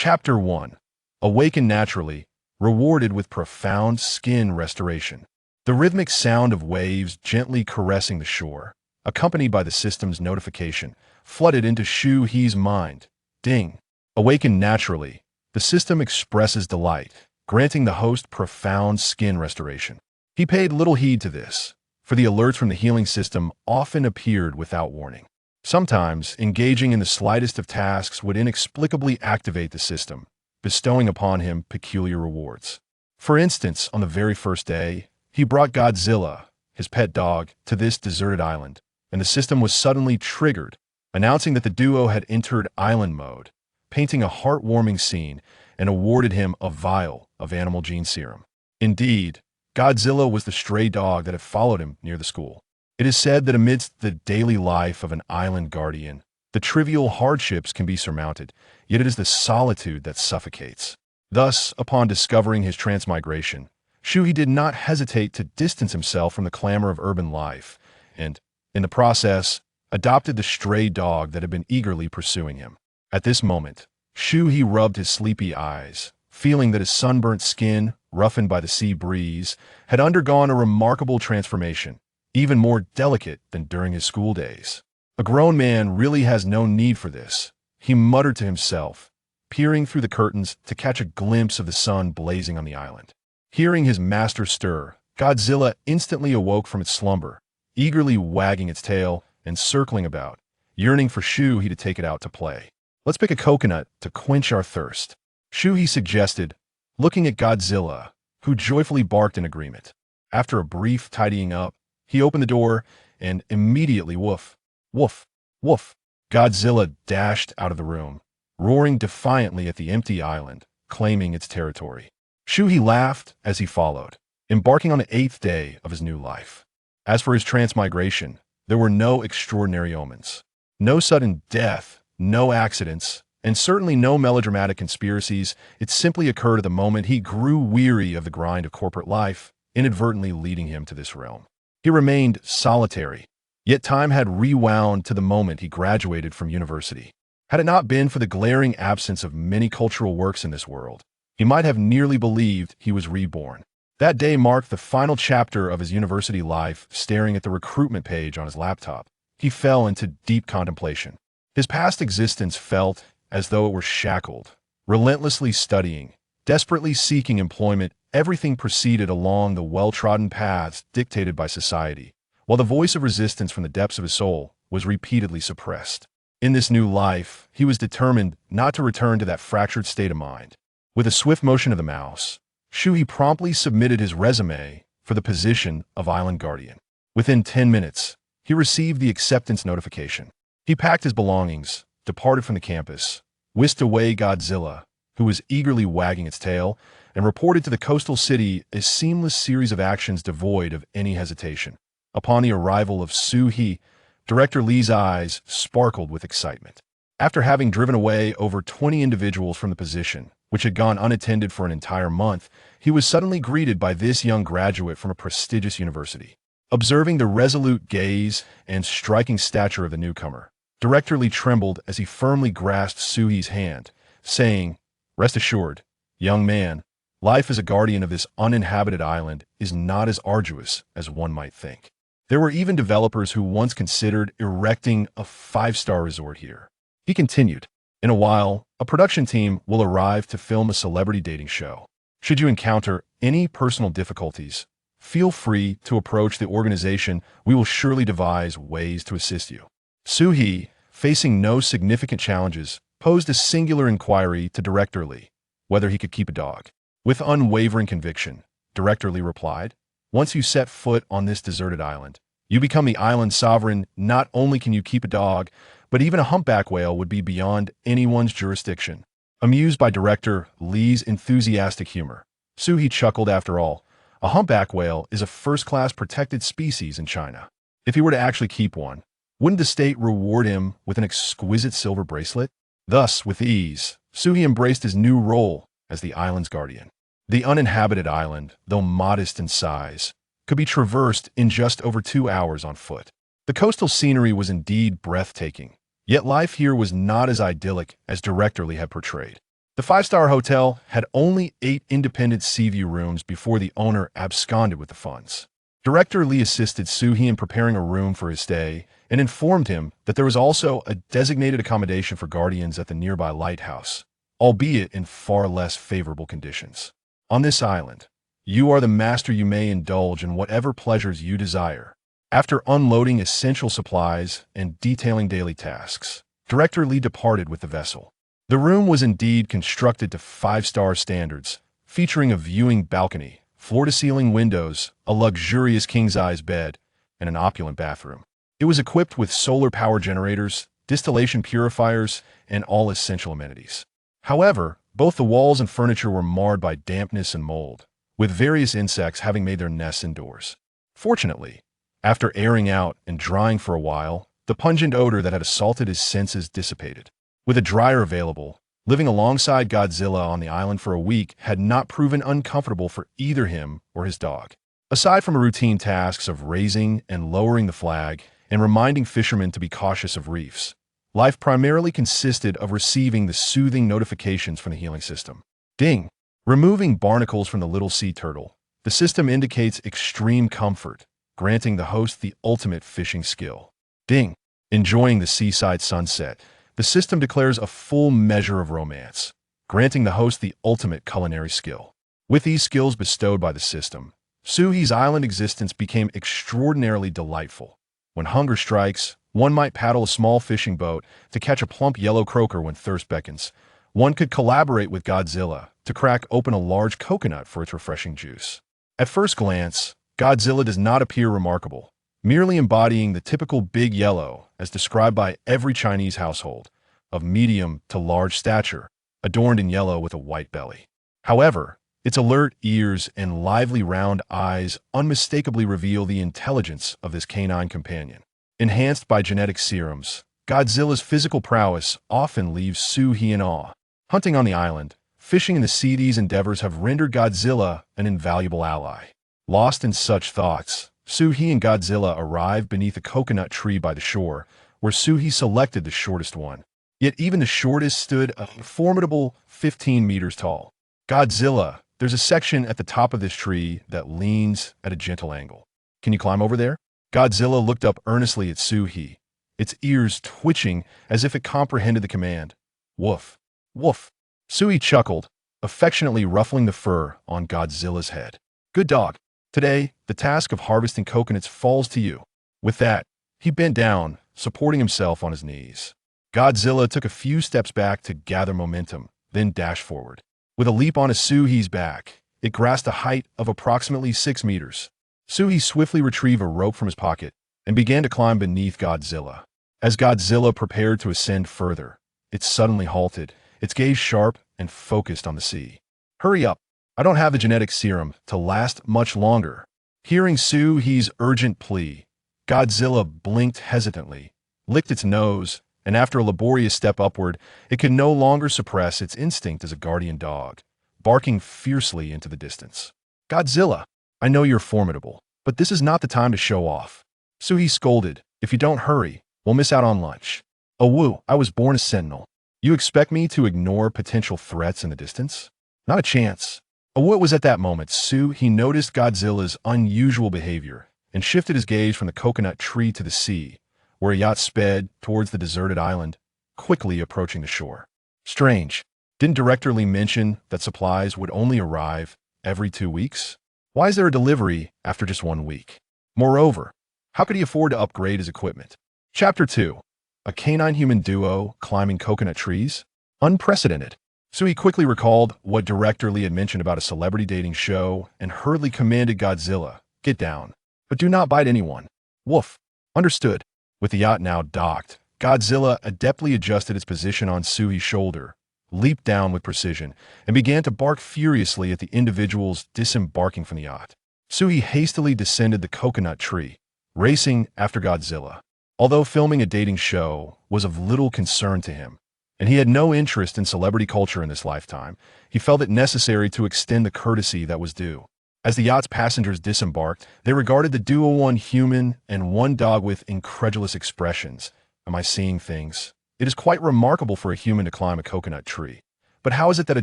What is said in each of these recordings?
Chapter 1. Awaken naturally, rewarded with profound skin restoration. The rhythmic sound of waves gently caressing the shore, accompanied by the system's notification, flooded into Shu He's mind. Ding. Awaken naturally, the system expresses delight, granting the host profound skin restoration. He paid little heed to this, for the alerts from the healing system often appeared without warning. Sometimes, engaging in the slightest of tasks would inexplicably activate the system, bestowing upon him peculiar rewards. For instance, on the very first day, he brought Godzilla, his pet dog, to this deserted island, and the system was suddenly triggered, announcing that the duo had entered island mode, painting a heartwarming scene, and awarded him a vial of animal gene serum. Indeed, Godzilla was the stray dog that had followed him near the school. It is said that amidst the daily life of an island guardian, the trivial hardships can be surmounted, yet it is the solitude that suffocates. Thus, upon discovering his transmigration, Shu He did not hesitate to distance himself from the clamor of urban life, and, in the process, adopted the stray dog that had been eagerly pursuing him. At this moment, Shu He rubbed his sleepy eyes, feeling that his sunburnt skin, roughened by the sea breeze, had undergone a remarkable transformation, even more delicate than during his school days. A grown man really has no need for this, he muttered to himself, peering through the curtains to catch a glimpse of the sun blazing on the island. Hearing his master stir, Godzilla instantly awoke from its slumber, eagerly wagging its tail and circling about, yearning for Shu He to take it out to play. Let's pick a coconut to quench our thirst, Shu He suggested, looking at Godzilla, who joyfully barked in agreement. After a brief tidying up, he opened the door, and immediately woof, woof, woof, Godzilla dashed out of the room, roaring defiantly at the empty island, claiming its territory. Shu He laughed as he followed, embarking on the 8th day of his new life. As for his transmigration, there were no extraordinary omens. No sudden death, no accidents, and certainly no melodramatic conspiracies. It simply occurred at the moment he grew weary of the grind of corporate life, inadvertently leading him to this realm. He remained solitary, yet time had rewound to the moment he graduated from university. Had it not been for the glaring absence of many cultural works in this world, he might have nearly believed he was reborn. That day marked the final chapter of his university life. Staring at the recruitment page on his laptop, he fell into deep contemplation. His past existence felt as though it were shackled. Relentlessly studying, desperately seeking employment, everything proceeded along the well-trodden paths dictated by society, while the voice of resistance from the depths of his soul was repeatedly suppressed. In this new life, he was determined not to return to that fractured state of mind. With a swift motion of the mouse, Shu He promptly submitted his resume for the position of Island Guardian. Within 10 minutes, he received the acceptance notification. He packed his belongings, departed from the campus, whisked away Godzilla, who was eagerly wagging its tail, and reported to the coastal city a seamless series of actions devoid of any hesitation. Upon the arrival of Shu He, Director Lee's eyes sparkled with excitement. After having driven away over 20 individuals from the position, which had gone unattended for an entire month, he was suddenly greeted by this young graduate from a prestigious university. Observing the resolute gaze and striking stature of the newcomer, Director Lee trembled as he firmly grasped Shu He's hand, saying, "Rest assured, young man, life as a guardian of this uninhabited island is not as arduous as one might think. There were even developers who once considered erecting a 5-star resort here." He continued, "In a while, a production team will arrive to film a celebrity dating show. Should you encounter any personal difficulties, feel free to approach the organization. We will surely devise ways to assist you." Shu He, facing no significant challenges, posed a singular inquiry to Director Lee, whether he could keep a dog. With unwavering conviction, Director Lee replied, "Once you set foot on this deserted island, you become the island sovereign. Not only can you keep a dog, but even a humpback whale would be beyond anyone's jurisdiction." Amused by Director Lee's enthusiastic humor, Shu He chuckled. After all, a humpback whale is a first-class protected species in China. If he were to actually keep one, wouldn't the state reward him with an exquisite silver bracelet? Thus, with ease, Shu He embraced his new role as the island's guardian. The uninhabited island, though modest in size, could be traversed in just over 2 hours on foot. The coastal scenery was indeed breathtaking, yet life here was not as idyllic as Director Lee had portrayed. The five-star hotel had only 8 independent sea view rooms before the owner absconded with the funds. Director Lee assisted Shu He in preparing a room for his stay and informed him that there was also a designated accommodation for guardians at the nearby lighthouse, albeit in far less favorable conditions. On this island, you are the master. You may indulge in whatever pleasures you desire. After unloading essential supplies and detailing daily tasks, Director Lee departed with the vessel. The room was indeed constructed to 5-star standards, featuring a viewing balcony, floor-to-ceiling windows, a luxurious king-size bed, and an opulent bathroom. It was equipped with solar power generators, distillation purifiers, and all essential amenities. However, both the walls and furniture were marred by dampness and mold, with various insects having made their nests indoors. Fortunately, after airing out and drying for a while, the pungent odor that had assaulted his senses dissipated. With a dryer available, living alongside Godzilla on the island for a week had not proven uncomfortable for either him or his dog. Aside from routine tasks of raising and lowering the flag and reminding fishermen to be cautious of reefs, life primarily consisted of receiving the soothing notifications from the healing system. Ding! Removing barnacles from the little sea turtle, the system indicates extreme comfort, granting the host the ultimate fishing skill. Ding! Enjoying the seaside sunset, the system declares a full measure of romance, granting the host the ultimate culinary skill. With these skills bestowed by the system, Shu He's island existence became extraordinarily delightful. When hunger strikes, one might paddle a small fishing boat to catch a plump yellow croaker. When thirst beckons, one could collaborate with Godzilla to crack open a large coconut for its refreshing juice. At first glance, Godzilla does not appear remarkable, merely embodying the typical big yellow as described by every Chinese household, of medium to large stature, adorned in yellow with a white belly. However, its alert ears and lively round eyes unmistakably reveal the intelligence of this canine companion. Enhanced by genetic serums, Godzilla's physical prowess often leaves Shu He in awe. Hunting on the island, fishing in the sea, these endeavors have rendered Godzilla an invaluable ally. Lost in such thoughts, Shu He and Godzilla arrived beneath a coconut tree by the shore, where Shu He selected the shortest one. Yet even the shortest stood a formidable 15 meters tall. Godzilla, there's a section at the top of this tree that leans at a gentle angle. Can you climb over there? Godzilla looked up earnestly at Shu He, its ears twitching as if it comprehended the command. Woof, woof. Shu He chuckled, affectionately ruffling the fur on Godzilla's head. Good dog. Today, the task of harvesting coconuts falls to you. With that, he bent down, supporting himself on his knees. Godzilla took a few steps back to gather momentum, then dashed forward. With a leap on Shu He's back, it grasped a height of approximately 6 meters. Shu He swiftly retrieved a rope from his pocket and began to climb beneath Godzilla. As Godzilla prepared to ascend further, it suddenly halted, its gaze sharp and focused on the sea. Hurry up! I don't have the genetic serum to last much longer. Hearing Shu He's urgent plea, Godzilla blinked hesitantly, licked its nose, and after a laborious step upward, it could no longer suppress its instinct as a guardian dog, barking fiercely into the distance. Godzilla, I know you're formidable, but this is not the time to show off. Shu He scolded, if you don't hurry, we'll miss out on lunch. Oh woo, I was born a sentinel. You expect me to ignore potential threats in the distance? Not a chance. What was at that moment, Shu He noticed Godzilla's unusual behavior and shifted his gaze from the coconut tree to the sea, where a yacht sped towards the deserted island, quickly approaching the shore. Strange. Didn't Director Lee mention that supplies would only arrive every 2 weeks? Why is there a delivery after just 1 week? Moreover, how could he afford to upgrade his equipment? Chapter 2. A canine-human duo climbing coconut trees? Unprecedented. So he quickly recalled what Director Lee had mentioned about a celebrity dating show and hurriedly commanded Godzilla, get down, but do not bite anyone. Woof. Understood. With the yacht now docked, Godzilla adeptly adjusted its position on Shu He's shoulder, leaped down with precision, and began to bark furiously at the individuals disembarking from the yacht. Shu He hastily descended the coconut tree, racing after Godzilla. Although filming a dating show was of little concern to him, and he had no interest in celebrity culture in this lifetime, he felt it necessary to extend the courtesy that was due. As the yacht's passengers disembarked, they regarded the duo, one human and one dog, with incredulous expressions. Am I seeing things? It is quite remarkable for a human to climb a coconut tree, But how is it that a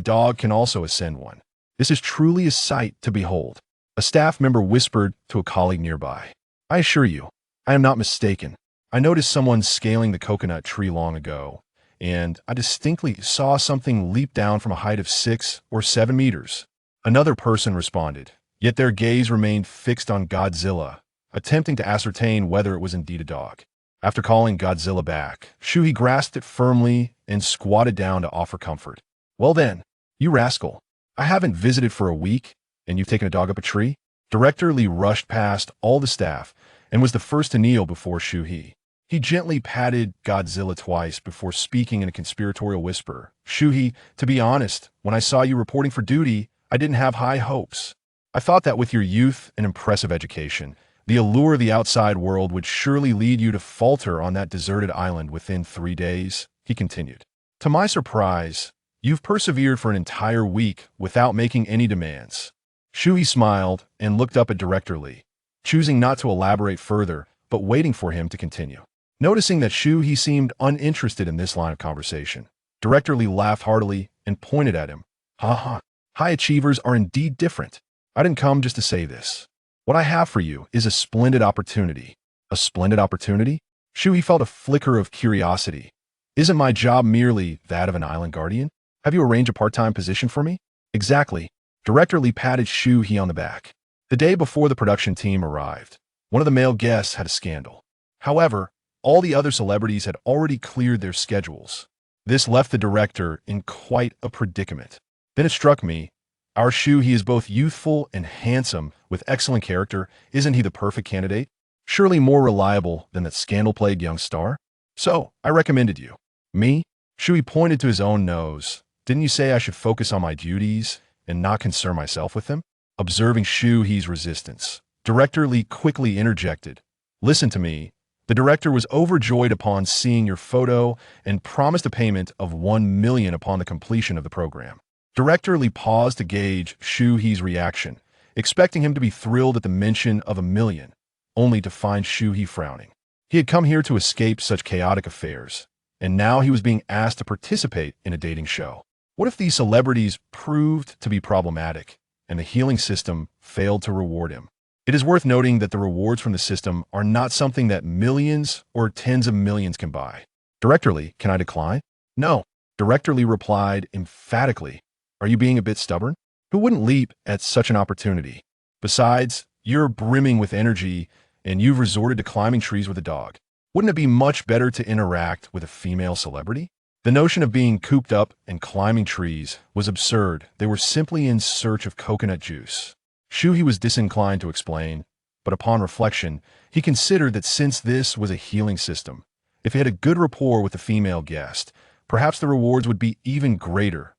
dog can also ascend one? This is truly a sight to behold. A staff member whispered to a colleague nearby. I assure you, I am not mistaken. I noticed someone scaling the coconut tree long ago, and I distinctly saw something leap down from a height of 6 or 7 meters. Another person responded, yet their gaze remained fixed on Godzilla, attempting to ascertain whether it was indeed a dog. After calling Godzilla back, Shu He grasped it firmly and squatted down to offer comfort. Well then, you rascal, I haven't visited for a week, and you've taken a dog up a tree? Director Lee rushed past all the staff and was the first to kneel before Shu He. He gently patted Godzilla twice before speaking in a conspiratorial whisper. Shu He, to be honest, when I saw you reporting for duty, I didn't have high hopes. I thought that with your youth and impressive education, the allure of the outside world would surely lead you to falter on that deserted island within 3 days, he continued. To my surprise, you've persevered for an entire week without making any demands. Shu He smiled and looked up at Director Lee, choosing not to elaborate further, but waiting for him to continue. Noticing that Shu He seemed uninterested in this line of conversation, Director Lee laughed heartily and pointed at him. Ha ha, high achievers are indeed different. I didn't come just to say this. What I have for you is a splendid opportunity. A splendid opportunity? Shu He felt a flicker of curiosity. Isn't my job merely that of an island guardian? Have you arranged a part-time position for me? Exactly. Director Lee patted Shu He on the back. The day before the production team arrived, one of the male guests had a scandal. However, all the other celebrities had already cleared their schedules. This left the director in quite a predicament. Then it struck me, our Shu He is both youthful and handsome with excellent character. Isn't he the perfect candidate? Surely more reliable than that scandal-plagued young star? So, I recommended you. Me? Shu He pointed to his own nose. Didn't you say I should focus on my duties and not concern myself with them? Observing Shu He's resistance, Director Lee quickly interjected. Listen to me. The director was overjoyed upon seeing your photo and promised a payment of 1 million upon the completion of the program. Director Lee paused to gauge Shu He's reaction, expecting him to be thrilled at the mention of 1 million, only to find Shu He frowning. He had come here to escape such chaotic affairs, and now he was being asked to participate in a dating show. What if these celebrities proved to be problematic, and the healing system failed to reward him? It is worth noting that the rewards from the system are not something that millions or tens of millions can buy. Director Lee, can I decline? No. Director Lee replied emphatically. Are you being a bit stubborn? Who wouldn't leap at such an opportunity? Besides, you're brimming with energy and you've resorted to climbing trees with a dog. Wouldn't it be much better to interact with a female celebrity? The notion of being cooped up and climbing trees was absurd. They were simply in search of coconut juice. Shu He was disinclined to explain, but upon reflection, he considered that since this was a healing system, if he had a good rapport with the female guest, perhaps the rewards would be even greater.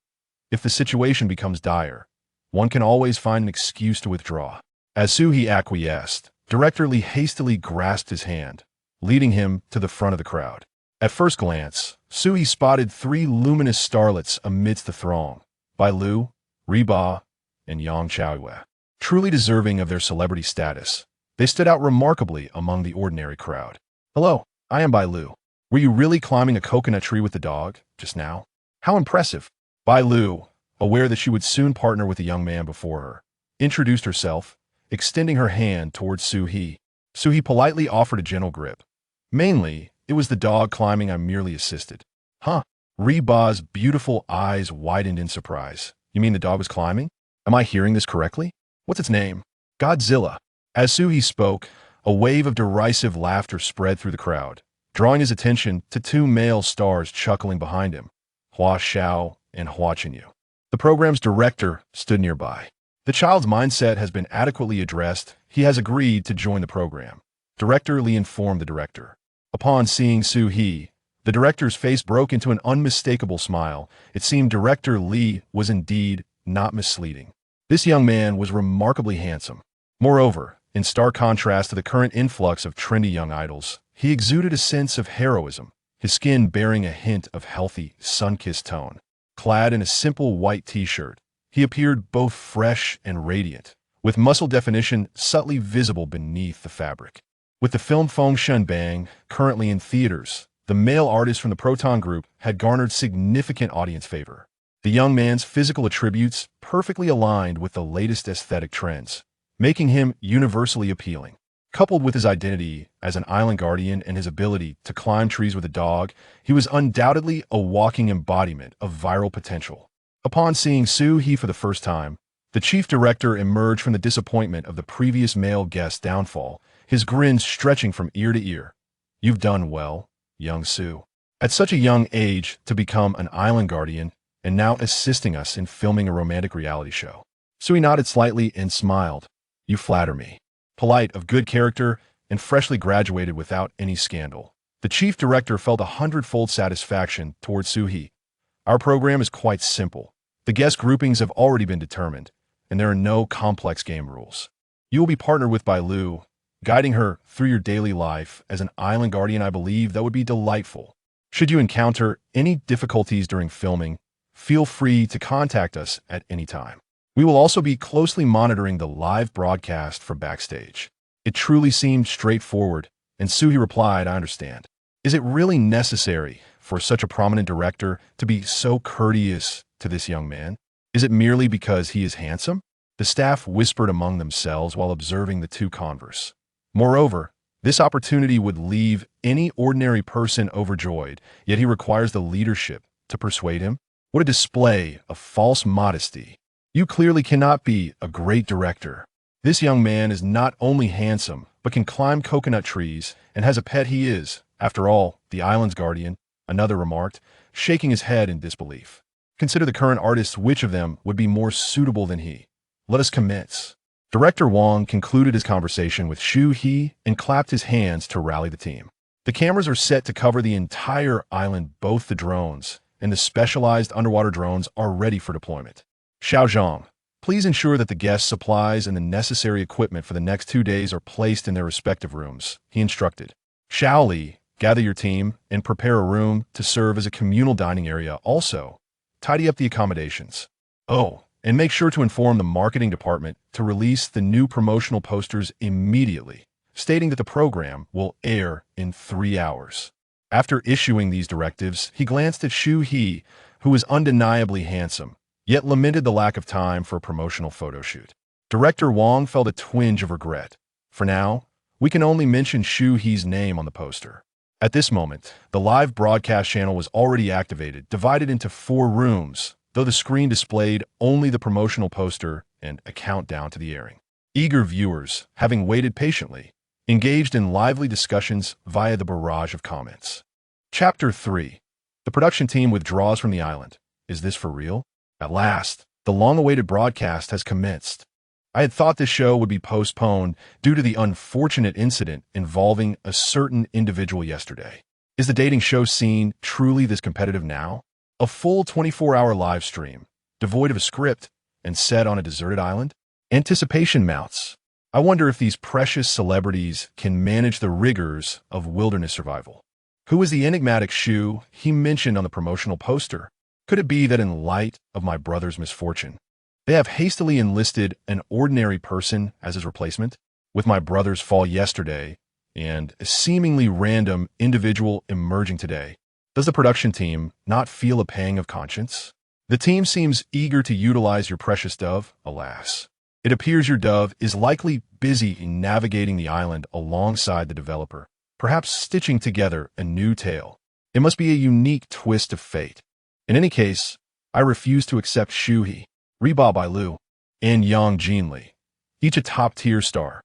If the situation becomes dire, one can always find an excuse to withdraw. As Shu He acquiesced, Director Lee hastily grasped his hand, leading him to the front of the crowd. At first glance, Shu He spotted 3 luminous starlets amidst the throng, Bailu, Reba, and Yang Chaoyue. Truly deserving of their celebrity status, they stood out remarkably among the ordinary crowd. Hello, I am Bailu. Were you really climbing a coconut tree with the dog just now? How impressive. Bailu, aware that she would soon partner with the young man before her, introduced herself, extending her hand towards Shu He. Shu He politely offered a gentle grip. Mainly, it was the dog climbing I merely assisted. Huh? Reba's beautiful eyes widened in surprise. You mean the dog was climbing? Am I hearing this correctly? What's its name? Godzilla. As Shu He spoke, a wave of derisive laughter spread through the crowd, drawing his attention to 2 male stars chuckling behind him, Hua Xiao and Hua Chenyu. The program's director stood nearby. The child's mindset has been adequately addressed. He has agreed to join the program. Director Lee informed the director. Upon seeing Shu He, the director's face broke into an unmistakable smile. It seemed Director Lee was indeed not misleading. This young man was remarkably handsome. Moreover, in stark contrast to the current influx of trendy young idols, he exuded a sense of heroism, his skin bearing a hint of healthy, sun-kissed tone. Clad in a simple white t-shirt, he appeared both fresh and radiant, with muscle definition subtly visible beneath the fabric. With the film Feng Shen Bang currently in theaters, the male artist from the Proton Group had garnered significant audience favor. The young man's physical attributes perfectly aligned with the latest aesthetic trends, making him universally appealing. Coupled with his identity as an island guardian and his ability to climb trees with a dog, he was undoubtedly a walking embodiment of viral potential. Upon seeing Shu He for the first time, the chief director emerged from the disappointment of the previous male guest's downfall, his grin stretching from ear to ear. "You've done well, young Sue. At such a young age to become an island guardian and now assisting us in filming a romantic reality show." Sui nodded slightly and smiled. "You flatter me." Polite, of good character, and freshly graduated without any scandal, the chief director felt 100-fold satisfaction towards Shu He. "Our program is quite simple. The guest groupings have already been determined, and there are no complex game rules. You will be partnered with Bailu, guiding her through your daily life as an island guardian. I believe that would be delightful. Should you encounter any difficulties during filming, feel free to contact us at any time. We will also be closely monitoring the live broadcast from backstage." It truly seemed straightforward, and Shu He replied, "I understand. Is it really necessary for such a prominent director to be so courteous to this young man? Is it merely because he is handsome?" The staff whispered among themselves while observing the two converse. Moreover, this opportunity would leave any ordinary person overjoyed, yet he requires the leadership to persuade him. What a display of false modesty. You clearly cannot be a great director. This young man is not only handsome, but can climb coconut trees and has a pet. He is, after all, the island's guardian, another remarked, shaking his head in disbelief. Consider the current artists. Which of them would be more suitable than he? Let us commence. Director Wong concluded his conversation with Shu He and clapped his hands to rally the team. The cameras are set to cover the entire island. Both the drones and the specialized underwater drones are ready for deployment. Xiaozhang, please ensure that the guest supplies and the necessary equipment for the next 2 days are placed in their respective rooms, he instructed. Shaoli, gather your team and prepare a room to serve as a communal dining area. Also, tidy up the accommodations. Oh, and make sure to inform the marketing department to release the new promotional posters immediately, stating that the program will air in 3 hours. After issuing these directives, he glanced at Shu He, who was undeniably handsome, yet lamented the lack of time for a promotional photo shoot. Director Wong felt a twinge of regret. For now, we can only mention Shu He's name on the poster. At this moment, the live broadcast channel was already activated, divided into 4 rooms, though the screen displayed only the promotional poster and a countdown to the airing. Eager viewers, having waited patiently, engaged in lively discussions via the barrage of comments. Chapter 3. The production team withdraws from the island. Is this for real? At last, the long-awaited broadcast has commenced. I had thought this show would be postponed due to the unfortunate incident involving a certain individual yesterday. Is the dating show scene truly this competitive now? A full 24-hour live stream, devoid of a script, and set on a deserted island? Anticipation mounts. I wonder if these precious celebrities can manage the rigors of wilderness survival. Who is the enigmatic Shu He mentioned on the promotional poster? Could it be that in light of my brother's misfortune, they have hastily enlisted an ordinary person as his replacement? With my brother's fall yesterday and a seemingly random individual emerging today, does the production team not feel a pang of conscience? The team seems eager to utilize your precious dove. Alas, it appears your dove is likely busy in navigating the island alongside the developer, perhaps stitching together a new tale. It must be a unique twist of fate. In any case, I refuse to accept Shu He, Riba Bailu, and Yang Jinli, each a top-tier star.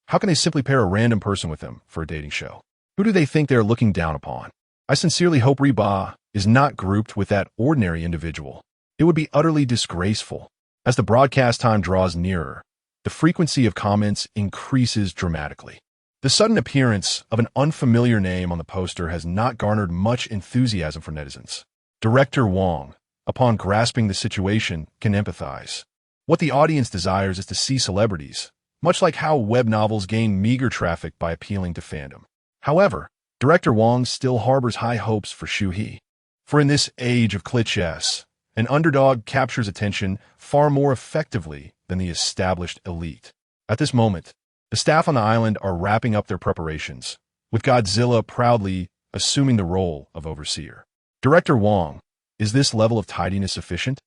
How can they simply pair a random person with them for a dating show? Who do they think they are looking down upon? I sincerely hope Riba is not grouped with that ordinary individual. It would be utterly disgraceful. As the broadcast time draws nearer, the frequency of comments increases dramatically. The sudden appearance of an unfamiliar name on the poster has not garnered much enthusiasm for netizens. Director Wong, upon grasping the situation, can empathize. What the audience desires is to see celebrities, much like how web novels gain meager traffic by appealing to fandom. However, Director Wong still harbors high hopes for Shu He. For in this age of clichés, an underdog captures attention far more effectively than the established elite. At this moment, the staff on the island are wrapping up their preparations, with Godzilla proudly assuming the role of overseer. Director Wong, is this level of tidiness sufficient?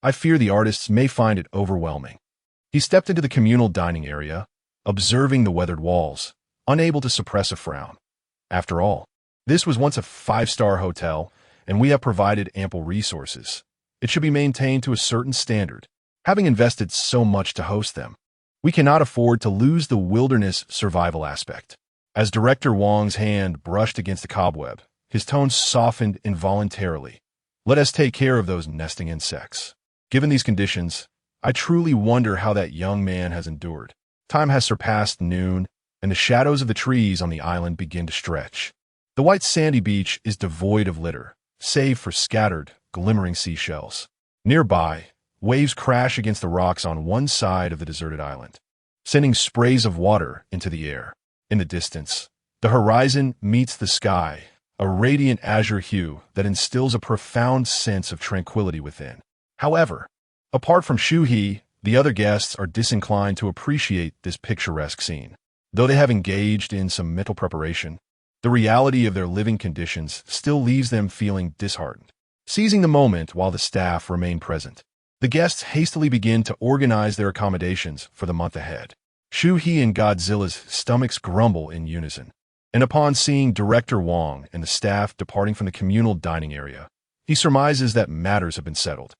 I fear the artists may find it overwhelming. He stepped into the communal dining area, observing the weathered walls, unable to suppress a frown. After all, this was once a five-star hotel, and we have provided ample resources. It should be maintained to a certain standard, having invested so much to host them. We cannot afford to lose the wilderness survival aspect. As Director Wong's hand brushed against the cobweb, his tone softened involuntarily. Let us take care of those nesting insects. Given these conditions, I truly wonder how that young man has endured. Time has surpassed noon, and the shadows of the trees on the island begin to stretch. The white sandy beach is devoid of litter, save for scattered, glimmering seashells. Nearby, waves crash against the rocks on one side of the deserted island, sending sprays of water into the air. In the distance, the horizon meets the sky, a radiant azure hue that instills a profound sense of tranquility within. However, apart from Shu He, the other guests are disinclined to appreciate this picturesque scene. Though they have engaged in some mental preparation, the reality of their living conditions still leaves them feeling disheartened. Seizing the moment while the staff remain present, the guests hastily begin to organize their accommodations for the month ahead. Shu He and Godzilla's stomachs grumble in unison, and upon seeing Director Wong and the staff departing from the communal dining area, he surmises that matters have been settled.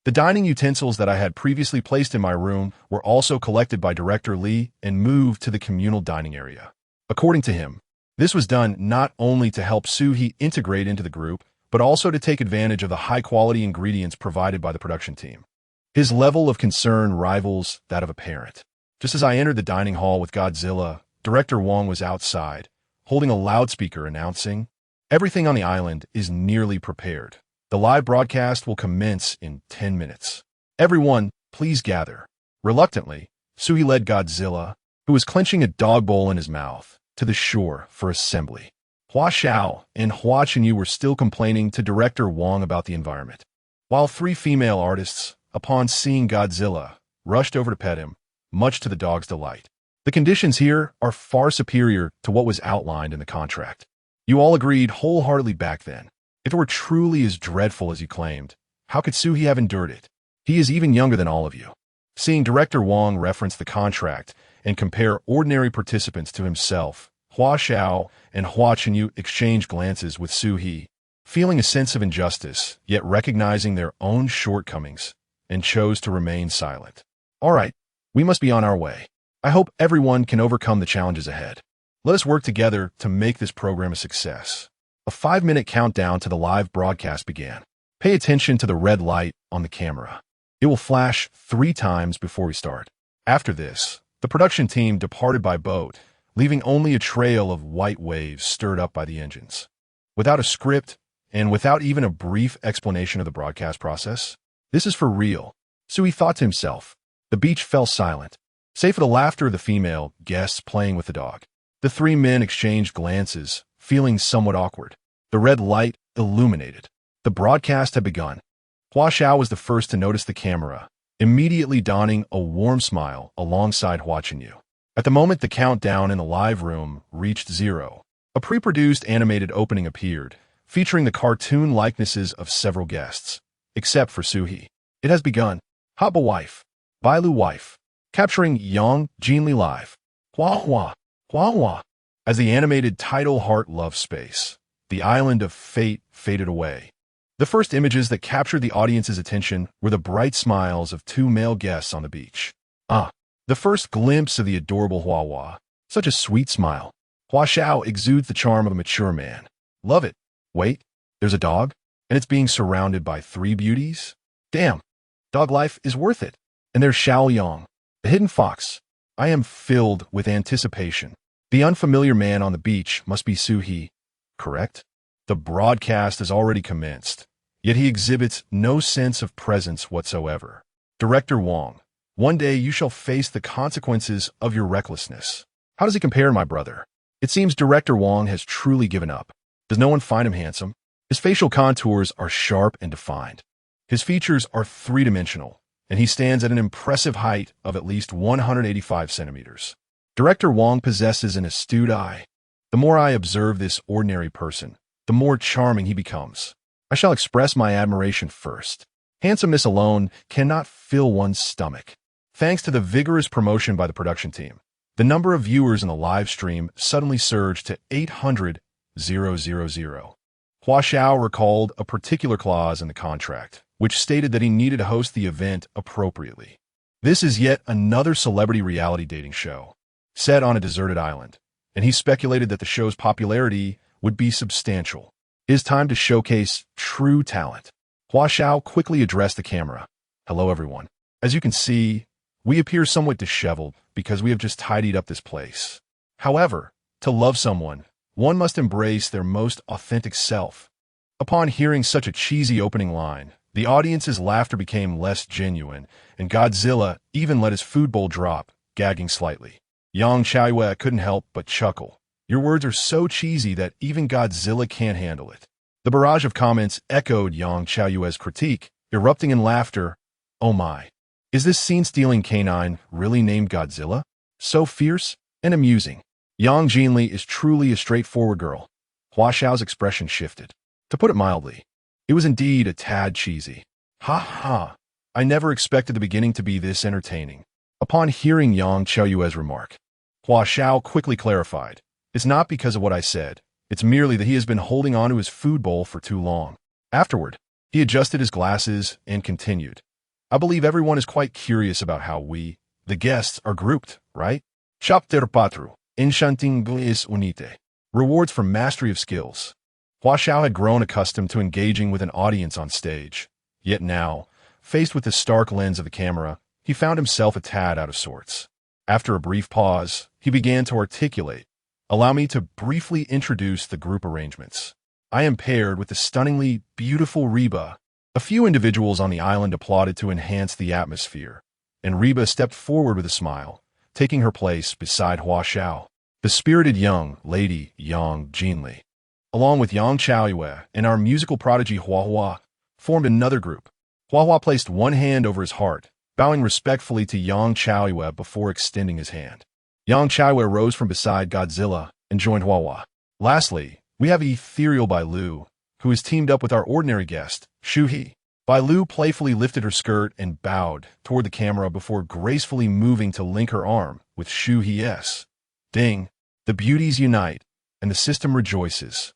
The dining utensils that I had previously placed in my room were also collected by Director Lee and moved to the communal dining area. According to him, this was done not only to help Shu He integrate into the group, but also to take advantage of the high-quality ingredients provided by the production team. His level of concern rivals that of a parent. Just as I entered the dining hall with Godzilla, Director Wong was outside, holding a loudspeaker announcing, "Everything on the island is nearly prepared. The live broadcast will commence in 10 minutes. Everyone, please gather." Reluctantly, Shu He led Godzilla, who was clenching a dog bowl in his mouth, to the shore for assembly. Hua Xiao and Hua Chenyu were still complaining to Director Wong about the environment, while three female artists, upon seeing Godzilla, rushed over to pet him, much to the dog's delight. The conditions here are far superior to what was outlined in the contract. You all agreed wholeheartedly back then. If it were truly as dreadful as you claimed, how could Shu He have endured it? He is even younger than all of you. Seeing Director Wong reference the contract and compare ordinary participants to himself, Hua Xiao and Hua Chenyu exchanged glances with Shu He, feeling a sense of injustice, yet recognizing their own shortcomings, and chose to remain silent. All right, we must be on our way. I hope everyone can overcome the challenges ahead. Let us work together to make this program a success. A 5-minute countdown to the live broadcast began. Pay attention to the red light on the camera. It will flash 3 times before we start. After this, the production team departed by boat, leaving only a trail of white waves stirred up by the engines. Without a script, and without even a brief explanation of the broadcast process, this is for real. So he thought to himself. The beach fell silent, save for the laughter of the female guests playing with the dog. The 3 men exchanged glances, feeling somewhat awkward. The red light illuminated. The broadcast had begun. Hua Xiao was the first to notice the camera, immediately donning a warm smile alongside Hua Chenyu. At the moment the countdown in the live room reached 0, a pre-produced animated opening appeared, featuring the cartoon likenesses of several guests, except for Shu He. It has begun. Haba wife. Bailu wife. Capturing Yang Jinli live. Hua Hua. Hua Hua. As the animated title Heart Love Space, the island of fate faded away. The first images that captured the audience's attention were the bright smiles of 2 male guests on the beach. The first glimpse of the adorable Hua Hua. Such a sweet smile. Hua Xiao exudes the charm of a mature man. Love it. Wait, there's a dog? And it's being surrounded by 3 beauties? Damn, dog life is worth it. And there's Xiao Yang, the hidden fox. I am filled with anticipation. The unfamiliar man on the beach must be Shu He, correct? The broadcast has already commenced, yet he exhibits no sense of presence whatsoever. Director Wong, one day you shall face the consequences of your recklessness. How does he compare to my brother? It seems Director Wong has truly given up. Does no one find him handsome? His facial contours are sharp and defined. His features are 3-dimensional, and he stands at an impressive height of at least 185 centimeters. Director Wong possesses an astute eye. The more I observe this ordinary person, the more charming he becomes. I shall express my admiration first. Handsomeness alone cannot fill one's stomach. Thanks to the vigorous promotion by the production team, the number of viewers in the live stream suddenly surged to 800,000. Hua Xiao recalled a particular clause in the contract, which stated that he needed to host the event appropriately. This is yet another celebrity reality dating show, set on a deserted island, and he speculated that the show's popularity would be substantial. It is time to showcase true talent. Hua Xiao quickly addressed the camera. Hello, everyone. As you can see, we appear somewhat disheveled because we have just tidied up this place. However, to love someone, one must embrace their most authentic self. Upon hearing such a cheesy opening line, the audience's laughter became less genuine, and Godzilla even let his food bowl drop, gagging slightly. Yang Chaiyue couldn't help but chuckle. Your words are so cheesy that even Godzilla can't handle it. The barrage of comments echoed Yang Chaiyue's critique, erupting in laughter. Oh my. Is this scene-stealing canine really named Godzilla? So fierce and amusing. Yang Jinli is truly a straightforward girl. Hua Xiao's expression shifted. To put it mildly, it was indeed a tad cheesy. Ha ha. I never expected the beginning to be this entertaining. Upon hearing Yang Chaiyue's remark, Hua Xiao quickly clarified. It's not because of what I said. It's merely that he has been holding on to his food bowl for too long. Afterward, he adjusted his glasses and continued. I believe everyone is quite curious about how we, the guests, are grouped, right? Chapter 4. Enchanting is unite. Rewards for mastery of skills. Hua Xiao had grown accustomed to engaging with an audience on stage. Yet now, faced with the stark lens of the camera, he found himself a tad out of sorts. After a brief pause, he began to articulate. Allow me to briefly introduce the group arrangements. I am paired with the stunningly beautiful Reba. A few individuals on the island applauded to enhance the atmosphere, and Reba stepped forward with a smile, taking her place beside Hua Xiao. The spirited young lady Yang Jinli, along with Yang Chaiyue and our musical prodigy Hua Hua, formed another group. Hua Hua placed one hand over his heart, bowing respectfully to Yang Chaiyue before extending his hand. Yang Chaiyue rose from beside Godzilla and joined Hua Hua. Lastly, we have ethereal Bailu, who is teamed up with our ordinary guest, Shu He. Bailu playfully lifted her skirt and bowed toward the camera before gracefully moving to link her arm with Shu He's. Ding! The beauties unite, and the system rejoices.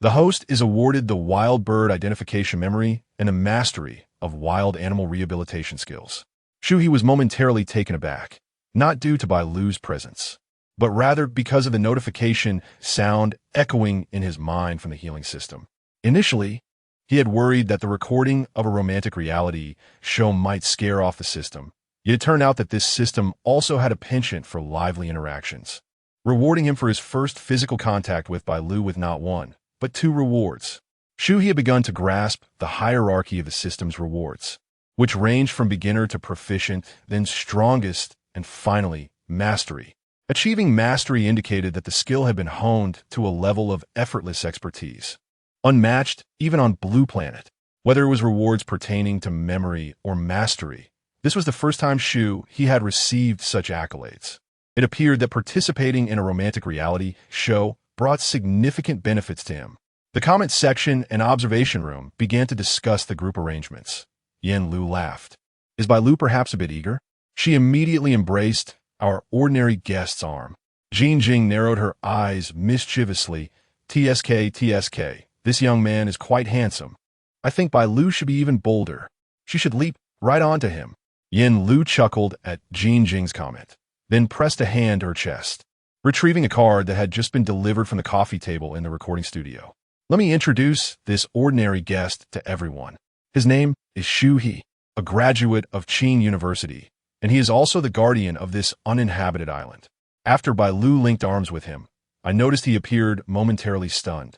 The host is awarded the wild bird identification memory and a mastery of wild animal rehabilitation skills. Shu He was momentarily taken aback, not due to Bailu's presence, but rather because of the notification sound echoing in his mind from the healing system. Initially, he had worried that the recording of a romantic reality show might scare off the system, yet it turned out that this system also had a penchant for lively interactions, rewarding him for his first physical contact with Bailu with not one, but two rewards. Shu He had begun to grasp the hierarchy of the system's rewards, which ranged from beginner to proficient, then strongest, and finally, mastery. Achieving mastery indicated that the skill had been honed to a level of effortless expertise, unmatched even on Blue Planet. Whether it was rewards pertaining to memory or mastery, this was the first time Shu He had received such accolades. It appeared that participating in a romantic reality show brought significant benefits to him. The comment section and observation room began to discuss the group arrangements. Yen Lu laughed. Is Bailu perhaps a bit eager? She immediately embraced our ordinary guest's arm. Jing Jing narrowed her eyes mischievously. TSK. This young man is quite handsome. I think Bailu should be even bolder. She should leap right onto him. Yen Lu chuckled at Jing Jing's comment, then pressed a hand to her chest, retrieving a card that had just been delivered from the coffee table in the recording studio. Let me introduce this ordinary guest to everyone. His name is Shu He, a graduate of Qing University, and he is also the guardian of this uninhabited island. After Bailu linked arms with him, I noticed he appeared momentarily stunned,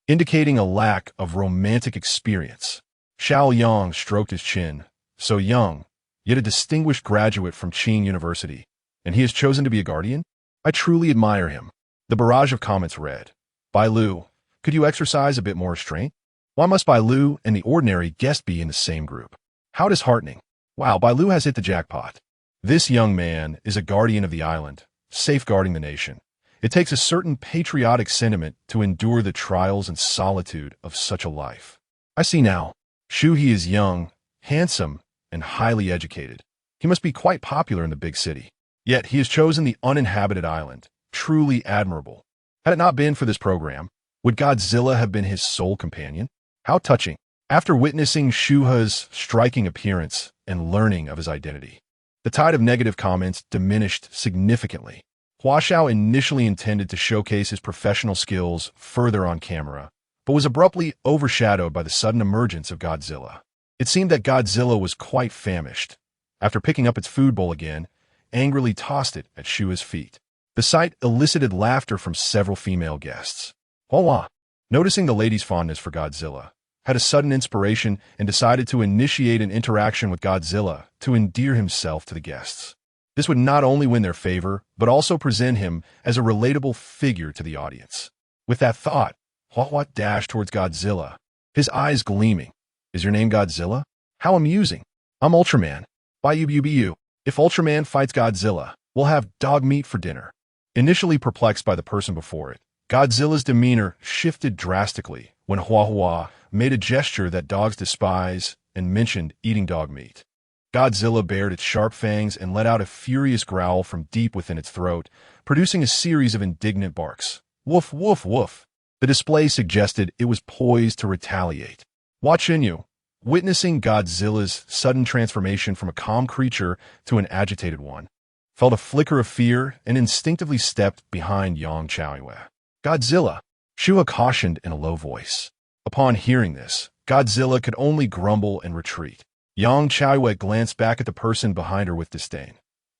indicating a lack of romantic experience. Xiao Yang stroked his chin. So young, yet a distinguished graduate from Qing University, and he has chosen to be a guardian? I truly admire him. The barrage of comments read, Bailu, could you exercise a bit more restraint? Why must Bailu and the ordinary guest be in the same group? How disheartening. Wow, Bailu has hit the jackpot. This young man is a guardian of the island, safeguarding the nation. It takes a certain patriotic sentiment to endure the trials and solitude of such a life. I see now. Shu He is young, handsome, and highly educated. He must be quite popular in the big city. Yet he has chosen the uninhabited island. Truly admirable. Had it not been for this program, would Godzilla have been his sole companion? How touching. After witnessing Shu He's striking appearance and learning of his identity, the tide of negative comments diminished significantly. Hua Xiao initially intended to showcase his professional skills further on camera, but was abruptly overshadowed by the sudden emergence of Godzilla. It seemed that Godzilla was quite famished. After picking up its food bowl again, angrily tossed it at Shu's feet. The sight elicited laughter from several female guests. Hua, noticing the lady's fondness for Godzilla, had a sudden inspiration and decided to initiate an interaction with Godzilla to endear himself to the guests. This would not only win their favor, but also present him as a relatable figure to the audience. With that thought, Hua dashed towards Godzilla, his eyes gleaming. Is your name Godzilla? How amusing. I'm Ultraman. Bailu. If Ultraman fights Godzilla, we'll have dog meat for dinner. Initially perplexed by the person before it, Godzilla's demeanor shifted drastically when Hua made a gesture that dogs despise and mentioned eating dog meat. Godzilla bared its sharp fangs and let out a furious growl from deep within its throat, producing a series of indignant barks. Woof, woof, woof. The display suggested it was poised to retaliate. Hua Chenyu, witnessing Godzilla's sudden transformation from a calm creature to an agitated one, felt a flicker of fear and instinctively stepped behind Yang Chaoyue. Godzilla, Shu He cautioned in a low voice. Upon hearing this, Godzilla could only grumble and retreat. Yang Chaoyue glanced back at the person behind her with disdain.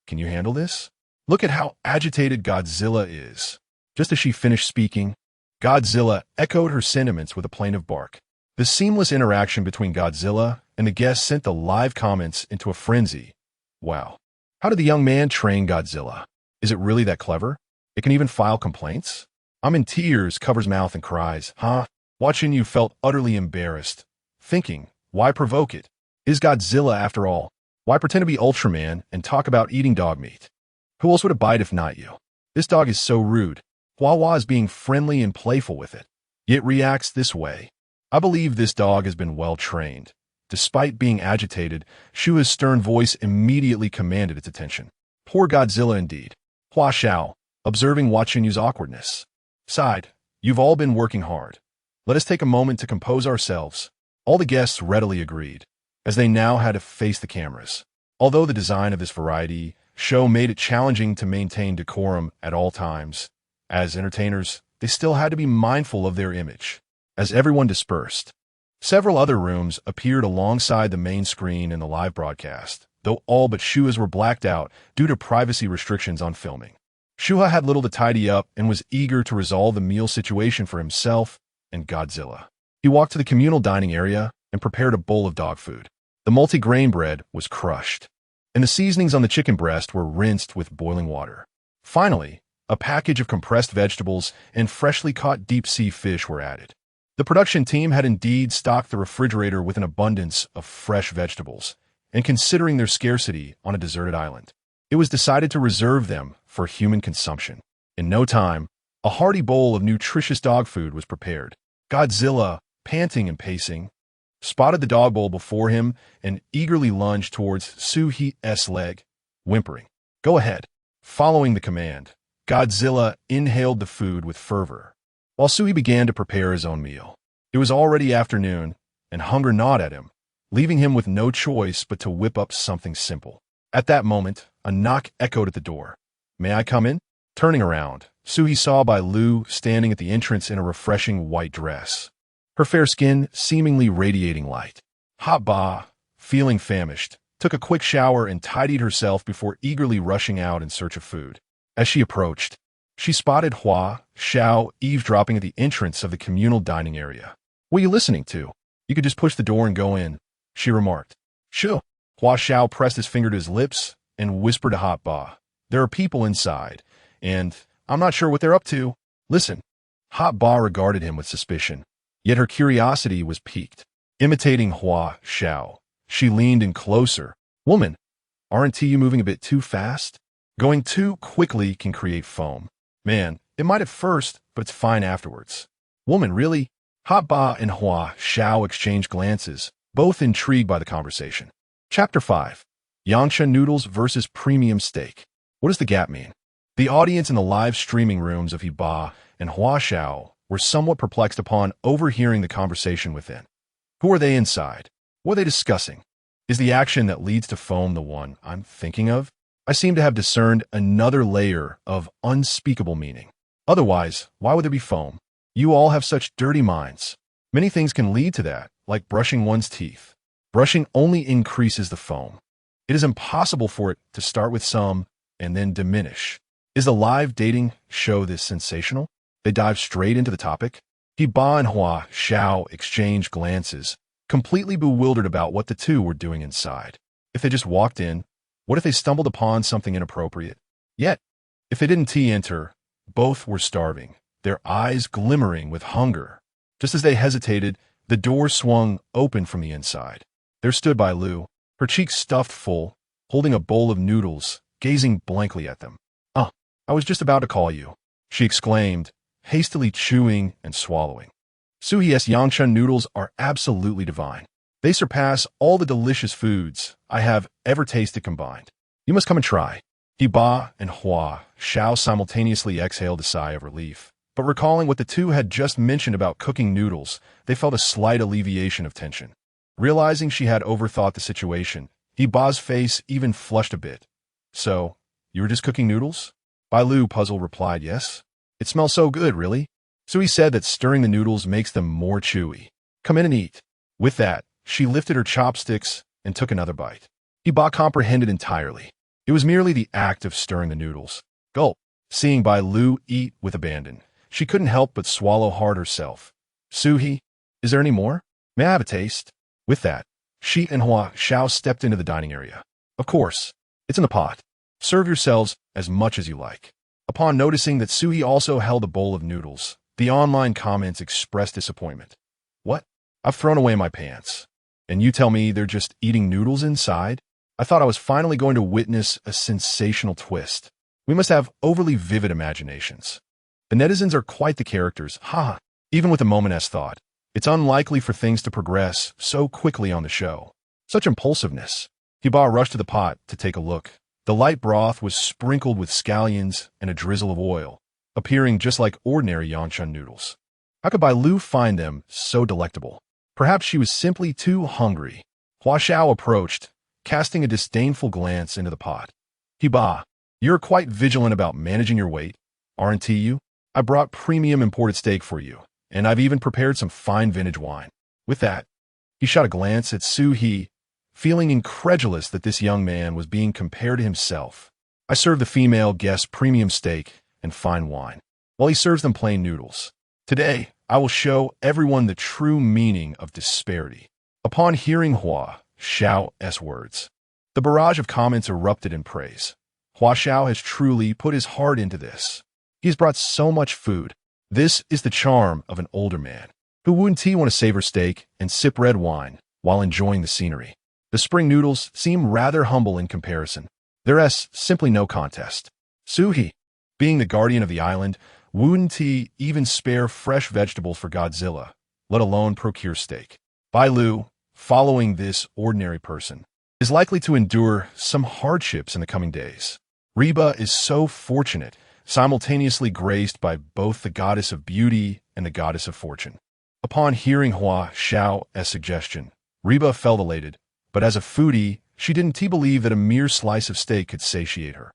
Can you handle this? Look at how agitated Godzilla is. Just as she finished speaking, Godzilla echoed her sentiments with a plaintive bark. The seamless interaction between Godzilla and the guest sent the live comments into a frenzy. Wow. How did the young man train Godzilla? Is it really that clever? It can even file complaints? I'm in tears, covers mouth and cries. Huh? Watching you felt utterly embarrassed. Thinking, why provoke it? Is Godzilla after all? Why pretend to be Ultraman and talk about eating dog meat? Who else would it bite if not you? This dog is so rude. Hua is being friendly and playful with it, yet reacts this way. I believe this dog has been well trained. Despite being agitated, Shu's stern voice immediately commanded its attention. Poor Godzilla indeed. Hua Xiao, observing Hua Chenyu's awkwardness, sighed. You've all been working hard. Let us take a moment to compose ourselves. All the guests readily agreed, as they now had to face the cameras. Although the design of this variety show made it challenging to maintain decorum at all times, as entertainers, they still had to be mindful of their image. As everyone dispersed, several other rooms appeared alongside the main screen in the live broadcast, though all but Shu's were blacked out due to privacy restrictions on filming. Shu He had little to tidy up and was eager to resolve the meal situation for himself and Godzilla. He walked to the communal dining area and prepared a bowl of dog food. The multi-grain bread was crushed, and the seasonings on the chicken breast were rinsed with boiling water. Finally, a package of compressed vegetables and freshly caught deep-sea fish were added. The production team had indeed stocked the refrigerator with an abundance of fresh vegetables, and considering their scarcity on a deserted island, it was decided to reserve them for human consumption. In no time, a hearty bowl of nutritious dog food was prepared. Godzilla, panting and pacing, spotted the dog bowl before him and eagerly lunged towards Shu He's leg, whimpering. Go ahead. Following the command, Godzilla inhaled the food with fervor, while Shu He began to prepare his own meal. It was already afternoon, and hunger gnawed at him, leaving him with no choice but to whip up something simple. At that moment, a knock echoed at the door. May I come in? Turning around, Shu He saw Bailu standing at the entrance in a refreshing white dress, her fair skin seemingly radiating light. Ba, feeling famished, took a quick shower and tidied herself before eagerly rushing out in search of food. As she approached, she spotted Hua Xiao eavesdropping at the entrance of the communal dining area. What are you listening to? You could just push the door and go in, she remarked. Sure. Hua Xiao pressed his finger to his lips and whispered to Ba. There are people inside, and I'm not sure what they're up to. Listen. Ba regarded him with suspicion, yet her curiosity was piqued. Imitating Hua Xiao, she leaned in closer. Woman, aren't you moving a bit too fast? Going too quickly can create foam. Man, it might at first, but it's fine afterwards. Woman, really? Ba and Hua Xiao exchanged glances, both intrigued by the conversation. Chapter 5. Yangshan Noodles versus Premium Steak. What does the gap mean? The audience in the live streaming rooms of He and Xiao were somewhat perplexed upon overhearing the conversation within. Who are they inside? What are they discussing? Is the action that leads to foam the one I'm thinking of? I seem to have discerned another layer of unspeakable meaning. Otherwise, why would there be foam? You all have such dirty minds. Many things can lead to that, like brushing one's teeth. Brushing only increases the foam. It is impossible for it to start with some and then diminish. Is the live dating show this sensational? They dive straight into the topic. He and Xiao exchange glances, completely bewildered about what the two were doing inside. If they just walked in, what if they stumbled upon something inappropriate? Yet, if they didn't enter, both were starving, their eyes glimmering with hunger. Just as they hesitated, the door swung open from the inside. There stood Bailu, her cheeks stuffed full, holding a bowl of noodles, gazing blankly at them. I was just about to call you," she exclaimed, hastily chewing and swallowing. Shu He's Yangshan noodles are absolutely divine. They surpass all the delicious foods I have ever tasted combined. You must come and try. He and Xiao simultaneously exhaled a sigh of relief. But recalling what the two had just mentioned about cooking noodles, they felt a slight alleviation of tension. Realizing she had overthought the situation, He's face even flushed a bit. "So, you were just cooking noodles?" Bailu, puzzled, replied, "Yes. It smells so good, really." So he said that stirring the noodles makes them more chewy. "Come in and eat." With that, she lifted her chopsticks and took another bite. He comprehended entirely. It was merely the act of stirring the noodles. Gulp. Seeing Bailu eat with abandon, she couldn't help but swallow hard herself. "Shu He, is there any more? May I have a taste?" With that, she and Xiao stepped into the dining area. "Of course. It's in the pot. Serve yourselves as much as you like." Upon noticing that Shu He also held a bowl of noodles, the online comments expressed disappointment. "What? I've thrown away my pants. And you tell me they're just eating noodles inside? I thought I was finally going to witness a sensational twist. We must have overly vivid imaginations. The netizens are quite the characters, haha. Even with a moment's thought, it's unlikely for things to progress so quickly on the show. Such impulsiveness." Hiba rushed to the pot to take a look. The light broth was sprinkled with scallions and a drizzle of oil, appearing just like ordinary Yangshan noodles. How could Bailu find them so delectable? Perhaps she was simply too hungry. Xiao approached, casting a disdainful glance into the pot. "Hiba, you're quite vigilant about managing your weight, aren't you? I brought premium imported steak for you, and I've even prepared some fine vintage wine." With that, he shot a glance at Shu He, feeling incredulous that this young man was being compared to himself. "I serve the female guests premium steak and fine wine, while he serves them plain noodles. Today, I will show everyone the true meaning of disparity." Upon hearing Xiao's words, the barrage of comments erupted in praise. Xiao has truly put his heart into this. He has brought so much food. This is the charm of an older man. Who wouldn't want to savor steak and sip red wine while enjoying the scenery? The spring noodles seem rather humble in comparison. There's simply no contest. Shu He, being the guardian of the island, wouldn't even spare fresh vegetables for Godzilla, let alone procure steak. Bailu, following this ordinary person, is likely to endure some hardships in the coming days. Reba is so fortunate, simultaneously graced by both the goddess of beauty and the goddess of fortune. Upon hearing Xiao's suggestion, Reba felt elated. But as a foodie, she didn't believe that a mere slice of steak could satiate her.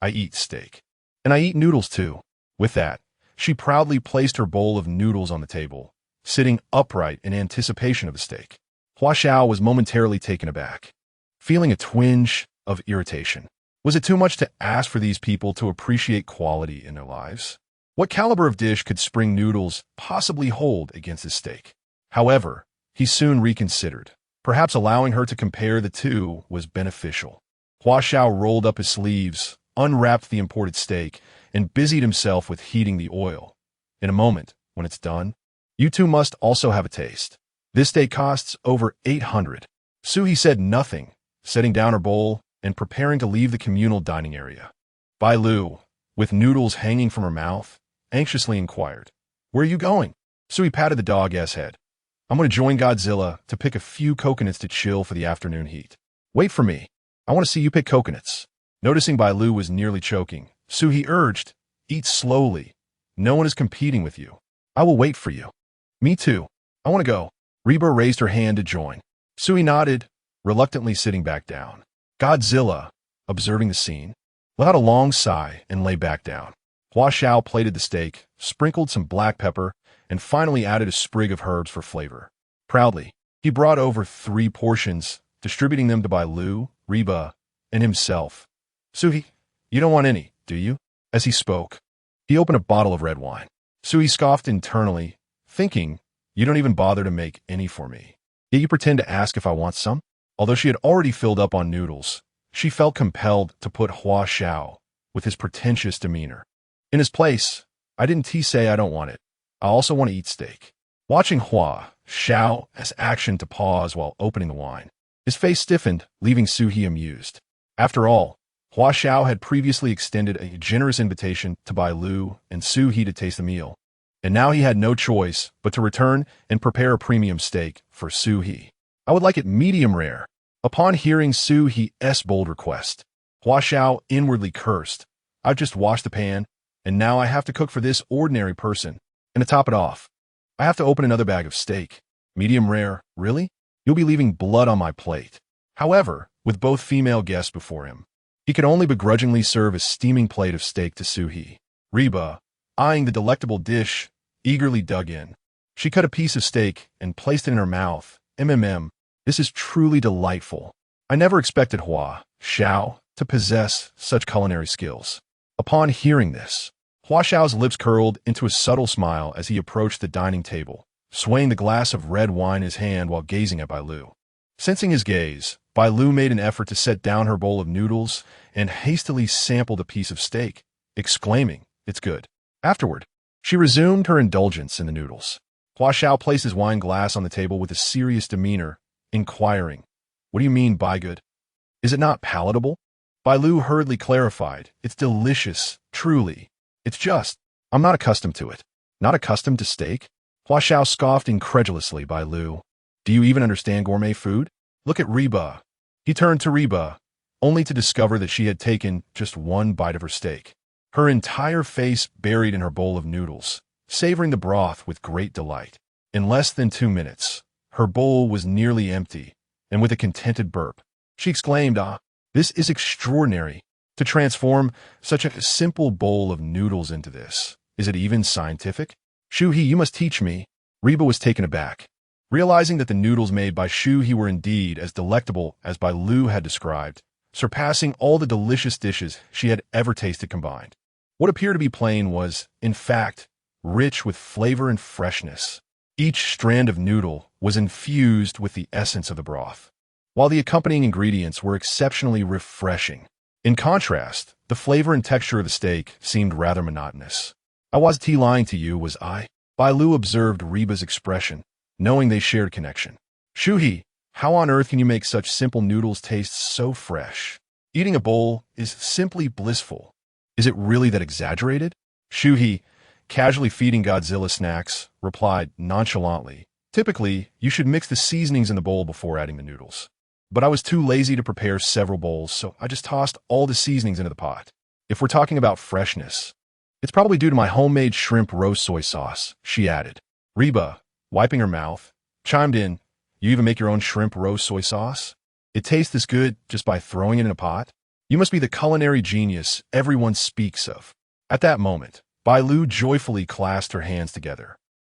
"I eat steak. And I eat noodles too." With that, she proudly placed her bowl of noodles on the table, sitting upright in anticipation of the steak. Xiao was momentarily taken aback, feeling a twinge of irritation. Was it too much to ask for these people to appreciate quality in their lives? What caliber of dish could spring noodles possibly hold against his steak? However, he soon reconsidered. Perhaps allowing her to compare the two was beneficial. Xiao rolled up his sleeves, unwrapped the imported steak, and busied himself with heating the oil. In a moment, when it's done, you two must also have a taste. This steak costs over 800. Shu He said nothing, setting down her bowl and preparing to leave the communal dining area. Bailu, with noodles hanging from her mouth, anxiously inquired, "Where are you going?" Shu He patted the dog's head. I'm going to join Godzilla to pick a few coconuts to chill for the afternoon heat. Wait for me. I want to see you pick coconuts. Noticing Bailu was nearly choking, Shu He urged, eat slowly. No one is competing with you. I will wait for you. Me too. I want to go. Reba raised her hand to join. Shu He nodded, reluctantly sitting back down. Godzilla, observing the scene, let out a long sigh and lay back down. Hua Xiao plated the steak, sprinkled some black pepper, and finally added a sprig of herbs for flavor. Proudly, he brought over 3 portions, distributing them to Bailu, Reba, and himself. Shu He, you don't want any, do you? As he spoke, he opened a bottle of red wine. Shu He scoffed internally, thinking, you don't even bother to make any for me. Yet you pretend to ask if I want some? Although she had already filled up on noodles, she felt compelled to put Hua Xiao with his pretentious demeanor. In his place, I didn't say I don't want it. I also want to eat steak. Watching Hua Xiao's action to pause while opening the wine, his face stiffened, leaving Shu He amused. After all, Hua Xiao had previously extended a generous invitation to Bailu and Shu He to taste the meal, and now he had no choice but to return and prepare a premium steak for Shu He. I would like it medium rare. Upon hearing Shu He's bold request, Hua Xiao inwardly cursed. I've just washed the pan, and now I have to cook for this ordinary person. And to top it off, I have to open another bag of steak. Medium rare, really? You'll be leaving blood on my plate. However, with both female guests before him, he could only begrudgingly serve a steaming plate of steak to Shu He. Reba, eyeing the delectable dish, eagerly dug in. She cut a piece of steak and placed it in her mouth. This is truly delightful. I never expected Hua Xiao to possess such culinary skills. Upon hearing this, Hua Xiao's lips curled into a subtle smile as he approached the dining table, swaying the glass of red wine in his hand while gazing at Bailu. Sensing his gaze, Bailu made an effort to set down her bowl of noodles and hastily sampled a piece of steak, exclaiming, "It's good." Afterward, she resumed her indulgence in the noodles. Hua Xiao placed his wine glass on the table with a serious demeanor, inquiring, "What do you mean by good? Is it not palatable?" Bailu hurriedly clarified, "It's delicious, truly. It's just, I'm not accustomed to it." Not accustomed to steak? Hua Xiao scoffed incredulously. Bailu, do you even understand gourmet food? Look at Reba. He turned to Reba, only to discover that she had taken just one bite of her steak, her entire face buried in her bowl of noodles, savoring the broth with great delight. In less than 2 minutes, her bowl was nearly empty, and with a contented burp, she exclaimed, this is extraordinary. To transform such a simple bowl of noodles into this. Is it even scientific? Shu He, you must teach me. Reba was taken aback, realizing that the noodles made by Shu He were indeed as delectable as Bailu had described, surpassing all the delicious dishes she had ever tasted combined. What appeared to be plain was, in fact, rich with flavor and freshness. Each strand of noodle was infused with the essence of the broth, while the accompanying ingredients were exceptionally refreshing. In contrast, the flavor and texture of the steak seemed rather monotonous. I wasn't lying to you, was I? Bailu observed Reba's expression, knowing they shared connection. Shu He, how on earth can you make such simple noodles taste so fresh? Eating a bowl is simply blissful. Is it really that exaggerated? Shu He, casually feeding Godzilla snacks, replied nonchalantly, typically, you should mix the seasonings in the bowl before adding the noodles. But I was too lazy to prepare several bowls, so I just tossed all the seasonings into the pot. If we're talking about freshness, it's probably due to my homemade shrimp roast soy sauce, she added. Reba, wiping her mouth, chimed in, you even make your own shrimp roast soy sauce? It tastes this good just by throwing it in a pot? You must be the culinary genius everyone speaks of. At that moment, Bailu joyfully clasped her hands together,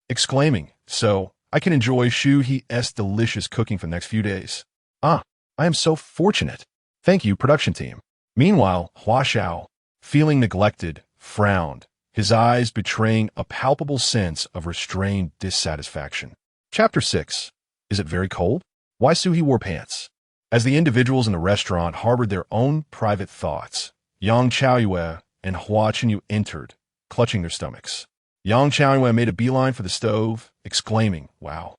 exclaiming, so, I can enjoy Shu He's delicious cooking for the next few days. I am so fortunate. Thank you, production team. Meanwhile, Hua Xiao, feeling neglected, frowned, his eyes betraying a palpable sense of restrained dissatisfaction. Chapter 6. Is it very cold? Why Shu He wore pants? As the individuals in the restaurant harbored their own private thoughts, Yang Chaoyue and Hua Chenyu entered, clutching their stomachs. Yang Chaoyue made a beeline for the stove, exclaiming, wow,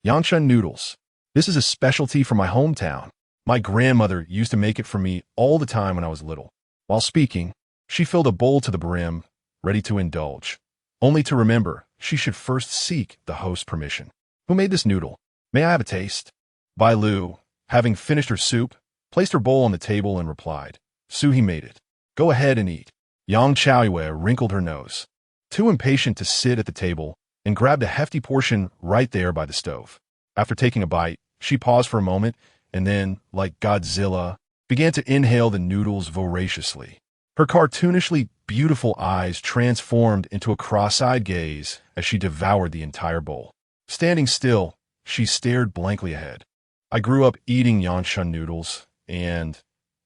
Yangshan noodles. This is a specialty from my hometown. My grandmother used to make it for me all the time when I was little. While speaking, she filled a bowl to the brim, ready to indulge, only to remember she should first seek the host's permission. Who made this noodle? May I have a taste? Bailu, having finished her soup, placed her bowl on the table and replied, Shu He made it. Go ahead and eat. Yang Chaoyue wrinkled her nose, too impatient to sit at the table, and grabbed a hefty portion right there by the stove. After taking a bite, she paused for a moment and then, like Godzilla, began to inhale the noodles voraciously. Her cartoonishly beautiful eyes transformed into a cross-eyed gaze as she devoured the entire bowl. Standing still, she stared blankly ahead. I grew up eating Yanshan noodles, and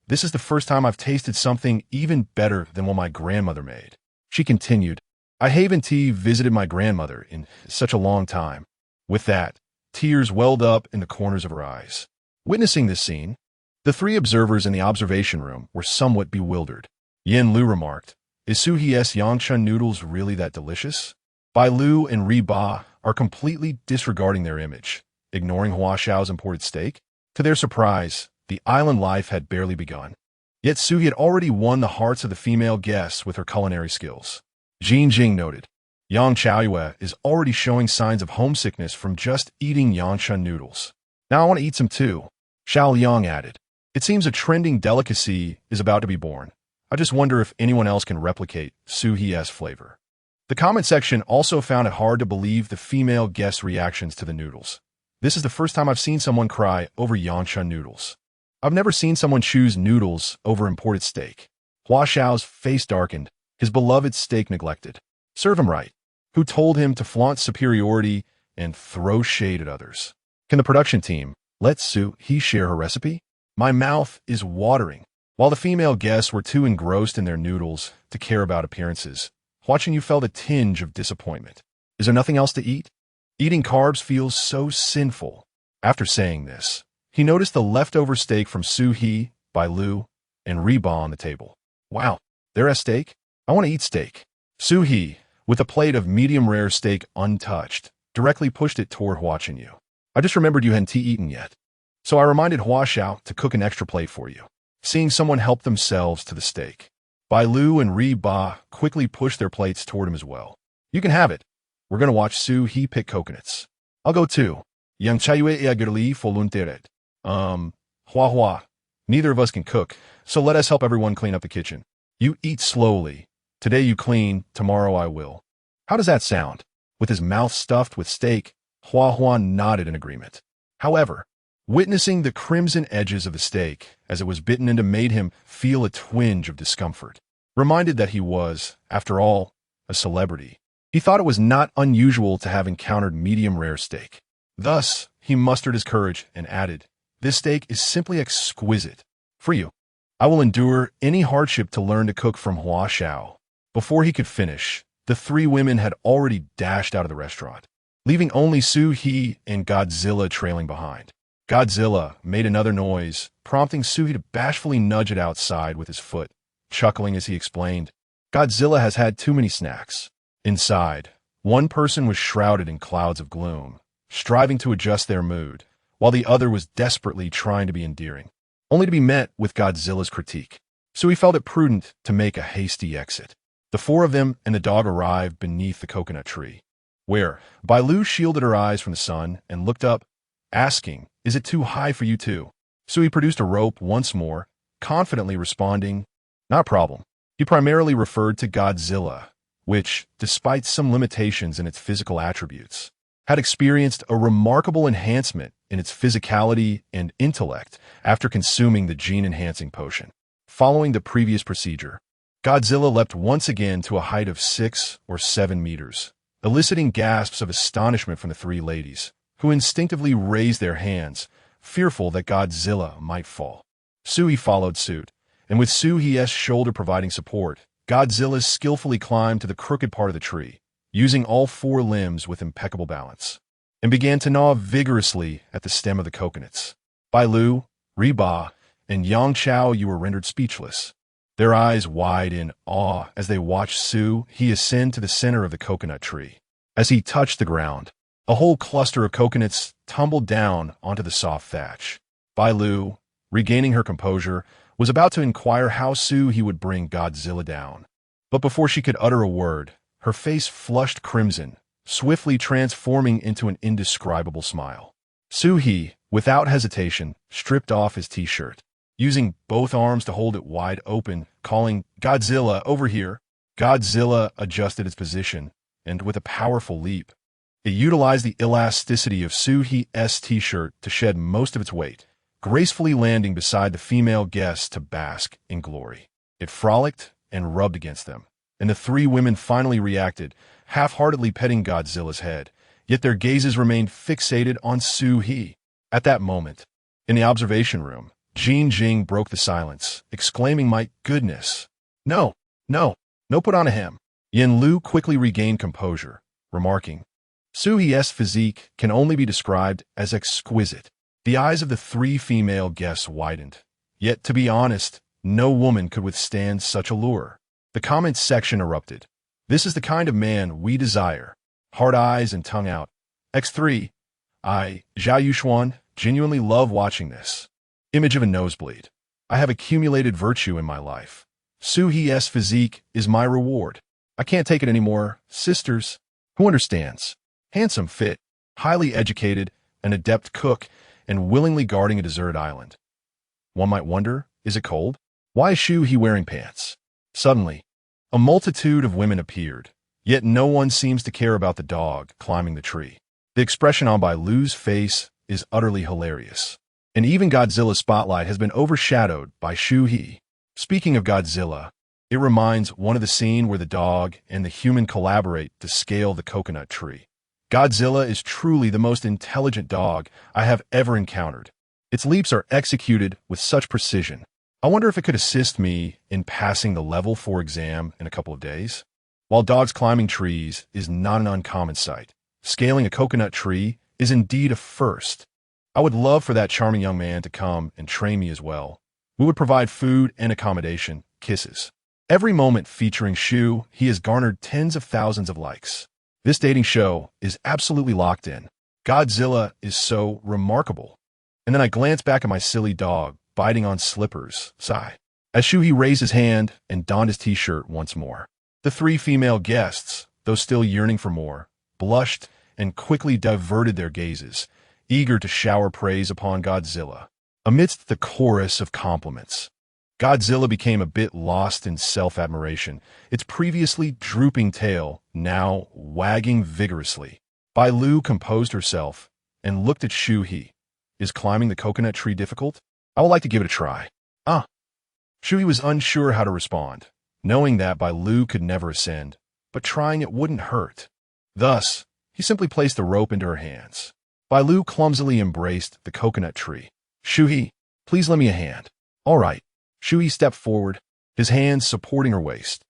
this is the first time I've tasted something even better than what my grandmother made. She continued, I haven't visited my grandmother in such a long time. With that, tears welled up in the corners of her eyes. Witnessing this scene, the three observers in the observation room were somewhat bewildered. Yin Lu remarked, Is Shu He's Yangshan noodles really that delicious? Bailu and Ba are completely disregarding their image, ignoring Hua Xiao's imported steak. To their surprise, the island life had barely begun. Yet Shu He had already won the hearts of the female guests with her culinary skills. Jin Jing noted, Yang Chaoyue is already showing signs of homesickness from just eating Yangshan noodles. Now I want to eat some too. Xiao Liang added, It seems a trending delicacy is about to be born. I just wonder if anyone else can replicate Shu He's flavor. The comment section also found it hard to believe the female guests' reactions to the noodles. This is the first time I've seen someone cry over Yangshan noodles. I've never seen someone choose noodles over imported steak. Hua Xiao's face darkened, his beloved steak neglected. Serve him right. Who told him to flaunt superiority and throw shade at others? Can the production team let Shu He share her recipe? My mouth is watering. While the female guests were too engrossed in their noodles to care about appearances, watching you felt a tinge of disappointment. Is there nothing else to eat? Eating carbs feels so sinful. After saying this, he noticed the leftover steak from Shu He, Bailu, and Ba on the table. Wow, there is steak? I want to eat steak. Shu He, with a plate of medium-rare steak untouched, directly pushed it toward Hua Chenyu. I just remembered you hadn't eaten yet. So I reminded Hua Xiao to cook an extra plate for you. Seeing someone help themselves to the steak, Bailu and Ba quickly pushed their plates toward him as well. You can have it. We're going to watch Shu He pick coconuts. I'll go too. Yang Chaoyue e greedily volunteered. Hua. Neither of us can cook, so let us help everyone clean up the kitchen. You eat slowly. Today you clean, tomorrow I will. How does that sound? With his mouth stuffed with steak, Hua nodded in agreement. However, witnessing the crimson edges of the steak as it was bitten into made him feel a twinge of discomfort. Reminded that he was, after all, a celebrity. He thought it was not unusual to have encountered medium-rare steak. Thus, he mustered his courage and added, This steak is simply exquisite. For you, I will endure any hardship to learn to cook from Hua Xiao. Before he could finish, the three women had already dashed out of the restaurant, leaving only Shu He and Godzilla trailing behind. Godzilla made another noise, prompting Shu He to bashfully nudge it outside with his foot, chuckling as he explained, Godzilla has had too many snacks. Inside, one person was shrouded in clouds of gloom, striving to adjust their mood, while the other was desperately trying to be endearing, only to be met with Godzilla's critique. So he felt it prudent to make a hasty exit. The four of them and the dog arrived beneath the coconut tree, where Bailu shielded her eyes from the sun and looked up, asking, Is it too high for you too? So he produced a rope once more, confidently responding, Not a problem. He primarily referred to Godzilla, which, despite some limitations in its physical attributes, had experienced a remarkable enhancement in its physicality and intellect after consuming the gene-enhancing potion. Following the previous procedure, Godzilla leapt once again to a height of 6 or 7 meters, eliciting gasps of astonishment from the three ladies, who instinctively raised their hands, fearful that Godzilla might fall. Shu He followed suit, and with Shu He's shoulder providing support, Godzilla skillfully climbed to the crooked part of the tree, using all four limbs with impeccable balance, and began to gnaw vigorously at the stem of the coconuts. Bailu, Ba, and Yang Chaoyue were rendered speechless, their eyes wide in awe as they watched Shu He ascend to the center of the coconut tree. As he touched the ground, a whole cluster of coconuts tumbled down onto the soft thatch. Bailu, regaining her composure, was about to inquire how Shu He would bring Godzilla down. But before she could utter a word, her face flushed crimson swiftly transforming into an indescribable smile. Shu He, without hesitation, stripped off his t-shirt, using both arms to hold it wide open, calling, "Godzilla, over here!" Godzilla adjusted its position, and with a powerful leap, it utilized the elasticity of Shu He's t-shirt to shed most of its weight, gracefully landing beside the female guests to bask in glory. It frolicked and rubbed against them, and the three women finally reacted, half-heartedly petting Godzilla's head, yet their gazes remained fixated on Shu He. At that moment, in the observation room, Jin Jing broke the silence, exclaiming, "My goodness! No, no, no put on a hem." Yin Lu quickly regained composure, remarking, "Shu He's physique can only be described as exquisite." The eyes of the three female guests widened. Yet, to be honest, no woman could withstand such allure. The comments section erupted. "This is the kind of man we desire." Hard eyes and tongue out. X3. I, Zhao Yuxuan, genuinely love watching this. Image of a nosebleed. I have accumulated virtue in my life. Shu He's physique is my reward. I can't take it anymore. Sisters. Who understands? Handsome, fit, highly educated, an adept cook, and willingly guarding a deserted island. One might wonder, is it cold? Why is Shu He wearing pants? Suddenly, a multitude of women appeared, yet no one seems to care about the dog climbing the tree. The expression on Bailu's face is utterly hilarious. And even Godzilla's spotlight has been overshadowed by Shu He. Speaking of Godzilla, it reminds one of the scene where the dog and the human collaborate to scale the coconut tree. Godzilla is truly the most intelligent dog I have ever encountered. Its leaps are executed with such precision. I wonder if it could assist me in passing the level 4 exam in a couple of days. While dogs climbing trees is not an uncommon sight, scaling a coconut tree is indeed a first. I would love for that charming young man to come and train me as well. We would provide food and accommodation, kisses. Every moment featuring Shu He has garnered tens of thousands of likes. This dating show is absolutely locked in. Godzilla is so remarkable. And then I glance back at my silly dog, biting on slippers, sigh, as Shu He raised his hand and donned his t-shirt once more. The three female guests, though still yearning for more, blushed and quickly diverted their gazes, eager to shower praise upon Godzilla. Amidst the chorus of compliments, Godzilla became a bit lost in self-admiration, its previously drooping tail now wagging vigorously. Bailu composed herself and looked at Shu He. Is climbing the coconut tree difficult? I would like to give it a try. Shu He was unsure how to respond, knowing that Bailu could never ascend, but trying it wouldn't hurt. Thus, he simply placed the rope into her hands. Bailu clumsily embraced the coconut tree. Shu He, please lend me a hand. All right. Shu He stepped forward, his hands supporting her waist.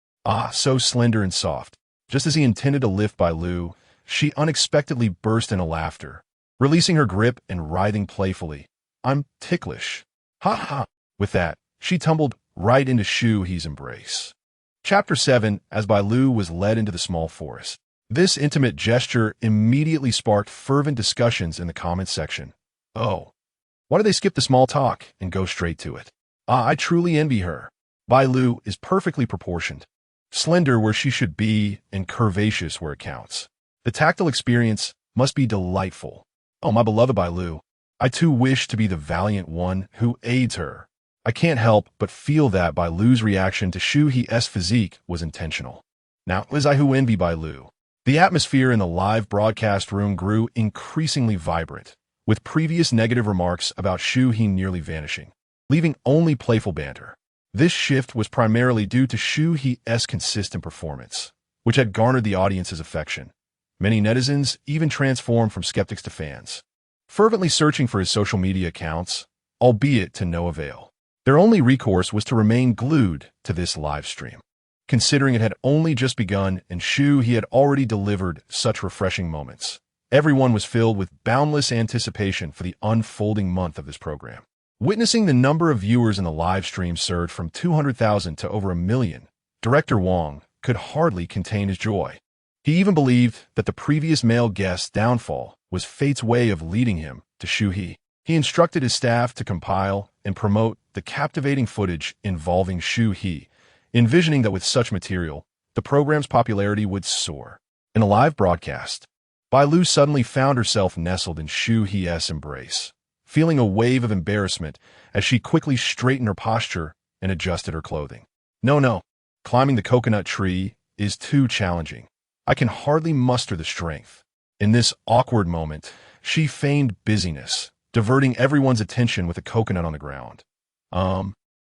So slender and soft. Just as he intended to lift Bailu, she unexpectedly burst into laughter, releasing her grip and writhing playfully. I'm ticklish. Ha ha. With that, she tumbled right into Shu He's embrace. Chapter 7. As Bailu was led into the small forest. This intimate gesture immediately sparked fervent discussions in the comments section. Oh, why do they skip the small talk and go straight to it? I truly envy her. Bailu is perfectly proportioned, slender where she should be and curvaceous where it counts. The tactile experience must be delightful. Oh, my beloved Bailu, I too wish to be the valiant one who aids her. I can't help but feel that Bailu's reaction to Shu He's physique was intentional. Now, it was I who envy Bailu. The atmosphere in the live broadcast room grew increasingly vibrant, with previous negative remarks about Shu He nearly vanishing, leaving only playful banter. This shift was primarily due to Shu He's consistent performance, which had garnered the audience's affection. Many netizens even transformed from skeptics to fans, fervently searching for his social media accounts, albeit to no avail. Their only recourse was to remain glued to this live stream, considering it had only just begun and Shu He had already delivered such refreshing moments. Everyone was filled with boundless anticipation for the unfolding month of this program. Witnessing the number of viewers in the live stream surge from 200,000 to over 1 million, Director Wong could hardly contain his joy. He even believed that the previous male guest's downfall was fate's way of leading him to Shu He. He instructed his staff to compile and promote the captivating footage involving Shu He, envisioning that with such material, the program's popularity would soar. In a live broadcast, Bailu suddenly found herself nestled in Shu He's embrace, feeling a wave of embarrassment as she quickly straightened her posture and adjusted her clothing. No, climbing the coconut tree is too challenging. I can hardly muster the strength. In this awkward moment, she feigned busyness, diverting everyone's attention with a coconut on the ground.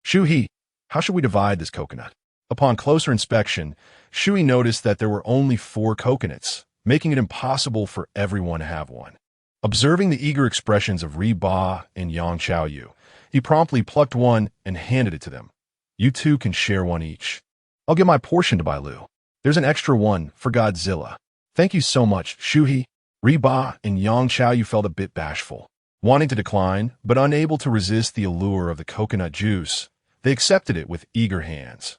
Shu He, how should we divide this coconut? Upon closer inspection, Shu He noticed that there were only 4 coconuts, making it impossible for everyone to have one. Observing the eager expressions of Ba and Yang Xiaoyu, he promptly plucked one and handed it to them. You two can share one each. I'll give my portion to Bailu. There's an extra one for Godzilla. Thank you so much, Shu He. Ba and Yang Xiaoyu felt a bit bashful. Wanting to decline, but unable to resist the allure of the coconut juice, they accepted it with eager hands.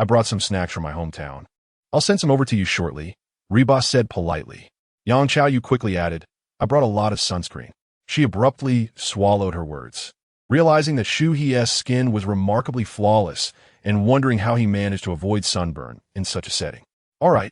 I brought some snacks from my hometown. I'll send some over to you shortly, Ba said politely. Yang Xiaoyu quickly added, I brought a lot of sunscreen. She abruptly swallowed her words, realizing that Shu He's skin was remarkably flawless and wondering how he managed to avoid sunburn in such a setting. All right,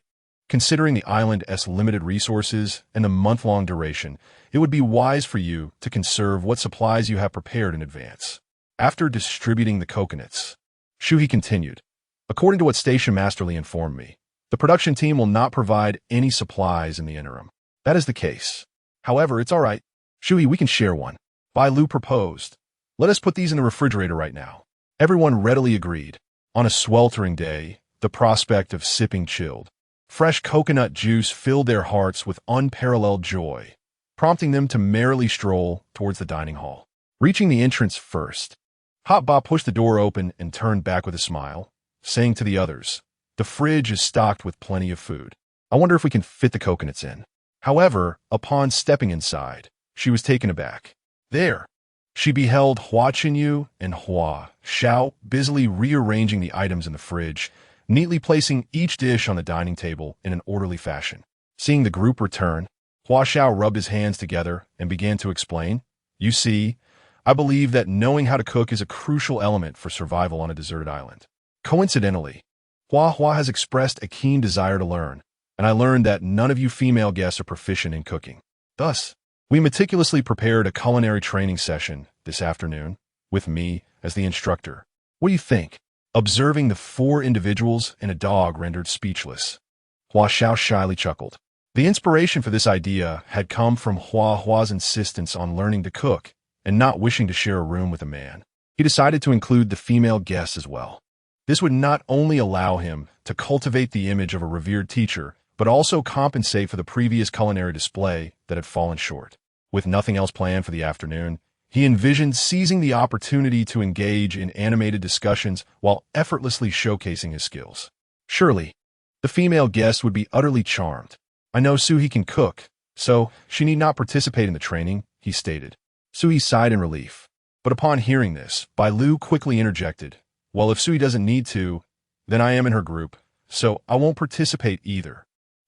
considering the island's limited resources and the month-long duration, it would be wise for you to conserve what supplies you have prepared in advance. After distributing the coconuts, Shu He continued, according to what Station Master Lee informed me, the production team will not provide any supplies in the interim. That is the case. However, it's all right. Shu He, we can share one. Bailu proposed. Let us put these in the refrigerator right now. Everyone readily agreed. On a sweltering day, the prospect of sipping chilled, fresh coconut juice filled their hearts with unparalleled joy, prompting them to merrily stroll towards the dining hall. Reaching the entrance first, Ba pushed the door open and turned back with a smile, saying to the others, the fridge is stocked with plenty of food. I wonder if we can fit the coconuts in. However, upon stepping inside, she was taken aback. There, she beheld Hua Chenyu and Hua Xiao busily rearranging the items in the fridge, neatly placing each dish on the dining table in an orderly fashion. Seeing the group return, Hua Xiao rubbed his hands together and began to explain, You see, I believe that knowing how to cook is a crucial element for survival on a deserted island. Coincidentally, Hua has expressed a keen desire to learn, and I learned that none of you female guests are proficient in cooking. Thus, we meticulously prepared a culinary training session this afternoon, with me as the instructor. What do you think? Observing the 4 individuals and a dog rendered speechless, Hua Xiao shyly chuckled. The inspiration for this idea had come from Hua's insistence on learning to cook and not wishing to share a room with a man. He decided to include the female guests as well. This would not only allow him to cultivate the image of a revered teacher, but also compensate for the previous culinary display that had fallen short. With nothing else planned for the afternoon, he envisioned seizing the opportunity to engage in animated discussions while effortlessly showcasing his skills. Surely, the female guest would be utterly charmed. I know Shu He can cook, so she need not participate in the training, he stated. Shu He sighed in relief. But upon hearing this, Bailu quickly interjected, Well, if Shu He doesn't need to, then I am in her group, so I won't participate either.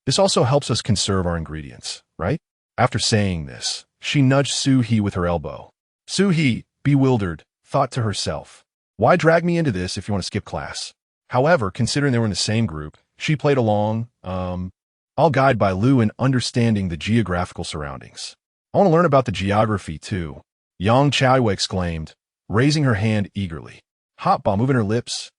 This also helps us conserve our ingredients, right? After saying this, she nudged Shu He with her elbow. Shu He, bewildered, thought to herself, why drag me into this if you want to skip class? However, considering they were in the same group, she played along. I'll guide Bailu in understanding the geographical surroundings. I want to learn about the geography, too, Yang Xiaoyu exclaimed, raising her hand eagerly. Ba, moving her lips,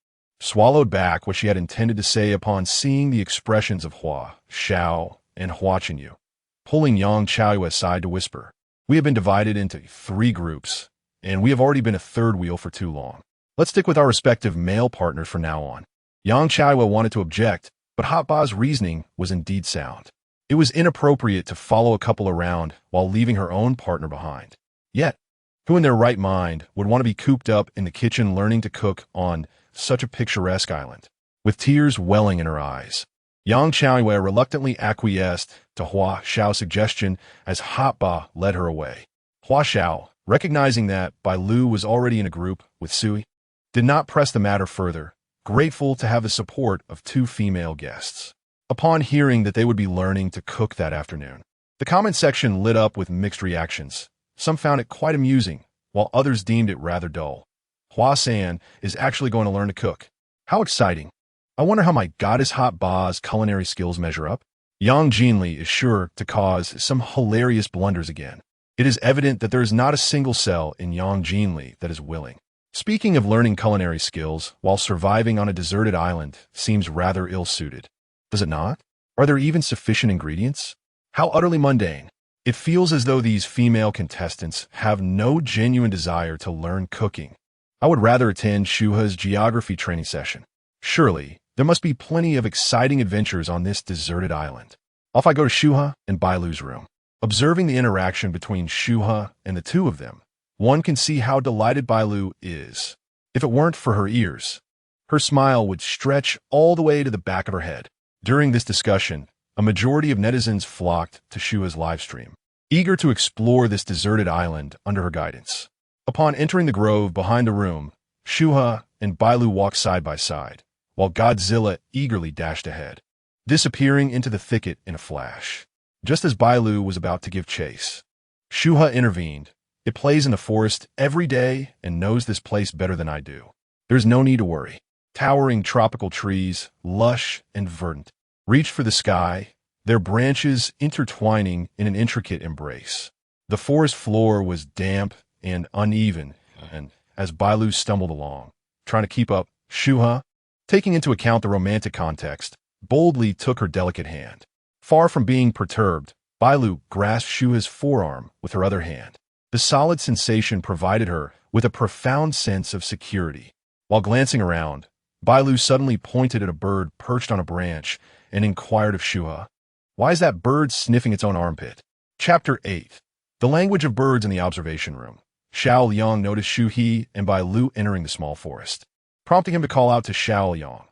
swallowed back what she had intended to say upon seeing the expressions of Hua Xiao and Hua Chenyu, pulling Yang Xiaoyu aside to whisper, We have been divided into 3 groups, and we have already been a third wheel for too long. Let's stick with our respective male partners from now on. Yang Xiaoyu wanted to object, but Ba's reasoning was indeed sound. It was inappropriate to follow a couple around while leaving her own partner behind. Yet, who in their right mind would want to be cooped up in the kitchen learning to cook on such a picturesque island? With tears welling in her eyes, Yang Xiaoyu reluctantly acquiesced to Hua Xiao's suggestion as Ba led her away. Hua Xiao, recognizing that Bailu was already in a group with Shu He, did not press the matter further, grateful to have the support of 2 female guests. Upon hearing that they would be learning to cook that afternoon, the comment section lit up with mixed reactions. Some found it quite amusing, while others deemed it rather dull. Hua-san is actually going to learn to cook. How exciting. I wonder how my goddess Ba's culinary skills measure up. Yang Jinli is sure to cause some hilarious blunders again. It is evident that there is not a single cell in Yang Jinli that is willing. Speaking of learning culinary skills while surviving on a deserted island seems rather ill-suited. Does it not? Are there even sufficient ingredients? How utterly mundane. It feels as though these female contestants have no genuine desire to learn cooking. I would rather attend Shu He's geography training session. Surely, there must be plenty of exciting adventures on this deserted island. Off I go to Shu He and Bailu's room. Observing the interaction between Shu He and the two of them, one can see how delighted Bailu is. If it weren't for her ears, her smile would stretch all the way to the back of her head. During this discussion, a majority of netizens flocked to Shu He's livestream, eager to explore this deserted island under her guidance. Upon entering the grove behind the room, Shu He and Bailu walked side by side, while Godzilla eagerly dashed ahead, disappearing into the thicket in a flash. Just as Bailu was about to give chase, Shu He intervened. It plays in the forest every day and knows this place better than I do. There's no need to worry. Towering tropical trees, lush and verdant, reached for the sky, their branches intertwining in an intricate embrace. The forest floor was damp and uneven, and as Bailu stumbled along, trying to keep up, Shu He, taking into account the romantic context, boldly took her delicate hand. Far from being perturbed, Bailu grasped Shu He's forearm with her other hand. The solid sensation provided her with a profound sense of security. While glancing around, Bailu suddenly pointed at a bird perched on a branch and inquired of Shu He, "Why is that bird sniffing its own armpit?" Chapter 8. The language of birds in the observation room. Xiao Liang noticed Shu He and Bailu entering the small forest, prompting him to call out to Xiao Liang.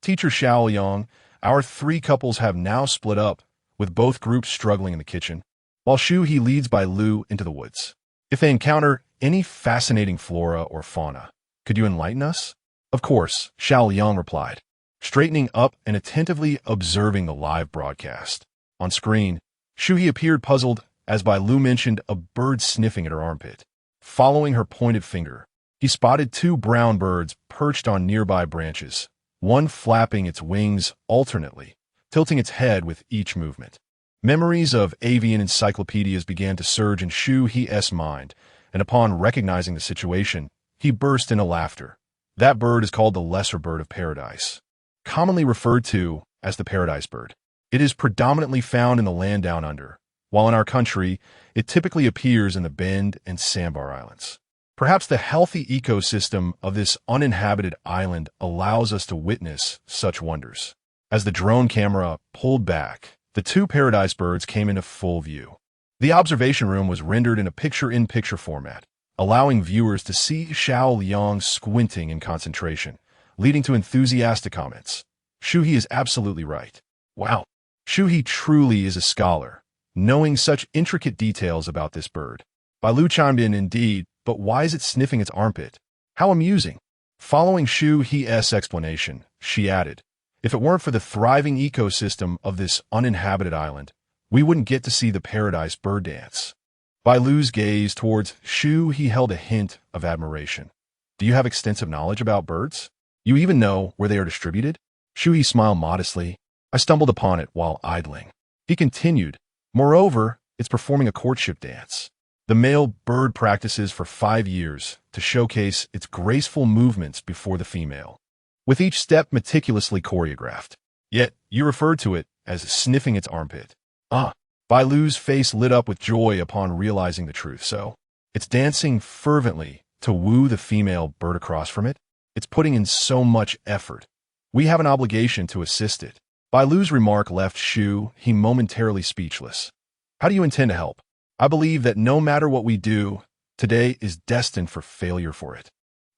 "Teacher Xiao Liang, our three couples have now split up, with both groups struggling in the kitchen, while Shu He leads Bailu into the woods. If they encounter any fascinating flora or fauna, could you enlighten us?" "Of course," Xiao Liang replied, straightening up and attentively observing the live broadcast. On screen, Shu He appeared puzzled as Bailu mentioned a bird sniffing at her armpit. Following her pointed finger, he spotted two brown birds perched on nearby branches, one flapping its wings alternately, tilting its head with each movement. Memories of avian encyclopedias began to surge in Shu He's mind, and upon recognizing the situation, he burst into laughter. That bird is called the lesser bird of paradise, commonly referred to as the paradise bird. It is predominantly found in the land down under, while in our country, it typically appears in the Bend and Sandbar Islands. Perhaps the healthy ecosystem of this uninhabited island allows us to witness such wonders. As the drone camera pulled back, the two paradise birds came into full view. The observation room was rendered in a picture-in-picture format, allowing viewers to see Xiao Liang squinting in concentration, leading to enthusiastic comments. "Shu He is absolutely right. Wow, Shu He truly is a scholar, knowing such intricate details about this bird." Bailu chimed in, "Indeed, but why is it sniffing its armpit? How amusing." Following Shu He's explanation, she added, "If it weren't for the thriving ecosystem of this uninhabited island, we wouldn't get to see the paradise bird dance." Bailu's gaze towards Shu He held a hint of admiration. "Do you have extensive knowledge about birds? You even know where they are distributed?" Shu He smiled modestly. "I stumbled upon it while idling." He continued, "Moreover, it's performing a courtship dance. The male bird practices for 5 years to showcase its graceful movements before the female, with each step meticulously choreographed. Yet, you referred to it as sniffing its armpit." "Ah." Bailu's face lit up with joy upon realizing the truth. "So, it's dancing fervently to woo the female bird across from it? It's putting in so much effort. We have an obligation to assist it." Bailu's remark left Shu He momentarily speechless. "How do you intend to help?" "I believe that no matter what we do, today is destined for failure for it."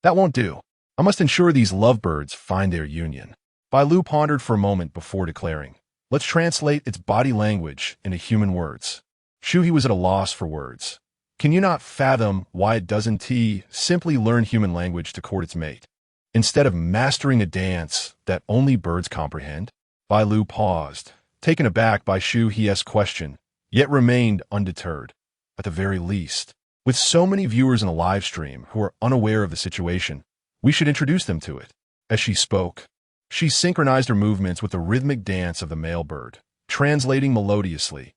"That won't do. I must ensure these lovebirds find their union." Bailu pondered for a moment before declaring, "Let's translate its body language into human words." Shu He was at a loss for words. Can you not fathom why it doesn't simply learn human language to court its mate, instead of mastering a dance that only birds comprehend? Bailu paused, taken aback by Shu He's question, yet remained undeterred. At the very least, with so many viewers in the live stream who are unaware of the situation, we should introduce them to it. As she spoke, she synchronized her movements with the rhythmic dance of the male bird, translating melodiously.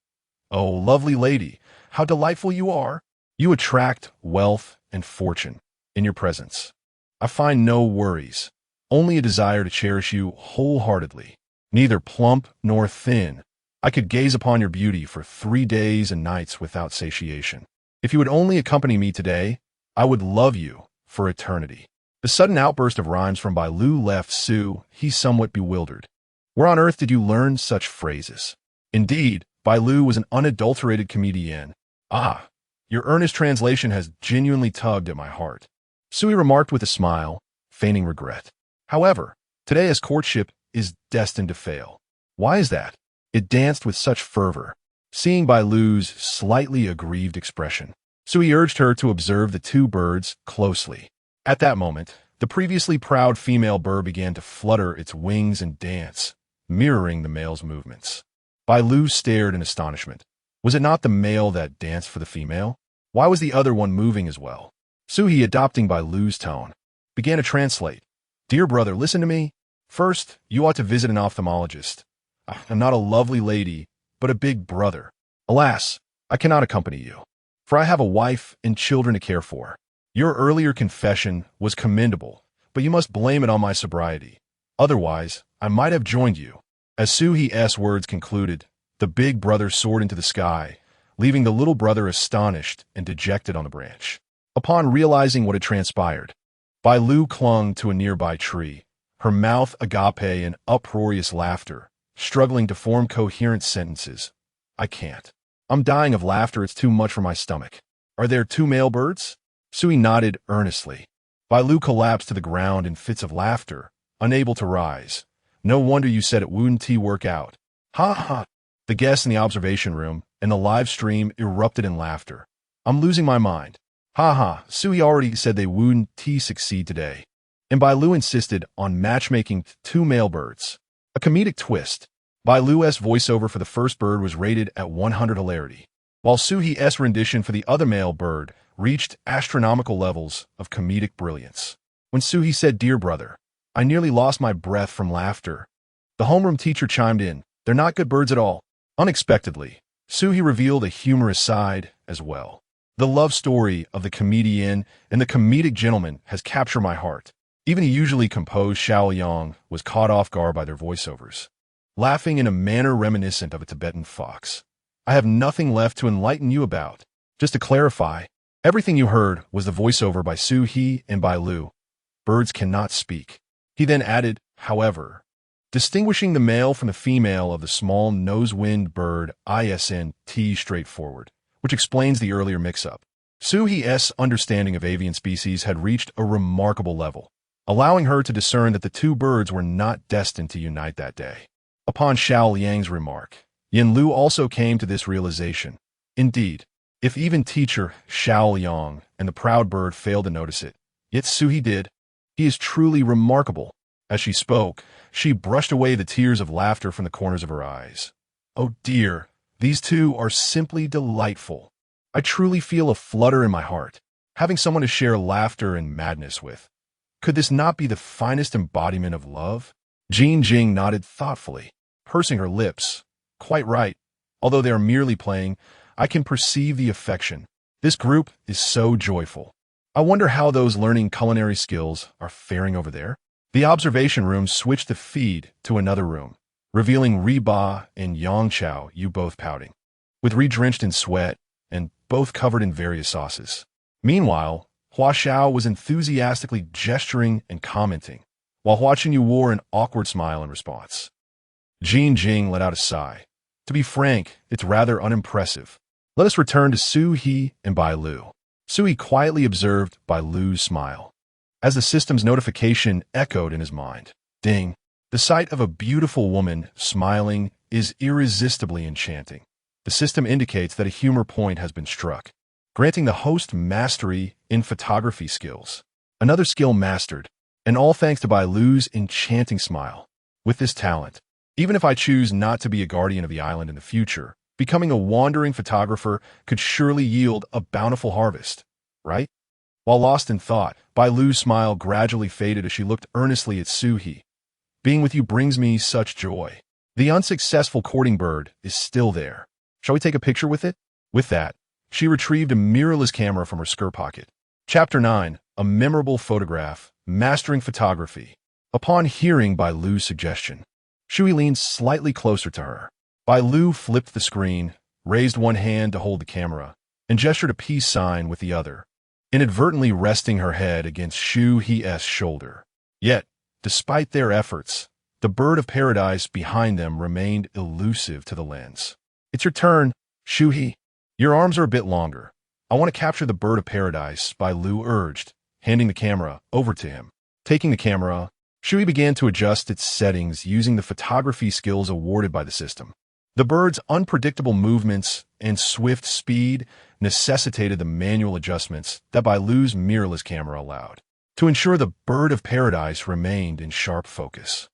"Oh, lovely lady, how delightful you are! You attract wealth and fortune in your presence. I find no worries, only a desire to cherish you wholeheartedly. Neither plump nor thin, I could gaze upon your beauty for 3 days and nights without satiation. If you would only accompany me today, I would love you for eternity." The sudden outburst of rhymes from Bailu left Shu He somewhat bewildered. Where on earth did you learn such phrases? Indeed, Bailu was an unadulterated comedian. "Ah, your earnest translation has genuinely tugged at my heart," Sui remarked with a smile, feigning regret. "However, today's courtship is destined to fail." "Why is that?" It danced with such fervor. Seeing Bailu's slightly aggrieved expression, Sui urged her to observe the two birds closely. At that moment, the previously proud female bird began to flutter its wings and dance, mirroring the male's movements. Bailu stared in astonishment. Was it not the male that danced for the female? Why was the other one moving as well? Shu He, adopting Bailu's tone, began to translate. "Dear brother, listen to me. First, you ought to visit an ophthalmologist. I'm not a lovely lady, but a big brother. Alas, I cannot accompany you, for I have a wife and children to care for. Your earlier confession was commendable, but you must blame it on my sobriety. Otherwise, I might have joined you." As Shu He's words concluded, the big brother soared into the sky, leaving the little brother astonished and dejected on the branch. Upon realizing what had transpired, Bailu clung to a nearby tree, her mouth agape in uproarious laughter, struggling to form coherent sentences. "I can't. I'm dying of laughter. It's too much for my stomach. Are there two male birds?" Sui nodded earnestly. Bailu collapsed to the ground in fits of laughter, unable to rise. "No wonder you said it wouldn't work out. Ha ha!" The guests in the observation room and the live stream erupted in laughter. "I'm losing my mind. Ha ha, Sui already said they wouldn't succeed today." And Bailu insisted on matchmaking two male birds. A comedic twist. Bailu's voiceover for the first bird was rated at 100 hilarity, while Shu He's rendition for the other male bird reached astronomical levels of comedic brilliance. When Shu He said, "Dear brother," I nearly lost my breath from laughter. The homeroom teacher chimed in, "They're not good birds at all." Unexpectedly, Shu He revealed a humorous side as well. The love story of the comedian and the comedic gentleman has captured my heart. Even the usually composed Xiao Yang was caught off guard by their voiceovers, laughing in a manner reminiscent of a Tibetan fox. "I have nothing left to enlighten you about. Just to clarify, everything you heard was the voiceover by Shu He and Bailu. Birds cannot speak." He then added, "However, distinguishing the male from the female of the small nose-winged bird isn't straightforward, which explains the earlier mix-up." Shu He's understanding of avian species had reached a remarkable level, allowing her to discern that the two birds were not destined to unite that day. Upon Xiao Liang's remark, Yin Lu also came to this realization. Indeed, if even teacher Xiao Liang and the proud bird failed to notice it, yet Shu He did. He is truly remarkable. As she spoke, she brushed away the tears of laughter from the corners of her eyes. "Oh dear, these two are simply delightful. I truly feel a flutter in my heart, having someone to share laughter and madness with. Could this not be the finest embodiment of love?" Jean Jing nodded thoughtfully, pursing her lips. "Quite right. Although they are merely playing, I can perceive the affection. This group is so joyful. I wonder how those learning culinary skills are faring over there." The observation room switched the feed to another room, revealing Riba and Yang Chao, you both pouting, with Ri drenched in sweat and both covered in various sauces. Meanwhile, Hua Xiao was enthusiastically gesturing and commenting, while Hua Chenyu wore an awkward smile in response. Jean Jing let out a sigh. "To be frank, it's rather unimpressive. Let us return to Shu He and Bailu." Shu He quietly observed Bailu's smile, as the system's notification echoed in his mind. Ding! The sight of a beautiful woman smiling is irresistibly enchanting. The system indicates that a humor point has been struck, granting the host mastery in photography skills. Another skill mastered, and all thanks to Bailu's enchanting smile. With this talent, even if I choose not to be a guardian of the island in the future, becoming a wandering photographer could surely yield a bountiful harvest, right? While lost in thought, Bailu's smile gradually faded as she looked earnestly at Shu He. "Being with you brings me such joy." The unsuccessful courting bird is still there. Shall we take a picture with it? With that, she retrieved a mirrorless camera from her skirt pocket. Chapter 9. A memorable photograph. Mastering photography. Upon hearing Bailu's suggestion, Shu He leaned slightly closer to her. Bailu flipped the screen, raised one hand to hold the camera, and gestured a peace sign with the other, inadvertently resting her head against Shu He's shoulder. Yet, despite their efforts, the bird of paradise behind them remained elusive to the lens. It's your turn, Shu He. Your arms are a bit longer. I want to capture the bird of paradise, Bailu urged, handing the camera over to him. Taking the camera, Shu He began to adjust its settings using the photography skills awarded by the system. The bird's unpredictable movements and swift speed necessitated the manual adjustments that Bailu's mirrorless camera allowed. To ensure the bird of paradise remained in sharp focus,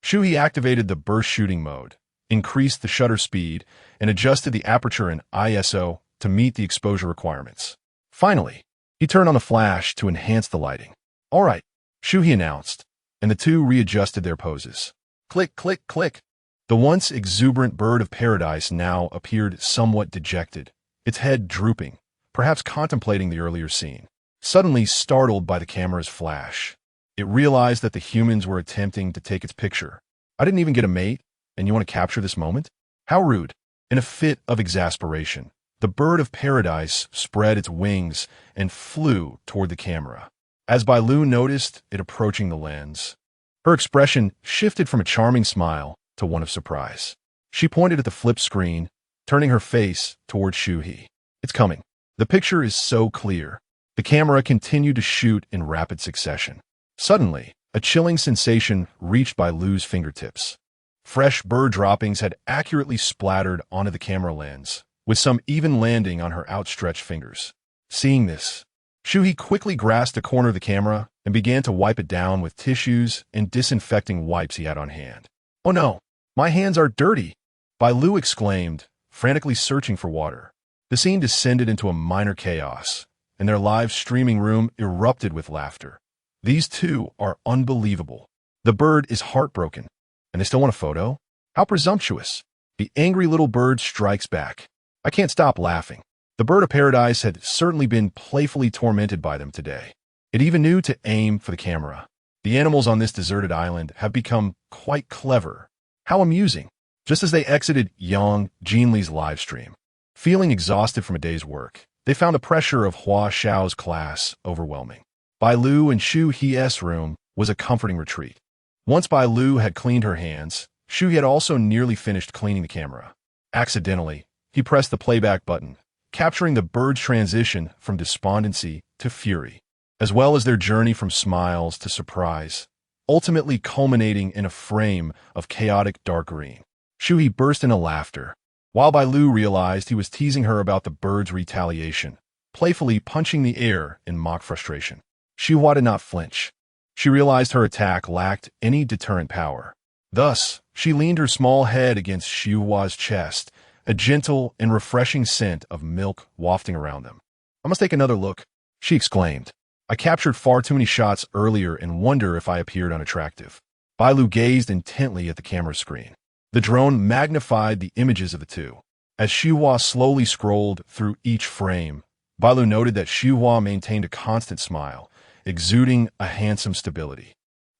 Shu He activated the burst shooting mode, increased the shutter speed, and adjusted the aperture and ISO to meet the exposure requirements. Finally, he turned on the flash to enhance the lighting. All right, Shu He announced, and the two readjusted their poses. Click, click, click. The once exuberant bird of paradise now appeared somewhat dejected, its head drooping, perhaps contemplating the earlier scene. Suddenly startled by the camera's flash, it realized that the humans were attempting to take its picture. I didn't even get a mate, and you want to capture this moment? How rude. In a fit of exasperation, the bird of paradise spread its wings and flew toward the camera. As Bailu noticed it approaching the lens, her expression shifted from a charming smile to one of surprise. She pointed at the flip screen, turning her face toward Shu He. It's coming. The picture is so clear. The camera continued to shoot in rapid succession. Suddenly, a chilling sensation reached Bailu's fingertips. Fresh bird droppings had accurately splattered onto the camera lens, with some even landing on her outstretched fingers. Seeing this, Shu He quickly grasped a corner of the camera and began to wipe it down with tissues and disinfecting wipes he had on hand. Oh no, my hands are dirty, Bailu exclaimed, frantically searching for water. The scene descended into a minor chaos, and their live streaming room erupted with laughter. These two are unbelievable. The bird is heartbroken, and they still want a photo? How presumptuous. The angry little bird strikes back. I can't stop laughing. The bird of paradise had certainly been playfully tormented by them today. It even knew to aim for the camera. The animals on this deserted island have become quite clever. How amusing. Just as they exited Yang Jinli's live stream, feeling exhausted from a day's work, they found the pressure of Hua Xiao's class overwhelming. Bailu and Shu He's room was a comforting retreat. Once Bailu had cleaned her hands, Shu He had also nearly finished cleaning the camera. Accidentally, he pressed the playback button, capturing the bird's transition from despondency to fury, as well as their journey from smiles to surprise, ultimately culminating in a frame of chaotic dark green. Shu He burst into laughter, while Bailu realized he was teasing her about the bird's retaliation, playfully punching the air in mock frustration. Shu He did not flinch. She realized her attack lacked any deterrent power. Thus, she leaned her small head against Shu He's chest, a gentle and refreshing scent of milk wafting around them. I must take another look, she exclaimed. I captured far too many shots earlier and wonder if I appeared unattractive. Bailu gazed intently at the camera screen. The drone magnified the images of the two. As Shu He slowly scrolled through each frame, Bailu noted that Shu He maintained a constant smile, exuding a handsome stability.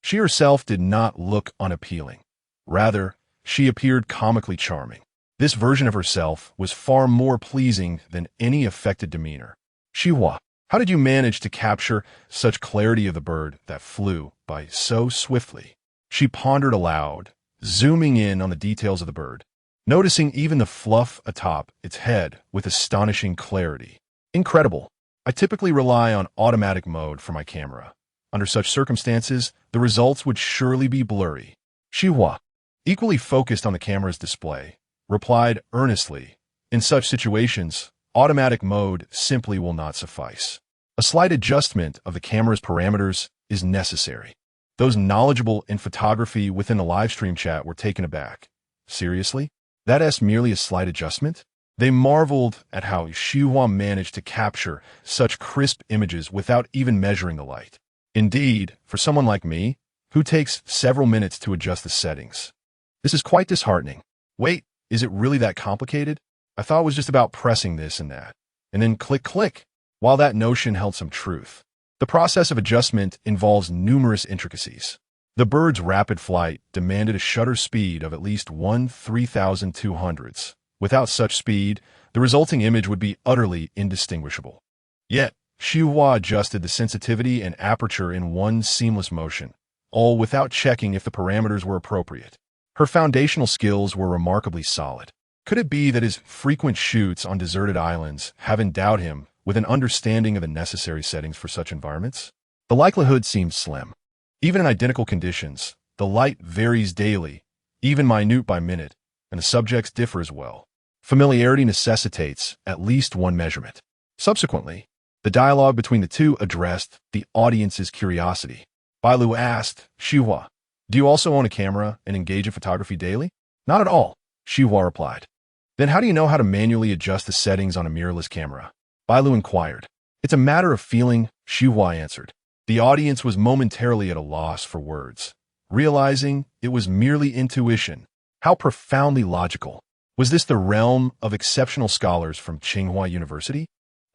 She herself did not look unappealing. Rather, she appeared comically charming. This version of herself was far more pleasing than any affected demeanor. Shu He, how did you manage to capture such clarity of the bird that flew by so swiftly? She pondered aloud, zooming in on the details of the bird, noticing even the fluff atop its head with astonishing clarity. Incredible. I typically rely on automatic mode for my camera. Under such circumstances, the results would surely be blurry. Shu He, equally focused on the camera's display, replied earnestly, in such situations, automatic mode simply will not suffice. A slight adjustment of the camera's parameters is necessary. Those knowledgeable in photography within the live stream chat were taken aback. Seriously? That's merely a slight adjustment? They marveled at how Shu He managed to capture such crisp images without even measuring the light. Indeed, for someone like me, who takes several minutes to adjust the settings, This is quite disheartening. Wait, is it really that complicated? I thought it was just about pressing this and that. And then click, click. While that notion held some truth, the process of adjustment involves numerous intricacies. The bird's rapid flight demanded a shutter speed of at least 3,200s. Without such speed, the resulting image would be utterly indistinguishable. Yet, Shu He adjusted the sensitivity and aperture in one seamless motion, all without checking if the parameters were appropriate. Her foundational skills were remarkably solid. Could it be that his frequent shoots on deserted islands have endowed him with an understanding of the necessary settings for such environments? The likelihood seemed slim. Even in identical conditions, the light varies daily, even minute by minute, and the subjects differ as well. Familiarity necessitates at least one measurement. Subsequently, the dialogue between the two addressed the audience's curiosity. Bailu asked, Shu He, do you also own a camera and engage in photography daily? Not at all, Shu He replied. Then how do you know how to manually adjust the settings on a mirrorless camera? Bailu inquired. It's a matter of feeling, Shu He answered. The audience was momentarily at a loss for words, realizing it was merely intuition. How profoundly logical. Was this the realm of exceptional scholars from Tsinghua University?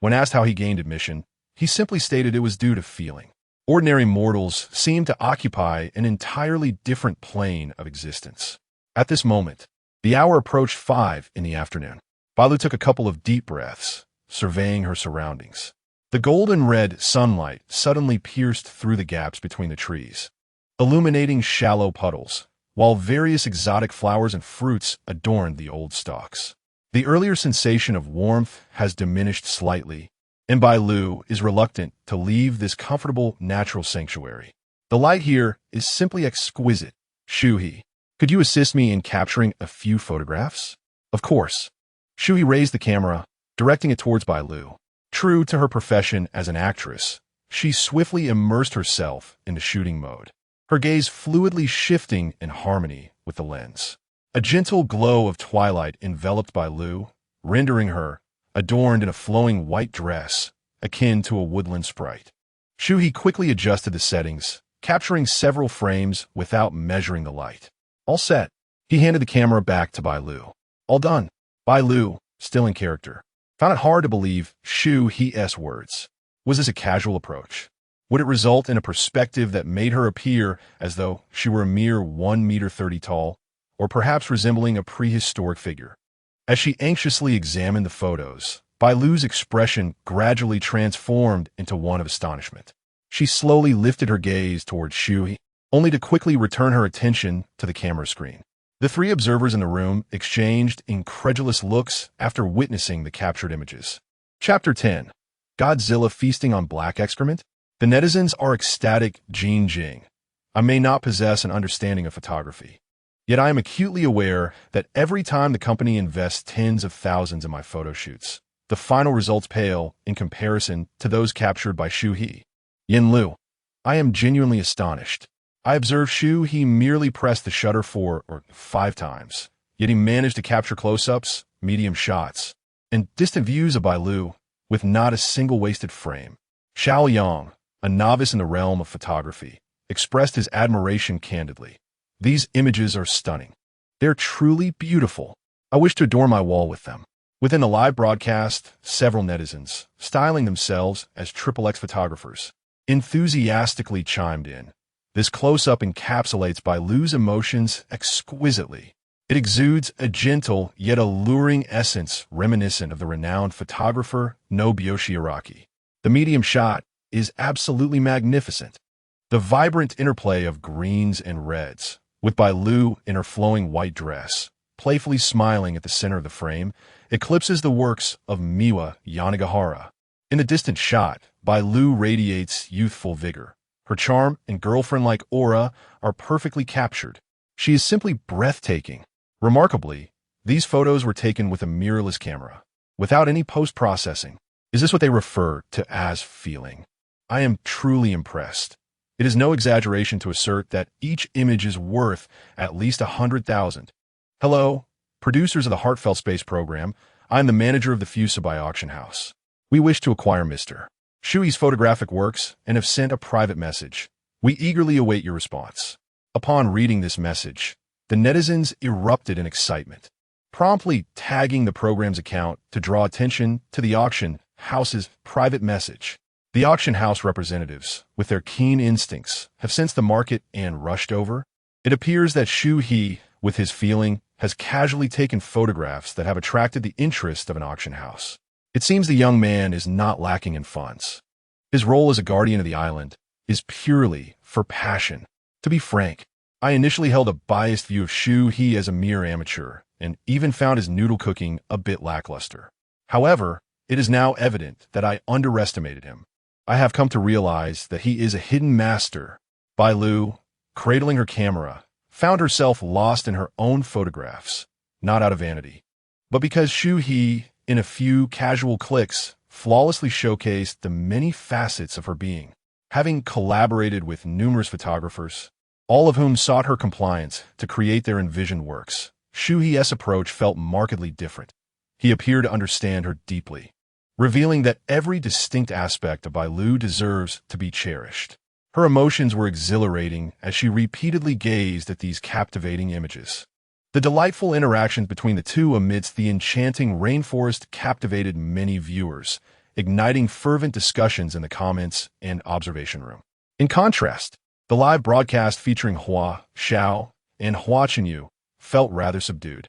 When asked how he gained admission, he simply stated it was due to feeling. Ordinary mortals seemed to occupy an entirely different plane of existence. At this moment, the hour approached 5 in the afternoon. Bailu took a couple of deep breaths, surveying her surroundings. The golden-red sunlight suddenly pierced through the gaps between the trees, illuminating shallow puddles, while various exotic flowers and fruits adorned the old stalks. The earlier sensation of warmth has diminished slightly, and Bailu is reluctant to leave this comfortable natural sanctuary. The light here is simply exquisite. Shu He, could you assist me in capturing a few photographs? Of course. Shu He raised the camera, directing it towards Bailu. True to her profession as an actress, she swiftly immersed herself into shooting mode, her gaze fluidly shifting in harmony with the lens. A gentle glow of twilight enveloped Bailu, rendering her adorned in a flowing white dress, akin to a woodland sprite. Shu He quickly adjusted the settings, capturing several frames without measuring the light. All set. He handed the camera back to Bailu. All done. Bailu, still in character, found it hard to believe Shu He's words. Was this a casual approach? Would it result in a perspective that made her appear as though she were a mere 1.30 meters tall, or perhaps resembling a prehistoric figure? As she anxiously examined the photos, Bailu's expression gradually transformed into one of astonishment. She slowly lifted her gaze towards Shu He, only to quickly return her attention to the camera screen. The three observers in the room exchanged incredulous looks after witnessing the captured images. Chapter 10. Godzilla Feasting on Black Excrement? The netizens are ecstatic. Jing. I may not possess an understanding of photography, yet I am acutely aware that every time the company invests tens of thousands in my photo shoots, the final results pale in comparison to those captured by Shu He. Yin Lu. I am genuinely astonished. I observed Shu He merely pressed the shutter 4 or 5 times, yet he managed to capture close-ups, medium shots, and distant views of Bailu with not a single wasted frame. Xiao Yang, a novice in the realm of photography, expressed his admiration candidly. These images are stunning. They're truly beautiful. I wish to adorn my wall with them. Within the live broadcast, several netizens, styling themselves as XXX photographers, enthusiastically chimed in. This close-up encapsulates Bailu's emotions exquisitely. It exudes a gentle yet alluring essence reminiscent of the renowned photographer Nobuyoshi Araki. The medium shot is absolutely magnificent. The vibrant interplay of greens and reds, with Bailu in her flowing white dress, playfully smiling at the center of the frame, eclipses the works of Miwa Yanagihara. In the distant shot, Bailu radiates youthful vigor. Her charm and girlfriend-like aura are perfectly captured. She is simply breathtaking. Remarkably, these photos were taken with a mirrorless camera, without any post-processing. Is this what they refer to as feeling? I am truly impressed. It is no exaggeration to assert that each image is worth at least 100,000. Hello, producers of the Heartfelt Space program. I am the manager of the Fusabai auction house. We wish to acquire Mr. Shu He's photographic works and have sent a private message. We eagerly await your response. Upon reading this message, the netizens erupted in excitement, promptly tagging the program's account to draw attention to the auction house's private message. The auction house representatives, with their keen instincts, have sensed the market and rushed over. It appears that Shu He, with his feeling, has casually taken photographs that have attracted the interest of an auction house. It seems the young man is not lacking in funds. His role as a guardian of the island is purely for passion. To be frank, I initially held a biased view of Shu He as a mere amateur, and even found his noodle cooking a bit lackluster. However, it is now evident that I underestimated him. I have come to realize that he is a hidden master. Bailu, cradling her camera, found herself lost in her own photographs, not out of vanity, but because Shu He, in a few casual clicks, flawlessly showcased the many facets of her being. Having collaborated with numerous photographers, all of whom sought her compliance to create their envisioned works, Shu He's approach felt markedly different. He appeared to understand her deeply, revealing that every distinct aspect of Bailu deserves to be cherished. Her emotions were exhilarating as she repeatedly gazed at these captivating images. The delightful interactions between the two amidst the enchanting rainforest captivated many viewers, igniting fervent discussions in the comments and observation room. In contrast, the live broadcast featuring Hua, Xiao, and Hua Chenyu felt rather subdued.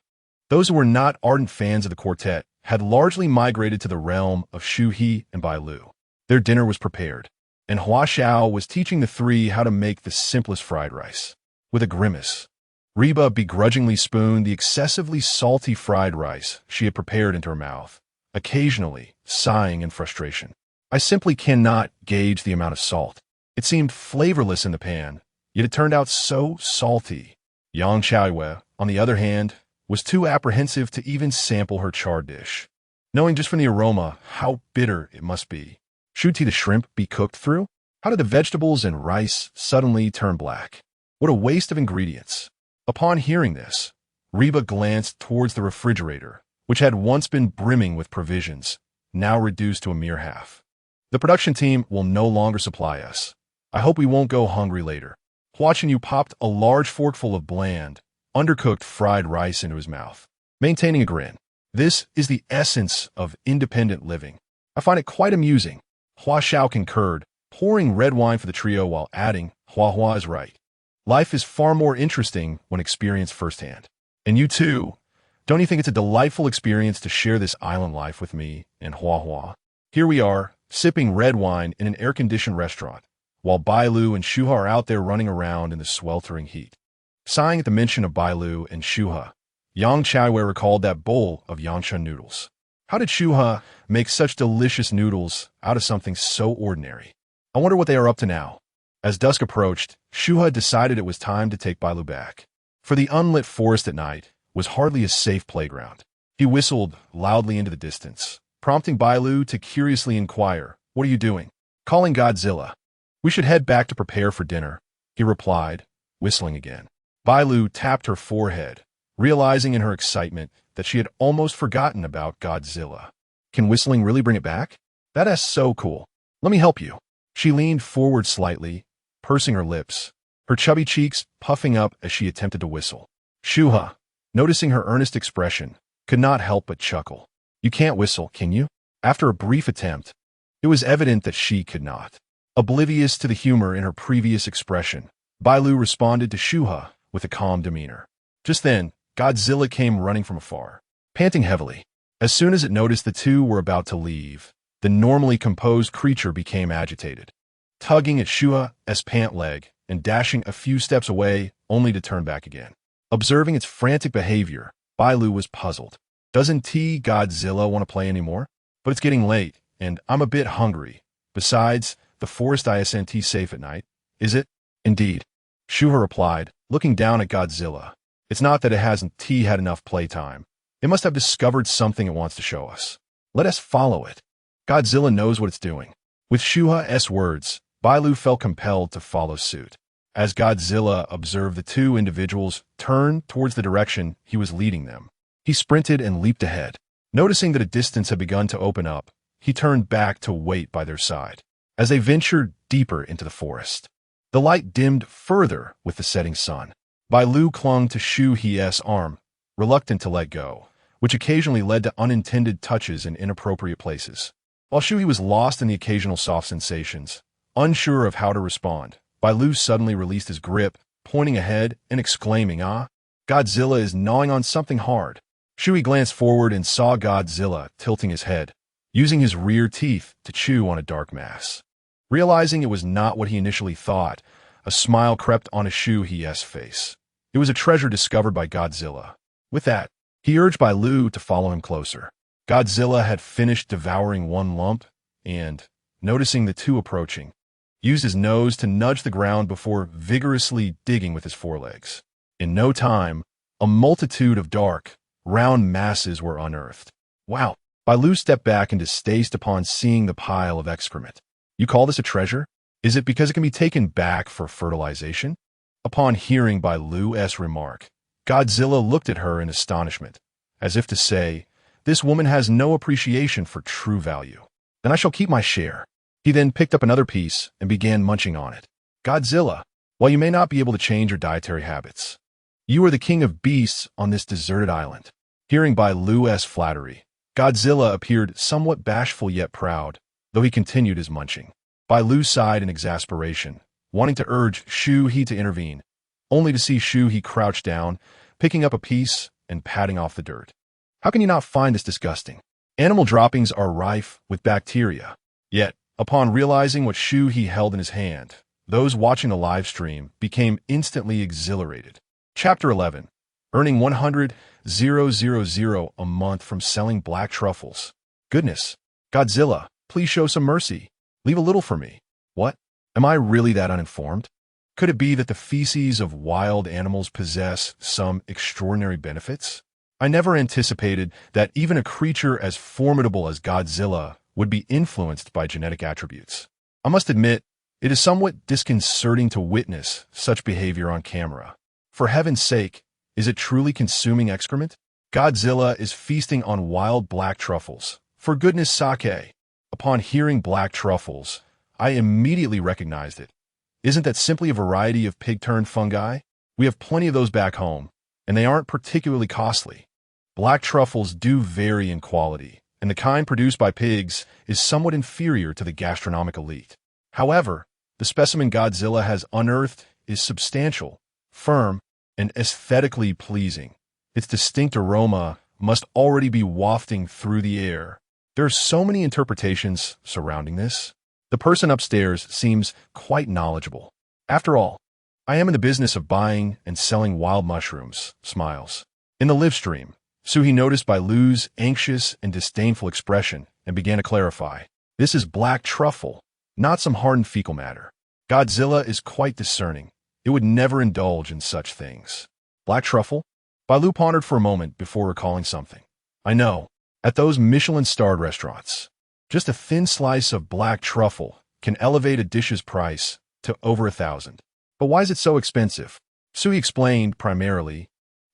Those who were not ardent fans of the quartet had largely migrated to the realm of Shu He and Bailu. Their dinner was prepared, and Hua Xiao was teaching the three how to make the simplest fried rice. With a grimace, Reba begrudgingly spooned the excessively salty fried rice she had prepared into her mouth, occasionally sighing in frustration. I simply cannot gauge the amount of salt. It seemed flavorless in the pan, yet it turned out so salty. Yang Xiaowei, on the other hand, was too apprehensive to even sample her char dish, knowing just from the aroma how bitter it must be. Should the shrimp be cooked through? How did the vegetables and rice suddenly turn black? What a waste of ingredients. Upon hearing this, Reba glanced towards the refrigerator, which had once been brimming with provisions, now reduced to a mere half. The production team will no longer supply us. I hope we won't go hungry later. Watching you popped a large forkful of bland, undercooked fried rice into his mouth, maintaining a grin. This is the essence of independent living. I find it quite amusing. Hua Xiao concurred, pouring red wine for the trio while adding, Hua is right. Life is far more interesting when experienced firsthand. And you too. Don't you think it's a delightful experience to share this island life with me and Hua? Here we are, sipping red wine in an air-conditioned restaurant, while Bailu and Shu He are out there running around in the sweltering heat. Sighing at the mention of Bailu and Shu He, Yang Qiwei recalled that bowl of Yangshan noodles. How did Shu He make such delicious noodles out of something so ordinary? I wonder what they are up to now. As dusk approached, Shu He decided it was time to take Bailu back. For the unlit forest at night was hardly a safe playground. He whistled loudly into the distance, prompting Bailu to curiously inquire, "What are you doing?" "Calling Godzilla." "We should head back to prepare for dinner," he replied, whistling again. Bailu tapped her forehead, realizing in her excitement that she had almost forgotten about Godzilla. Can whistling really bring it back? That is so cool. Let me help you. She leaned forward slightly, pursing her lips, her chubby cheeks puffing up as she attempted to whistle. Shu He, noticing her earnest expression, could not help but chuckle. "You can't whistle, can you?" After a brief attempt, it was evident that she could not. Oblivious to the humor in her previous expression, Bailu responded to Shu He with a calm demeanor. Just then, Godzilla came running from afar, panting heavily. As soon as it noticed the two were about to leave, the normally composed creature became agitated, tugging at Shu He's pant leg and dashing a few steps away only to turn back again. Observing its frantic behavior, Bailu was puzzled. Doesn't Godzilla want to play anymore? But it's getting late, and I'm a bit hungry. Besides, the forest isn't safe at night, is it? Indeed, Shu He replied, looking down at Godzilla. It's not that it hasn't had enough playtime. It must have discovered something it wants to show us. Let us follow it. Godzilla knows what it's doing. With Shu He's words, Bailu felt compelled to follow suit. As Godzilla observed the two individuals turn towards the direction he was leading them, he sprinted and leaped ahead. Noticing that a distance had begun to open up, he turned back to wait by their side. As they ventured deeper into the forest, the light dimmed further with the setting sun. Bailu clung to Shu He's arm, reluctant to let go, which occasionally led to unintended touches in inappropriate places. While Shu He was lost in the occasional soft sensations, unsure of how to respond, Bailu suddenly released his grip, pointing ahead and exclaiming, "Ah, Godzilla is gnawing on something hard." Shu He glanced forward and saw Godzilla tilting his head, using his rear teeth to chew on a dark mass. Realizing it was not what he initially thought, a smile crept onto Shu He's face. It was a treasure discovered by Godzilla. With that, he urged Bailu to follow him closer. Godzilla had finished devouring one lump and, noticing the two approaching, used his nose to nudge the ground before vigorously digging with his forelegs. In no time, a multitude of dark, round masses were unearthed. Wow! Bailu stepped back in distaste upon seeing the pile of excrement. "You call this a treasure? Is it because it can be taken back for fertilization?" Upon hearing Bailu's remark, Godzilla looked at her in astonishment, as if to say, "This woman has no appreciation for true value. Then I shall keep my share." He then picked up another piece and began munching on it. "Godzilla, while you may not be able to change your dietary habits, you are the king of beasts on this deserted island." Hearing Bailu's flattery, Godzilla appeared somewhat bashful yet proud, though he continued his munching. Bailu sighed in exasperation, wanting to urge Shu He to intervene, only to see Shu He crouch down, picking up a piece and patting off the dirt. "How can you not find this disgusting? Animal droppings are rife with bacteria." Yet, upon realizing what Shu He held in his hand, those watching the live stream became instantly exhilarated. Chapter 11. Earning 100,000 a month from selling black truffles. "Goodness, Godzilla, please show some mercy. Leave a little for me." What? Am I really that uninformed? Could it be that the feces of wild animals possess some extraordinary benefits? I never anticipated that even a creature as formidable as Godzilla would be influenced by genetic attributes. I must admit, it is somewhat disconcerting to witness such behavior on camera. For heaven's sake, is it truly consuming excrement? Godzilla is feasting on wild black truffles. For goodness sake! Upon hearing black truffles, I immediately recognized it. Isn't that simply a variety of pig-turned fungi? We have plenty of those back home, and they aren't particularly costly. Black truffles do vary in quality, and the kind produced by pigs is somewhat inferior to the gastronomic elite. However, the specimen Godzilla has unearthed is substantial, firm, and aesthetically pleasing. Its distinct aroma must already be wafting through the air. There are so many interpretations surrounding this. The person upstairs seems quite knowledgeable. After all, I am in the business of buying and selling wild mushrooms, smiles. In the live stream, Shu He noticed Bailu's anxious and disdainful expression and began to clarify. "This is black truffle, not some hardened fecal matter." Godzilla is quite discerning. It would never indulge in such things. Black truffle? Bailu pondered for a moment before recalling something. "I know, at those Michelin-starred restaurants, just a thin slice of black truffle can elevate a dish's price to over 1,000. But why is it so expensive?" Shu He explained primarily,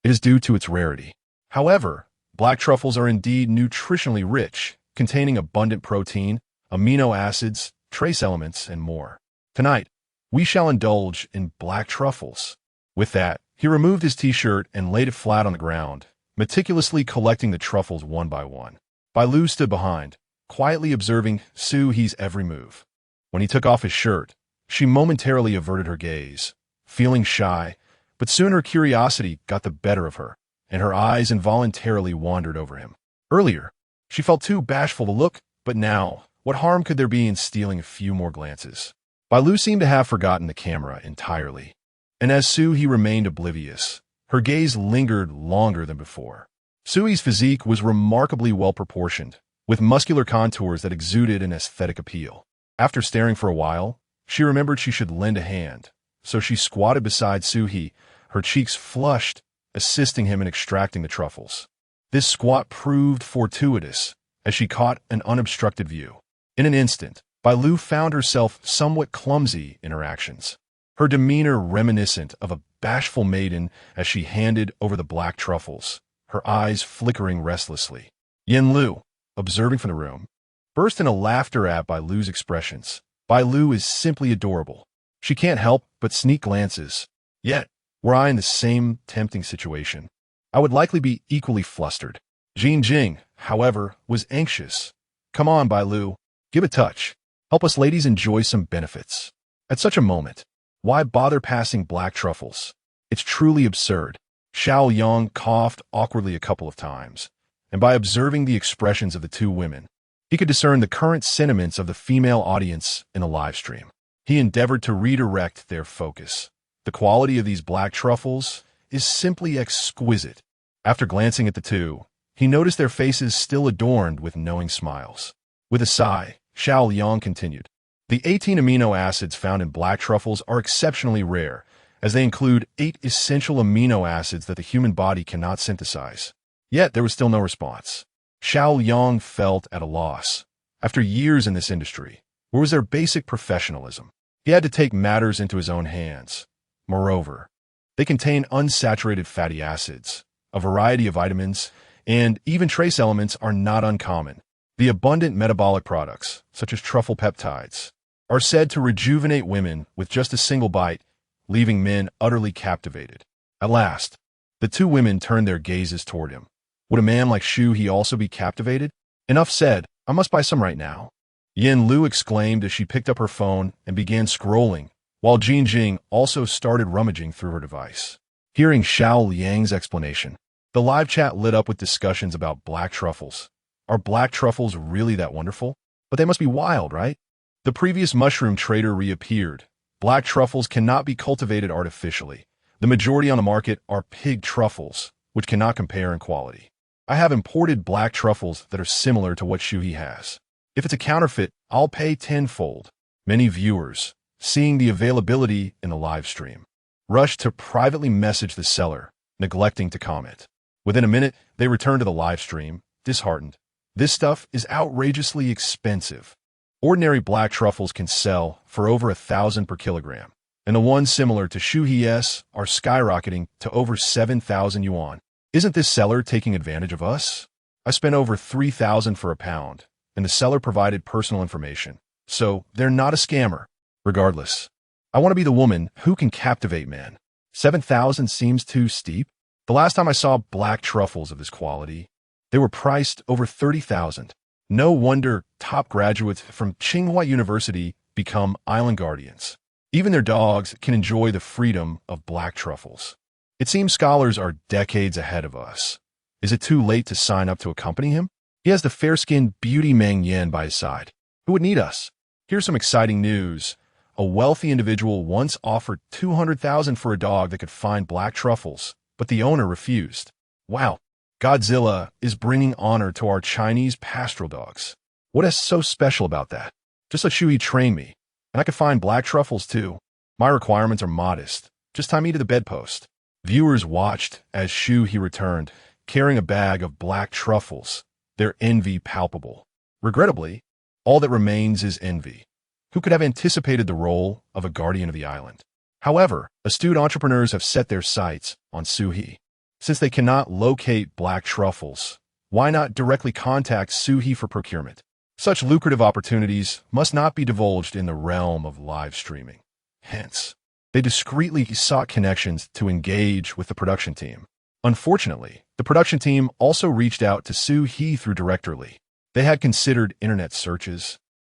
it is due to its rarity. However, black truffles are indeed nutritionally rich, containing abundant protein, amino acids, trace elements, and more. Tonight, we shall indulge in black truffles. With that, he removed his t-shirt and laid it flat on the ground, meticulously collecting the truffles one by one. Bailu stood behind, quietly observing Shu He's every move. When he took off his shirt, she momentarily averted her gaze, feeling shy, but soon her curiosity got the better of her, and her eyes involuntarily wandered over him. Earlier, she felt too bashful to look, but now, what harm could there be in stealing a few more glances? Bailu seemed to have forgotten the camera entirely, and as Shu He remained oblivious, her gaze lingered longer than before. Shu He's physique was remarkably well-proportioned, with muscular contours that exuded an aesthetic appeal. After staring for a while, she remembered she should lend a hand, so she squatted beside Shu He, her cheeks flushed, assisting him in extracting the truffles. This squat proved fortuitous, as she caught an unobstructed view. In an instant, Bailu found herself somewhat clumsy in her actions, her demeanor reminiscent of a bashful maiden as she handed over the black truffles, her eyes flickering restlessly. Yin Lu, observing from the room, burst into laughter at Bailu's expressions. Bailu is simply adorable. She can't help but sneak glances. Yet, Were I in the same tempting situation, I would likely be equally flustered. Jing, however, was anxious. Come on, Bailu, give a touch. Help us ladies enjoy some benefits. At such a moment, why bother passing black truffles? It's truly absurd. Xiao Yang coughed awkwardly a couple of times, and by observing the expressions of the two women, he could discern the current sentiments of the female audience in the live stream. He endeavored to redirect their focus. The quality of these black truffles is simply exquisite. After glancing at the two, he noticed their faces still adorned with knowing smiles. With a sigh, Xiao Yang continued, the 18 amino acids found in black truffles are exceptionally rare, as they include 8 essential amino acids that the human body cannot synthesize. Yet there was still no response. Xiao Yang felt at a loss. After years in this industry, where was their basic professionalism? He had to take matters into his own hands. Moreover, they contain unsaturated fatty acids, a variety of vitamins, and even trace elements are not uncommon. The abundant metabolic products, such as truffle peptides, are said to rejuvenate women with just a single bite, leaving men utterly captivated. At last, the two women turned their gazes toward him. Would a man like Shu He also be captivated? Enough said, I must buy some right now. Yin Lu exclaimed as she picked up her phone and began scrolling, while Jing also started rummaging through her device. Hearing Xiao Liang's explanation, the live chat lit up with discussions about black truffles. Are black truffles really that wonderful? But they must be wild, right? The previous mushroom trader reappeared. Black truffles cannot be cultivated artificially. The majority on the market are pig truffles, which cannot compare in quality. I have imported black truffles that are similar to what Shu He has. If it's a counterfeit, I'll pay tenfold. Many viewers, seeing the availability in the live stream, rushed to privately message the seller, neglecting to comment. Within a minute, they returned to the live stream, disheartened. This stuff is outrageously expensive. Ordinary black truffles can sell for over 1,000 per kilogram, and the ones similar to Shu He's are skyrocketing to over 7,000 yuan. Isn't this seller taking advantage of us? I spent over 3,000 for a pound, and the seller provided personal information, so they're not a scammer. Regardless, I want to be the woman who can captivate men. 7,000 seems too steep. The last time I saw black truffles of this quality, they were priced over 30,000. No wonder top graduates from Tsinghua University become island guardians. Even their dogs can enjoy the freedom of black truffles. It seems scholars are decades ahead of us. Is it too late to sign up to accompany him? He has the fair-skinned beauty Meng Yan by his side. Who would need us? Here's some exciting news. A wealthy individual once offered 200,000 for a dog that could find black truffles, but the owner refused. Wow, Godzilla is bringing honor to our Chinese pastoral dogs. What is so special about that? Just let Shu He train me, and I could find black truffles too. My requirements are modest. Just tie me to the bedpost. Viewers watched as Shu He returned, carrying a bag of black truffles, their envy palpable. Regrettably, all that remains is envy. Who could have anticipated the role of a guardian of the island? However, astute entrepreneurs have set their sights on Shu He. Since they cannot locate black truffles, why not directly contact Shu He for procurement? Such lucrative opportunities must not be divulged in the realm of live streaming. Hence, they discreetly sought connections to engage with the production team. Unfortunately, the production team also reached out to Shu He through directly. They had considered internet searches,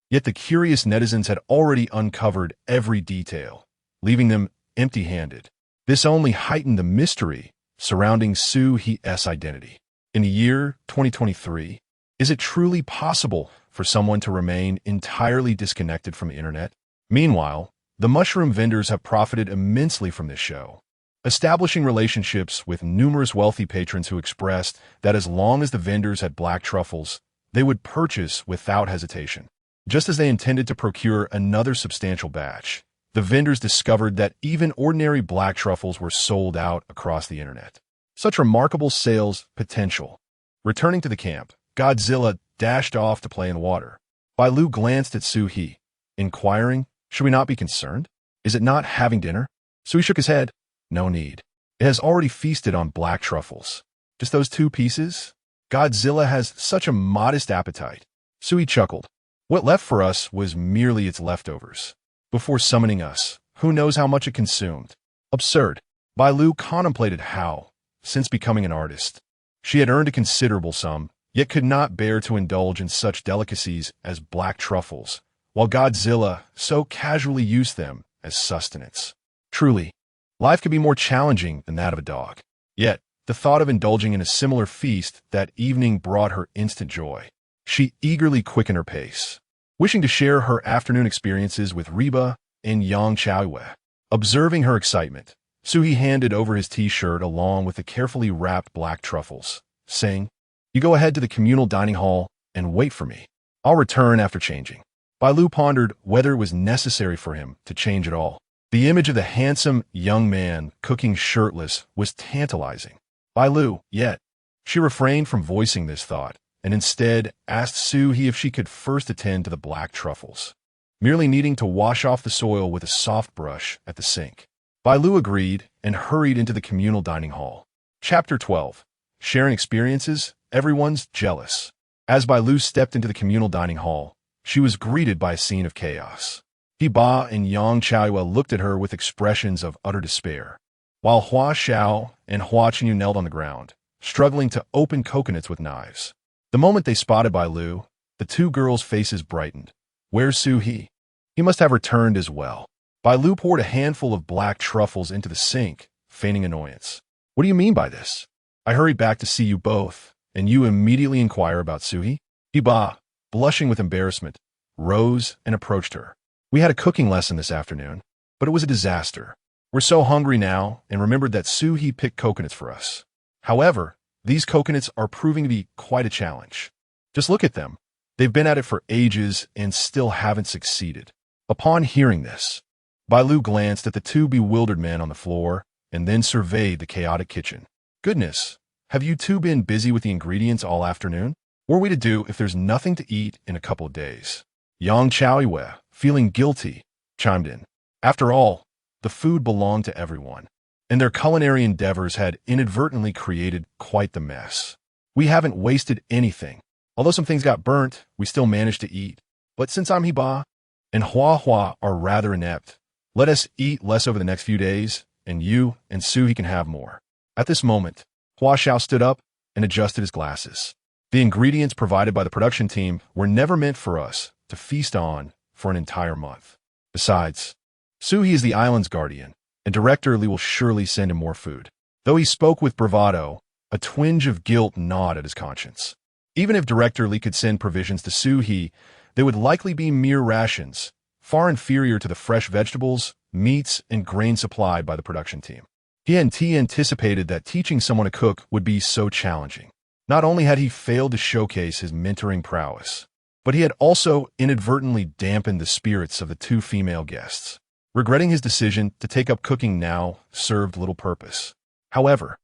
yet the curious netizens had already uncovered every detail, leaving them empty-handed. This only heightened the mystery surrounding Shu He's identity. In the year 2023, is it truly possible for someone to remain entirely disconnected from the internet? Meanwhile, the mushroom vendors have profited immensely from this show, establishing relationships with numerous wealthy patrons who expressed that as long as the vendors had black truffles, they would purchase without hesitation. Just as they intended to procure another substantial batch, the vendors discovered that even ordinary black truffles were sold out across the internet. Such remarkable sales potential. Returning to the camp, Godzilla dashed off to play in the water. Bailu glanced at Shu He, inquiring, should we not be concerned? Is it not having dinner? Shu He shook his head. No need. It has already feasted on black truffles. Just those 2 pieces? Godzilla has such a modest appetite. Shu He chuckled. What left for us was merely its leftovers. Before summoning us, who knows how much it consumed? Absurd. Bailu contemplated how, since becoming an artist, she had earned a considerable sum, yet could not bear to indulge in such delicacies as black truffles, while Godzilla so casually used them as sustenance. Truly, life could be more challenging than that of a dog. Yet, the thought of indulging in a similar feast that evening brought her instant joy. She eagerly quickened her pace, wishing to share her afternoon experiences with Reba and Yang Chaoyue. Observing her excitement, Shu He handed over his t-shirt along with the carefully wrapped black truffles, saying, "You go ahead to the communal dining hall and wait for me. I'll return after changing." Bailu pondered whether it was necessary for him to change at all. The image of the handsome young man cooking shirtless was tantalizing. Bailu, yet, she refrained from voicing this thought, and instead asked Shu He if she could first attend to the black truffles, merely needing to wash off the soil with a soft brush at the sink. Bailu agreed and hurried into the communal dining hall. Chapter 12. Sharing experiences, everyone's jealous. As Bailu stepped into the communal dining hall, she was greeted by a scene of chaos. Ba and Yang Chaoyue looked at her with expressions of utter despair, while Hua Xiao and Hua Chenyu knelt on the ground, struggling to open coconuts with knives. The moment they spotted Bailu, the two girls' faces brightened. "Where's Shu He? He must have returned as well." Bailu poured a handful of black truffles into the sink, feigning annoyance. "What do you mean by this? I hurried back to see you both, and you immediately inquire about Shu He?" Ba, blushing with embarrassment, rose and approached her. "We had a cooking lesson this afternoon, but it was a disaster. We're so hungry now and remembered that Shu He picked coconuts for us. However, these coconuts are proving to be quite a challenge. Just look at them. They've been at it for ages and still haven't succeeded." Upon hearing this, Bailu glanced at the two bewildered men on the floor and then surveyed the chaotic kitchen. "Goodness, have you two been busy with the ingredients all afternoon? What are we to do if there's nothing to eat in a couple of days?" Yang Chaoyue, feeling guilty, chimed in. After all, the food belonged to everyone, and their culinary endeavors had inadvertently created quite the mess. "We haven't wasted anything. Although some things got burnt, we still managed to eat. But since I'm Ba and Hua are rather inept, let us eat less over the next few days, and you and Shu He can have more." At this moment, Hua Xiao stood up and adjusted his glasses. "The ingredients provided by the production team were never meant for us to feast on for an entire month. Besides, Shu He is the island's guardian, and Director Li will surely send him more food." Though he spoke with bravado, a twinge of guilt gnawed at his conscience. Even if Director Li could send provisions to Shu He, they would likely be mere rations, far inferior to the fresh vegetables, meats, and grain supplied by the production team. He anticipated that teaching someone to cook would be so challenging. Not only had he failed to showcase his mentoring prowess, but he had also inadvertently dampened the spirits of the two female guests. Regretting his decision to take up cooking now served little purpose. However,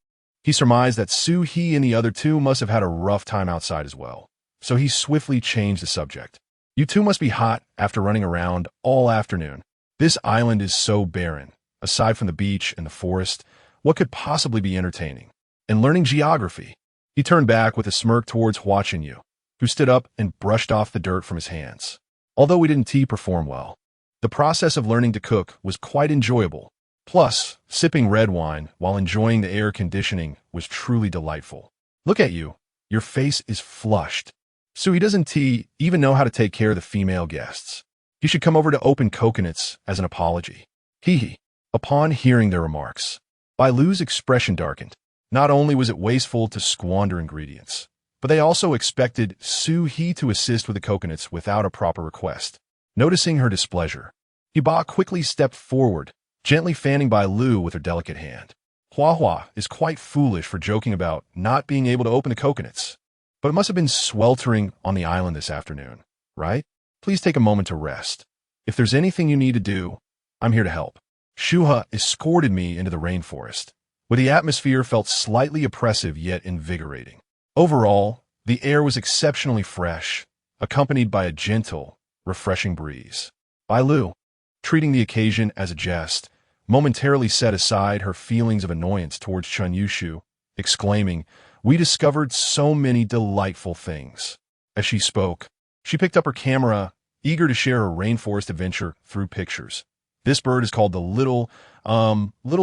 he surmised that Shu He and the other two must have had a rough time outside as well, so he swiftly changed the subject. "You two must be hot after running around all afternoon. This island is so barren. Aside from the beach and the forest, what could possibly be entertaining? And learning geography." He turned back with a smirk towards Hua Chenyu, who stood up and brushed off the dirt from his hands. Although we didn't perform well, the process of learning to cook was quite enjoyable. Plus, sipping red wine while enjoying the air conditioning was truly delightful. "Look at you. Your face is flushed. So he doesn't even know how to take care of the female guests. He should come over to open coconuts as an apology." He. Upon hearing their remarks, Bailu's expression darkened. Not only was it wasteful to squander ingredients, but they also expected Shu He to assist with the coconuts without a proper request. Noticing her displeasure, Ba quickly stepped forward, gently fanning Bailu with her delicate hand. "Hua is quite foolish for joking about not being able to open the coconuts, but it must have been sweltering on the island this afternoon, right? Please take a moment to rest. If there's anything you need to do, I'm here to help." Shu He escorted me into the rainforest, where the atmosphere felt slightly oppressive yet invigorating. Overall, the air was exceptionally fresh, accompanied by a gentle, refreshing breeze. Bailu, treating the occasion as a jest, momentarily set aside her feelings of annoyance towards Chun Yushu, exclaiming, "We discovered so many delightful things." As she spoke, she picked up her camera, eager to share her rainforest adventure through pictures. This bird is called the little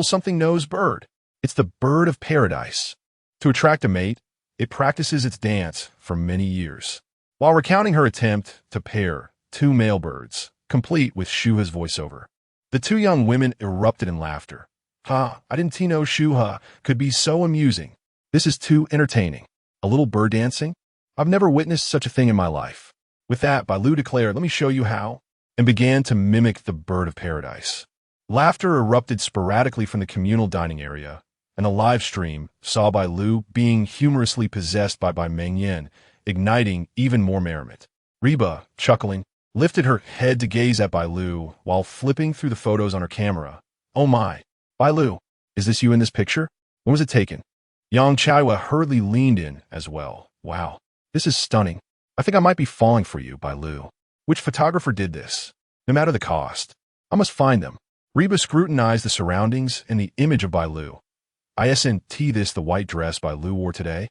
something nose bird. It's the bird of paradise. To attract a mate, it practices its dance for many years. While recounting her attempt to pair two male birds, complete with Shu He's voiceover, the two young women erupted in laughter. Ha, I didn't know Shu He could be so amusing. This is too entertaining. A little bird dancing? I've never witnessed such a thing in my life. With that, Bailu declared, let me show you how, and began to mimic the bird of paradise. Laughter erupted sporadically from the communal dining area, and the live stream saw Bailu being humorously possessed by Meng Yan, igniting even more merriment. Reba, chuckling, lifted her head to gaze at Bailu while flipping through the photos on her camera. Oh my, Bailu, is this you in this picture? When was it taken? Yang Chaiwa hurriedly leaned in as well. Wow, this is stunning. I think I might be falling for you, Bailu. Which photographer did this? No matter the cost, I must find them. Reba scrutinized the surroundings and the image of Bailu. Isn't this the white dress Bailu wore today?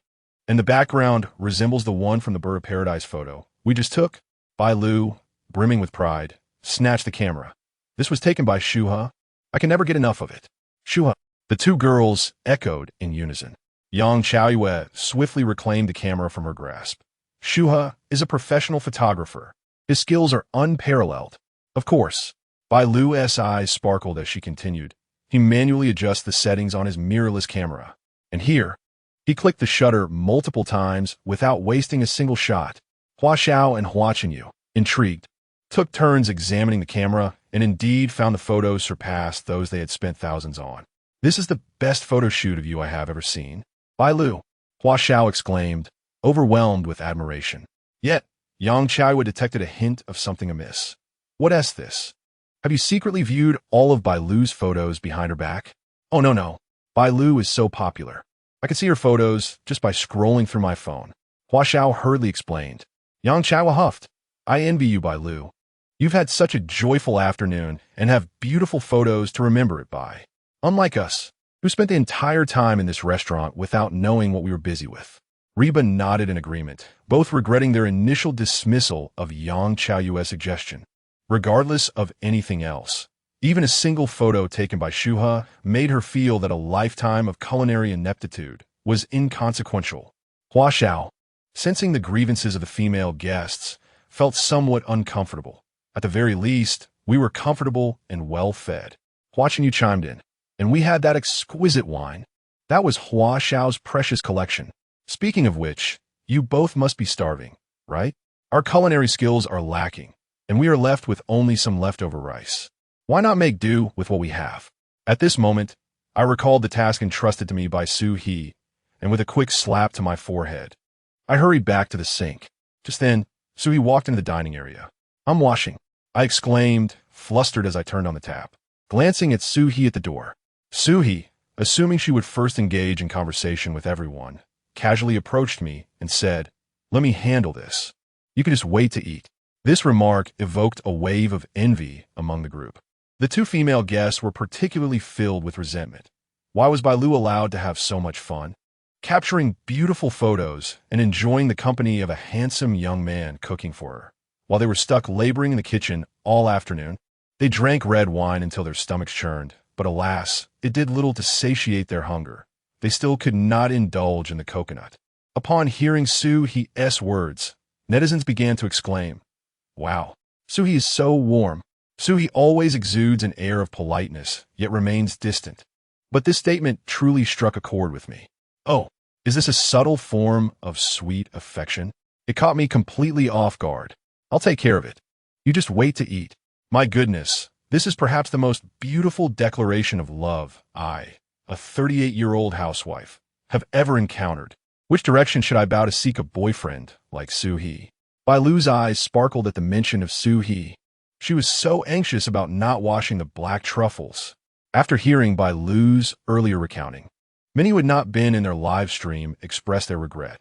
And the background resembles the one from the Bird of Paradise photo we just took? Bailu, brimming with pride, snatched the camera. This was taken by Shu He. I can never get enough of it. Shu He. The two girls echoed in unison. Yang Chaoyue swiftly reclaimed the camera from her grasp. Shu He is a professional photographer. His skills are unparalleled. Of course. Bailu's eyes sparkled as she continued. He manually adjusts the settings on his mirrorless camera. And here, he clicked the shutter multiple times without wasting a single shot. Hua Xiao and Hua Chenyu, intrigued, took turns examining the camera and indeed found the photos surpassed those they had spent thousands on. This is the best photo shoot of you I have ever seen. Bailu, Hua Xiao exclaimed, overwhelmed with admiration. Yet, Yang Chaiwa detected a hint of something amiss. What is this? Have you secretly viewed all of Bailu's photos behind her back? Oh no. Bailu is so popular. I can see her photos just by scrolling through my phone. Hua Xiao hurriedly explained. Yang Chaiwa huffed. I envy you, Bailu. You've had such a joyful afternoon and have beautiful photos to remember it by. Unlike us, who spent the entire time in this restaurant without knowing what we were busy with. Reba nodded in agreement, both regretting their initial dismissal of Yang Chaoyue's suggestion. Regardless of anything else, even a single photo taken by Shu He made her feel that a lifetime of culinary ineptitude was inconsequential. Hua Xiao, sensing the grievances of the female guests, felt somewhat uncomfortable. At the very least, we were comfortable and well-fed. Hua Chenyu chimed in, and we had that exquisite wine. That was Hua Xiao's precious collection. Speaking of which, you both must be starving, right? Our culinary skills are lacking, and we are left with only some leftover rice. Why not make do with what we have? At this moment, I recalled the task entrusted to me by Shu He, and with a quick slap to my forehead, I hurried back to the sink. Just then, Shu He walked into the dining area. I'm washing, I exclaimed, flustered as I turned on the tap. Glancing at Shu He at the door, Shu He, assuming she would first engage in conversation with everyone, casually approached me and said, let me handle this. You can just wait to eat. This remark evoked a wave of envy among the group. The two female guests were particularly filled with resentment. Why was Bailu allowed to have so much fun? Capturing beautiful photos and enjoying the company of a handsome young man cooking for her. While they were stuck laboring in the kitchen all afternoon, they drank red wine until their stomachs churned, but alas, it did little to satiate their hunger. They still could not indulge in the coconut. Upon hearing Shu He's words, netizens began to exclaim, wow, Shu He is so warm. Shu He always exudes an air of politeness, yet remains distant. But this statement truly struck a chord with me. Oh, is this a subtle form of sweet affection? It caught me completely off guard. I'll take care of it. You just wait to eat. My goodness, this is perhaps the most beautiful declaration of love I, a 38-year-old housewife, have ever encountered. Which direction should I bow to seek a boyfriend like Shu He? Bailu's eyes sparkled at the mention of Shu He. She was so anxious about not washing the black truffles. After hearing Bailu's earlier recounting, many who had not been in their live stream expressed their regret.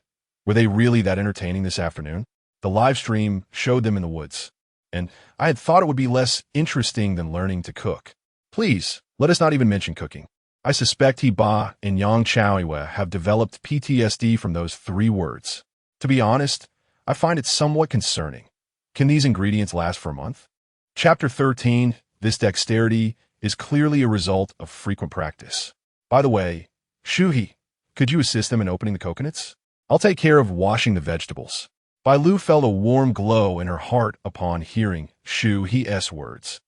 Were they really that entertaining this afternoon? The live stream showed them in the woods, and I had thought it would be less interesting than learning to cook. Please, let us not even mention cooking. I suspect Ba and Yang Chaoyue have developed PTSD from those 3 words. To be honest, I find it somewhat concerning. Can these ingredients last for a month? Chapter 13, This dexterity is clearly a result of frequent practice. By the way, Shu He, could you assist them in opening the coconuts? I'll take care of washing the vegetables. Bailu felt a warm glow in her heart upon hearing Shu He's words.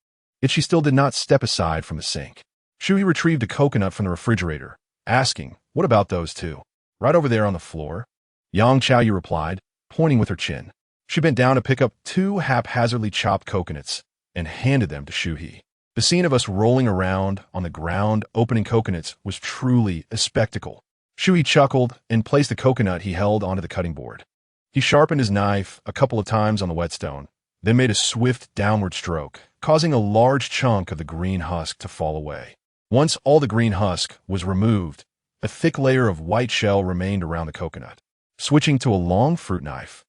Yet she still did not step aside from the sink. Shu He retrieved a coconut from the refrigerator, asking, "What about those two? Right over there on the floor?" Yang Chaoyu replied, pointing with her chin. She bent down to pick up 2 haphazardly chopped coconuts and handed them to Shu He. The scene of us rolling around on the ground opening coconuts was truly a spectacle. Shu He chuckled and placed the coconut he held onto the cutting board. He sharpened his knife a couple of times on the whetstone, then made a swift downward stroke, causing a large chunk of the green husk to fall away. Once all the green husk was removed, a thick layer of white shell remained around the coconut. Switching to a long fruit knife,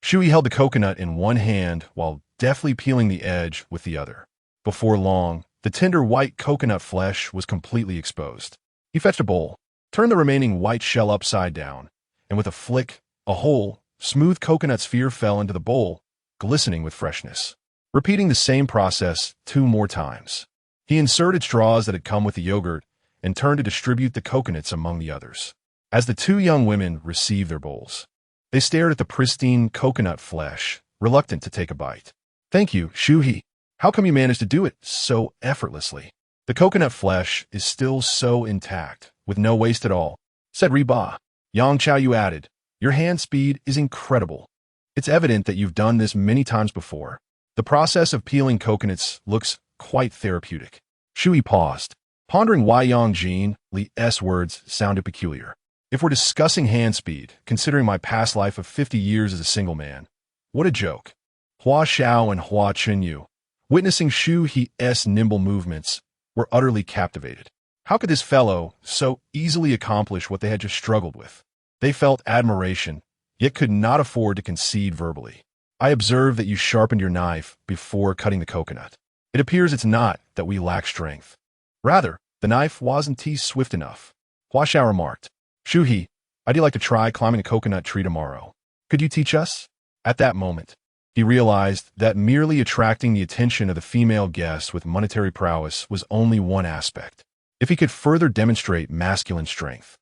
Shu He held the coconut in one hand while deftly peeling the edge with the other. Before long, the tender white coconut flesh was completely exposed. He fetched a bowl, turned the remaining white shell upside down, and with a flick, a whole, smooth coconut sphere fell into the bowl, glistening with freshness. Repeating the same process 2 more times, he inserted straws that had come with the yogurt and turned to distribute the coconuts among the others. As the 2 young women received their bowls, they stared at the pristine coconut flesh, reluctant to take a bite. "Thank you, Shu He. How come you managed to do it so effortlessly? The coconut flesh is still so intact, with no waste at all," said Reba. Yang Chaoyu added, "Your hand speed is incredible. It's evident that you've done this many times before. The process of peeling coconuts looks quite therapeutic." Shu He paused, pondering why Yang Jin Li's words sounded peculiar. If we're discussing hand speed, considering my past life of 50 years as a single man, what a joke. Hua Xiao and Hua Chenyu, witnessing Shu He's nimble movements, were utterly captivated. How could this fellow so easily accomplish what they had just struggled with? They felt admiration, yet could not afford to concede verbally. "I observe that you sharpened your knife before cutting the coconut. It appears it's not that we lack strength. Rather, the knife wasn't swift enough," Hua Xiao remarked. "Shu He, I'd like to try climbing a coconut tree tomorrow. Could you teach us?" At that moment, he realized that merely attracting the attention of the female guests with monetary prowess was only one aspect. If he could further demonstrate masculine strength,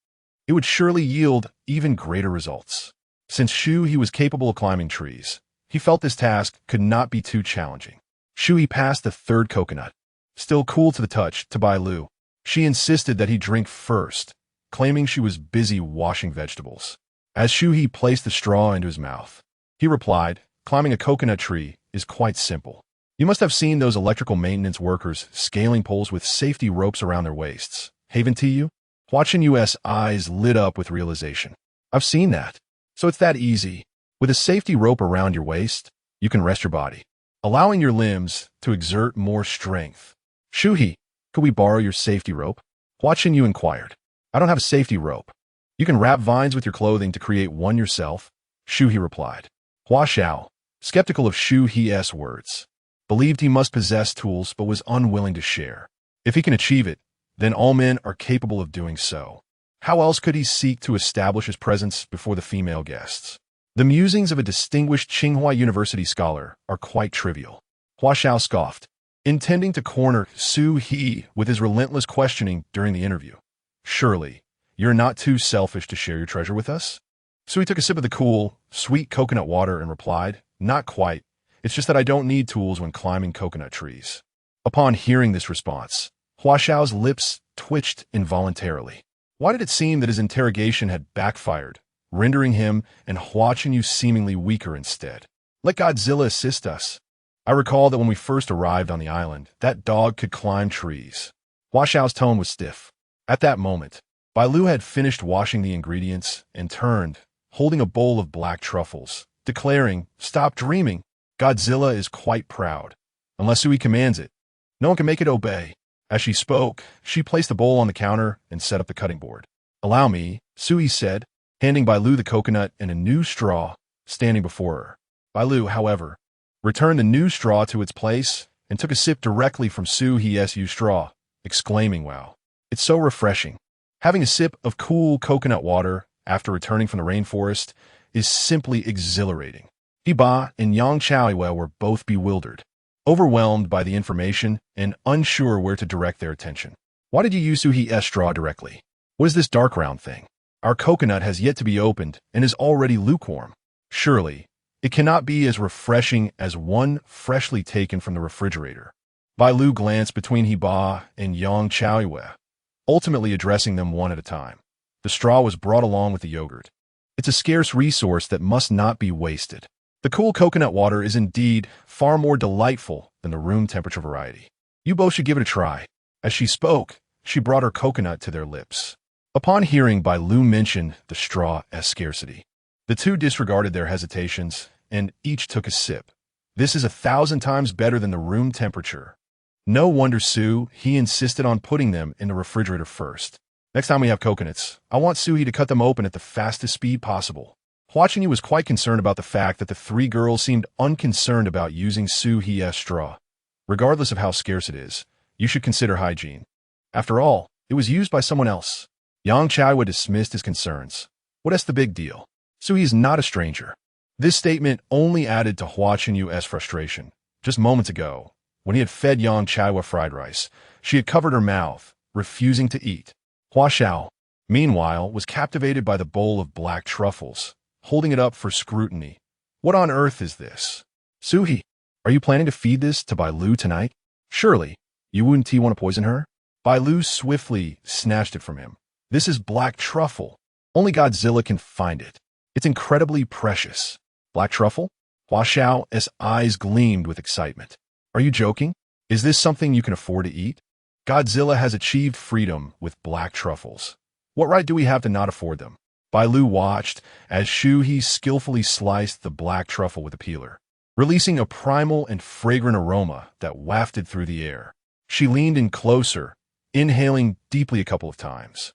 it would surely yield even greater results. Since Shu He was capable of climbing trees, he felt this task could not be too challenging. Shu He passed the 3rd coconut, still cool to the touch, to Bailu. She insisted that he drink first, claiming she was busy washing vegetables. As Shu He placed the straw into his mouth, he replied, "Climbing a coconut tree is quite simple. You must have seen those electrical maintenance workers scaling poles with safety ropes around their waists. Haven't you?" Watching U.S. eyes lit up with realization. "I've seen that. So it's that easy. With a safety rope around your waist, you can rest your body, allowing your limbs to exert more strength." "Shu He, could we borrow your safety rope?" Watching you inquired. "I don't have a safety rope. You can wrap vines with your clothing to create one yourself," Shu He replied. Hua Xiao, skeptical of Shu He's words, believed he must possess tools but was unwilling to share. If he can achieve it, then all men are capable of doing so. How else could he seek to establish his presence before the female guests? The musings of a distinguished Tsinghua University scholar are quite trivial. Hua Xiao scoffed, intending to corner Shu He with his relentless questioning during the interview. "Surely, you're not too selfish to share your treasure with us?" Shu He took a sip of the cool, sweet coconut water and replied, "Not quite. It's just that I don't need tools when climbing coconut trees." Upon hearing this response, Hua Xiao's lips twitched involuntarily. Why did it seem that his interrogation had backfired, rendering him and Hua Chenyu seemingly weaker instead? "Let Godzilla assist us. I recall that when we first arrived on the island, that dog could climb trees." Hua Xiao's tone was stiff. At that moment, Bailu had finished washing the ingredients and turned, holding a bowl of black truffles, declaring, "Stop dreaming. Godzilla is quite proud. Unless Shu He commands it, no one can make it obey." As she spoke, she placed the bowl on the counter and set up the cutting board. "Allow me," Shu He said, handing Bailu the coconut and a new straw standing before her. Bailu, however, returned the new straw to its place and took a sip directly from Shu He's used straw, exclaiming, "Wow, it's so refreshing." Having a sip of cool coconut water after returning from the rainforest is simply exhilarating. Iba and Yang Chaoyu were both bewildered. overwhelmed by the information and unsure where to direct their attention. Why did you use Shu He's straw directly? What is this dark round thing? Our coconut has yet to be opened and is already lukewarm. Surely, it cannot be as refreshing as one freshly taken from the refrigerator. Bailu glanced between Heba and Yang Chaoyue, ultimately addressing them one at a time. The straw was brought along with the yogurt. It's a scarce resource that must not be wasted. The cool coconut water is indeed far more delightful than the room temperature variety. You both should give it a try. As she spoke, she brought her coconut to their lips. Upon hearing Bailu mention the straw as scarcity, the two disregarded their hesitations and each took a sip. This is 1,000 times better than the room temperature. No wonder Shu He insisted on putting them in the refrigerator first. Next time we have coconuts, I want Shu He to cut them open at the fastest speed possible. Hua Chenyu was quite concerned about the fact that the three girls seemed unconcerned about using Shu He's straw. Regardless of how scarce it is, you should consider hygiene. After all, it was used by someone else. Yang Chaoyue dismissed his concerns. What's the big deal? Shu He is not a stranger. This statement only added to Hua Chenyu's frustration. Just moments ago, when he had fed Yang Chaoyue fried rice, she had covered her mouth, refusing to eat. Hua Xiao, meanwhile, was captivated by the bowl of black truffles, holding it up for scrutiny. What on earth is this? Shu He, are you planning to feed this to Bailu tonight? Surely, you wouldn't want to poison her? Bailu swiftly snatched it from him. This is black truffle. Only Godzilla can find it. It's incredibly precious. Black truffle? Hua Xiao's eyes gleamed with excitement. Are you joking? Is this something you can afford to eat? Godzilla has achieved freedom with black truffles. What right do we have to not afford them? Bailu watched as Shu He skillfully sliced the black truffle with a peeler, releasing a primal and fragrant aroma that wafted through the air. She leaned in closer, inhaling deeply a couple of times.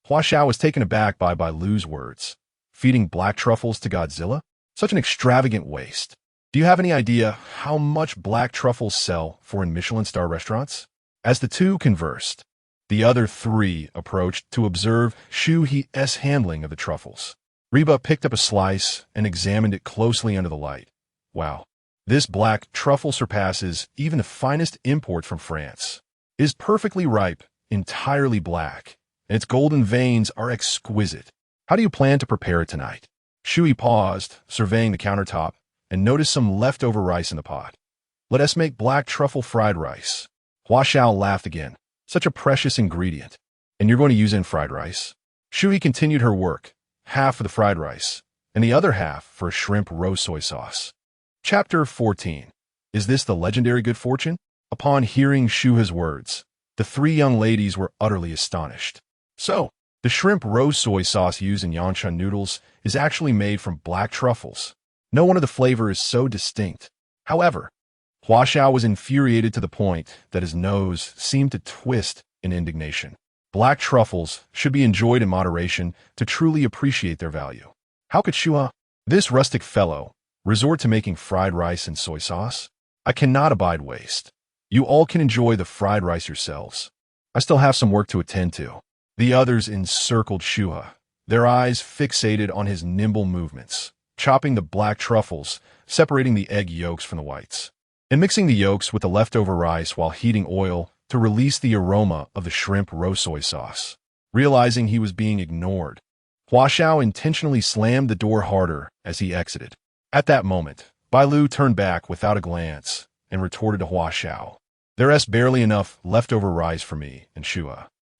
Hua Xiao was taken aback by Bailu's words. Feeding black truffles to Godzilla? Such an extravagant waste. Do you have any idea how much black truffles sell for in Michelin-star restaurants? As the two conversed, the other three approached to observe Shu He's handling of the truffles. Reba picked up a slice and examined it closely under the light. Wow, this black truffle surpasses even the finest import from France. It is perfectly ripe, entirely black, and its golden veins are exquisite. How do you plan to prepare it tonight? Shu He paused, surveying the countertop, and noticed some leftover rice in the pot. Let us make black truffle fried rice. Hua Xiao laughed again. Such a precious ingredient. And you're going to use it in fried rice? Shu He continued her work, half for the fried rice, and the other half for a shrimp roast soy sauce. Chapter 14. Is this the legendary good fortune? Upon hearing Shu He's words, the three young ladies were utterly astonished. So, the shrimp roast soy sauce used in Yanshan noodles is actually made from black truffles. No wonder the flavor is so distinct. However, Hua Xiao was infuriated to the point that his nose seemed to twist in indignation. Black truffles should be enjoyed in moderation to truly appreciate their value. How could Shu He, this rustic fellow, resort to making fried rice and soy sauce? I cannot abide waste. You all can enjoy the fried rice yourselves. I still have some work to attend to. The others encircled Shu He, their eyes fixated on his nimble movements, chopping the black truffles, separating the egg yolks from the whites, and mixing the yolks with the leftover rice while heating oil to release the aroma of the shrimp roast soy sauce. Realizing he was being ignored, Hua Xiao intentionally slammed the door harder as he exited. At that moment, Bailu turned back without a glance and retorted to Hua Xiao. There's barely enough leftover rice for me and Shu He.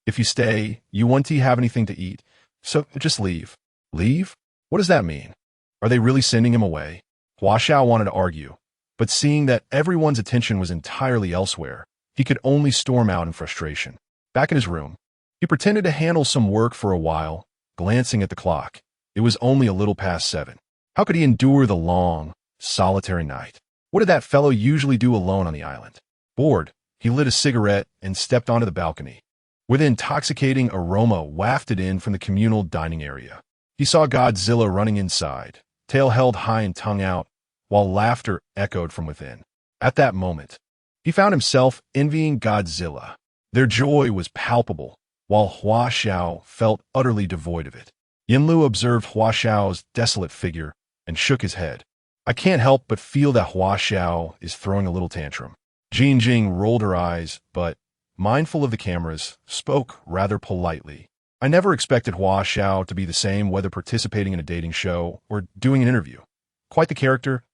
If you stay, you won't have anything to eat, so just leave. Leave? What does that mean? Are they really sending him away? Hua Xiao wanted to argue, but seeing that everyone's attention was entirely elsewhere, he could only storm out in frustration. Back in his room, he pretended to handle some work for a while, glancing at the clock. It was only a little past 7. How could he endure the long, solitary night? What did that fellow usually do alone on the island? Bored, he lit a cigarette and stepped onto the balcony, where the intoxicating aroma wafted in from the communal dining area. He saw Godzilla running inside, tail held high and tongue out, while laughter echoed from within. At that moment, he found himself envying Godzilla. Their joy was palpable, while Hua Xiao felt utterly devoid of it. Yinlu observed Hua Xiao's desolate figure and shook his head. I can't help but feel that Hua Xiao is throwing a little tantrum. Jing Jing rolled her eyes, but, mindful of the cameras, spoke rather politely. I never expected Hua Xiao to be the same whether participating in a dating show or doing an interview. Quite the character.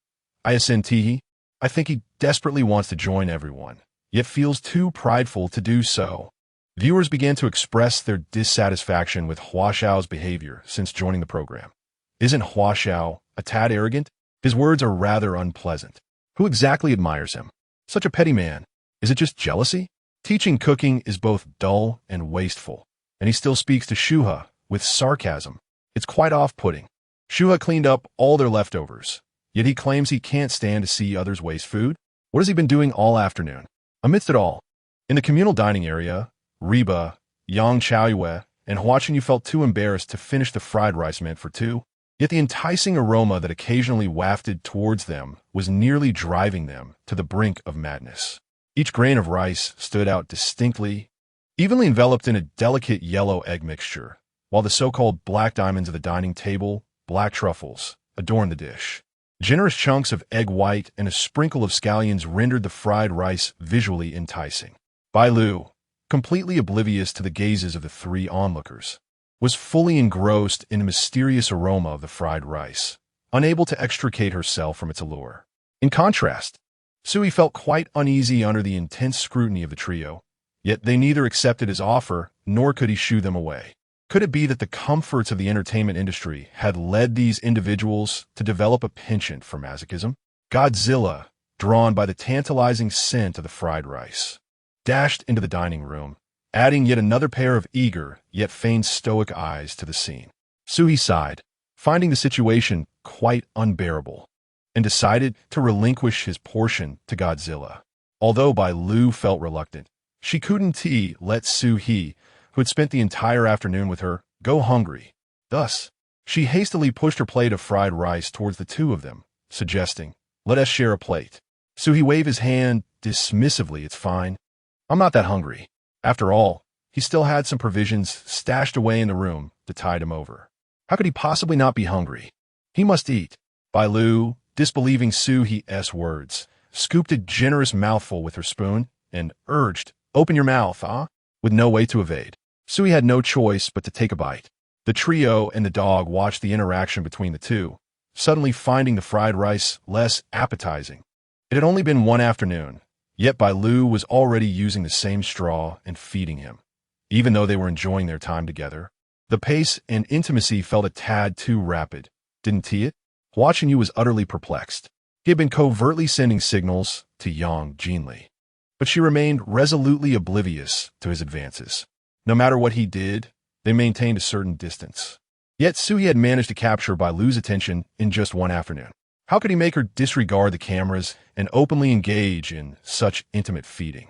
I ascend He. I think he desperately wants to join everyone, yet feels too prideful to do so. Viewers began to express their dissatisfaction with Hua Xiao's behavior since joining the program. Isn't Hua Xiao a tad arrogant? His words are rather unpleasant. Who exactly admires him? Such a petty man. Is it just jealousy? Teaching cooking is both dull and wasteful, and he still speaks to Shu He with sarcasm. It's quite off-putting. Shu He cleaned up all their leftovers, yet he claims he can't stand to see others waste food. What has he been doing all afternoon? Amidst it all, in the communal dining area, Reba, Yang Chaoyue, and Hua Chen felt too embarrassed to finish the fried rice meant for two. Yet the enticing aroma that occasionally wafted towards them was nearly driving them to the brink of madness. Each grain of rice stood out distinctly, evenly enveloped in a delicate yellow egg mixture, while the so-called black diamonds of the dining table, black truffles, adorned the dish. Generous chunks of egg white and a sprinkle of scallions rendered the fried rice visually enticing. Bailu, completely oblivious to the gazes of the three onlookers, was fully engrossed in the mysterious aroma of the fried rice, unable to extricate herself from its allure. In contrast, Shu He felt quite uneasy under the intense scrutiny of the trio, yet they neither accepted his offer nor could he shoo them away. Could it be that the comforts of the entertainment industry had led these individuals to develop a penchant for masochism? Godzilla, drawn by the tantalizing scent of the fried rice, dashed into the dining room, adding yet another pair of eager, yet feigned stoic eyes to the scene. Shu He sighed, finding the situation quite unbearable, and decided to relinquish his portion to Godzilla. Although Bailu felt reluctant, she couldn't let Shu He, who had spent the entire afternoon with her, go hungry. Thus, she hastily pushed her plate of fried rice towards the two of them, suggesting, "Let us share a plate." Shu He waved his hand dismissively. "It's fine. I'm not that hungry." After all, he still had some provisions stashed away in the room to tide him over. How could he possibly not be hungry? He must eat. Bailu, disbelieving Shu He's words, scooped a generous mouthful with her spoon and urged, "Open your mouth, with no way to evade. Shu He had no choice but to take a bite. The trio and the dog watched the interaction between the two, suddenly finding the fried rice less appetizing. It had only been one afternoon, yet Bailu was already using the same straw and feeding him. Even though they were enjoying their time together, the pace and intimacy felt a tad too rapid. Didn't he? Watching you was utterly perplexed. He had been covertly sending signals to Yang Jinli, but she remained resolutely oblivious to his advances. No matter what he did, they maintained a certain distance. Yet Shu He had managed to capture Bailu's attention in just one afternoon. How could he make her disregard the cameras and openly engage in such intimate feeding?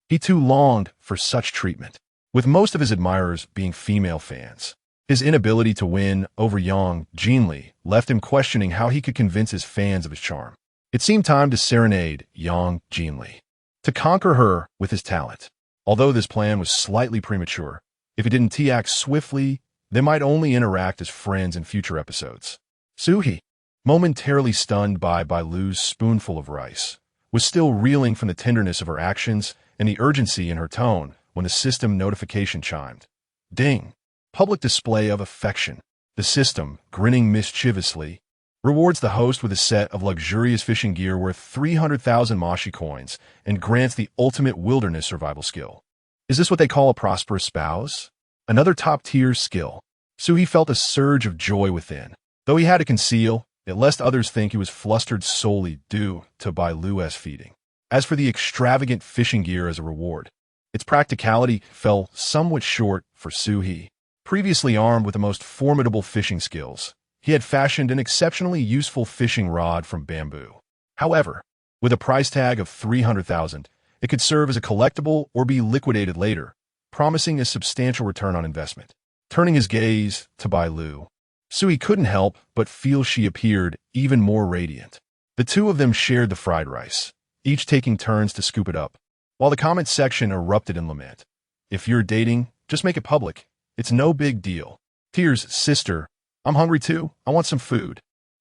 He too longed for such treatment, with most of his admirers being female fans. His inability to win over Yang Jinli left him questioning how he could convince his fans of his charm. It seemed time to serenade Yang Jinli, to conquer her with his talent. Although this plan was slightly premature, if he didn't act swiftly, they might only interact as friends in future episodes. Shu He, momentarily stunned by Bailu's spoonful of rice, was still reeling from the tenderness of her actions and the urgency in her tone when the system notification chimed. Ding! Public display of affection. The system, grinning mischievously, rewards the host with a set of luxurious fishing gear worth 300,000 Mashi coins and grants the ultimate wilderness survival skill. Is this what they call a prosperous spouse? Another top-tier skill. Shu He felt a surge of joy within, though he had to conceal it lest others think he was flustered solely due to Bailu's feeding. As for the extravagant fishing gear as a reward, its practicality fell somewhat short for Shu He. Previously armed with the most formidable fishing skills, he had fashioned an exceptionally useful fishing rod from bamboo. However, with a price tag of 300,000, it could serve as a collectible or be liquidated later, promising a substantial return on investment. Turning his gaze to Bailu, Shu He couldn't help but feel she appeared even more radiant. The two of them shared the fried rice, each taking turns to scoop it up, while the comment section erupted in lament. If you're dating, just make it public. It's no big deal. Tears, sister, I'm hungry too. I want some food.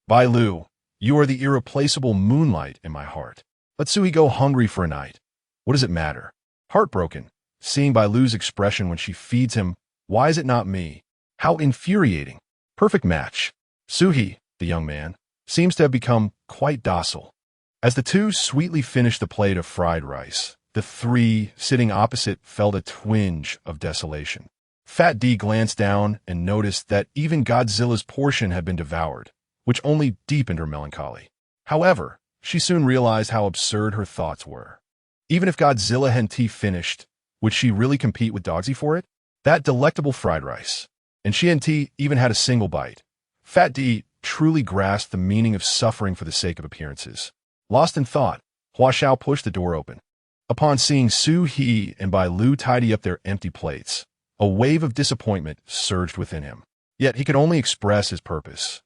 Bailu, You are the irreplaceable moonlight in my heart. Let Shu He go hungry for a night. What does it matter? Heartbroken, seeing Bailu's expression when she feeds him, why is it not me? How infuriating. Perfect match. Shu He, the young man, seems to have become quite docile. As the two sweetly finished the plate of fried rice, the three sitting opposite felt a twinge of desolation. Fat D glanced down and noticed that even Godzilla's portion had been devoured, which only deepened her melancholy. However, she soon realized how absurd her thoughts were. Even if Godzilla had tea finished, would she really compete with Dogsy for it? That delectable fried rice. And she and T even had a single bite. Fat D truly grasped the meaning of suffering for the sake of appearances. Lost in thought, Hua Xiao pushed the door open. Upon seeing Shu He and Bailu tidy up their empty plates, a wave of disappointment surged within him. Yet he could only express his purpose.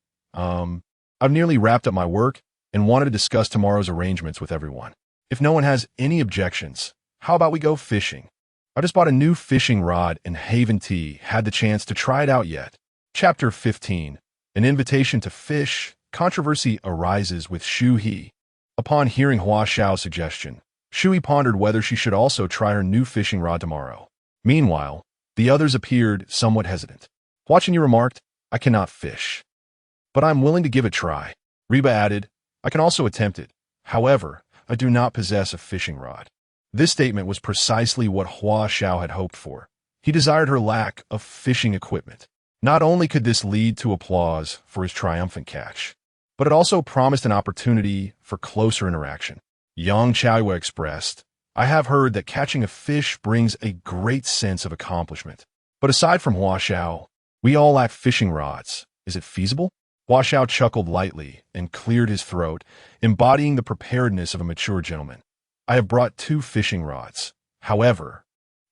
I've nearly wrapped up my work and wanted to discuss tomorrow's arrangements with everyone. If no one has any objections, how about we go fishing? I just bought a new fishing rod and haven't had the chance to try it out yet. Chapter 15. An invitation to fish. Controversy arises with Shu He. Upon hearing Hua Xiao's suggestion, Shu He pondered whether she should also try her new fishing rod tomorrow. Meanwhile, the others appeared somewhat hesitant. Watching you remarked, I cannot fish, but I'm willing to give it a try. Reba added, I can also attempt it. However, I do not possess a fishing rod. This statement was precisely what Hua Xiao had hoped for. He desired her lack of fishing equipment. Not only could this lead to applause for his triumphant catch, but it also promised an opportunity for closer interaction. Yang Chaoyue expressed, I have heard that catching a fish brings a great sense of accomplishment. But aside from Hua Xiao, we all lack fishing rods. Is it feasible? Hua Xiao chuckled lightly and cleared his throat, embodying the preparedness of a mature gentleman. I have brought 2 fishing rods. However,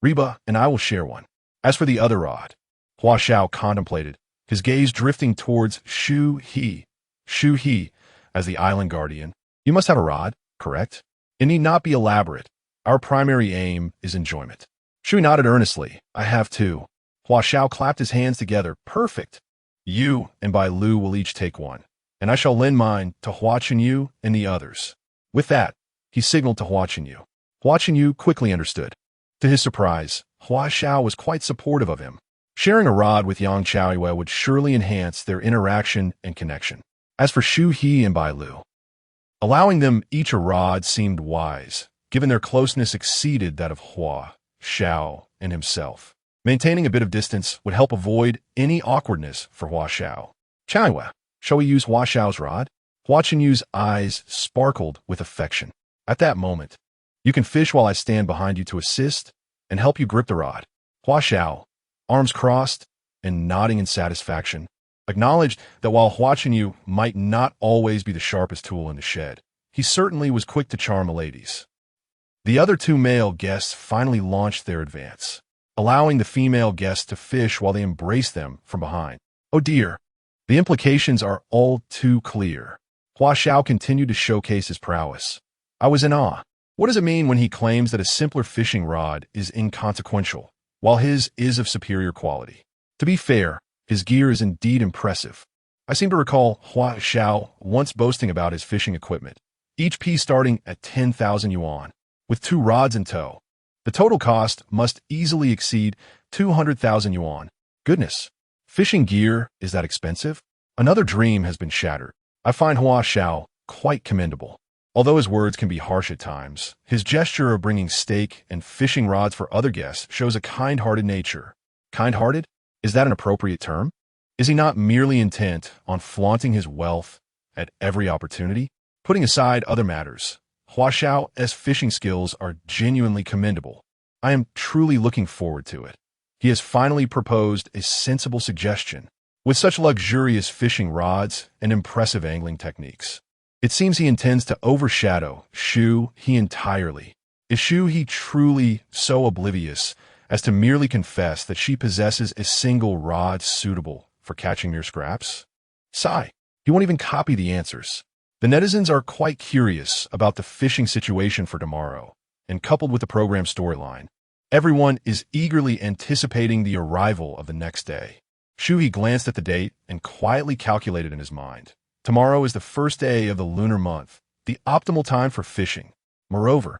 Reba and I will share one. As for the other rod, Hua Xiao contemplated, his gaze drifting towards Shu He. Shu He, as the island guardian, you must have a rod, correct? It need not be elaborate. Our primary aim is enjoyment. Shu nodded earnestly. I have 2. Hua Xiao clapped his hands together. Perfect. You and Bailu will each take one, and I shall lend mine to Hua Chenyu and the others. With that, he signaled to Hua Chenyu. Hua Chenyu quickly understood. To his surprise, Hua Xiao was quite supportive of him. Sharing a rod with Yang Chaoyue would surely enhance their interaction and connection. As for Shu He and Bailu, allowing them each a rod seemed wise, given their closeness exceeded that of Hua Xiao and himself. Maintaining a bit of distance would help avoid any awkwardness for Hua Xiao. Chaoyue, shall we use Hua Xiao's rod? Hua Chenyu's eyes sparkled with affection. At that moment, you can fish while I stand behind you to assist and help you grip the rod. Hua Xiao, arms crossed and nodding in satisfaction, acknowledged that while Hua Chenyu might not always be the sharpest tool in the shed, he certainly was quick to charm the ladies. The other 2 male guests finally launched their advance, allowing the female guests to fish while they embraced them from behind. Oh dear, the implications are all too clear. Hua Xiao continued to showcase his prowess. I was in awe. What does it mean when he claims that a simpler fishing rod is inconsequential, while his is of superior quality? To be fair, his gear is indeed impressive. I seem to recall Hua Xiao once boasting about his fishing equipment, each piece starting at 10,000 yuan, with 2 rods in tow. The total cost must easily exceed 200,000 yuan. Goodness, fishing gear is that expensive? Another dream has been shattered. I find Hua Xiao quite commendable. Although his words can be harsh at times, his gesture of bringing steak and fishing rods for other guests shows a kind-hearted nature. Kind-hearted? Is that an appropriate term? Is he not merely intent on flaunting his wealth at every opportunity? Putting aside other matters, Hua Xiao's fishing skills are genuinely commendable. I am truly looking forward to it. He has finally proposed a sensible suggestion. With such luxurious fishing rods and impressive angling techniques, it seems he intends to overshadow Shu He entirely. Is Shu He truly so oblivious as to merely confess that she possesses a single rod suitable for catching mere scraps? Sigh, he won't even copy the answers. The netizens are quite curious about the fishing situation for tomorrow, and coupled with the program storyline, everyone is eagerly anticipating the arrival of the next day. Shu He glanced at the date and quietly calculated in his mind. Tomorrow is the first day of the lunar month, the optimal time for fishing. Moreover,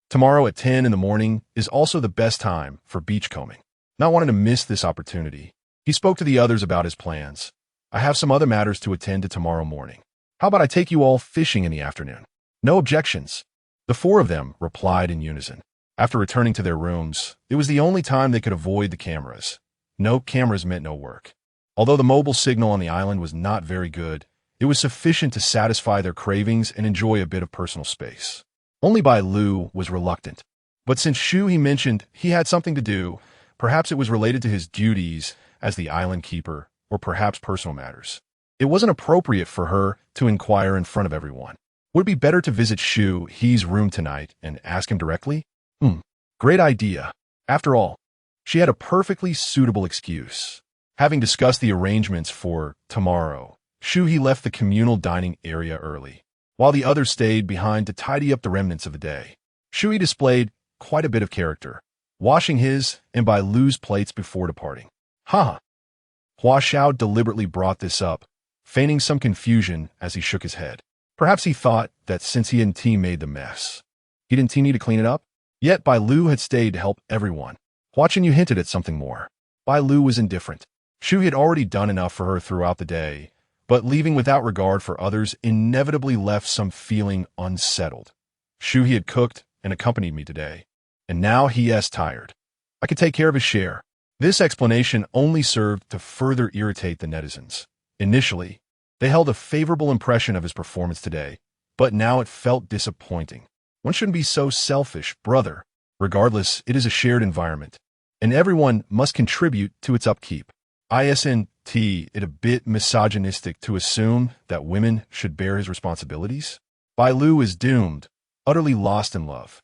tomorrow at 10 in the morning is also the best time for beachcombing. Not wanting to miss this opportunity, he spoke to the others about his plans. I have some other matters to attend to tomorrow morning. How about I take you all fishing in the afternoon? No objections. The four of them replied in unison. After returning to their rooms, it was the only time they could avoid the cameras. No cameras meant no work. Although the mobile signal on the island was not very good, it was sufficient to satisfy their cravings and enjoy a bit of personal space. Only Bailu was reluctant. But since Shu He mentioned he had something to do, perhaps it was related to his duties as the island keeper, or perhaps personal matters. It wasn't appropriate for her to inquire in front of everyone. Would it be better to visit Shu He's room tonight and ask him directly? Great idea. After all, she had a perfectly suitable excuse. Having discussed the arrangements for tomorrow, Shu He left the communal dining area early, while the others stayed behind to tidy up the remnants of the day. Shu He displayed quite a bit of character, washing his and Bailu's plates before departing. Hua Xiao deliberately brought this up, feigning some confusion as he shook his head. Perhaps he thought that since he and T made the mess, he didn't need to clean it up? Yet Bailu had stayed to help everyone. Watching you hinted at something more. Bailu was indifferent. Shu had already done enough for her throughout the day, but leaving without regard for others inevitably left some feeling unsettled. Shu He had cooked and accompanied me today, and now he is tired. I could take care of his share. This explanation only served to further irritate the netizens. Initially, they held a favorable impression of his performance today, but now it felt disappointing. One shouldn't be so selfish, brother. Regardless, it is a shared environment, and everyone must contribute to its upkeep. Isn't it a bit misogynistic to assume that women should bear his responsibilities? Bailu is doomed, utterly lost in love.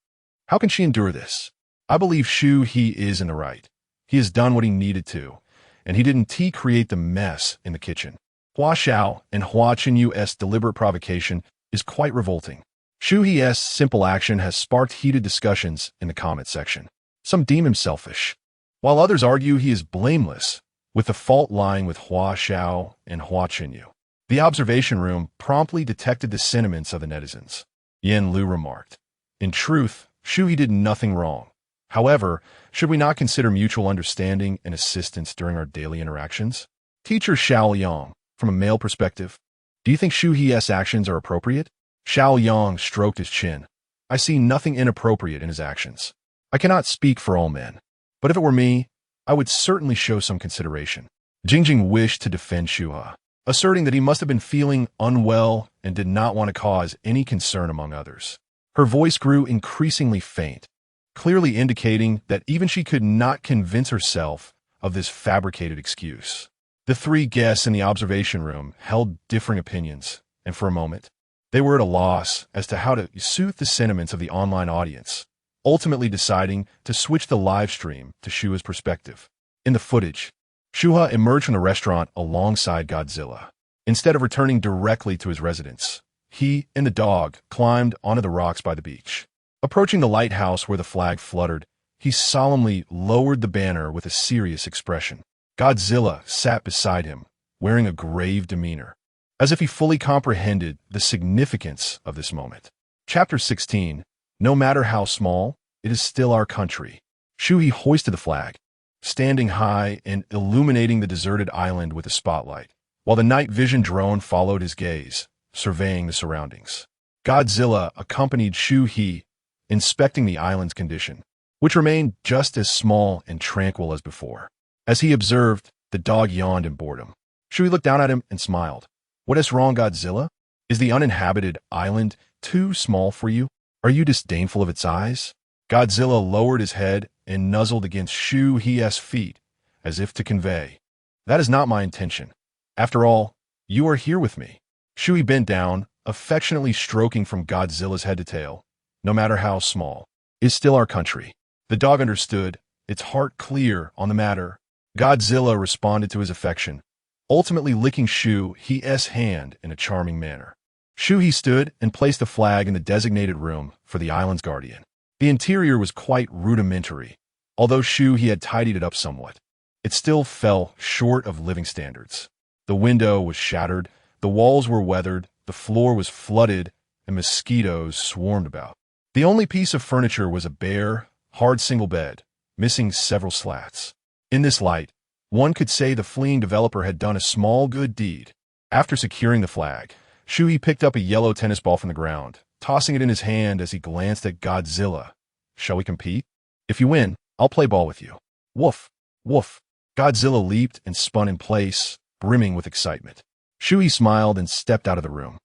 How can she endure this? I believe Shu He is in the right. He has done what he needed to, and he didn't create the mess in the kitchen. Hua Xiao and Hua Qinyu's deliberate provocation is quite revolting. Shu He's simple action has sparked heated discussions in the comment section. Some deem him selfish, while others argue he is blameless, with the fault lying with Hua Xiao and Hua Qinyu. The observation room promptly detected the sentiments of the netizens. Yen Lu remarked, "In truth, Shu He did nothing wrong. However, should we not consider mutual understanding and assistance during our daily interactions?" Teacher Xiao Yang, from a male perspective, do you think Shu He's actions are appropriate? Xiao Yang stroked his chin. I see nothing inappropriate in his actions. I cannot speak for all men, but if it were me, I would certainly show some consideration. Jingjing wished to defend Shu He, asserting that he must have been feeling unwell and did not want to cause any concern among others. Her voice grew increasingly faint, clearly indicating that even she could not convince herself of this fabricated excuse. The three guests in the observation room held differing opinions, and for a moment, they were at a loss as to how to soothe the sentiments of the online audience, ultimately deciding to switch the live stream to Shu's perspective. In the footage, Shu He emerged from the restaurant alongside Godzilla. Instead of returning directly to his residence, he and the dog climbed onto the rocks by the beach. Approaching the lighthouse where the flag fluttered, he solemnly lowered the banner with a serious expression. Godzilla sat beside him, wearing a grave demeanor, as if he fully comprehended the significance of this moment. Chapter 16. No matter how small, it is still our country. Shu He hoisted the flag, standing high and illuminating the deserted island with a spotlight, while the night vision drone followed his gaze, surveying the surroundings. Godzilla accompanied Shu He, inspecting the island's condition, which remained just as small and tranquil as before. As he observed, the dog yawned in boredom. Shu He looked down at him and smiled. What is wrong, Godzilla? Is the uninhabited island too small for you? Are you disdainful of its eyes? Godzilla lowered his head and nuzzled against Shu He's feet, as if to convey, that is not my intention. After all, you are here with me. Shu He bent down, affectionately stroking from Godzilla's head to tail. No matter how small, is still our country. The dog understood, its heart clear on the matter. Godzilla responded to his affection, ultimately licking Shu He's hand in a charming manner. Shu He stood and placed a flag in the designated room for the island's guardian. The interior was quite rudimentary. Although Shu He had tidied it up somewhat, it still fell short of living standards. The window was shattered, The walls were weathered, the floor was flooded, and mosquitoes swarmed about. The only piece of furniture was a bare, hard single bed, missing several slats. In this light, one could say the fleeing developer had done a small good deed. After securing the flag, Shu He picked up a yellow tennis ball from the ground, tossing it in his hand as he glanced at Godzilla. Shall we compete? If you win, I'll play ball with you. Woof, woof. Godzilla leaped and spun in place, brimming with excitement. Shu He smiled and stepped out of the room,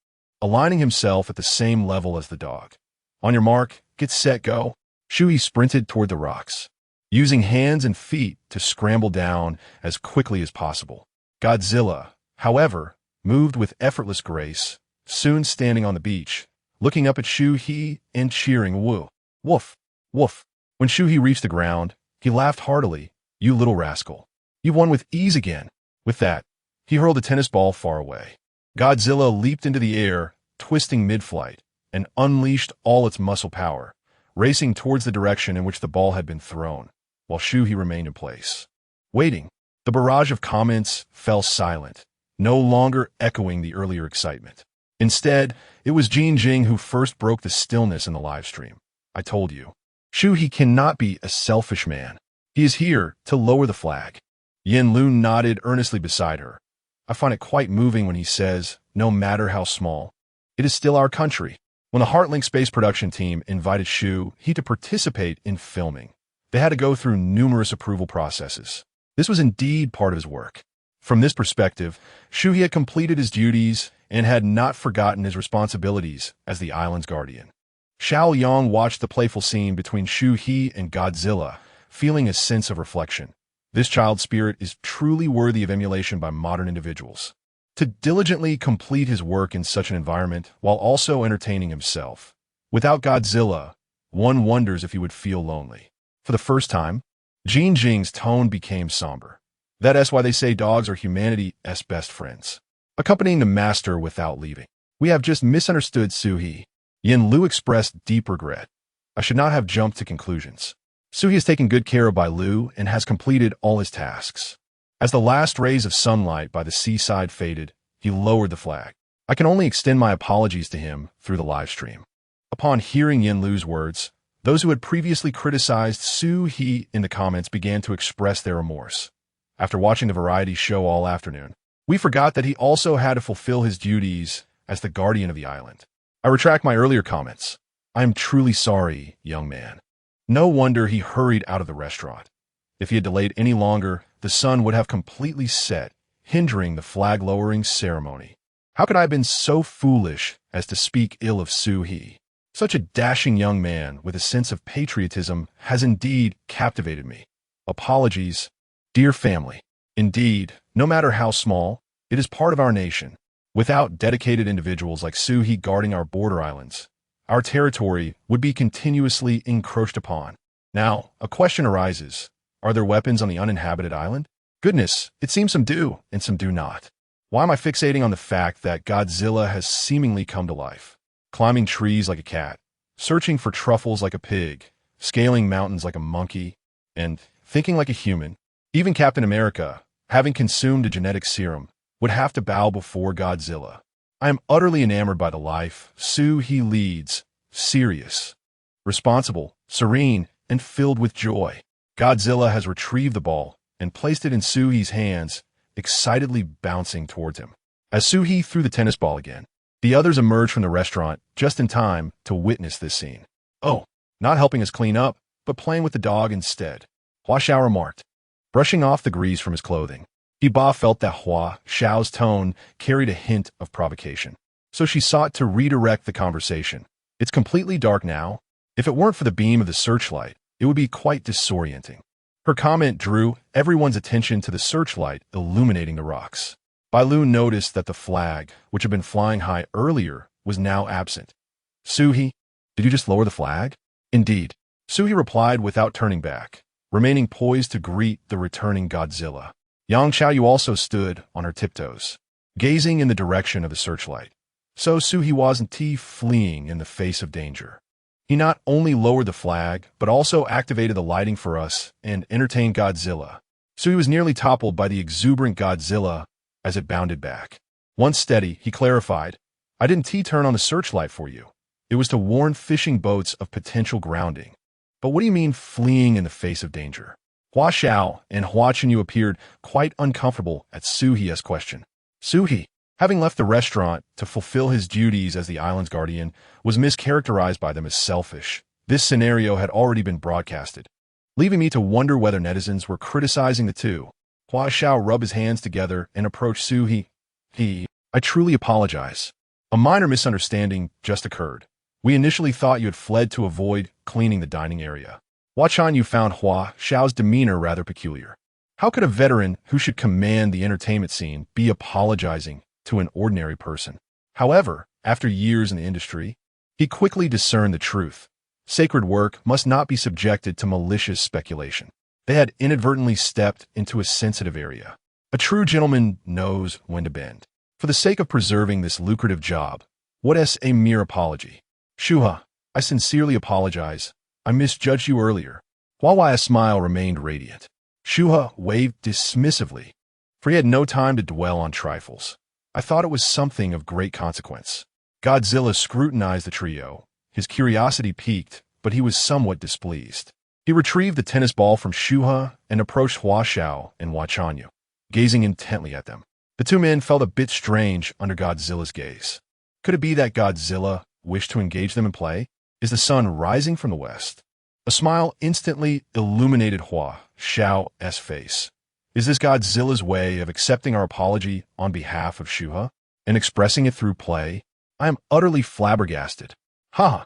aligning himself at the same level as the dog. On your mark, get set, go. Shu He sprinted toward the rocks, using hands and feet to scramble down as quickly as possible. Godzilla, however, moved with effortless grace, soon standing on the beach, looking up at Shu He and cheering woo. Woof, woof. When Shu He reached the ground, he laughed heartily. You little rascal. You've won with ease again. With that, he hurled the tennis ball far away. Godzilla leaped into the air, twisting mid-flight, and unleashed all its muscle power, racing towards the direction in which the ball had been thrown, while Shu He remained in place. Waiting, the barrage of comments fell silent, no longer echoing the earlier excitement. Instead, it was Jin Jing who first broke the stillness in the live stream. I told you. Shu He cannot be a selfish man. He is here to lower the flag. Yin Lu nodded earnestly beside her. I find it quite moving when he says, no matter how small, it is still our country. When the Heartlink space production team invited Shu He to participate in filming, they had to go through numerous approval processes. This was indeed part of his work. From this perspective, Shu He had completed his duties and had not forgotten his responsibilities as the island's guardian. Xiao Yang watched the playful scene between Shu He and Godzilla, feeling a sense of reflection. This child's spirit is truly worthy of emulation by modern individuals. To diligently complete his work in such an environment while also entertaining himself. Without Godzilla, one wonders if he would feel lonely. For the first time, Jin Jing's tone became somber. That's why they say dogs are humanity's best friends. Accompanying the master without leaving. We have just misunderstood Shu He. Yin Lu expressed deep regret. I should not have jumped to conclusions. Shu He has taken good care of Bailu and has completed all his tasks. As the last rays of sunlight by the seaside faded, he lowered the flag. I can only extend my apologies to him through the live stream. Upon hearing Yin Lu's words, those who had previously criticized Shu He in the comments began to express their remorse. After watching the variety show all afternoon, we forgot that he also had to fulfill his duties as the guardian of the island. I retract my earlier comments. I am truly sorry, young man. No wonder he hurried out of the restaurant. If he had delayed any longer, the sun would have completely set, hindering the flag-lowering ceremony. How could I have been so foolish as to speak ill of Shu He? Such a dashing young man with a sense of patriotism has indeed captivated me. Apologies, dear family. Indeed, no matter how small, it is part of our nation. Without dedicated individuals like Shu He guarding our border islands, our territory would be continuously encroached upon. Now, a question arises. Are there weapons on the uninhabited island? Goodness, it seems some do, and some do not. Why am I fixating on the fact that Godzilla has seemingly come to life? Climbing trees like a cat, searching for truffles like a pig, scaling mountains like a monkey, and thinking like a human. Even Captain America, having consumed a genetic serum, would have to bow before Godzilla. I am utterly enamored by the life Shu He leads, serious, responsible, serene, and filled with joy. Godzilla has retrieved the ball and placed it in Shu He's hands, excitedly bouncing towards him. As Shu He threw the tennis ball again, the others emerged from the restaurant just in time to witness this scene. Oh, not helping us clean up, but playing with the dog instead. Hua Xiao remarked, brushing off the grease from his clothing. Ba felt that Hua Xiao's tone carried a hint of provocation, so she sought to redirect the conversation. It's completely dark now. If it weren't for the beam of the searchlight, it would be quite disorienting. Her comment drew everyone's attention to the searchlight illuminating the rocks. Bailu noticed that the flag, which had been flying high earlier, was now absent. Shu He, did you just lower the flag? Indeed. Shu He replied without turning back, remaining poised to greet the returning Godzilla. Yang Xiaoyu also stood on her tiptoes, gazing in the direction of the searchlight. So Shu He wasn't fleeing in the face of danger. He not only lowered the flag, but also activated the lighting for us and entertained Godzilla. Shu He was nearly toppled by the exuberant Godzilla as it bounded back. Once steady, he clarified, I didn't T-turn on the searchlight for you. It was to warn fishing boats of potential grounding. But what do you mean fleeing in the face of danger? Hua Xiao and Hua Chenyu appeared quite uncomfortable at Shu He's question. Shu He, having left the restaurant to fulfill his duties as the island's guardian, was mischaracterized by them as selfish. This scenario had already been broadcasted, leaving me to wonder whether netizens were criticizing the two. Hua Xiao rubbed his hands together and approached Shu He. I truly apologize. A minor misunderstanding just occurred. We initially thought you had fled to avoid cleaning the dining area. Hua Chenyu found Hua Xiao's demeanor rather peculiar. How could a veteran who should command the entertainment scene be apologizing to an ordinary person? However, after years in the industry, he quickly discerned the truth. Sacred work must not be subjected to malicious speculation. They had inadvertently stepped into a sensitive area. A true gentleman knows when to bend. For the sake of preserving this lucrative job, what is a mere apology? Shu He, I sincerely apologize. I misjudged you earlier. Hua Hua's smile remained radiant. Shu He waved dismissively, for he had no time to dwell on trifles. I thought it was something of great consequence. Godzilla scrutinized the trio. His curiosity piqued, but he was somewhat displeased. He retrieved the tennis ball from Shu He and approached Hua Xiao and Hua Chenyu, gazing intently at them. The two men felt a bit strange under Godzilla's gaze. Could it be that Godzilla wished to engage them in play? Is the sun rising from the west? A smile instantly illuminated Hua Xiao's face. Is this Godzilla's way of accepting our apology on behalf of Shu He and expressing it through play? I am utterly flabbergasted. Ha!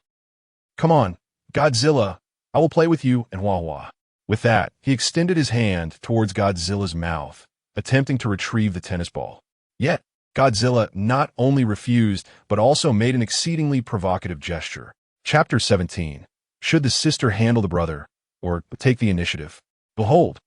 Come on, Godzilla, I will play with you and Hua Hua. With that, he extended his hand towards Godzilla's mouth, attempting to retrieve the tennis ball. Yet, Godzilla not only refused, but also made an exceedingly provocative gesture. Chapter 17. Should the sister handle the brother, or take the initiative? Behold,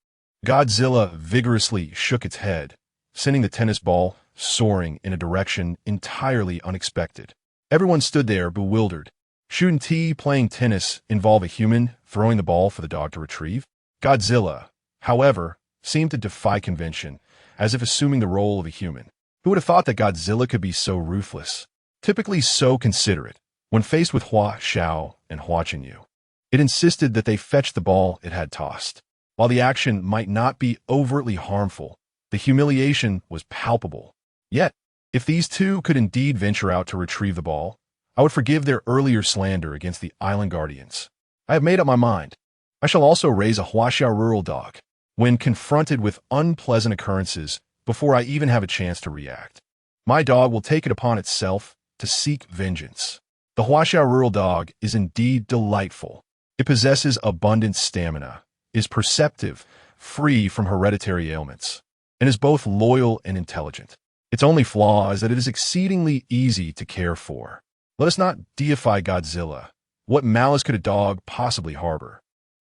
Godzilla vigorously shook its head, sending the tennis ball soaring in a direction entirely unexpected. Everyone stood there bewildered. Shouldn't playing tennis involve a human throwing the ball for the dog to retrieve? Godzilla, however, seemed to defy convention, as if assuming the role of a human. Who would have thought that Godzilla could be so ruthless, typically so considerate? When faced with Hua Xiao and Hua Chenyu, it insisted that they fetch the ball it had tossed. While the action might not be overtly harmful, the humiliation was palpable. Yet, if these two could indeed venture out to retrieve the ball, I would forgive their earlier slander against the island guardians. I have made up my mind. I shall also raise a Hua Xiao rural dog when confronted with unpleasant occurrences before I even have a chance to react. My dog will take it upon itself to seek vengeance. The Hua Xiao rural dog is indeed delightful. It possesses abundant stamina, is perceptive, free from hereditary ailments, and is both loyal and intelligent. Its only flaw is that it is exceedingly easy to care for. Let us not deify Godzilla. What malice could a dog possibly harbor?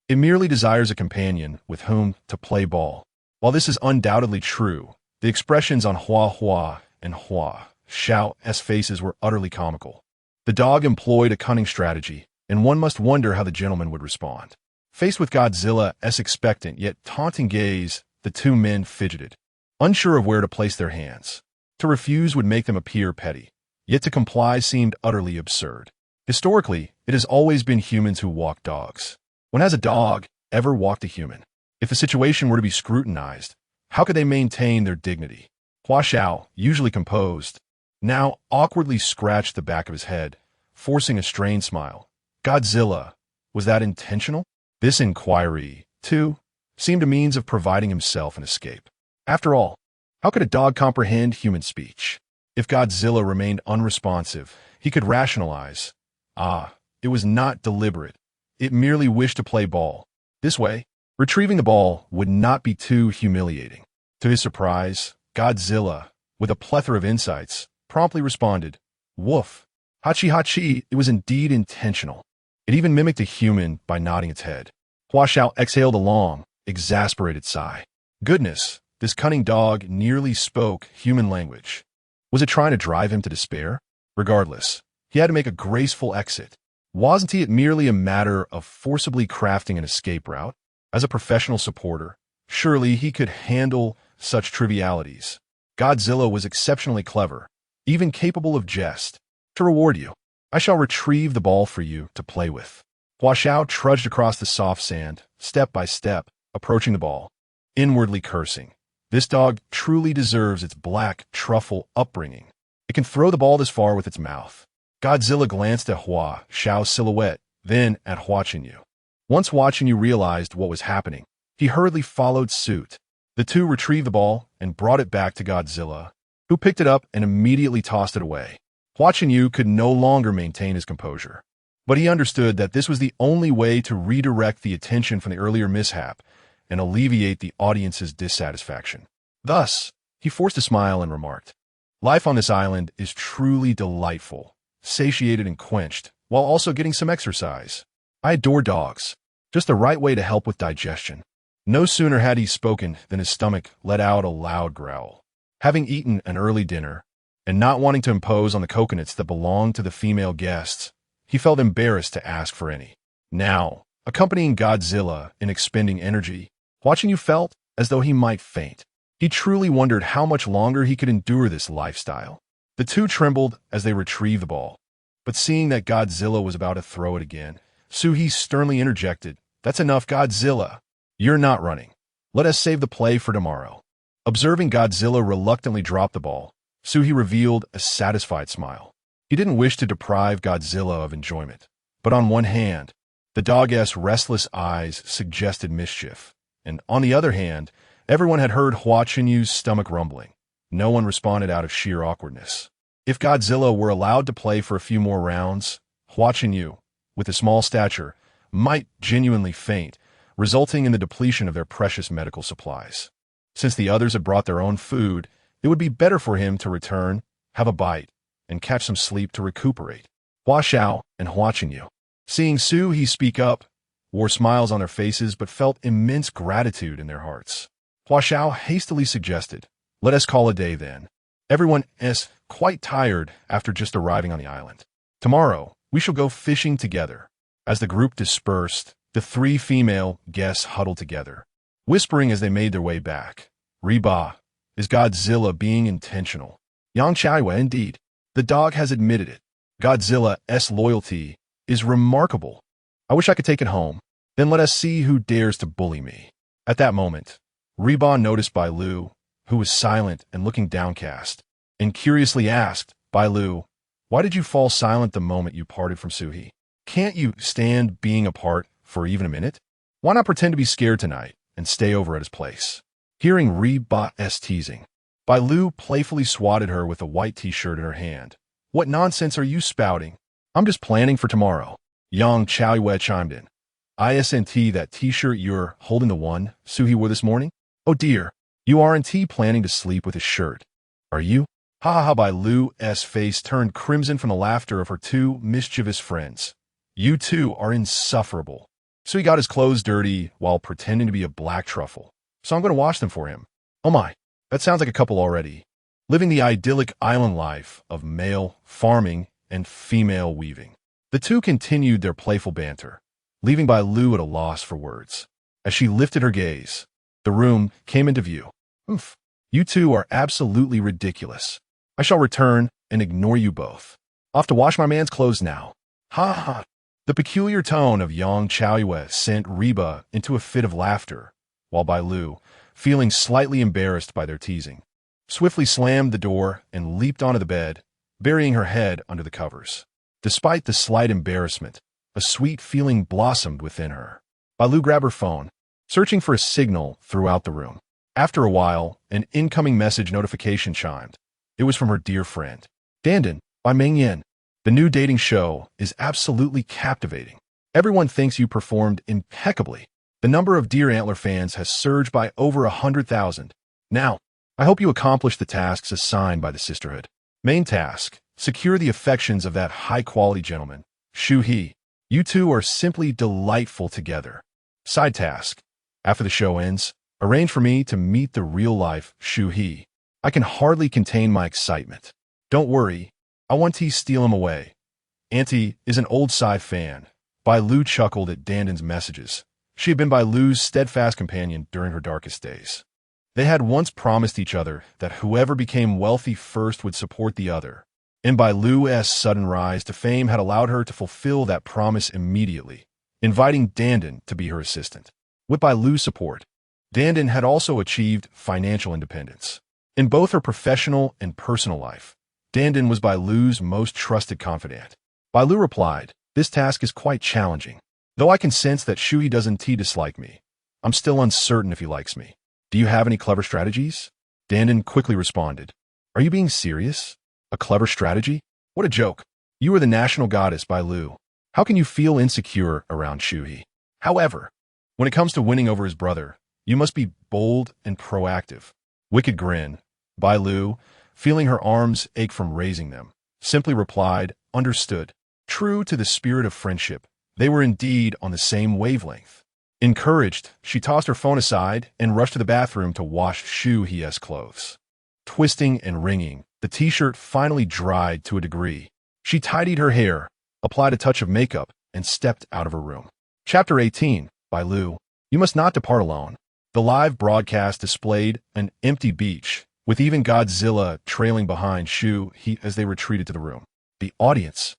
It merely desires a companion with whom to play ball. While this is undoubtedly true, the expressions on Hua Hua and Hua Xiao's faces were utterly comical. The dog employed a cunning strategy, and one must wonder how the gentleman would respond. Faced with Godzilla's expectant yet taunting gaze, the two men fidgeted, unsure of where to place their hands. To refuse would make them appear petty, yet to comply seemed utterly absurd. Historically, it has always been humans who walk dogs. When has a dog ever walked a human? If the situation were to be scrutinized, how could they maintain their dignity? Hua Xiao, usually composed, now awkwardly scratched the back of his head, forcing a strained smile. Godzilla, was that intentional? This inquiry, too, seemed a means of providing himself an escape. After all, how could a dog comprehend human speech? If Godzilla remained unresponsive, he could rationalize. It was not deliberate. It merely wished to play ball. This way, retrieving the ball would not be too humiliating. To his surprise, Godzilla, with a plethora of insights, promptly responded, Woof. Hachi hachi, it was indeed intentional. It even mimicked a human by nodding its head. Hua Xiao exhaled a long, exasperated sigh. Goodness, this cunning dog nearly spoke human language. Was it trying to drive him to despair? Regardless, he had to make a graceful exit. Wasn't it merely a matter of forcibly crafting an escape route? As a professional supporter, surely he could handle such trivialities. Godzilla was exceptionally clever, even capable of jest. To reward you, I shall retrieve the ball for you to play with. Hua Xiao trudged across the soft sand, step by step, approaching the ball, inwardly cursing. This dog truly deserves its black truffle upbringing. It can throw the ball this far with its mouth. Godzilla glanced at Hua Xiao's silhouette, then at Hua Chenyu. Once Hua Chenyu realized what was happening, he hurriedly followed suit. The two retrieved the ball and brought it back to Godzilla, who picked it up and immediately tossed it away. Hua Chenyu could no longer maintain his composure, but he understood that this was the only way to redirect the attention from the earlier mishap and alleviate the audience's dissatisfaction. Thus, he forced a smile and remarked, "Life on this island is truly delightful, satiated and quenched, while also getting some exercise. I adore dogs, just the right way to help with digestion." No sooner had he spoken than his stomach let out a loud growl. Having eaten an early dinner, and not wanting to impose on the coconuts that belonged to the female guests, he felt embarrassed to ask for any. Now, accompanying Godzilla in expending energy, watching you felt as though he might faint. He truly wondered how much longer he could endure this lifestyle. The two trembled as they retrieved the ball, but seeing that Godzilla was about to throw it again, Shu He sternly interjected, "That's enough, Godzilla. You're not running. Let us save the play for tomorrow." Observing Godzilla reluctantly drop the ball, Shu He revealed a satisfied smile. He didn't wish to deprive Godzilla of enjoyment, but on one hand, the dog's restless eyes suggested mischief, and on the other hand, everyone had heard Hua Chenyu's stomach rumbling. No one responded out of sheer awkwardness. If Godzilla were allowed to play for a few more rounds, Hua Chenyu, with a small stature, might genuinely faint, resulting in the depletion of their precious medical supplies. Since the others had brought their own food, it would be better for him to return, have a bite, and catch some sleep to recuperate. Hua Xiao and Hua Chenyu, seeing Shu He speak up, wore smiles on their faces but felt immense gratitude in their hearts. Hua Xiao hastily suggested, "Let us call a day then. Everyone is quite tired after just arriving on the island. Tomorrow, we shall go fishing together." As the group dispersed, the three female guests huddled together, whispering as they made their way back. "Reba, is Godzilla being intentional? Yang Chaiwa, indeed. The dog has admitted it. Godzilla's loyalty is remarkable. I wish I could take it home. Then let us see who dares to bully me." At that moment, Reba noticed Bailu, who was silent and looking downcast, and curiously asked, "Bailu, why did you fall silent the moment you parted from Shu He? Can't you stand being apart for even a minute? Why not pretend to be scared tonight and stay over at his place?" Hearing Reba's teasing, Bailu playfully swatted her with a white t-shirt in her hand. "What nonsense are you spouting? I'm just planning for tomorrow." Yang Chaoyue chimed in. "Isn't that t-shirt you're holding the one Shu He wore this morning? Oh dear, you aren't planning to sleep with his shirt, are you?" Ha ha ha. Bailu's face turned crimson from the laughter of her two mischievous friends. "You two are insufferable." So he got his clothes dirty while pretending to be a black truffle. "So I'm going to wash them for him." Oh my, that sounds like a couple already, living the idyllic island life of male farming and female weaving. The two continued their playful banter, leaving Bailu at a loss for words. As she lifted her gaze, the room came into view. "Oof, you two are absolutely ridiculous. I shall return and ignore you both. Off to wash my man's clothes now." Ha ha. The peculiar tone of Yang Chaoyue sent Reba into a fit of laughter, while Bailu, feeling slightly embarrassed by their teasing, swiftly slammed the door and leaped onto the bed, burying her head under the covers. Despite the slight embarrassment, a sweet feeling blossomed within her. Bailu grabbed her phone, searching for a signal throughout the room. After a while, an incoming message notification chimed. It was from her dear friend. "Dandan, by Meng Yin. The new dating show is absolutely captivating. Everyone thinks you performed impeccably. The number of Deer Antler fans has surged by over 100,000. Now, I hope you accomplish the tasks assigned by the sisterhood. Main task, secure the affections of that high-quality gentleman, Shu He. You two are simply delightful together. Side task, after the show ends, arrange for me to meet the real-life Shu He. I can hardly contain my excitement. Don't worry, I want to steal him away." Auntie is an old Psy fan. Bailu chuckled at Dandan's messages. She had been Bailu's steadfast companion during her darkest days. They had once promised each other that whoever became wealthy first would support the other, and Bailu's sudden rise to fame had allowed her to fulfill that promise immediately, inviting Dandan to be her assistant. With Bailu's support, Dandan had also achieved financial independence. In both her professional and personal life, Dandan was Bailu's most trusted confidant. Bailu replied, "This task is quite challenging. Though I can sense that Shu He doesn't dislike me, I'm still uncertain if he likes me. Do you have any clever strategies?" Dandan quickly responded, "Are you being serious? A clever strategy? What a joke. You are the national goddess, Bailu. How can you feel insecure around Shu He? However, when it comes to winning over his brother, you must be bold and proactive." Wicked grin. Bailu, feeling her arms ache from raising them, simply replied, "Understood." True to the spirit of friendship, they were indeed on the same wavelength. Encouraged, she tossed her phone aside and rushed to the bathroom to wash Shu He's clothes. Twisting and wringing, the t-shirt finally dried to a degree. She tidied her hair, applied a touch of makeup, and stepped out of her room. Chapter 18, Bailu. You must not depart alone. The live broadcast displayed an empty beach, with even Godzilla trailing behind Shu He as they retreated to the room. The audience,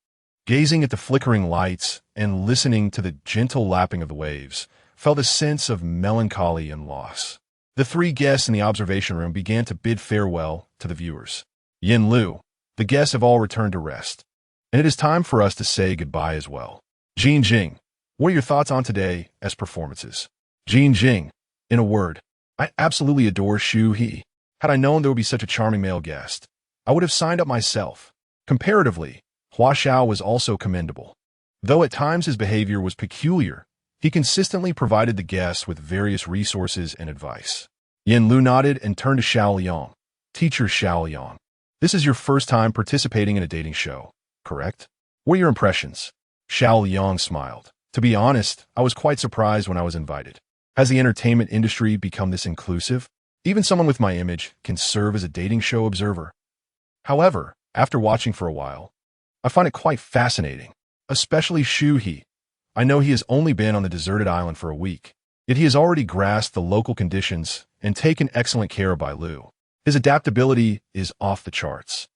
gazing at the flickering lights and listening to the gentle lapping of the waves, felt a sense of melancholy and loss. The three guests in the observation room began to bid farewell to the viewers. Yin Lu, the guests have all returned to rest, and it is time for us to say goodbye as well. Jin Jing, what are your thoughts on today as performances? Jin Jing, in a word, I absolutely adore Shu He. Had I known there would be such a charming male guest, I would have signed up myself. Comparatively, Hua Xiao was also commendable. Though at times his behavior was peculiar, he consistently provided the guests with various resources and advice. Yin Lu nodded and turned to Xiao Liang. Teacher Xiao Liang, this is your first time participating in a dating show, correct? What are your impressions? Xiao Liang smiled. To be honest, I was quite surprised when I was invited. Has the entertainment industry become this inclusive? Even someone with my image can serve as a dating show observer. However, after watching for a while, I find it quite fascinating, especially Shu He. I know he has only been on the deserted island for a week, yet he has already grasped the local conditions and taken excellent care of Bailu. His adaptability is off the charts.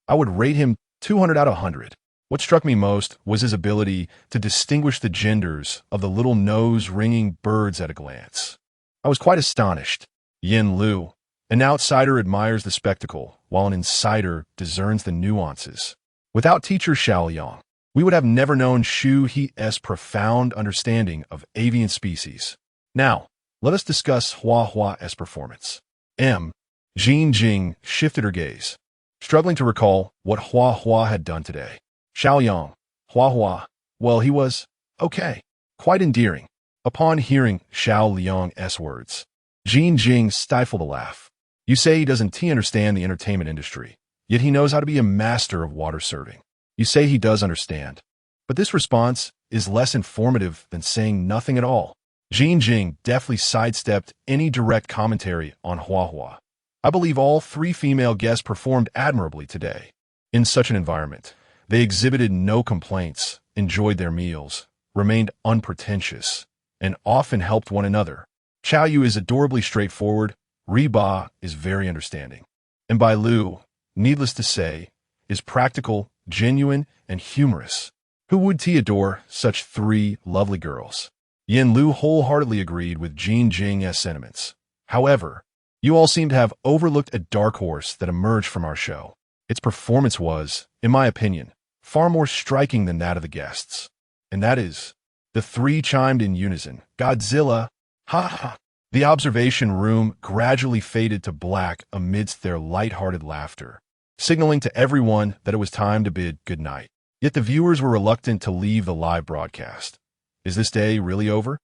I would rate him 200 out of 100. What struck me most was his ability to distinguish the genders of the little nose-ringing birds at a glance. I was quite astonished. Yin Lu, an outsider admires the spectacle, while an insider discerns the nuances. Without teacher Xiao Liang, we would have never known Shu He's profound understanding of avian species. Now, let us discuss Hua's performance. Jin Jing shifted her gaze, struggling to recall what Hua had done today. Xiao Yang, Hua, well, he was okay, quite endearing. Upon hearing Xiao Liang's words, Jin Jing stifled a laugh. You say he doesn't understand the entertainment industry, yet he knows how to be a master of water serving. You say he does understand. But this response is less informative than saying nothing at all. Jin Jing deftly sidestepped any direct commentary on Hua. I believe all three female guests performed admirably today. In such an environment, they exhibited no complaints, enjoyed their meals, remained unpretentious, and often helped one another. Chao Yu is adorably straightforward, Ba is very understanding, and Bailu, needless to say, is practical, genuine, and humorous. Who would adore such three lovely girls? Yin Lu wholeheartedly agreed with Jin Jing's sentiments. However, you all seem to have overlooked a dark horse that emerged from our show. Its performance was, in my opinion, far more striking than that of the guests. And that is, the three chimed in unison, Godzilla, ha ha. The observation room gradually faded to black amidst their light-hearted laughter, signaling to everyone that it was time to bid good night. Yet the viewers were reluctant to leave the live broadcast. Is this day really over?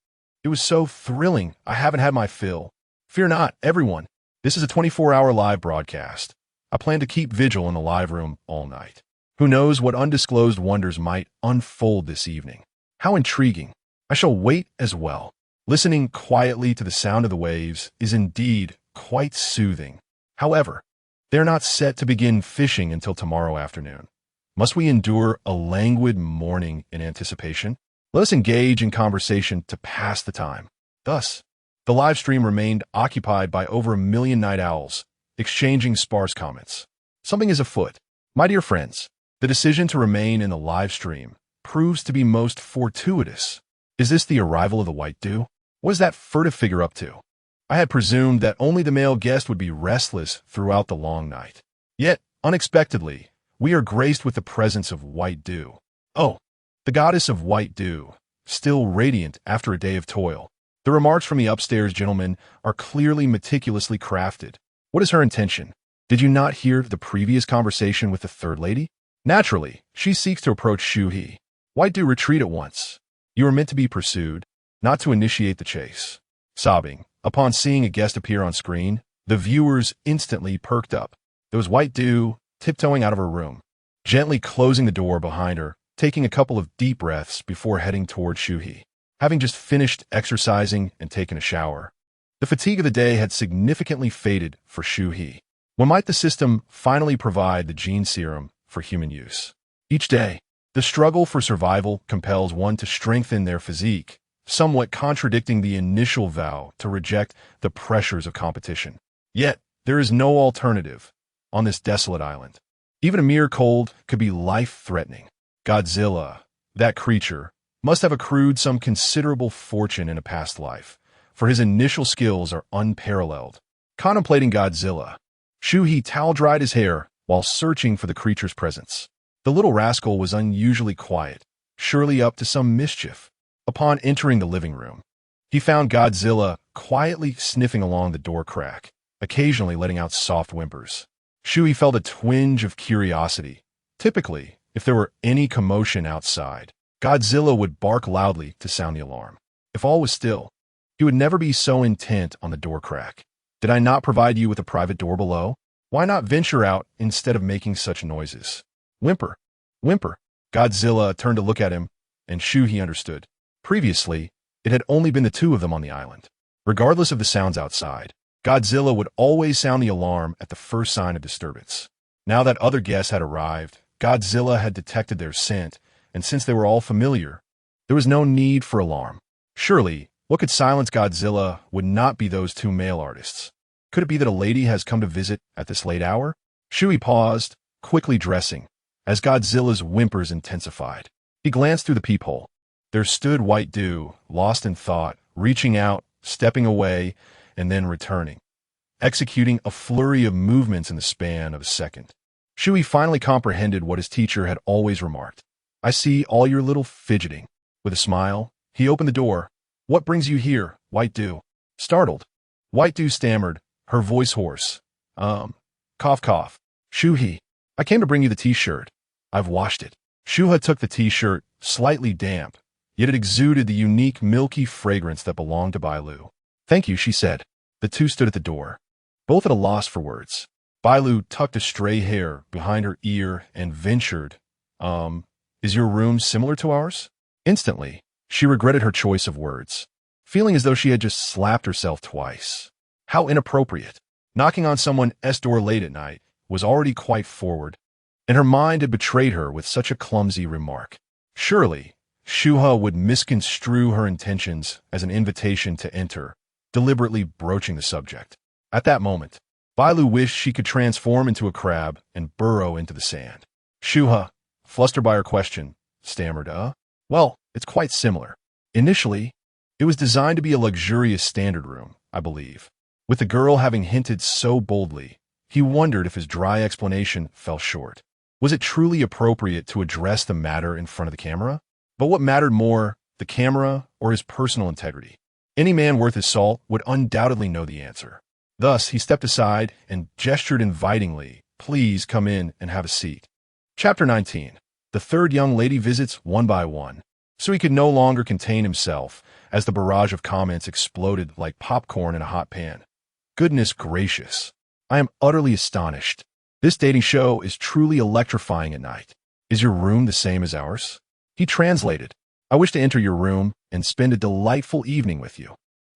It was so thrilling, I haven't had my fill. Fear not, everyone. This is a 24-hour live broadcast. I plan to keep vigil in the live room all night. Who knows what undisclosed wonders might unfold this evening? How intriguing. I shall wait as well. Listening quietly to the sound of the waves is indeed quite soothing. However, they are not set to begin fishing until tomorrow afternoon. Must we endure a languid morning in anticipation? Let us engage in conversation to pass the time. Thus, The live stream remained occupied by over 1 million night owls, exchanging sparse comments. Something is afoot. My dear friends, the decision to remain in the live stream proves to be most fortuitous. Is this the arrival of the white dew? What is that furtive figure up to? I had presumed that only the male guest would be restless throughout the long night. Yet, unexpectedly, we are graced with the presence of white dew. Oh, the goddess of white dew, still radiant after a day of toil. The remarks from the upstairs gentleman are clearly meticulously crafted. What is her intention? Did you not hear the previous conversation with the third lady? Naturally, she seeks to approach Shu He. White dew, retreat at once. You are meant to be pursued, not to initiate the chase. Sobbing, upon seeing a guest appear on screen, the viewers instantly perked up. There was white dew, tiptoeing out of her room, gently closing the door behind her, taking a couple of deep breaths before heading toward Shu He. Having just finished exercising and taken a shower, the fatigue of the day had significantly faded for Shu He. When might the system finally provide the gene serum for human use? Each day, the struggle for survival compels one to strengthen their physique, somewhat contradicting the initial vow to reject the pressures of competition. Yet, there is no alternative on this desolate island. Even a mere cold could be life-threatening. Godzilla, that creature, must have accrued some considerable fortune in a past life, for his initial skills are unparalleled. Contemplating Godzilla, Shu He towel-dried his hair while searching for the creature's presence. The little rascal was unusually quiet, surely up to some mischief. Upon entering the living room, he found Godzilla quietly sniffing along the door crack, occasionally letting out soft whimpers. Shu He felt a twinge of curiosity. Typically, if there were any commotion outside, Godzilla would bark loudly to sound the alarm. If all was still, he would never be so intent on the door crack. Did I not provide you with a private door below? Why not venture out instead of making such noises? Whimper, whimper. Godzilla turned to look at him, and Shu He understood. Previously, it had only been the two of them on the island. Regardless of the sounds outside, Godzilla would always sound the alarm at the first sign of disturbance. Now that other guests had arrived, Godzilla had detected their scent, and since they were all familiar, there was no need for alarm. Surely, what could silence Godzilla would not be those two male artists. Could it be that a lady has come to visit at this late hour? Shu He paused, quickly dressing, as Godzilla's whimpers intensified. He glanced through the peephole. There stood white dew, lost in thought, reaching out, stepping away, and then returning, executing a flurry of movements in the span of a second. Shu He finally comprehended what his teacher had always remarked. I see all your little fidgeting. With a smile, he opened the door. What brings you here, white dew? Startled, white dew stammered, her voice hoarse. Cough, cough. Shu He, I came to bring you the t-shirt. I've washed it. Shu He took the t-shirt, slightly damp, yet it exuded the unique milky fragrance that belonged to Bailu. Thank you, she said. The two stood at the door, both at a loss for words. Bailu tucked a stray hair behind her ear and ventured, is your room similar to ours? Instantly, she regretted her choice of words, feeling as though she had just slapped herself twice. How inappropriate. Knocking on someone's door late at night was already quite forward, and her mind had betrayed her with such a clumsy remark. Surely, Shu He would misconstrue her intentions as an invitation to enter, deliberately broaching the subject. At that moment, Bailu wished she could transform into a crab and burrow into the sand. Shu He, flustered by her question, stammered, Well, it's quite similar. Initially, it was designed to be a luxurious standard room, I believe. With the girl having hinted so boldly, he wondered if his dry explanation fell short. Was it truly appropriate to address the matter in front of the camera? But what mattered more, the camera or his personal integrity? Any man worth his salt would undoubtedly know the answer. Thus, he stepped aside and gestured invitingly, Please come in and have a seat. Chapter 19. The third young lady visits one by one. So he could no longer contain himself as the barrage of comments exploded like popcorn in a hot pan. Goodness gracious. I am utterly astonished. This dating show is truly electrifying at night. Is your room the same as ours? He translated. I wish to enter your room and spend a delightful evening with you.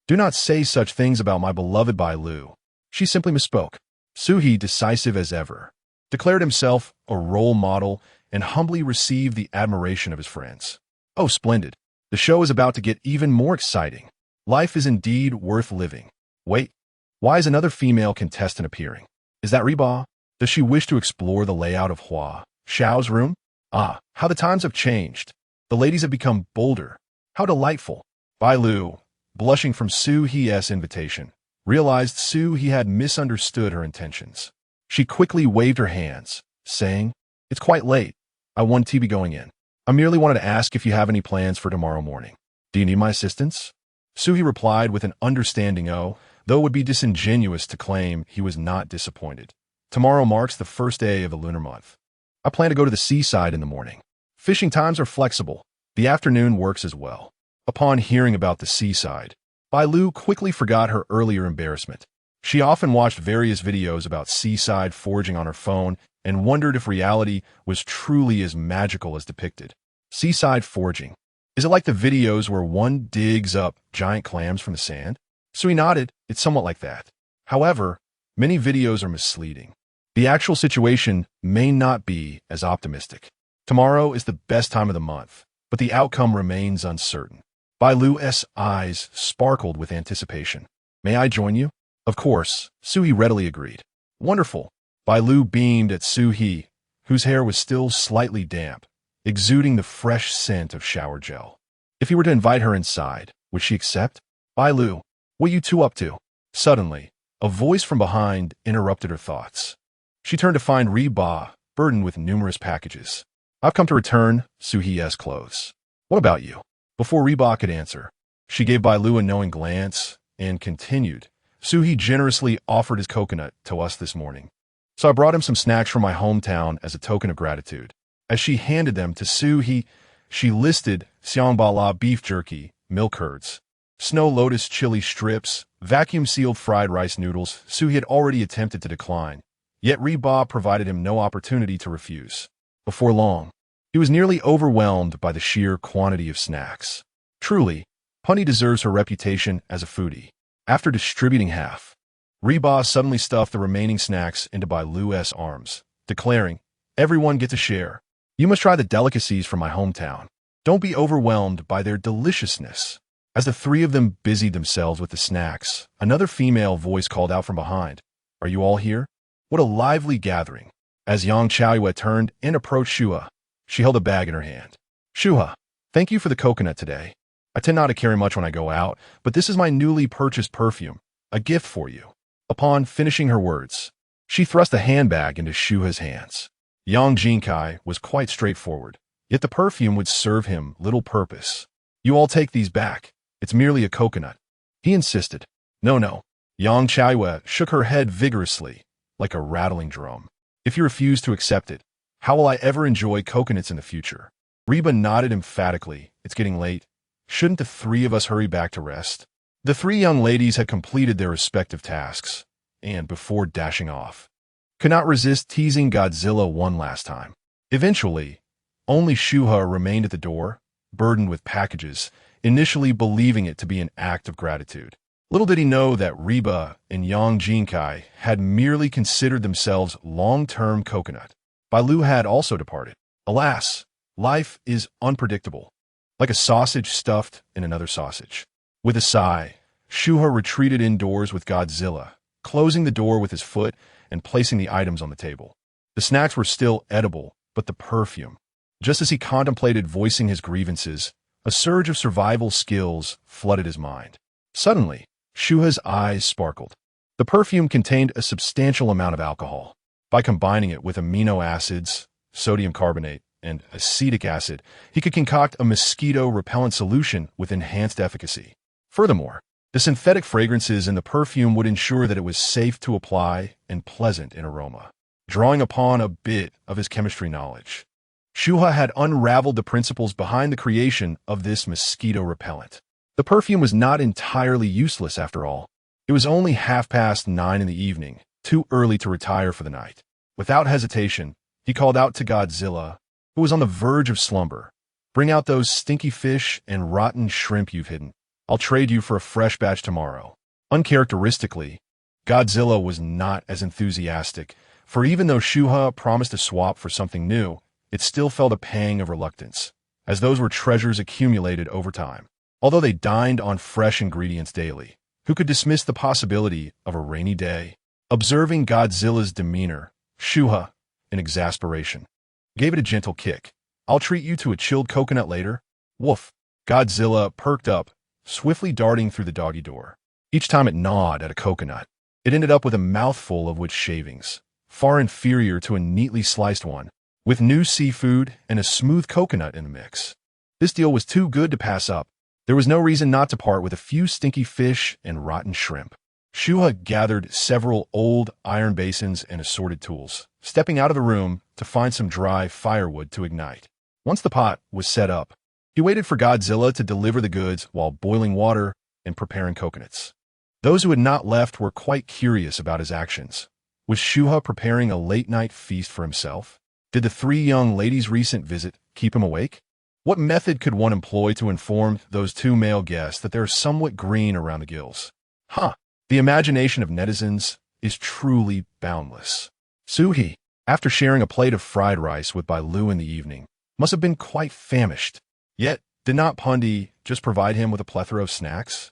Do not say such things about my beloved Bailu. She simply misspoke. Shu He, decisive as ever, declared himself a role model and humbly received the admiration of his friends. Oh, splendid. The show is about to get even more exciting. Life is indeed worth living. Wait, why is another female contestant appearing? Is that Reba? Does she wish to explore the layout of Hua Xiao's room? Ah, how the times have changed. The ladies have become bolder. How delightful. Bailu, blushing from Shu He's invitation, realized Shu He had misunderstood her intentions. She quickly waved her hands, saying, "It's quite late. I want to be going in. I merely wanted to ask if you have any plans for tomorrow morning. Do you need my assistance?" Shu He replied with an understanding though it would be disingenuous to claim he was not disappointed. Tomorrow marks the first day of the lunar month. I plan to go to the seaside in the morning. Fishing times are flexible. The afternoon works as well. Upon hearing about the seaside, Bailu quickly forgot her earlier embarrassment. She often watched various videos about seaside foraging on her phone and wondered if reality was truly as magical as depicted. Seaside foraging. Is it like the videos where one digs up giant clams from the sand? Sui nodded. It's somewhat like that. However, many videos are misleading. The actual situation may not be as optimistic. Tomorrow is the best time of the month, but the outcome remains uncertain. Bailu's eyes sparkled with anticipation. May I join you? Of course, Shu He readily agreed. Wonderful. Bailu beamed at Shu He, whose hair was still slightly damp, exuding the fresh scent of shower gel. If he were to invite her inside, would she accept? Bailu, what are you two up to? Suddenly, a voice from behind interrupted her thoughts. She turned to find Reba, burdened with numerous packages. I've come to return Shu He's clothes. What about you? Before Reba could answer, she gave Bailu a knowing glance and continued. Shu He generously offered his coconut to us this morning, so I brought him some snacks from my hometown as a token of gratitude. As she handed them to Shu He, she listed xiangbala beef jerky, milk curds, snow lotus chili strips, vacuum-sealed fried rice noodles. Shu He had already attempted to decline, yet Reba provided him no opportunity to refuse. Before long, he was nearly overwhelmed by the sheer quantity of snacks. Truly, Punny deserves her reputation as a foodie. After distributing half, Reba suddenly stuffed the remaining snacks into Bailu's arms, declaring, "Everyone gets a share. You must try the delicacies from my hometown. Don't be overwhelmed by their deliciousness." As the three of them busied themselves with the snacks, another female voice called out from behind, "Are you all here?" What a lively gathering. As Yang Chaoyue turned and approached Shu He, she held a bag in her hand. "Shu He, thank you for the coconut today. I tend not to carry much when I go out, but this is my newly purchased perfume, a gift for you." Upon finishing her words, she thrust the handbag into Shu He's hands. Yang Jinkai was quite straightforward, yet the perfume would serve him little purpose. "You all take these back. It's merely a coconut," he insisted. No. Yang Chaoyue shook her head vigorously, like a rattling drum. "If you refuse to accept it, how will I ever enjoy coconuts in the future?" Reba nodded emphatically. "It's getting late. Shouldn't the three of us hurry back to rest?" The three young ladies had completed their respective tasks, and before dashing off, could not resist teasing Godzilla one last time. Eventually, only Shu He remained at the door, burdened with packages, initially believing it to be an act of gratitude. Little did he know that Reba and Yang Jinkai had merely considered themselves long-term coconut. Bailu had also departed. Alas, life is unpredictable, like a sausage stuffed in another sausage. With a sigh, Shu He retreated indoors with Godzilla, closing the door with his foot and placing the items on the table. The snacks were still edible, but the perfume. Just as he contemplated voicing his grievances, a surge of survival skills flooded his mind. Suddenly, Shu He's eyes sparkled. The perfume contained a substantial amount of alcohol. By combining it with amino acids, sodium carbonate, and acetic acid, he could concoct a mosquito-repellent solution with enhanced efficacy. Furthermore, the synthetic fragrances in the perfume would ensure that it was safe to apply and pleasant in aroma. Drawing upon a bit of his chemistry knowledge, Shu He had unraveled the principles behind the creation of this mosquito repellent. The perfume was not entirely useless after all. It was only 9:30 in the evening, too early to retire for the night. Without hesitation, he called out to Godzilla, who was on the verge of slumber, "Bring out those stinky fish and rotten shrimp you've hidden. I'll trade you for a fresh batch tomorrow." Uncharacteristically, Godzilla was not as enthusiastic, for even though Shu He promised to swap for something new, it still felt a pang of reluctance, as those were treasures accumulated over time. Although they dined on fresh ingredients daily, who could dismiss the possibility of a rainy day? Observing Godzilla's demeanor, Shu He, in exasperation, gave it a gentle kick. I'll treat you to a chilled coconut later. Woof. Godzilla perked up, swiftly darting through the doggy door. Each time it gnawed at a coconut, it ended up with a mouthful of wood shavings, far inferior to a neatly sliced one, with new seafood and a smooth coconut in the mix. This deal was too good to pass up. There was no reason not to part with a few stinky fish and rotten shrimp. Shu He gathered several old iron basins and assorted tools, stepping out of the room to find some dry firewood to ignite. Once the pot was set up, he waited for Godzilla to deliver the goods while boiling water and preparing coconuts. Those who had not left were quite curious about his actions. Was Shu He preparing a late-night feast for himself? Did the three young ladies' recent visit keep him awake? What method could one employ to inform those two male guests that they're somewhat green around the gills? The imagination of netizens is truly boundless. Shu He, after sharing a plate of fried rice with Bailu in the evening, must have been quite famished. Yet, did not Pundi just provide him with a plethora of snacks?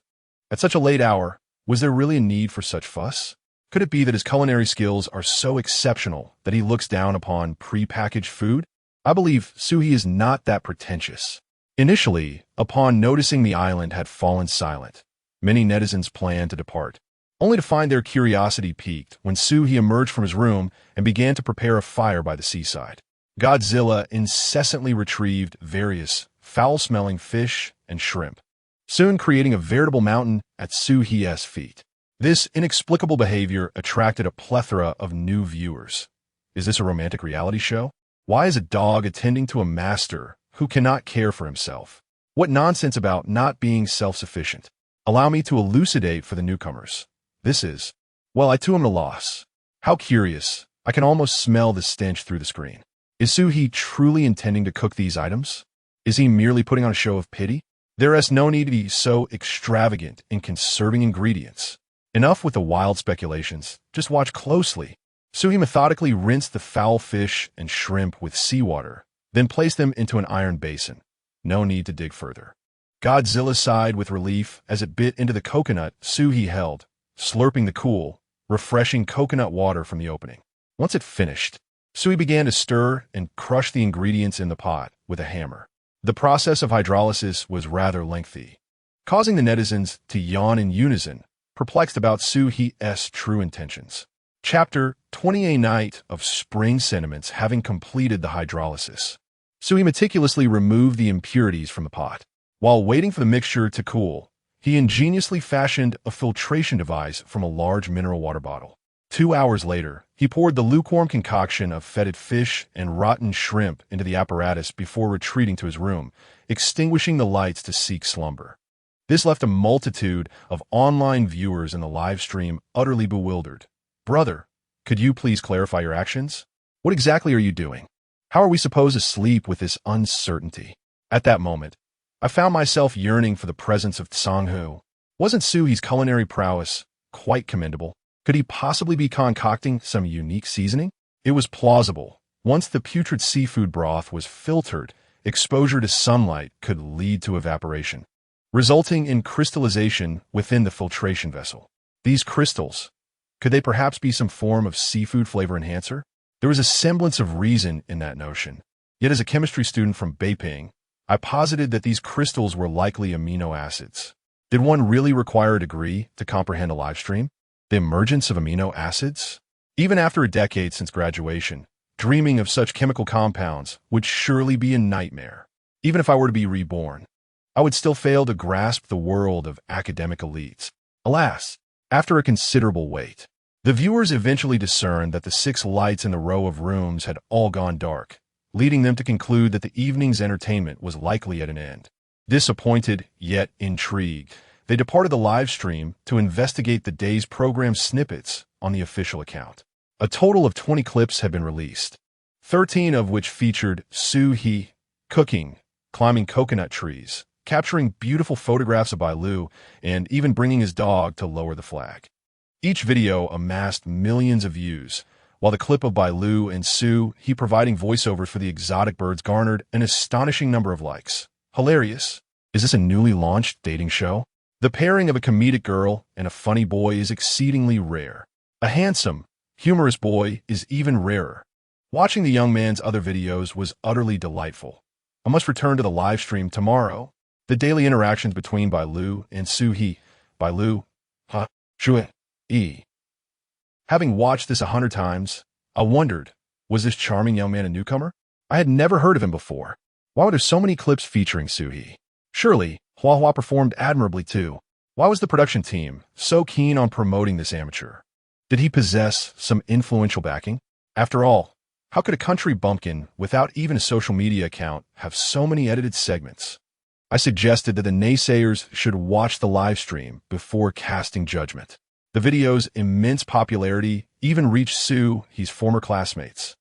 At such a late hour, was there really a need for such fuss? Could it be that his culinary skills are so exceptional that he looks down upon pre-packaged food? I believe Shu He is not that pretentious. Initially, upon noticing the island had fallen silent, many netizens planned to depart, only to find their curiosity piqued when Shu He emerged from his room and began to prepare a fire by the seaside. Godzilla incessantly retrieved various foul-smelling fish and shrimp, soon creating a veritable mountain at Shu He's feet. This inexplicable behavior attracted a plethora of new viewers. Is this a romantic reality show? Why is a dog attending to a master who cannot care for himself? What nonsense about not being self-sufficient? Allow me to elucidate for the newcomers. This is, well, I too am at a loss. How curious. I can almost smell the stench through the screen. Is Shu He truly intending to cook these items? Is he merely putting on a show of pity? There is no need to be so extravagant in conserving ingredients. Enough with the wild speculations. Just watch closely. Shu He methodically rinsed the foul fish and shrimp with seawater, then placed them into an iron basin. No need to dig further. Godzilla sighed with relief as it bit into the coconut Shu He held, slurping the cool, refreshing coconut water from the opening. Once it finished, Shu He began to stir and crush the ingredients in the pot with a hammer. The process of hydrolysis was rather lengthy, causing the netizens to yawn in unison, perplexed about Shu He's true intentions. Chapter 20. A night of spring sentiments. Having completed the hydrolysis, Shu He meticulously removed the impurities from the pot. While waiting for the mixture to cool, he ingeniously fashioned a filtration device from a large mineral water bottle. 2 hours later, he poured the lukewarm concoction of fetid fish and rotten shrimp into the apparatus before retreating to his room, extinguishing the lights to seek slumber. This left a multitude of online viewers in the live stream utterly bewildered. Brother, could you please clarify your actions? What exactly are you doing? How are we supposed to sleep with this uncertainty? At that moment, I found myself yearning for the presence of Tsang-Hu. Wasn't Shu He's culinary prowess quite commendable? Could he possibly be concocting some unique seasoning? It was plausible. Once the putrid seafood broth was filtered, exposure to sunlight could lead to evaporation, resulting in crystallization within the filtration vessel. These crystals, could they perhaps be some form of seafood flavor enhancer? There was a semblance of reason in that notion. Yet as a chemistry student from Beiping, I posited that these crystals were likely amino acids. Did one really require a degree to comprehend a live stream? The emergence of amino acids? Even after a decade since graduation, dreaming of such chemical compounds would surely be a nightmare. Even if I were to be reborn, I would still fail to grasp the world of academic elites. Alas, after a considerable wait, the viewers eventually discerned that the 6 lights in the row of rooms had all gone dark, leading them to conclude that the evening's entertainment was likely at an end. Disappointed, yet intrigued, they departed the live stream to investigate the day's program snippets on the official account. A total of 20 clips had been released, 13 of which featured Shu He cooking, climbing coconut trees, capturing beautiful photographs of Bailu, and even bringing his dog to lower the flag. Each video amassed millions of views, while the clip of Bailu and Shu He providing voiceovers for the exotic birds garnered an astonishing number of likes. Hilarious, Is this a newly launched dating show? The pairing of a comedic girl and a funny boy is exceedingly rare. A handsome, humorous boy is even rarer. Watching the young man's other videos was utterly delightful. I must return to the live stream tomorrow. The daily interactions between Bailu and Shu He. Bailu, Shu He. Having watched this 100 times, I wondered, was this charming young man a newcomer? I had never heard of him before. Why were there so many clips featuring Shu He? Surely, Hua performed admirably too. Why was the production team so keen on promoting this amateur? Did he possess some influential backing? After all, how could a country bumpkin without even a social media account have so many edited segments? I suggested that the naysayers should watch the live stream before casting judgment. The video's immense popularity even reached Shu He's former classmates.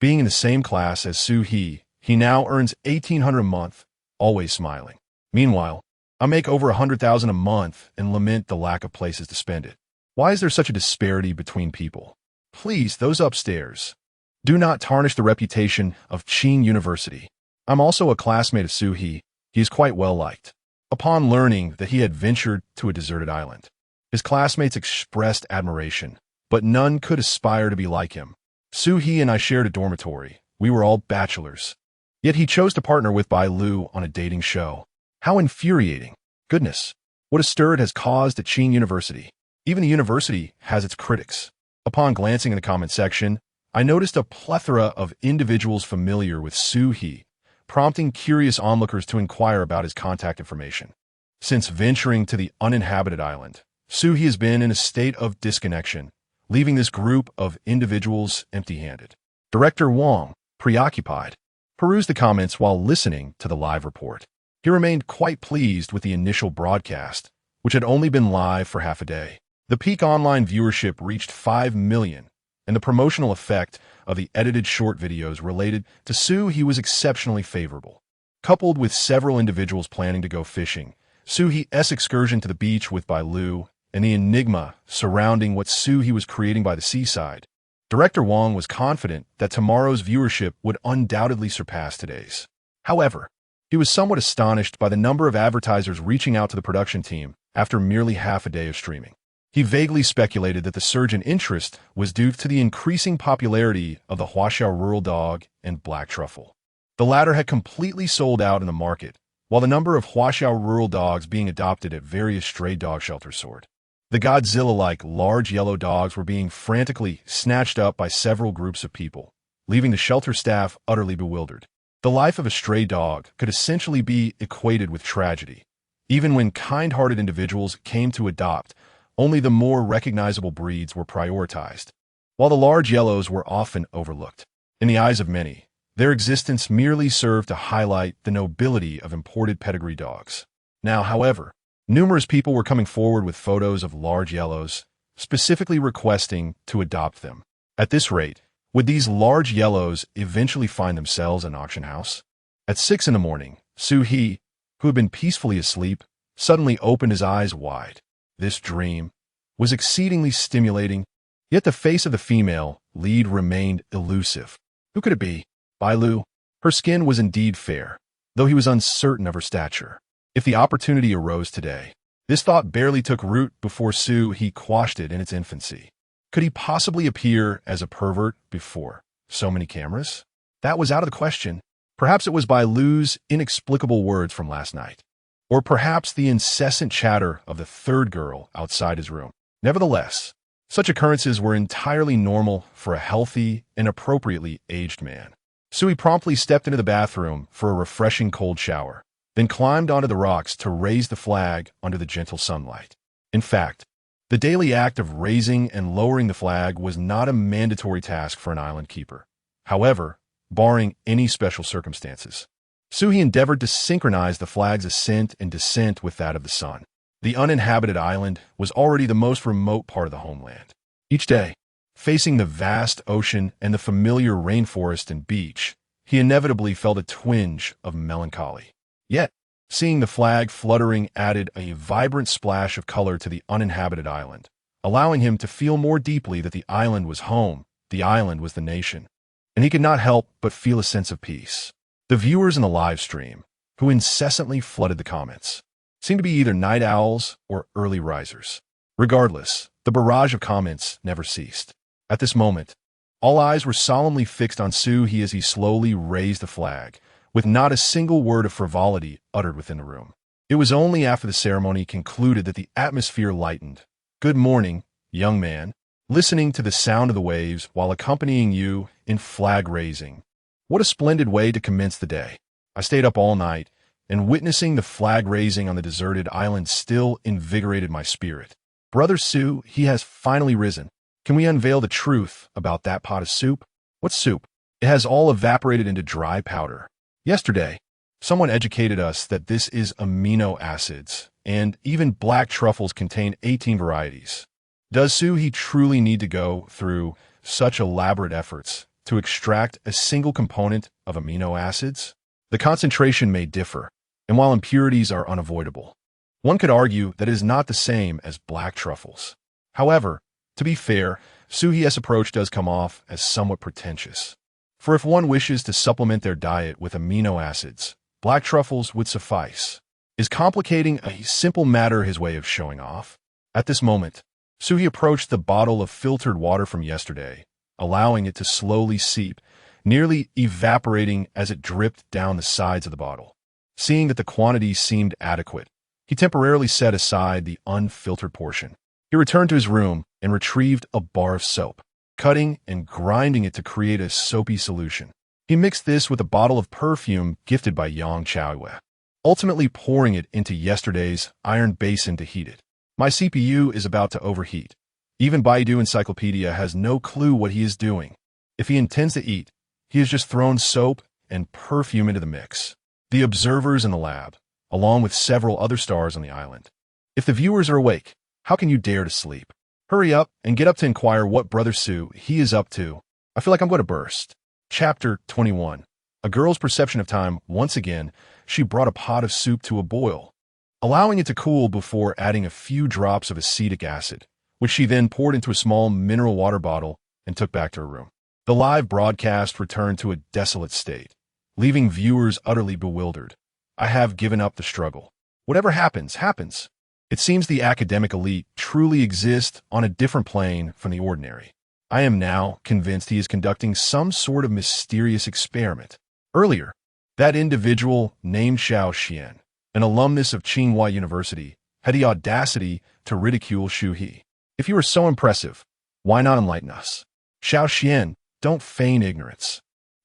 Being in the same class as Shu He, he now earns $1,800 a month, always smiling. Meanwhile, I make over $100,000 a month and lament the lack of places to spend it. Why is there such a disparity between people? Please, those upstairs, do not tarnish the reputation of Qing University. I'm also a classmate of Shu He. He is quite well liked. Upon learning that he had ventured to a deserted island, his classmates expressed admiration, but none could aspire to be like him. Shu He and I shared a dormitory. We were all bachelors. Yet he chose to partner with Bailu on a dating show. How infuriating. Goodness, what a stir it has caused at Qing University. Even the university has its critics. Upon glancing in the comment section, I noticed a plethora of individuals familiar with Shu He, prompting curious onlookers to inquire about his contact information. Since venturing to the uninhabited island, Shu He has been in a state of disconnection, leaving this group of individuals empty-handed. Director Wang, preoccupied, perused the comments while listening to the live report. He remained quite pleased with the initial broadcast, which had only been live for half a day. The peak online viewership reached 5 million, and the promotional effect of the edited short videos related to Shu He was exceptionally favorable. Coupled with several individuals planning to go fishing, Shu He's excursion to the beach with Bailu, and the enigma surrounding what Shu He was creating by the seaside, Director Wang was confident that tomorrow's viewership would undoubtedly surpass today's. However, he was somewhat astonished by the number of advertisers reaching out to the production team after merely half a day of streaming. He vaguely speculated that the surge in interest was due to the increasing popularity of the Huaxiao rural dog and black truffle. The latter had completely sold out in the market, while the number of Huaxiao rural dogs being adopted at various stray dog shelters soared. The Godzilla-like large yellow dogs were being frantically snatched up by several groups of people, leaving the shelter staff utterly bewildered. The life of a stray dog could essentially be equated with tragedy. Even when kind-hearted individuals came to adopt, only the more recognizable breeds were prioritized, while the large yellows were often overlooked. In the eyes of many, their existence merely served to highlight the nobility of imported pedigree dogs. Now, however, numerous people were coming forward with photos of large yellows, specifically requesting to adopt them. At this rate, would these large yellows eventually find themselves in an auction house? At 6 in the morning, Shu He, who had been peacefully asleep, suddenly opened his eyes wide. This dream was exceedingly stimulating, yet the face of the female lead remained elusive. Who could it be? Bailu. Her skin was indeed fair, though he was uncertain of her stature. If the opportunity arose today, this thought barely took root before Shu He quashed it in its infancy. Could he possibly appear as a pervert before so many cameras? That was out of the question. Perhaps it was Bailu's inexplicable words from last night, or perhaps the incessant chatter of the third girl outside his room. Nevertheless, such occurrences were entirely normal for a healthy and appropriately aged man. Shu He promptly stepped into the bathroom for a refreshing cold shower, then climbed onto the rocks to raise the flag under the gentle sunlight. In fact, the daily act of raising and lowering the flag was not a mandatory task for an island keeper. However, barring any special circumstances, Shu He endeavored to synchronize the flag's ascent and descent with that of the sun. The uninhabited island was already the most remote part of the homeland. Each day, facing the vast ocean and the familiar rainforest and beach, he inevitably felt a twinge of melancholy. Yet, seeing the flag fluttering added a vibrant splash of color to the uninhabited island, allowing him to feel more deeply that the island was home, the island was the nation, and he could not help but feel a sense of peace. The viewers in the live stream, who incessantly flooded the comments. Seemed to be either night owls or early risers. Regardless, the barrage of comments never ceased. At this moment, all eyes were solemnly fixed on Shu He as he slowly raised the flag, with not a single word of frivolity uttered within the room. It was only after the ceremony concluded that the atmosphere lightened. "Good morning, young man. Listening to the sound of the waves while accompanying you in flag raising. What a splendid way to commence the day. I stayed up all night, and witnessing the flag raising on the deserted island still invigorated my spirit. Brother Shu, he has finally risen. Can we unveil the truth about that pot of soup?" "What soup?" "It has all evaporated into dry powder. Yesterday, someone educated us that this is amino acids, and even black truffles contain 18 varieties. Does Shu He truly need to go through such elaborate efforts to extract a single component of amino acids? The concentration may differ, and while impurities are unavoidable, one could argue that it is not the same as black truffles. However, to be fair, Shu He's approach does come off as somewhat pretentious. For if one wishes to supplement their diet with amino acids, black truffles would suffice. Is complicating a simple matter his way of showing off? At this moment, Shu He approached the bottle of filtered water from yesterday, allowing it to slowly seep, nearly evaporating as it dripped down the sides of the bottle. Seeing that the quantity seemed adequate, he temporarily set aside the unfiltered portion. He returned to his room and retrieved a bar of soap, cutting and grinding it to create a soapy solution. He mixed this with a bottle of perfume gifted by Yang Chaoyue, ultimately pouring it into yesterday's iron basin to heat it. My CPU is about to overheat. Even Baidu Encyclopedia has no clue what he is doing. If he intends to eat, he has just thrown soap and perfume into the mix. The observers in the lab, along with several other stars on the island. If the viewers are awake, how can you dare to sleep? Hurry up and get up to inquire what Brother Shu He is up to. I feel like I'm going to burst. Chapter 21. A girl's perception of time. Once again, she brought a pot of soup to a boil, allowing it to cool before adding a few drops of acetic acid, which she then poured into a small mineral water bottle and took back to her room. The live broadcast returned to a desolate state, leaving viewers utterly bewildered. I have given up the struggle. Whatever happens, happens. It seems the academic elite truly exist on a different plane from the ordinary. I am now convinced he is conducting some sort of mysterious experiment. Earlier, that individual named Xiao Xian, an alumnus of Tsinghua University, had the audacity to ridicule Shu He. If you are so impressive, why not enlighten us? Xiao Xian, don't feign ignorance.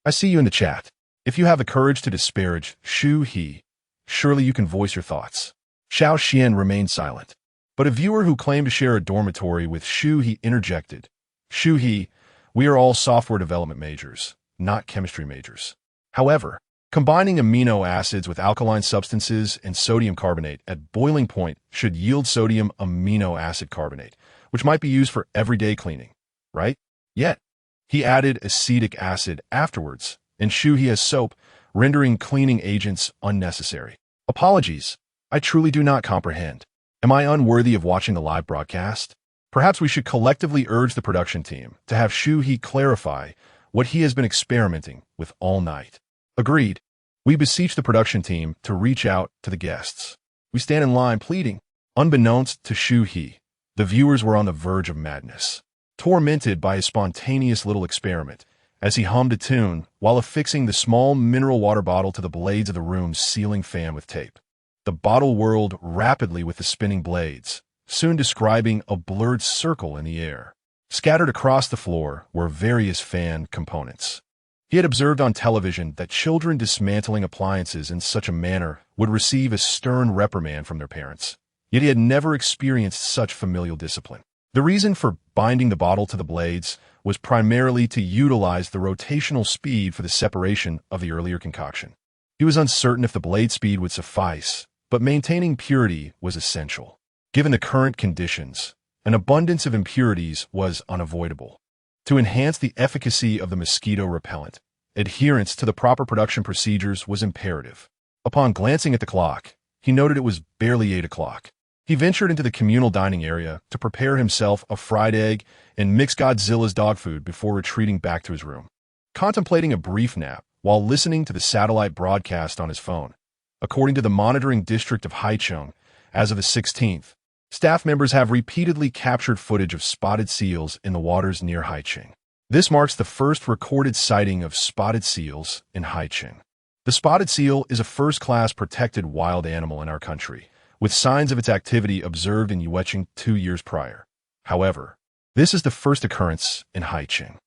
I see you in the chat. If you have the courage to disparage Shu He, surely you can voice your thoughts. Xiao Xian remained silent, but a viewer who claimed to share a dormitory with Shu He interjected. "Shu He, we are all software development majors, not chemistry majors. However, combining amino acids with alkaline substances and sodium carbonate at boiling point should yield sodium amino acid carbonate, which might be used for everyday cleaning, right? Yet, he added acetic acid afterwards, and Shu He has soap, rendering cleaning agents unnecessary. Apologies. I truly do not comprehend. Am I unworthy of watching the live broadcast? Perhaps we should collectively urge the production team to have Shu He clarify what he has been experimenting with all night." Agreed. We beseech the production team to reach out to the guests. We stand in line pleading. Unbeknownst to Shu He, the viewers were on the verge of madness, tormented by his spontaneous little experiment, as he hummed a tune while affixing the small mineral water bottle to the blades of the room's ceiling fan with tape. The bottle whirled rapidly with the spinning blades, soon describing a blurred circle in the air. Scattered across the floor were various fan components. He had observed on television that children dismantling appliances in such a manner would receive a stern reprimand from their parents. Yet he had never experienced such familial discipline. The reason for binding the bottle to the blades was primarily to utilize the rotational speed for the separation of the earlier concoction. He was uncertain if the blade speed would suffice, but maintaining purity was essential. Given the current conditions, an abundance of impurities was unavoidable. To enhance the efficacy of the mosquito repellent, adherence to the proper production procedures was imperative. Upon glancing at the clock, he noted it was barely 8 o'clock. He ventured into the communal dining area to prepare himself a fried egg and mix Godzilla's dog food before retreating back to his room. Contemplating a brief nap while listening to the satellite broadcast on his phone, According to the monitoring district of Haicheng, as of the 16th, staff members have repeatedly captured footage of spotted seals in the waters near Haicheng. This marks the first recorded sighting of spotted seals in Haicheng. The spotted seal is a first-class protected wild animal in our country, with signs of its activity observed in Yueching 2 years prior. However, this is the first occurrence in Haicheng.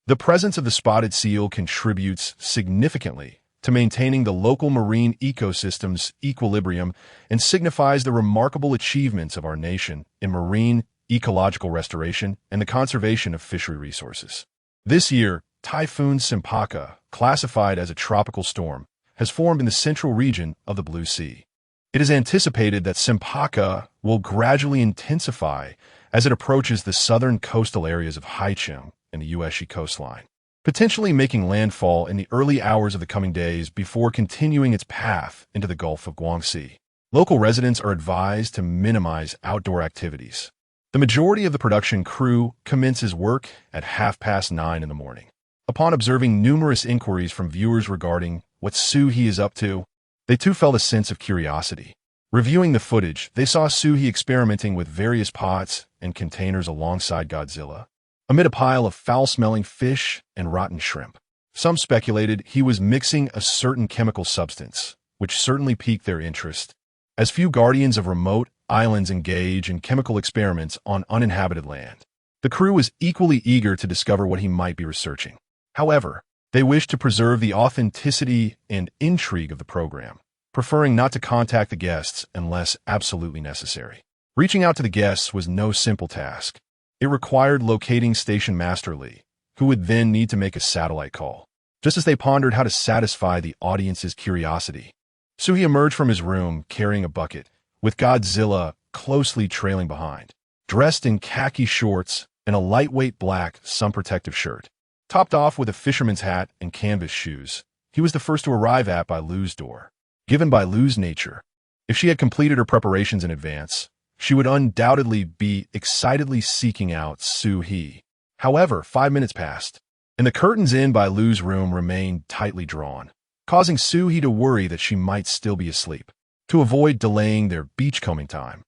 The presence of the spotted seal contributes significantly to maintaining the local marine ecosystem's equilibrium and signifies the remarkable achievements of our nation in marine ecological restoration and the conservation of fishery resources. This year, Typhoon Simpaka, classified as a tropical storm, has formed in the central region of the Blue Sea. It is anticipated that Simpaka will gradually intensify as it approaches the southern coastal areas of Haicheng and the Yueshi coastline, potentially making landfall in the early hours of the coming days before continuing its path into the Gulf of Guangxi. Local residents are advised to minimize outdoor activities. The majority of the production crew commences work at 9:30 in the morning. Upon observing numerous inquiries from viewers regarding what Shu He is up to, they too felt a sense of curiosity. Reviewing the footage, they saw Shu He experimenting with various pots and containers alongside Godzilla, amid a pile of foul-smelling fish and rotten shrimp. Some speculated he was mixing a certain chemical substance, which certainly piqued their interest, as few guardians of remote islands engage in chemical experiments on uninhabited land. The crew was equally eager to discover what he might be researching. However, they wished to preserve the authenticity and intrigue of the program, preferring not to contact the guests unless absolutely necessary. Reaching out to the guests was no simple task. It required locating Station Master Lee, who would then need to make a satellite call. Just as they pondered how to satisfy the audience's curiosity, Shu He emerged from his room carrying a bucket, with Godzilla closely trailing behind. Dressed in khaki shorts and a lightweight black sun-protective shirt, topped off with a fisherman's hat and canvas shoes, he was the first to arrive at Bailu's door. Given Bailu's nature, if she had completed her preparations in advance, she would undoubtedly be excitedly seeking out Shu He. However, 5 minutes passed, and the curtains in Bailu's room remained tightly drawn, causing Shu He to worry that she might still be asleep. To avoid delaying their beachcombing time,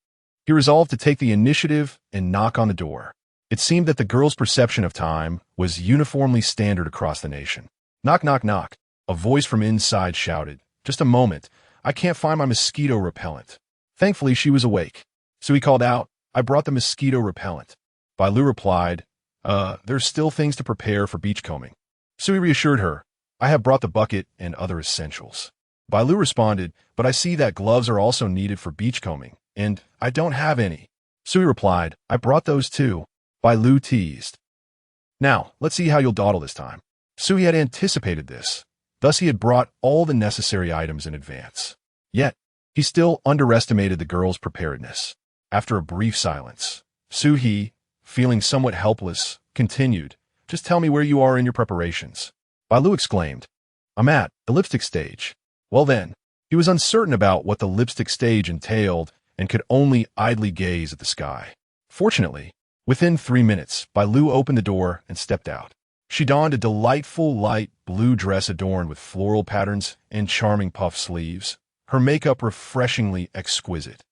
he resolved to take the initiative and knock on the door. It seemed that the girl's perception of time was uniformly standard across the nation. Knock, knock, knock. A voice from inside shouted, "Just a moment. I can't find my mosquito repellent." Thankfully, she was awake. So he called out, "I brought the mosquito repellent." Bailu replied, There's still things to prepare for beachcombing." Shu He reassured her, "I have brought the bucket and other essentials." Bailu responded, "But I see that gloves are also needed for beachcombing, and I don't have any." Shu He replied, "I brought those too." Bailu teased, "Now, let's see how you'll dawdle this time." Shu He had anticipated this, thus he had brought all the necessary items in advance. Yet, he still underestimated the girl's preparedness. After a brief silence, Shu He, feeling somewhat helpless, continued, "Just tell me where you are in your preparations." Bailu exclaimed, "I'm at the lipstick stage." Well then, he was uncertain about what the lipstick stage entailed and could only idly gaze at the sky. Fortunately, within 3 minutes, Bailu opened the door and stepped out. She donned a delightful light blue dress adorned with floral patterns and charming puff sleeves, her makeup refreshingly exquisite.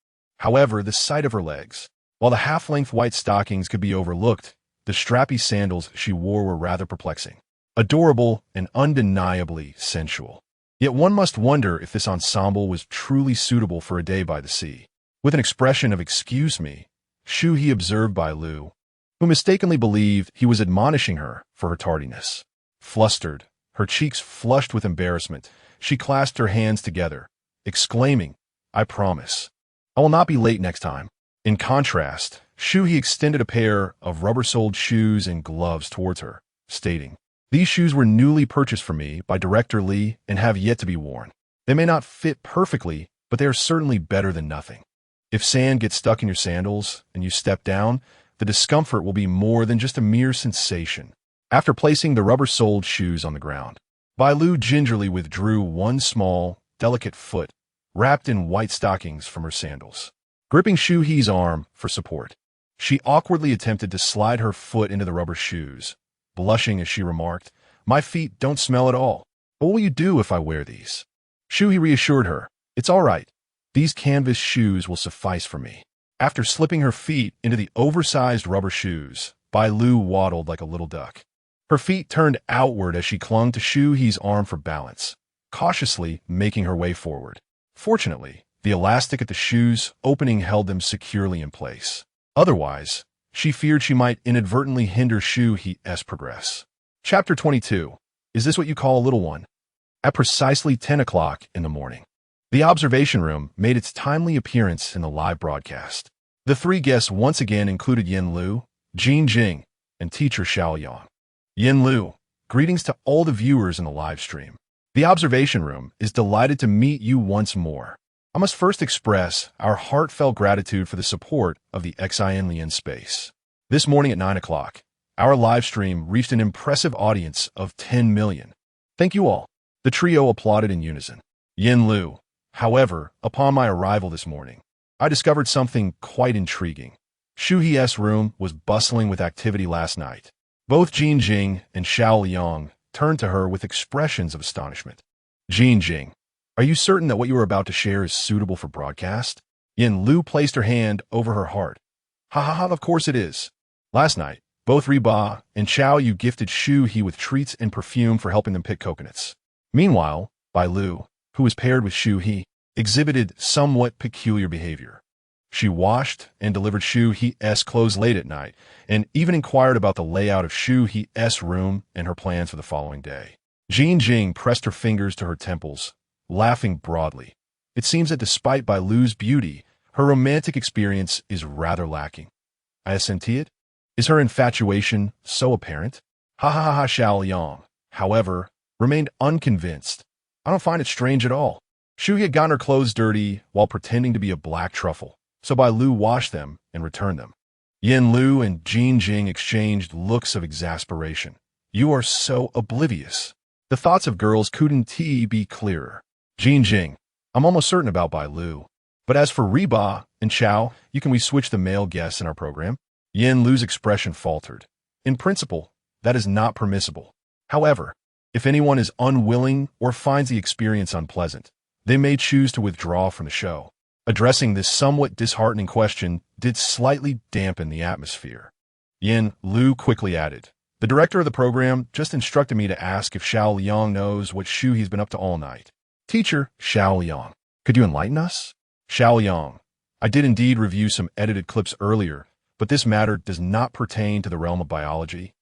However, the sight of her legs, while the half-length white stockings could be overlooked, the strappy sandals she wore were rather perplexing. Adorable and undeniably sensual. Yet one must wonder if this ensemble was truly suitable for a day by the sea. With an expression of "excuse me," Shu He observed Bailu, who mistakenly believed he was admonishing her for her tardiness. Flustered, her cheeks flushed with embarrassment, she clasped her hands together, exclaiming, "I promise. I will not be late next time." In contrast, Shu He extended a pair of rubber-soled shoes and gloves towards her, stating, "These shoes were newly purchased for me by Director Lee and have yet to be worn. They may not fit perfectly, but they are certainly better than nothing. If sand gets stuck in your sandals and you step down, the discomfort will be more than just a mere sensation." After placing the rubber-soled shoes on the ground, Bailu gingerly withdrew one small, delicate foot, wrapped in white stockings, from her sandals. Gripping Shu He's arm for support, she awkwardly attempted to slide her foot into the rubber shoes. Blushing as she remarked, "My feet don't smell at all. What will you do if I wear these?" Shu He reassured her, It's all right. These canvas shoes will suffice for me. After slipping her feet into the oversized rubber shoes, Bailu waddled like a little duck. Her feet turned outward as she clung to Shu He's arm for balance, cautiously making her way forward. Fortunately, the elastic at the shoe's opening held them securely in place. Otherwise, she feared she might inadvertently hinder Shu He's progress. Chapter 22. Is this what you call a little one? At precisely 10 o'clock in the morning, the observation room made its timely appearance in the live broadcast. The three guests once again included Yin Lu, Jin Jing, and teacher Xiao Yang. Yin Lu, greetings to all the viewers in the live stream. The observation room is delighted to meet you once more. I must first express our heartfelt gratitude for the support of the Xianlian space. This morning at 9 o'clock, our live stream reached an impressive audience of 10 million. Thank you all. The trio applauded in unison. Yin Lu, however, upon my arrival this morning, I discovered something quite intriguing. Shu He's room was bustling with activity last night. Both Jin Jing and Xiao Yang turned to her with expressions of astonishment. Jin Jing, are you certain that what you are about to share is suitable for broadcast? Yin Lu placed her hand over her heart. Ha ha ha, of course it is. Last night, both Riba and Xiao Yu gifted Shu He with treats and perfume for helping them pick coconuts. Meanwhile, Bailu, who was paired with Shu He, exhibited somewhat peculiar behavior. She washed and delivered Shu He's clothes late at night, and even inquired about the layout of Shu He's room and her plans for the following day. Jin Jing pressed her fingers to her temples, laughing broadly. It seems that despite Bailu's beauty, her romantic experience is rather lacking. I assented. Is her infatuation so apparent? Ha ha ha ha. Xiao Yang, however, remained unconvinced. I don't find it strange at all. Shu He had gotten her clothes dirty while pretending to be a black truffle, so Bailu washed them and returned them. Yin Lu and Jin Jing exchanged looks of exasperation. You are so oblivious. The thoughts of girls couldn't be clearer. Jin Jing, I'm almost certain about Bailu. But as for Riba and Xiao, can we switch the male guests in our program? Yin Lu's expression faltered. In principle, that is not permissible. However, if anyone is unwilling or finds the experience unpleasant, they may choose to withdraw from the show. Addressing this somewhat disheartening question did slightly dampen the atmosphere. Yin Lu quickly added, the director of the program just instructed me to ask if Xiao Yang knows what Shu He's been up to all night. Teacher Xiao Yang, could you enlighten us? Xiao Yang, I did indeed review some edited clips earlier, but this matter does not pertain to the realm of biology,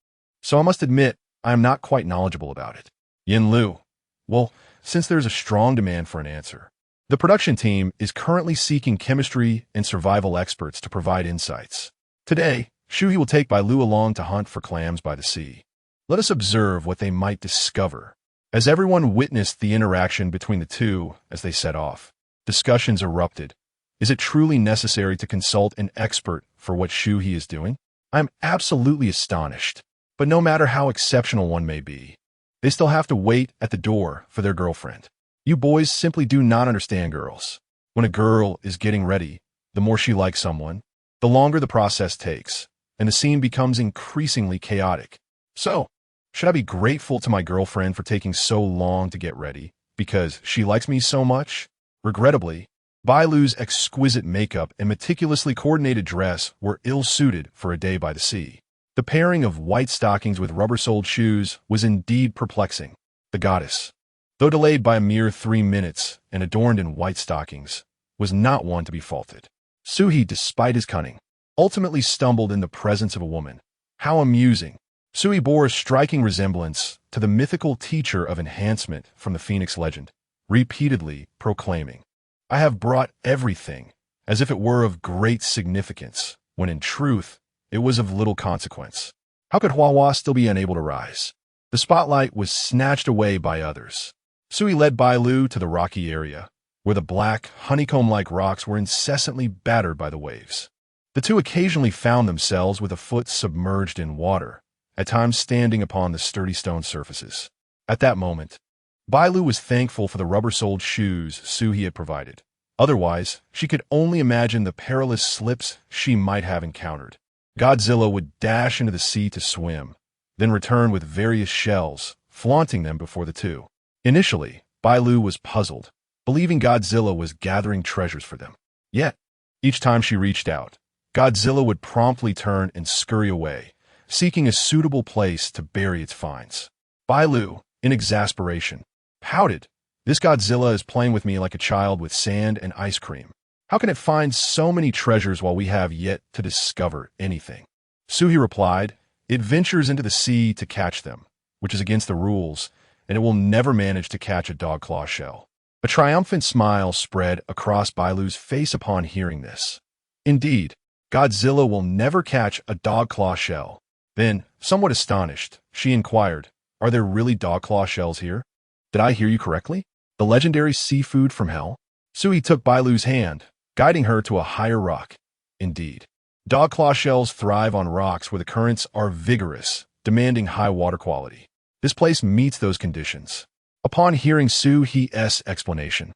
so I must admit I am not quite knowledgeable about it. Yin Lu, well, since there's a strong demand for an answer, the production team is currently seeking chemistry and survival experts to provide insights. Today, Shu He will take Bailu along to hunt for clams by the sea. Let us observe what they might discover. As everyone witnessed the interaction between the two as they set off, discussions erupted. Is it truly necessary to consult an expert for what Shu He is doing? I am absolutely astonished. But no matter how exceptional one may be, they still have to wait at the door for their girlfriend. You boys simply do not understand girls. When a girl is getting ready, the more she likes someone, the longer the process takes, and the scene becomes increasingly chaotic. So, should I be grateful to my girlfriend for taking so long to get ready because she likes me so much? Regrettably, Bailu's exquisite makeup and meticulously coordinated dress were ill-suited for a day by the sea. The pairing of white stockings with rubber-soled shoes was indeed perplexing. The goddess, though delayed by a mere 3 minutes and adorned in white stockings, was not one to be faulted. Shu He, despite his cunning, ultimately stumbled in the presence of a woman. How amusing! Shu He bore a striking resemblance to the mythical teacher of enhancement from the Phoenix legend, repeatedly proclaiming, I have brought everything, as if it were of great significance, when in truth, it was of little consequence. How could Hua still be unable to rise? The spotlight was snatched away by others. Shu He led Bailu to the rocky area, where the black, honeycomb-like rocks were incessantly battered by the waves. The two occasionally found themselves with a foot submerged in water, at times standing upon the sturdy stone surfaces. At that moment, Bailu was thankful for the rubber-soled shoes Shu He had provided. Otherwise, she could only imagine the perilous slips she might have encountered. Godzilla would dash into the sea to swim, then return with various shells, flaunting them before the two. Initially, Bailu was puzzled. believing Godzilla was gathering treasures for them. Yet, each time she reached out, Godzilla would promptly turn and scurry away, seeking a suitable place to bury its finds. Bailu, in exasperation, pouted. This Godzilla is playing with me like a child with sand and ice cream. How can it find so many treasures while we have yet to discover anything? Shu He replied, it ventures into the sea to catch them, which is against the rules, and it will never manage to catch a dog claw shell. A triumphant smile spread across Bailu's face upon hearing this. Indeed, Godzilla will never catch a dog claw shell. Then, somewhat astonished, she inquired, are there really dog claw shells here? Did I hear you correctly? The legendary seafood from hell? Shu He took Bailu's hand, guiding her to a higher rock. Indeed, dog claw shells thrive on rocks where the currents are vigorous, demanding high water quality. This place meets those conditions. Upon hearing Shu He's explanation,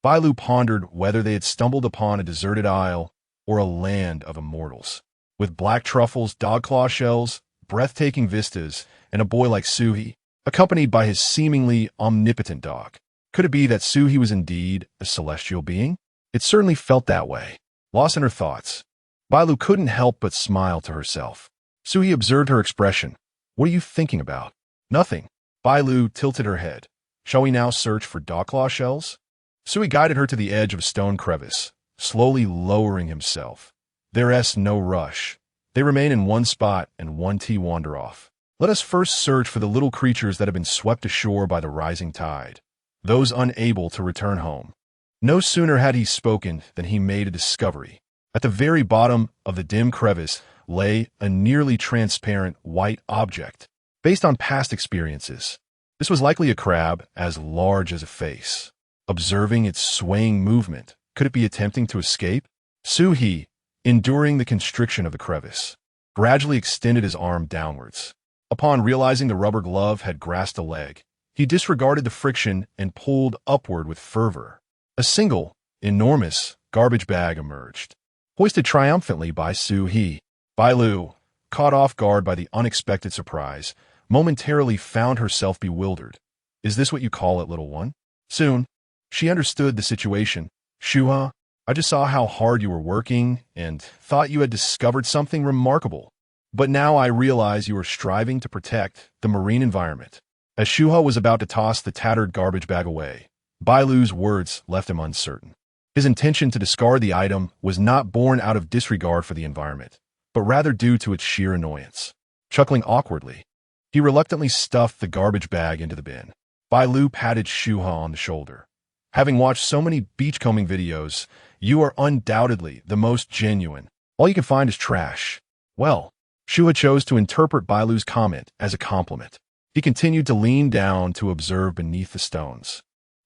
Bailu pondered whether they had stumbled upon a deserted isle or a land of immortals. With black truffles, dog claw shells, breathtaking vistas, and a boy like Shu He, accompanied by his seemingly omnipotent dog. Could it be that Shu He was indeed a celestial being? It certainly felt that way. Lost in her thoughts, Bailu couldn't help but smile to herself. Shu He observed her expression. What are you thinking about? Nothing. Bailu tilted her head. Shall we now search for dog claw shells? Shu He guided her to the edge of a stone crevice, slowly lowering himself. There's no rush. They remain in one spot and one wander off. Let us first search for the little creatures that have been swept ashore by the rising tide, those unable to return home. No sooner had he spoken than he made a discovery. At the very bottom of the dim crevice lay a nearly transparent white object. Based on past experiences, this was likely a crab as large as a face. Observing its swaying movement, could it be attempting to escape? Shu He, enduring the constriction of the crevice, gradually extended his arm downwards. Upon realizing the rubber glove had grasped a leg, he disregarded the friction and pulled upward with fervor. A single, enormous garbage bag emerged, hoisted triumphantly by Shu He. Bailu, caught off guard by the unexpected surprise, momentarily found herself bewildered. Is this what you call it, little one? Soon, she understood the situation. Shu He, I just saw how hard you were working and thought you had discovered something remarkable. But now I realize you are striving to protect the marine environment. As Shu He was about to toss the tattered garbage bag away, Bailu's words left him uncertain. His intention to discard the item was not born out of disregard for the environment, but rather due to its sheer annoyance. Chuckling awkwardly, he reluctantly stuffed the garbage bag into the bin. Bailu patted Shu He on the shoulder. Having watched so many beachcombing videos, you are undoubtedly the most genuine. All you can find is trash. Well, Shu He chose to interpret Bailu's comment as a compliment. He continued to lean down to observe beneath the stones.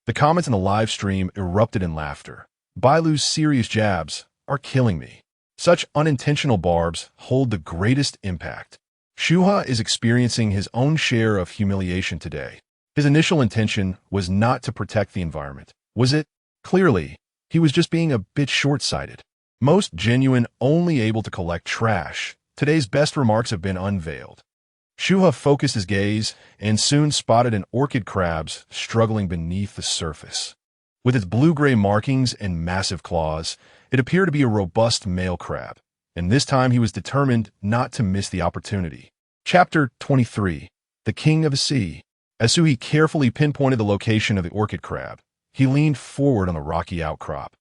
The comments in the live stream erupted in laughter. Bailu's serious jabs are killing me. Such unintentional barbs hold the greatest impact. Shu He is experiencing his own share of humiliation today. His initial intention was not to protect the environment, was it? Clearly, he was just being a bit short-sighted. Most genuine, only able to collect trash. Today's best remarks have been unveiled. Shu He focused his gaze and soon spotted an orchid crab's struggling beneath the surface. With its blue-gray markings and massive claws, it appeared to be a robust male crab, and this time he was determined not to miss the opportunity. Chapter 23. The King of the Sea. As Shu He carefully pinpointed the location of the orchid crab, he leaned forward on the rocky outcrop,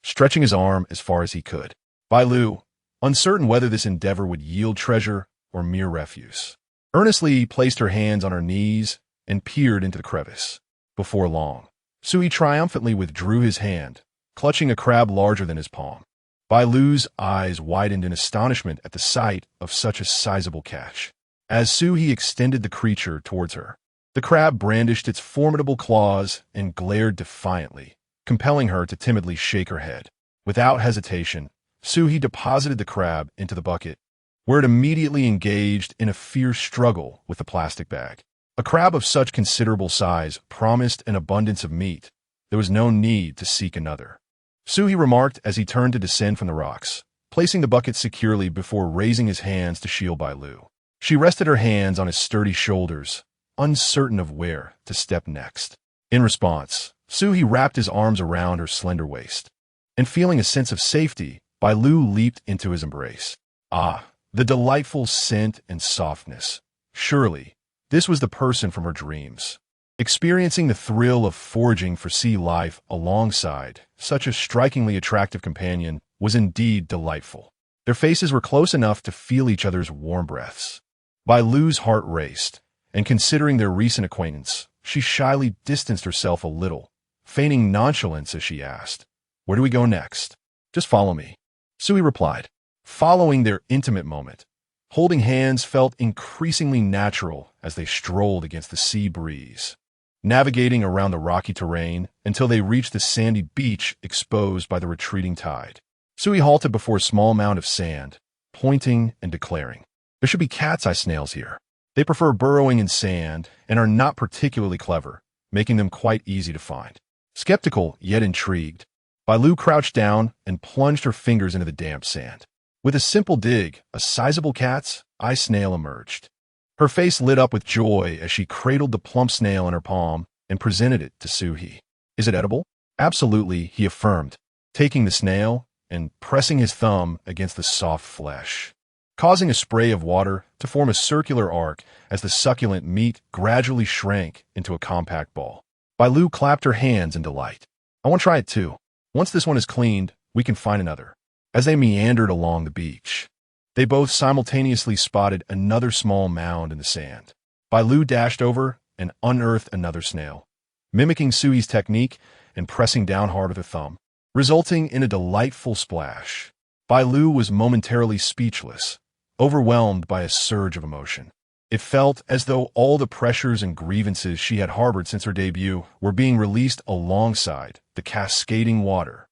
stretching his arm as far as he could. Bailu, uncertain whether this endeavor would yield treasure or mere refuse, earnestly placed her hands on her knees and peered into the crevice. Before long, Shu He triumphantly withdrew his hand, clutching a crab larger than his palm. Bailu's eyes widened in astonishment at the sight of such a sizable catch. As Shu He extended the creature towards her, the crab brandished its formidable claws and glared defiantly, compelling her to timidly shake her head. Without hesitation, Shu He deposited the crab into the bucket, where it immediately engaged in a fierce struggle with the plastic bag. A crab of such considerable size promised an abundance of meat. There was no need to seek another. Shu He remarked as he turned to descend from the rocks, placing the bucket securely before raising his hands to shield Bailu. She rested her hands on his sturdy shoulders, uncertain of where to step next. In response, Shu He wrapped his arms around her slender waist. And feeling a sense of safety, Bailu leaped into his embrace. Ah, the delightful scent and softness. Surely, this was the person from her dreams. Experiencing the thrill of foraging for sea life alongside such a strikingly attractive companion was indeed delightful. Their faces were close enough to feel each other's warm breaths. Bailu's heart raced, and considering their recent acquaintance, she shyly distanced herself a little, feigning nonchalance as she asked, "Where do we go next?" "Just follow me," Shu He replied. Following their intimate moment, holding hands felt increasingly natural as they strolled against the sea breeze, navigating around the rocky terrain until they reached the sandy beach exposed by the retreating tide. Shu He halted before a small mound of sand, pointing and declaring, "There should be cat's eye snails here. They prefer burrowing in sand and are not particularly clever, making them quite easy to find." Skeptical yet intrigued, Bailu crouched down and plunged her fingers into the damp sand. With a simple dig, a sizable cat's eye snail emerged. Her face lit up with joy as she cradled the plump snail in her palm and presented it to Shu He. "Is it edible?" "Absolutely," he affirmed, taking the snail and pressing his thumb against the soft flesh, causing a spray of water to form a circular arc as the succulent meat gradually shrank into a compact ball. Bailu clapped her hands in delight. "I want to try it too. Once this one is cleaned, we can find another." As they meandered along the beach, they both simultaneously spotted another small mound in the sand. Bailu dashed over and unearthed another snail, mimicking Shu He's technique and pressing down hard with her thumb, resulting in a delightful splash. Bailu was momentarily speechless, overwhelmed by a surge of emotion. It felt as though all the pressures and grievances she had harbored since her debut were being released alongside the cascading water.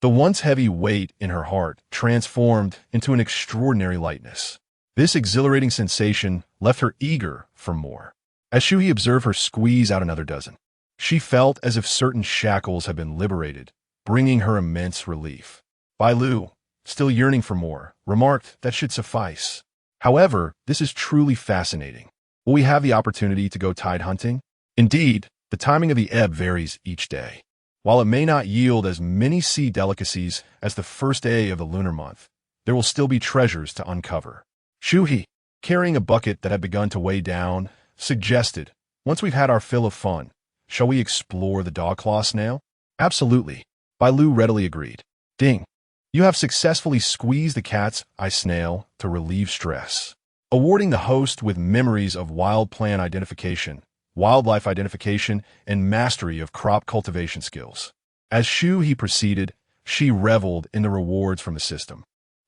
The once heavy weight in her heart transformed into an extraordinary lightness. This exhilarating sensation left her eager for more. As Shu He observed her squeeze out another dozen, she felt as if certain shackles had been liberated, bringing her immense relief. Bailu, still yearning for more, remarked that should suffice. "However, this is truly fascinating. Will we have the opportunity to go tide hunting?" "Indeed, the timing of the ebb varies each day. While it may not yield as many sea delicacies as the first day of the lunar month, there will still be treasures to uncover." Shu He, carrying a bucket that had begun to weigh down, suggested, "Once we've had our fill of fun, shall we explore the dog-claw snail?" "Absolutely," Bailu readily agreed. "Ding. You have successfully squeezed the cat's eye snail to relieve stress, awarding the host with memories of wild plant identification, wildlife identification, and mastery of crop cultivation skills." As Shu He proceeded, she reveled in the rewards from the system.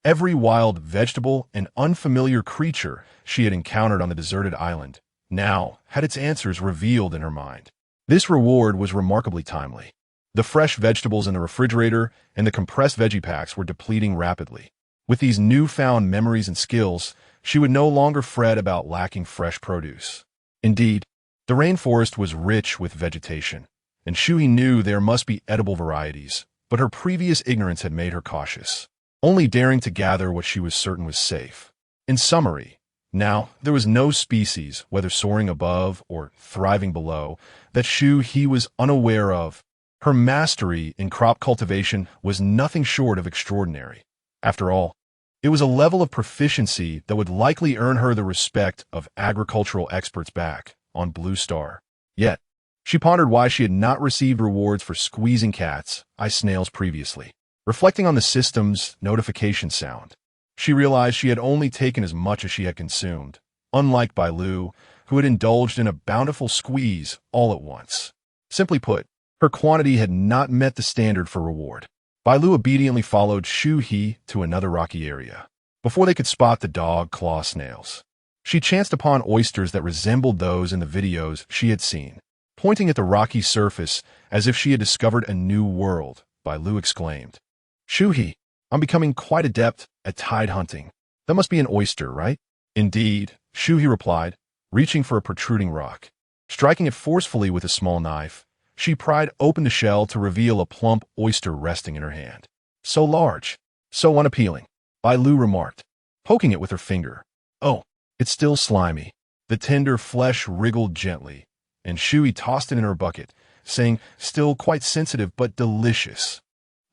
Every wild vegetable and unfamiliar creature she had encountered on the deserted island now had its answers revealed in her mind. This reward was remarkably timely. The fresh vegetables in the refrigerator and the compressed veggie packs were depleting rapidly. With these newfound memories and skills, she would no longer fret about lacking fresh produce. Indeed, the rainforest was rich with vegetation, and Shu He knew there must be edible varieties, but her previous ignorance had made her cautious, only daring to gather what she was certain was safe. In summary, now there was no species, whether soaring above or thriving below, that Shu He was unaware of. Her mastery in crop cultivation was nothing short of extraordinary. After all, it was a level of proficiency that would likely earn her the respect of agricultural experts back on Blue Star. Yet, she pondered why she had not received rewards for squeezing cat's eye snails previously. Reflecting on the system's notification sound, she realized she had only taken as much as she had consumed, unlike Bailu, who had indulged in a bountiful squeeze all at once. Simply put, her quantity had not met the standard for reward. Bailu obediently followed Shu He to another rocky area. Before they could spot the dog-claw snails, she chanced upon oysters that resembled those in the videos she had seen. Pointing at the rocky surface as if she had discovered a new world, Bailu exclaimed, "Shu He, I'm becoming quite adept at tide hunting. That must be an oyster, right?" "Indeed," Shu He replied, reaching for a protruding rock. Striking it forcefully with a small knife, she pried open the shell to reveal a plump oyster resting in her hand. "So large, so unappealing," Bailu remarked, poking it with her finger. "Oh, it's still slimy." The tender flesh wriggled gently, and Shu He tossed it in her bucket, saying, "Still quite sensitive but delicious."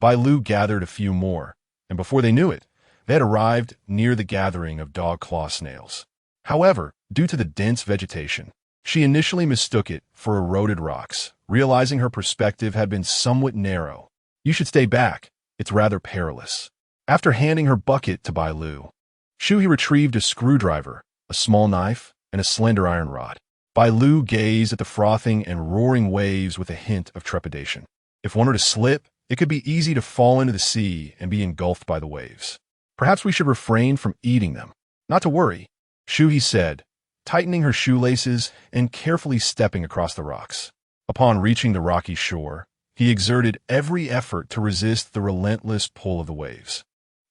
Bailu gathered a few more, and before they knew it, they had arrived near the gathering of dog claw snails. However, due to the dense vegetation, she initially mistook it for eroded rocks, realizing her perspective had been somewhat narrow. "You should stay back. It's rather perilous." After handing her bucket to Bailu, Shu He retrieved a screwdriver, a small knife, and a slender iron rod. Bailu gazed at the frothing and roaring waves with a hint of trepidation. If one were to slip, it could be easy to fall into the sea and be engulfed by the waves. "Perhaps we should refrain from eating them." "Not to worry," Shu He said, tightening her shoelaces and carefully stepping across the rocks. Upon reaching the rocky shore, he exerted every effort to resist the relentless pull of the waves,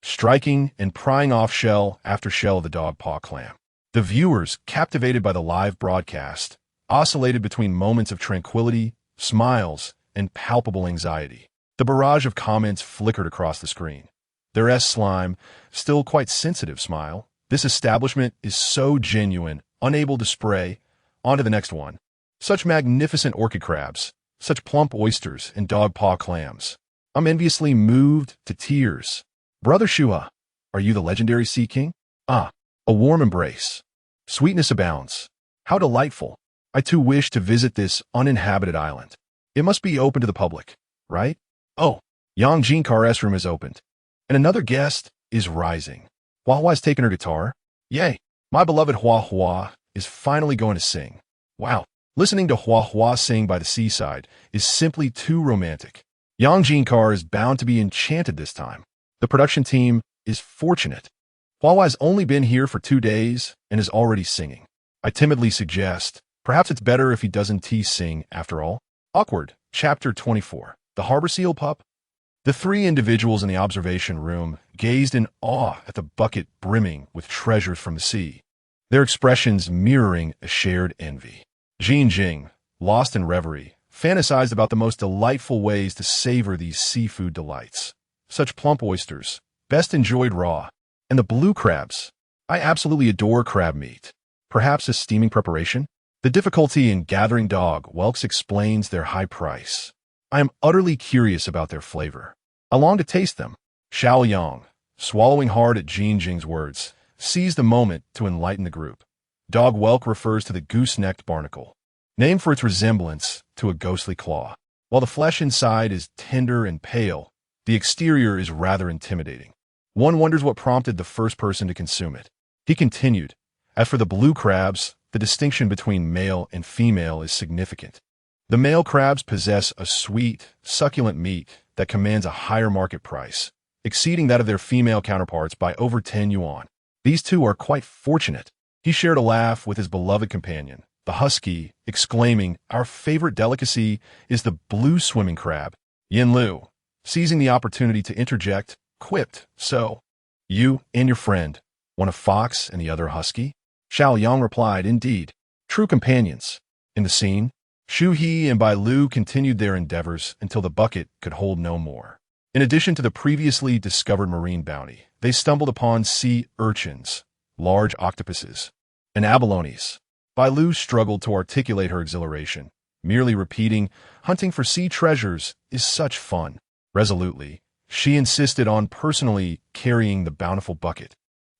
striking and prying off shell after shell of the dog paw clam. The viewers, captivated by the live broadcast, oscillated between moments of tranquility, smiles, and palpable anxiety. The barrage of comments flickered across the screen. "Their slime, still quite sensitive, smile. This establishment is so genuine, unable to spray. On to the next one. Such magnificent orchid crabs, such plump oysters and dog paw clams. I'm enviously moved to tears. Brother Shu He, are you the legendary Sea King? Ah, a warm embrace. Sweetness abounds. How delightful. I too wish to visit this uninhabited island. It must be open to the public, right? Oh, Yang Jinkar's room is opened, and another guest is rising. Hua Hua's taken her guitar. Yay, my beloved Hua Hua is finally going to sing. Wow, listening to Hua Hua sing by the seaside is simply too romantic. Yang Jinkar is bound to be enchanted this time. The production team is fortunate. Hua Hua has only been here for 2 days and is already singing. I timidly suggest, perhaps it's better if he doesn't sing after all. Awkward. Chapter 24. The Harbor Seal Pup. The 3 individuals in the observation room gazed in awe at the bucket brimming with treasures from the sea, their expressions mirroring a shared envy. Jin Jing, lost in reverie, fantasized about the most delightful ways to savor these seafood delights. Such plump oysters, best enjoyed raw, and the blue crabs. I absolutely adore crab meat. Perhaps a steaming preparation? The difficulty in gathering dog whelks explains their high price. I am utterly curious about their flavor. I long to taste them. Xiao Yang, swallowing hard at Jin Jing's words, seized the moment to enlighten the group. Dog whelk refers to the goose-necked barnacle, named for its resemblance to a ghostly claw. While the flesh inside is tender and pale, the exterior is rather intimidating. One wonders what prompted the first person to consume it. He continued, as for the blue crabs, the distinction between male and female is significant. The male crabs possess a sweet, succulent meat that commands a higher market price, exceeding that of their female counterparts by over 10 yuan. These two are quite fortunate. He shared a laugh with his beloved companion, the husky, exclaiming, "Our favorite delicacy is the blue swimming crab." Yin Lu, seizing the opportunity to interject, quipped, "So, you and your friend, one a fox and the other a husky?" Xiao Yang replied, "Indeed, true companions." In the scene, Shu He and Bailu continued their endeavors until the bucket could hold no more. In addition to the previously discovered marine bounty, they stumbled upon sea urchins, large octopuses, and abalones. Bailu struggled to articulate her exhilaration, merely repeating, "Hunting for sea treasures is such fun." Resolutely, she insisted on personally carrying the bountiful bucket,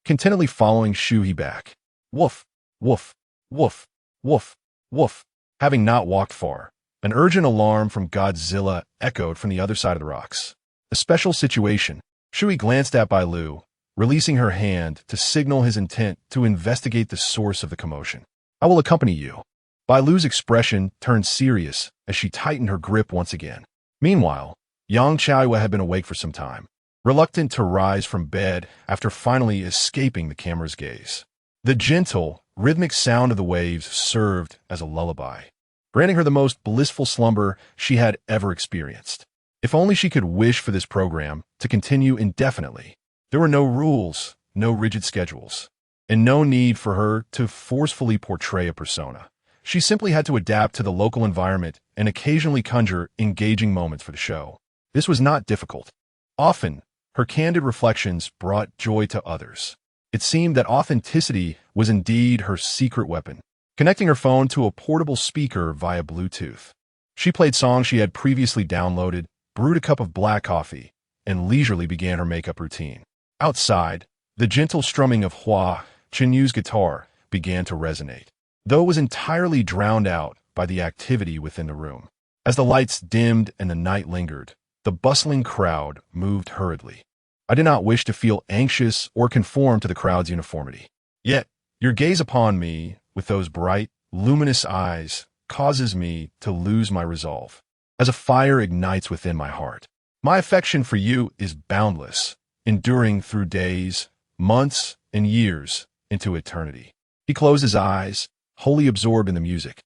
contentedly following Shu He back. Woof, woof, woof, woof, woof. Having not walked far, an urgent alarm from Godzilla echoed from the other side of the rocks. A special situation. Shu He glanced at Bailu, releasing her hand to signal his intent to investigate the source of the commotion. "I will accompany you." Bailu's expression turned serious as she tightened her grip once again. Meanwhile, Yang Chaiwa had been awake for some time, reluctant to rise from bed after finally escaping the camera's gaze. The gentle, rhythmic sound of the waves served as a lullaby, granting her the most blissful slumber she had ever experienced. If only she could wish for this program to continue indefinitely. There were no rules, no rigid schedules, and no need for her to forcefully portray a persona. She simply had to adapt to the local environment and occasionally conjure engaging moments for the show. This was not difficult. Often, her candid reflections brought joy to others. It seemed that authenticity was indeed her secret weapon. Connecting her phone to a portable speaker via Bluetooth, She played songs she had previously downloaded, brewed a cup of black coffee, and leisurely began her makeup routine. Outside, the gentle strumming of Hua Chenyu's guitar began to resonate, though it was entirely drowned out by the activity within the room. As the lights dimmed and the night lingered, the bustling crowd moved hurriedly. I did not wish to feel anxious or conform to the crowd's uniformity. Yet, your gaze upon me, with those bright, luminous eyes, causes me to lose my resolve, as a fire ignites within my heart. My affection for you is boundless, enduring through days, months, and years into eternity. He closed his eyes, wholly absorbed in the music,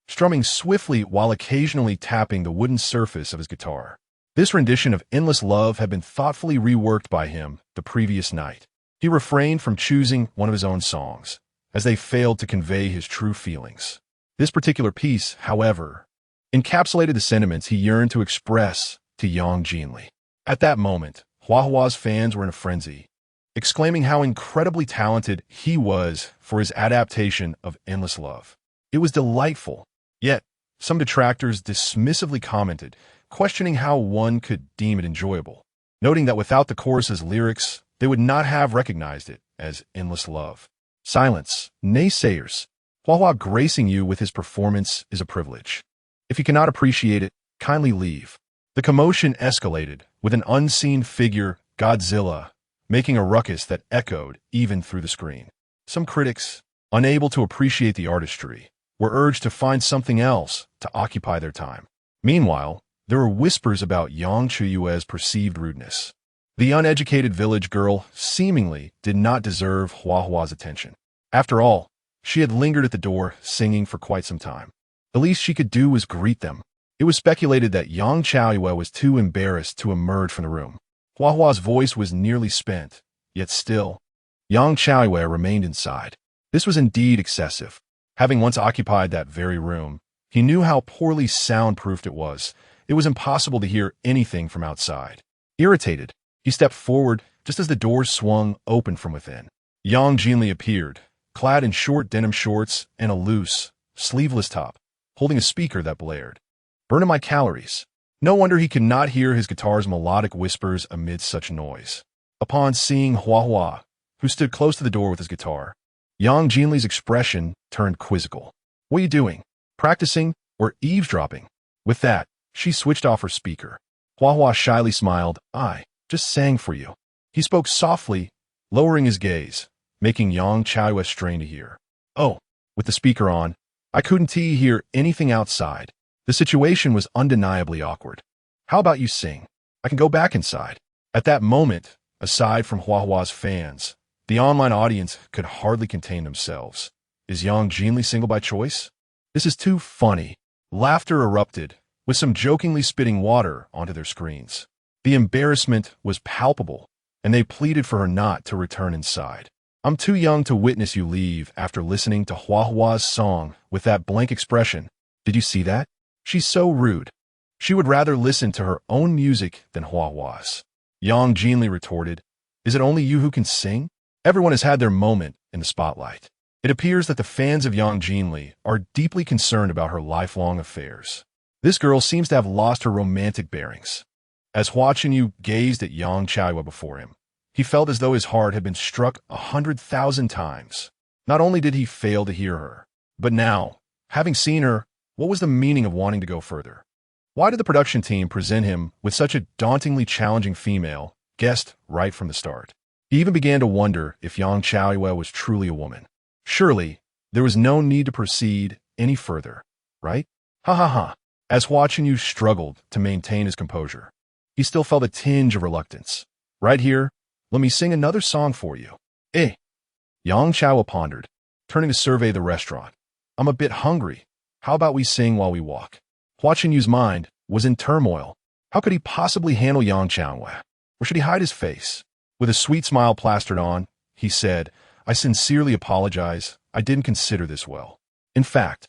strumming swiftly while occasionally tapping the wooden surface of his guitar. This rendition of Endless Love had been thoughtfully reworked by him the previous night. He refrained from choosing one of his own songs, as they failed to convey his true feelings. This particular piece, however, encapsulated the sentiments he yearned to express to Yang Jinli. At that moment, Huahua's fans were in a frenzy, exclaiming how incredibly talented he was for his adaptation of Endless Love. It was delightful, yet some detractors dismissively commented, questioning how one could deem it enjoyable, noting that without the chorus's lyrics, they would not have recognized it as Endless Love. Silence, naysayers. Huahua gracing you with his performance is a privilege. If you cannot appreciate it, kindly leave. The commotion escalated, with an unseen figure, Godzilla, making a ruckus that echoed even through the screen. Some critics, unable to appreciate the artistry, were urged to find something else to occupy their time. Meanwhile, there were whispers about Yang Chuyue's perceived rudeness. The uneducated village girl seemingly did not deserve Huahua's attention. After all, she had lingered at the door, singing for quite some time. The least she could do was greet them. It was speculated that Yang Chaoyue was too embarrassed to emerge from the room. Huahua's voice was nearly spent, yet still, Yang Chaoyue remained inside. This was indeed excessive. Having once occupied that very room, he knew how poorly soundproofed it was. It was impossible to hear anything from outside. Irritated, he stepped forward just as the doors swung open from within. Yang Jinli appeared, clad in short denim shorts and a loose, sleeveless top, holding a speaker that blared. Burning my calories. No wonder he could not hear his guitar's melodic whispers amid such noise. Upon seeing Huahua, who stood close to the door with his guitar, Yang Jinli's expression turned quizzical. What are you doing? Practicing or eavesdropping? With that, she switched off her speaker. Huahua shyly smiled. I just sang for you. He spoke softly, lowering his gaze, making Yang Chaoyue strain to hear. Oh, with the speaker on, I couldn't hear anything outside. The situation was undeniably awkward. How about you sing? I can go back inside. At that moment, aside from Huahua's fans, the online audience could hardly contain themselves. Is Yang Jinli single by choice? This is too funny. Laughter erupted, with some jokingly spitting water onto their screens. The embarrassment was palpable, and they pleaded for her not to return inside. I'm too young to witness you leave after listening to Huahua's song with that blank expression. Did you see that? She's so rude. She would rather listen to her own music than Huahua's. Yang Jinli retorted, Is it only you who can sing? Everyone has had their moment in the spotlight. It appears that the fans of Yang Jinli are deeply concerned about her lifelong affairs. This girl seems to have lost her romantic bearings. As Hua Chenyu gazed at Yang Chaoyue before him, he felt as though his heart had been struck 100,000 times. Not only did he fail to hear her, but now, having seen her, what was the meaning of wanting to go further? Why did the production team present him with such a dauntingly challenging female guest right from the start? He even began to wonder if Yang Chaoyue was truly a woman. Surely, there was no need to proceed any further, right? Ha ha ha. As Hua Chenyu struggled to maintain his composure, he still felt a tinge of reluctance. Right here, let me sing another song for you. Eh? Yang Chaoyue pondered, turning to survey the restaurant. I'm a bit hungry. How about we sing while we walk? Hua Chenyu's mind was in turmoil. How could he possibly handle Yang Chaoyue? Or should he hide his face? With a sweet smile plastered on, he said, I sincerely apologize. I didn't consider this well. In fact,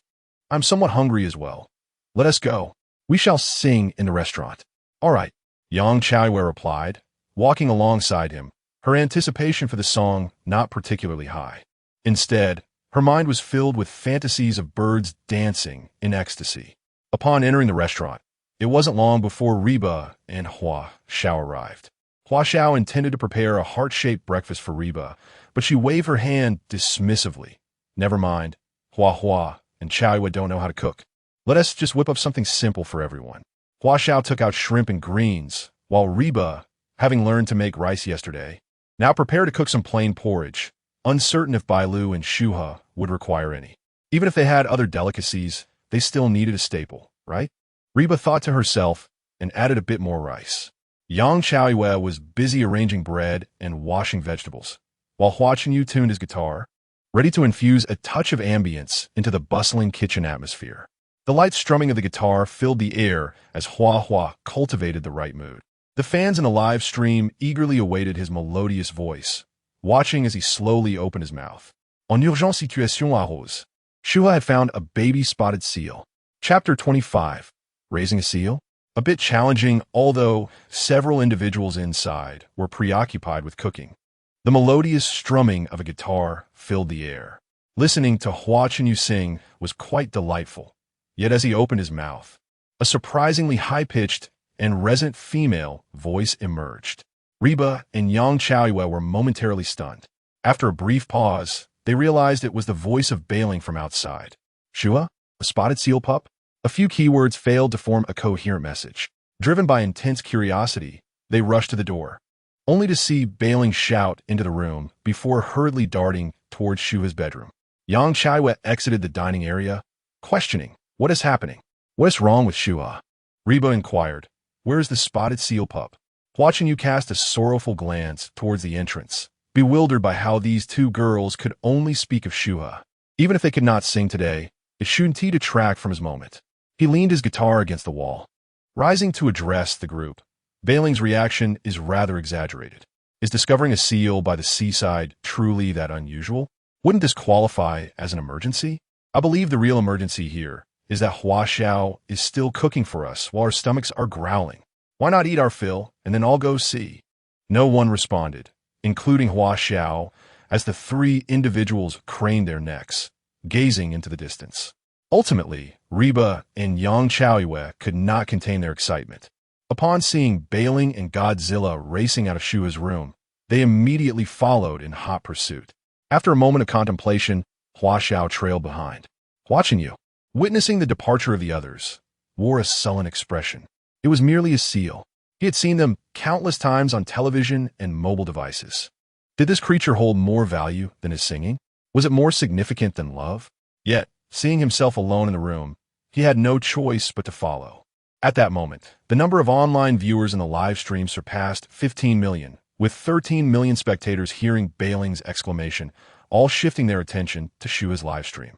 I'm somewhat hungry as well. Let us go. We shall sing in the restaurant. All right, Yang Chaoyue replied, walking alongside him, her anticipation for the song not particularly high. Instead, her mind was filled with fantasies of birds dancing in ecstasy. Upon entering the restaurant, it wasn't long before Reba and Hua Xiao arrived. Hua Xiao intended to prepare a heart-shaped breakfast for Reba, but she waved her hand dismissively. Never mind, Hua and Xiaoyue don't know how to cook. Let us just whip up something simple for everyone. Hua Xiao took out shrimp and greens, while Reba, having learned to make rice yesterday, now prepared to cook some plain porridge, uncertain if Bailu and Shu He would require any. Even if they had other delicacies, they still needed a staple, right? Reba thought to herself and added a bit more rice. Yang Xiaoyue was busy arranging bread and washing vegetables, while Hua Chenyu tuned his guitar, ready to infuse a touch of ambience into the bustling kitchen atmosphere. The light strumming of the guitar filled the air as Hua cultivated the right mood. The fans in the live stream eagerly awaited his melodious voice, watching as he slowly opened his mouth. En urgence situation arrose. Shu He had found a baby spotted seal. Chapter 25. Raising a seal? A bit challenging, although several individuals inside were preoccupied with cooking. The melodious strumming of a guitar filled the air. Listening to Hua Chenyu sing was quite delightful. Yet as he opened his mouth, a surprisingly high-pitched and resonant female voice emerged. Reba and Yang Xiaoyue were momentarily stunned. After a brief pause, they realized it was the voice of Bailing from outside. Shua? A spotted seal pup? A few keywords failed to form a coherent message. Driven by intense curiosity, they rushed to the door, only to see Bailing shout into the room before hurriedly darting towards Shua's bedroom. Yang Xiaoyue exited the dining area, questioning, "What is happening? What is wrong with Shua?" Reba inquired, "Where is the spotted seal pup?" Watching you cast a sorrowful glance towards the entrance, bewildered by how these two girls could only speak of Shua. Even if they could not sing today, it shouldn't detract from his moment. He leaned his guitar against the wall. Rising to address the group, Bailing's reaction is rather exaggerated. Is discovering a seal by the seaside truly that unusual? Wouldn't this qualify as an emergency? I believe the real emergency here is that Hua Xiao is still cooking for us while our stomachs are growling. Why not eat our fill and then all go see? No one responded, including Hua Xiao, as the three individuals craned their necks, gazing into the distance. Ultimately, Reba and Yang Xiaoyue could not contain their excitement. Upon seeing Bailing and Godzilla racing out of Shua's room, they immediately followed in hot pursuit. After a moment of contemplation, Hua Xiao trailed behind. Hua Chenyu, witnessing the departure of the others, wore a sullen expression. It was merely a seal. He had seen them countless times on television and mobile devices. Did this creature hold more value than his singing? Was it more significant than love? Yet, seeing himself alone in the room, he had no choice but to follow. At that moment, the number of online viewers in the live stream surpassed 15 million, with 13 million spectators hearing Bailing's exclamation, all shifting their attention to Shua's live stream.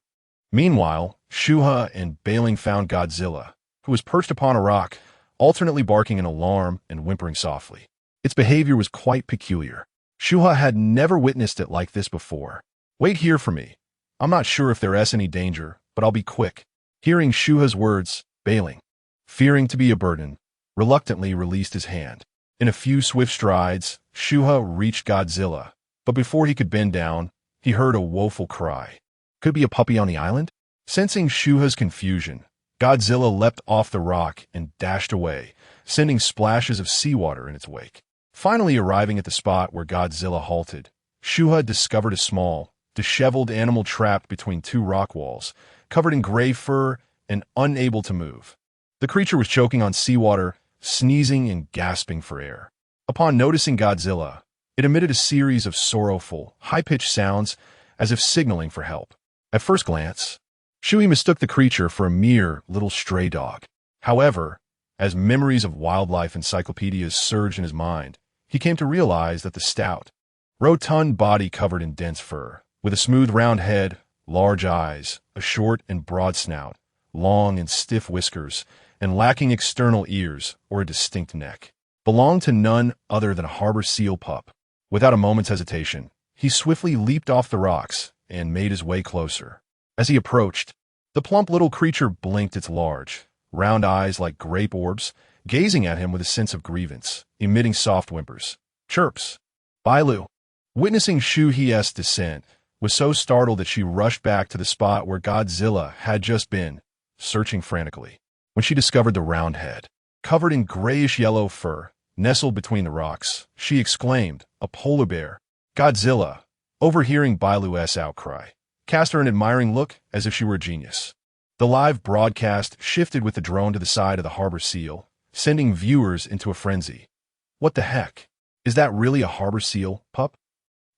Meanwhile, Shu He and Bailing found Godzilla, who was perched upon a rock, alternately barking in alarm and whimpering softly. Its behavior was quite peculiar. Shu He had never witnessed it like this before. "Wait here for me. I'm not sure if there's any danger, but I'll be quick." Hearing Shu He's words, Bailing, fearing to be a burden, reluctantly released his hand. In a few swift strides, Shu He reached Godzilla, but before he could bend down, he heard a woeful cry. Could it be a puppy on the island? Sensing Shu He's confusion, Godzilla leapt off the rock and dashed away, sending splashes of seawater in its wake. Finally arriving at the spot where Godzilla halted, Shu He discovered a small, disheveled animal trapped between two rock walls, covered in gray fur and unable to move. The creature was choking on seawater, sneezing and gasping for air. Upon noticing Godzilla, it emitted a series of sorrowful, high-pitched sounds as if signaling for help. At first glance, Shu He mistook the creature for a mere little stray dog. However, as memories of wildlife encyclopedias surged in his mind, he came to realize that the stout, rotund body covered in dense fur, with a smooth round head, large eyes, a short and broad snout, long and stiff whiskers, and lacking external ears or a distinct neck, belonged to none other than a harbor seal pup. Without a moment's hesitation, he swiftly leaped off the rocks and made his way closer. As he approached, the plump little creature blinked its large, round eyes like grape orbs, gazing at him with a sense of grievance, emitting soft whimpers. Chirps. Bailu, witnessing Shu He's descent, was so startled that she rushed back to the spot where Godzilla had just been, searching frantically. when she discovered the round head. Covered in grayish-yellow fur, nestled between the rocks, she exclaimed, "A polar bear!" Godzilla, overhearing Bailu's outcry, cast her an admiring look as if she were a genius. The live broadcast shifted with the drone to the side of the harbor seal, sending viewers into a frenzy. What the heck? Is that really a harbor seal, pup?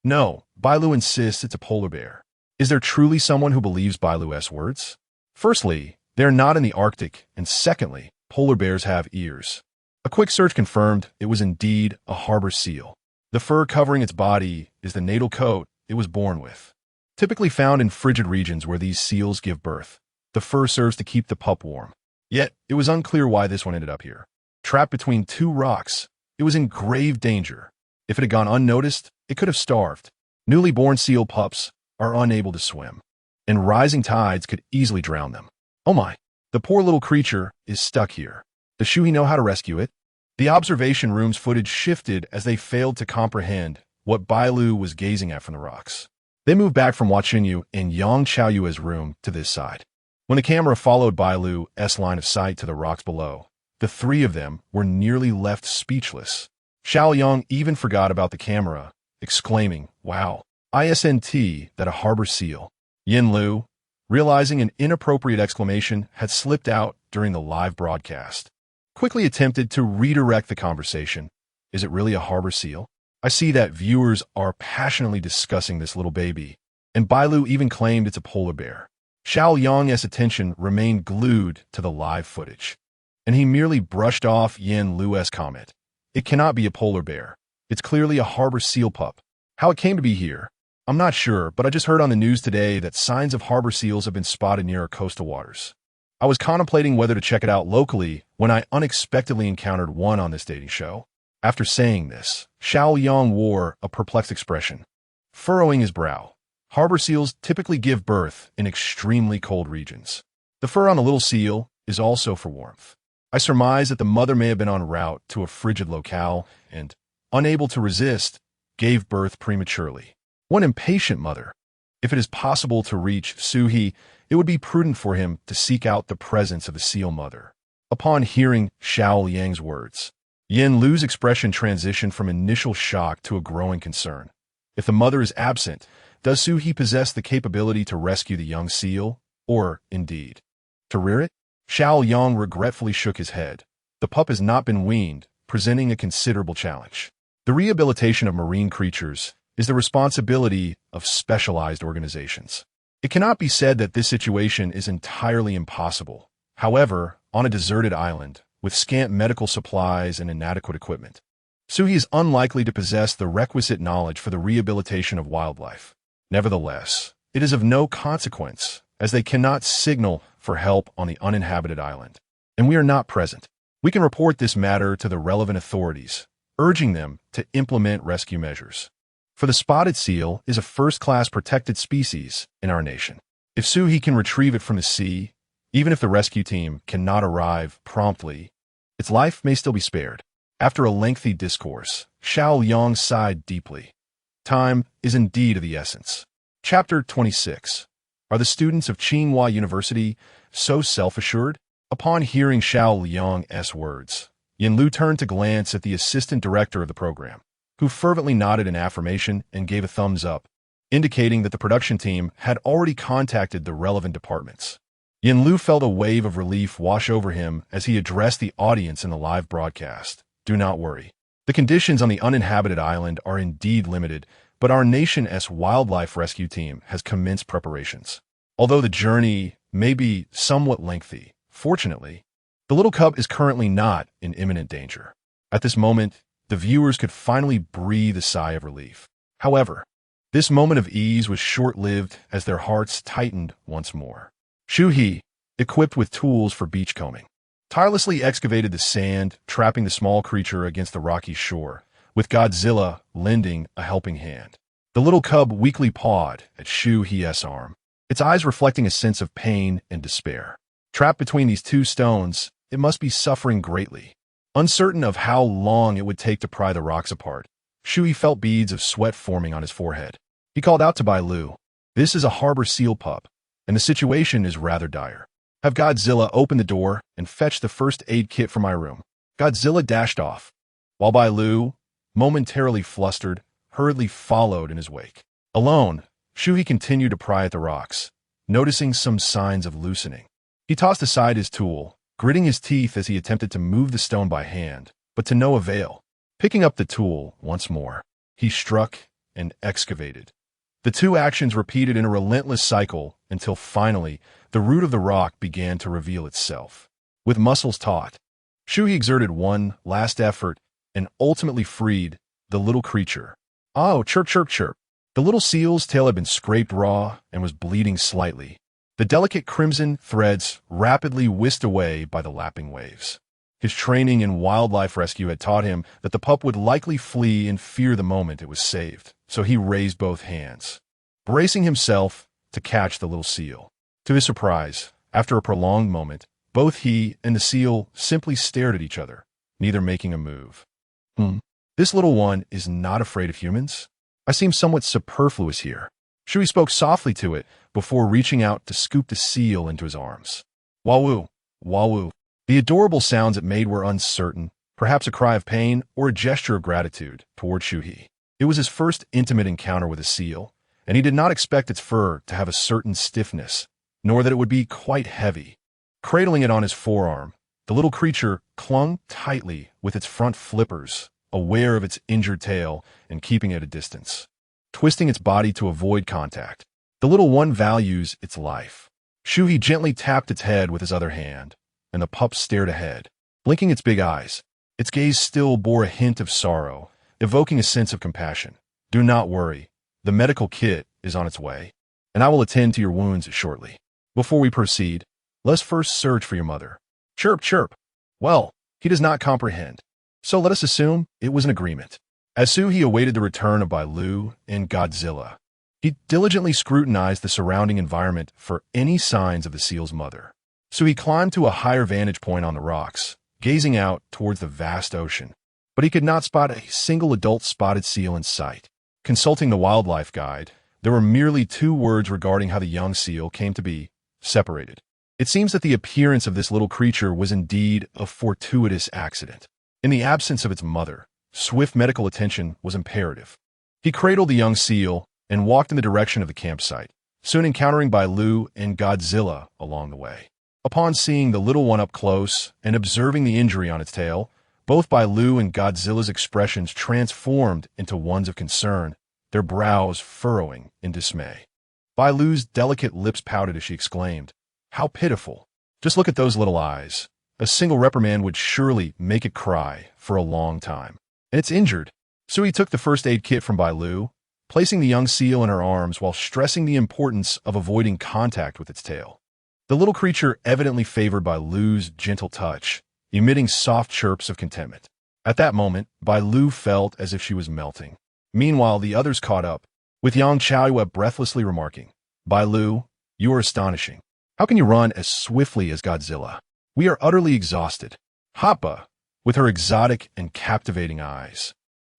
No, Bailu insists it's a polar bear. Is there truly someone who believes Bailu's words? Firstly, they are not in the Arctic, and secondly, polar bears have ears. A quick search confirmed it was indeed a harbor seal. The fur covering its body is the natal coat it was born with. Typically found in frigid regions where these seals give birth, the fur serves to keep the pup warm. Yet, it was unclear why this one ended up here. Trapped between two rocks, it was in grave danger. If it had gone unnoticed, it could have starved. Newly born seal pups are unable to swim, and rising tides could easily drown them. Oh my! The poor little creature is stuck here. Does Shu He know how to rescue it? The observation room's footage shifted as they failed to comprehend what Bailu was gazing at from the rocks. They moved back from Huaqinyu and Yang Chaoyue's room to this side. When the camera followed Bailu's line of sight to the rocks below, the three of them were nearly left speechless. Xiao Yang even forgot about the camera, exclaiming, "Wow, isn't that a harbor seal?" Yin Lu, realizing an inappropriate exclamation had slipped out during the live broadcast, quickly attempted to redirect the conversation. Is it really a harbor seal? I see that viewers are passionately discussing this little baby, and Bailu even claimed it's a polar bear. Xiao Yang's attention remained glued to the live footage, and he merely brushed off Yin Lu's comment. It cannot be a polar bear. It's clearly a harbor seal pup. How it came to be here, I'm not sure, but I just heard on the news today that signs of harbor seals have been spotted near our coastal waters. I was contemplating whether to check it out locally when I unexpectedly encountered one on this dating show. After saying this, Xiao Yang wore a perplexed expression, furrowing his brow. Harbor seals typically give birth in extremely cold regions. The fur on the little seal is also for warmth. I surmise that the mother may have been en route to a frigid locale and, unable to resist, gave birth prematurely. One impatient mother. If it is possible to reach Shu He, it would be prudent for him to seek out the presence of the seal mother. Upon hearing Xiao Yang's words, Yin Lu's expression transitioned from initial shock to a growing concern. If the mother is absent, does Shu He possess the capability to rescue the young seal, or, indeed, to rear it? Xiao Yang regretfully shook his head. The pup has not been weaned, presenting a considerable challenge. The rehabilitation of marine creatures is the responsibility of specialized organizations. It cannot be said that this situation is entirely impossible. However, on a deserted island, with scant medical supplies and inadequate equipment, Shu He is unlikely to possess the requisite knowledge for the rehabilitation of wildlife. Nevertheless, it is of no consequence, as they cannot signal for help on the uninhabited island, and we are not present. We can report this matter to the relevant authorities, urging them to implement rescue measures. For the spotted seal is a first-class protected species in our nation. If Shu He can retrieve it from the sea, even if the rescue team cannot arrive promptly, its life may still be spared. After a lengthy discourse, Xiao Yang sighed deeply. Time is indeed of the essence. Chapter 26. Are the students of Tsinghua University so self-assured? Upon hearing Xiao Yang's words, Yin Lu turned to glance at the assistant director of the program, who fervently nodded in affirmation and gave a thumbs up, indicating that the production team had already contacted the relevant departments. Yin Lu felt a wave of relief wash over him as he addressed the audience in the live broadcast. Do not worry. The conditions on the uninhabited island are indeed limited, but our nation's wildlife rescue team has commenced preparations. Although the journey may be somewhat lengthy, fortunately, the little cub is currently not in imminent danger. At this moment, the viewers could finally breathe a sigh of relief. However, this moment of ease was short-lived as their hearts tightened once more. Shu He, equipped with tools for beachcombing, tirelessly excavated the sand, trapping the small creature against the rocky shore, with Godzilla lending a helping hand. The little cub weakly pawed at Shu He's arm, its eyes reflecting a sense of pain and despair. Trapped between these two stones, it must be suffering greatly. Uncertain of how long it would take to pry the rocks apart, Shu He felt beads of sweat forming on his forehead. He called out to Bailu, "This is a harbor seal pup, and the situation is rather dire. Have Godzilla open the door and fetch the first aid kit from my room. Godzilla dashed off, while Bailu, momentarily flustered, hurriedly followed in his wake. Alone, Shu He continued to pry at the rocks, noticing some signs of loosening. He tossed aside his tool, gritting his teeth as he attempted to move the stone by hand, but to no avail. Picking up the tool once more, he struck and excavated. The two actions repeated in a relentless cycle until finally the root of the rock began to reveal itself. With muscles taut, Shu He exerted one last effort and ultimately freed the little creature. Oh, chirp, chirp, chirp. The little seal's tail had been scraped raw and was bleeding slightly. The delicate crimson threads rapidly whisked away by the lapping waves. His training in wildlife rescue had taught him that the pup would likely flee and fear the moment it was saved, so he raised both hands, bracing himself to catch the little seal. To his surprise, after a prolonged moment, both he and the seal simply stared at each other, neither making a move. This little one is not afraid of humans? I seem somewhat superfluous here. Shu He spoke softly to it before reaching out to scoop the seal into his arms. Wah-woo, wah-woo. The adorable sounds it made were uncertain, perhaps a cry of pain or a gesture of gratitude toward Shu He. It was his first intimate encounter with a seal, and he did not expect its fur to have a certain stiffness, nor that it would be quite heavy. Cradling it on his forearm, the little creature clung tightly with its front flippers, aware of its injured tail and keeping at a distance, twisting its body to avoid contact. The little one values its life. Shu He gently tapped its head with his other hand, and the pup stared ahead, blinking its big eyes. Its gaze still bore a hint of sorrow, evoking a sense of compassion. Do not worry. The medical kit is on its way, and I will attend to your wounds shortly. Before we proceed, let's first search for your mother. Chirp, chirp. Well, he does not comprehend. So let us assume it was an agreement. As Shu He awaited the return of Bailu and Godzilla, he diligently scrutinized the surrounding environment for any signs of the seal's mother. So he climbed to a higher vantage point on the rocks, gazing out towards the vast ocean. But he could not spot a single adult spotted seal in sight. Consulting the wildlife guide, there were merely 2 words regarding how the young seal came to be separated. It seems that the appearance of this little creature was indeed a fortuitous accident. In the absence of its mother, swift medical attention was imperative. He cradled the young seal and walked in the direction of the campsite, soon encountering Bailu and Godzilla along the way. Upon seeing the little one up close and observing the injury on its tail, both Bailu and Godzilla's expressions transformed into ones of concern, their brows furrowing in dismay. Bailu's delicate lips pouted as she exclaimed, "How pitiful! Just look at those little eyes. A single reprimand would surely make it cry for a long time. And it's injured." So he took the first aid kit from Bailu, placing the young seal in her arms while stressing the importance of avoiding contact with its tail. The little creature evidently favored Bailu's gentle touch, emitting soft chirps of contentment. At that moment, Bailu felt as if she was melting. Meanwhile, the others caught up, with Yang Chaoyue breathlessly remarking, "Bailu, you are astonishing. How can you run as swiftly as Godzilla? We are utterly exhausted." Hoppa, with her exotic and captivating eyes,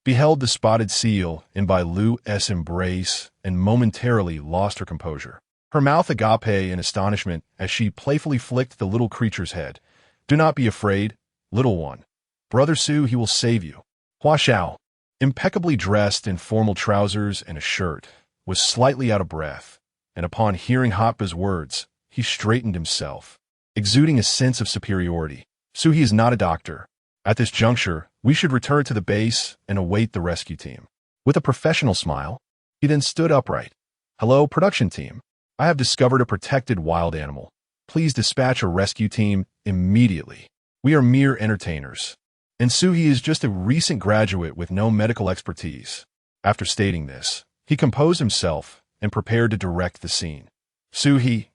beheld the spotted seal in Bailu's embrace and momentarily lost her composure. Her mouth agape in astonishment as she playfully flicked the little creature's head. "Do not be afraid, little one. Brother Shu, he will save you." Hua Xiao, impeccably dressed in formal trousers and a shirt, was slightly out of breath, and upon hearing Hoppa's words, he straightened himself, exuding a sense of superiority. "Shu He is not a doctor. At this juncture, we should return to the base and await the rescue team." With a professional smile, he then stood upright. "Hello, production team. I have discovered a protected wild animal. Please dispatch a rescue team immediately. We are mere entertainers. And Shu He is just a recent graduate with no medical expertise." After stating this, he composed himself and prepared to direct the scene. "Shu He,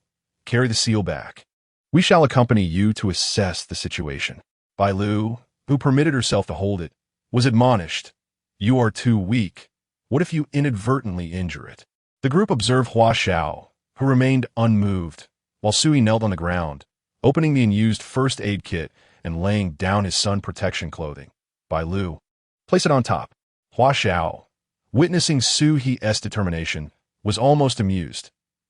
carry the seal back. We shall accompany you to assess the situation." Bailu, who permitted herself to hold it, was admonished, "You are too weak. What if you inadvertently injure it?" The group observed Hua Xiao, who remained unmoved, while Shu He knelt on the ground, opening the unused first aid kit and laying down his sun protection clothing. Bailu, place it on top. Hua Xiao, witnessing Shu He's determination, was almost amused.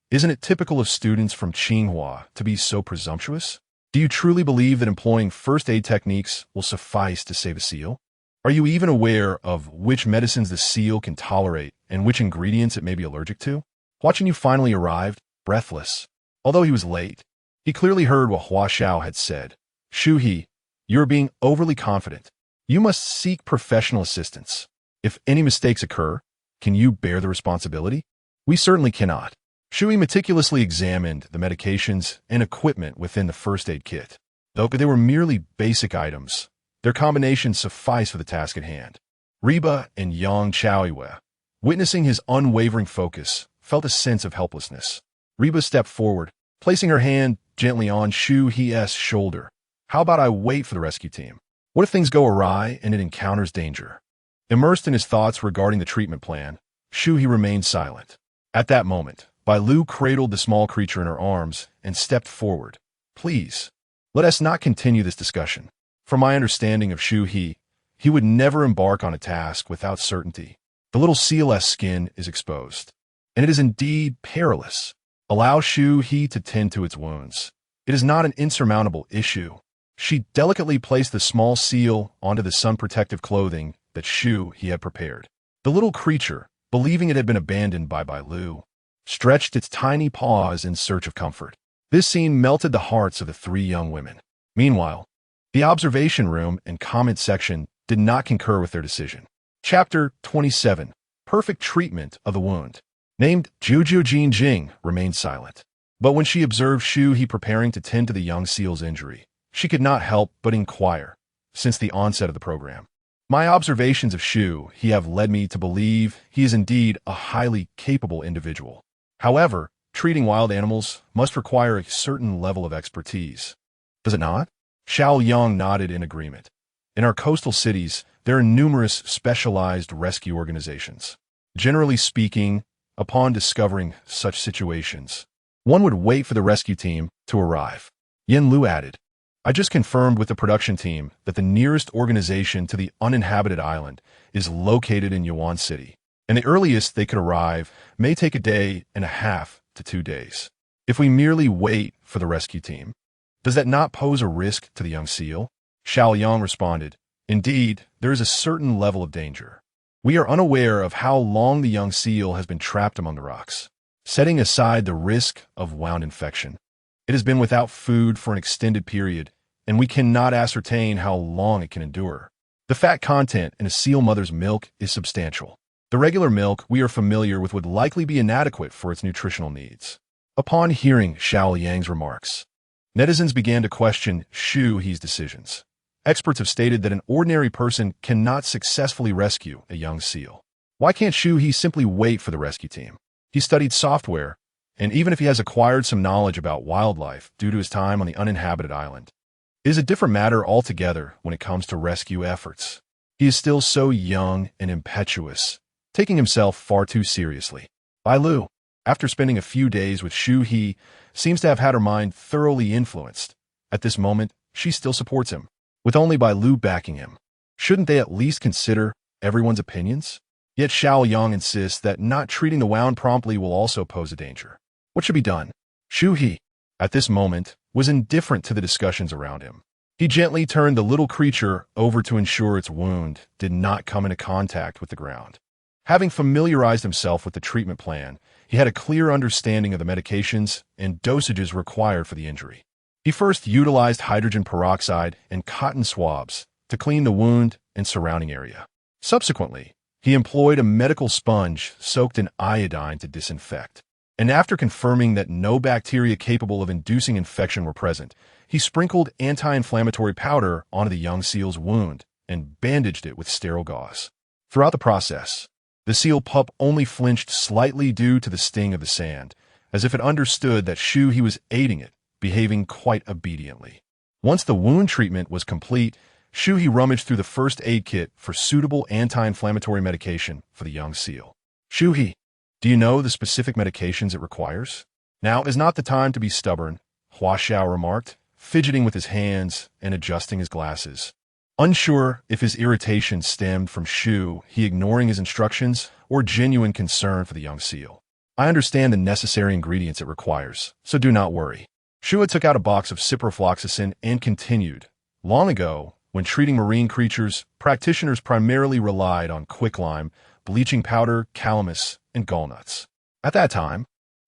Isn't it typical of students from Tsinghua to be so presumptuous? Do you truly believe that employing first aid techniques will suffice to save a seal? Are you even aware of which medicines the seal can tolerate and which ingredients it may be allergic to? Watching you finally arrived, breathless. Although he was late, he clearly heard what Hua Xiao had said. Shu He, you are being overly confident. You must seek professional assistance. If any mistakes occur, can you bear the responsibility? We certainly cannot. Shu He meticulously examined the medications and equipment within the first aid kit. Though they were merely basic items, their combination sufficed for the task at hand. Reba and Yang Chaoyue, witnessing his unwavering focus, felt a sense of helplessness. Reba stepped forward, placing her hand gently on Shu He's shoulder. How about I wait for the rescue team? What if things go awry and it encounters danger? Immersed in his thoughts regarding the treatment plan, Shu He remained silent. At that moment, Bailu cradled the small creature in her arms and stepped forward. Please, let us not continue this discussion. From my understanding of Shu He, he would never embark on a task without certainty. The little seal's skin is exposed, and it is indeed perilous. Allow Shu He to tend to its wounds. It is not an insurmountable issue. She delicately placed the small seal onto the sun-protective clothing that Shu He had prepared. The little creature, believing it had been abandoned by Bailu, stretched its tiny paws in search of comfort. This scene melted the hearts of the three young women. Meanwhile, the observation room and comment section did not concur with their decision. Chapter 27. Perfect treatment of the wound. Named Juju Jinjing remained silent. But when she observed Shu He preparing to tend to the young seal's injury, she could not help but inquire, since the onset of the program. My observations of Shu He have led me to believe he is indeed a highly capable individual. However, treating wild animals must require a certain level of expertise. Does it not? Xiao Yang nodded in agreement. In our coastal cities, there are numerous specialized rescue organizations. Generally speaking, upon discovering such situations, one would wait for the rescue team to arrive. Yen Lu added, I just confirmed with the production team that the nearest organization to the uninhabited island is located in Yuan City, and the earliest they could arrive may take a day and a half to 2 days. If we merely wait for the rescue team, does that not pose a risk to the young seal? Xiao Yang responded, Indeed, there is a certain level of danger. We are unaware of how long the young seal has been trapped among the rocks. Setting aside the risk of wound infection, it has been without food for an extended period, and we cannot ascertain how long it can endure. The fat content in a seal mother's milk is substantial. The regular milk we are familiar with would likely be inadequate for its nutritional needs. Upon hearing Xiao Yang's remarks, netizens began to question Shu He's decisions. Experts have stated that an ordinary person cannot successfully rescue a young seal. Why can't Shu He simply wait for the rescue team? He studied software, and even if he has acquired some knowledge about wildlife due to his time on the uninhabited island, it is a different matter altogether when it comes to rescue efforts. He is still so young and impetuous, taking himself far too seriously. Bailu, after spending a few days with Shu He, seems to have had her mind thoroughly influenced. At this moment, she still supports him, with only Bailu backing him. Shouldn't they at least consider everyone's opinions? Yet Xiao Yang insists that not treating the wound promptly will also pose a danger. What should be done? Shu He, at this moment, was indifferent to the discussions around him. He gently turned the little creature over to ensure its wound did not come into contact with the ground. Having familiarized himself with the treatment plan, he had a clear understanding of the medications and dosages required for the injury. He first utilized hydrogen peroxide and cotton swabs to clean the wound and surrounding area. Subsequently, he employed a medical sponge soaked in iodine to disinfect. And after confirming that no bacteria capable of inducing infection were present, he sprinkled anti-inflammatory powder onto the young seal's wound and bandaged it with sterile gauze. Throughout the process, the seal pup only flinched slightly due to the sting of the sand, as if it understood that Shu He was aiding it, behaving quite obediently. Once the wound treatment was complete, Shu He rummaged through the first aid kit for suitable anti-inflammatory medication for the young seal. Shu He, do you know the specific medications it requires? Now is not the time to be stubborn, Hua Xiao remarked, fidgeting with his hands and adjusting his glasses. Unsure if his irritation stemmed from Shu He ignoring his instructions or genuine concern for the young seal. I understand the necessary ingredients it requires, so do not worry. Shu He took out a box of ciprofloxacin and continued. Long ago, when treating marine creatures, practitioners primarily relied on quicklime, bleaching powder, calamus, and gallnuts. At that time,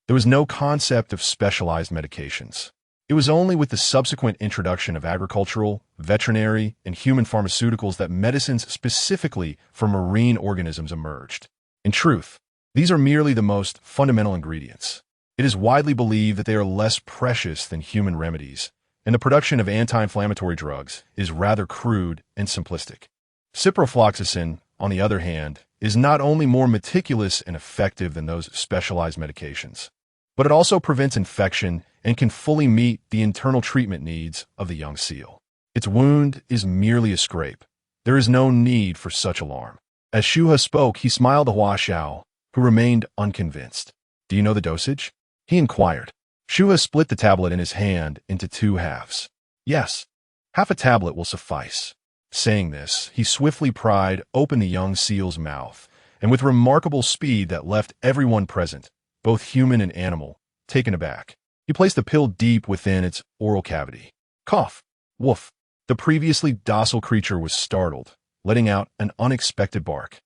there was no concept of specialized medications. It was only with the subsequent introduction of agricultural, veterinary, and human pharmaceuticals that medicines specifically for marine organisms emerged. In truth, these are merely the most fundamental ingredients. It is widely believed that they are less precious than human remedies, and the production of anti-inflammatory drugs is rather crude and simplistic. Ciprofloxacin, on the other hand, is not only more meticulous and effective than those specialized medications, but it also prevents infection and can fully meet the internal treatment needs of the young seal. Its wound is merely a scrape. There is no need for such alarm. As Shu He spoke, he smiled to Hua Xiao, who remained unconvinced. Do you know the dosage? He inquired. Shu He split the tablet in his hand into 2 halves. Yes, half a tablet will suffice. Saying this, he swiftly pried open the young seal's mouth, and with remarkable speed that left everyone present, both human and animal, taken aback. He placed the pill deep within its oral cavity. Cough! Woof! The previously docile creature was startled, letting out an unexpected bark.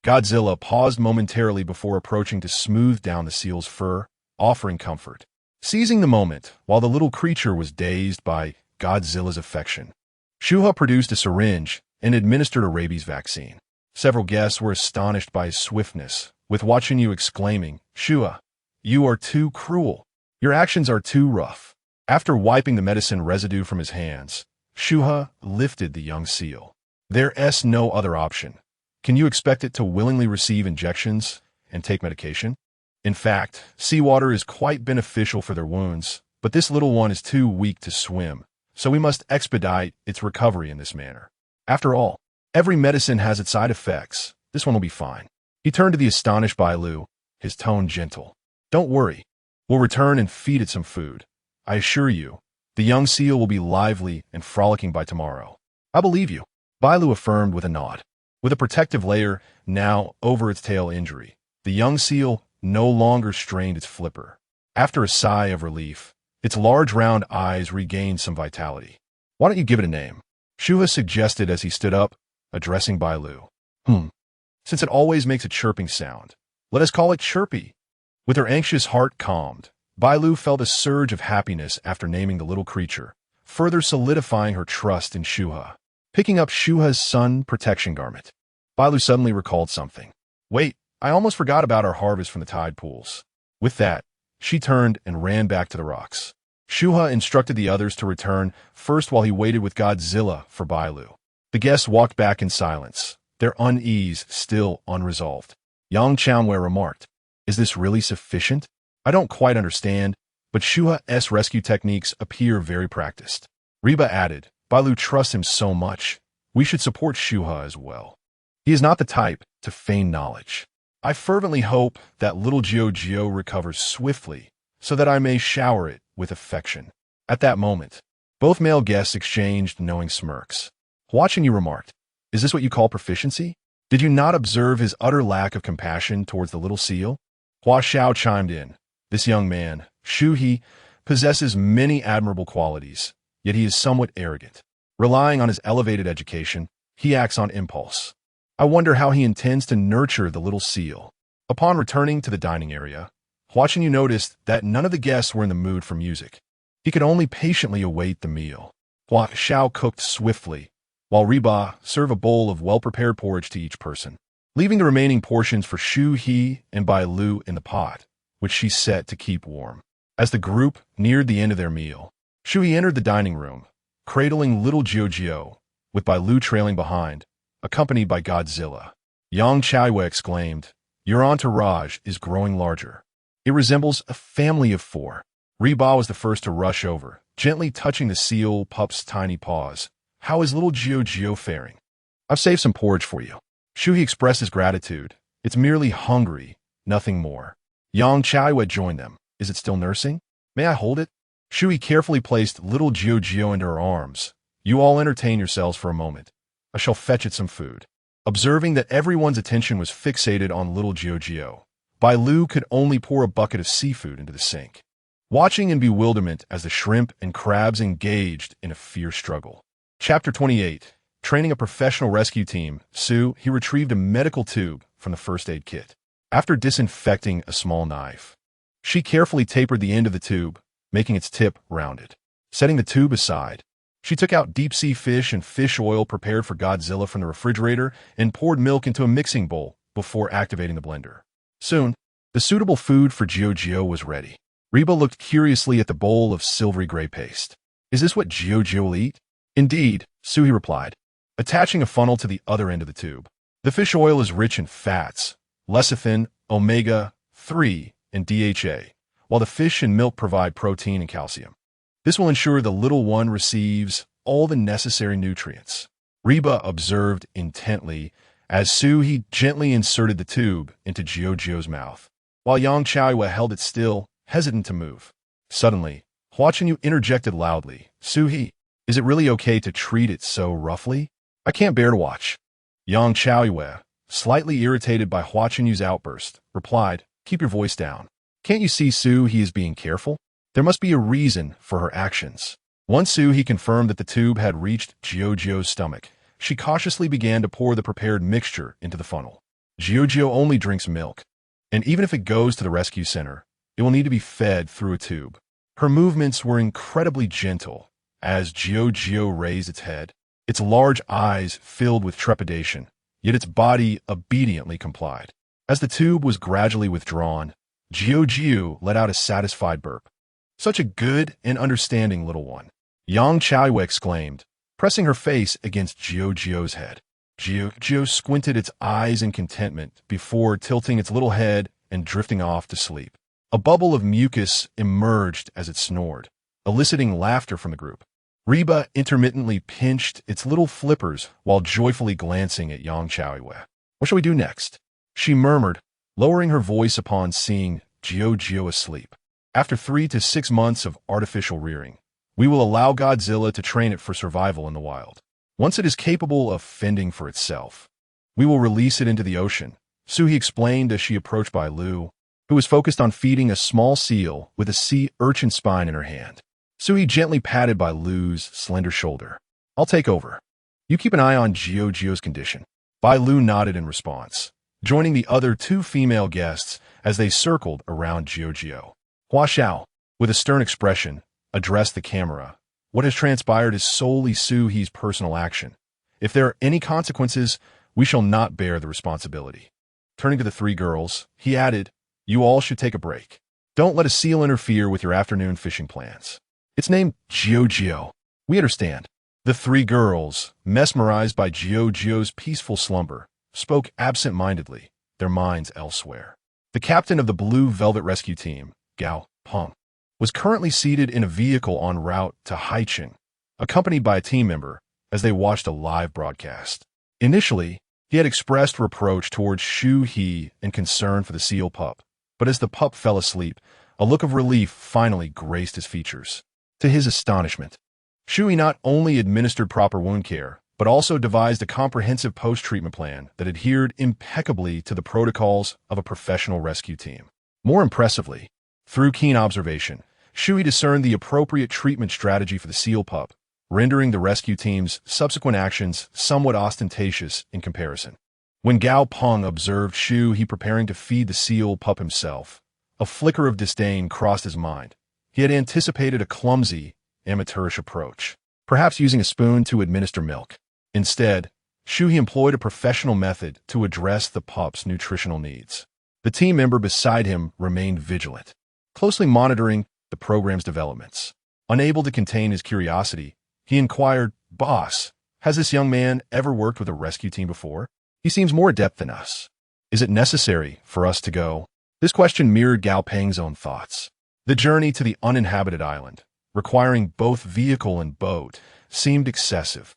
Godzilla paused momentarily before approaching to smooth down the seal's fur, offering comfort. Seizing the moment, while the little creature was dazed by Godzilla's affection, Shu He produced a syringe and administered a rabies vaccine. Several guests were astonished by his swiftness, with watching you exclaiming, Shu He, you are too cruel. Your actions are too rough. After wiping the medicine residue from his hands, Shu He lifted the young seal. There's no other option. Can you expect it to willingly receive injections and take medication? In fact, seawater is quite beneficial for their wounds, but this little one is too weak to swim, so we must expedite its recovery in this manner. After all, every medicine has its side effects. This one will be fine. He turned to the astonished Bailu, his tone gentle. Don't worry. We'll return and feed it some food. I assure you, the young seal will be lively and frolicking by tomorrow. I believe you, Bailu affirmed with a nod. With a protective layer now over its tail injury, the young seal no longer strained its flipper. After a sigh of relief, its large round eyes regained some vitality. Why don't you give it a name? Shu He suggested as he stood up, addressing Bailu. Since it always makes a chirping sound, let us call it Chirpy. With her anxious heart calmed, Bailu felt a surge of happiness after naming the little creature, further solidifying her trust in Shu He. Picking up Shu He's sun protection garment, Bailu suddenly recalled something. Wait, I almost forgot about our harvest from the tide pools. With that, she turned and ran back to the rocks. Shu He instructed the others to return first while he waited with Godzilla for Bailu. The guests walked back in silence, their unease still unresolved. Yang Chaomei remarked, Is this really sufficient? I don't quite understand, but Shu He's rescue techniques appear very practiced. Reba added, Bailu trusts him so much. We should support Shu He as well. He is not the type to feign knowledge. I fervently hope that little Jiao recovers swiftly so that I may shower it with affection. At that moment, both male guests exchanged knowing smirks. Watching you remarked, Is this what you call proficiency? Did you not observe his utter lack of compassion towards the little seal? Hua Xiao chimed in. This young man, Shu He, possesses many admirable qualities, yet he is somewhat arrogant. Relying on his elevated education, he acts on impulse. I wonder how he intends to nurture the little seal. Upon returning to the dining area, Hua Xiao noticed that none of the guests were in the mood for music. He could only patiently await the meal. Hua Xiao cooked swiftly, while Reba served a bowl of well-prepared porridge to each person, leaving the remaining portions for Shu He and Bailu in the pot, which she set to keep warm. As the group neared the end of their meal, Shu He entered the dining room, cradling little Jiao, with Bailu trailing behind, accompanied by Godzilla. Yang Chaomei exclaimed, Your entourage is growing larger. It resembles a family of 4. Reba was the first to rush over, gently touching the seal pup's tiny paws. How is little Jiao faring? I've saved some porridge for you. Shu He expressed his gratitude. It's merely hungry, nothing more. Yang Chaomei joined them. Is it still nursing? May I hold it? Shu He carefully placed little Jiao into her arms. You all entertain yourselves for a moment. I shall fetch it some food. Observing that everyone's attention was fixated on little Jiao, Bailu could only pour a bucket of seafood into the sink, watching in bewilderment as the shrimp and crabs engaged in a fierce struggle. Chapter 28. Training a professional rescue team, Shu He retrieved a medical tube from the first aid kit. After disinfecting a small knife, she carefully tapered the end of the tube, making its tip rounded. Setting the tube aside, she took out deep-sea fish and fish oil prepared for Godzilla from the refrigerator and poured milk into a mixing bowl before activating the blender. Soon, the suitable food for Jiao was ready. Reba looked curiously at the bowl of silvery gray paste. Is this what Jiao will eat? Indeed, Shu He replied, attaching a funnel to the other end of the tube. The fish oil is rich in fats, lecithin, omega-3, and DHA, while the fish and milk provide protein and calcium. This will ensure the little one receives all the necessary nutrients. Reba observed intently as Shu He gently inserted the tube into Jiao's mouth, while Yang Chaoyue held it still, hesitant to move. Suddenly, Hua Chenyu interjected loudly, Shu He, is it really okay to treat it so roughly? I can't bear to watch. Yang Chaoyue, slightly irritated by Hua Chenyu's outburst, replied, keep your voice down. Can't you see Shu He is being careful? There must be a reason for her actions. Once Shu He confirmed that the tube had reached Jiao's stomach, she cautiously began to pour the prepared mixture into the funnel. Jiao only drinks milk, and even if it goes to the rescue center, it will need to be fed through a tube. Her movements were incredibly gentle as Jiao raised its head, its large eyes filled with trepidation, yet its body obediently complied. As the tube was gradually withdrawn, Jiao let out a satisfied burp. Such a good and understanding little one, Yang Chaoyue exclaimed, pressing her face against Jiao's head. Jiao squinted its eyes in contentment before tilting its little head and drifting off to sleep. A bubble of mucus emerged as it snored, eliciting laughter from the group. Reba intermittently pinched its little flippers while joyfully glancing at Yang Chaoyue. What shall we do next? She murmured, lowering her voice upon seeing Jiao asleep. After 3 to 6 months of artificial rearing, we will allow Godzilla to train it for survival in the wild. Once it is capable of fending for itself, we will release it into the ocean, Shu He explained as she approached Bailu, who was focused on feeding a small seal with a sea urchin spine in her hand. Shu He gently patted Bailu's slender shoulder. I'll take over. You keep an eye on Jiao's condition. Bailu nodded in response, joining the other 2 female guests as they circled around Jiao. Hua Xiao, with a stern expression, addressed the camera. What has transpired is solely Shu He's personal action. If there are any consequences, we shall not bear the responsibility. Turning to the 3 girls, he added, you all should take a break. Don't let a seal interfere with your afternoon fishing plans. It's named Jiao. We understand. The 3 girls, mesmerized by Jiao's peaceful slumber, spoke absent-mindedly, their minds elsewhere. The captain of the Blue Velvet Rescue Team, Gao Peng, was currently seated in a vehicle en route to Haicheng, accompanied by a team member as they watched a live broadcast. Initially, he had expressed reproach towards Shu He and concern for the seal pup, but as the pup fell asleep, a look of relief finally graced his features. To his astonishment, Shu He not only administered proper wound care, but also devised a comprehensive post-treatment plan that adhered impeccably to the protocols of a professional rescue team. More impressively, through keen observation, Shu He discerned the appropriate treatment strategy for the seal pup, rendering the rescue team's subsequent actions somewhat ostentatious in comparison. When Gao Peng observed Shu He preparing to feed the seal pup himself, a flicker of disdain crossed his mind. He had anticipated a clumsy, amateurish approach, perhaps using a spoon to administer milk. Instead, Shu He employed a professional method to address the pup's nutritional needs. The team member beside him remained vigilant, closely monitoring the program's developments. Unable to contain his curiosity, he inquired, Boss, has this young man ever worked with a rescue team before? He seems more adept than us. Is it necessary for us to go? This question mirrored Gao Peng's own thoughts. The journey to the uninhabited island, requiring both vehicle and boat, seemed excessive,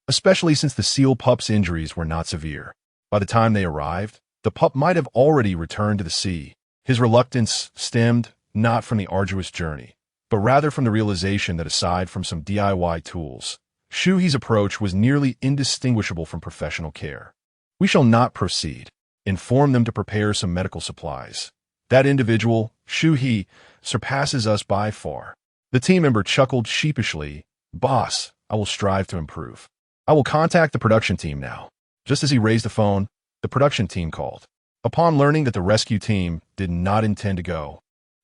especially since the seal pup's injuries were not severe. By the time they arrived, the pup might have already returned to the sea. His reluctance stemmed not from the arduous journey, but rather from the realization that aside from some DIY tools, Shu He's approach was nearly indistinguishable from professional care. We shall not proceed. Inform them to prepare some medical supplies, That individual, Shu He, surpasses us by far. The team member chuckled sheepishly. Boss, I will strive to improve. I will contact the production team now. Just as he raised the phone, the production team called. Upon learning that the rescue team did not intend to go,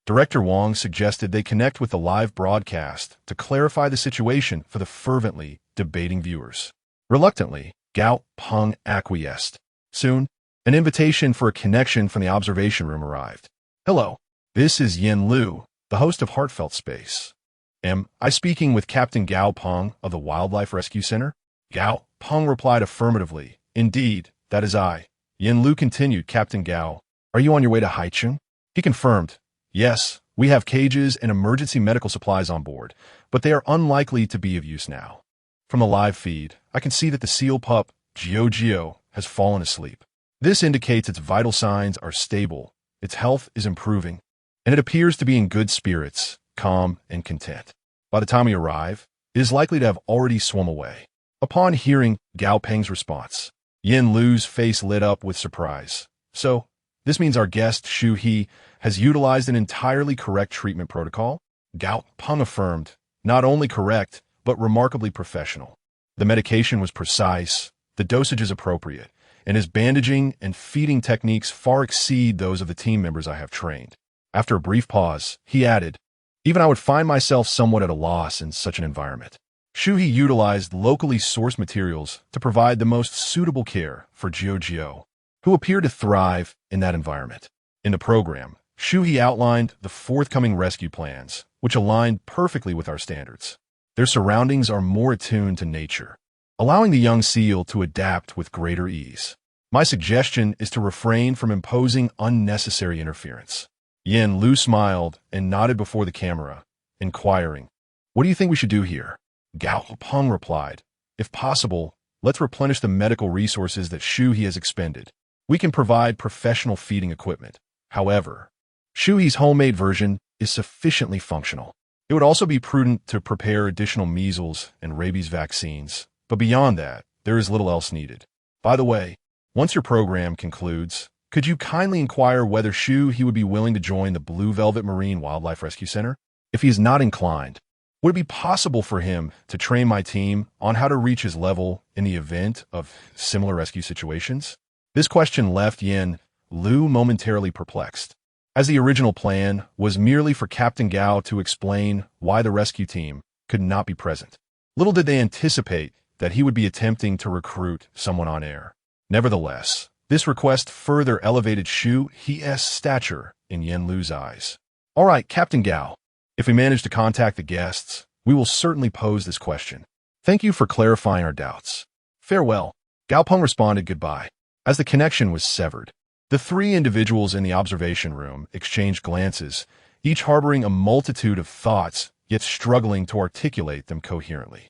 Director Wong suggested they connect with the live broadcast to clarify the situation for the fervently debating viewers. Reluctantly, Gao Peng acquiesced. Soon, an invitation for a connection from the observation room arrived. Hello, this is Yin Lu, the host of Heartfelt Space. Am I speaking with Captain Gao Peng of the Wildlife Rescue Center? Gao Peng replied affirmatively. Indeed, that is I. Yin Lu continued. Captain Gao, are you on your way to Haicheng? He confirmed. Yes, we have cages and emergency medical supplies on board, but they are unlikely to be of use now. From the live feed, I can see that the seal pup, Gio, has fallen asleep. This indicates its vital signs are stable, its health is improving, and it appears to be in good spirits, calm and content. By the time we arrive, it is likely to have already swum away. Upon hearing Gao Peng's response, Yin Lu's face lit up with surprise. So, this means our guest, Shu He, has utilized an entirely correct treatment protocol? Gao Peng affirmed, not only correct, but remarkably professional. The medication was precise, the dosage is appropriate, and his bandaging and feeding techniques far exceed those of the team members I have trained. After a brief pause, he added, even I would find myself somewhat at a loss in such an environment. Shu He utilized locally sourced materials to provide the most suitable care for Gio, who appeared to thrive in that environment. In the program, Shu He outlined the forthcoming rescue plans, which aligned perfectly with our standards. Their surroundings are more attuned to nature, allowing the young seal to adapt with greater ease. My suggestion is to refrain from imposing unnecessary interference. Yin Lu smiled and nodded before the camera, inquiring, what do you think we should do here? Gao Peng replied, if possible, let's replenish the medical resources that Shu He has expended. We can provide professional feeding equipment. However, Shu He's homemade version is sufficiently functional. It would also be prudent to prepare additional measles and rabies vaccines, but beyond that, there is little else needed. By the way, once your program concludes, could you kindly inquire whether Shu He would be willing to join the Blue Velvet Marine Wildlife Rescue Center? If he is not inclined, would it be possible for him to train my team on how to reach his level in the event of similar rescue situations? This question left Yin Lu momentarily perplexed, as the original plan was merely for Captain Gao to explain why the rescue team could not be present. Little did they anticipate that he would be attempting to recruit someone on air. Nevertheless, this request further elevated Shu He's stature in Yin Lu's eyes. All right, Captain Gao, if we manage to contact the guests, we will certainly pose this question. Thank you for clarifying our doubts. Farewell. Gao Peng responded goodbye. As the connection was severed, the three individuals in the observation room exchanged glances, each harboring a multitude of thoughts, yet struggling to articulate them coherently.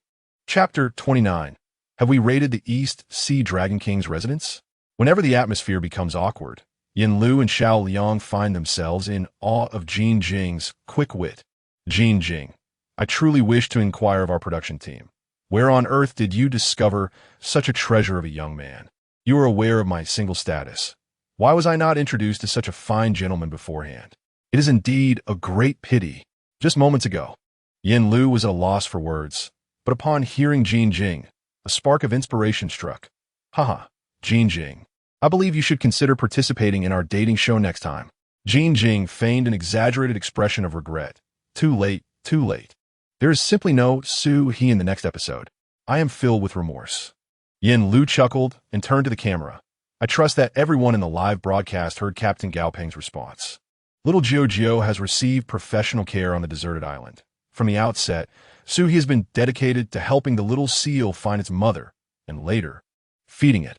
Chapter 29. Have we raided the East Sea Dragon King's residence? Whenever the atmosphere becomes awkward, Yin Lu and Xiao Liang find themselves in awe of Jin Jing's quick wit. Jin Jing, I truly wish to inquire of our production team. Where on earth did you discover such a treasure of a young man? You are aware of my single status. Why was I not introduced to such a fine gentleman beforehand? It is indeed a great pity. Just moments ago, Yin Lu was at a loss for words, but upon hearing Jin Jing, a spark of inspiration struck. Haha, Jin Jing, I believe you should consider participating in our dating show next time. Jin Jing feigned an exaggerated expression of regret. Too late, too late. There is simply no Shu He in the next episode. I am filled with remorse. Yin Lu chuckled and turned to the camera. I trust that everyone in the live broadcast heard Captain Gao Peng's response. Little Gio has received professional care on the deserted island. From the outset, Shu He has been dedicated to helping the little seal find its mother, and later, feeding it,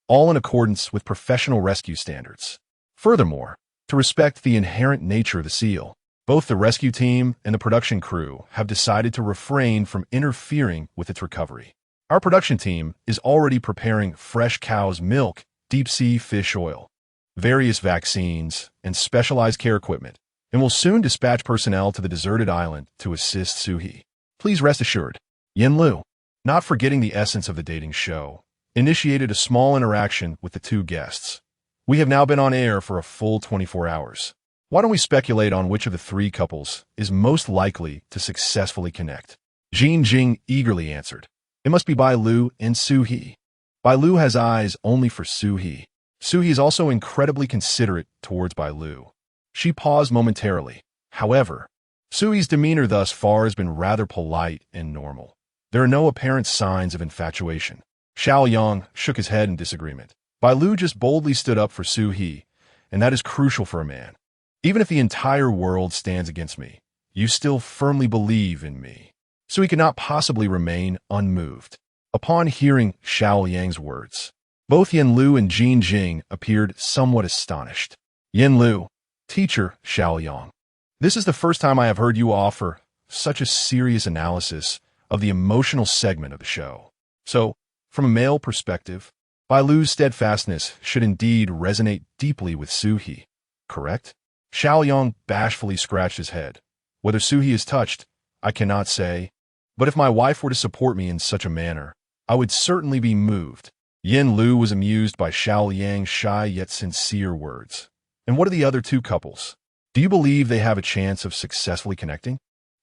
all in accordance with professional rescue standards. Furthermore, to respect the inherent nature of the seal, both the rescue team and the production crew have decided to refrain from interfering with its recovery. Our production team is already preparing fresh cow's milk, deep-sea fish oil, various vaccines, and specialized care equipment, and will soon dispatch personnel to the deserted island to assist Shu He. Please rest assured, Yin Lu, not forgetting the essence of the dating show, initiated a small interaction with the two guests. We have now been on air for a full 24 hours. Why don't we speculate on which of the three couples is most likely to successfully connect? Jin Jing eagerly answered. It must be Bailu and Shu He. Bailu has eyes only for Shu He. Shu He is also incredibly considerate towards Bailu. She paused momentarily. However, Shu He's demeanor thus far has been rather polite and normal. There are no apparent signs of infatuation. Xiao Yang shook his head in disagreement. Bailu just boldly stood up for Shu He, and that is crucial for a man. Even if the entire world stands against me, you still firmly believe in me. So he could not possibly remain unmoved. Upon hearing Xiao Yang's words, both Yen Lu and Jin Jing appeared somewhat astonished. Yen Lu, teacher Xiao Yang, this is the first time I have heard you offer such a serious analysis of the emotional segment of the show. So, from a male perspective, Bailu's steadfastness should indeed resonate deeply with Shu He, correct? Xiao Yang bashfully scratched his head. Whether Shu He is touched, I cannot say, but if my wife were to support me in such a manner, I would certainly be moved. Yen Lu was amused by Xiao Yang's shy yet sincere words. And what are the other two couples? Do you believe they have a chance of successfully connecting?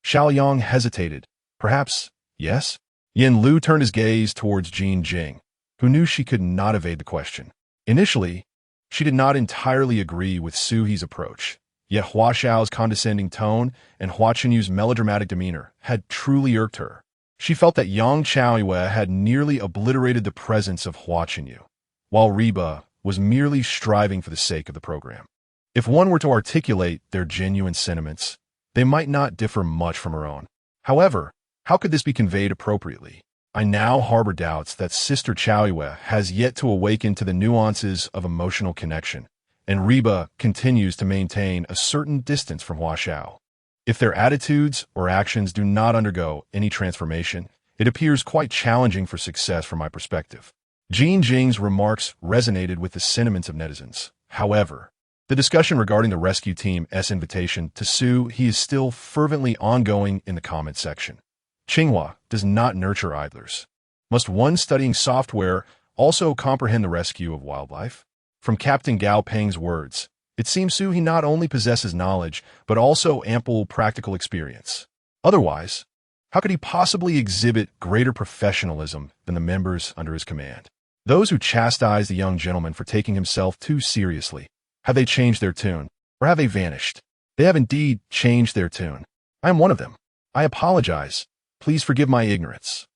Xiao Yang hesitated. Perhaps, yes? Yen Lu turned his gaze towards Jin Jing, who knew she could not evade the question. Initially, she did not entirely agree with Shu He's approach, yet Hua Xiao's condescending tone and Hua Chenyu's melodramatic demeanor had truly irked her. She felt that Yang Chaoyue had nearly obliterated the presence of Hua Chenyu, while Reba was merely striving for the sake of the program. If one were to articulate their genuine sentiments, they might not differ much from her own. However, how could this be conveyed appropriately? I now harbor doubts that Sister Chaoyue has yet to awaken to the nuances of emotional connection, and Reba continues to maintain a certain distance from Hua Xiao. If their attitudes or actions do not undergo any transformation, it appears quite challenging for success from my perspective. Jin Jing's remarks resonated with the sentiments of netizens. However, the discussion regarding the rescue team's invitation to Shu He is still fervently ongoing in the comment section. Tsinghua does not nurture idlers. Must one studying software also comprehend the rescue of wildlife? From Captain Gao Peng's words, it seems Shu He not only possesses knowledge, but also ample practical experience. Otherwise, how could he possibly exhibit greater professionalism than the members under his command? Those who chastise the young gentleman for taking himself too seriously, have they changed their tune, or have they vanished? They have indeed changed their tune. I am one of them. I apologize. Please forgive my ignorance.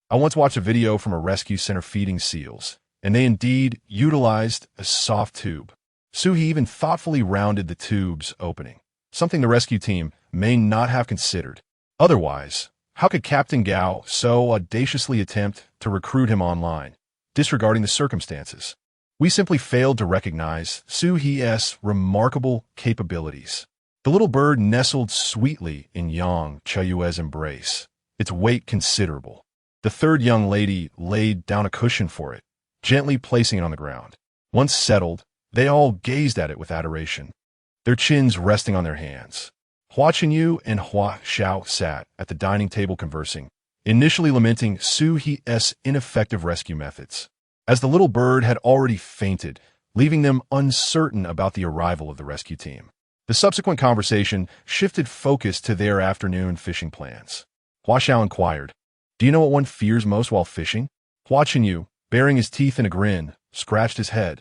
I once watched a video from a rescue center feeding seals, and they indeed utilized a soft tube. Shu He even thoughtfully rounded the tube's opening, something the rescue team may not have considered. Otherwise, how could Captain Gao so audaciously attempt to recruit him online, disregarding the circumstances? We simply failed to recognize Shu He's remarkable capabilities. The little bird nestled sweetly in Yang Chaoyue's embrace, its weight considerable. The third young lady laid down a cushion for it, gently placing it on the ground. Once settled, they all gazed at it with adoration, their chins resting on their hands. Hua Chenyu and Hua Xiao sat at the dining table conversing, initially lamenting Shu He's ineffective rescue methods, as the little bird had already fainted, leaving them uncertain about the arrival of the rescue team. The subsequent conversation shifted focus to their afternoon fishing plans. Hua Xiao inquired, "Do you know what one fears most while fishing?" Hua Chenyu, baring his teeth in a grin, scratched his head.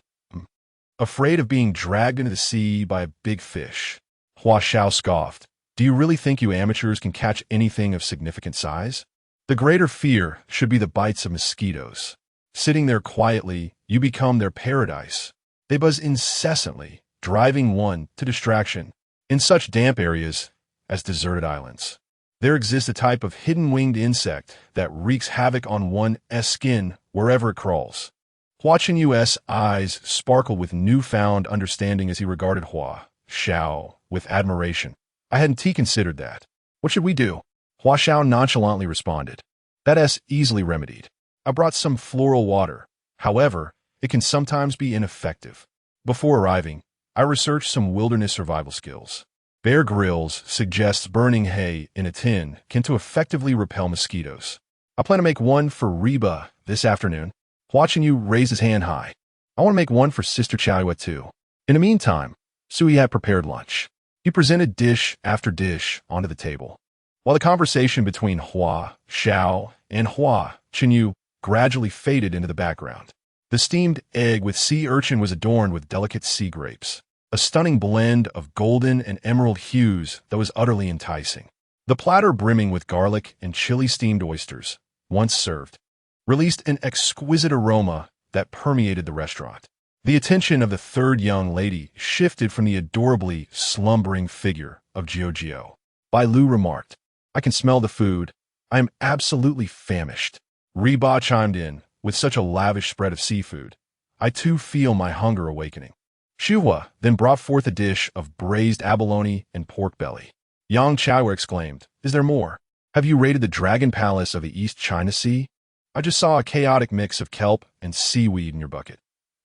Afraid of being dragged into the sea by a big fish. Hua Xiao scoffed. Do you really think you amateurs can catch anything of significant size? The greater fear should be the bites of mosquitoes. Sitting there quietly, you become their paradise. They buzz incessantly, driving one to distraction. In such damp areas as deserted islands, there exists a type of hidden winged insect that wreaks havoc on one's skin wherever it crawls. Hua Chenyu's eyes sparkled with newfound understanding as he regarded Hua Xiao with admiration. I hadn't considered that. What should we do? Hua Xiao nonchalantly responded. That's easily remedied. I brought some floral water. However, it can sometimes be ineffective. Before arriving, I researched some wilderness survival skills. Bear Grylls suggests burning hay in a tin can to effectively repel mosquitoes. I plan to make one for Reba this afternoon. Watching you raise his hand high. I want to make one for Sister Chaoyue too. In the meantime, Shu He had prepared lunch. He presented dish after dish onto the table, while the conversation between Hua Xiao and Hua Chenyu gradually faded into the background. The steamed egg with sea urchin was adorned with delicate sea grapes, a stunning blend of golden and emerald hues that was utterly enticing. The platter, brimming with garlic and chili steamed oysters, once served, released an exquisite aroma that permeated the restaurant. The attention of the third young lady shifted from the adorably slumbering figure of Jiao. Bailu remarked, "I can smell the food. I am absolutely famished." Reba chimed in, "With such a lavish spread of seafood, I too feel my hunger awakening." Shu He then brought forth a dish of braised abalone and pork belly. Yang Chao exclaimed, "Is there more? Have you raided the Dragon Palace of the East China Sea? I just saw a chaotic mix of kelp and seaweed in your bucket.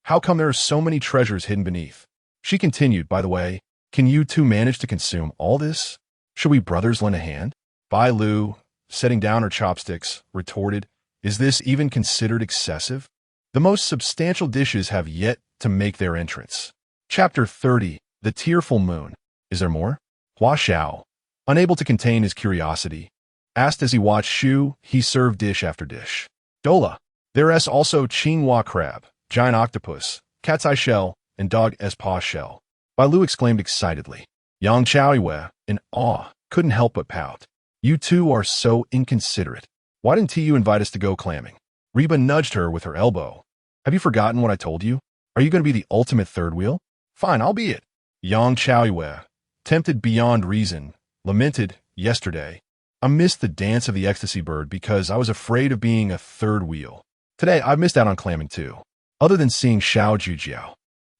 How come there are so many treasures hidden beneath?" She continued, "By the way, can you two manage to consume all this? Should we brothers lend a hand?" Bai Lu, setting down her chopsticks, retorted, "Is this even considered excessive? The most substantial dishes have yet to make their entrance." Chapter 30, The Tearful Moon. "Is there more?" Hua Xiao, unable to contain his curiosity, asked as he watched Shu He serve dish after dish. "Dola, there is also Qinghua crab, giant octopus, cat's eye shell, and dog's paw shell." Bailu exclaimed excitedly. Yang Chaoyue, in awe, couldn't help but pout. "You two are so inconsiderate. Why didn't you invite us to go clamming?" Reba nudged her with her elbow. "Have you forgotten what I told you? Are you going to be the ultimate third wheel?" "Fine, I'll be it." Yang Chaoyue, tempted beyond reason, lamented, "Yesterday, I missed the dance of the ecstasy bird because I was afraid of being a third wheel. Today, I've missed out on clamming too. Other than seeing Xiao Jujiao,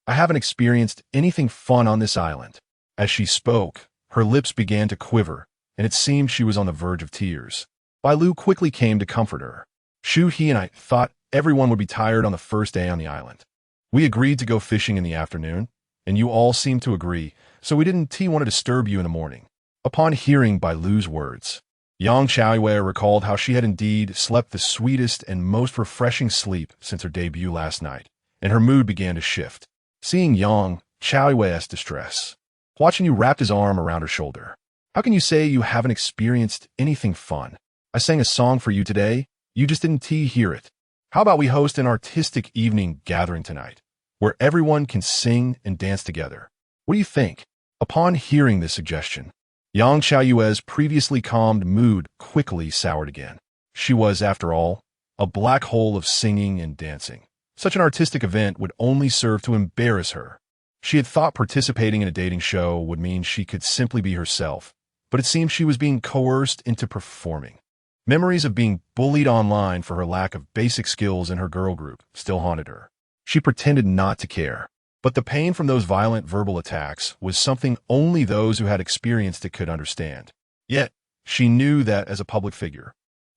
I haven't experienced anything fun on this island." As she spoke, her lips began to quiver, and it seemed she was on the verge of tears. Bailu quickly came to comfort her. "Shu He and I thought everyone would be tired on the first day on the island. We agreed to go fishing in the afternoon, and you all seemed to agree, so we didn't want to disturb you in the morning." Upon hearing Bailu's words, Yang Chaoyue recalled how she had indeed slept the sweetest and most refreshing sleep since her debut last night, and her mood began to shift. Seeing Yang Chaoyue's distress, Hua Chenyu wrapped his arm around her shoulder. "How can you say you haven't experienced anything fun? I sang a song for you today. You just didn't hear it. How about we host an artistic evening gathering tonight, where everyone can sing and dance together? What do you think?" Upon hearing this suggestion, Yang Chaoyue's previously calmed mood quickly soured again. She was, after all, a black hole of singing and dancing. Such an artistic event would only serve to embarrass her. She had thought participating in a dating show would mean she could simply be herself, but it seemed she was being coerced into performing. Memories of being bullied online for her lack of basic skills in her girl group still haunted her. She pretended not to care, but the pain from those violent verbal attacks was something only those who had experienced it could understand. Yet, she knew that as a public figure,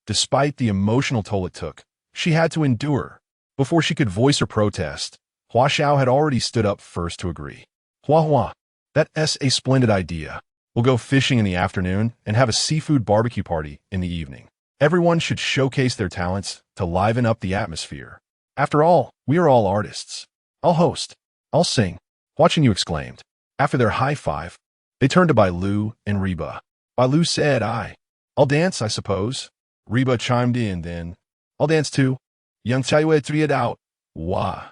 despite the emotional toll it took, she had to endure. Before she could voice her protest, Hua Xiao had already stood up first to agree. "Hua, that's a splendid idea. We'll go fishing in the afternoon and have a seafood barbecue party in the evening. Everyone should showcase their talents to liven up the atmosphere. After all, we are all artists. I'll host. I'll sing." Watching you exclaimed. After their high five, they turned to Bailu and Reba. Bailu said, I'll dance, I suppose." Reba chimed in then, "I'll dance too." Yang Chaoyue tried out, "Wah.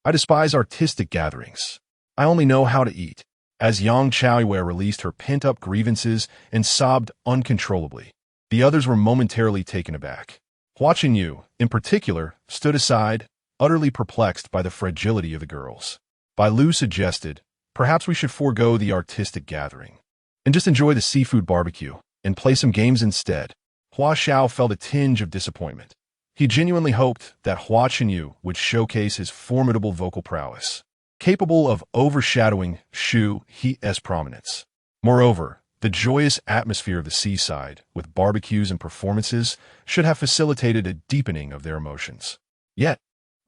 I despise artistic gatherings. I only know how to eat." As Yang Chaoyue released her pent-up grievances and sobbed uncontrollably, the others were momentarily taken aback. Hua Chenyu, in particular, stood aside, utterly perplexed by the fragility of the girls. Bailu suggested, "Perhaps we should forego the artistic gathering and just enjoy the seafood barbecue and play some games instead." Hua Xiao felt a tinge of disappointment. He genuinely hoped that Hua Chenyu would showcase his formidable vocal prowess, capable of overshadowing Shu He's prominence. Moreover, the joyous atmosphere of the seaside, with barbecues and performances, should have facilitated a deepening of their emotions. Yet,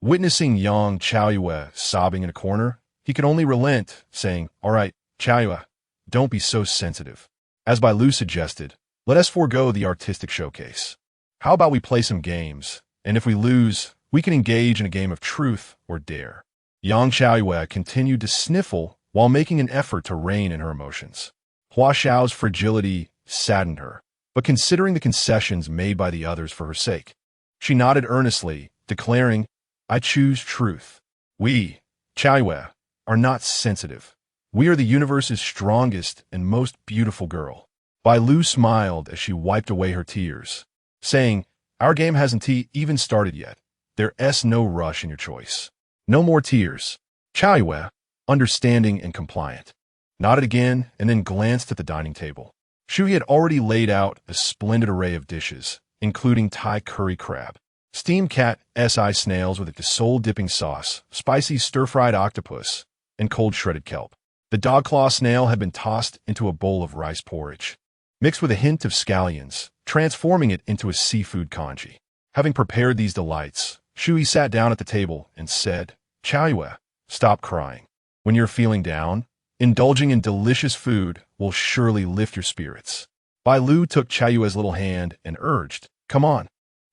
witnessing Yang Chaoyue sobbing in a corner, he could only relent, saying, "All right, Chaoyue, don't be so sensitive. As Bailu suggested, let us forego the artistic showcase. How about we play some games, and if we lose, we can engage in a game of truth or dare." Yang Chaoyue continued to sniffle while making an effort to rein in her emotions. Hua Xiao's fragility saddened her, but considering the concessions made by the others for her sake, she nodded earnestly, declaring, "I choose truth. We, Chaiyue, are not sensitive. We are the universe's strongest and most beautiful girl." Bailu smiled as she wiped away her tears, saying, "Our game hasn't even started yet. There's no rush in your choice. No more tears." Chaiyue, understanding and compliant, nodded again and then glanced at the dining table. Shu He had already laid out a splendid array of dishes, including Thai curry crab, steamed cat's eye snails with a soul-dipping sauce, spicy stir-fried octopus, and cold shredded kelp. The dog-claw snail had been tossed into a bowl of rice porridge, mixed with a hint of scallions, transforming it into a seafood congee. Having prepared these delights, Shu He sat down at the table and said, "Chaiyue, stop crying. When you're feeling down, indulging in delicious food will surely lift your spirits." Bailu took Chaiyue's little hand and urged, "Come on.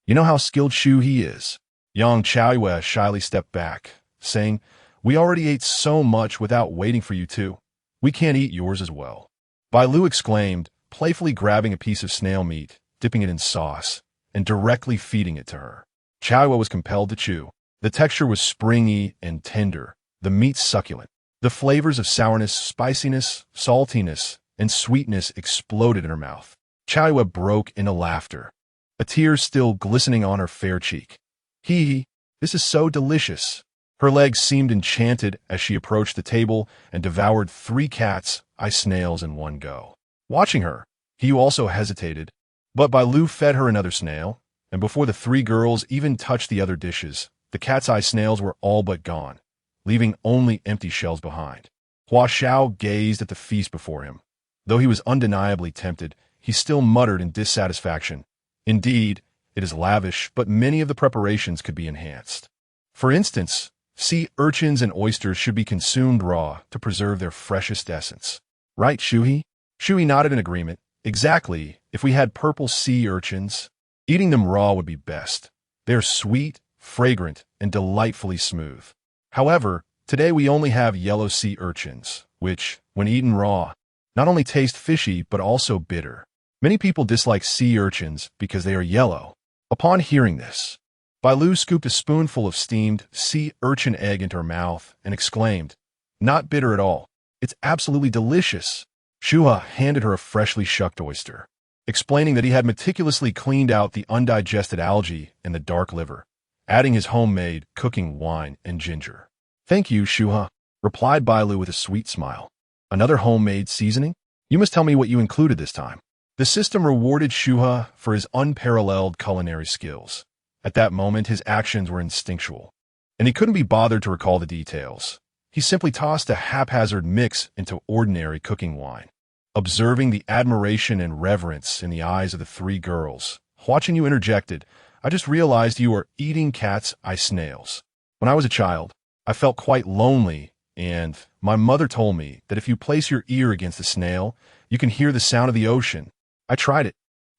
You know how skilled Shu He is." Young Chaiyue shyly stepped back, saying, "We already ate so much without waiting for you to. We can't eat yours as well." Bailu exclaimed, playfully grabbing a piece of snail meat, dipping it in sauce, and directly feeding it to her. Chaiyue was compelled to chew. The texture was springy and tender, the meat succulent. The flavors of sourness, spiciness, saltiness, and sweetness exploded in her mouth. Chaiyue broke into laughter, a tear still glistening on her fair cheek. He, this is so delicious." Her legs seemed enchanted as she approached the table and devoured 3 cat's-eye snails in one go. Watching her, he also hesitated, but Bailu fed her another snail, and before the 3 girls even touched the other dishes, the cat's-eye snails were all but gone, leaving only empty shells behind. Hua Xiao gazed at the feast before him. Though he was undeniably tempted, he still muttered in dissatisfaction, "Indeed, it is lavish, but many of the preparations could be enhanced. For instance, sea urchins and oysters should be consumed raw to preserve their freshest essence." "Right, Shu He?" Shu He nodded in agreement. "Exactly. If we had purple sea urchins, eating them raw would be best. They're sweet, fragrant, and delightfully smooth. However, today we only have yellow sea urchins, which, when eaten raw, not only taste fishy but also bitter. Many people dislike sea urchins because they are yellow." Upon hearing this, Bailu scooped a spoonful of steamed sea urchin egg into her mouth and exclaimed, "Not bitter at all. It's absolutely delicious." Shu He handed her a freshly shucked oyster, explaining that he had meticulously cleaned out the undigested algae and the dark liver, adding his homemade cooking wine and ginger. "Thank you, Shu He," replied Bailu with a sweet smile. "Another homemade seasoning? You must tell me what you included this time." The system rewarded Shu He for his unparalleled culinary skills. At that moment, his actions were instinctual, and he couldn't be bothered to recall the details. He simply tossed a haphazard mix into ordinary cooking wine. Observing the admiration and reverence in the eyes of the 3 girls, Hua Yu interjected, "I just realized you are eating cat's-eye snails. When I was a child, I felt quite lonely, and my mother told me that if you place your ear against a snail, you can hear the sound of the ocean. I tried it,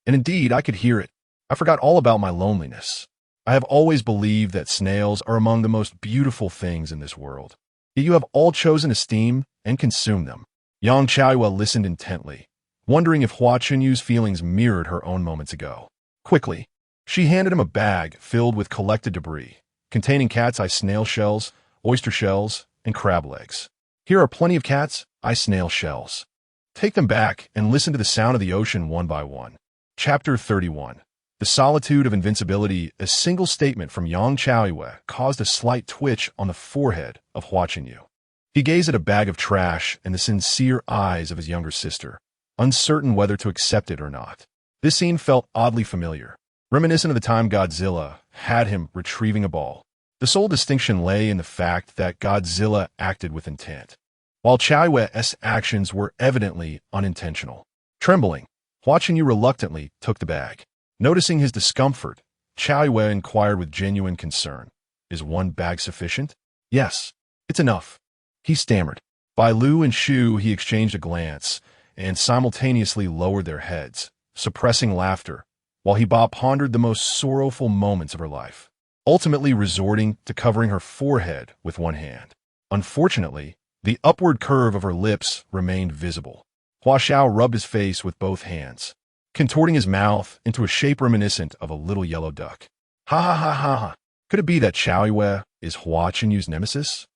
and indeed I could hear it. I forgot all about my loneliness. I have always believed that snails are among the most beautiful things in this world. Yet you have all chosen to steam and consume them." Yang Chaiyue listened intently, wondering if Hua Chunyu's feelings mirrored her own moments ago. Quickly, she handed him a bag filled with collected debris, containing cat's-eye snail shells, oyster shells, and crab legs. "Here are plenty of cat's-eye snail shells. Take them back and listen to the sound of the ocean one by one." Chapter 31. The solitude of invincibility. A single statement from Yang Chaiyue caused a slight twitch on the forehead of Hua Chunyu. He gazed at a bag of trash in the sincere eyes of his younger sister, uncertain whether to accept it or not. This scene felt oddly familiar, reminiscent of the time Godzilla had him retrieving a ball. The sole distinction lay in the fact that Godzilla acted with intent, while Chaiyue's actions were evidently unintentional. Trembling, Hua Chunyu reluctantly took the bag. Noticing his discomfort, Chaiyue inquired with genuine concern, "Is one bag sufficient?" "Yes, it's enough," he stammered. Bailu and Shu He exchanged a glance and simultaneously lowered their heads, suppressing laughter, while Heba pondered the most sorrowful moments of her life, ultimately resorting to covering her forehead with one hand. Unfortunately, The upward curve of her lips remained visible. Hua Xiao rubbed his face with both hands, contorting his mouth into a shape reminiscent of a little yellow duck. Ha ha ha ha ha. Could it be that Xiao Yue is Hua Qinyu's nemesis?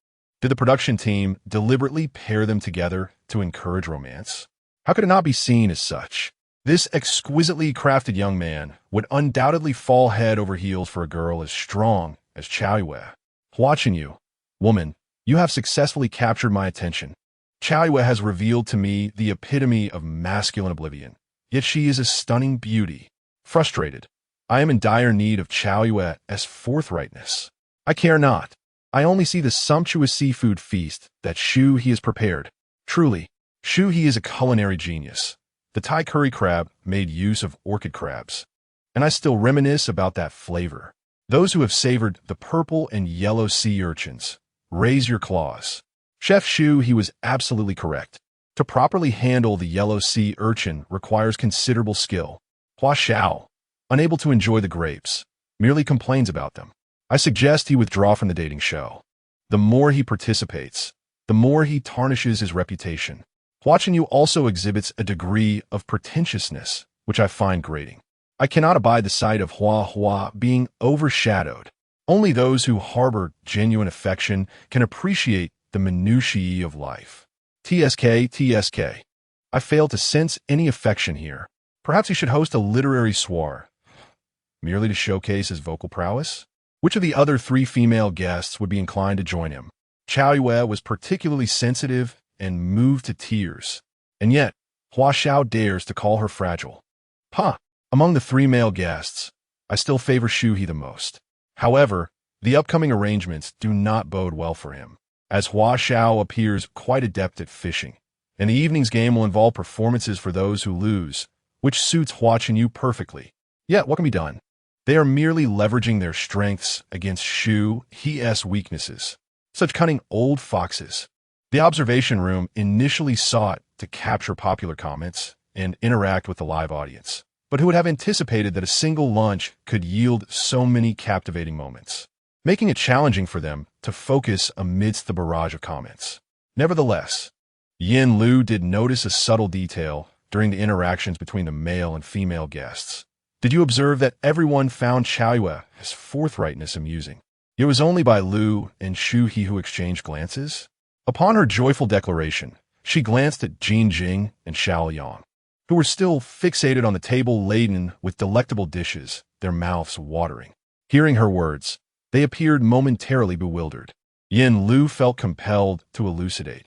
Did the production team deliberately pair them together to encourage romance? How could it not be seen as such? This exquisitely crafted young man would undoubtedly fall head over heels for a girl as strong as Xiao Yue. Hua Qinyu, woman, you have successfully captured my attention. Xiao Yue has revealed to me the epitome of masculine oblivion, yet she is a stunning beauty. Frustrated, I am in dire need of Xiao Yue's forthrightness. I care not. I only see the sumptuous seafood feast that Shu He has prepared. Truly, Shu He is a culinary genius. The Thai curry crab made use of orchid crabs, and I still reminisce about that flavor. Those who have savored the purple and yellow sea urchins, raise your claws. Chef Shu He was absolutely correct. To properly handle the yellow sea urchin requires considerable skill. Hua Xiao, unable to enjoy the grapes, merely complains about them. I suggest he withdraw from the dating show. The more he participates, the more he tarnishes his reputation. Hua Qinyu also exhibits a degree of pretentiousness, which I find grating. I cannot abide the sight of Hua being overshadowed. Only those who harbor genuine affection can appreciate the minutiae of life. TSK. I fail to sense any affection here. Perhaps he should host a literary soiree, merely to showcase his vocal prowess? Which of the other 3 female guests would be inclined to join him? Xiao Yue was particularly sensitive and moved to tears, and yet Hua Xiao dares to call her fragile. Among the 3 male guests, I still favor Shu He the most. However, the upcoming arrangements do not bode well for him, as Hua Xiao appears quite adept at fishing, and the evening's game will involve performances for those who lose, which suits Hua Qinyu perfectly. Yet, what can be done? They are merely leveraging their strengths against Shu He's weaknesses. Such cunning old foxes. The observation room initially sought to capture popular comments and interact with the live audience, but who would have anticipated that a single lunch could yield so many captivating moments, making it challenging for them to focus amidst the barrage of comments. Nevertheless, Yin Lu did notice a subtle detail during the interactions between the male and female guests. Did you observe that everyone found Xiao Yue's forthrightness amusing? It was only Bailu and Shu He who exchanged glances. Upon her joyful declaration, she glanced at Jin Jing and Xiao Yang, who were still fixated on the table laden with delectable dishes, their mouths watering. Hearing her words, they appeared momentarily bewildered. Yin Lu felt compelled to elucidate.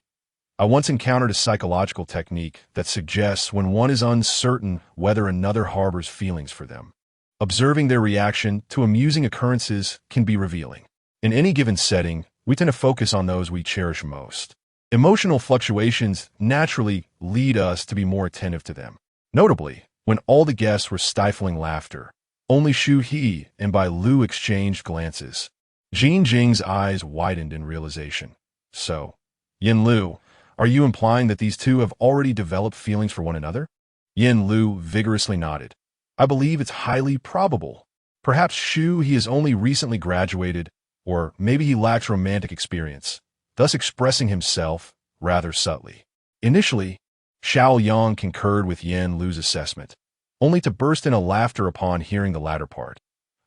I once encountered a psychological technique that suggests when one is uncertain whether another harbors feelings for them. Observing their reaction to amusing occurrences can be revealing. In any given setting, we tend to focus on those we cherish most. Emotional fluctuations naturally lead us to be more attentive to them. Notably, when all the guests were stifling laughter, only Shu He and Bailu exchanged glances. Jin Jing's eyes widened in realization. So, Yin Lu, are you implying that these two have already developed feelings for one another? Yin Lu vigorously nodded. I believe it's highly probable. Perhaps Shu He has only recently graduated, or maybe he lacks romantic experience, thus expressing himself rather subtly. Initially, Xiao Yang concurred with Yin Lu's assessment, only to burst into laughter upon hearing the latter part.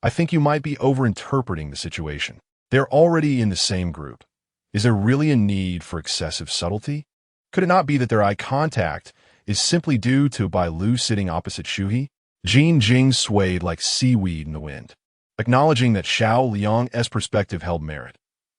I think you might be overinterpreting the situation. They're already in the same group. Is there really a need for excessive subtlety? Could it not be that their eye contact is simply due to Bailu sitting opposite Shu He? Jin Jing swayed like seaweed in the wind, acknowledging that Xiao Liang's perspective held merit.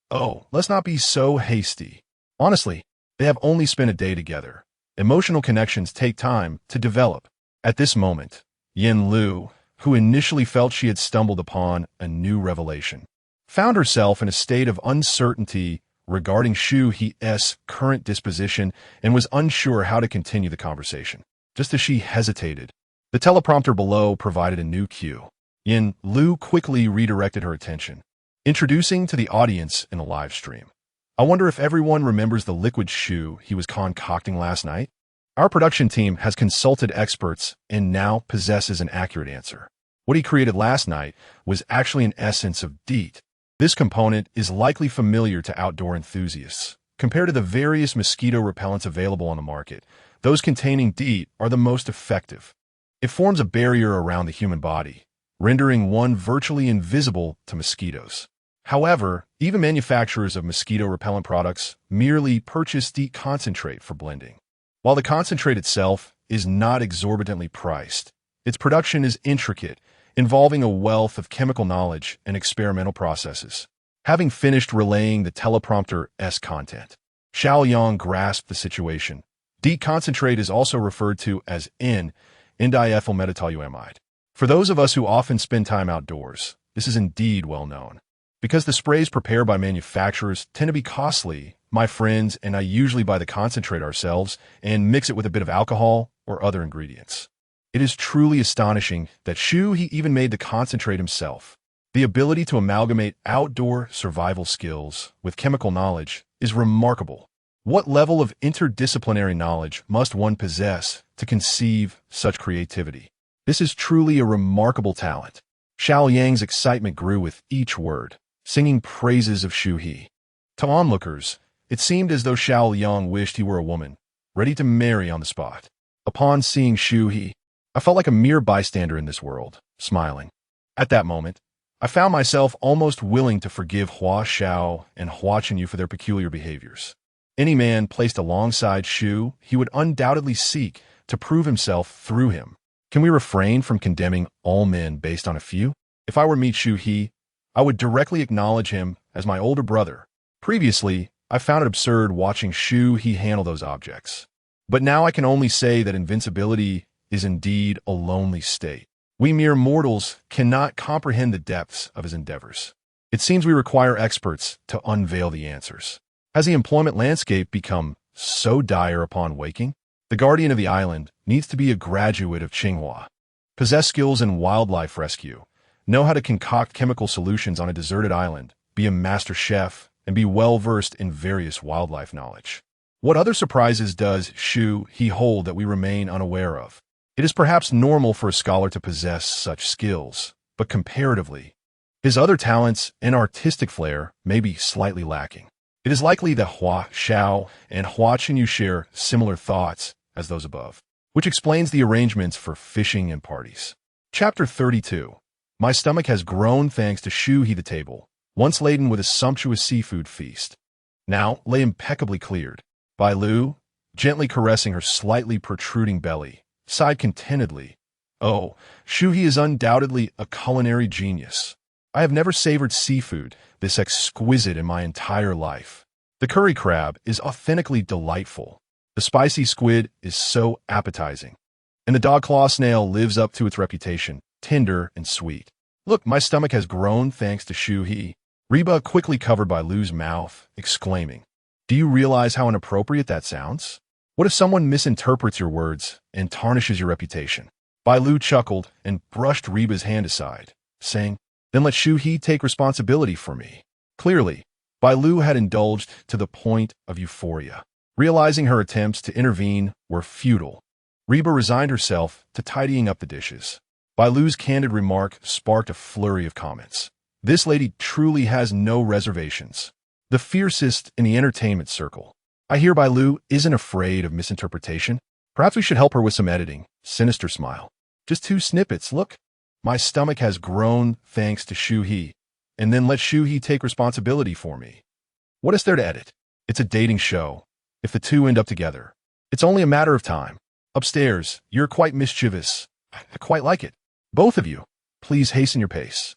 Oh, let's not be so hasty. Honestly, they have only spent a day together. Emotional connections take time to develop. At this moment, Yin Lu, who initially felt she had stumbled upon a new revelation, found herself in a state of uncertainty regarding Shu He's current disposition and was unsure how to continue the conversation. Just as she hesitated, the teleprompter below provided a new cue. Yin Lu quickly redirected her attention, introducing to the audience in the live stream. I wonder if everyone remembers the liquid Shu He was concocting last night? Our production team has consulted experts and now possesses an accurate answer. What he created last night was actually an essence of DEET. This component is likely familiar to outdoor enthusiasts, Compared to the various mosquito repellents available on the market, those containing DEET are the most effective. It forms a barrier around the human body, rendering one virtually invisible to mosquitoes. However, even manufacturers of mosquito repellent products merely purchase DEET concentrate for blending. While the concentrate itself is not exorbitantly priced, its production is intricate, involving a wealth of chemical knowledge and experimental processes. Having finished relaying the teleprompter's content, Xiao Yang grasped the situation. DEET concentrate is also referred to as N-diethyl metatoluamide. For those of us who often spend time outdoors, this is indeed well known. Because the sprays prepared by manufacturers tend to be costly, my friends and I usually buy the concentrate ourselves and mix it with a bit of alcohol or other ingredients. It is truly astonishing that Shu He even made the concentrate himself. The ability to amalgamate outdoor survival skills with chemical knowledge is remarkable. What level of interdisciplinary knowledge must one possess to conceive such creativity? This is truly a remarkable talent. Xiao Yang's excitement grew with each word, singing praises of Shu He. To onlookers, it seemed as though Xiao Yang wished he were a woman, ready to marry on the spot. Upon seeing Shu He, I felt like a mere bystander in this world, smiling. At that moment, I found myself almost willing to forgive Hua Xiao and Hua Chenyu for their peculiar behaviors. Any man placed alongside Shu He would undoubtedly seek to prove himself through him. Can we refrain from condemning all men based on a few? If I were to meet Shu He, I would directly acknowledge him as my older brother. Previously, I found it absurd watching Shu He handle those objects. But now I can only say that invincibility is indeed a lonely state. We mere mortals cannot comprehend the depths of his endeavors. It seems we require experts to unveil the answers. Has the employment landscape become so dire upon waking? The guardian of the island needs to be a graduate of Tsinghua, possess skills in wildlife rescue, know how to concoct chemical solutions on a deserted island, be a master chef, and be well-versed in various wildlife knowledge. What other surprises does Shu He hold that we remain unaware of? It is perhaps normal for a scholar to possess such skills, but comparatively, his other talents and artistic flair may be slightly lacking. It is likely that Hua Xiao and Hua Chenyu share similar thoughts as those above, which explains the arrangements for fishing and parties. Chapter 32. My stomach has grown thanks to Shu He the table, once laden with a sumptuous seafood feast. Now lay impeccably cleared. Bailu, gently caressing her slightly protruding belly, sighed contentedly. Oh, Shu He is undoubtedly a culinary genius. I have never savored seafood this exquisite in my entire life. The curry crab is authentically delightful. The spicy squid is so appetizing. And the dog-claw snail lives up to its reputation, tender and sweet. Look, my stomach has grown thanks to Shu He. Reba quickly covered Bailu's mouth, exclaiming, "Do you realize how inappropriate that sounds? What if someone misinterprets your words and tarnishes your reputation?" Bailu chuckled and brushed Reba's hand aside, saying, "Then let Shu He take responsibility for me." Clearly, Bailu had indulged to the point of euphoria. Realizing her attempts to intervene were futile, Reba resigned herself to tidying up the dishes. Bailu's candid remark sparked a flurry of comments. This lady truly has no reservations. The fiercest in the entertainment circle. I hear Bailu isn't afraid of misinterpretation. Perhaps we should help her with some editing. Sinister smile. Just 2 snippets, look. My stomach has grown thanks to Shu He, and then let Shu He take responsibility for me. What is there to edit? It's a dating show. If the two end up together, it's only a matter of time. Upstairs, you're quite mischievous. I quite like it. Both of you, please hasten your pace.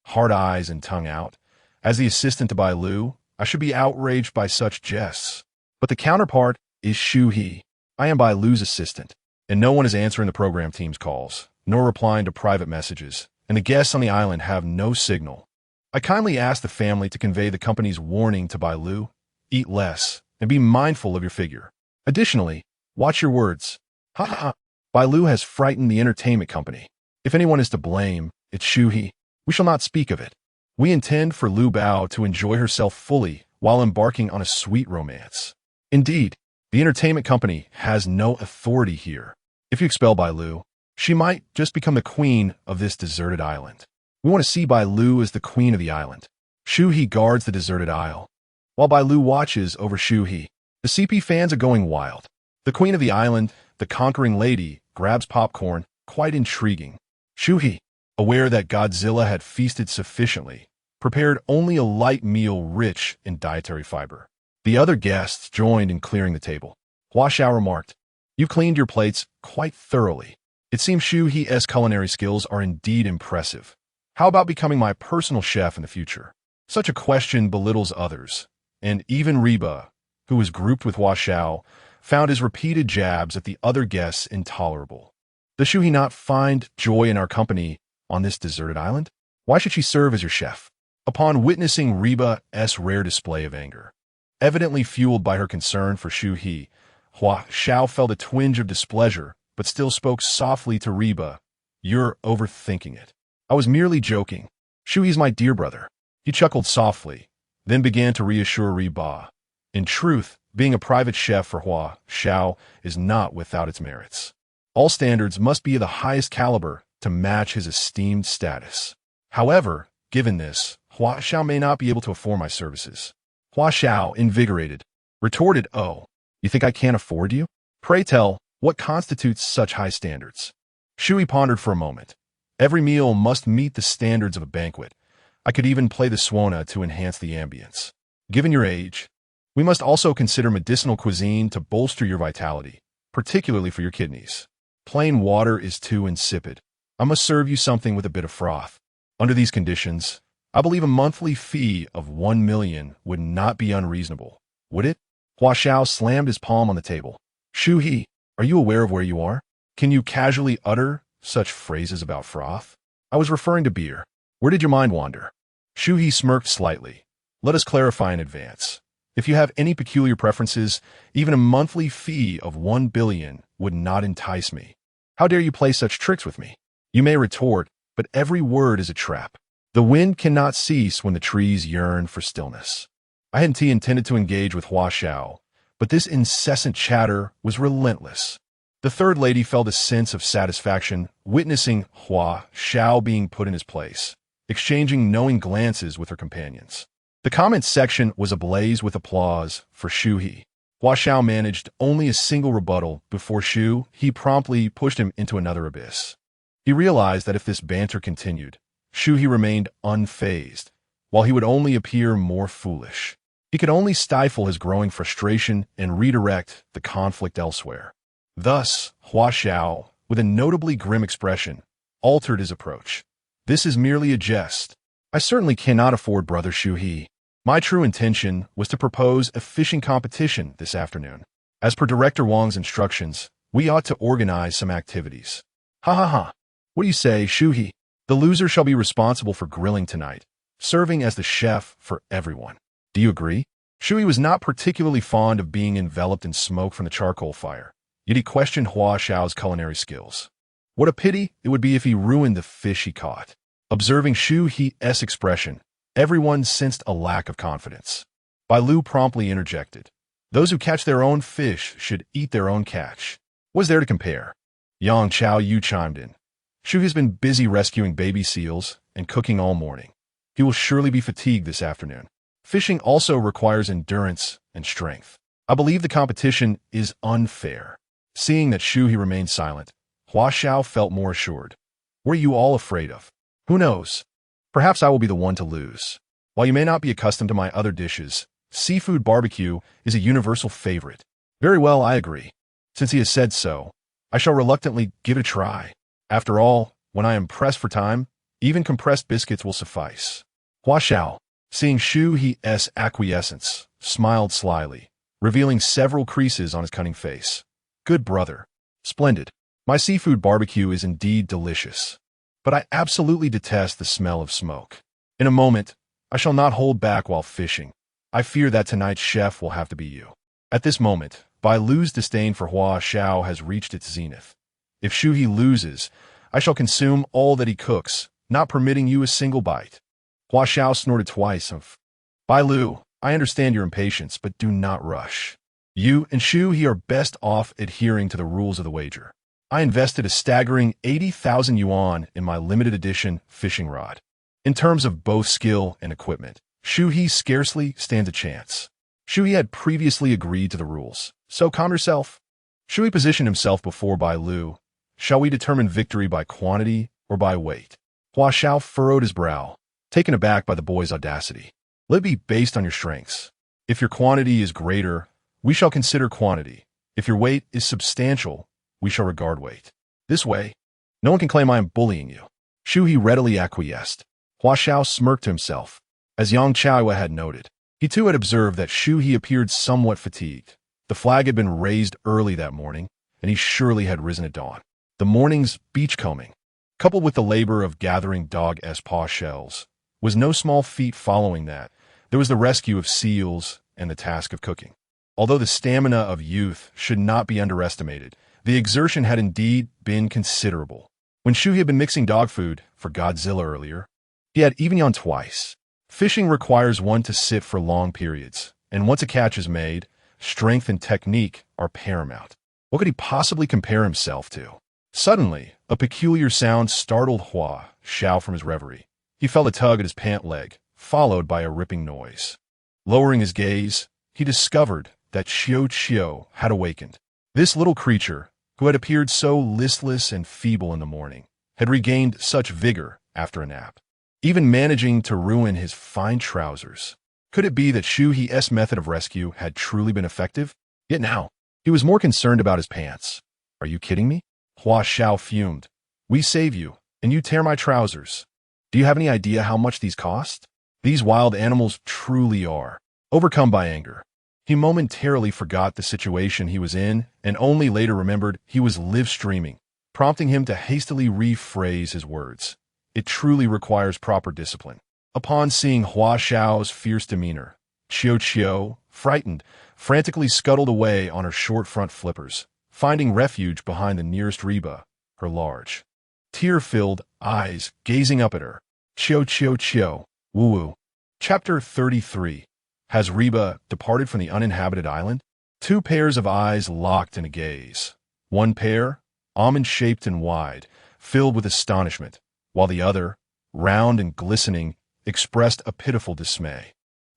Hard eyes and tongue out. As the assistant to Bailu, I should be outraged by such jests. But the counterpart is Shu He. I am Bailu's assistant, and no one is answering the program team's calls, nor replying to private messages, and the guests on the island have no signal. I kindly ask the family to convey the company's warning to Bailu: eat less, and be mindful of your figure. Additionally, watch your words. Ha ha ha. Bailu has frightened the entertainment company. If anyone is to blame, it's Shu He. We shall not speak of it. We intend for Lu Bao to enjoy herself fully while embarking on a sweet romance. Indeed, the entertainment company has no authority here. If you expel Bailu, she might just become the queen of this deserted island. We want to see Bailu as the queen of the island. Shu He guards the deserted isle. while Bailu watches over Shu He. The CP fans are going wild. The queen of the island, the conquering lady, grabs popcorn, quite intriguing. Shu He, aware that Godzilla had feasted sufficiently, prepared only a light meal rich in dietary fiber. The other guests joined in clearing the table. Hua Xiao remarked, "You cleaned your plates quite thoroughly. It seems Shu He's culinary skills are indeed impressive. How about becoming my personal chef in the future?" Such a question belittles others, and even Reba, who was grouped with Hua Xiao, found his repeated jabs at the other guests intolerable. Does Shu He not find joy in our company on this deserted island? Why should she serve as your chef? Upon witnessing Reba's rare display of anger, evidently fueled by her concern for Shu He, Hua Xiao felt a twinge of displeasure, but still spoke softly to Reba. "You're overthinking it. I was merely joking. Shu He's my dear brother." He chuckled softly, then began to reassure Reba. In truth, being a private chef for Hua Xiao is not without its merits. All standards must be of the highest caliber to match his esteemed status. However, given this, Hua Xiao may not be able to afford my services. Hua Xiao, invigorated, retorted, "Oh, you think I can't afford you? Pray tell, what constitutes such high standards?" Shu He pondered for a moment. Every meal must meet the standards of a banquet. I could even play the suona to enhance the ambience. Given your age, we must also consider medicinal cuisine to bolster your vitality, particularly for your kidneys. Plain water is too insipid. I must serve you something with a bit of froth. Under these conditions, I believe a monthly fee of 1 million would not be unreasonable, would it? Hua Xiao slammed his palm on the table. Shu He, are you aware of where you are? Can you casually utter such phrases about froth? I was referring to beer. Where did your mind wander? Shu He smirked slightly. Let us clarify in advance. If you have any peculiar preferences, even a monthly fee of 1 billion would not entice me. How dare you play such tricks with me? You may retort, but every word is a trap. The wind cannot cease when the trees yearn for stillness. I hadn't intended to engage with Hua Xiao, but this incessant chatter was relentless. The third lady felt a sense of satisfaction witnessing Hua Xiao being put in his place, exchanging knowing glances with her companions. The comments section was ablaze with applause for Shu He. Hua Xiao managed only a single rebuttal before Shu He promptly pushed him into another abyss. He realized that if this banter continued, Shu He remained unfazed, while he would only appear more foolish. He could only stifle his growing frustration and redirect the conflict elsewhere. Thus, Hua Xiao, with a notably grim expression, altered his approach. "This is merely a jest. I certainly cannot afford Brother Shu He. My true intention was to propose a fishing competition this afternoon. As per Director Wang's instructions, we ought to organize some activities." "Ha ha ha. What do you say, Shu He? The loser shall be responsible for grilling tonight, serving as the chef for everyone. Do you agree?" Shu He was not particularly fond of being enveloped in smoke from the charcoal fire, yet he questioned Hua Xiao's culinary skills. What a pity it would be if he ruined the fish he caught. Observing Shu He's expression, everyone sensed a lack of confidence. Bailu promptly interjected. "Those who catch their own fish should eat their own catch. What's there to compare?" Yang Chao Yu chimed in. "Shu has been busy rescuing baby seals and cooking all morning. He will surely be fatigued this afternoon. Fishing also requires endurance and strength. I believe the competition is unfair." Seeing that Shu He remained silent, Hua Xiao felt more assured. "What are you all afraid of? Who knows? Perhaps I will be the one to lose. While you may not be accustomed to my other dishes, seafood barbecue is a universal favorite." "Very well, I agree. Since he has said so, I shall reluctantly give it a try. After all, when I am pressed for time, even compressed biscuits will suffice." Hua Xiao, seeing Shu He's acquiescence, smiled slyly, revealing several creases on his cunning face. "Good brother. Splendid. My seafood barbecue is indeed delicious. But I absolutely detest the smell of smoke. In a moment, I shall not hold back while fishing. I fear that tonight's chef will have to be you." At this moment, Bailu's disdain for Hua Xiao has reached its zenith. "If Shu He loses, I shall consume all that he cooks, not permitting you a single bite." Hua Xiao snorted twice. "Bailu, I understand your impatience, but do not rush. You and Shu He are best off adhering to the rules of the wager. I invested a staggering 80,000 yuan in my limited edition fishing rod. In terms of both skill and equipment, Shu He scarcely stands a chance. Shu He had previously agreed to the rules, so calm yourself. Shu He positioned himself before Bailu. Shall we determine victory by quantity or by weight? Hua Xiao furrowed his brow, taken aback by the boy's audacity. Let it be based on your strengths. If your quantity is greater, we shall consider quantity. If your weight is substantial, we shall regard weight. This way, no one can claim I am bullying you. Shu He readily acquiesced. Hua Xiao smirked to himself. As Yang Chaoyue had noted, he too had observed that Shu He appeared somewhat fatigued. The flag had been raised early that morning, and he surely had risen at dawn. The morning's beachcombing, coupled with the labor of gathering dog-s paw shells, was no small feat. Following that, there was the rescue of seals and the task of cooking. Although the stamina of youth should not be underestimated, the exertion had indeed been considerable. When Shu He had been mixing dog food for Godzilla earlier, he had even yawned twice. Fishing requires one to sit for long periods, and once a catch is made, strength and technique are paramount. What could he possibly compare himself to? Suddenly, a peculiar sound startled Hua Xiao from his reverie. He felt a tug at his pant leg, followed by a ripping noise. Lowering his gaze, he discovered that Chiu had awakened. This little creature, who had appeared so listless and feeble in the morning, had regained such vigor after a nap, even managing to ruin his fine trousers. Could it be that Shu He's method of rescue had truly been effective? Yet now, he was more concerned about his pants. Are you kidding me? Hua Xiao fumed. We save you, and you tear my trousers. Do you have any idea how much these cost? These wild animals truly are. Overcome by anger, he momentarily forgot the situation he was in and only later remembered he was live streaming, prompting him to hastily rephrase his words. It truly requires proper discipline. Upon seeing Hua Xiao's fierce demeanor, Chiu, frightened, frantically scuttled away on her short front flippers, finding refuge behind the nearest Reba, her large, tear-filled eyes gazing up at her. Chiu, woo-woo. Chapter 33. Has Reba departed from the uninhabited island? Two pairs of eyes locked in a gaze. One pair, almond-shaped and wide, filled with astonishment, while the other, round and glistening, expressed a pitiful dismay.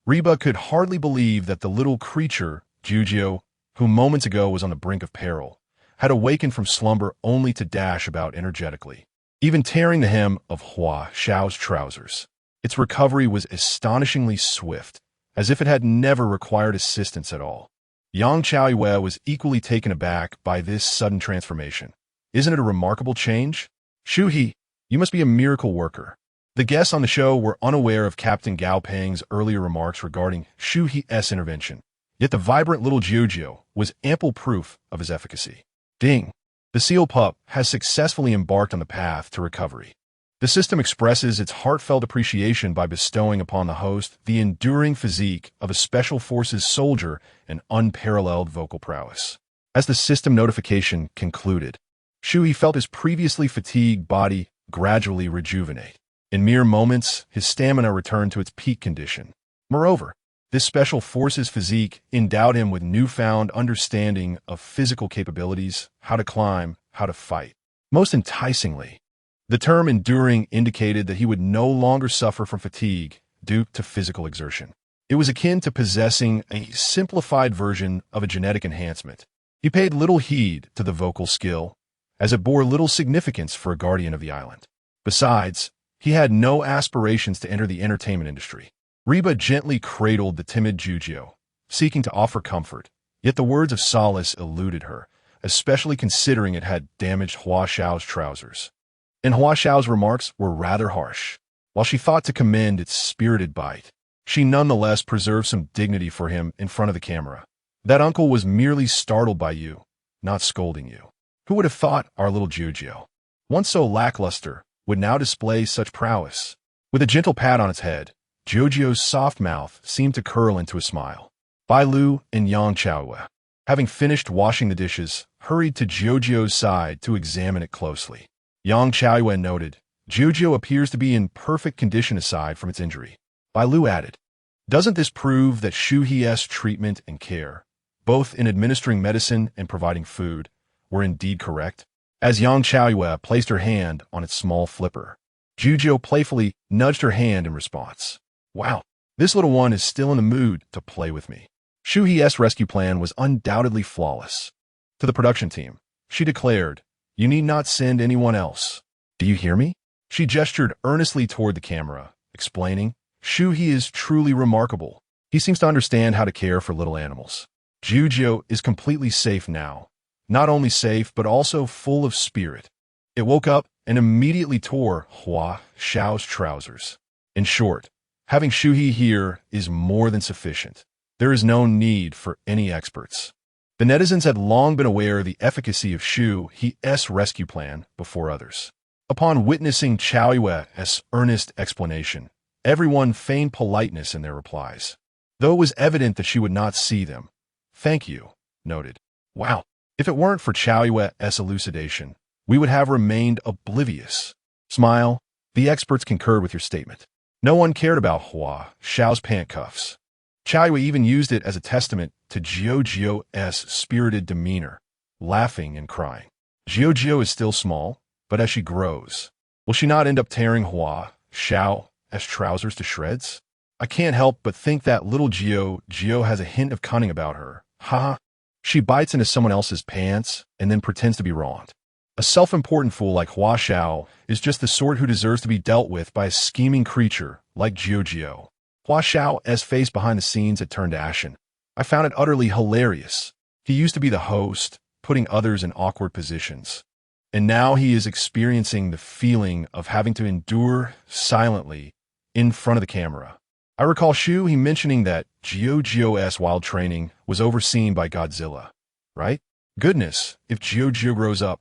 Reba could hardly believe that the little creature, Jujio, who moments ago was on the brink of peril, had awakened from slumber only to dash about energetically, even tearing the hem of Hua Xiao's trousers. Its recovery was astonishingly swift, as if it had never required assistance at all. Yang Chaoyue was equally taken aback by this sudden transformation. Isn't it a remarkable change? Shu He, you must be a miracle worker. The guests on the show were unaware of Captain Gao Peng's earlier remarks regarding Shu He's intervention, yet the vibrant little Jujio was ample proof of his efficacy. Ding! The seal pup has successfully embarked on the path to recovery. The system expresses its heartfelt appreciation by bestowing upon the host the enduring physique of a Special Forces soldier and unparalleled vocal prowess. As the system notification concluded, Shu He felt his previously fatigued body gradually rejuvenate. In mere moments, his stamina returned to its peak condition. Moreover, this Special Forces physique endowed him with newfound understanding of physical capabilities, how to climb, how to fight. Most enticingly, the term enduring indicated that he would no longer suffer from fatigue due to physical exertion. It was akin to possessing a simplified version of a genetic enhancement. He paid little heed to the vocal skill, as it bore little significance for a guardian of the island. Besides, he had no aspirations to enter the entertainment industry. Reba gently cradled the timid Jujio, seeking to offer comfort, yet the words of solace eluded her, especially considering it had damaged Hua Xiao's trousers. And Hua Xiao's remarks were rather harsh. While she thought to commend its spirited bite, she nonetheless preserved some dignity for him in front of the camera. That uncle was merely startled by you, not scolding you. Who would have thought our little Jujio, once so lackluster, would now display such prowess? With a gentle pat on its head, Jujio's soft mouth seemed to curl into a smile. Bailu and Yang Chaoyue, having finished washing the dishes, hurried to Jujio's side to examine it closely. Yang Chaoyue noted, Jujio appears to be in perfect condition aside from its injury. Bailu added, doesn't this prove that Shu He's treatment and care, both in administering medicine and providing food, were indeed correct? As Yang Chaoyue placed her hand on its small flipper, Jujio playfully nudged her hand in response. Wow, This little one is still in the mood to play with me. Shu He's rescue plan was undoubtedly flawless. To the production team, she declared, "You need not send anyone else. Do you hear me?" She gestured earnestly toward the camera, explaining, "Shu He is truly remarkable. He seems to understand how to care for little animals. Jiu is completely safe now. Not only safe, but also full of spirit." It woke up and immediately tore Hua Xiao's trousers. In short, having Shu He here is more than sufficient. There is no need for any experts. The netizens had long been aware of the efficacy of Shu He's rescue plan before others. Upon witnessing Chao Yue's earnest explanation, everyone feigned politeness in their replies. Though it was evident that she would not see them, "Thank you," noted. "Wow, if it weren't for Chao Yue's elucidation, we would have remained oblivious." Smile, the experts concurred with your statement. No one cared about Hua Xiao's pant cuffs. Chao Yue even used it as a testament to Jiu's spirited demeanor, laughing and crying. Jiu is still small, but as she grows, will she not end up tearing Hua Xiao's trousers to shreds? I can't help but think that little Jiu has a hint of cunning about her. Ha! She bites into someone else's pants and then pretends to be wronged. A self-important fool like Hua Xiao is just the sort who deserves to be dealt with by a scheming creature like Jiu. Hua Xiao's face behind the scenes had turned ashen. I found it utterly hilarious. He used to be the host, putting others in awkward positions. And now he is experiencing the feeling of having to endure silently in front of the camera. I recall Shu He mentioning that Jiu's wild training was overseen by Godzilla, right? Goodness, if Jiu grows up,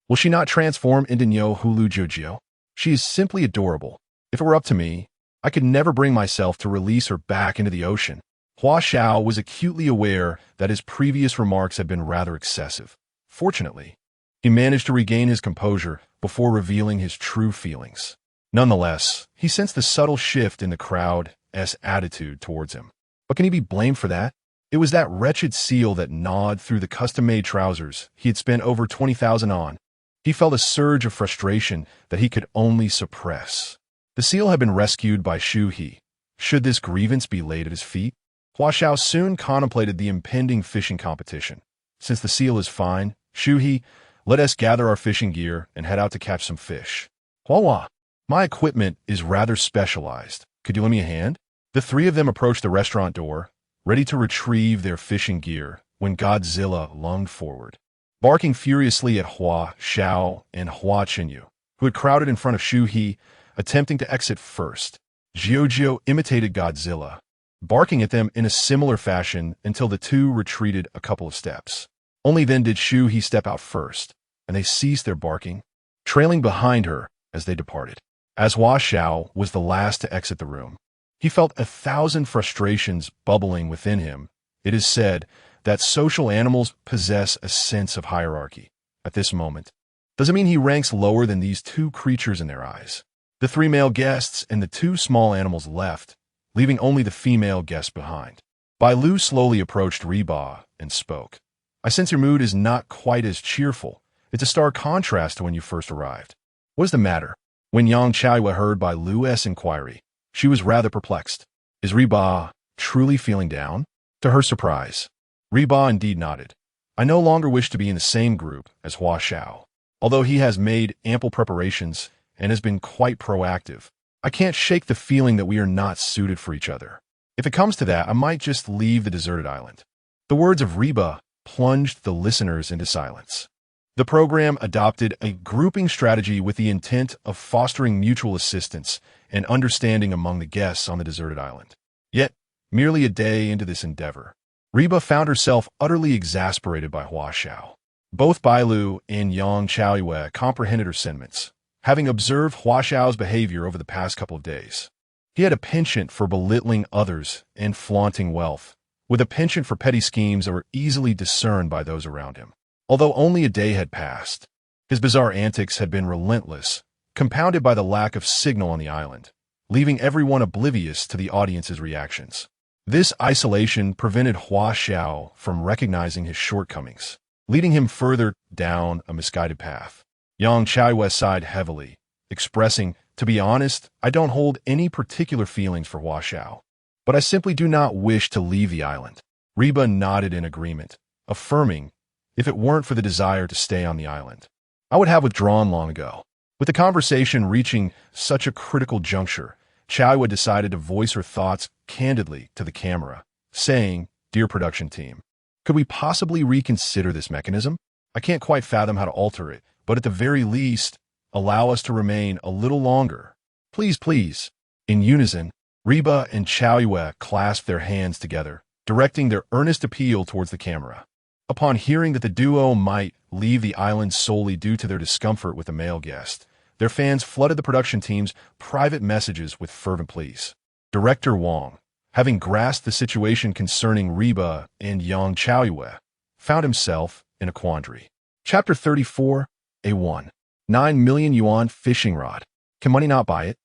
will she not transform into Nyo Hulu Jiu? She is simply adorable. If it were up to me, I could never bring myself to release her back into the ocean. Hua Xiao was acutely aware that his previous remarks had been rather excessive. Fortunately, he managed to regain his composure before revealing his true feelings. Nonetheless, he sensed the subtle shift in the crowd's attitude towards him. But can he be blamed for that? It was that wretched seal that gnawed through the custom-made trousers he had spent over 20,000 on. He felt a surge of frustration that he could only suppress. The seal had been rescued by Shu He. Should this grievance be laid at his feet? Hua Xiao soon contemplated the impending fishing competition. Since the seal is fine, Shu He, let us gather our fishing gear and head out to catch some fish. Hua, my equipment is rather specialized. Could you lend me a hand? The three of them approached the restaurant door, ready to retrieve their fishing gear, when Godzilla lunged forward, barking furiously at Hua Xiao and Hua Chenyu, who had crowded in front of Shu He, attempting to exit first. Jiu imitated Godzilla, barking at them in a similar fashion until the two retreated a couple of steps. Only then did Shu He step out first, and they ceased their barking, trailing behind her as they departed. As Hua Xiao was the last to exit the room, he felt 1,000 frustrations bubbling within him. It is said that social animals possess a sense of hierarchy. At this moment, does it mean he ranks lower than these two creatures in their eyes? The 3 male guests and the 2 small animals left, leaving only the female guest behind. Bailu slowly approached Reba and spoke. "I sense your mood is not quite as cheerful. It's a stark contrast to when you first arrived. What is the matter?" When Yang Chaiyue heard Bailu's inquiry, she was rather perplexed. Is Reba truly feeling down? To her surprise, Reba indeed nodded. "I no longer wish to be in the same group as Hua Xiao. Although he has made ample preparations and has been quite proactive, I can't shake the feeling that we are not suited for each other. If it comes to that, I might just leave the deserted island." The words of Reba plunged the listeners into silence. The program adopted a grouping strategy with the intent of fostering mutual assistance and understanding among the guests on the deserted island. Yet, merely a day into this endeavor, Reba found herself utterly exasperated by Hua Xiao. Both Bailu and Yang Chaoyue comprehended her sentiments, having observed Hua Xiao's behavior over the past couple of days. He had a penchant for belittling others and flaunting wealth, with a penchant for petty schemes that were easily discerned by those around him. Although only a day had passed, his bizarre antics had been relentless, compounded by the lack of signal on the island, leaving everyone oblivious to the audience's reactions. This isolation prevented Hua Xiao from recognizing his shortcomings, leading him further down a misguided path. Yang Chaiyue sighed heavily, expressing, "To be honest, I don't hold any particular feelings for Hua Xiao. but I simply do not wish to leave the island. Reba nodded in agreement, affirming, if it weren't for the desire to stay on the island, I would have withdrawn long ago. With the conversation reaching such a critical juncture, Chow decided to voice her thoughts candidly to the camera, saying, "Dear production team, could we possibly reconsider this mechanism? I can't quite fathom how to alter it, but at the very least, allow us to remain a little longer. Please, please." In unison, Reba and Chow clasped their hands together, directing their earnest appeal towards the camera. Upon hearing that the duo might leave the island solely due to their discomfort with a male guest, their fans flooded the production team's private messages with fervent pleas. Director Wong, having grasped the situation concerning Reba and young Chow, found himself in a quandary. Chapter 34, A1. 9 million yuan fishing rod. Can money not buy it?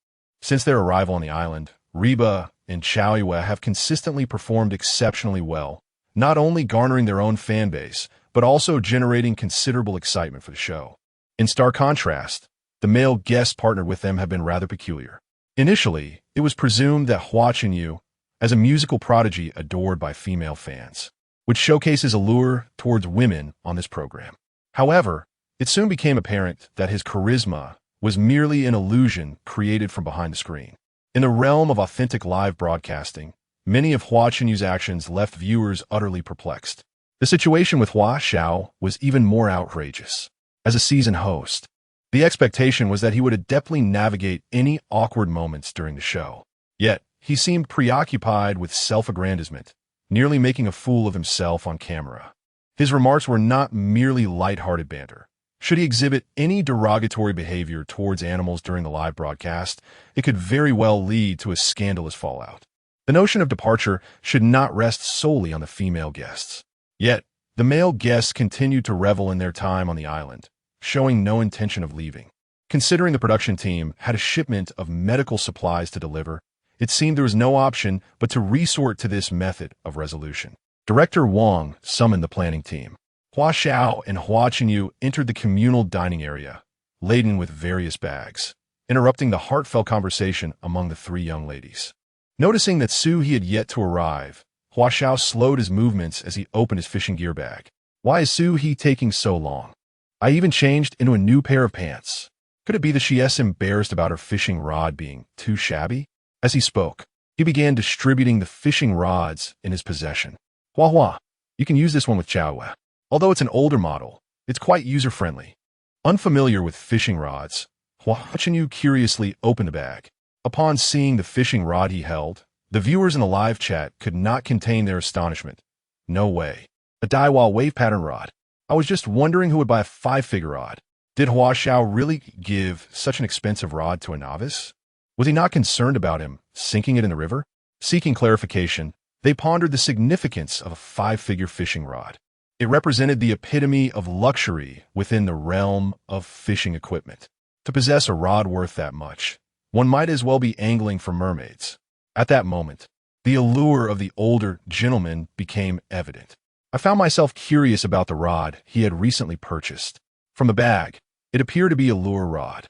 Since their arrival on the island, Reba and Chow have consistently performed exceptionally well, not only garnering their own fan base, but also generating considerable excitement for the show. In stark contrast, the male guests partnered with them have been rather peculiar. Initially, it was presumed that Hua Chenyu, as a musical prodigy adored by female fans, would showcase his allure towards women on this program. However, it soon became apparent that his charisma was merely an illusion created from behind the screen. In the realm of authentic live broadcasting, many of Hua Chenyu's actions left viewers utterly perplexed. The situation with Hua Xiao was even more outrageous. As a season host, the expectation was that he would adeptly navigate any awkward moments during the show. Yet, he seemed preoccupied with self-aggrandizement, nearly making a fool of himself on camera. His remarks were not merely light-hearted banter. Should he exhibit any derogatory behavior towards animals during the live broadcast, it could very well lead to a scandalous fallout. The notion of departure should not rest solely on the female guests. Yet, the male guests continued to revel in their time on the island, showing no intention of leaving. Considering the production team had a shipment of medical supplies to deliver, it seemed there was no option but to resort to this method of resolution. Director Wong summoned the planning team. Hua Xiao and Hua Chenyu entered the communal dining area, laden with various bags, interrupting the heartfelt conversation among the three young ladies. Noticing that Shu He had yet to arrive, Hua Xiao slowed his movements as he opened his fishing gear bag. "Why is Shu He taking so long? I even changed into a new pair of pants. Could it be that she is embarrassed about her fishing rod being too shabby?" As he spoke, he began distributing the fishing rods in his possession. "Hua, you can use this one with Chow. Although it's an older model, it's quite user-friendly." Unfamiliar with fishing rods, Hua Chenyu curiously opened the bag. Upon seeing the fishing rod he held, the viewers in the live chat could not contain their astonishment. "No way. A Daiwa wave pattern rod. I was just wondering who would buy a 5-figure rod. Did Hua Xiao really give such an expensive rod to a novice? Was he not concerned about him sinking it in the river?" Seeking clarification, they pondered the significance of a 5-figure fishing rod. It represented the epitome of luxury within the realm of fishing equipment. To possess a rod worth that much, one might as well be angling for mermaids. At that moment, the allure of the older gentleman became evident. I found myself curious about the rod he had recently purchased. From the bag, it appeared to be a lure rod.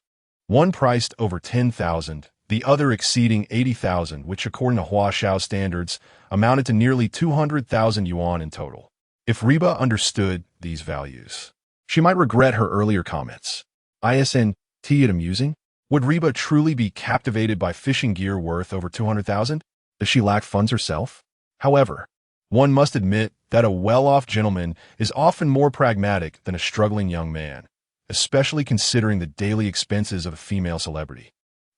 One priced over 10,000, the other exceeding 80,000, which according to Hua Xiao standards, amounted to nearly 200,000 yuan in total. If Reba understood these values, she might regret her earlier comments. Isn't it amusing? Would Reba truly be captivated by fishing gear worth over 200,000? Does she lack funds herself? However, one must admit that a well-off gentleman is often more pragmatic than a struggling young man, especially considering the daily expenses of a female celebrity.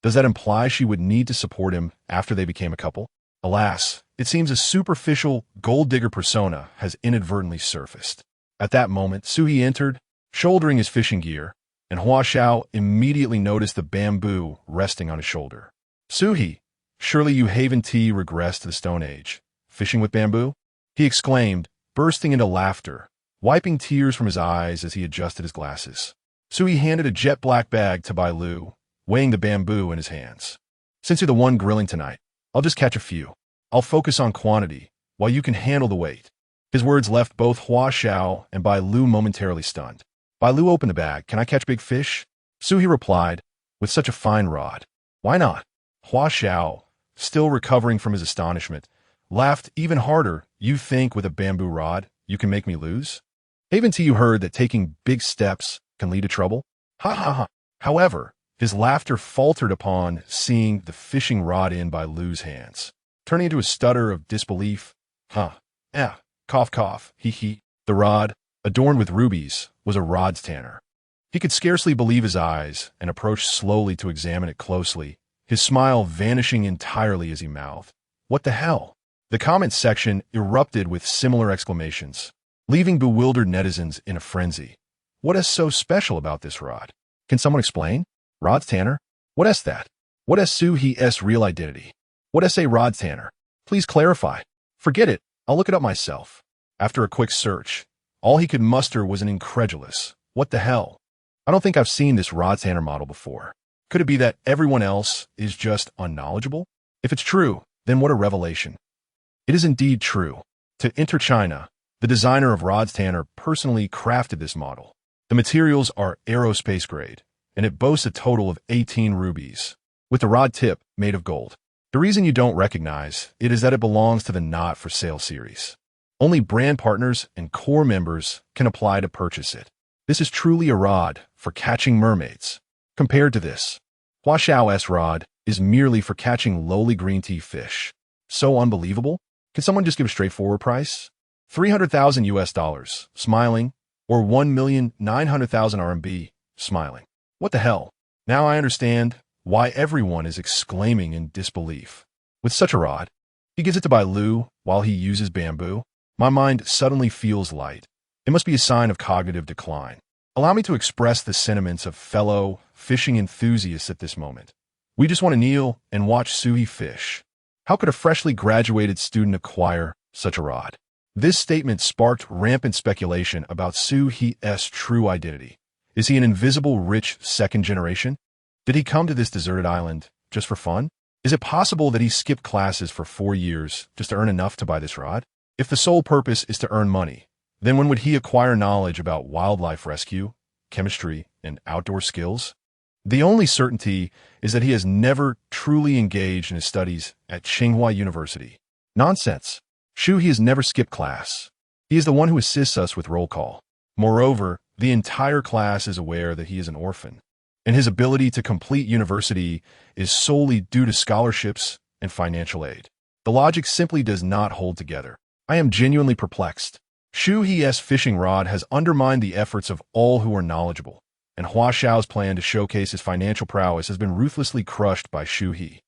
Does that imply she would need to support him after they became a couple? Alas, it seems a superficial gold digger persona has inadvertently surfaced. At that moment, Shu He entered, shouldering his fishing gear, and Hua Xiao immediately noticed the bamboo resting on his shoulder. "Shu He, surely you haven't regressed to the Stone Age. Fishing with bamboo?" he exclaimed, bursting into laughter, wiping tears from his eyes as he adjusted his glasses. Shu He handed a jet-black bag to Bailu, weighing the bamboo in his hands. "Since you're the one grilling tonight, I'll just catch a few. I'll focus on quantity, while you can handle the weight." His words left both Hua Xiao and Bailu momentarily stunned. Bailu opened the bag. "Can I catch big fish?" Shu He replied, "With such a fine rod, why not?" Hua Xiao still recovering from his astonishment, laughed even harder. You think with a bamboo rod you can make me lose? Haven't you heard that taking big steps can lead to trouble? Ha ha ha. However, his laughter faltered upon seeing the fishing rod in Bailu's hands, turning into a stutter of disbelief. Cough cough, hee hee. The rod, adorned with rubies, was a rod's tanner. He could scarcely believe his eyes and approached slowly to examine it closely, his smile vanishing entirely as he mouthed, "What the hell?" The comment section erupted with similar exclamations, leaving bewildered netizens in a frenzy. What is so special about this rod? Can someone explain? Rod's tanner? What is that? What is Shu He's real identity? What is a rod's tanner? Please clarify. Forget it, I'll look it up myself. After a quick search, all he could muster was an incredulous, "What the hell? I don't think I've seen this rod's tanner model before." Could it be that everyone else is just unknowledgeable? If it's true, then what a revelation. It is indeed true. To enter China, the designer of rod's tanner personally crafted this model. The materials are aerospace grade, and it boasts a total of 18 rubies, with the rod tip made of gold. The reason you don't recognize it is that it belongs to the Not for Sale series. Only brand partners and core members can apply to purchase it. This is truly a rod for catching mermaids. Compared to this, Hua Xiao's rod is merely for catching lowly green tea fish. So unbelievable? Can someone just give a straightforward price? $300,000, smiling, or 1,900,000 RMB, smiling. What the hell? Now I understand why everyone is exclaiming in disbelief. With such a rod, he gives it to Bailu while he uses bamboo. My mind suddenly feels light. It must be a sign of cognitive decline. Allow me to express the sentiments of fellow fishing enthusiasts at this moment. We just want to kneel and watch Shu He fish. How could a freshly graduated student acquire such a rod? This statement sparked rampant speculation about Shu He's true identity. Is he an invisible rich second generation? Did he come to this deserted island just for fun? Is it possible that he skipped classes for 4 years just to earn enough to buy this rod? If the sole purpose is to earn money, then when would he acquire knowledge about wildlife rescue, chemistry, and outdoor skills? The only certainty is that he has never truly engaged in his studies at Tsinghua University. Nonsense. Shu He has never skipped class. He is the one who assists us with roll call. Moreover, the entire class is aware that he is an orphan, and his ability to complete university is solely due to scholarships and financial aid. The logic simply does not hold together. I am genuinely perplexed. Shu He's fishing rod has undermined the efforts of all who are knowledgeable, and Hua Xiao's plan to showcase his financial prowess has been ruthlessly crushed by Shu He.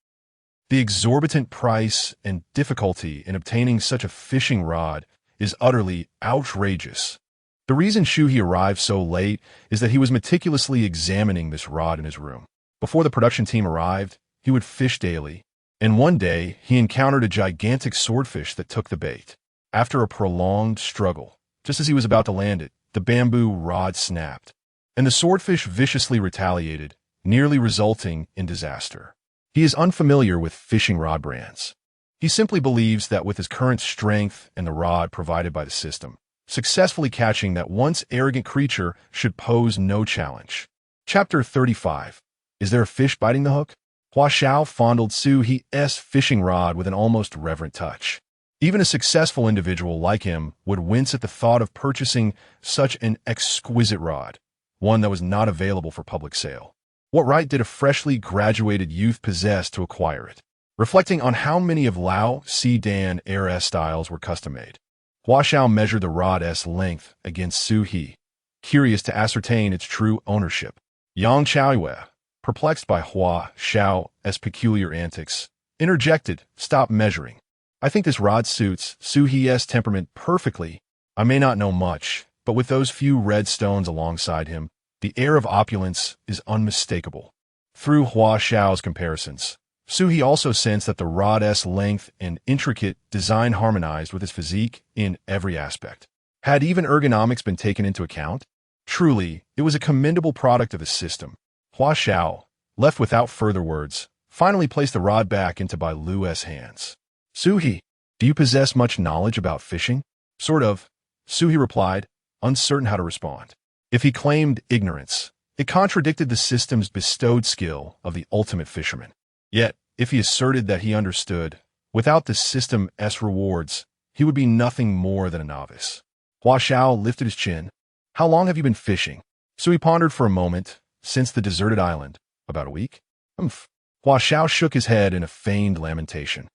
The exorbitant price and difficulty in obtaining such a fishing rod is utterly outrageous. The reason Shu He arrived so late is that he was meticulously examining this rod in his room. Before the production team arrived, he would fish daily, and one day he encountered a gigantic swordfish that took the bait. After a prolonged struggle, just as he was about to land it, the bamboo rod snapped, and the swordfish viciously retaliated, nearly resulting in disaster. He is unfamiliar with fishing rod brands. He simply believes that with his current strength and the rod provided by the system, successfully catching that once arrogant creature should pose no challenge. Chapter 35. Is there a fish biting the hook? Hua Xiao fondled Shu He's fishing rod with an almost reverent touch. Even a successful individual like him would wince at the thought of purchasing such an exquisite rod, one that was not available for public sale. What right did a freshly graduated youth possess to acquire it? Reflecting on how many of Lao Si-Dan era styles were custom-made, Hua Xiao measured the rod's length against Shu He, curious to ascertain its true ownership. Yang Chaoyue, perplexed by Hua Xiao's peculiar antics, interjected, "Stop measuring. I think this rod suits Shu He's temperament perfectly. I may not know much, but with those few red stones alongside him, the air of opulence is unmistakable." Through Hua Xiao's comparisons, Shu He also sensed that the rod's length and intricate design harmonized with his physique in every aspect. Had even ergonomics been taken into account? Truly, it was a commendable product of the system. Hua Xiao, left without further words, finally placed the rod back into Bailu's hands. "Shu He, do you possess much knowledge about fishing?" "Sort of," Shu He replied, uncertain how to respond. If he claimed ignorance, it contradicted the system's bestowed skill of the ultimate fisherman. Yet, If he asserted that he understood, without the system's rewards, he would be nothing more than a novice. Hua Xiao lifted his chin. How long have you been fishing? So he pondered for a moment. Since the deserted island. About a week? Humph. Hua Xiao shook his head in a feigned lamentation,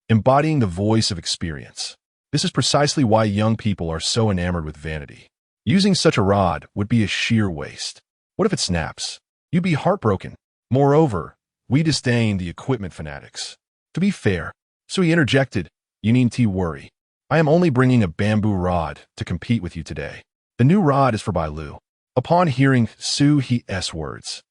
embodying the voice of experience. This is precisely why young people are so enamored with vanity. Using such a rod would be a sheer waste. What if it snaps? You'd be heartbroken. Moreover, we disdain the equipment fanatics. To be fair, so he interjected, you needn't worry. I am only bringing a bamboo rod to compete with you today. The new rod is for Bailu. Upon hearing Shu He's words,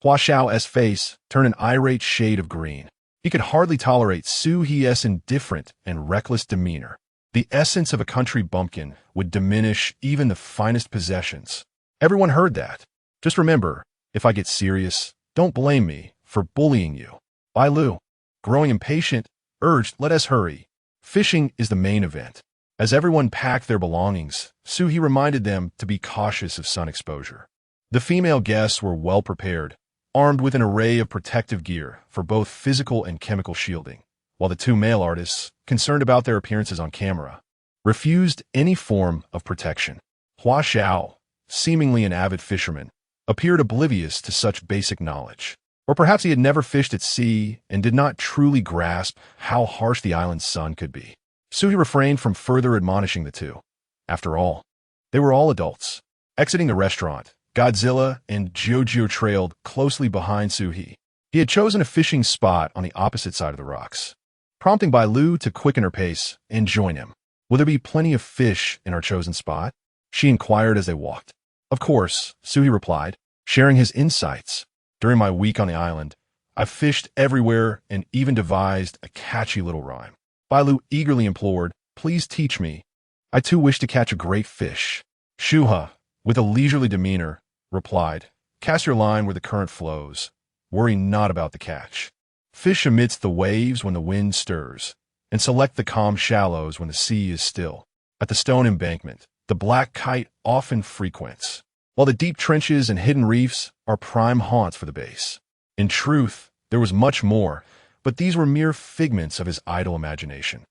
Hua Xiao's face turned an irate shade of green. He could hardly tolerate Shu He's indifferent and reckless demeanor. The essence of a country bumpkin would diminish even the finest possessions. Everyone heard that. Just remember, if I get serious, don't blame me for bullying you. Bailu, growing impatient, urged, let us hurry. Fishing is the main event. As everyone packed their belongings, Shu He reminded them to be cautious of sun exposure. The female guests were well prepared, armed with an array of protective gear for both physical and chemical shielding, while the two male artists, concerned about their appearances on camera, refused any form of protection. Hua Xiao, seemingly an avid fisherman, appeared oblivious to such basic knowledge. Or perhaps he had never fished at sea and did not truly grasp how harsh the island's sun could be. Shu He refrained from further admonishing the two. After all, they were all adults. Exiting the restaurant, Godzilla and Jojo trailed closely behind Shu He. He had chosen a fishing spot on the opposite side of the rocks, prompting Bailu to quicken her pace and join him. Will there be plenty of fish in our chosen spot? She inquired as they walked. Of course, Shu He replied, sharing his insights. During my week on the island, I've fished everywhere and even devised a catchy little rhyme. Bailu eagerly implored, please teach me. I too wish to catch a great fish. Shu He, with a leisurely demeanor, replied, cast your line where the current flows. Worry not about the catch. Fish amidst the waves when the wind stirs, and select the calm shallows when the sea is still. At the stone embankment, the black kite often frequents, while the deep trenches and hidden reefs are prime haunts for the bass. In truth, there was much more, but these were mere figments of his idle imagination.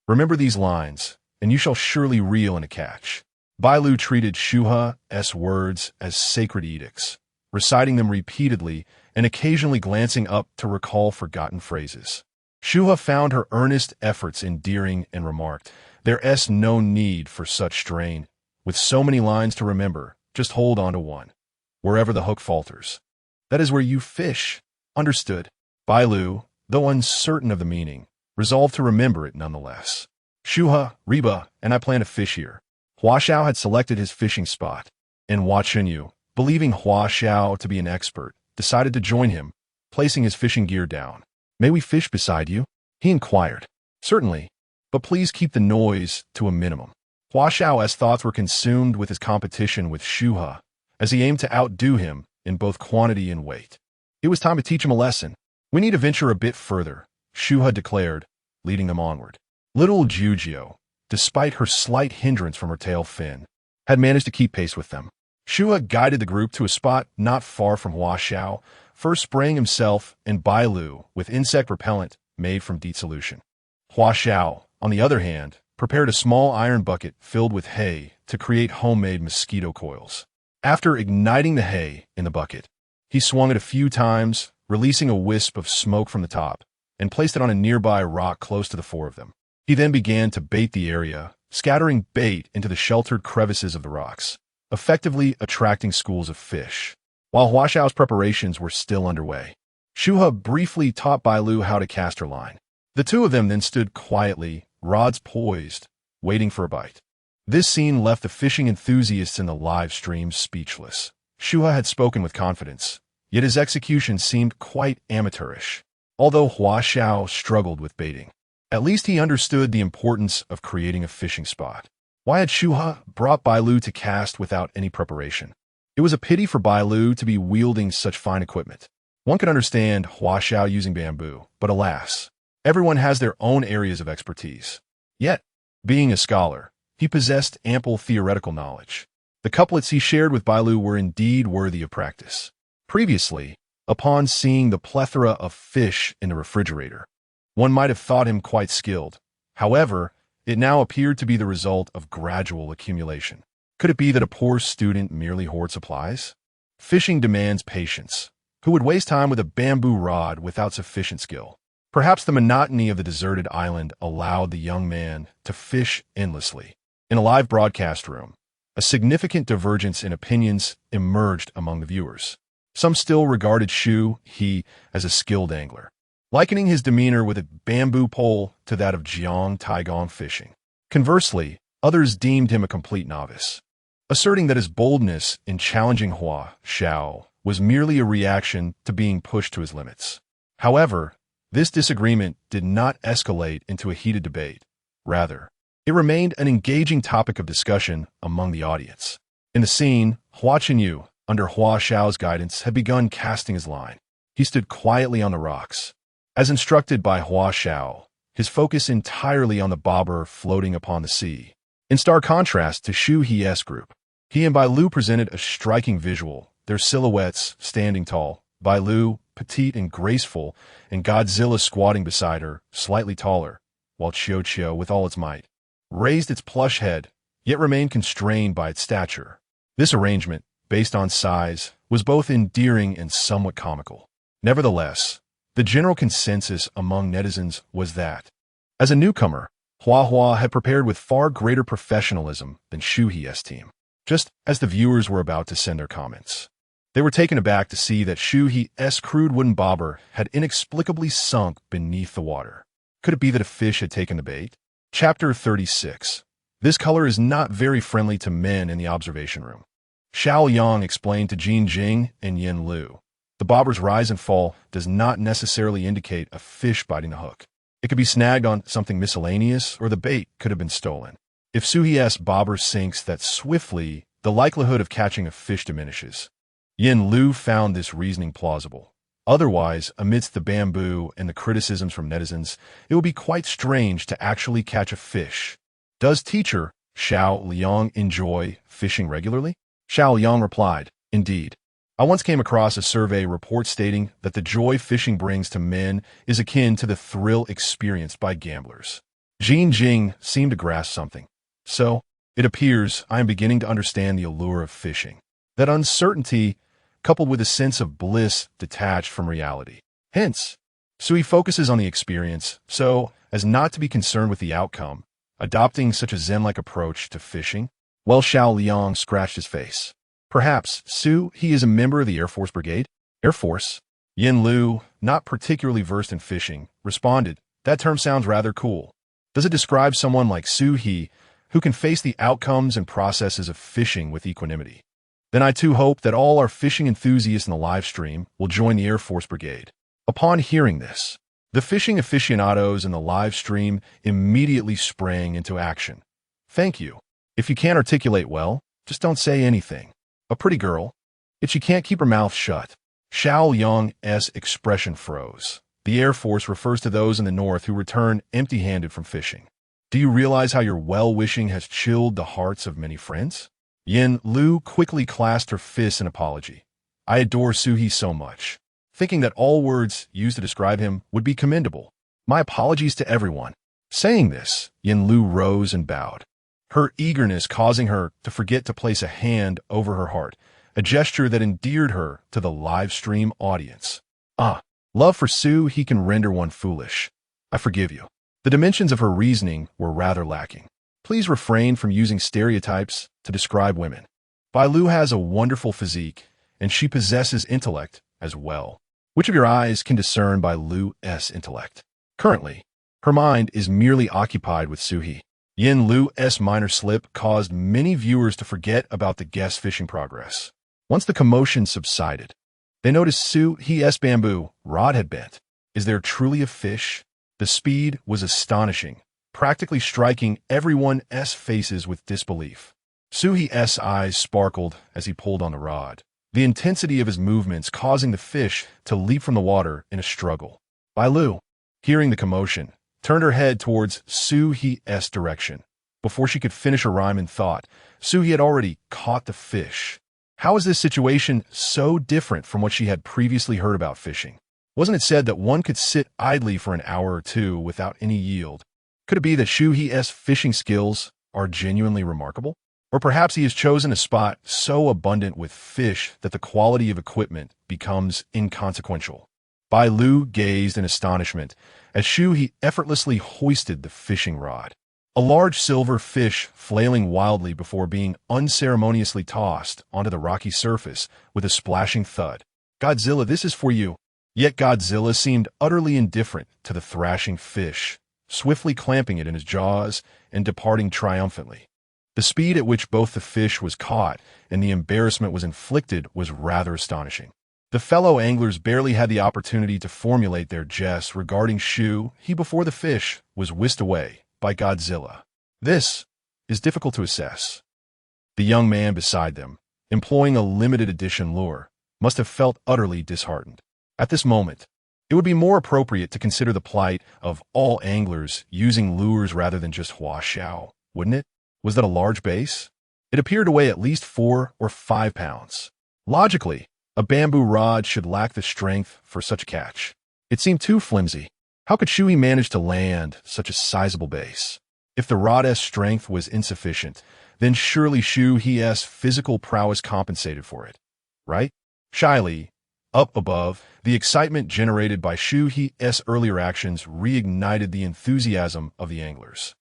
Remember these lines, and you shall surely reel in a catch. Bailu treated Shu He's words as sacred edicts, reciting them repeatedly and occasionally glancing up to recall forgotten phrases. Shu He found her earnest efforts endearing and remarked, there's no need for such strain. With so many lines to remember, just hold on to one. Wherever the hook falters, that is where you fish. Understood. Bailu, though uncertain of the meaning, resolved to remember it nonetheless. Shu He, Reba, and I plan to fish here. Hua Xiao had selected his fishing spot, and Hua Chenyu, believing Hua Xiao to be an expert, decided to join him, placing his fishing gear down. May we fish beside you? He inquired. Certainly, but please keep the noise to a minimum. Hua Xiao's thoughts were consumed with his competition with Shu He, as he aimed to outdo him in both quantity and weight. It was time to teach him a lesson. We need to venture a bit further, Shu He declared, leading them onward. Little Jujio, despite her slight hindrance from her tail fin, had managed to keep pace with them. Shu He guided the group to a spot not far from Hua Xiao, first spraying himself and Bailu with insect repellent made from DEET solution. Hua Xiao, on the other hand, prepared a small iron bucket filled with hay to create homemade mosquito coils. After igniting the hay in the bucket, he swung it a few times, releasing a wisp of smoke from the top, and placed it on a nearby rock close to the four of them. He then began to bait the area, scattering bait into the sheltered crevices of the rocks, effectively attracting schools of fish. While Hua Xiao's preparations were still underway, Shu He briefly taught Bailu how to cast her line. The two of them then stood quietly, rods poised, waiting for a bite. This scene left the fishing enthusiasts in the live stream speechless. Shu He had spoken with confidence, yet his execution seemed quite amateurish. Although Hua Xiao struggled with baiting, at least he understood the importance of creating a fishing spot. Why had Shu He brought Bailu to cast without any preparation? It was a pity for Bailu to be wielding such fine equipment. One could understand Hua Xiao using bamboo, but alas, everyone has their own areas of expertise. Yet, being a scholar, he possessed ample theoretical knowledge. The couplets he shared with Bailu were indeed worthy of practice. Previously, upon seeing the plethora of fish in the refrigerator. One might have thought him quite skilled. However, it now appeared to be the result of gradual accumulation. Could it be that a poor student merely hoards supplies? Fishing demands patience. Who would waste time with a bamboo rod without sufficient skill? Perhaps the monotony of the deserted island allowed the young man to fish endlessly. In a live broadcast room, a significant divergence in opinions emerged among the viewers. Some still regarded Shu He as a skilled angler, likening his demeanor with a bamboo pole to that of Jiang Taigong fishing. Conversely, others deemed him a complete novice, asserting that his boldness in challenging Hua Xiao was merely a reaction to being pushed to his limits. However, this disagreement did not escalate into a heated debate. Rather, it remained an engaging topic of discussion among the audience. In the scene, Hua Chenyu, under Hua Xiao's guidance, had begun casting his line. He stood quietly on the rocks. As instructed by Hua Xiao, his focus entirely on the bobber floating upon the sea. In stark contrast to Shu He's group, he and Bailu presented a striking visual, their silhouettes standing tall, Bailu, petite and graceful, and Godzilla squatting beside her, slightly taller, while Chiu, with all its might, raised its plush head, yet remained constrained by its stature. This arrangement, based on size, was both endearing and somewhat comical. Nevertheless, the general consensus among netizens was that, as a newcomer, Hua had prepared with far greater professionalism than Shu He's team. Just as the viewers were about to send their comments, they were taken aback to see that Shu He's crude wooden bobber had inexplicably sunk beneath the water. Could it be that a fish had taken the bait? Chapter 36. This color is not very friendly to men in the observation room. Xiao Yang explained to Jin Jing and Yin Lu. The bobber's rise and fall does not necessarily indicate a fish biting the hook. It could be snagged on something miscellaneous, or the bait could have been stolen. If Shu He's bobber sinks that swiftly, the likelihood of catching a fish diminishes. Yin Lu found this reasoning plausible. Otherwise, amidst the bamboo and the criticisms from netizens, it would be quite strange to actually catch a fish. Does teacher Xiao Liang enjoy fishing regularly? Xiao Liang replied, indeed. I once came across a survey report stating that the joy fishing brings to men is akin to the thrill experienced by gamblers. Jin Jing seemed to grasp something. So, it appears I am beginning to understand the allure of fishing. That uncertainty, coupled with a sense of bliss detached from reality. Hence, Sui focuses on the experience so as not to be concerned with the outcome, adopting such a zen-like approach to fishing. Well, Xiao Liang scratched his face. Perhaps Shu He is a member of the Air Force Brigade? Air Force? Yin Lu, not particularly versed in fishing, responded, that term sounds rather cool. Does it describe someone like Shu He who can face the outcomes and processes of fishing with equanimity? Then I too hope that all our fishing enthusiasts in the live stream will join the Air Force Brigade. Upon hearing this, the fishing aficionados in the live stream immediately sprang into action. Thank you. If you can't articulate well, just don't say anything. A pretty girl. If she can't keep her mouth shut. Xiao Yang's expression froze. The Air Force refers to those in the north who return empty-handed from fishing. Do you realize how your well-wishing has chilled the hearts of many friends? Yin Lu quickly clasped her fists in apology. I adore Shu He so much, thinking that all words used to describe him would be commendable. My apologies to everyone. Saying this, Yin Lu rose and bowed, her eagerness causing her to forget to place a hand over her heart, a gesture that endeared her to the live stream audience. Love for Shu He can render one foolish. I forgive you. The dimensions of her reasoning were rather lacking. Please refrain from using stereotypes to describe women. Bailu has a wonderful physique, and she possesses intellect as well. Which of your eyes can discern Bailu's intellect? Currently, her mind is merely occupied with Shu He. Yin Lu's minor slip caused many viewers to forget about the guest's fishing progress. Once the commotion subsided, they noticed Shu He's bamboo rod had bent. Is there truly a fish? The speed was astonishing, practically striking everyone's faces with disbelief. Shu He's eyes sparkled as he pulled on the rod, the intensity of his movements causing the fish to leap from the water in a struggle. Bailu, hearing the commotion, turned her head towards Shu He's direction. Before she could finish her rhyme in thought, Shu He had already caught the fish. How is this situation so different from what she had previously heard about fishing? Wasn't it said that one could sit idly for an hour or two without any yield? Could it be that Shu He's fishing skills are genuinely remarkable? Or perhaps he has chosen a spot so abundant with fish that the quality of equipment becomes inconsequential. Bailu gazed in astonishment as Shu He effortlessly hoisted the fishing rod. A large silver fish flailing wildly before being unceremoniously tossed onto the rocky surface with a splashing thud. Godzilla, this is for you. Yet Godzilla seemed utterly indifferent to the thrashing fish, swiftly clamping it in his jaws and departing triumphantly. The speed at which both the fish was caught and the embarrassment was inflicted was rather astonishing. The fellow anglers barely had the opportunity to formulate their jests regarding Shu He before the fish was whisked away by Godzilla. This is difficult to assess. The young man beside them, employing a limited edition lure, must have felt utterly disheartened. At this moment, it would be more appropriate to consider the plight of all anglers using lures rather than just hua xiao, wouldn't it? Was that a large base? It appeared to weigh at least 4 or 5 pounds. Logically, a bamboo rod should lack the strength for such a catch. It seemed too flimsy. How could Shu He manage to land such a sizable base? If the rod's strength was insufficient, then surely Shu He's physical prowess compensated for it, right? Shyly, up above, the excitement generated by Shu He's earlier actions reignited the enthusiasm of the anglers.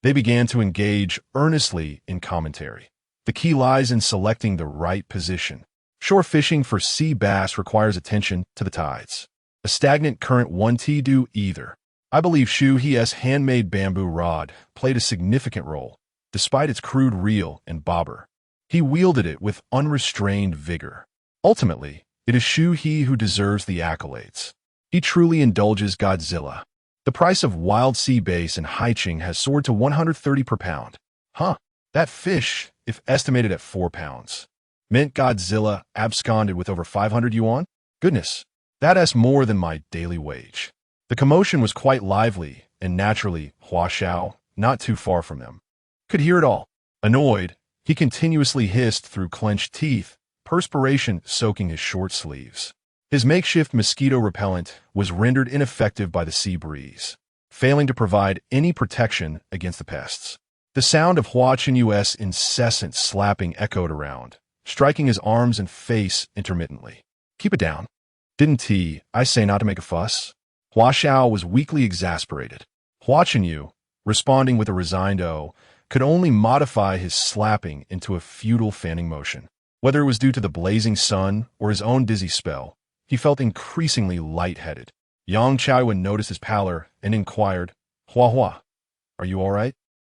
They began to engage earnestly in commentary. The key lies in selecting the right position. Shore fishing for sea bass requires attention to the tides. A stagnant current won't do either. I believe Shu He's handmade bamboo rod played a significant role, despite its crude reel and bobber. He wielded it with unrestrained vigor. Ultimately, it is Shu He who deserves the accolades. He truly indulges Godzilla. The price of wild sea bass in Haicheng has soared to 130 per pound. Huh, that fish, if estimated at 4 pounds, meant Godzilla absconded with over 500 yuan? Goodness, that's more than my daily wage. The commotion was quite lively, and naturally, Hua Xiao, not too far from them, could hear it all. Annoyed, he continuously hissed through clenched teeth, perspiration soaking his short sleeves. His makeshift mosquito repellent was rendered ineffective by the sea breeze, failing to provide any protection against the pests. The sound of Hua Qinyu's incessant slapping echoed around, striking his arms and face intermittently. Keep it down. Didn't I say not to make a fuss? Hua Xiao was weakly exasperated. Hua Qinyu, responding with a resigned "oh," could only modify his slapping into a futile fanning motion. Whether it was due to the blazing sun or his own dizzy spell, he felt increasingly lightheaded. Yang Chaoyuan noticed his pallor and inquired, Hua, are you all right?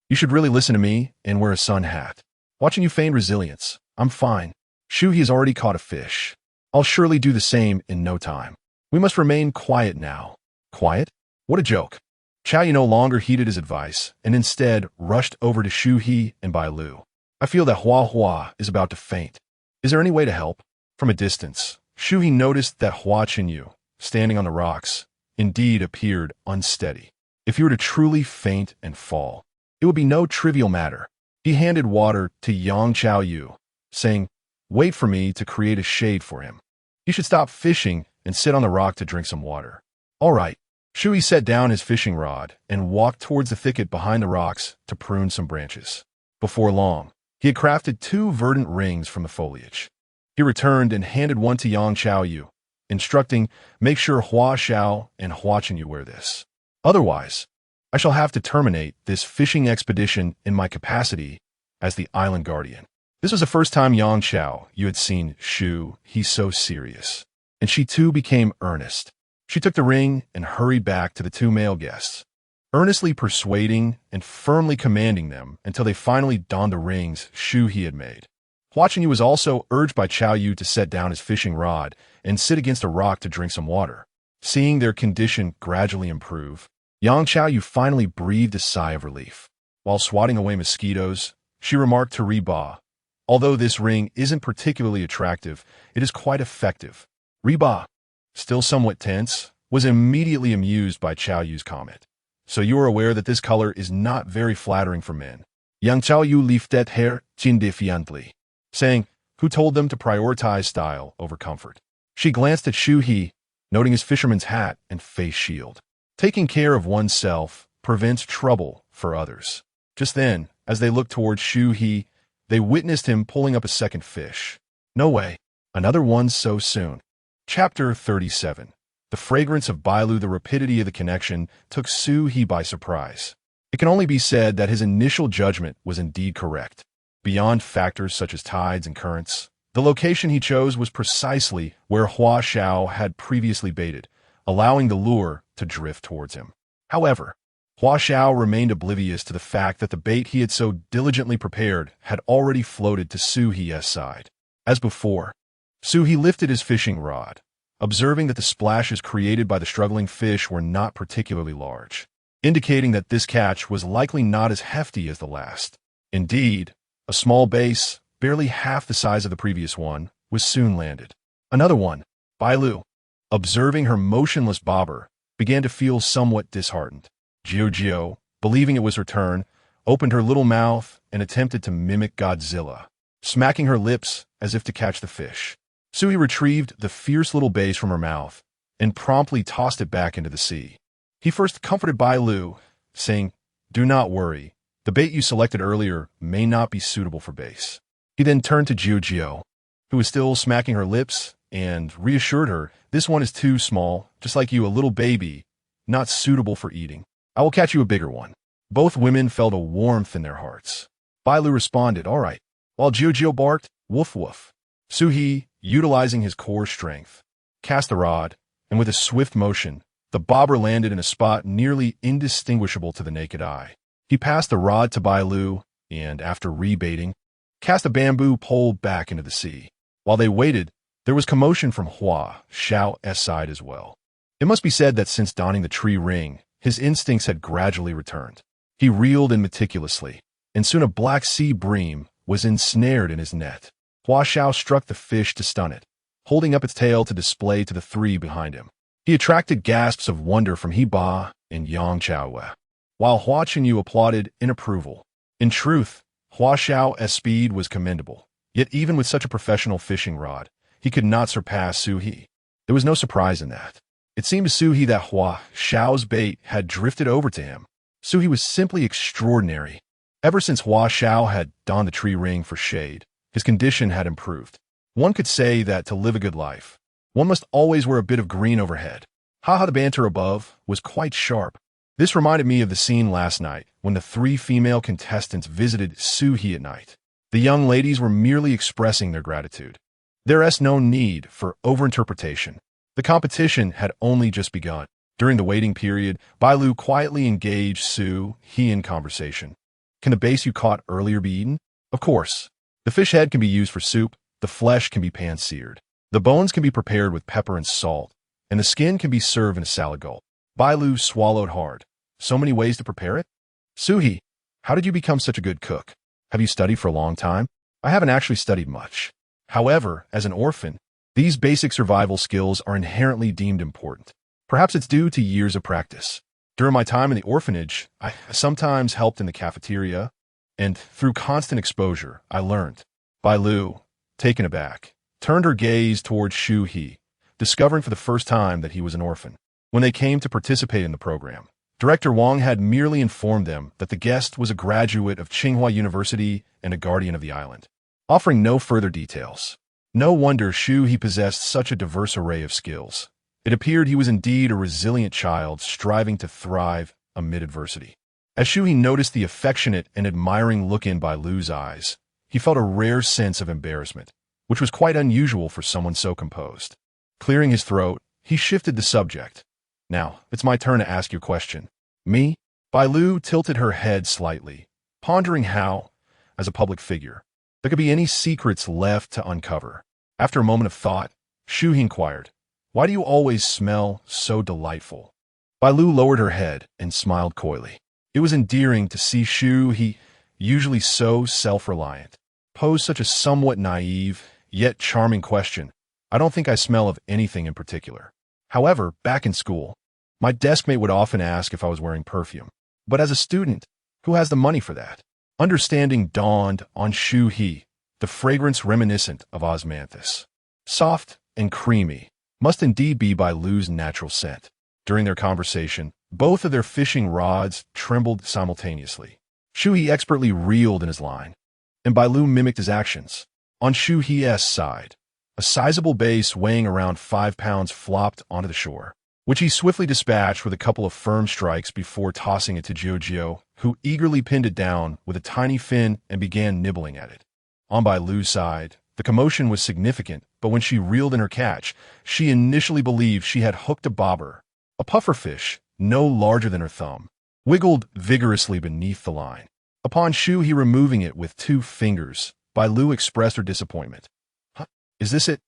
You should really listen to me and wear a sun hat. Watching you feign resilience, I'm fine. Shu He has already caught a fish. I'll surely do the same in no time. We must remain quiet now. Quiet? What a joke. Chaoyu no longer heeded his advice and instead rushed over to Shu He and Bailu. I feel that Hua is about to faint. Is there any way to help? From a distance, Shu He noticed that Hua Qinyu, standing on the rocks, indeed appeared unsteady. If he were to truly faint and fall, it would be no trivial matter. He handed water to Yang Chaoyu, saying, wait for me to create a shade for him. He should stop fishing and sit on the rock to drink some water. All right. Shu He set down his fishing rod and walked towards the thicket behind the rocks to prune some branches. Before long, he had crafted 2 verdant rings from the foliage. He returned and handed one to Yang Chaoyu, instructing, make sure Hua Xiao and Hua Qinyu wear this. Otherwise, I shall have to terminate this fishing expedition in my capacity as the island guardian. This was the first time Yang Chaoyu had seen Shu He so serious, and she too became earnest. She took the ring and hurried back to the 2 male guests, earnestly persuading and firmly commanding them until they finally donned the rings Shu He had made. Hua Qinyu was also urged by Chaoyu to set down his fishing rod and sit against a rock to drink some water. Seeing their condition gradually improve, Yang Chaoyu finally breathed a sigh of relief. While swatting away mosquitoes, she remarked to Reba, although this ring isn't particularly attractive, it is quite effective. Reba, still somewhat tense, was immediately amused by Chaoyu's comment. So you are aware that this color is not very flattering for men. Yang Chaoyu lifted her chin defiantly, saying, who told them to prioritize style over comfort. She glanced at Shu He, noting his fisherman's hat and face shield. Taking care of oneself prevents trouble for others. Just then, as they looked towards Shu He, they witnessed him pulling up a second fish. No way. Another one so soon. Chapter 37. The fragrance of Bailu. The rapidity of the connection took Shu He by surprise. It can only be said that his initial judgment was indeed correct. Beyond factors such as tides and currents, the location he chose was precisely where Hua Xiao had previously baited, allowing the lure to drift towards him. However, Hua Xiao remained oblivious to the fact that the bait he had so diligently prepared had already floated to Shu He's side. As before, Shu He lifted his fishing rod, observing that the splashes created by the struggling fish were not particularly large, indicating that this catch was likely not as hefty as the last. Indeed, a small base, barely half the size of the previous one, was soon landed. Another one, Bailu, observing her motionless bobber, began to feel somewhat disheartened. Jiu, believing it was her turn, opened her little mouth and attempted to mimic Godzilla, smacking her lips as if to catch the fish. Shu He retrieved the fierce little base from her mouth and promptly tossed it back into the sea. He first comforted Bailu, saying, "Do not worry, the bait you selected earlier may not be suitable for base." He then turned to Jiu, who was still smacking her lips, and reassured her, "This one is too small, just like you, a little baby, not suitable for eating. I will catch you a bigger one." Both women felt a warmth in their hearts. Bailu responded, "All right," while Jiu barked, "Woof woof." Shu He, utilizing his core strength, cast the rod, and with a swift motion, the bobber landed in a spot nearly indistinguishable to the naked eye. He passed the rod to Bailu, and after rebaiting, cast a bamboo pole back into the sea. While they waited, there was commotion from Hua Xiao's side as well. It must be said that since donning the tree ring, his instincts had gradually returned. He reeled in meticulously, and soon a black sea bream was ensnared in his net. Hua Xiao struck the fish to stun it, holding up its tail to display to the three behind him. He attracted gasps of wonder from He Ba and Yang Chaoe, while Hua Chenyu applauded in approval. In truth, Hua Xiao's speed was commendable, yet even with such a professional fishing rod, he could not surpass Shu He. There was no surprise in that. It seemed to Shu He that Hua Xiao's bait had drifted over to him. Shu He was simply extraordinary. Ever since Hua Xiao had donned the tree ring for shade, his condition had improved. One could say that to live a good life, one must always wear a bit of green overhead. The banter above was quite sharp. This reminded me of the scene last night when the three female contestants visited Shu He at night. The young ladies were merely expressing their gratitude. There is no need for overinterpretation. The competition had only just begun. During the waiting period, Bailu quietly engaged Shu He in conversation. "Can the base you caught earlier be eaten?" "Of course. The fish head can be used for soup, the flesh can be pan-seared. The bones can be prepared with pepper and salt, and the skin can be served in a salad bowl." Bailu swallowed hard. "So many ways to prepare it?" "Shu He, how did you become such a good cook? Have you studied for a long time?" "I haven't actually studied much. However, as an orphan, these basic survival skills are inherently deemed important. Perhaps it's due to years of practice. During my time in the orphanage, I sometimes helped in the cafeteria, and through constant exposure, I learned." Bailu, taken aback, turned her gaze towards Shu He, discovering for the first time that he was an orphan. When they came to participate in the program, Director Wang had merely informed them that the guest was a graduate of Tsinghua University and a guardian of the island, offering no further details. No wonder Shu He possessed such a diverse array of skills. It appeared he was indeed a resilient child striving to thrive amid adversity. As Shu He noticed the affectionate and admiring look in Bailu's eyes, he felt a rare sense of embarrassment, which was quite unusual for someone so composed. Clearing his throat, he shifted the subject. "Now, it's my turn to ask your question." "Me?" Bailu tilted her head slightly, pondering how, as a public figure, there could be any secrets left to uncover. After a moment of thought, Shu He inquired, "Why do you always smell so delightful?" Bailu lowered her head and smiled coyly. It was endearing to see Shu He, usually so self-reliant, pose such a somewhat naive, yet charming question. "I don't think I smell of anything in particular. However, back in school, my deskmate would often ask if I was wearing perfume. But as a student, who has the money for that?" Understanding dawned on Shu He, the fragrance reminiscent of osmanthus. Soft and creamy, must indeed be Bailu's natural scent. During their conversation, both of their fishing rods trembled simultaneously. Shu He expertly reeled in his line, and Bailu mimicked his actions. On Shu He's side, a sizable bass weighing around 5 pounds flopped onto the shore, which he swiftly dispatched with a couple of firm strikes before tossing it to Jiu, who eagerly pinned it down with a tiny fin and began nibbling at it. On Bailu's side, the commotion was significant, but when she reeled in her catch, she initially believed she had hooked a bobber. A pufferfish, no larger than her thumb, wiggled vigorously beneath the line. Upon Shu He removing it with 2 fingers, Bailu expressed her disappointment. "Huh? Is this it?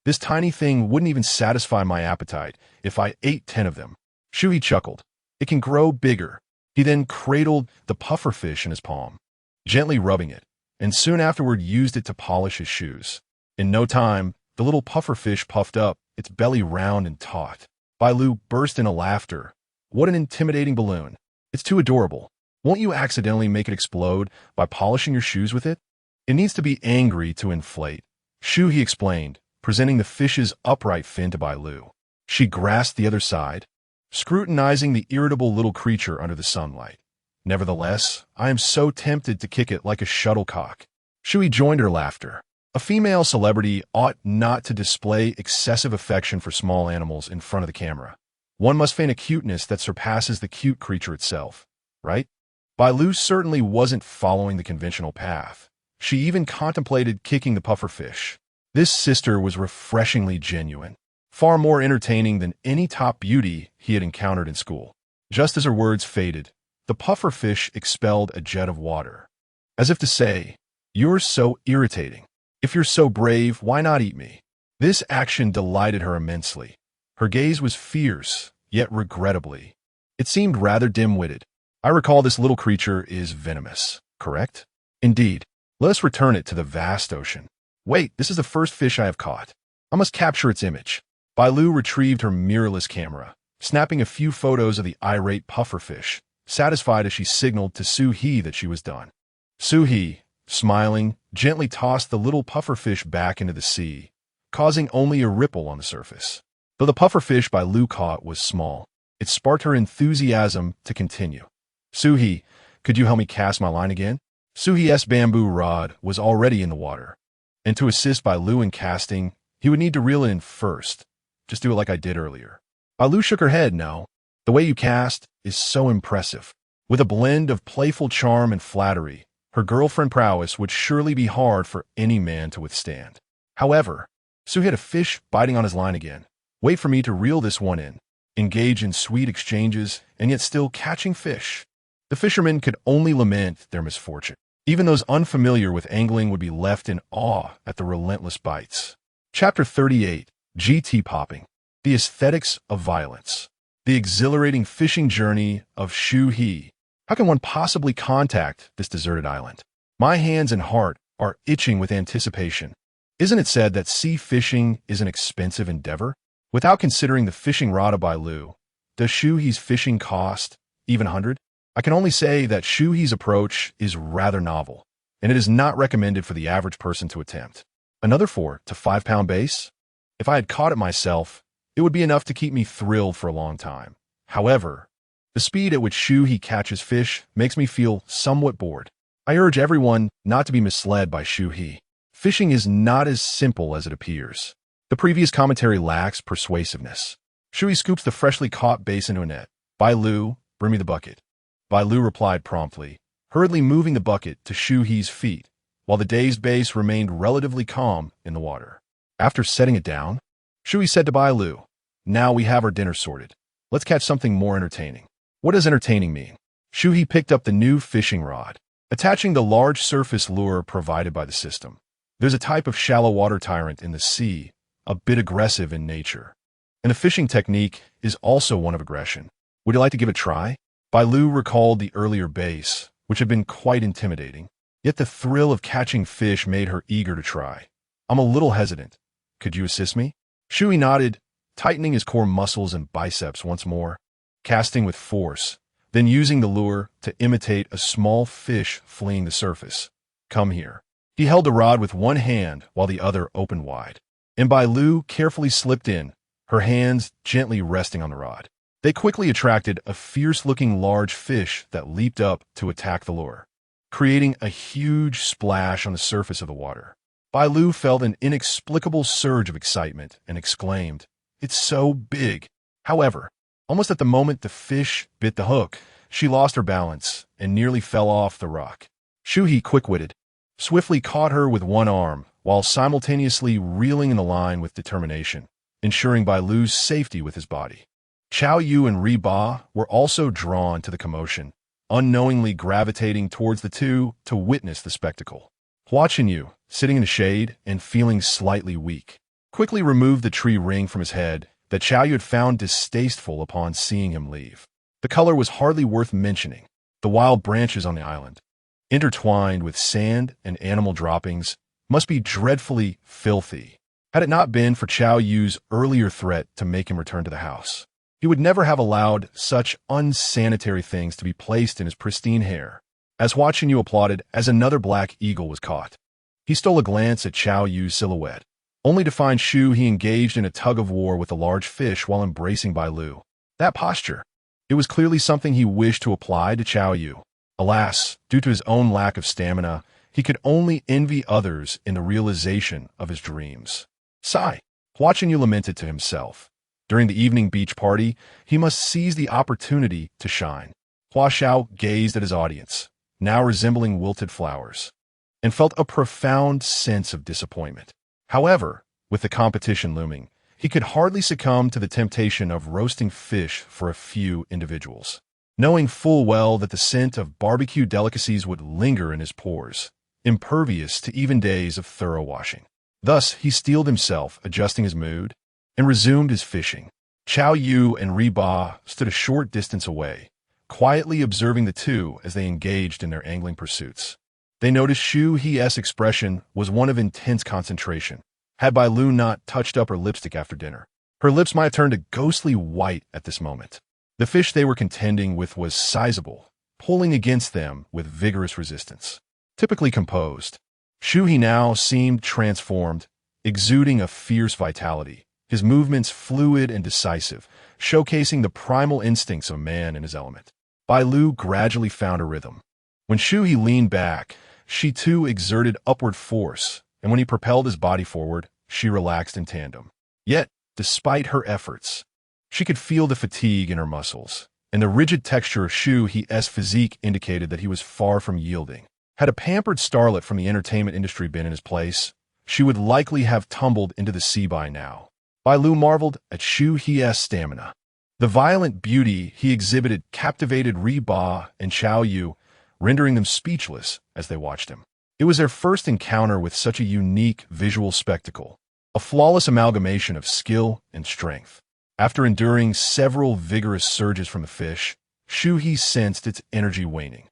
This tiny thing wouldn't even satisfy my appetite if I ate 10 of them." Shu He chuckled. "It can grow bigger." He then cradled the pufferfish in his palm, gently rubbing it, and soon afterward used it to polish his shoes. In no time, the little pufferfish puffed up, its belly round and taut. Bailu burst into laughter. "What an intimidating balloon. It's too adorable. Won't you accidentally make it explode by polishing your shoes with it?" "It needs to be angry to inflate," Shu He explained, presenting the fish's upright fin to Bailu. She grasped the other side, scrutinizing the irritable little creature under the sunlight. "Nevertheless, I am so tempted to kick it like a shuttlecock." Shu He joined her laughter. A female celebrity ought not to display excessive affection for small animals in front of the camera. One must feign a cuteness that surpasses the cute creature itself, right? Bailu certainly wasn't following the conventional path. She even contemplated kicking the pufferfish. This sister was refreshingly genuine, far more entertaining than any top beauty he had encountered in school. Just as her words faded, the pufferfish expelled a jet of water, as if to say, "You're so irritating. If you're so brave, why not eat me?" This action delighted her immensely. Her gaze was fierce, yet regrettably. It seemed rather dim-witted. "I recall this little creature is venomous, correct?" "Indeed. Let us return it to the vast ocean." "Wait, this is the first fish I have caught. I must capture its image." Bailu retrieved her mirrorless camera, snapping a few photos of the irate pufferfish, satisfied as she signaled to Shu He that she was done. Shu He, smiling, gently tossed the little pufferfish back into the sea, causing only a ripple on the surface. Though the pufferfish Bailu caught was small, it sparked her enthusiasm to continue. "Shu He, could you help me cast my line again?" Shu He's bamboo rod was already in the water, and to assist Bailu in casting, he would need to reel it in first. "Just do it like I did earlier." Bailu shook her head. "No. The way you cast is so impressive." With a blend of playful charm and flattery, her girlfriend prowess would surely be hard for any man to withstand. However, Shu had a fish biting on his line again. "Wait for me to reel this one in." Engage in sweet exchanges, and yet still catching fish. The fishermen could only lament their misfortune. Even those unfamiliar with angling would be left in awe at the relentless bites. Chapter 38, GT Popping. The Aesthetics of Violence. The exhilarating fishing journey of Shu He. How can one possibly contact this deserted island? My hands and heart are itching with anticipation. Isn't it said that sea fishing is an expensive endeavor? Without considering the fishing rod of Bailu, does Shu He's fishing cost even 100? I can only say that Shu He's approach is rather novel, and it is not recommended for the average person to attempt. Another 4 to 5 pound bass? If I had caught it myself, it would be enough to keep me thrilled for a long time. However, the speed at which Shu He catches fish makes me feel somewhat bored. I urge everyone not to be misled by Shu He. Fishing is not as simple as it appears. The previous commentary lacks persuasiveness. Shu He scoops the freshly caught bass into a net. "Bailu, bring me the bucket." Bailu replied promptly, hurriedly moving the bucket to Shu He's feet, while the dazed bass remained relatively calm in the water. After setting it down, Shu He said to Bailu, "Now we have our dinner sorted. Let's catch something more entertaining." What does entertaining mean? Shu He picked up the new fishing rod, attaching the large surface lure provided by the system. There's a type of shallow water tyrant in the sea, a bit aggressive in nature. And the fishing technique is also one of aggression. Would you like to give it a try? Bailu recalled the earlier bass, which had been quite intimidating. Yet the thrill of catching fish made her eager to try. "I'm a little hesitant. Could you assist me?" Shu He nodded, tightening his core muscles and biceps once more, casting with force, then using the lure to imitate a small fish fleeing the surface. "Come here." He held the rod with one hand while the other opened wide. And Bailu carefully slipped in, her hands gently resting on the rod. They quickly attracted a fierce-looking large fish that leaped up to attack the lure, creating a huge splash on the surface of the water. Bailu felt an inexplicable surge of excitement and exclaimed, "It's so big!" However, almost at the moment the fish bit the hook, she lost her balance and nearly fell off the rock. Shu He, quick-witted, swiftly caught her with one arm while simultaneously reeling in the line with determination, ensuring Bailu's safety with his body. Chao Yu and Ri Ba were also drawn to the commotion, unknowingly gravitating towards the two to witness the spectacle. Watching you, sitting in the shade and feeling slightly weak, quickly removed the tree ring from his head that Chao Yu had found distasteful upon seeing him leave. The color was hardly worth mentioning. The wild branches on the island, intertwined with sand and animal droppings, must be dreadfully filthy. Had it not been for Chao Yu's earlier threat to make him return to the house, he would never have allowed such unsanitary things to be placed in his pristine hair. As Watching You applauded as another black eagle was caught, he stole a glance at Chao Yu's silhouette, only to find Shu He engaged in a tug-of-war with a large fish while embracing Bailu. That posture, it was clearly something he wished to apply to Chao Yu. Alas, due to his own lack of stamina, he could only envy others in the realization of his dreams. Sigh. Watching You lamented to himself. During the evening beach party, he must seize the opportunity to shine. Hua Xiao gazed at his audience, now resembling wilted flowers, and felt a profound sense of disappointment. However, with the competition looming, he could hardly succumb to the temptation of roasting fish for a few individuals, knowing full well that the scent of barbecue delicacies would linger in his pores, impervious to even days of thorough washing. Thus, he steeled himself, adjusting his mood, and resumed his fishing. Chao Yu and Ri Ba stood a short distance away, quietly observing the two as they engaged in their angling pursuits. They noticed Shu He's expression was one of intense concentration. Had Bailu not touched up her lipstick after dinner, her lips might have turned a ghostly white at this moment. The fish they were contending with was sizable, pulling against them with vigorous resistance. Typically composed, Shu He now seemed transformed, exuding a fierce vitality, his movements fluid and decisive, showcasing the primal instincts of man in his element. Bailu gradually found a rhythm. When Shu He leaned back, she too exerted upward force, and when he propelled his body forward, she relaxed in tandem. Yet, despite her efforts, she could feel the fatigue in her muscles, and the rigid texture of Shu He's physique indicated that he was far from yielding. Had a pampered starlet from the entertainment industry been in his place, she would likely have tumbled into the sea by now. Bailu marveled at Shu He's stamina. The violent beauty he exhibited captivated Ri Ba and Chao Yu, rendering them speechless as they watched him. It was their first encounter with such a unique visual spectacle, a flawless amalgamation of skill and strength. After enduring several vigorous surges from the fish, Shu He sensed its energy waning.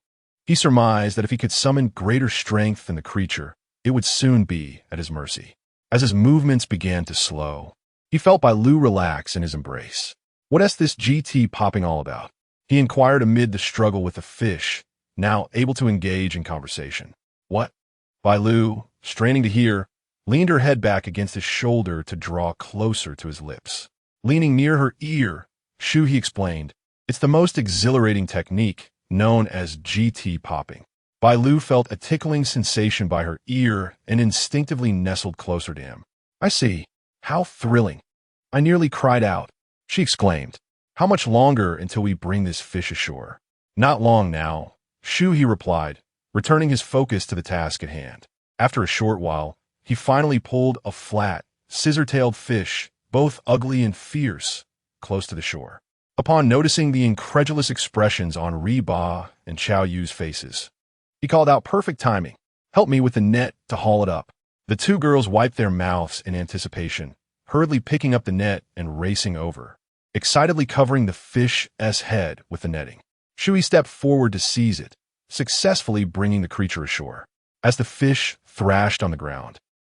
He surmised that if he could summon greater strength in the creature, it would soon be at his mercy. As his movements began to slow, he felt Bailu relax in his embrace. "What's this GT popping all about?" he inquired amid the struggle with the fish, now able to engage in conversation. "What?" Bailu, straining to hear, leaned her head back against his shoulder to draw closer to his lips. Leaning near her ear, Shu He explained, "It's the most exhilarating technique, known as GT popping." Bailu felt a tickling sensation by her ear and instinctively nestled closer to him. "I see. How thrilling." "I nearly cried out," she exclaimed. "How much longer until we bring this fish ashore?" "Not long now," Shu He replied, returning his focus to the task at hand. After a short while, he finally pulled a flat, scissor-tailed fish, both ugly and fierce, close to the shore. Upon noticing the incredulous expressions on Ri Ba and Chao Yu's faces, he called out, "Perfect timing. Help me with the net to haul it up." The two girls wiped their mouths in anticipation, hurriedly picking up the net and racing over, excitedly covering the fish's head with the netting. Shu He stepped forward to seize it, successfully bringing the creature ashore. As the fish thrashed on the ground,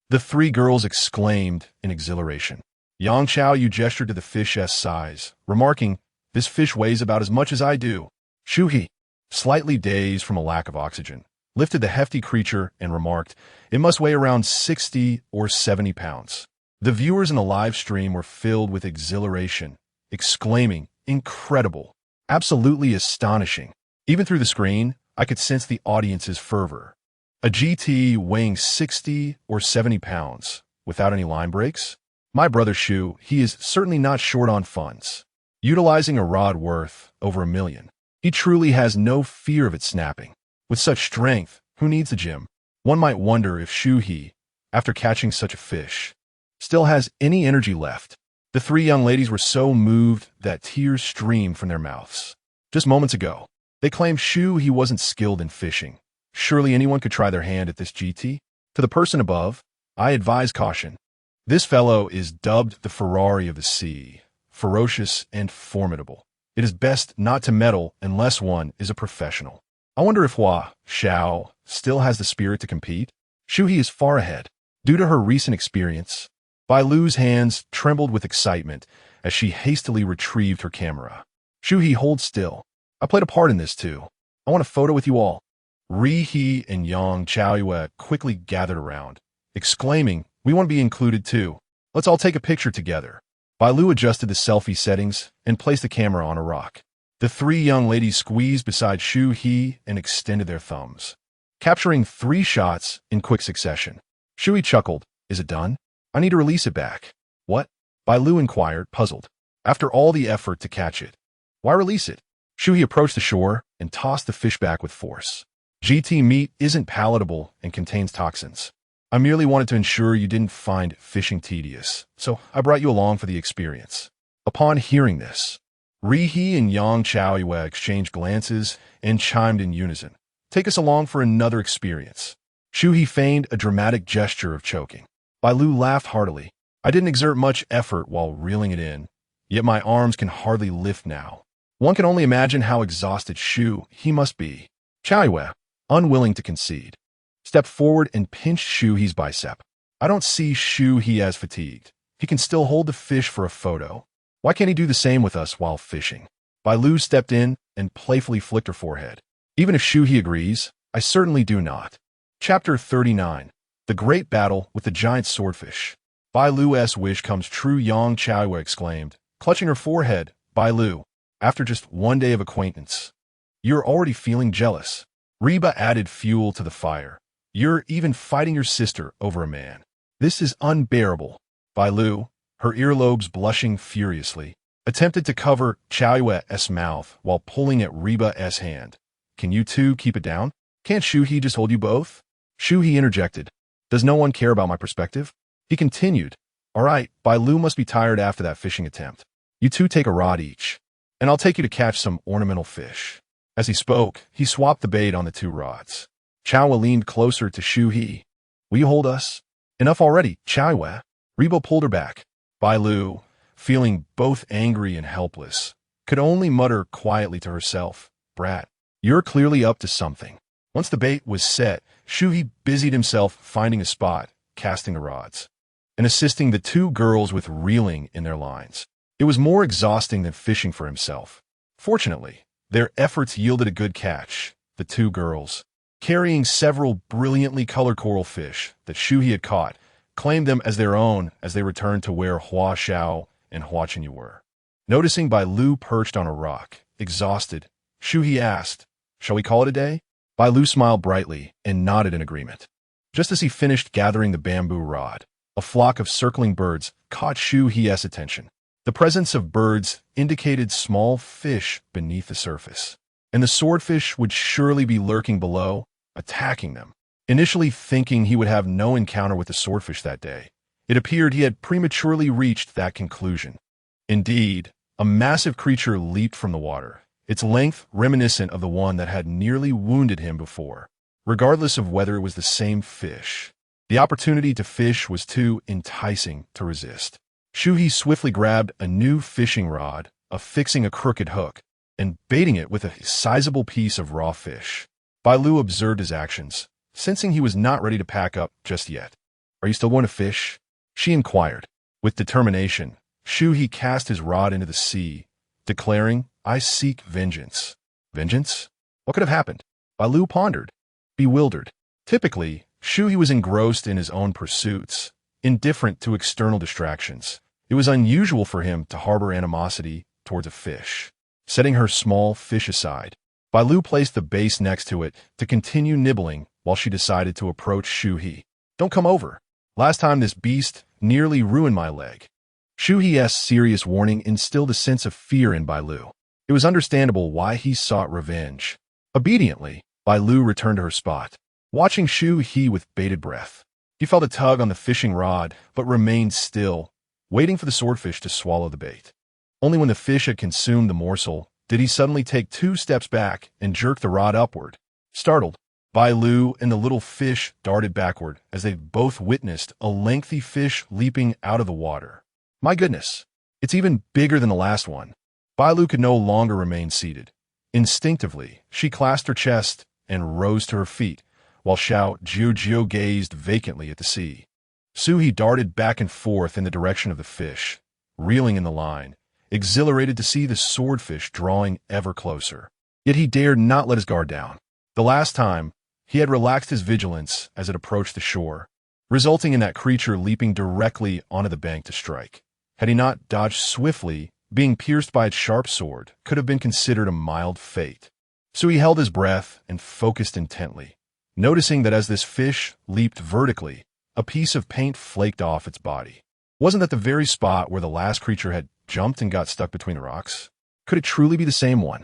the three girls exclaimed in exhilaration. Yang Chao Yu gestured to the fish's size, remarking, "This fish weighs about as much as I do." Shu He, slightly dazed from a lack of oxygen, lifted the hefty creature and remarked, "It must weigh around 60 or 70 pounds." The viewers in the live stream were filled with exhilaration, exclaiming, "Incredible! Absolutely astonishing!" Even through the screen, I could sense the audience's fervor. A GT weighing 60 or 70 pounds, without any line breaks? My brother Shu, he is certainly not short on funds. Utilizing a rod worth over $1 million. He truly has no fear of it snapping. With such strength, who needs a gym? One might wonder if Shu He, after catching such a fish, still has any energy left. The three young ladies were so moved that tears streamed from their mouths. Just moments ago, they claimed Shu He wasn't skilled in fishing. Surely anyone could try their hand at this GT? To the person above, I advise caution. This fellow is dubbed the Ferrari of the sea, ferocious and formidable. It is best not to meddle unless one is a professional. I wonder if Xiao still has the spirit to compete? Shu He is far ahead. Due to her recent experience, Bailu's hands trembled with excitement as she hastily retrieved her camera. Shu He, hold still. I played a part in this too. I want a photo with you all. He and Yang Chaoyue quickly gathered around, exclaiming, "We want to be included too. Let's all take a picture together." Bailu adjusted the selfie settings and placed the camera on a rock. The three young ladies squeezed beside Shu He and extended their thumbs, capturing 3 shots in quick succession. Shu He chuckled. "Is it done? I need to release it back." "What?" Bailu inquired, puzzled. "After all the effort to catch it, why release it?" Shu He approached the shore and tossed the fish back with force. "GT meat isn't palatable and contains toxins. I merely wanted to ensure you didn't find fishing tedious, so I brought you along for the experience." Upon hearing this, He and Yang Chaoyue exchanged glances and chimed in unison. "Take us along for another experience." Shu He feigned a dramatic gesture of choking. Bailu laughed heartily. "I didn't exert much effort while reeling it in, yet my arms can hardly lift now." One can only imagine how exhausted Shu He must be. Chaoyue, unwilling to concede, stepped forward and pinched Shu He's bicep. "I don't see Shu He as fatigued. He can still hold the fish for a photo. Why can't he do the same with us while fishing?" Bailu stepped in and playfully flicked her forehead. "Even if Shu He agrees, I certainly do not." Chapter 39. The Great Battle with the Giant Swordfish. Bailu's wish comes true, Yang Chaoyue exclaimed, clutching her forehead. "Bailu, after just one day of acquaintance, you're already feeling jealous." Reba added fuel to the fire. "You're even fighting your sister over a man. This is unbearable." Bailu, her earlobes blushing furiously, attempted to cover Chaoyue's mouth while pulling at Reba's hand. "Can you two keep it down? Can't Shu He just hold you both?" Shu He interjected. "Does no one care about my perspective?" He continued, "All right, Bailu must be tired after that fishing attempt. You two take a rod each, and I'll take you to catch some ornamental fish." As he spoke, he swapped the bait on the 2 rods. Chaoyue leaned closer to Shu He. "Will you hold us?" "Enough already, Chaoyue." Reba pulled her back. Bailu, feeling both angry and helpless, could only mutter quietly to herself, "Brat, you're clearly up to something." Once the bait was set, Shu He busied himself finding a spot, casting the rods, and assisting the 2 girls with reeling in their lines. It was more exhausting than fishing for himself. Fortunately, their efforts yielded a good catch. The 2 girls, carrying several brilliantly colored coral fish that Shu He had caught, claimed them as their own as they returned to where Hua Xiao and Hua Chenyu were. Noticing Bailu perched on a rock, exhausted, Shu He asked, "Shall we call it a day?" Bailu smiled brightly and nodded in agreement. Just as he finished gathering the bamboo rod, a flock of circling birds caught Shu He's attention. The presence of birds indicated small fish beneath the surface, and the swordfish would surely be lurking below, attacking them. Initially thinking he would have no encounter with the swordfish that day, it appeared he had prematurely reached that conclusion. Indeed, a massive creature leaped from the water, its length reminiscent of the one that had nearly wounded him before. Regardless of whether it was the same fish, the opportunity to fish was too enticing to resist. Shu He swiftly grabbed a new fishing rod, affixing a crooked hook, and baiting it with a sizable piece of raw fish. Bailu observed his actions, sensing he was not ready to pack up just yet. "Are you still going to fish?" she inquired. With determination, Shu He cast his rod into the sea, declaring, "I seek vengeance." Vengeance? What could have happened? Bailu pondered. bewildered. Typically, Shu He was engrossed in his own pursuits, indifferent to external distractions. It was unusual for him to harbor animosity towards a fish. Setting her small fish aside, Bailu placed the base next to it to continue nibbling while she decided to approach Shu He. "Don't come over. Last time this beast nearly ruined my leg." Shu He's serious warning instilled a sense of fear in Bailu. It was understandable why he sought revenge. Obediently, Bailu returned to her spot, watching Shu He with bated breath. He felt a tug on the fishing rod, but remained still, waiting for the swordfish to swallow the bait. Only when the fish had consumed the morsel did he suddenly take 2 steps back and jerk the rod upward. Startled, Bailu and the little fish darted backward as they both witnessed a lengthy fish leaping out of the water. "My goodness, it's even bigger than the last one." Bailu could no longer remain seated. Instinctively, she clasped her chest and rose to her feet, while Xiao Jiu gazed vacantly at the sea. Shu He darted back and forth in the direction of the fish, reeling in the line, exhilarated to see the swordfish drawing ever closer. Yet he dared not let his guard down. The last time, he had relaxed his vigilance as it approached the shore, resulting in that creature leaping directly onto the bank to strike. Had he not dodged swiftly, being pierced by its sharp sword could have been considered a mild fate. So he held his breath and focused intently, noticing that as this fish leaped vertically, a piece of paint flaked off its body. Wasn't that the very spot where the last creature had jumped and got stuck between the rocks? Could it truly be the same one?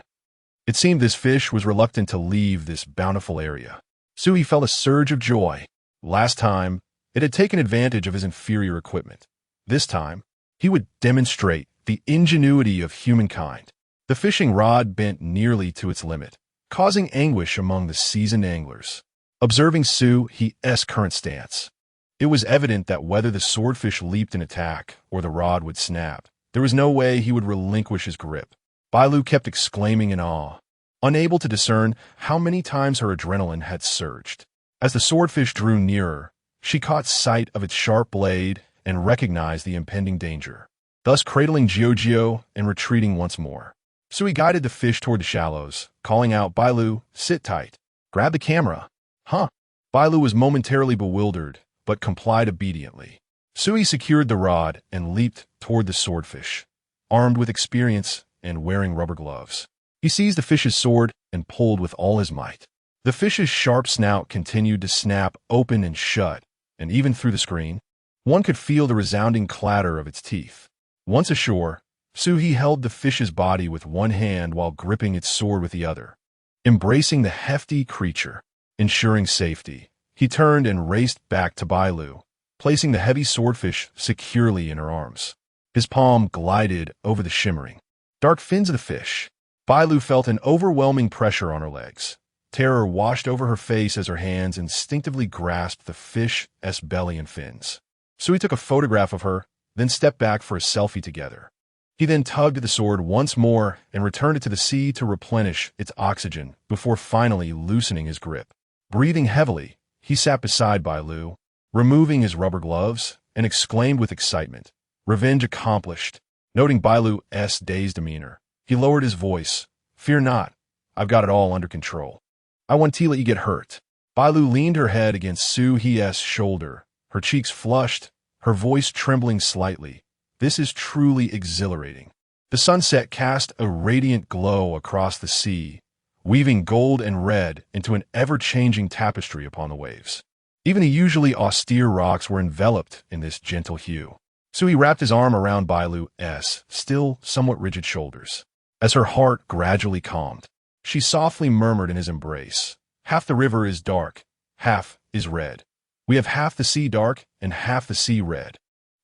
It seemed this fish was reluctant to leave this bountiful area. Shu He felt a surge of joy. Last time, it had taken advantage of his inferior equipment. This time, he would demonstrate the ingenuity of humankind. The fishing rod bent nearly to its limit, causing anguish among the seasoned anglers. Observing Shu He's current stance, it was evident that whether the swordfish leaped in attack or the rod would snap, there was no way he would relinquish his grip. Bailu kept exclaiming in awe, unable to discern how many times her adrenaline had surged. As the swordfish drew nearer, she caught sight of its sharp blade and recognized the impending danger, thus cradling Jiu and retreating once more. Shu He guided the fish toward the shallows, calling out, "Bailu, sit tight. Grab the camera." "Huh?" Bailu was momentarily bewildered, but complied obediently. Shu He secured the rod and leaped toward the swordfish, armed with experience and wearing rubber gloves. He seized the fish's sword and pulled with all his might. The fish's sharp snout continued to snap open and shut, and even through the screen, one could feel the resounding clatter of its teeth. Once ashore, Shu He held the fish's body with one hand while gripping its sword with the other. Embracing the hefty creature, ensuring safety, he turned and raced back to Bailu, placing the heavy swordfish securely in her arms. His palm glided over the shimmering dark fins of the fish. Bailu felt an overwhelming pressure on her legs. Terror washed over her face as her hands instinctively grasped the fish's belly and fins. Shu He took a photograph of her, then stepped back for a selfie together. He then tugged at the sword once more and returned it to the sea to replenish its oxygen before finally loosening his grip. Breathing heavily, he sat beside Bailu, removing his rubber gloves, and exclaimed with excitement, "Revenge accomplished." Noting Bailu's dazed demeanor, he lowered his voice, "Fear not, I've got it all under control. I won't let you get hurt." Bailu leaned her head against Shu He's shoulder, her cheeks flushed, her voice trembling slightly. "This is truly exhilarating." The sunset cast a radiant glow across the sea, weaving gold and red into an ever-changing tapestry upon the waves. Even the usually austere rocks were enveloped in this gentle hue. Shu He wrapped his arm around Bailu's still somewhat rigid shoulders. As her heart gradually calmed, she softly murmured in his embrace, "Half the river is dark, half is red. We have half the sea dark and half the sea red."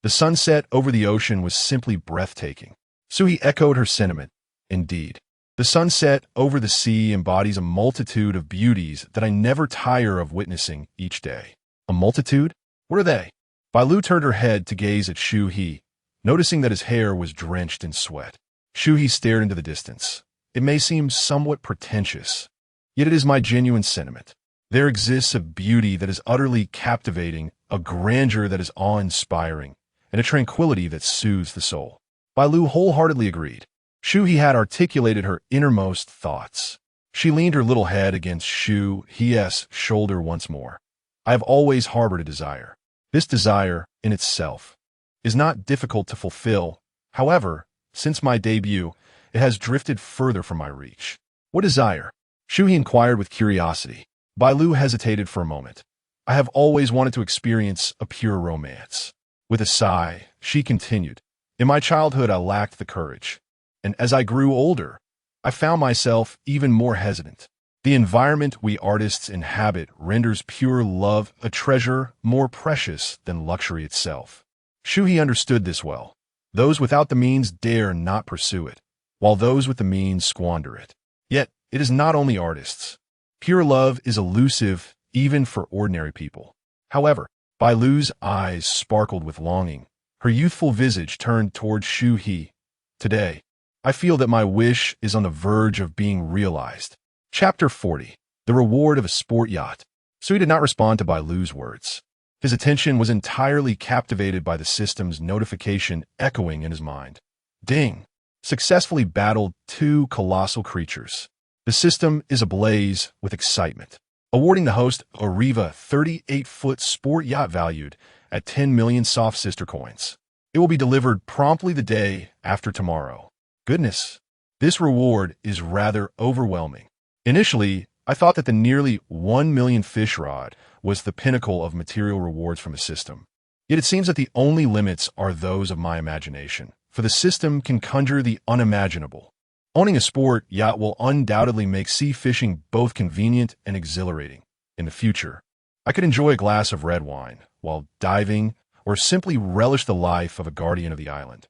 The sunset over the ocean was simply breathtaking. Shu He echoed her sentiment. Indeed, the sunset over the sea embodies a multitude of beauties that I never tire of witnessing each day. A multitude? What are they? Bailu turned her head to gaze at Shu He, noticing that his hair was drenched in sweat. Shu He stared into the distance. "It may seem somewhat pretentious, yet it is my genuine sentiment. There exists a beauty that is utterly captivating, a grandeur that is awe-inspiring, and a tranquility that soothes the soul." Bailu wholeheartedly agreed. Shu He had articulated her innermost thoughts. She leaned her little head against Shu He's shoulder once more. I have always harbored a desire. This desire, in itself, is not difficult to fulfill. However, since my debut, it has drifted further from my reach. What desire? Shu He inquired with curiosity. Bailu hesitated for a moment. I have always wanted to experience a pure romance. With a sigh, she continued. In my childhood, I lacked the courage. And as I grew older, I found myself even more hesitant. The environment we artists inhabit renders pure love a treasure more precious than luxury itself. Shu He understood this well. Those without the means dare not pursue it, while those with the means squander it. Yet, it is not only artists. Pure love is elusive even for ordinary people. However, Bailu's eyes sparkled with longing. Her youthful visage turned toward Shu He. Today, I feel that my wish is on the verge of being realized. Chapter 40. The Reward of a Sport Yacht. Shu did not respond to Bailu's words. His attention was entirely captivated by the system's notification echoing in his mind. Ding! Successfully battled 2 colossal creatures. The system is ablaze with excitement, awarding the host a Riva 38-foot sport yacht valued at 10 million soft sister coins. It will be delivered promptly the day after tomorrow. Goodness, this reward is rather overwhelming. Initially, I thought that the nearly 1 million fish rod was the pinnacle of material rewards from the system. Yet it seems that the only limits are those of my imagination, for the system can conjure the unimaginable. Owning a sport yacht will undoubtedly make sea fishing both convenient and exhilarating. In the future, I could enjoy a glass of red wine while diving or simply relish the life of a guardian of the island.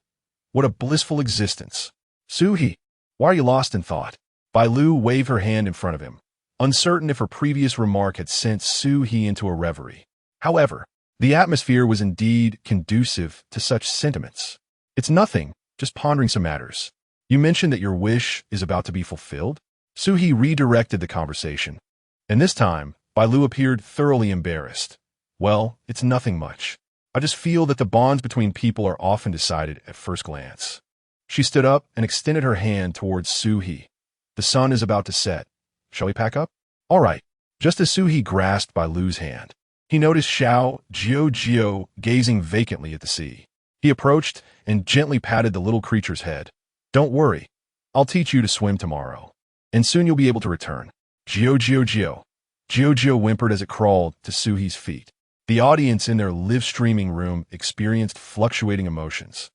What a blissful existence. Shu He, why are you lost in thought? Bailu waved her hand in front of him, uncertain if her previous remark had sent Shu He into a reverie. However, the atmosphere was indeed conducive to such sentiments. It's nothing, just pondering some matters. You mentioned that your wish is about to be fulfilled? Shu He redirected the conversation, and this time, Bailu appeared thoroughly embarrassed. Well, it's nothing much. I just feel that the bonds between people are often decided at first glance. She stood up and extended her hand towards Shu He. The sun is about to set. Shall we pack up? All right. Just as Shu He grasped Bailu's hand, he noticed Xiao Jiao gazing vacantly at the sea. He approached and gently patted the little creature's head. Don't worry. I'll teach you to swim tomorrow, and soon you'll be able to return. Jiao. Jiao whimpered as it crawled to Shu He's feet. The audience in their live-streaming room experienced fluctuating emotions,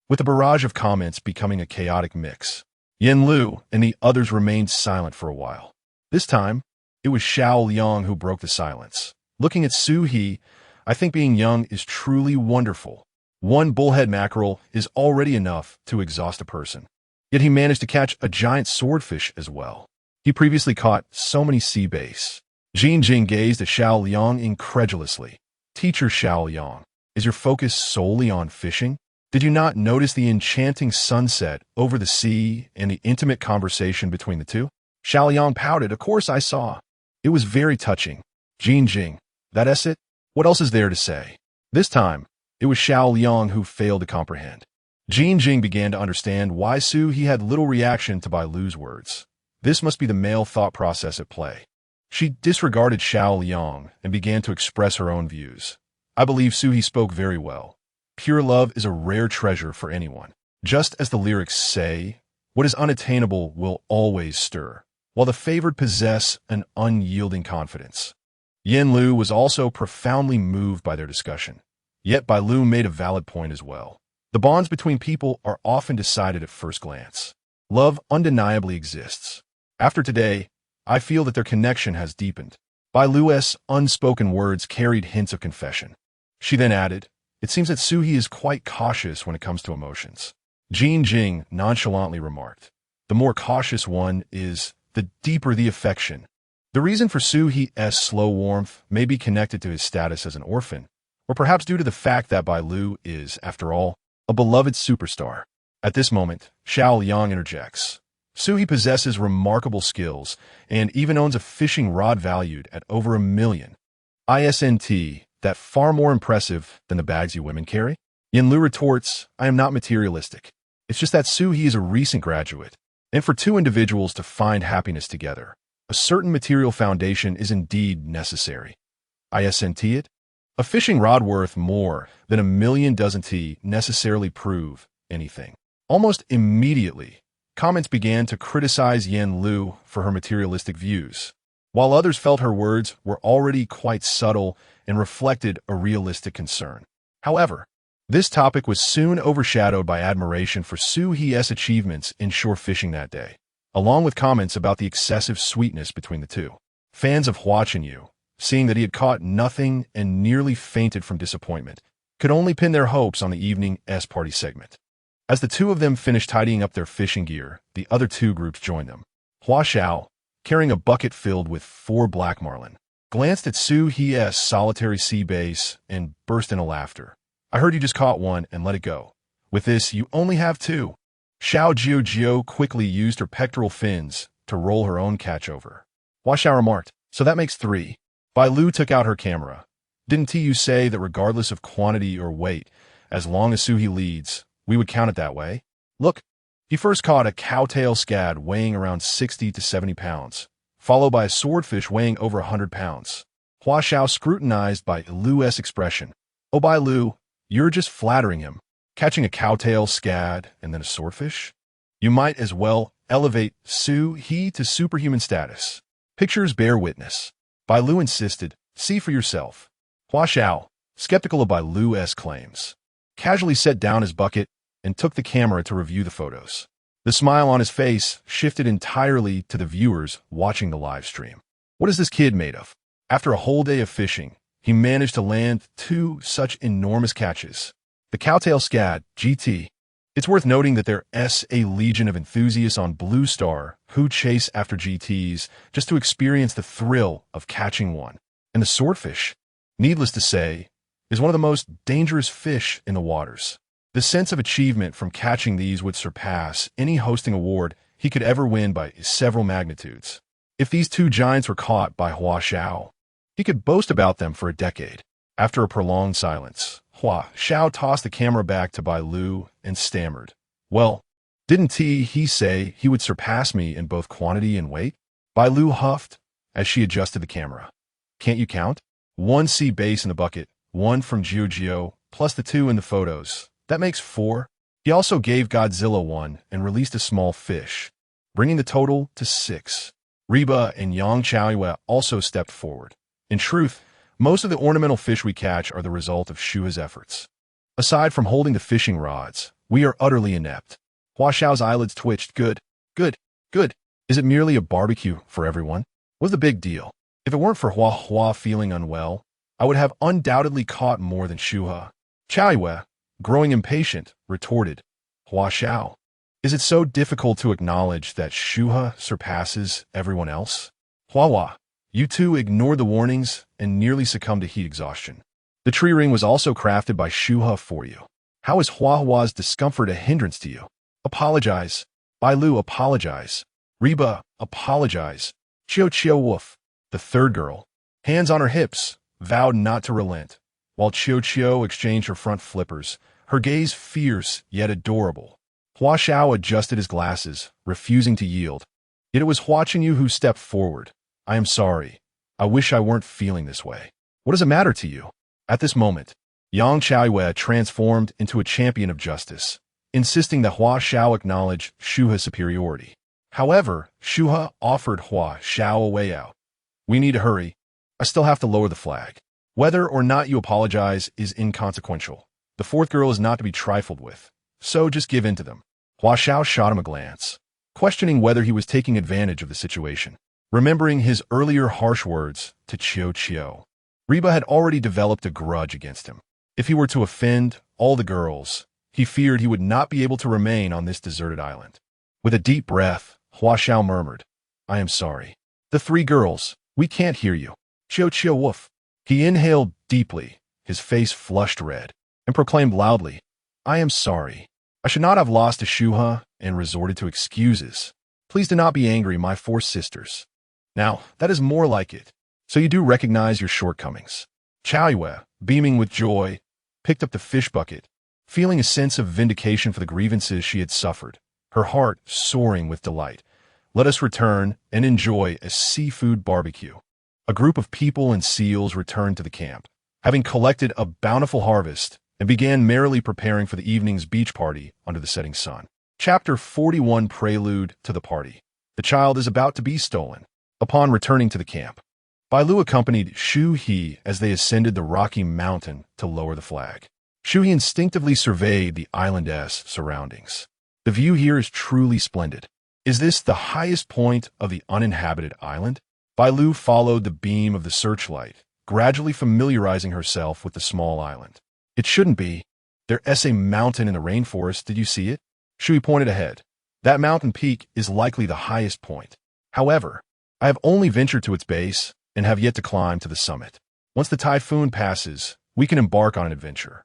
with the barrage of comments becoming a chaotic mix. Yen Lu and the others remained silent for a while. This time, it was Xiao Liang who broke the silence. Looking at Shu He, I think being young is truly wonderful. One bullhead mackerel is already enough to exhaust a person. Yet he managed to catch a giant swordfish as well. He previously caught so many sea bass. Jing gazed at Xiao Liang incredulously. Teacher Xiao Liang, is your focus solely on fishing? Did you not notice the enchanting sunset over the sea and the intimate conversation between the two? Xiao Liang pouted. Of course I saw. It was very touching. Jing, that's it? What else is there to say? This time, it was Xiao Liang who failed to comprehend. Jing began to understand why Shu He had little reaction to Bailu's words. This must be the male thought process at play. She disregarded Xiao Liang and began to express her own views. I believe Shu He spoke very well. Pure love is a rare treasure for anyone. Just as the lyrics say, what is unattainable will always stir, while the favored possess an unyielding confidence. Yen Lu was also profoundly moved by their discussion. Yet Bailu made a valid point as well. The bonds between people are often decided at first glance. Love undeniably exists. After today, I feel that their connection has deepened. Bailu's unspoken words carried hints of confession. She then added, it seems that Shu He is quite cautious when it comes to emotions. Jing nonchalantly remarked, the more cautious one is, the deeper the affection. The reason for Shu He's slow warmth may be connected to his status as an orphan, or perhaps due to the fact that Bailu is, after all, a beloved superstar. At this moment, Xiao Liang interjects. Shu He possesses remarkable skills and even owns a fishing rod valued at over 1 million. ISNT, that far more impressive than the bags you women carry? Yen Lu retorts, I am not materialistic. It's just that Shu He is a recent graduate, and for 2 individuals to find happiness together, A certain material foundation is indeed necessary. I assent it. A fishing rod worth more than 1,000,000 doesn't necessarily prove anything. Almost immediately, comments began to criticize Yan Lu for her materialistic views, while others felt her words were already quite subtle and reflected a realistic concern. However, this topic was soon overshadowed by admiration for Shu He's achievements in shore fishing that day, along with comments about the excessive sweetness between the two. Fans of Hua Chenyu, seeing that he had caught nothing and nearly fainted from disappointment, could only pin their hopes on the evening's party segment. As the two of them finished tidying up their fishing gear, the other two groups joined them. Hua Xiao, carrying a bucket filled with 4 black marlin, glanced at Shu He's solitary sea base and burst into laughter. I heard you just caught one and let it go. With this, you only have 2. Xiao Jiu quickly used her pectoral fins to roll her own catch over. Hua Xiao remarked, so that makes 3. Bailu took out her camera. Didn't you say that regardless of quantity or weight, as long as Shu He leads, we would count it that way? Look, he first caught a cowtail scad weighing around 60 to 70 pounds, followed by a swordfish weighing over 100 pounds. Hua Xiao scrutinized Bailu's expression. Oh, Bailu, you're just flattering him. Catching a cowtail scad and then a swordfish? You might as well elevate Shu He to superhuman status. Pictures bear witness. Bailu insisted, see for yourself. Hua Xiao, skeptical of Bailu's claims, casually set down his bucket and took the camera to review the photos. The smile on his face shifted entirely to the viewers watching the live stream. What is this kid made of? After a whole day of fishing, he managed to land 2 such enormous catches. The cowtail scad, GT. It's worth noting that there's a legion of enthusiasts on Blue Star who chase after GTs just to experience the thrill of catching one. And the swordfish, needless to say, is one of the most dangerous fish in the waters. The sense of achievement from catching these would surpass any hosting award he could ever win by several magnitudes. If these 2 giants were caught by Hua Xiao, he could boast about them for a decade. After a prolonged silence, Hua Xiao tossed the camera back to Bailu and stammered, well, didn't he say he would surpass me in both quantity and weight? Bailu huffed as she adjusted the camera. Can't you count? 1 sea base in the bucket, 1 from Jiu, plus the 2 in the photos. That makes 4. He also gave Godzilla 1 and released a small fish, bringing the total to 6. Reba and Yang Chaoyue also stepped forward. In truth, most of the ornamental fish we catch are the result of Shu's efforts. Aside from holding the fishing rods, we are utterly inept. Hua Xiao's eyelids twitched. Good. Is it merely a barbecue for everyone? What's the big deal? If it weren't for Hua feeling unwell, I would have undoubtedly caught more than Shu He. Chaoyue, growing impatient, retorted, Hua Xiao, is it so difficult to acknowledge that Shu He surpasses everyone else? Hua, you two ignored the warnings and nearly succumbed to heat exhaustion. The tree ring was also crafted by Shu He for you. How is Hua's discomfort a hindrance to you? Apologize. Bailu, apologize. Reba, apologize. Chiu Woof, the third girl, hands on her hips, vowed not to relent, while Chiu exchanged her front flippers, her gaze fierce yet adorable. Hua Xiao adjusted his glasses, refusing to yield. Yet it was Hua Chenyu who stepped forward. I am sorry. I wish I weren't feeling this way. What does it matter to you? At this moment, Yang Chaoyue transformed into a champion of justice, insisting that Hua Xiao acknowledge Shu He's superiority. However, Shu He offered Hua Xiao a way out. We need to hurry. I still have to lower the flag. Whether or not you apologize is inconsequential. The fourth girl is not to be trifled with, so just give in to them. Hua Xiao shot him a glance, questioning whether he was taking advantage of the situation. Remembering his earlier harsh words to Chiu, Reba had already developed a grudge against him. If he were to offend all the girls, he feared he would not be able to remain on this deserted island. With a deep breath, Hua Xiao murmured, I am sorry. The 3 girls, we can't hear you. Chiu Woof. He inhaled deeply, his face flushed red, and proclaimed loudly, I am sorry. I should not have lost to Shu He and resorted to excuses. Please do not be angry, my 4 sisters. Now, that is more like it. So you do recognize your shortcomings. Chaoyue, beaming with joy, picked up the fish bucket, feeling a sense of vindication for the grievances she had suffered, her heart soaring with delight, let us return and enjoy a seafood barbecue. A group of people and seals returned to the camp, having collected a bountiful harvest, and began merrily preparing for the evening's beach party under the setting sun. Chapter 41 Prelude to the Party. The child is about to be stolen. Upon returning to the camp, Bailu accompanied Shu He as they ascended the rocky mountain to lower the flag. Shu He instinctively surveyed the island's surroundings. The view here is truly splendid. Is this the highest point of the uninhabited island? Bailu followed the beam of the searchlight, gradually familiarizing herself with the small island. It shouldn't be. There's a mountain in the rainforest, did you see it? Shu He pointed ahead. That mountain peak is likely the highest point. However, I have only ventured to its base and have yet to climb to the summit. Once the typhoon passes, we can embark on an adventure.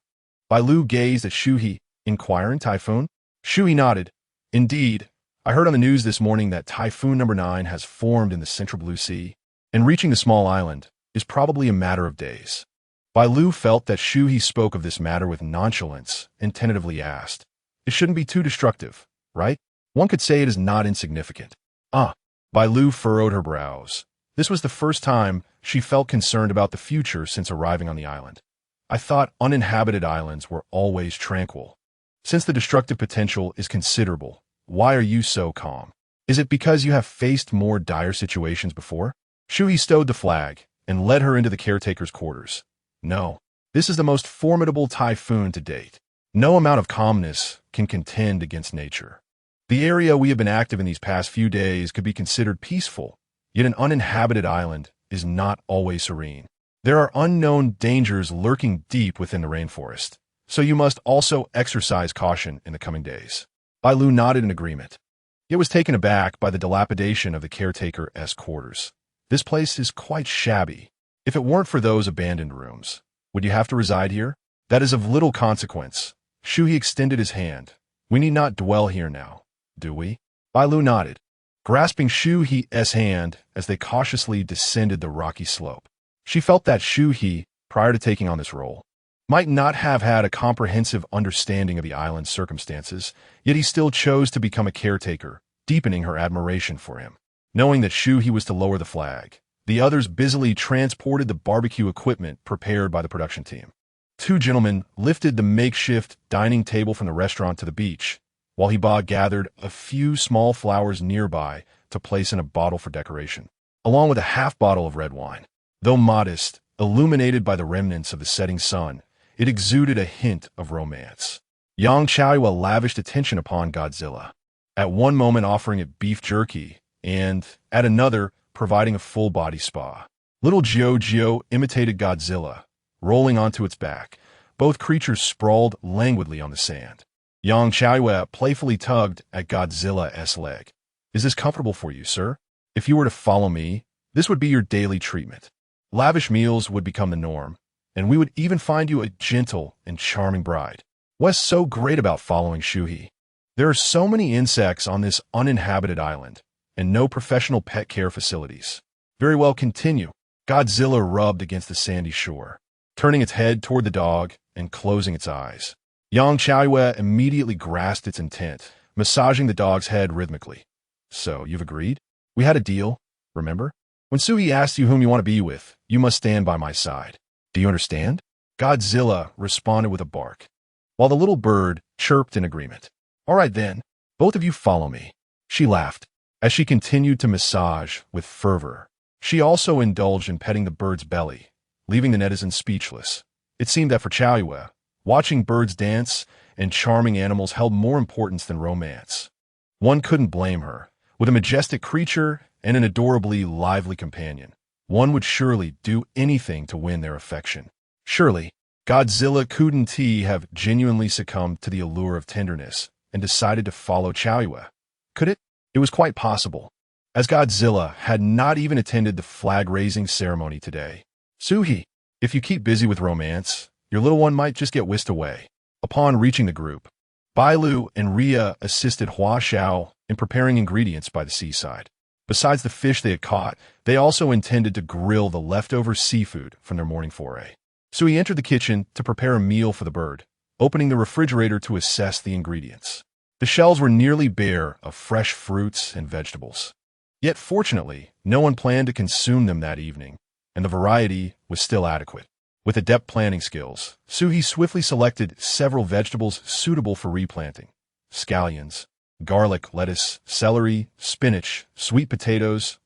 Bailu gazed at Shu He, inquiring, typhoon? Shu He nodded. Indeed, I heard on the news this morning that typhoon number 9 has formed in the central Blue Sea, and reaching the small island is probably a matter of days. Bailu felt that Shu He spoke of this matter with nonchalance and tentatively asked, it shouldn't be too destructive, right? One could say it is not insignificant. Bailu furrowed her brows. This was the first time she felt concerned about the future since arriving on the island. I thought uninhabited islands were always tranquil. Since the destructive potential is considerable, why are you so calm? Is it because you have faced more dire situations before? Shu He stowed the flag and led her into the caretaker's quarters. No, this is the most formidable typhoon to date. No amount of calmness can contend against nature. The area we have been active in these past few days could be considered peaceful, yet an uninhabited island is not always serene. There are unknown dangers lurking deep within the rainforest, so you must also exercise caution in the coming days. Bailu nodded in agreement. He was taken aback by the dilapidation of the caretaker's quarters. This place is quite shabby. If it weren't for those abandoned rooms, would you have to reside here? That is of little consequence. Shu He extended his hand. We need not dwell here now, do we? Bailu nodded, grasping Shu He's hand as they cautiously descended the rocky slope. She felt that Shu He, prior to taking on this role, might not have had a comprehensive understanding of the island's circumstances, yet he still chose to become a caretaker, deepening her admiration for him. Knowing that Shu He was to lower the flag, the others busily transported the barbecue equipment prepared by the production team. Two gentlemen lifted the makeshift dining table from the restaurant to the beach, while Heba gathered a few small flowers nearby to place in a bottle for decoration, along with a half bottle of red wine. Though modest, illuminated by the remnants of the setting sun, it exuded a hint of romance. Yang Chaoyue lavished attention upon Godzilla, at one moment offering it beef jerky, and, at another, providing a full-body spa. Little Jiao imitated Godzilla, rolling onto its back. Both creatures sprawled languidly on the sand. Yang Chaoyue playfully tugged at Godzilla's leg. Is this comfortable for you, sir? If you were to follow me, this would be your daily treatment. Lavish meals would become the norm, and we would even find you a gentle and charming bride. What's so great about following Shu He? There are so many insects on this uninhabited island, and no professional pet care facilities. Very well, continue. Godzilla rubbed against the sandy shore, turning its head toward the dog and closing its eyes. Yang Chaoyue immediately grasped its intent, massaging the dog's head rhythmically. So, you've agreed? We had a deal, remember? When Shu He asks you whom you want to be with, you must stand by my side. Do you understand? Godzilla responded with a bark, while the little bird chirped in agreement. All right then, both of you follow me. She laughed, as she continued to massage with fervor. She also indulged in petting the bird's belly, leaving the netizens speechless. It seemed that for Chaoyue, watching birds dance and charming animals held more importance than romance. One couldn't blame her. With a majestic creature and an adorably lively companion, one would surely do anything to win their affection. Surely, Godzilla couldn't have genuinely succumbed to the allure of tenderness and decided to follow Chaoyue. Could it? It was quite possible, as Godzilla had not even attended the flag-raising ceremony today. Shu He, if you keep busy with romance, your little one might just get whisked away. Upon reaching the group, Bailu and Ria assisted Hua Xiao in preparing ingredients by the seaside. Besides the fish they had caught, they also intended to grill the leftover seafood from their morning foray. So he entered the kitchen to prepare a meal for the bird, opening the refrigerator to assess the ingredients. The shelves were nearly bare of fresh fruits and vegetables. Yet fortunately, no one planned to consume them that evening, and the variety was still adequate. With adept planning skills, Shu He swiftly selected several vegetables suitable for replanting: scallions, garlic, lettuce, celery, spinach, sweet potatoes,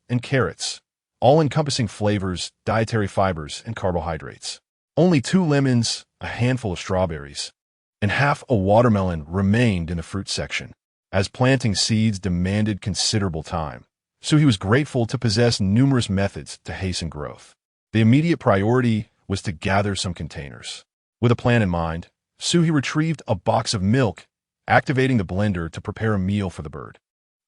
and carrots, all encompassing flavors, dietary fibers, and carbohydrates. Only 2 lemons, a handful of strawberries, and half a watermelon remained in the fruit section. As planting seeds demanded considerable time, Shu He was grateful to possess numerous methods to hasten growth. The immediate priority was to gather some containers. With a plan in mind, Shu He retrieved a box of milk, activating the blender to prepare a meal for the bird.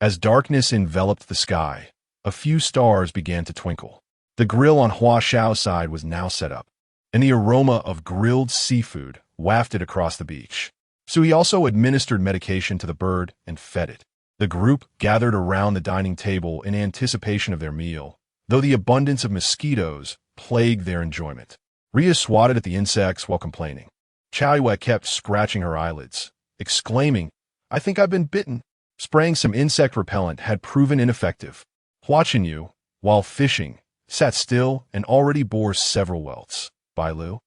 As darkness enveloped the sky, a few stars began to twinkle. The grill on Hua Xiao's side was now set up, and the aroma of grilled seafood wafted across the beach. Shu He also administered medication to the bird and fed it. The group gathered around the dining table in anticipation of their meal, though the abundance of mosquitoes plagued their enjoyment. Rhea swatted at the insects while complaining. Chaoyue kept scratching her eyelids, exclaiming, "I think I've been bitten." Spraying some insect repellent had proven ineffective. Hua Chenyu, while fishing, sat still and already bore several welts. Bailu,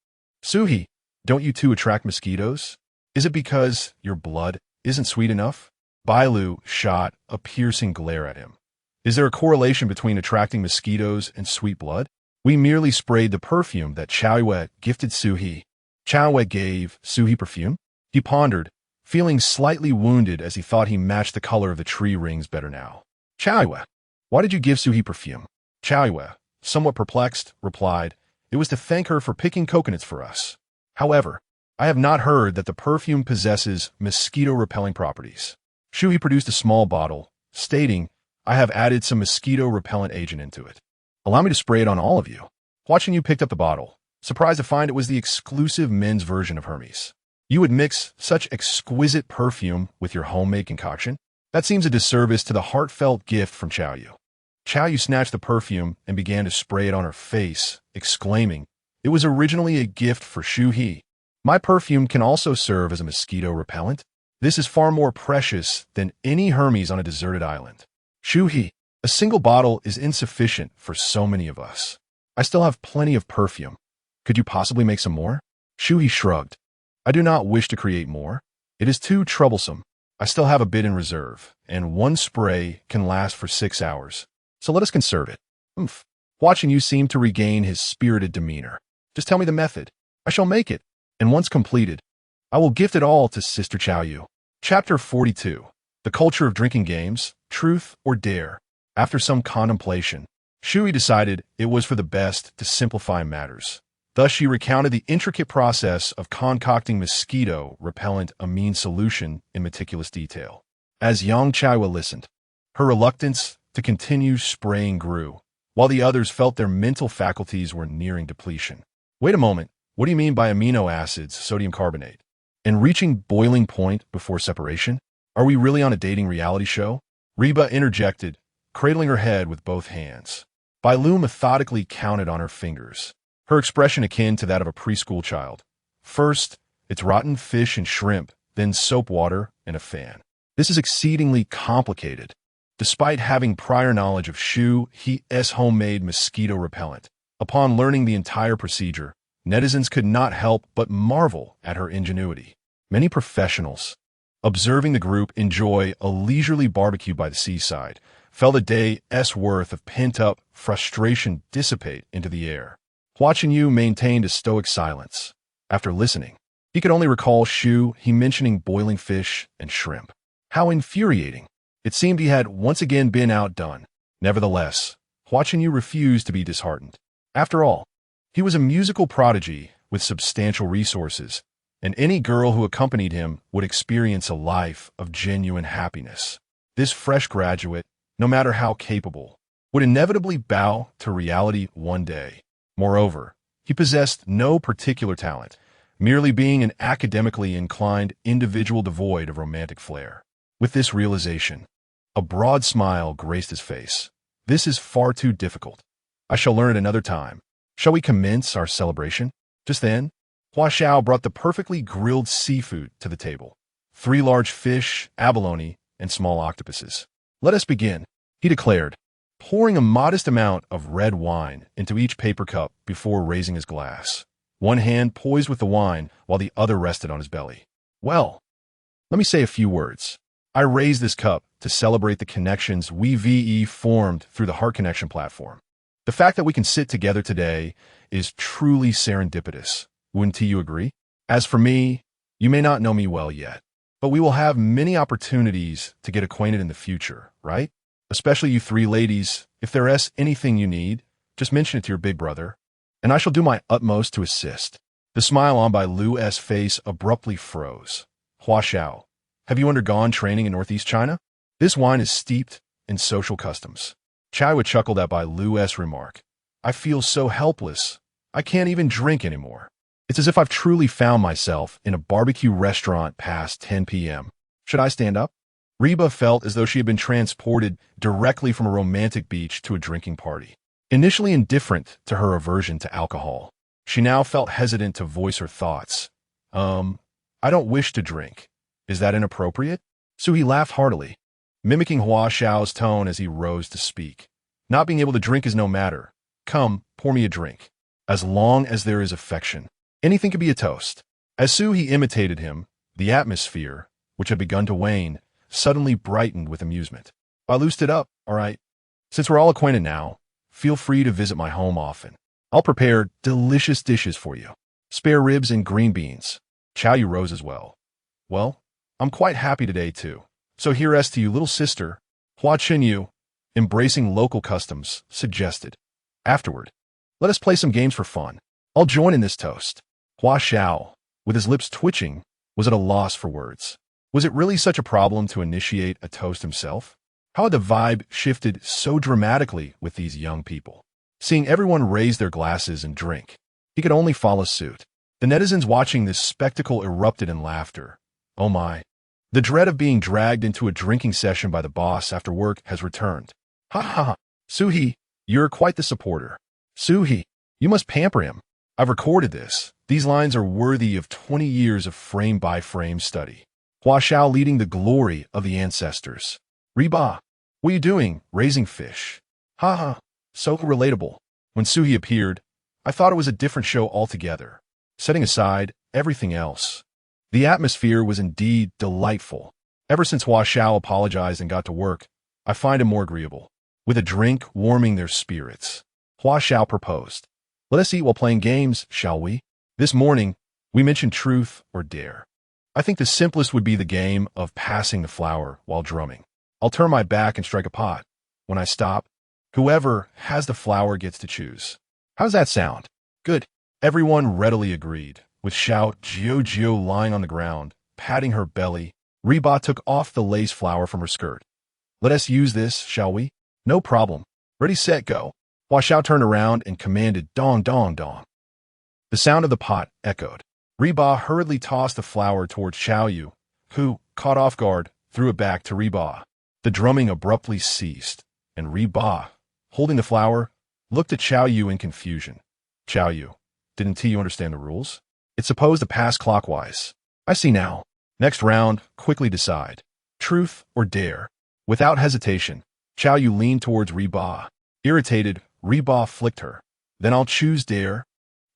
"Shu He, don't you too attract mosquitoes? Is it because your blood isn't sweet enough?" Bailu shot a piercing glare at him. "Is there a correlation between attracting mosquitoes and sweet blood? We merely sprayed the perfume that Chaoyue gifted Shu He." Chaoyue gave Shu He perfume? He pondered, feeling slightly wounded as he thought he matched the color of the tree rings better now. "Chaoyue, why did you give Shu He perfume?" Chaoyue, somewhat perplexed, replied, "It was to thank her for picking coconuts for us. However, I have not heard that the perfume possesses mosquito-repelling properties." Shu He produced a small bottle, stating, "I have added some mosquito-repellent agent into it. Allow me to spray it on all of you." Watching you picked up the bottle, surprised to find it was the exclusive men's version of Hermes. "You would mix such exquisite perfume with your homemade concoction? That seems a disservice to the heartfelt gift from Chaoyu." Chaoyu snatched the perfume and began to spray it on her face, exclaiming, "It was originally a gift for Shu He. My perfume can also serve as a mosquito repellent. This is far more precious than any Hermes on a deserted island." "Shu He, a single bottle is insufficient for so many of us. I still have plenty of perfume. Could you possibly make some more?" Shu He shrugged. "I do not wish to create more. It is too troublesome. I still have a bit in reserve, and one spray can last for 6 hours. So let us conserve it." "Oomph." Watching you seem to regain his spirited demeanor. "Just tell me the method. I shall make it, and once completed, I will gift it all to Sister Chaoyu." Chapter 42. The Culture of Drinking Games, Truth or Dare. After some contemplation, Shu He decided it was for the best to simplify matters. Thus she recounted the intricate process of concocting mosquito-repellent amine solution in meticulous detail. As Yang Chaoyu listened, her reluctance to continue spraying grew, while the others felt their mental faculties were nearing depletion. "Wait a moment, what do you mean by amino acids, sodium carbonate? And reaching boiling point before separation? Are we really on a dating reality show?" Reba interjected, cradling her head with both hands. Bailu methodically counted on her fingers, her expression akin to that of a preschool child. "First, it's rotten fish and shrimp, then soap water and a fan. This is exceedingly complicated." Despite having prior knowledge of Shu He's homemade mosquito repellent, upon learning the entire procedure, netizens could not help but marvel at her ingenuity. Many professionals, observing the group enjoy a leisurely barbecue by the seaside, felt a day's worth of pent-up frustration dissipate into the air. Hua Chenyu maintained a stoic silence. After listening, he could only recall Shu He mentioning boiling fish and shrimp. How infuriating! It seemed he had once again been outdone. Nevertheless, Hua Chenyu refused to be disheartened. After all, he was a musical prodigy with substantial resources, and any girl who accompanied him would experience a life of genuine happiness. This fresh graduate, no matter how capable, would inevitably bow to reality one day. Moreover, he possessed no particular talent, merely being an academically inclined individual devoid of romantic flair. With this realization, a broad smile graced his face. "This is far too difficult. I shall learn it another time. Shall we commence our celebration?" Just then, Hua Xiao brought the perfectly grilled seafood to the table. 3 large fish, abalone, and small octopuses. "Let us begin." he declared, pouring a modest amount of red wine into each paper cup before raising his glass, one hand poised with the wine while the other rested on his belly. Well, let me say a few words. I raise this cup to celebrate the connections we formed through the Heart Connection platform. The fact that we can sit together today is truly serendipitous. Wouldn't you agree? As for me, you may not know me well yet, but we will have many opportunities to get acquainted in the future, right? Especially you three ladies. If there's anything you need, just mention it to your big brother, and I shall do my utmost to assist. The smile on Bailu's face abruptly froze. Hua Xiao, have you undergone training in Northeast China? This wine is steeped in social customs. Chai chuckled at Bailu's remark. I feel so helpless. I can't even drink anymore. It's as if I've truly found myself in a barbecue restaurant past 10 p.m. Should I stand up? Reba felt as though she had been transported directly from a romantic beach to a drinking party. Initially indifferent to her aversion to alcohol, she now felt hesitant to voice her thoughts. I don't wish to drink. Is that inappropriate? Shu He laughed heartily, mimicking Hua Xiao's tone as he rose to speak. Not being able to drink is no matter. Come, pour me a drink. As long as there is affection, anything could be a toast. As Shu He imitated him, the atmosphere, which had begun to wane, suddenly brightened with amusement. Bailu stood up. All right. Since we're all acquainted now, feel free to visit my home often. I'll prepare delicious dishes for you. Spare ribs and green beans. Chao Yu rose as well. Well, I'm quite happy today too. So here's to you, little sister. Hua Chenyu, embracing local customs, suggested. Afterward, let us play some games for fun. I'll join in this toast. Hua Xiao, with his lips twitching, was at a loss for words. Was it really such a problem to initiate a toast himself? How had the vibe shifted so dramatically with these young people? Seeing everyone raise their glasses and drink, he could only follow suit. The netizens watching this spectacle erupted in laughter. Oh my. The dread of being dragged into a drinking session by the boss after work has returned. Ha ha ha. Shu He, you're quite the supporter. Shu He, you must pamper him. I've recorded this. These lines are worthy of 20 years of frame-by-frame study. Hua Xiao leading the glory of the ancestors. Reba, what are you doing? Raising fish. Ha ha. So relatable. When Shu He appeared, I thought it was a different show altogether. Setting aside everything else, the atmosphere was indeed delightful. Ever since Hua Xiao apologized and got to work, I find him more agreeable. With a drink warming their spirits, Hua Xiao proposed. Let us eat while playing games, shall we? This morning, we mentioned truth or dare. I think the simplest would be the game of passing the flour while drumming. I'll turn my back and strike a pot. When I stop, whoever has the flour gets to choose. How's that sound? Good. Everyone readily agreed. With Xiao Jiu lying on the ground, patting her belly, Reba took off the lace flower from her skirt. Let us use this, shall we? No problem. Ready, set, go. Hua Xiao turned around and commanded dong, dong, dong. The sound of the pot echoed. Reba hurriedly tossed the flower towards Xiao Yu, who, caught off guard, threw it back to Reba. The drumming abruptly ceased, and Reba, holding the flower, looked at Xiao Yu in confusion. Xiao Yu, didn't you understand the rules? It's supposed to pass clockwise. I see now. Next round, quickly decide. Truth or dare? Without hesitation, Xiao Yu leaned towards Reba. Irritated, Reba flicked her. Then I'll choose dare.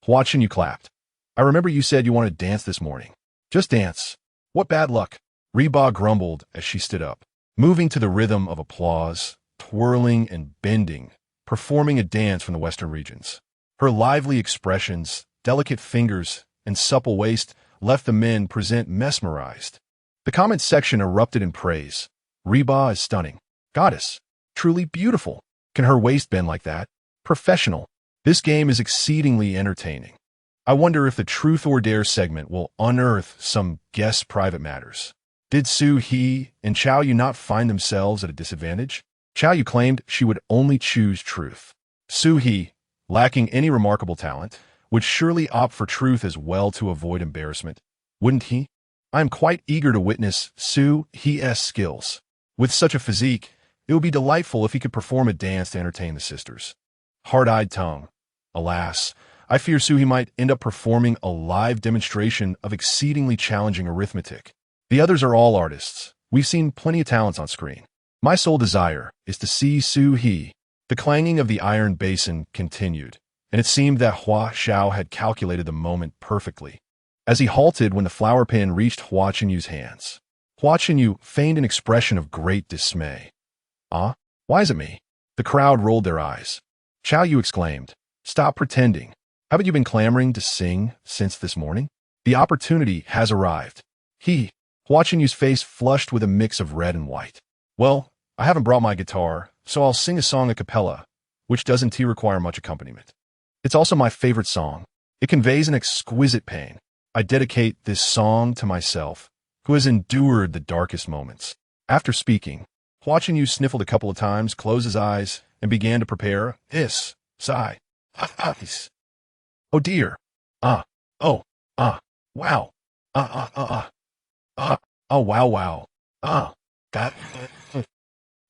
Hua Chenyu clapped. I remember you said you wanted to dance this morning. Just dance. What bad luck. Reba grumbled as she stood up, moving to the rhythm of applause, twirling and bending, performing a dance from the western regions. Her lively expressions, delicate fingers, and supple waist left the men present mesmerized. The comment section erupted in praise. Reba is stunning. Goddess. Truly beautiful. Can her waist bend like that? Professional. This game is exceedingly entertaining. I wonder if the Truth or Dare segment will unearth some guest private matters. Did Shu He and Chao Yu not find themselves at a disadvantage? Chao Yu claimed she would only choose truth. Shu He, lacking any remarkable talent, would surely opt for truth as well to avoid embarrassment. Wouldn't he? I am quite eager to witness Shu He's skills. With such a physique, it would be delightful if he could perform a dance to entertain the sisters. Hard-eyed tongue. Alas, I fear Shu He might end up performing a live demonstration of exceedingly challenging arithmetic. The others are all artists. We've seen plenty of talents on screen. My sole desire is to see Shu He. The clanging of the iron basin continued, and it seemed that Hua Xiao had calculated the moment perfectly. As he halted when the flower pin reached Hua Qinyu's hands, Hua Qinyu feigned an expression of great dismay. "Ah, why is it me?" The crowd rolled their eyes. Xiao Yu exclaimed, "Stop pretending. Haven't you been clamoring to sing since this morning? The opportunity has arrived." Hua Qinyu's face flushed with a mix of red and white. "Well, I haven't brought my guitar, so I'll sing a song a cappella, which doesn't require much accompaniment. It's also my favorite song. It conveys an exquisite pain. I dedicate this song to myself, who has endured the darkest moments." After speaking, Hua Qinyu sniffled a couple of times, closed his eyes, and began to prepare sigh. "Oh dear. Oh, wow. Oh wow. That.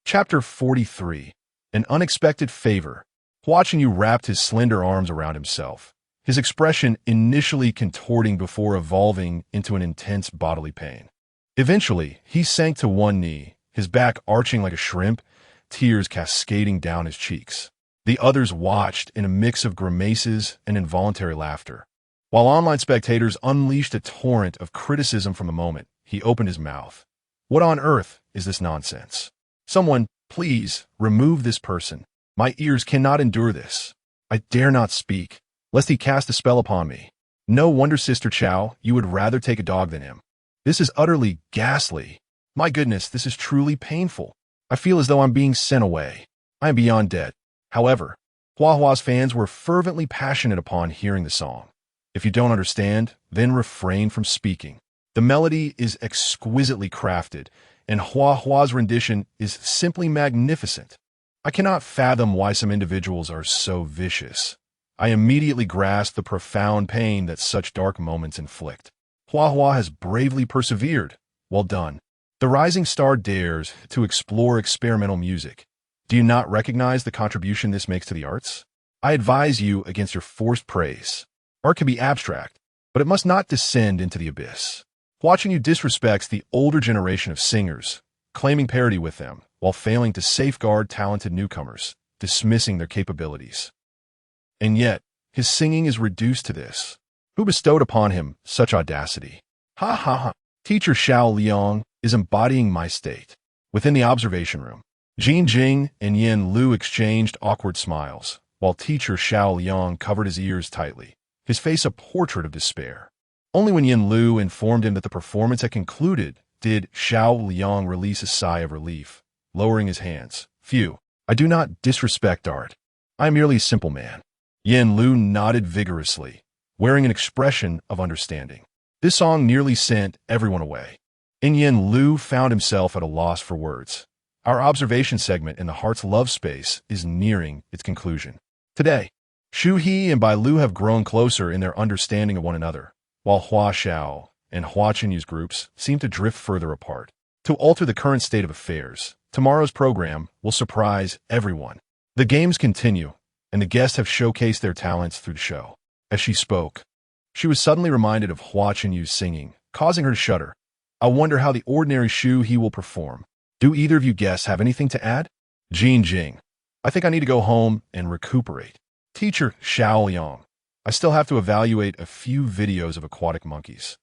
Chapter 43. An Unexpected Favor. Hua Qinyu wrapped his slender arms around himself, his expression initially contorting before evolving into an intense bodily pain. Eventually, he sank to one knee, his back arching like a shrimp, tears cascading down his cheeks. The others watched in a mix of grimaces and involuntary laughter. While online spectators unleashed a torrent of criticism from the moment, he opened his mouth. "What on earth is this nonsense? Someone, please, remove this person. My ears cannot endure this. I dare not speak, lest he cast a spell upon me. No wonder, Sister Chow, you would rather take a dog than him. This is utterly ghastly. My goodness, this is truly painful. I feel as though I'm being sent away. I am beyond dead." However, Hua's fans were fervently passionate upon hearing the song. If you don't understand, then refrain from speaking. The melody is exquisitely crafted, and Hua's rendition is simply magnificent. I cannot fathom why some individuals are so vicious. I immediately grasp the profound pain that such dark moments inflict. Hua has bravely persevered. Well done. The rising star dares to explore experimental music. Do you not recognize the contribution this makes to the arts? I advise you against your forced praise. Art can be abstract, but it must not descend into the abyss. Watching you disrespects the older generation of singers, claiming parity with them, while failing to safeguard talented newcomers, dismissing their capabilities. And yet, his singing is reduced to this. Who bestowed upon him such audacity? Ha. Teacher Xiao Liang is embodying my state. Within the observation room, Jin Jing and Yin Lu exchanged awkward smiles, while teacher Xiao Liang covered his ears tightly, his face a portrait of despair. Only when Yin Lu informed him that the performance had concluded did Xiao Liang release a sigh of relief, lowering his hands. "Phew, I do not disrespect art. I am merely a simple man." Yin Lu nodded vigorously, wearing an expression of understanding. This song nearly sent everyone away, and Yin Lu found himself at a loss for words. Our observation segment in the Heart's love space is nearing its conclusion. Today, Shu He and Bailu have grown closer in their understanding of one another, while Hua Xiao and Hua Qinyu's groups seem to drift further apart. To alter the current state of affairs, tomorrow's program will surprise everyone. The games continue, and the guests have showcased their talents through the show. As she spoke, she was suddenly reminded of Hua Qinyu's singing, causing her to shudder. I wonder how the ordinary Shu He will perform. Do either of you guests have anything to add? Jin Jing. I think I need to go home and recuperate. Teacher Xiao Liang. I still have to evaluate a few videos of aquatic monkeys.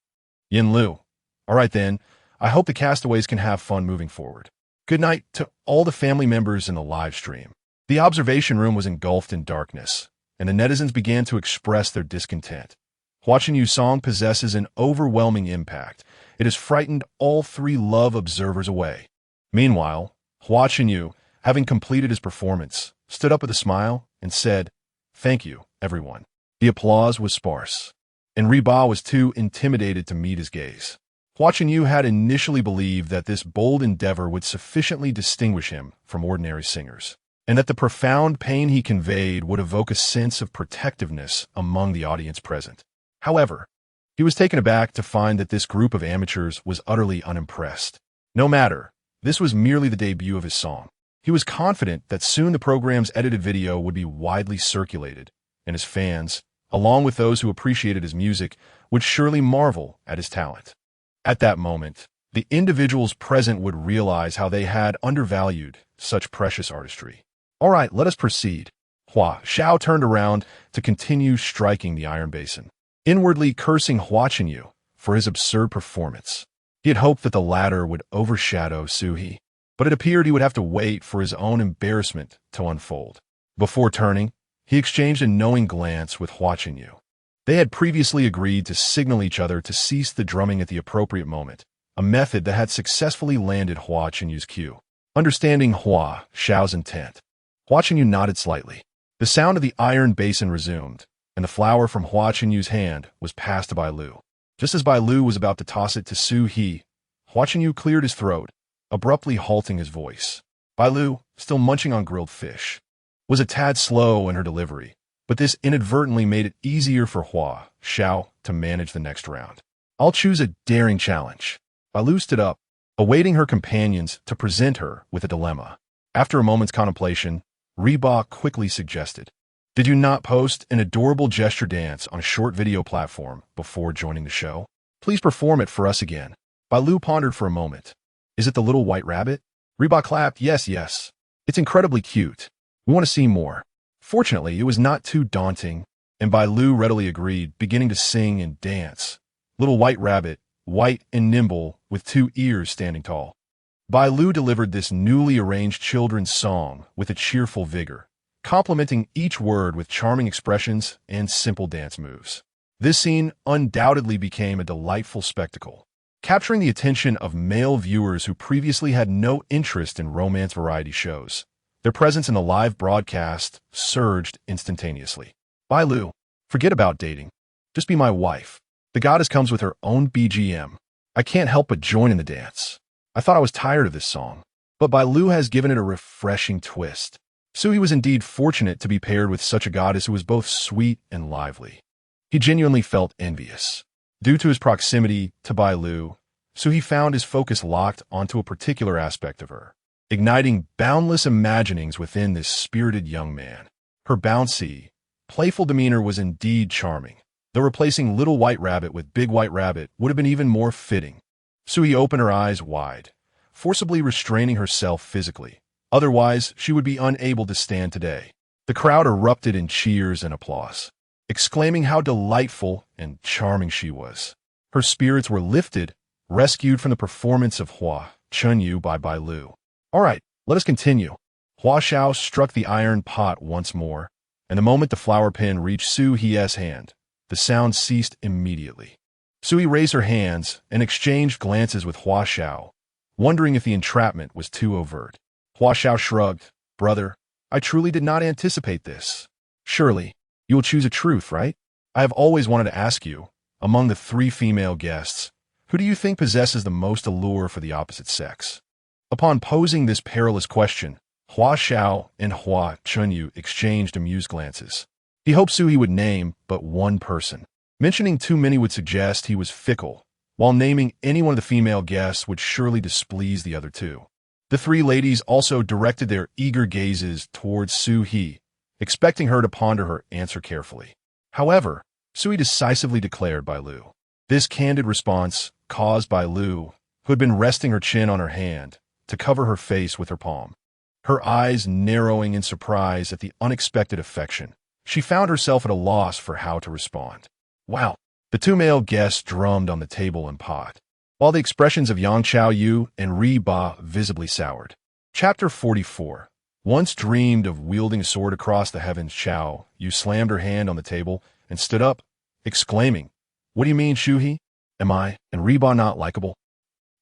Yin Lu. All right then, I hope the castaways can have fun moving forward. Good night to all the family members in the live stream. The observation room was engulfed in darkness, and the netizens began to express their discontent. Hua Qinyu's song possesses an overwhelming impact. It has frightened all three love observers away. Meanwhile, Hua Qinyu, having completed his performance, stood up with a smile and said, "Thank you, everyone." The applause was sparse, and Riba was too intimidated to meet his gaze. Hua Qinyu had initially believed that this bold endeavor would sufficiently distinguish him from ordinary singers, and that the profound pain he conveyed would evoke a sense of protectiveness among the audience present. However, he was taken aback to find that this group of amateurs was utterly unimpressed. No matter, this was merely the debut of his song. He was confident that soon the program's edited video would be widely circulated, and his fans, along with those who appreciated his music, would surely marvel at his talent. At that moment, the individuals present would realize how they had undervalued such precious artistry. All right, let us proceed. Hua Xiao turned around to continue striking the iron basin, inwardly cursing Hua Chenyu for his absurd performance. He had hoped that the latter would overshadow Shu He, but it appeared he would have to wait for his own embarrassment to unfold. Before turning, he exchanged a knowing glance with Hua Chenyu. They had previously agreed to signal each other to cease the drumming at the appropriate moment, a method that had successfully landed Hua Chenyu's cue. Understanding Hua Xiao's intent, Hua Chenyu nodded slightly. The sound of the iron basin resumed, and the flower from Hua Chenyu's hand was passed to Bailu. Just as Bailu was about to toss it to Shu He, Hua Chenyu cleared his throat, abruptly halting his voice. Bailu, still munching on grilled fish, was a tad slow in her delivery, but this inadvertently made it easier for Hua Xiao to manage the next round. I'll choose a daring challenge. Bailu stood up, awaiting her companions to present her with a dilemma. After a moment's contemplation, Reba quickly suggested, "Did you not post an adorable gesture dance on a short video platform before joining the show? Please perform it for us again." Bailu pondered for a moment. "Is it the little white rabbit?" Reba clapped. Yes. It's incredibly cute. We want to see more." Fortunately, it was not too daunting, and Bailu readily agreed, beginning to sing and dance. Little white rabbit, white and nimble, with 2 ears standing tall. Bailu delivered this newly arranged children's song with a cheerful vigor, complementing each word with charming expressions and simple dance moves. This scene undoubtedly became a delightful spectacle, capturing the attention of male viewers who previously had no interest in romance variety shows. Their presence in the live broadcast surged instantaneously. "Bailu, forget about dating. Just be my wife." The goddess comes with her own BGM. I can't help but join in the dance. I thought I was tired of this song, but Bailu has given it a refreshing twist. Shu He was indeed fortunate to be paired with such a goddess who was both sweet and lively. He genuinely felt envious. Due to his proximity to Bailu, Shu He found his focus locked onto a particular aspect of her, igniting boundless imaginings within this spirited young man. Her bouncy, playful demeanor was indeed charming, though replacing Little White Rabbit with Big White Rabbit would have been even more fitting. Shu He opened her eyes wide, forcibly restraining herself physically. Otherwise, she would be unable to stand today. The crowd erupted in cheers and applause, exclaiming how delightful and charming she was. Her spirits were lifted, rescued from the performance of Hua Chenyu by Bailu. All right, let us continue. Hua Xiao struck the iron pot once more, and the moment the flower pin reached Shu He's hand, the sound ceased immediately. Shu He raised her hands and exchanged glances with Hua Xiao, wondering if the entrapment was too overt. Hua Xiao shrugged. "Brother, I truly did not anticipate this. Surely, you will choose a truth, right? I have always wanted to ask you, among the 3 female guests, who do you think possesses the most allure for the opposite sex?" Upon posing this perilous question, Hua Xiao and Hua Chenyu exchanged amused glances. He hoped Shu He would name but one person. Mentioning too many would suggest he was fickle, while naming any one of the female guests would surely displease the other 2. The 3 ladies also directed their eager gazes towards Shu He, expecting her to ponder her answer carefully. However, Shu He decisively declared Bailu. This candid response caused Bailu, who had been resting her chin on her hand, to cover her face with her palm. Her eyes narrowing in surprise at the unexpected affection, she found herself at a loss for how to respond. Wow! The 2 male guests drummed on the table and pot, while the expressions of Yang Xiaoyu and Ri Ba visibly soured. Chapter 44. Once dreamed of wielding a sword across the heavens, Xiaoyu slammed her hand on the table and stood up, exclaiming, "What do you mean, Shu He? Am I and Ri Ba not likable?"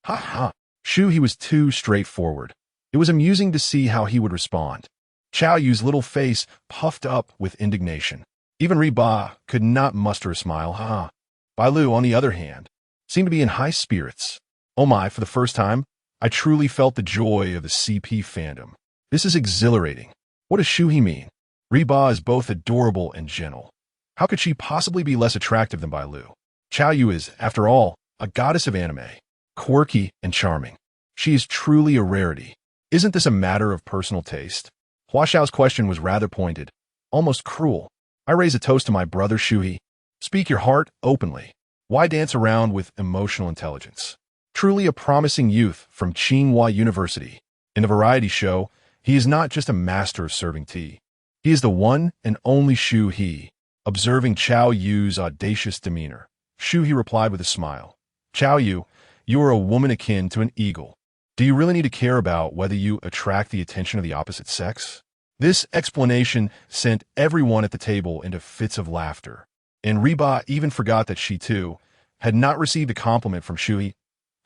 Ha ha! Shu He was too straightforward. It was amusing to see how he would respond. Xiaoyu's little face puffed up with indignation. Even Ri Ba could not muster a smile. Ha! Bailu, on the other hand, seemed to be in high spirits. Oh my, for the first time, I truly felt the joy of the CP fandom. This is exhilarating. What does Shu He mean? Ri Ba is both adorable and gentle. How could she possibly be less attractive than Bailu? Xiaoyu is, after all, a goddess of anime, quirky and charming. She is truly a rarity. Isn't this a matter of personal taste? Hua Xiao's question was rather pointed, almost cruel. I raise a toast to my brother Shu He. Speak your heart openly. Why dance around with emotional intelligence? truly a promising youth from Tsinghua University. In the variety show, he is not just a master of serving tea. He is the one and only Shu He. Observing Chao Yu's audacious demeanor, Shu He replied with a smile. Chao Yu, you are a woman akin to an eagle. Do you really need to care about whether you attract the attention of the opposite sex? This explanation sent everyone at the table into fits of laughter, and Reba even forgot that she, too, had not received a compliment from Shu He.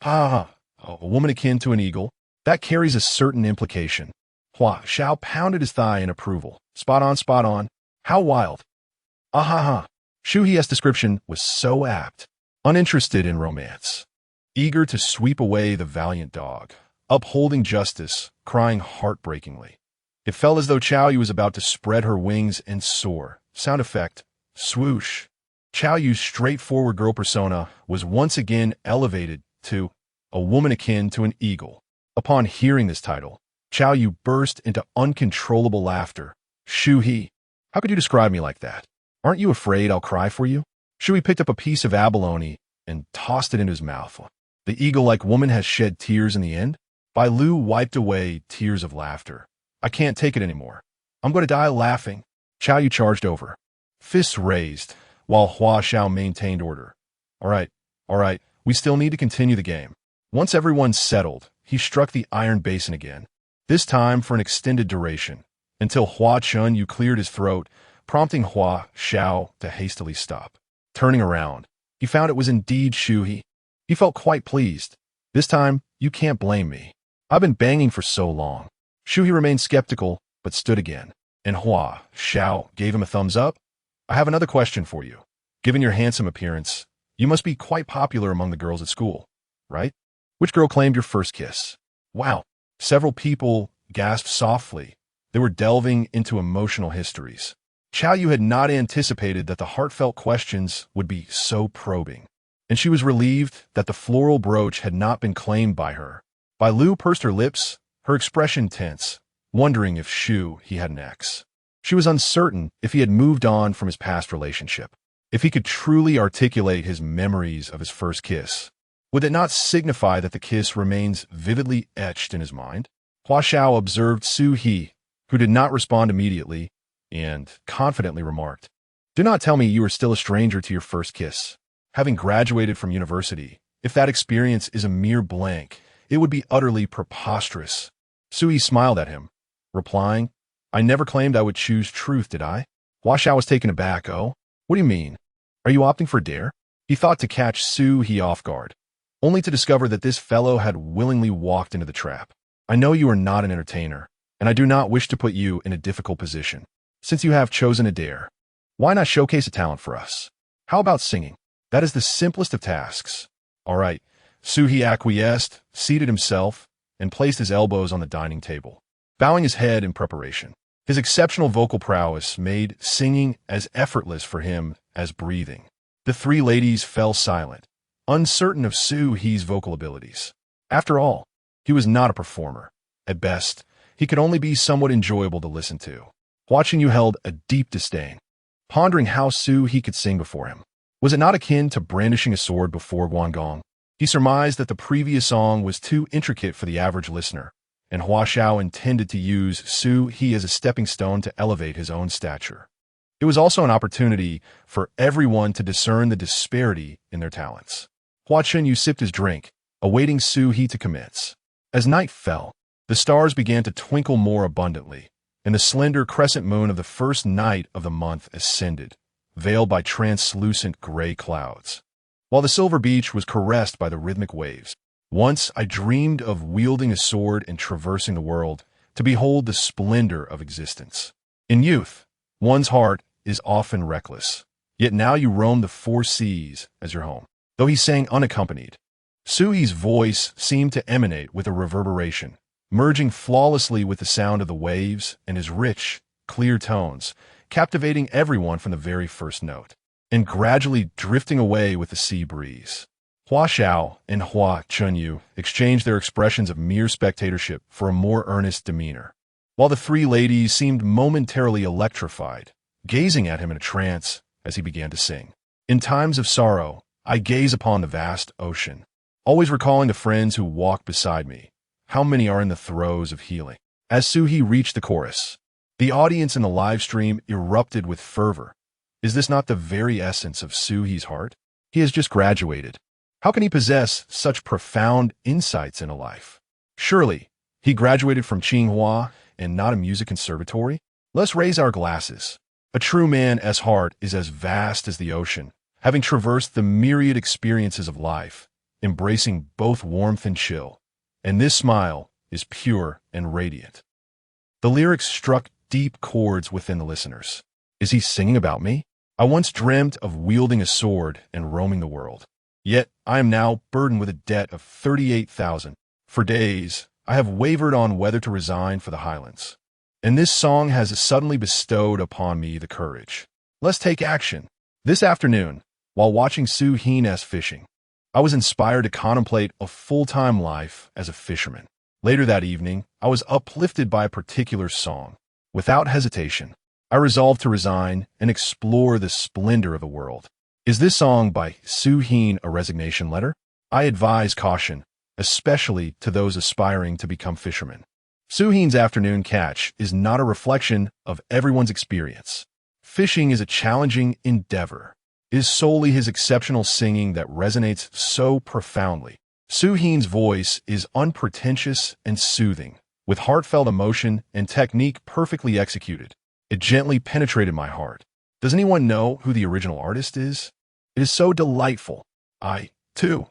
Ha ha, a woman akin to an eagle? That carries a certain implication. Hua Xiao pounded his thigh in approval. Spot on, spot on. How wild. Ah ha ha. Shu He's description was so apt. Uninterested in romance. Eager to sweep away the valiant dog. Upholding justice, crying heartbreakingly. It felt as though Chao Yu was about to spread her wings and soar. Sound effect. Swoosh. Chao Yu's straightforward girl persona was once again elevated to a woman akin to an eagle. Upon hearing this title, Chao Yu burst into uncontrollable laughter. Shu He, how could you describe me like that? Aren't you afraid I'll cry for you? Shu He picked up a piece of abalone and tossed it into his mouth. The eagle-like woman has shed tears in the end? Bailu wiped away tears of laughter. I can't take it anymore. I'm going to die laughing. Chao Yu charged over, fists raised, while Hua Xiao maintained order. All right, we still need to continue the game. Once everyone's settled, he struck the iron basin again, this time for an extended duration, until Hua Chunyu cleared his throat, prompting Hua Xiao to hastily stop. Turning around, he found it was indeed Shu He. He felt quite pleased. This time, you can't blame me. I've been banging for so long. Shu He remained skeptical, but stood again, and Hua Xiao gave him a thumbs up. I have another question for you. Given your handsome appearance, you must be quite popular among the girls at school, right? Which girl claimed your first kiss? Wow. Several people gasped softly. They were delving into emotional histories. Chao Yu had not anticipated that the heartfelt questions would be so probing, and she was relieved that the floral brooch had not been claimed by her. Bailu pursed her lips, her expression tense, wondering if Shu He had an ex. She was uncertain if he had moved on from his past relationship, if he could truly articulate his memories of his first kiss. Would it not signify that the kiss remains vividly etched in his mind? Hua Xiao observed Shu He, who did not respond immediately, and confidently remarked, Do not tell me you are still a stranger to your first kiss. Having graduated from university, if that experience is a mere blank, it would be utterly preposterous. Shu He smiled at him, replying, I never claimed I would choose truth, did I? Hua Xiao was taken aback. Oh, what do you mean? Are you opting for dare? He thought to catch Shu He off guard, only to discover that this fellow had willingly walked into the trap. I know you are not an entertainer, and I do not wish to put you in a difficult position. Since you have chosen a dare, why not showcase a talent for us? How about singing? That is the simplest of tasks. All right. Shu He acquiesced, seated himself, and placed his elbows on the dining table, bowing his head in preparation. His exceptional vocal prowess made singing as effortless for him as breathing. The three ladies fell silent, uncertain of Shu He's vocal abilities. After all, he was not a performer. At best, he could only be somewhat enjoyable to listen to. Hua Chunyu held a deep disdain, pondering how Shu He could sing before him. Was it not akin to brandishing a sword before Guangong? He surmised that the previous song was too intricate for the average listener, and Hua Xiao intended to use Shu He as a stepping stone to elevate his own stature. It was also an opportunity for everyone to discern the disparity in their talents. Hua Chunyu sipped his drink, awaiting Shu He to commence. As night fell, the stars began to twinkle more abundantly, and the slender crescent moon of the first night of the month ascended, veiled by translucent gray clouds, while the silver beach was caressed by the rhythmic waves. Once I dreamed of wielding a sword and traversing the world to behold the splendor of existence. In youth, one's heart is often reckless, yet now you roam the four seas as your home. Though he sang unaccompanied, Shu He's voice seemed to emanate with a reverberation, merging flawlessly with the sound of the waves and his rich, clear tones, captivating everyone from the very first note, and gradually drifting away with the sea breeze. Hua Xiao and Hua Chunyu exchanged their expressions of mere spectatorship for a more earnest demeanor, while the three ladies seemed momentarily electrified, gazing at him in a trance as he began to sing. In times of sorrow, I gaze upon the vast ocean. always recalling the friends who walked beside me. How many are in the throes of healing? As Shu He reached the chorus, the audience in the live stream erupted with fervor. Is this not the very essence of Shu He's heart? He has just graduated. How can he possess such profound insights into life? Surely, he graduated from Tsinghua and not a music conservatory? Let's raise our glasses. A true man's heart is as vast as the ocean, having traversed the myriad experiences of life, embracing both warmth and chill. And this smile is pure and radiant. The lyrics struck deep chords within the listeners. Is he singing about me? I once dreamt of wielding a sword and roaming the world. Yet I am now burdened with a debt of 38,000. For days, I have wavered on whether to resign for the highlands. And this song has suddenly bestowed upon me the courage. Let's take action. This afternoon, while watching Shu He's fishing, I was inspired to contemplate a full-time life as a fisherman. Later that evening, I was uplifted by a particular song. Without hesitation, I resolved to resign and explore the splendor of the world. Is this song by Shu He a resignation letter? I advise caution, especially to those aspiring to become fishermen. Shu He's afternoon catch is not a reflection of everyone's experience. Fishing is a challenging endeavor. It is solely his exceptional singing that resonates so profoundly. Shu He's voice is unpretentious and soothing, with heartfelt emotion and technique perfectly executed. It gently penetrated my heart. Does anyone know who the original artist is? It is so delightful. I, too,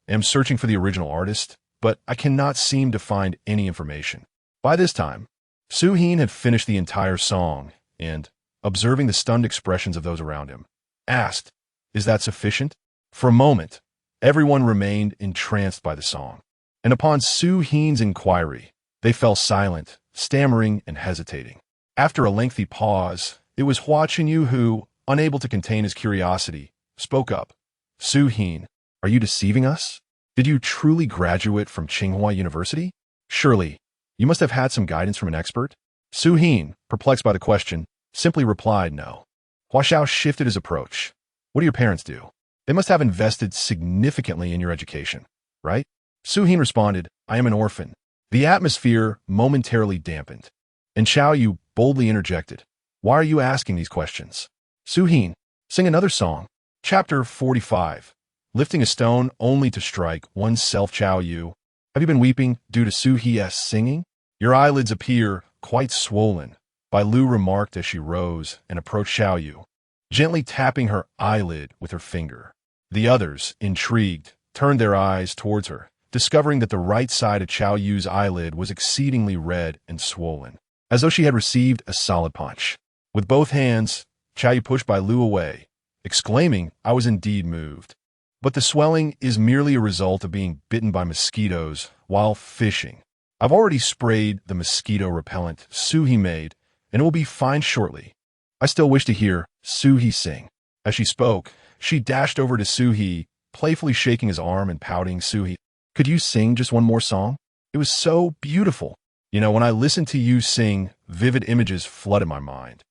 am searching for the original artist, but I cannot seem to find any information. By this time, Shu He had finished the entire song and, observing the stunned expressions of those around him, asked, "Is that sufficient?" For a moment, everyone remained entranced by the song. And upon Shu He's inquiry, they fell silent, stammering and hesitating. After a lengthy pause, it was Hua Chenyu who, unable to contain his curiosity, spoke up. "Shu He, are you deceiving us? Did you truly graduate from Tsinghua University? Surely, you must have had some guidance from an expert?" Shu He, perplexed by the question, simply replied no. Hua Xiao shifted his approach. "What do your parents do? They must have invested significantly in your education, right?" Shu He responded, "I am an orphan." The atmosphere momentarily dampened, and Xiao Yu boldly interjected, "Why are you asking these questions? Shu He, sing another song." Chapter 45. Lifting a stone only to strike oneself. Xiao Yu, have you been weeping due to Shu He's singing? Your eyelids appear quite swollen, Bailu remarked as she rose and approached Xiao Yu, gently tapping her eyelid with her finger. The others, intrigued, turned their eyes towards her, discovering that the right side of Xiao Yu's eyelid was exceedingly red and swollen, as though she had received a solid punch. With both hands, Xiao Yu pushed Bailu away, exclaiming, "I was indeed moved. But the swelling is merely a result of being bitten by mosquitoes while fishing. I've already sprayed the mosquito repellent Shu He made, and it will be fine shortly. I still wish to hear Shu He sing." As she spoke, she dashed over to Shu He, playfully shaking his arm and pouting. "Shu He, could you sing just one more song? It was so beautiful. You know, when I listened to you sing, vivid images flooded my mind,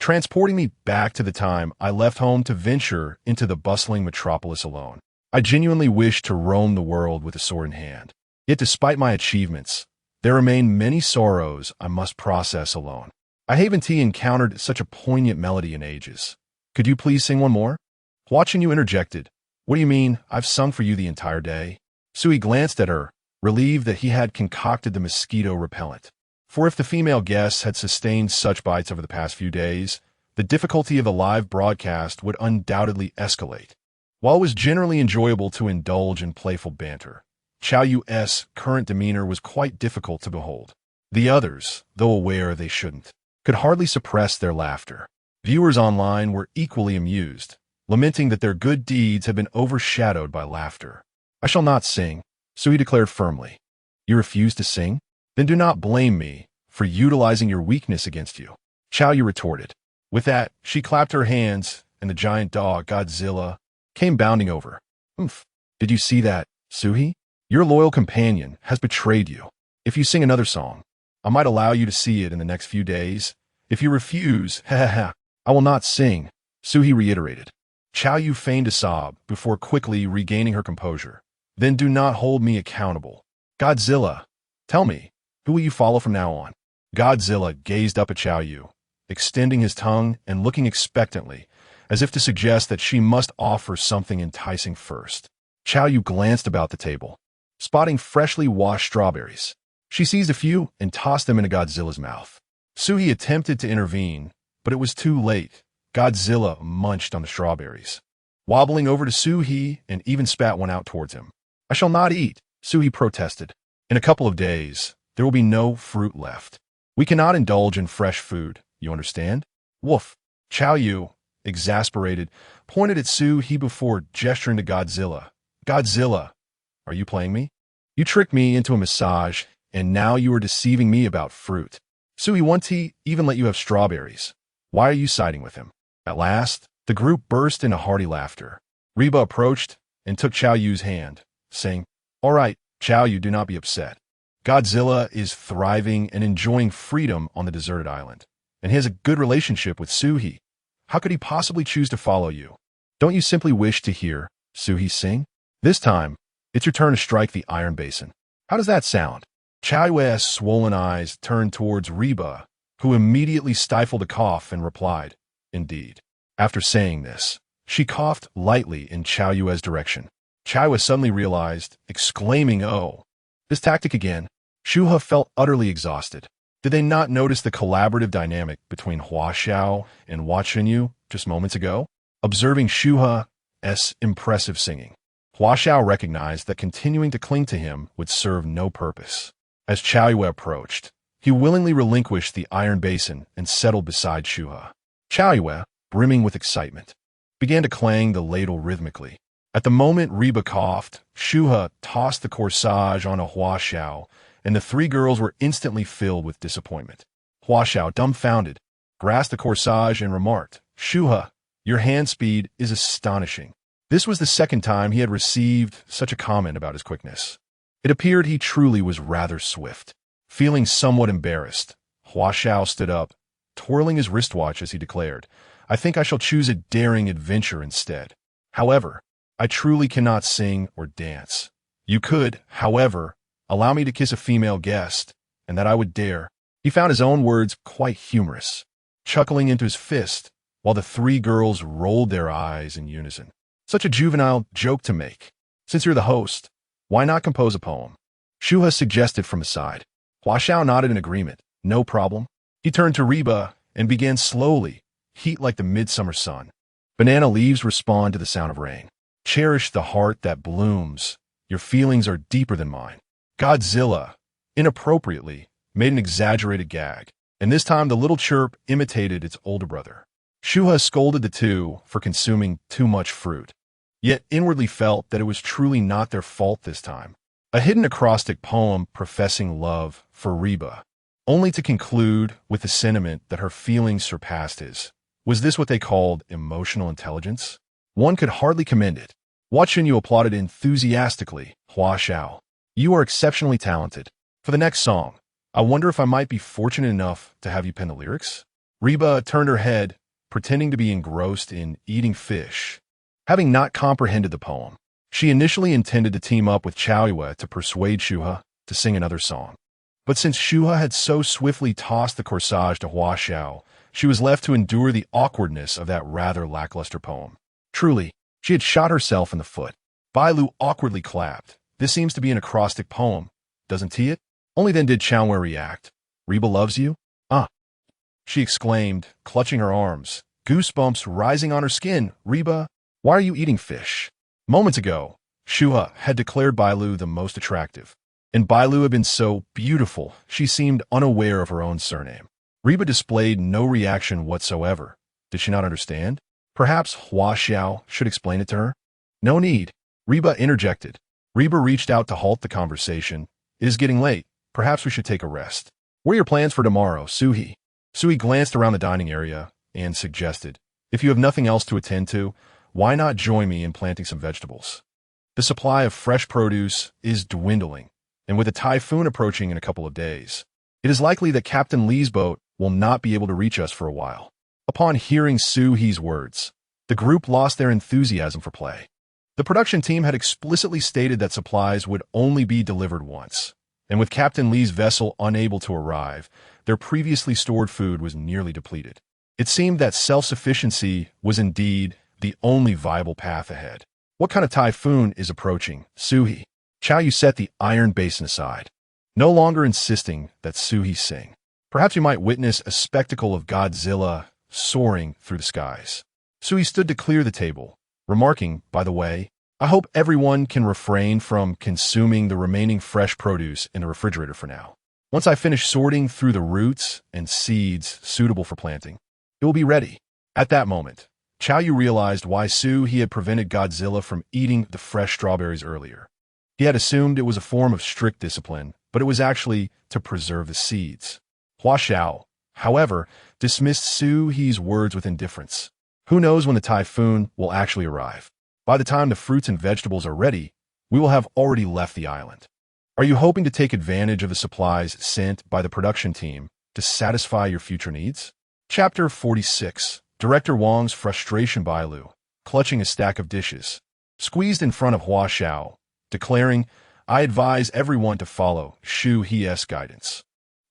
transporting me back to the time I left home to venture into the bustling metropolis alone. I genuinely wish to roam the world with a sword in hand. Yet despite my achievements, there remain many sorrows I must process alone. I haven't encountered such a poignant melody in ages. Could you please sing one more?" Watching you interjected, "What do you mean? I've sung for you the entire day." Shu He glanced at her, relieved that he had concocted the mosquito repellent. For if the female guests had sustained such bites over the past few days, the difficulty of the live broadcast would undoubtedly escalate. While it was generally enjoyable to indulge in playful banter, Xiao Yu's current demeanor was quite difficult to behold. The others, though aware they shouldn't, could hardly suppress their laughter. Viewers online were equally amused, lamenting that their good deeds had been overshadowed by laughter. "I shall not sing," Shu He declared firmly. "You refuse to sing? Then do not blame me for utilizing your weakness against you," Xiao Yu retorted. With that, she clapped her hands, and the giant dog, Godzilla, came bounding over. "Oomph! Did you see that, Shu He? Your loyal companion has betrayed you. If you sing another song, I might allow you to see it in the next few days. If you refuse, I will not sing," Shu He reiterated. Xiao Yu feigned a sob before quickly regaining her composure. Then do not hold me accountable. Godzilla, tell me, who will you follow from now on? Godzilla gazed up at Xiao Yu, extending his tongue and looking expectantly, as if to suggest that she must offer something enticing first. Xiao Yu glanced about the table, spotting freshly washed strawberries. She seized a few and tossed them into Godzilla's mouth. Shu He attempted to intervene, but it was too late. Godzilla munched on the strawberries, wobbling over to Shu He and even spat one out towards him. I shall not eat, Shu He protested. In a couple of days, there will be no fruit left. We cannot indulge in fresh food, you understand? Woof. Xiao Yu, exasperated, pointed at Shu He before gesturing to Godzilla. Godzilla, are you playing me? You tricked me into a massage, and now you are deceiving me about fruit. Shu He once he even let you have strawberries. Why are you siding with him? At last, the group burst into hearty laughter. Reba approached and took Xiao Yu's hand, saying, All right, Xiao Yu, do not be upset. Godzilla is thriving and enjoying freedom on the deserted island, and he has a good relationship with Shu He. How could he possibly choose to follow you? Don't you simply wish to hear Shu He sing? This time, it's your turn to strike the iron basin. How does that sound? Xiao Yu's swollen eyes turned towards Reba, who immediately stifled a cough and replied, Indeed. After saying this, she coughed lightly in Xiao Yu's direction. Xiao Yu suddenly realized, exclaiming, Oh, this tactic again. Shu He felt utterly exhausted. Did they not notice the collaborative dynamic between Hua Xiao and Hua Chenyu just moments ago? Observing Shu He's impressive singing, Hua Xiao recognized that continuing to cling to him would serve no purpose. As Xiao Yu approached, he willingly relinquished the iron basin and settled beside Shu He. Xiao Yu, brimming with excitement, began to clang the ladle rhythmically. At the moment Reba coughed, Shu He tossed the corsage onto Hua Xiao, and the three girls were instantly filled with disappointment. Hua Xiao, dumbfounded, grasped the corsage and remarked, Shu He, your hand speed is astonishing. This was the second time he had received such a comment about his quickness. It appeared he truly was rather swift. Feeling somewhat embarrassed, Hua Xiao stood up, twirling his wristwatch as he declared, I think I shall choose a daring adventure instead. However, I truly cannot sing or dance. You could, however, allow me to kiss a female guest, and that I would dare. He found his own words quite humorous, chuckling into his fist, while the three girls rolled their eyes in unison. Such a juvenile joke to make. Since you're the host, why not compose a poem? Shu He suggested from aside. Hua Xiao nodded in agreement. No problem. He turned to Reba and began slowly, heat like the midsummer sun. Banana leaves respond to the sound of rain. Cherish the heart that blooms. Your feelings are deeper than mine. Godzilla, inappropriately, made an exaggerated gag, and this time the little chirp imitated its older brother. Shu He scolded the two for consuming too much fruit, yet inwardly felt that it was truly not their fault this time. A hidden acrostic poem professing love for Reba, only to conclude with the sentiment that her feelings surpassed his. Was this what they called emotional intelligence? One could hardly commend it. Hua Chenyu applauded enthusiastically. Hua Xiao, you are exceptionally talented. For the next song, I wonder if I might be fortunate enough to have you pen the lyrics? Reba turned her head, pretending to be engrossed in eating fish. Having not comprehended the poem, she initially intended to team up with Xiao Yu to persuade Shu He to sing another song. But since Shu He had so swiftly tossed the corsage to Hua Xiao, she was left to endure the awkwardness of that rather lackluster poem. Truly, she had shot herself in the foot. Bailu awkwardly clapped. This seems to be an acrostic poem, doesn't he it? Only then did Xiao Yu react. Reba loves you? Ah! She exclaimed, clutching her arms, goosebumps rising on her skin. Reba, why are you eating fish? Moments ago, Shu He had declared Bailu the most attractive, and Bailu had been so beautiful she seemed unaware of her own surname. Reba displayed no reaction whatsoever. Did she not understand? Perhaps Hua Xiao should explain it to her? No need. Reba interjected. Reba reached out to halt the conversation. It is getting late. Perhaps we should take a rest. What are your plans for tomorrow, Shu He? Shu He glanced around the dining area and suggested, if you have nothing else to attend to, why not join me in planting some vegetables? The supply of fresh produce is dwindling, and with a typhoon approaching in a couple of days, it is likely that Captain Li's boat will not be able to reach us for a while. Upon hearing Shu He's words, the group lost their enthusiasm for play. The production team had explicitly stated that supplies would only be delivered once, and with Captain Lee's vessel unable to arrive, their previously stored food was nearly depleted. It seemed that self-sufficiency was indeed the only viable path ahead. What kind of typhoon is approaching, Shu He? Chow Yu set the iron basin aside, no longer insisting that Shu He sing. Perhaps you might witness a spectacle of Godzilla soaring through the skies. Shu He stood to clear the table, remarking, by the way, I hope everyone can refrain from consuming the remaining fresh produce in the refrigerator for now. Once I finish sorting through the roots and seeds suitable for planting, it will be ready. At that moment, Chow Yu realized why Shu He had prevented Godzilla from eating the fresh strawberries earlier. He had assumed it was a form of strict discipline, but it was actually to preserve the seeds. Hua Xiao, however, dismissed Shu He's words with indifference. Who knows when the typhoon will actually arrive? By the time the fruits and vegetables are ready, we will have already left the island. Are you hoping to take advantage of the supplies sent by the production team to satisfy your future needs? Chapter 46. Director Wang's frustration. Bailu, clutching a stack of dishes, squeezed in front of Hua Xiao, declaring, I advise everyone to follow Shu He's guidance.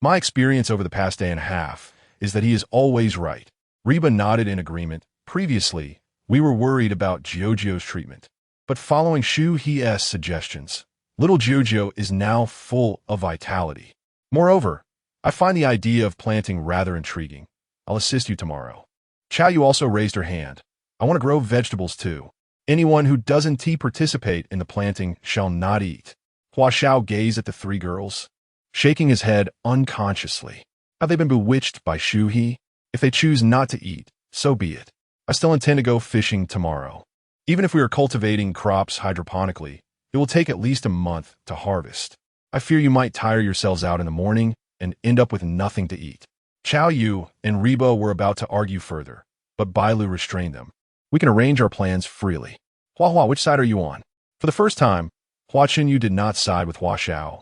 My experience over the past day and a half is that he is always right. Reba nodded in agreement. Previously, we were worried about Jojo's treatment, but following Shu He's suggestions, little Jojo is now full of vitality. Moreover, I find the idea of planting rather intriguing. I'll assist you tomorrow. Chow Yu also raised her hand. I want to grow vegetables too. Anyone who doesn't participate in the planting shall not eat. Hua Xiao gazed at the three girls, shaking his head unconsciously. Have they been bewitched by Shu He? If they choose not to eat, so be it. I still intend to go fishing tomorrow. Even if we are cultivating crops hydroponically, it will take at least a month to harvest. I fear you might tire yourselves out in the morning and end up with nothing to eat. Chow Yu and Reba were about to argue further, but Bailu restrained them. We can arrange our plans freely. Hua, which side are you on? For the first time, Hua Chenyu did not side with Hua Xiao,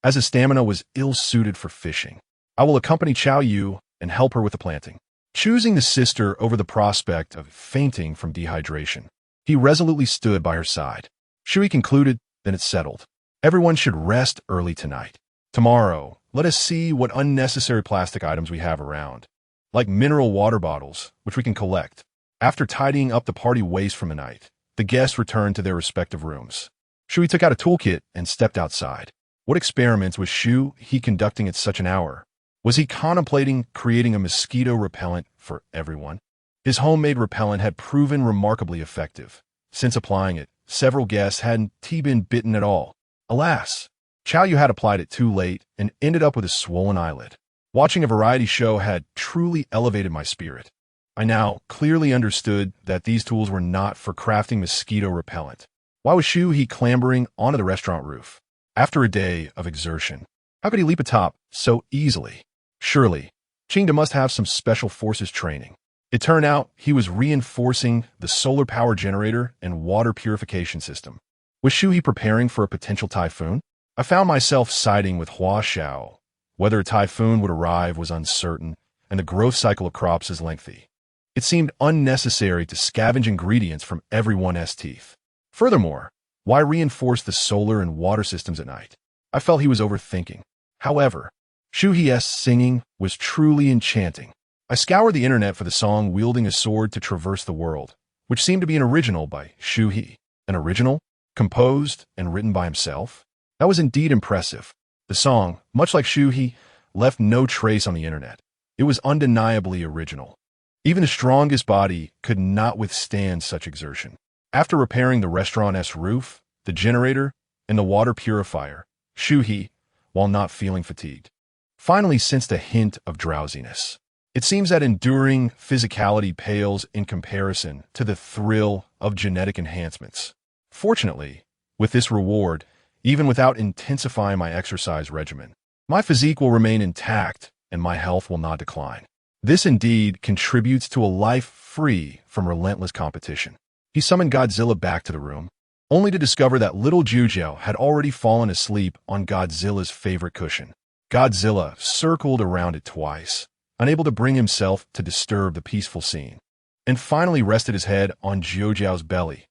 as his stamina was ill-suited for fishing. I will accompany Chow Yu and help her with the planting. Choosing the sister over the prospect of fainting from dehydration, he resolutely stood by her side. Shu He concluded, then it's settled. Everyone should rest early tonight. Tomorrow, let us see what unnecessary plastic items we have around, like mineral water bottles, which we can collect. After tidying up the party waste from the night, the guests returned to their respective rooms. Shu He took out a toolkit and stepped outside. What experiments was Shu He conducting at such an hour? Was he contemplating creating a mosquito repellent for everyone? His homemade repellent had proven remarkably effective. Since applying it, several guests hadn't been bitten at all. Alas, Chow Yu had applied it too late and ended up with a swollen eyelid. Watching a variety show had truly elevated my spirit. I now clearly understood that these tools were not for crafting mosquito repellent. Why was Shu He clambering onto the restaurant roof? After a day of exertion, how could he leap atop so easily? Surely, Qingda must have some special forces training. It turned out he was reinforcing the solar power generator and water purification system. Was Shu He preparing for a potential typhoon? I found myself siding with Hua Xiao. Whether a typhoon would arrive was uncertain, and the growth cycle of crops is lengthy. It seemed unnecessary to scavenge ingredients from everyone's teeth. Furthermore, why reinforce the solar and water systems at night? I felt he was overthinking. However, Shu He's singing was truly enchanting. I scoured the internet for the song Wielding a Sword to Traverse the World, which seemed to be an original by Shu He. An original? Composed and written by himself? That was indeed impressive. The song, much like Shu He, left no trace on the internet. It was undeniably original. Even the strongest body could not withstand such exertion. After repairing the restaurant's roof, the generator, and the water purifier, Shu He, while not feeling fatigued, finally sensed a hint of drowsiness. It seems that enduring physicality pales in comparison to the thrill of genetic enhancements. Fortunately, with this reward, even without intensifying my exercise regimen, my physique will remain intact and my health will not decline. This indeed contributes to a life free from relentless competition. He summoned Godzilla back to the room, only to discover that little Jojo had already fallen asleep on Godzilla's favorite cushion. Godzilla circled around it twice, unable to bring himself to disturb the peaceful scene, and finally rested his head on Jojo's belly,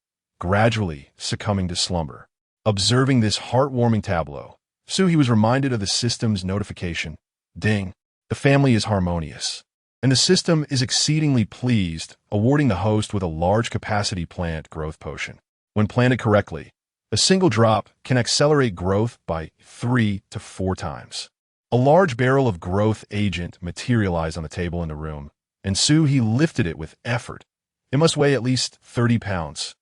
gradually succumbing to slumber. Observing this heartwarming tableau, Shu He was reminded of the system's notification. Ding. The family is harmonious. And the system is exceedingly pleased, awarding the host with a large capacity plant growth potion. When planted correctly, a single drop can accelerate growth by 3 to 4 times. A large barrel of growth agent materialized on the table in the room, and Shu He lifted it with effort. It must weigh at least 30 pounds.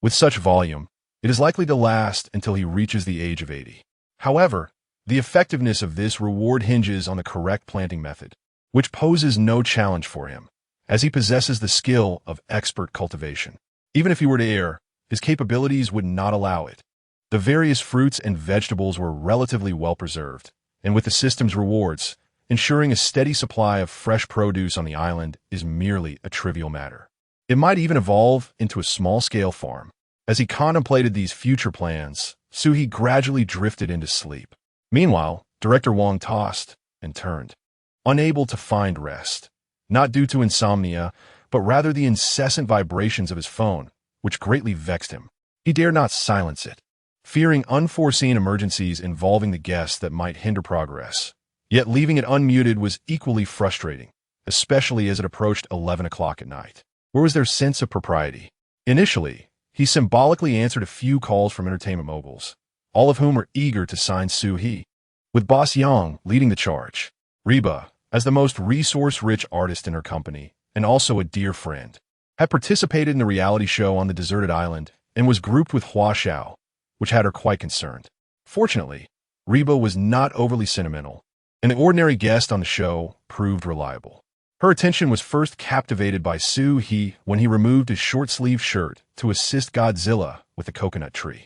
With such volume, it is likely to last until he reaches the age of 80. However, the effectiveness of this reward hinges on the correct planting method, which poses no challenge for him, as he possesses the skill of expert cultivation. Even if he were to err, his capabilities would not allow it. The various fruits and vegetables were relatively well preserved, and with the system's rewards, ensuring a steady supply of fresh produce on the island is merely a trivial matter. It might even evolve into a small-scale farm. As he contemplated these future plans, Shu He gradually drifted into sleep. Meanwhile, Director Wong tossed and turned, unable to find rest, not due to insomnia, but rather the incessant vibrations of his phone, which greatly vexed him. He dared not silence it, fearing unforeseen emergencies involving the guests that might hinder progress. Yet leaving it unmuted was equally frustrating, especially as it approached 11 o'clock at night. Where was their sense of propriety? Initially, he symbolically answered a few calls from entertainment moguls, all of whom were eager to sign Shu He, with Boss Yang leading the charge. Reba, as the most resource-rich artist in her company, and also a dear friend, had participated in the reality show on the deserted island and was grouped with Hua Xiao, which had her quite concerned. Fortunately, Reba was not overly sentimental, and the ordinary guest on the show proved reliable. Her attention was first captivated by Shu He when he removed his short-sleeved shirt to assist Godzilla with the coconut tree.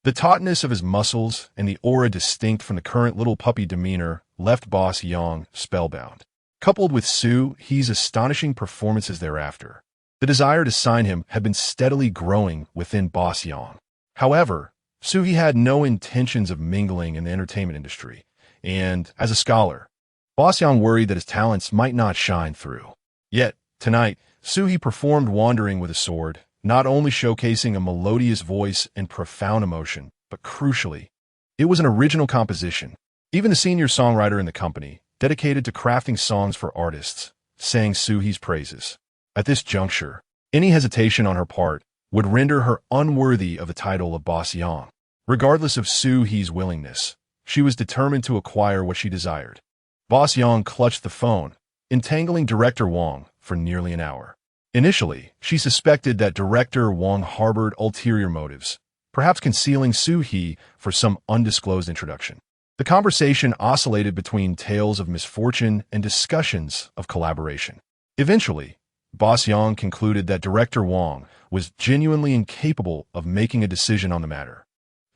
The tautness of his muscles and the aura distinct from the current little puppy demeanor left Boss Yang spellbound. Coupled with Shu He's astonishing performances thereafter, the desire to sign him had been steadily growing within Boss Yang. However, Shu He had no intentions of mingling in the entertainment industry, and, as a scholar, Boss Yang worried that his talents might not shine through. Yet, tonight, Shu He performed Wandering with a Sword, not only showcasing a melodious voice and profound emotion, but crucially, it was an original composition. Even the senior songwriter in the company, dedicated to crafting songs for artists, sang Shu He's praises. At this juncture, any hesitation on her part would render her unworthy of the title of Boss Yang. Regardless of Shu He's willingness, she was determined to acquire what she desired. Boss Yang clutched the phone, entangling Director Wong for nearly an hour. Initially, she suspected that Director Wong harbored ulterior motives, perhaps concealing Shu He for some undisclosed introduction. The conversation oscillated between tales of misfortune and discussions of collaboration. Eventually, Boss Yang concluded that Director Wong was genuinely incapable of making a decision on the matter.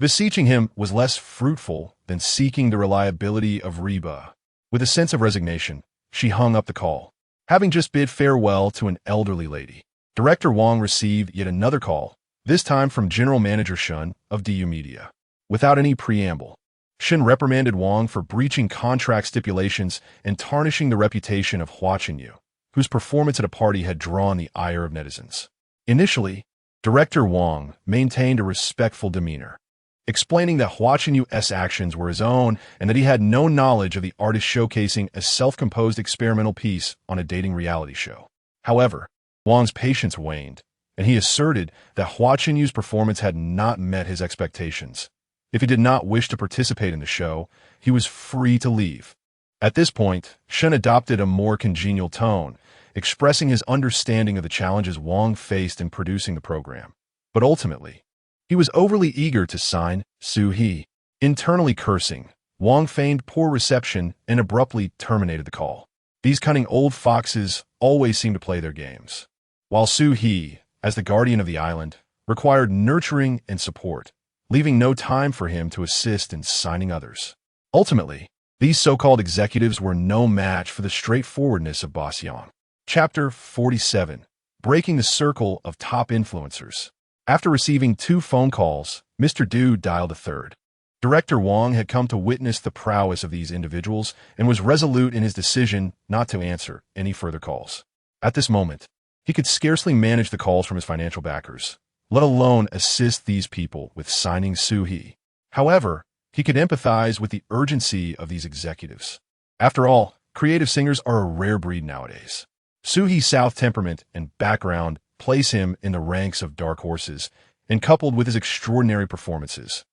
Beseeching him was less fruitful than seeking the reliability of Reba. With a sense of resignation, she hung up the call. Having just bid farewell to an elderly lady, Director Wong received yet another call, this time from General Manager Shun of DU Media. Without any preamble, Shun reprimanded Wong for breaching contract stipulations and tarnishing the reputation of Hua Chenyu, whose performance at a party had drawn the ire of netizens. Initially, Director Wong maintained a respectful demeanor, explaining that Hua Chenyu's actions were his own and that he had no knowledge of the artist showcasing a self-composed experimental piece on a dating reality show. However, Wong's patience waned, and he asserted that Hua Chenyu's performance had not met his expectations. If he did not wish to participate in the show, he was free to leave. At this point, Shun adopted a more congenial tone, expressing his understanding of the challenges Wong faced in producing the program. But ultimately, he was overly eager to sign Shu He. Internally cursing, Wong feigned poor reception and abruptly terminated the call. These cunning old foxes always seem to play their games. While Shu He, as the guardian of the island, required nurturing and support, leaving no time for him to assist in signing others. Ultimately, these so-called executives were no match for the straightforwardness of Boss Yang. Chapter 47. Breaking the Circle of Top Influencers. After receiving 2 phone calls, Mr. Du dialed a third. Director Wong had come to witness the prowess of these individuals and was resolute in his decision not to answer any further calls. At this moment, he could scarcely manage the calls from his financial backers, let alone assist these people with signing Shu He. However, he could empathize with the urgency of these executives. After all, creative singers are a rare breed nowadays. Shu He's South temperament and background place him in the ranks of dark horses, and coupled with his extraordinary performances,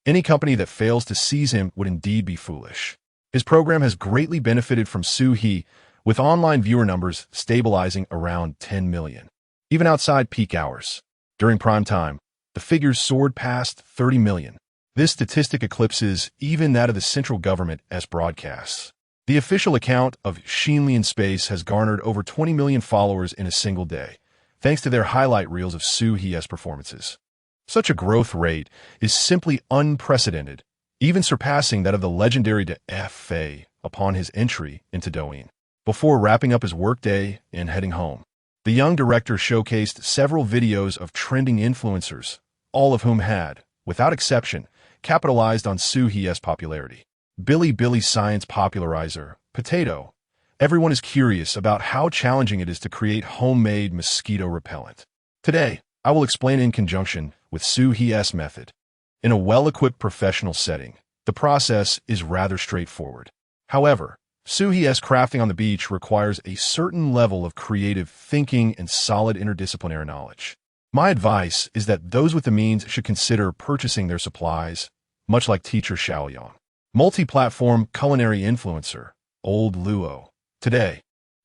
any company that fails to seize him would indeed be foolish. His program has greatly benefited from Shu He, with online viewer numbers stabilizing around 10 million. Even outside peak hours, during prime time, the figures soared past 30 million. This statistic eclipses even that of the central government as broadcasts. The official account of Shu He in space has garnered over 20 million followers in a single day, thanks to their highlight reels of Shu He's performances. Such a growth rate is simply unprecedented, even surpassing that of the legendary De Fei upon his entry into Douyin. Before wrapping up his workday and heading home, the young director showcased several videos of trending influencers, all of whom had, without exception, capitalized on Shu He's popularity. Billy science popularizer, potato. Everyone is curious about how challenging it is to create homemade mosquito repellent. Today, I will explain in conjunction with Shu He's method. In a well-equipped professional setting, the process is rather straightforward. However, Shu He's crafting on the beach requires a certain level of creative thinking and solid interdisciplinary knowledge. My advice is that those with the means should consider purchasing their supplies, much like teacher Xiaoyang. Multi-platform culinary influencer, Old Luo. Today,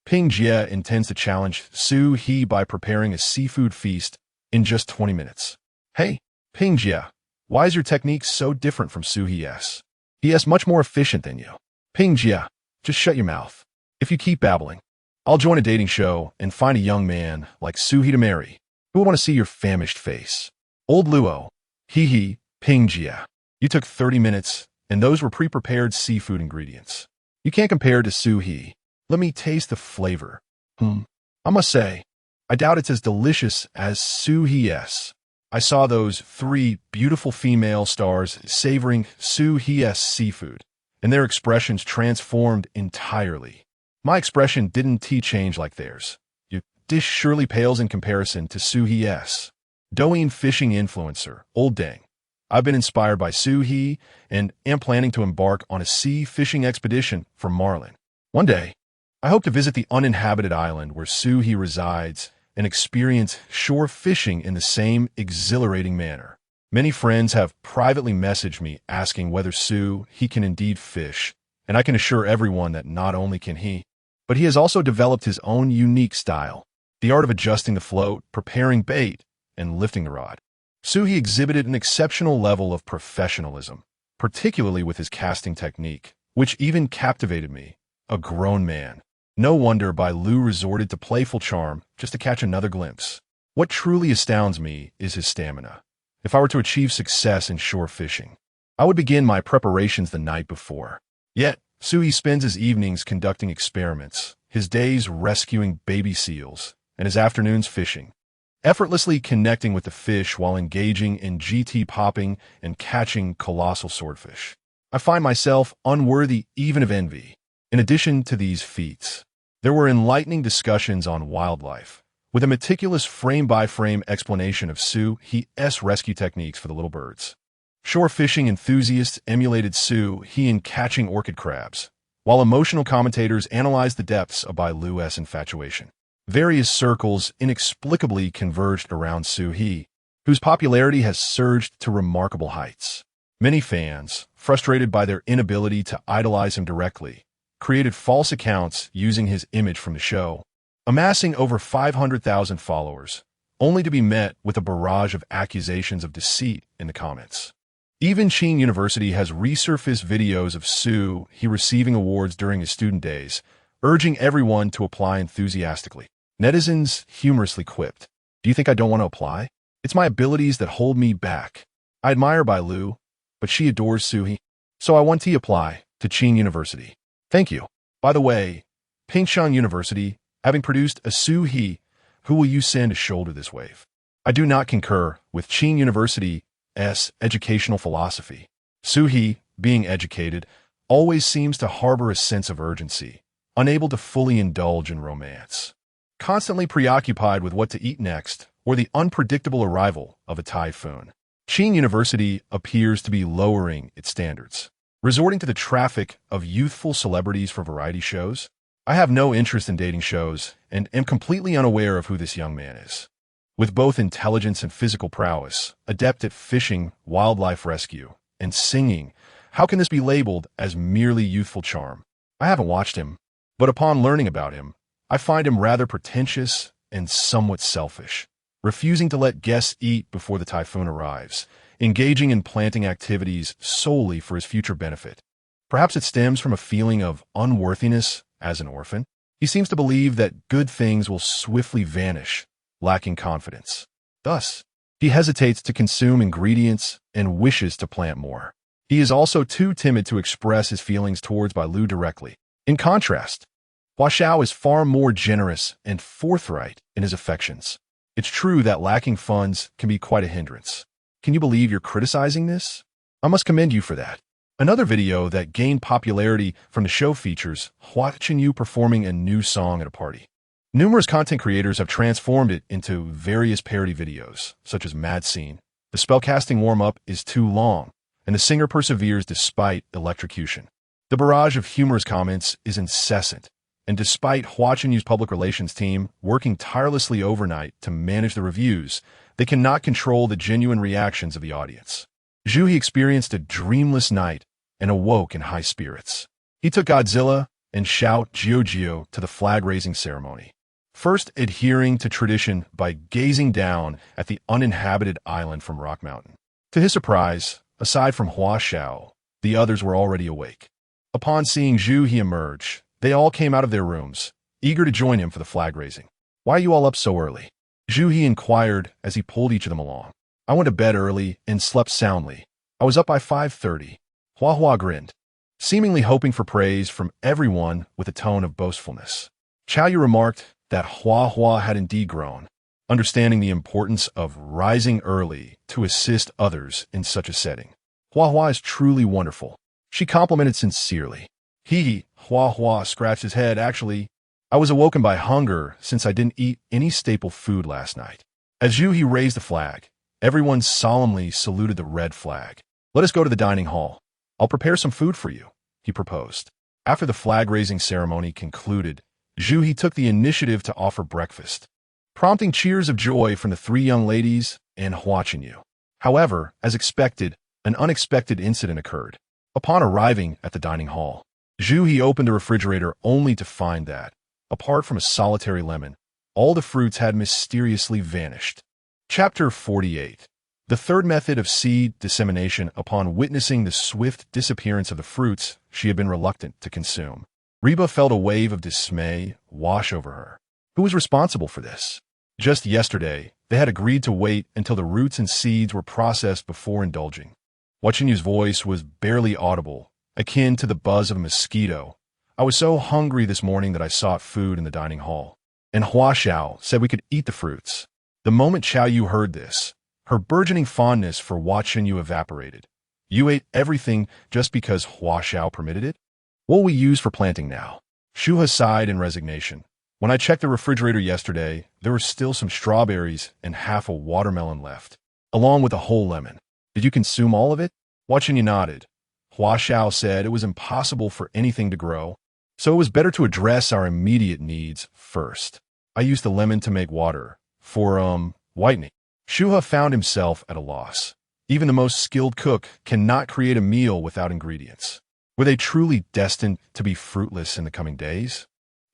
Ping Jie intends to challenge Shu He by preparing a seafood feast in just 20 minutes. Hey, Ping Jie, why is your technique so different from Shu He's? He's much more efficient than you. Ping Jie, just shut your mouth. If you keep babbling, I'll join a dating show and find a young man like Shu He to marry who will want to see your famished face. Old Luo. He, Ping Jie. You took 30 minutes, and those were pre-prepared seafood ingredients. You can't compare to Shu He. Let me taste the flavor. I must say, I doubt it's as delicious as Shu He's. I saw those 3 beautiful female stars savoring Shu He's seafood, and their expressions transformed entirely. My expression didn't change like theirs. Your dish surely pales in comparison to Shu He's. Douyin fishing influencer, Old Dang. I've been inspired by Shu He and am planning to embark on a sea fishing expedition for marlin. One day, I hope to visit the uninhabited island where Shu He resides and experience shore fishing in the same exhilarating manner. Many friends have privately messaged me asking whether Shu He can indeed fish, and I can assure everyone that not only can he, but he has also developed his own unique style, the art of adjusting the float, preparing bait, and lifting the rod. Shu He exhibited an exceptional level of professionalism, particularly with his casting technique, which even captivated me, a grown man. No wonder Bailu resorted to playful charm just to catch another glimpse. What truly astounds me is his stamina. If I were to achieve success in shore fishing, I would begin my preparations the night before. Yet, Shu He spends his evenings conducting experiments, his days rescuing baby seals, and his afternoons fishing, effortlessly connecting with the fish while engaging in GT popping and catching colossal swordfish. I find myself unworthy even of envy. In addition to these feats, there were enlightening discussions on wildlife, with a meticulous frame-by-frame explanation of Shu He's rescue techniques for the little birds. Shore fishing enthusiasts emulated Shu He in catching orchid crabs, while emotional commentators analyzed the depths of Bailu's infatuation. Various circles inexplicably converged around Shu He, whose popularity has surged to remarkable heights. Many fans, frustrated by their inability to idolize him directly, created false accounts using his image from the show, amassing over 500,000 followers, only to be met with a barrage of accusations of deceit in the comments. Even Qing University has resurfaced videos of Shu He receiving awards during his student days, urging everyone to apply enthusiastically. Netizens humorously quipped, "Do you think I don't want to apply? It's my abilities that hold me back. I admire Bailu, but she adores Shu He, so I want to apply to Qing University. Thank you. By the way, Pingshan University, having produced a Shu He, who will you send to shoulder this wave?" I do not concur with Qing University's educational philosophy. Shu He, being educated, always seems to harbor a sense of urgency, unable to fully indulge in romance. Constantly preoccupied with what to eat next or the unpredictable arrival of a typhoon. Qing University appears to be lowering its standards, resorting to the traffic of youthful celebrities for variety shows. I have no interest in dating shows and am completely unaware of who this young man is. With both intelligence and physical prowess, adept at fishing, wildlife rescue, and singing, how can this be labeled as merely youthful charm? I haven't watched him, but upon learning about him, I find him rather pretentious and somewhat selfish, refusing to let guests eat before the typhoon arrives, engaging in planting activities solely for his future benefit. Perhaps it stems from a feeling of unworthiness as an orphan. He seems to believe that good things will swiftly vanish, lacking confidence. Thus, he hesitates to consume ingredients and wishes to plant more. He is also too timid to express his feelings towards Bailu directly. In contrast, Hua Xiao is far more generous and forthright in his affections. It's true that lacking funds can be quite a hindrance. Can you believe you're criticizing this? I must commend you for that. Another video that gained popularity from the show features Hua Chenyu performing a new song at a party. Numerous content creators have transformed it into various parody videos, such as Mad Scene. The spellcasting warm-up is too long, and the singer perseveres despite electrocution. The barrage of humorous comments is incessant, and despite Hua Chenyu's public relations team working tirelessly overnight to manage the reviews, they cannot control the genuine reactions of the audience. Shu He experienced a dreamless night and awoke in high spirits. He took Godzilla and Xiao Jiu to the flag-raising ceremony, first adhering to tradition by gazing down at the uninhabited island from Rock Mountain. To his surprise, aside from Hua Xiao, the others were already awake. Upon seeing Shu He emerge, they all came out of their rooms, eager to join him for the flag-raising. "Why are you all up so early?" Shu He inquired as he pulled each of them along. "I went to bed early and slept soundly. I was up by 5:30. Hua grinned, seemingly hoping for praise from everyone with a tone of boastfulness. Yu remarked that Hua had indeed grown, understanding the importance of rising early to assist others in such a setting. Hua is truly wonderful. She complimented sincerely. Hua scratched his head. "Actually, I was awoken by hunger since I didn't eat any staple food last night." As Shu He raised the flag, everyone solemnly saluted the red flag. "Let us go to the dining hall. I'll prepare some food for you," he proposed. After the flag-raising ceremony concluded, Shu He took the initiative to offer breakfast, prompting cheers of joy from the three young ladies and Hua Chenyu. However, as expected, an unexpected incident occurred. Upon arriving at the dining hall, Shu He opened the refrigerator only to find that, apart from a solitary lemon, all the fruits had mysteriously vanished. Chapter 48. The third method of seed dissemination. Upon witnessing the swift disappearance of the fruits she had been reluctant to consume, Reba felt a wave of dismay wash over her. Who was responsible for this? Just yesterday, they had agreed to wait until the roots and seeds were processed before indulging. Hua Chenyu's voice was barely audible, akin to the buzz of a mosquito. "I was so hungry this morning that I sought food in the dining hall, and Hua Xiao said we could eat the fruits." The moment Yu heard this, her burgeoning fondness for Hua Chenyu evaporated. "You ate everything just because Hua Xiao permitted it? What will we use for planting now?" Shu He sighed in resignation. "When I checked the refrigerator yesterday, there were still some strawberries and half a watermelon left, along with a whole lemon. Did you consume all of it?" Hua Chenyu nodded. Hua Xiao said it was impossible for anything to grow, so it was better to address our immediate needs first. "I used the lemon to make water for, whitening." Shu He found himself at a loss. Even the most skilled cook cannot create a meal without ingredients. Were they truly destined to be fruitless in the coming days?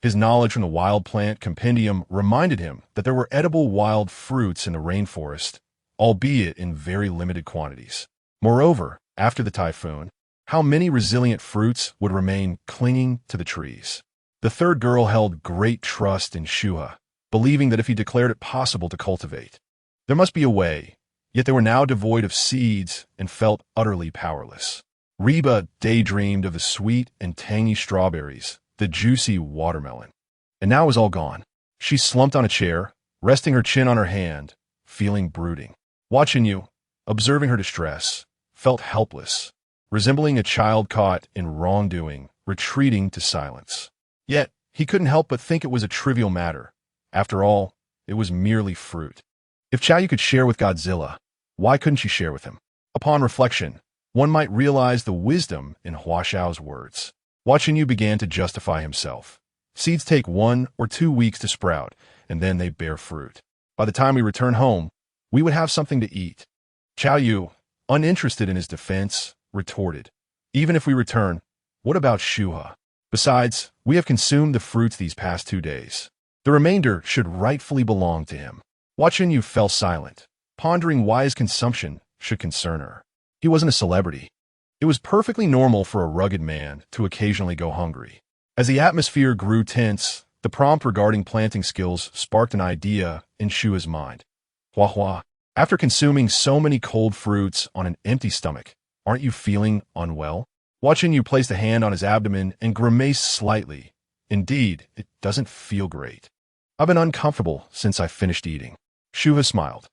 His knowledge from the wild plant compendium reminded him that there were edible wild fruits in the rainforest, albeit in very limited quantities. Moreover, after the typhoon, how many resilient fruits would remain clinging to the trees? The third girl held great trust in Shu He, believing that if he declared it possible to cultivate, there must be a way, yet they were now devoid of seeds and felt utterly powerless. Reba daydreamed of the sweet and tangy strawberries, the juicy watermelon, and now it was all gone. She slumped on a chair, resting her chin on her hand, feeling brooding. Hua Chenyu, observing her distress, felt helpless, resembling a child caught in wrongdoing, retreating to silence. Yet, he couldn't help but think it was a trivial matter. After all, it was merely fruit. If Chow Yu could share with Godzilla, why couldn't she share with him? Upon reflection, one might realize the wisdom in Hua Xiao's words. Watching you began to justify himself. Seeds take 1 or 2 weeks to sprout, and then they bear fruit. By the time we return home, we would have something to eat. Chow Yu, uninterested in his defense, retorted, even if we return, what about Shu He? Besides, we have consumed the fruits these past 2 days. The remainder should rightfully belong to him. Watching you fell silent, pondering why his consumption should concern her. He wasn't a celebrity. It was perfectly normal for a rugged man to occasionally go hungry. As the atmosphere grew tense, the prompt regarding planting skills sparked an idea in Shu's mind. Hua Hua, after consuming so many cold fruits on an empty stomach, aren't you feeling unwell? Watching you placed a hand on his abdomen and grimaced slightly. Indeed, it doesn't feel great. I've been uncomfortable since I finished eating. Shu He smiled.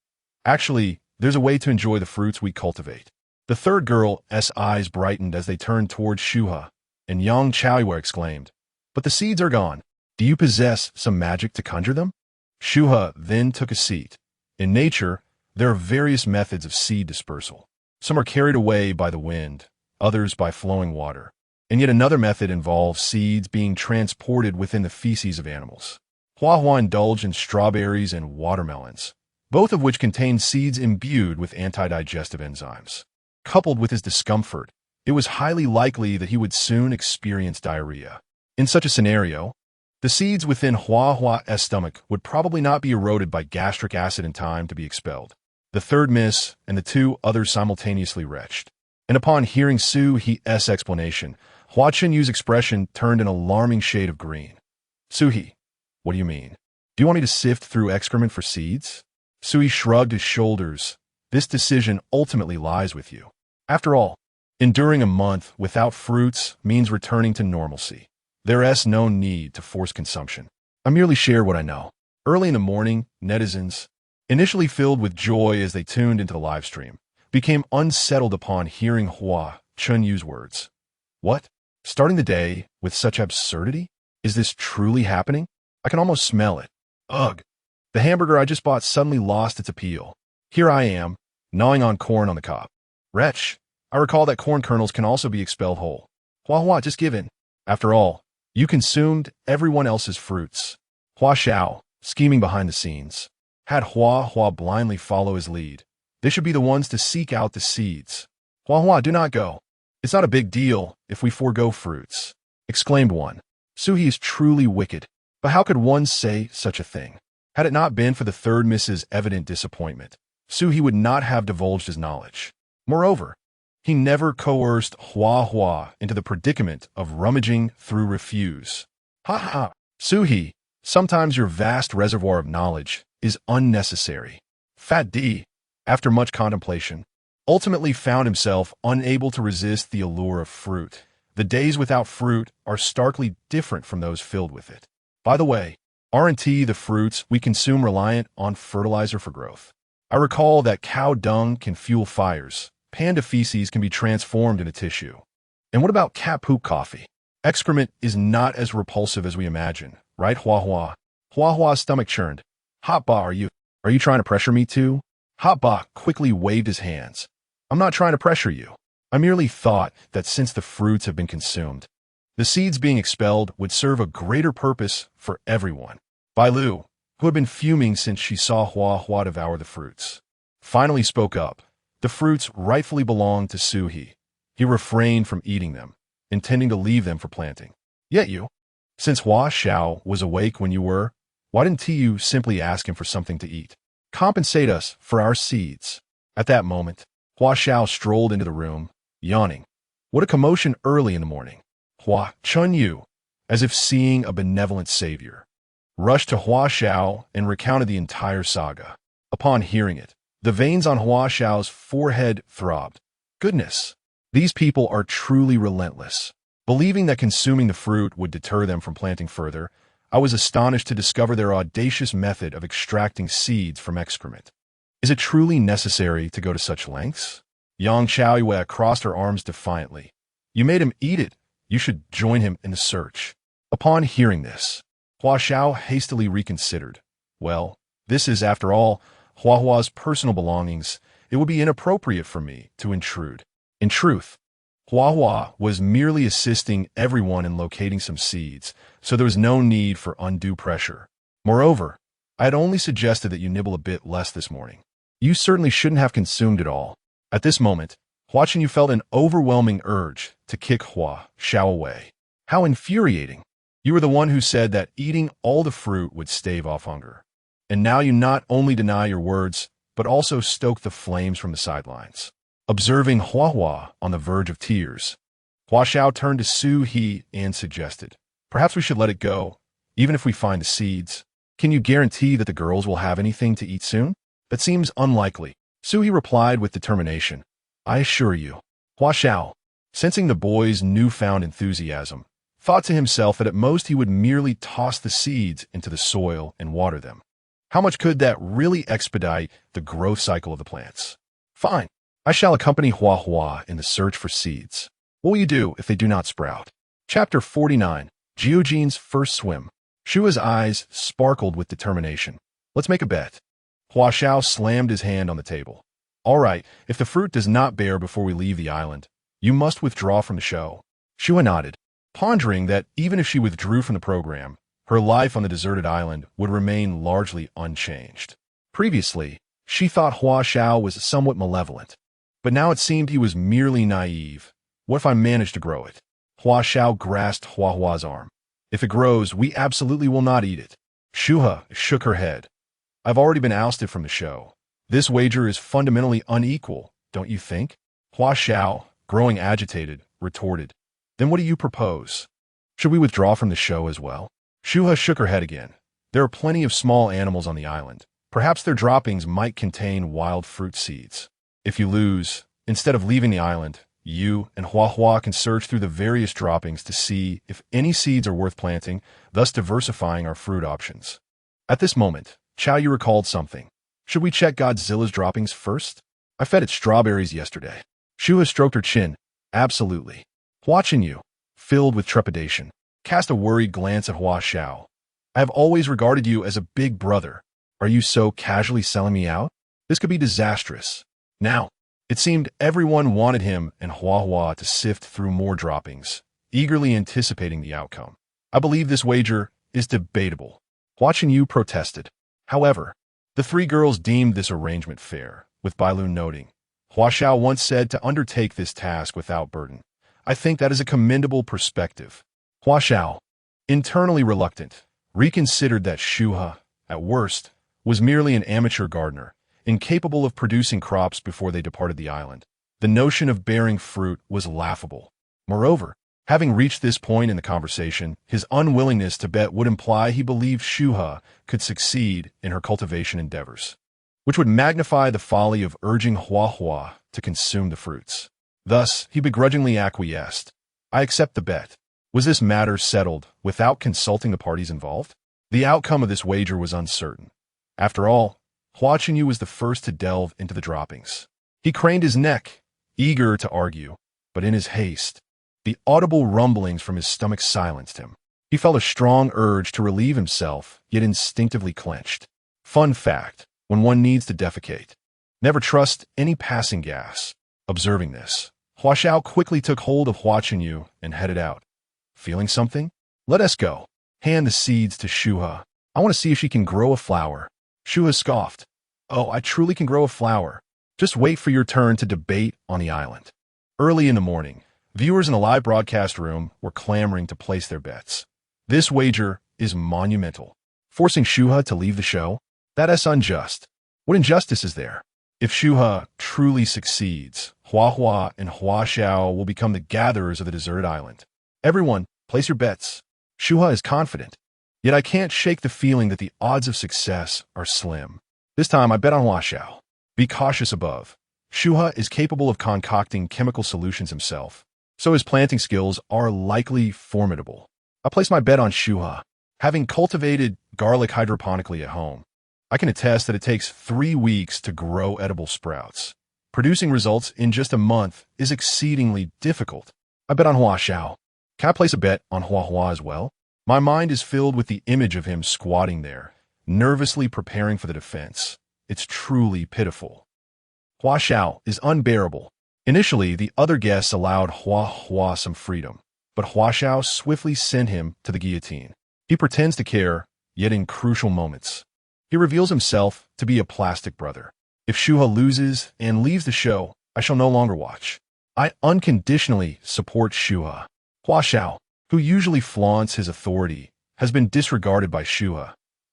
Actually, there's a way to enjoy the fruits we cultivate. The third girl's eyes brightened as they turned towards Shu He, and young Chow Yu exclaimed, but the seeds are gone. Do you possess some magic to conjure them? Shu He then took a seat. In nature, there are various methods of seed dispersal. Some are carried away by the wind, others by flowing water, and yet another method involves seeds being transported within the feces of animals. Hua Hua indulged in strawberries and watermelons, both of which contain seeds imbued with anti-digestive enzymes. Coupled with his discomfort, it was highly likely that he would soon experience diarrhea. In such a scenario, the seeds within Hua Hua's stomach would probably not be eroded by gastric acid in time to be expelled. The third miss and the 2 others simultaneously retched. And upon hearing Shu He's explanation, Hua Chunyu's expression turned an alarming shade of green. Shu He, what do you mean? Do you want me to sift through excrement for seeds? Shu He shrugged his shoulders. This decision ultimately lies with you. After all, enduring a month without fruits means returning to normalcy. There's no need to force consumption. I merely share what I know. Early in the morning, netizens, initially filled with joy as they tuned into the live stream, became unsettled upon hearing Hua Chunyu's words. What? Starting the day with such absurdity? Is this truly happening? I can almost smell it. Ugh. The hamburger I just bought suddenly lost its appeal. Here I am, gnawing on corn on the cob. Wretch, I recall that corn kernels can also be expelled whole. Hua Hua, just give in. After all, you consumed everyone else's fruits. Hua Xiao, scheming behind the scenes, had Hua Hua blindly follow his lead. They should be the ones to seek out the seeds. Hua Hua, do not go. It's not a big deal if we forego fruits, exclaimed one. Shu He is truly wicked. But how could one say such a thing? Had it not been for the third miss's evident disappointment, Shu He would not have divulged his knowledge. Moreover, he never coerced Hua Hua into the predicament of rummaging through refuse. Ha ha! Shu He, sometimes your vast reservoir of knowledge is unnecessary. Fat D, after much contemplation, ultimately found himself unable to resist the allure of fruit. The days without fruit are starkly different from those filled with it. By the way, aren't the fruits we consume reliant on fertilizer for growth? I recall that cow dung can fuel fires. Panda feces can be transformed into tissue. And what about cat poop coffee? Excrement is not as repulsive as we imagine, right, Hua Hua? Hua Hua's stomach churned. Hot Ba, are you trying to pressure me too? Hot Ba quickly waved his hands. I'm not trying to pressure you. I merely thought that since the fruits have been consumed, the seeds being expelled would serve a greater purpose for everyone. Bailu, who had been fuming since she saw Hua Hua devour the fruits, finally spoke up. The fruits rightfully belonged to Shu He. He refrained from eating them, intending to leave them for planting. Yet you, since Hua Xiao was awake when you were, why didn't you simply ask him for something to eat? Compensate us for our seeds. At that moment, Hua Xiao strolled into the room, yawning. What a commotion early in the morning. Hua Chunyu, as if seeing a benevolent savior, rushed to Hua Xiao and recounted the entire saga. Upon hearing it, the veins on Hua Xiao's forehead throbbed. Goodness, these people are truly relentless. Believing that consuming the fruit would deter them from planting further, I was astonished to discover their audacious method of extracting seeds from excrement. Is it truly necessary to go to such lengths? Yang Xiaoyue crossed her arms defiantly. You made him eat it. You should join him in the search. Upon hearing this, Hua Xiao hastily reconsidered. Well, this is, after all, Hua Hua's personal belongings, it would be inappropriate for me to intrude. In truth, Hua Hua was merely assisting everyone in locating some seeds, so there was no need for undue pressure. Moreover, I had only suggested that you nibble a bit less this morning. You certainly shouldn't have consumed it all. At this moment, Hua Yu felt an overwhelming urge to kick Hua Xiao away. How infuriating! You were the one who said that eating all the fruit would stave off hunger. And now you not only deny your words, but also stoke the flames from the sidelines. Observing Hua Hua on the verge of tears, Hua Xiao turned to Shu He and suggested, "Perhaps we should let it go, even if we find the seeds. Can you guarantee that the girls will have anything to eat soon?" "That seems unlikely," Shu He replied with determination. "I assure you." Hua Xiao, sensing the boy's newfound enthusiasm, thought to himself that at most he would merely toss the seeds into the soil and water them. How much could that really expedite the growth cycle of the plants? "Fine. I shall accompany Hua Hua in the search for seeds. What will you do if they do not sprout?" Chapter 49. Jiujian's First Swim. Shua's eyes sparkled with determination. "Let's make a bet." Hua Xiao slammed his hand on the table. "All right, if the fruit does not bear before we leave the island, you must withdraw from the show." Shua nodded, pondering that even if she withdrew from the program, her life on the deserted island would remain largely unchanged. Previously, she thought Hua Xiao was somewhat malevolent, but now it seemed he was merely naive. "What if I manage to grow it?" Hua Xiao grasped Hua Hua's arm. "If it grows, we absolutely will not eat it." Shu He shook her head. "I've already been ousted from the show. This wager is fundamentally unequal, don't you think?" Hua Xiao, growing agitated, retorted, "Then what do you propose? Should we withdraw from the show as well?" Shu He shook her head again. "There are plenty of small animals on the island. Perhaps their droppings might contain wild fruit seeds. If you lose, instead of leaving the island, you and Hua Hua can search through the various droppings to see if any seeds are worth planting, thus diversifying our fruit options." At this moment, Chao Yu recalled something. "Should we check Godzilla's droppings first? I fed it strawberries yesterday." Shu He stroked her chin. "Absolutely." Hua Yu, filled with trepidation, cast a worried glance at Hua Xiao. "I have always regarded you as a big brother. Are you so casually selling me out? This could be disastrous." Now, it seemed everyone wanted him and Hua Hua to sift through more droppings, eagerly anticipating the outcome. "I believe this wager is debatable," Hua Yu protested. However, the three girls deemed this arrangement fair, with Bailu noting, "Hua Xiao once said to undertake this task without burden. I think that is a commendable perspective." Hua Xiao, internally reluctant, reconsidered that Shu He, at worst, was merely an amateur gardener, incapable of producing crops before they departed the island. The notion of bearing fruit was laughable. Moreover, having reached this point in the conversation, his unwillingness to bet would imply he believed Shu He could succeed in her cultivation endeavors, which would magnify the folly of urging Hua Hua to consume the fruits. Thus, he begrudgingly acquiesced. "I accept the bet." Was this matter settled without consulting the parties involved? The outcome of this wager was uncertain. After all, Hua Yu was the first to delve into the droppings. He craned his neck, eager to argue, but in his haste, the audible rumblings from his stomach silenced him. He felt a strong urge to relieve himself, yet instinctively clenched. Fun fact, when one needs to defecate, never trust any passing gas. Observing this, Hua Xiao quickly took hold of Hua Yu and headed out. "Feeling something? Let us go. Hand the seeds to Shu He. I want to see if she can grow a flower." Shu He scoffed. "Oh, I truly can grow a flower. Just wait for your turn to debate on the island." Early in the morning, viewers in the live broadcast room were clamoring to place their bets. "This wager is monumental. Forcing Shu He to leave the show? That is unjust. What injustice is there? If Shu He truly succeeds, Hua Hua and Hua Xiao will become the gatherers of the deserted island. Everyone, place your bets." Shu He is confident. Yet I can't shake the feeling that the odds of success are slim. This time I bet on Hua Xiao. Be cautious above. Shu He is capable of concocting chemical solutions himself, so his planting skills are likely formidable. I place my bet on Shu He. Having cultivated garlic hydroponically at home, I can attest that it takes 3 weeks to grow edible sprouts. Producing results in just a month is exceedingly difficult. I bet on Hua Xiao. Can I place a bet on Hua Hua as well? My mind is filled with the image of him squatting there, nervously preparing for the defense. it's truly pitiful. Hua Xiao is unbearable. Initially, the other guests allowed Hua some freedom, but Hua Xiao swiftly sent him to the guillotine. He pretends to care, yet in crucial moments, he reveals himself to be a plastic brother. If Shu He loses and leaves the show, I shall no longer watch. I unconditionally support Shu He. Hua Xiao, who usually flaunts his authority, has been disregarded by Shu He.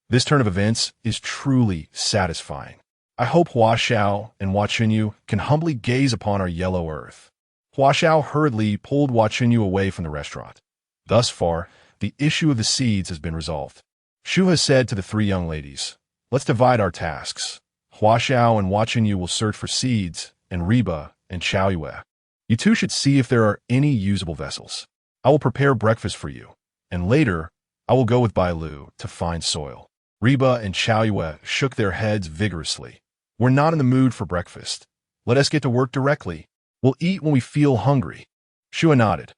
This turn of events is truly satisfying. I hope Hua Xiao and Hua Chunyu can humbly gaze upon our yellow earth. Hua Xiao hurriedly pulled Hua Chunyu away from the restaurant. Thus far, the issue of the seeds has been resolved. Shu He said to the three young ladies, "Let's divide our tasks. Hua Xiao and Hua Chunyu will search for seeds, and Reba and Xiao Yue. You two should see if there are any usable vessels. I will prepare breakfast for you, and later, I will go with Bailu to find soil." Reba and Xiao Yue shook their heads vigorously. "We're not in the mood for breakfast. Let us get to work directly. We'll eat when we feel hungry." Shu He nodded.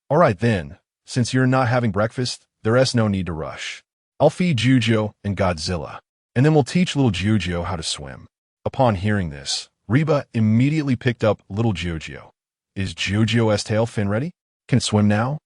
"All right then, since you're not having breakfast, there is no need to rush. I'll feed Jujo and Godzilla, and then we'll teach little Jujo how to swim." Upon hearing this, Reba immediately picked up little Jujo. "Is Jujo's tail fin ready? Can it swim now?"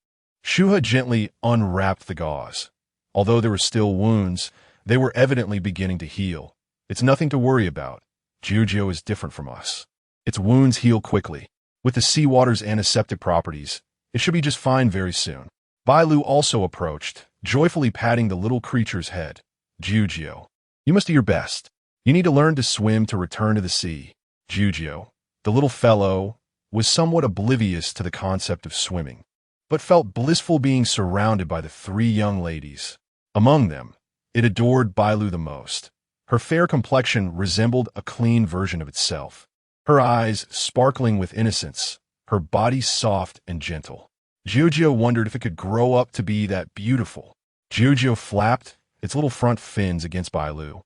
Shu He gently unwrapped the gauze. Although there were still wounds, they were evidently beginning to heal. "It's nothing to worry about. Jujo is different from us. Its wounds heal quickly. With the seawater's antiseptic properties, it should be just fine very soon." Bailu also approached, joyfully patting the little creature's head. "Jujo, you must do your best. You need to learn to swim to return to the sea." Jujo, the little fellow, was somewhat oblivious to the concept of swimming, but felt blissful being surrounded by the three young ladies. Among them, it adored Bailu the most. Her fair complexion resembled a clean version of itself, her eyes sparkling with innocence, her body soft and gentle. Jujo wondered if it could grow up to be that beautiful. Jujo flapped its little front fins against Bailu,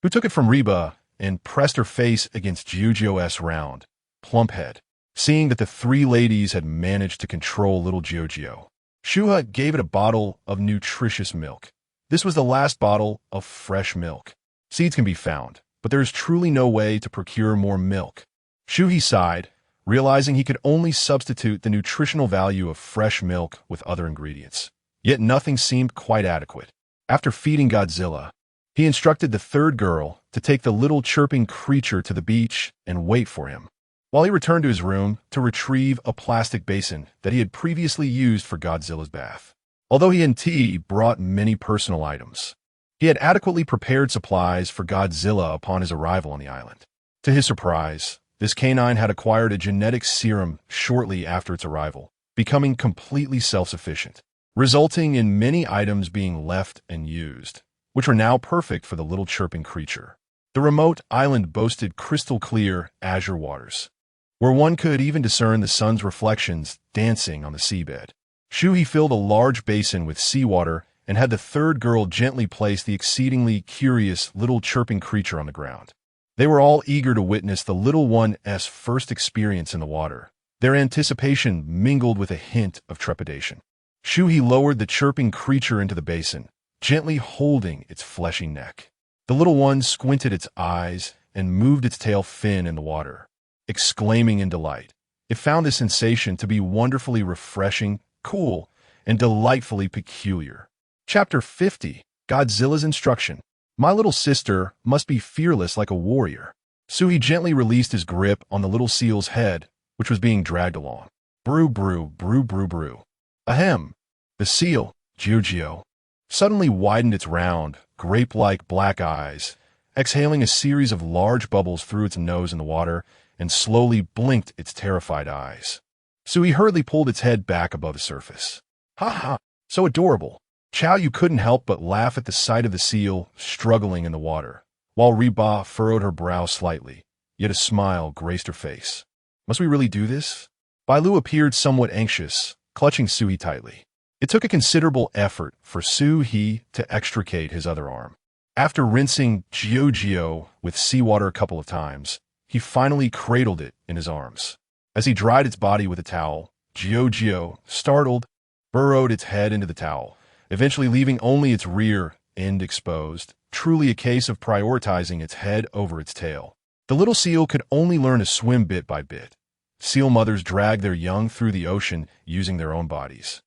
who took it from Reba and pressed her face against Jujo's round, plump head. Seeing that the three ladies had managed to control little Jujo, Shu He gave it a bottle of nutritious milk. This was the last bottle of fresh milk. Seeds can be found, but there is truly no way to procure more milk. Shu He sighed, realizing he could only substitute the nutritional value of fresh milk with other ingredients. Yet nothing seemed quite adequate. After feeding Godzilla, he instructed the third girl to take the little chirping creature to the beach and wait for him, while he returned to his room to retrieve a plastic basin that he had previously used for Godzilla's bath. Although he and T brought many personal items, he had adequately prepared supplies for Godzilla upon his arrival on the island. To his surprise, this canine had acquired a genetic serum shortly after its arrival, becoming completely self-sufficient, resulting in many items being left and used, which were now perfect for the little chirping creature. The remote island boasted crystal-clear azure waters, where one could even discern the sun's reflections dancing on the seabed. Shu He filled a large basin with seawater and had the third girl gently place the exceedingly curious little chirping creature on the ground. They were all eager to witness the little one's first experience in the water. Their anticipation mingled with a hint of trepidation. Shu He lowered the chirping creature into the basin, gently holding its fleshy neck. The little one squinted its eyes and moved its tail fin in the water, exclaiming in delight. It found the sensation to be wonderfully refreshing, cool, and delightfully peculiar. Chapter 50, Godzilla's Instruction. My little sister must be fearless like a warrior. Shu He gently released his grip on the little seal's head, which was being dragged along. Brew, brew, brew, brew, brew. Ahem. The seal, Jujo, suddenly widened its round, grape-like black eyes, exhaling a series of large bubbles through its nose in the water, and slowly blinked its terrified eyes. Shu He hurriedly pulled its head back above the surface. "Ha ha, so adorable." Xiao Yu couldn't help but laugh at the sight of the seal struggling in the water, while Reba furrowed her brow slightly, yet a smile graced her face. "Must we really do this?" Bailu appeared somewhat anxious, clutching Shu He tightly. It took a considerable effort for Shu He to extricate his other arm. After rinsing Jujo with seawater a couple of times, he finally cradled it in his arms. As he dried its body with a towel, Jujo, startled, burrowed its head into the towel, eventually leaving only its rear end exposed, truly a case of prioritizing its head over its tail. The little seal could only learn to swim bit by bit. Seal mothers drag their young through the ocean using their own bodies,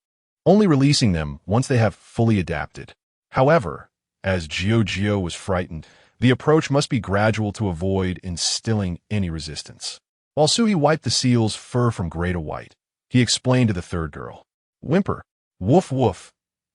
only releasing them once they have fully adapted. However, as Gio was frightened, the approach must be gradual to avoid instilling any resistance. While Shu He wiped the seal's fur from gray to white, he explained to the third girl, "Whimper, woof woof."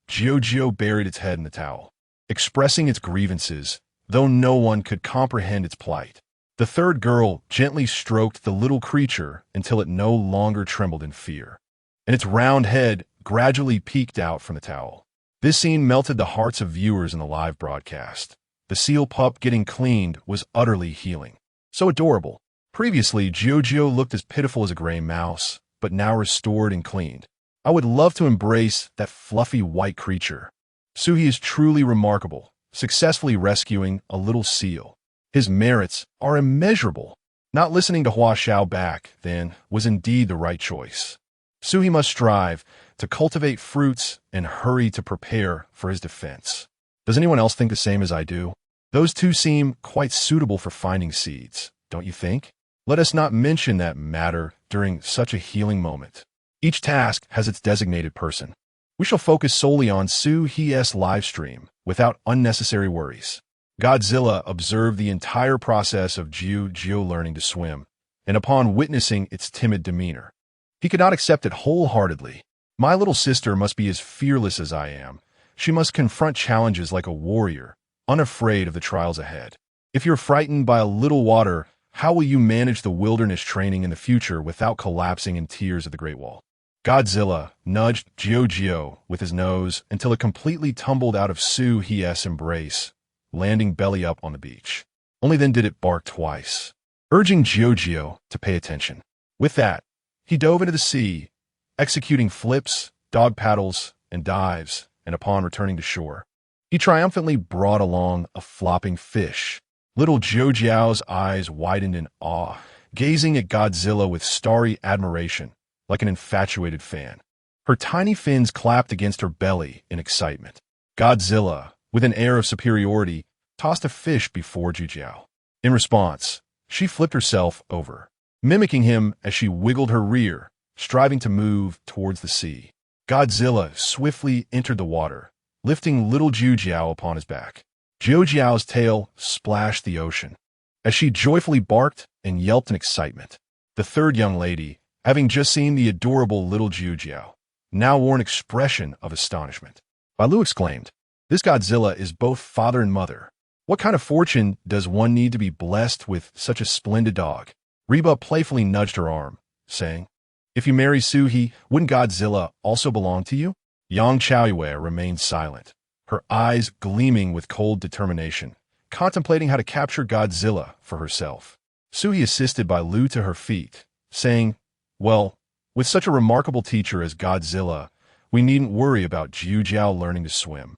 Gio buried its head in the towel, expressing its grievances, though no one could comprehend its plight. The third girl gently stroked the little creature until it no longer trembled in fear, and its round head gradually peeked out from the towel. This scene melted the hearts of viewers in the live broadcast. The seal pup getting cleaned was utterly healing. So adorable. Previously, Gio looked as pitiful as a gray mouse, but now restored and cleaned. I would love to embrace that fluffy white creature. Shu He is truly remarkable, successfully rescuing a little seal. His merits are immeasurable. Not listening to Hua Xiao back, then, was indeed the right choice. Shu He must strive to cultivate fruits and hurry to prepare for his defense. Does anyone else think the same as I do? Those two seem quite suitable for finding seeds, don't you think? Let us not mention that matter during such a healing moment. Each task has its designated person. We shall focus solely on Shu He's live stream, without unnecessary worries. Godzilla observed the entire process of Gio learning to swim, and upon witnessing its timid demeanor, he could not accept it wholeheartedly. My little sister must be as fearless as I am. She must confront challenges like a warrior, unafraid of the trials ahead. If you're frightened by a little water, how will you manage the wilderness training in the future without collapsing in tears at the Great Wall? Godzilla nudged Gio with his nose until it completely tumbled out of Shu He's embrace, landing belly up on the beach. Only then did it bark twice, urging Gio to pay attention. With that, he dove into the sea, executing flips, dog paddles, and dives, and upon returning to shore, he triumphantly brought along a flopping fish. Little Gio's eyes widened in awe, gazing at Godzilla with starry admiration, like an infatuated fan. Her tiny fins clapped against her belly in excitement. Godzilla, with an air of superiority, tossed a fish before Gio. In response, she flipped herself over, mimicking him as she wiggled her rear, striving to move towards the sea. Godzilla swiftly entered the water, lifting little Gio upon his back. Gio's tail splashed the ocean, as she joyfully barked and yelped in excitement. The third young lady, having just seen the adorable little Gio, now wore an expression of astonishment. Bailu exclaimed, "This Godzilla is both father and mother. What kind of fortune does one need to be blessed with such a splendid dog?" Reba playfully nudged her arm, saying, "If you marry Shu He, wouldn't Godzilla also belong to you?" Yang Chaoyue remained silent, her eyes gleaming with cold determination, contemplating how to capture Godzilla for herself. Shu He assisted Bailu to her feet, saying, "Well, with such a remarkable teacher as Godzilla, we needn't worry about Gio learning to swim.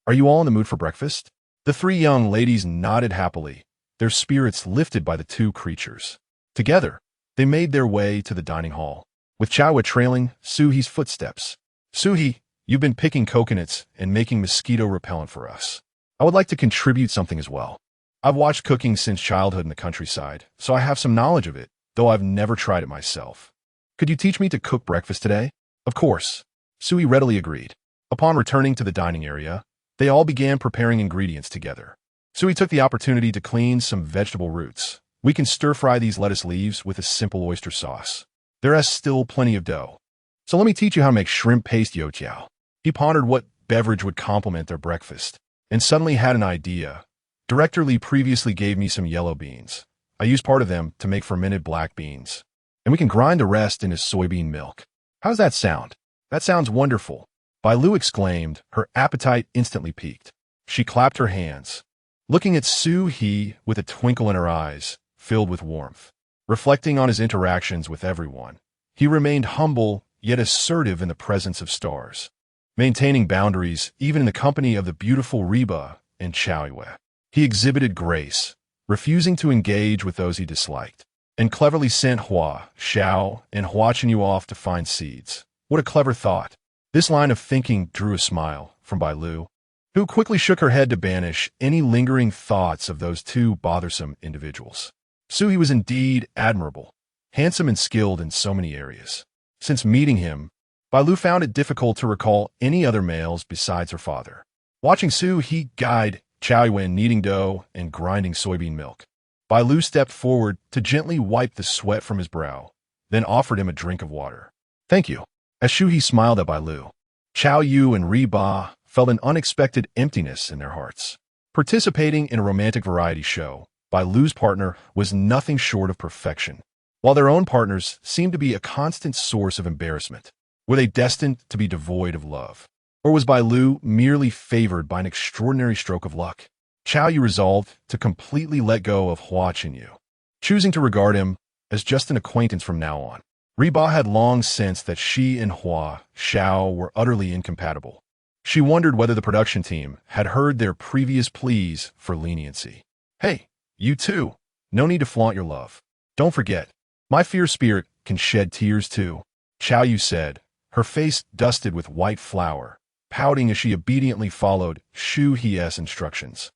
Are you all in the mood for breakfast?" The three young ladies nodded happily, their spirits lifted by the two creatures. Together, they made their way to the dining hall, with Chaoyue trailing Shu He's footsteps. "Shu He, you've been picking coconuts and making mosquito repellent for us. I would like to contribute something as well. I've watched cooking since childhood in the countryside, so I have some knowledge of it, though I've never tried it myself. Could you teach me to cook breakfast today?" "Of course," Shu He readily agreed. Upon returning to the dining area, they all began preparing ingredients together. Shu He took the opportunity to clean some vegetable roots. "We can stir-fry these lettuce leaves with a simple oyster sauce. There is still plenty of dough. So let me teach you how to make shrimp paste youtiao." He pondered what beverage would complement their breakfast, and suddenly had an idea. "Director Lee previously gave me some yellow beans. I use part of them to make fermented black beans, and we can grind the rest into soybean milk. How does that sound?" "That sounds wonderful," Bailu exclaimed, her appetite instantly piqued. She clapped her hands, looking at Shu He with a twinkle in her eyes, filled with warmth. Reflecting on his interactions with everyone, he remained humble yet assertive in the presence of stars, maintaining boundaries even in the company of the beautiful Reba and Chaoyue. He exhibited grace, refusing to engage with those he disliked, and cleverly sent Hua Xiao and Hua Chenyu off to find seeds. What a clever thought! This line of thinking drew a smile from Bailu. Shu quickly shook her head to banish any lingering thoughts of those two bothersome individuals. Shu He was indeed admirable, handsome and skilled in so many areas. Since meeting him, Bailu found it difficult to recall any other males besides her father. Watching Shu He guide Chao Yuan kneading dough and grinding soybean milk, Bailu stepped forward to gently wipe the sweat from his brow, then offered him a drink of water. Thank you. As Shu He smiled at Bailu, Chao Yu and Ri Ba felt an unexpected emptiness in their hearts. Participating in a romantic variety show, Bailu's partner was nothing short of perfection, while their own partners seemed to be a constant source of embarrassment. Were they destined to be devoid of love? Or was Bailu merely favored by an extraordinary stroke of luck? Chao Yu resolved to completely let go of Hua Qinyu, choosing to regard him as just an acquaintance from now on. Ri Ba had long sensed that she and Hua Xiao were utterly incompatible. She wondered whether the production team had heard their previous pleas for leniency. Hey, you two, no need to flaunt your love. Don't forget, my fierce spirit can shed tears too, Chao Yu said, her face dusted with white flour, pouting as she obediently followed Shu He's instructions.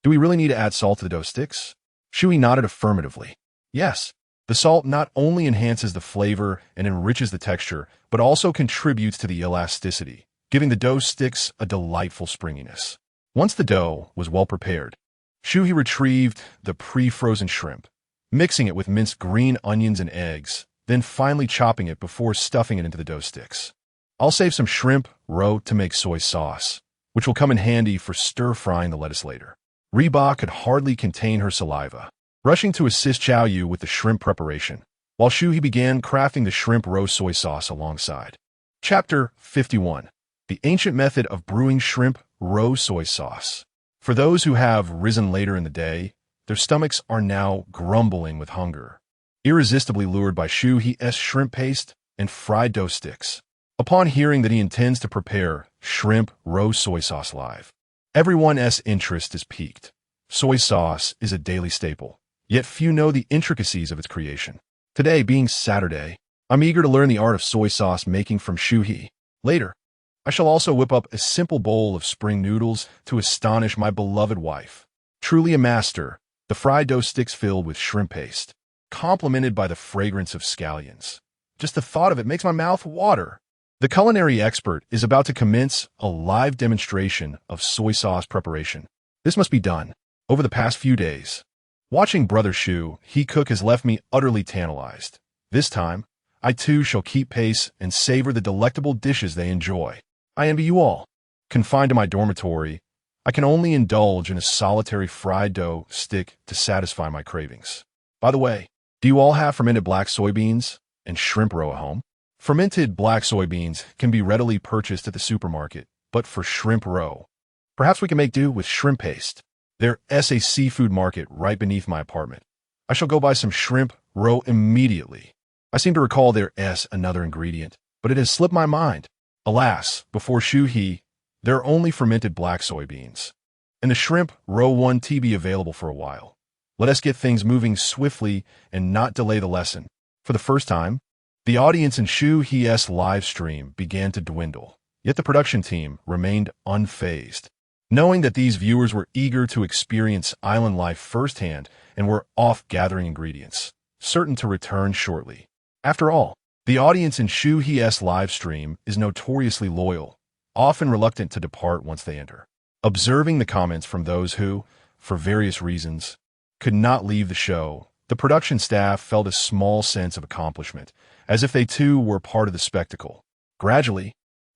Do we really need to add salt to the dough sticks? Shu He nodded affirmatively. Yes, the salt not only enhances the flavor and enriches the texture, but also contributes to the elasticity, giving the dough sticks a delightful springiness. Once the dough was well prepared, Shu He retrieved the pre-frozen shrimp, mixing it with minced green onions and eggs, then finally chopping it before stuffing it into the dough sticks. I'll save some shrimp roe to make soy sauce, which will come in handy for stir-frying the lettuce later. Ri Ba could hardly contain her saliva, rushing to assist Chao Yu with the shrimp preparation, while Shu He began crafting the shrimp roe soy sauce alongside. Chapter 51. The Ancient Method of Brewing Shrimp Roe Soy Sauce. For those who have risen later in the day, their stomachs are now grumbling with hunger, irresistibly lured by Shu He's shrimp paste and fried dough sticks. Upon hearing that he intends to prepare shrimp roe soy sauce live, everyone's interest is piqued. Soy sauce is a daily staple, yet few know the intricacies of its creation. Today, being Saturday, I'm eager to learn the art of soy sauce making from Shu He. Later, I shall also whip up a simple bowl of spring noodles to astonish my beloved wife. Truly a master, the fried dough sticks filled with shrimp paste, complemented by the fragrance of scallions. Just the thought of it makes my mouth water. The culinary expert is about to commence a live demonstration of soy sauce preparation. This must be done. Over the past few days, watching Brother Shu He cook has left me utterly tantalized. This time, I too shall keep pace and savor the delectable dishes they enjoy. I envy you all. Confined to my dormitory, I can only indulge in a solitary fried dough stick to satisfy my cravings. By the way, do you all have fermented black soybeans and shrimp roe at home? Fermented black soybeans can be readily purchased at the supermarket, but for shrimp roe, perhaps we can make do with shrimp paste. There's a seafood market right beneath my apartment. I shall go buy some shrimp roe immediately. I seem to recall there's another ingredient, but it has slipped my mind. Alas, before Shu He, there are only fermented black soybeans, and the shrimp roe won't be available for a while. Let us get things moving swiftly and not delay the lesson. For the first time, the audience in Shu He's live stream began to dwindle, yet the production team remained unfazed, knowing that these viewers were eager to experience island life firsthand and were off gathering ingredients, certain to return shortly. After all, the audience in Shu He's live stream is notoriously loyal, often reluctant to depart once they enter. Observing the comments from those who, for various reasons, could not leave the show, the production staff felt a small sense of accomplishment, as if they too were part of the spectacle. Gradually,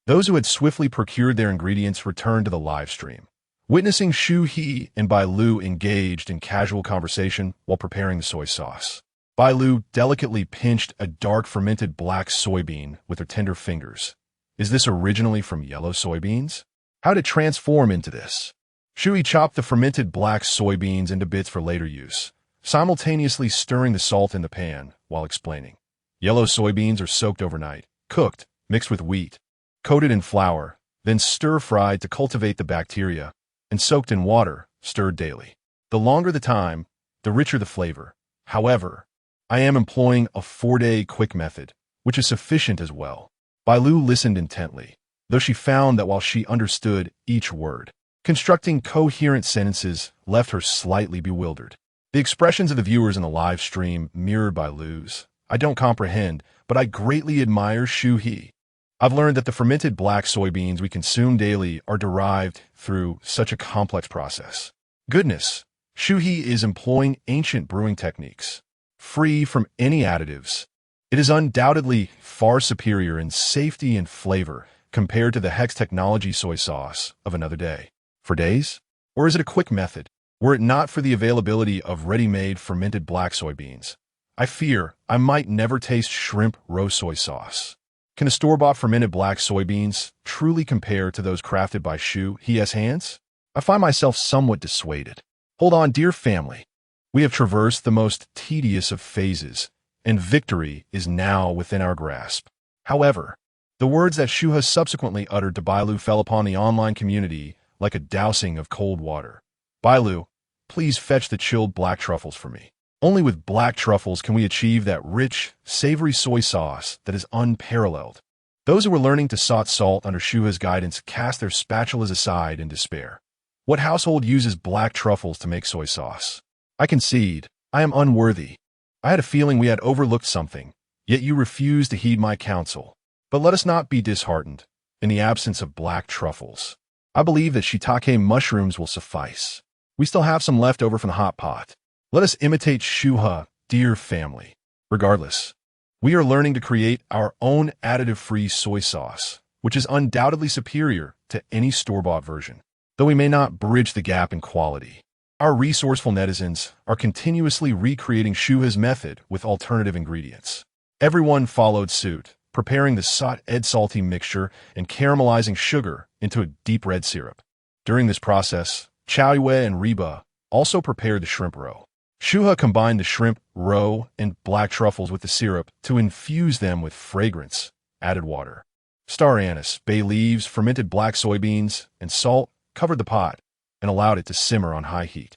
those who had swiftly procured their ingredients returned to the live stream, witnessing Shu He and Bailu engaged in casual conversation while preparing the soy sauce. Bailu delicately pinched a dark fermented black soybean with her tender fingers. Is this originally from yellow soybeans? How did it transform into this? Shu He chopped the fermented black soybeans into bits for later use, simultaneously stirring the salt in the pan while explaining. Yellow soybeans are soaked overnight, cooked, mixed with wheat, coated in flour, then stir-fried to cultivate the bacteria, and soaked in water, stirred daily. The longer the time, the richer the flavor. However, I am employing a 4-day quick method, which is sufficient as well. Bailu listened intently, though she found that while she understood each word, Constructing coherent sentences left her slightly bewildered. The expressions of the viewers in the live stream mirrored Bailu's. I don't comprehend, but I greatly admire Shu He. I've learned that the fermented black soybeans we consume daily are derived through such a complex process. Goodness, Shu He is employing ancient brewing techniques, free from any additives. It is undoubtedly far superior in safety and flavor compared to the hex technology soy sauce of another day. For days? Or is it a quick method? Were it not for the availability of ready-made fermented black soybeans, I fear I might never taste shrimp roast soy sauce. Can a store-bought fermented black soybeans truly compare to those crafted by Shu He's hands? I find myself somewhat dissuaded. Hold on, dear family. We have traversed the most tedious of phases, and victory is now within our grasp. However, the words that Shu He subsequently uttered to Bailu fell upon the online community like a dousing of cold water. Bailu, please fetch the chilled black truffles for me. Only with black truffles can we achieve that rich, savory soy sauce that is unparalleled. Those who were learning to salt under Shu He's guidance cast their spatulas aside in despair. What household uses black truffles to make soy sauce? I concede, I am unworthy. I had a feeling we had overlooked something, yet you refused to heed my counsel. But let us not be disheartened. In the absence of black truffles, I believe that shiitake mushrooms will suffice. We still have some left over from the hot pot. Let us imitate Shu He, dear family. Regardless, we are learning to create our own additive-free soy sauce, which is undoubtedly superior to any store-bought version. Though we may not bridge the gap in quality, our resourceful netizens are continuously recreating Shu He's method with alternative ingredients. Everyone followed suit, preparing the salty mixture and caramelizing sugar into a deep red syrup. During this process, Chow Yue and Reba also prepared the shrimp roe. Shu He combined the shrimp roe and black truffles with the syrup to infuse them with fragrance, added water. Star anise, bay leaves, fermented black soybeans, and salt covered the pot and allowed it to simmer on high heat.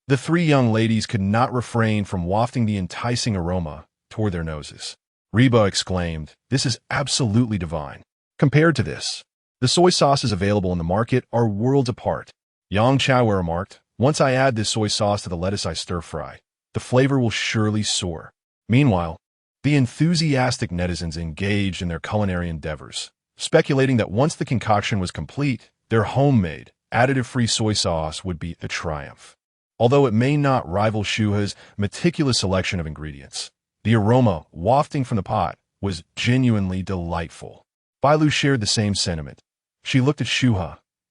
The three young ladies could not refrain from wafting the enticing aroma toward their noses. Reba exclaimed, "This is absolutely divine." Compared to this, the soy sauces available in the market are worlds apart. Yang Chao remarked, "Once I add this soy sauce to the lettuce I stir-fry, the flavor will surely soar." Meanwhile, the enthusiastic netizens engaged in their culinary endeavors, speculating that once the concoction was complete, their homemade, additive-free soy sauce would be a triumph. Although it may not rival Shu He's meticulous selection of ingredients, the aroma wafting from the pot was genuinely delightful. Bailu shared the same sentiment. She looked at Shu He,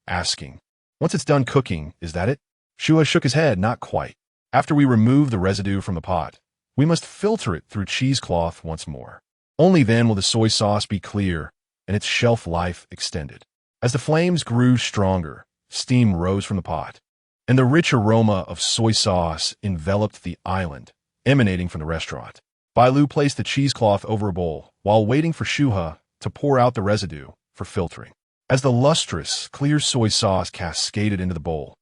asking, "Once it's done cooking, is that it?" Shu He shook his head, "Not quite. After we remove the residue from the pot, we must filter it through cheesecloth once more. Only then will the soy sauce be clear and its shelf life extended." As the flames grew stronger, steam rose from the pot, and the rich aroma of soy sauce enveloped the island, emanating from the restaurant. Bailu placed the cheesecloth over a bowl while waiting for Shu He to pour out the residue for filtering. As the lustrous, clear soy sauce cascaded into the bowl,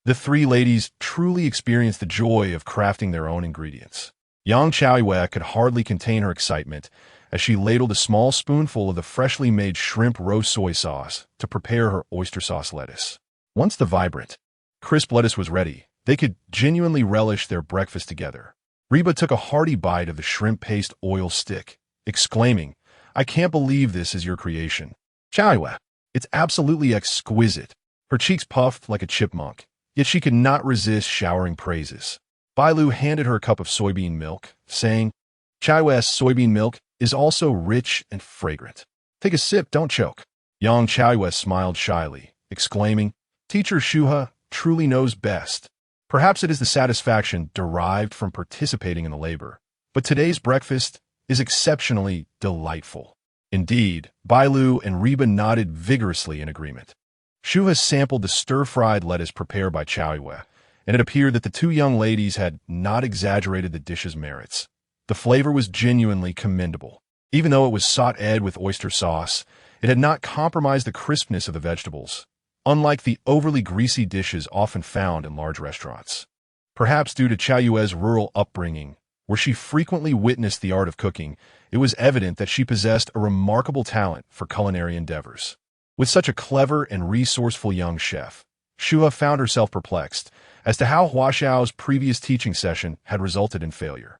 the three ladies truly experienced the joy of crafting their own ingredients. Yang Chaoyue could hardly contain her excitement as she ladled a small spoonful of the freshly made shrimp roast soy sauce to prepare her oyster sauce lettuce. Once the vibrant, crisp lettuce was ready, they could genuinely relish their breakfast together. Reba took a hearty bite of the shrimp paste oil stick, exclaiming, "I can't believe this is your creation. Chaoyue, it's absolutely exquisite." Her cheeks puffed like a chipmunk, yet she could not resist showering praises. Bailu handed her a cup of soybean milk, saying, "Chaoyue's soybean milk is also rich and fragrant. Take a sip, don't choke." Yang Chaoyue smiled shyly, exclaiming, "Teacher Shu He truly knows best." Perhaps it is the satisfaction derived from participating in the labor, but today's breakfast is exceptionally delightful. Indeed, Bailu and Reba nodded vigorously in agreement. Shu He sampled the stir-fried lettuce prepared by Chaoyue, and it appeared that the two young ladies had not exaggerated the dish's merits. The flavor was genuinely commendable. Even though it was sautéed with oyster sauce, it had not compromised the crispness of the vegetables, unlike the overly greasy dishes often found in large restaurants. Perhaps due to Chaoyue's rural upbringing, where she frequently witnessed the art of cooking, it was evident that she possessed a remarkable talent for culinary endeavors. With such a clever and resourceful young chef, Shu He found herself perplexed as to how Hua Xiao's previous teaching session had resulted in failure.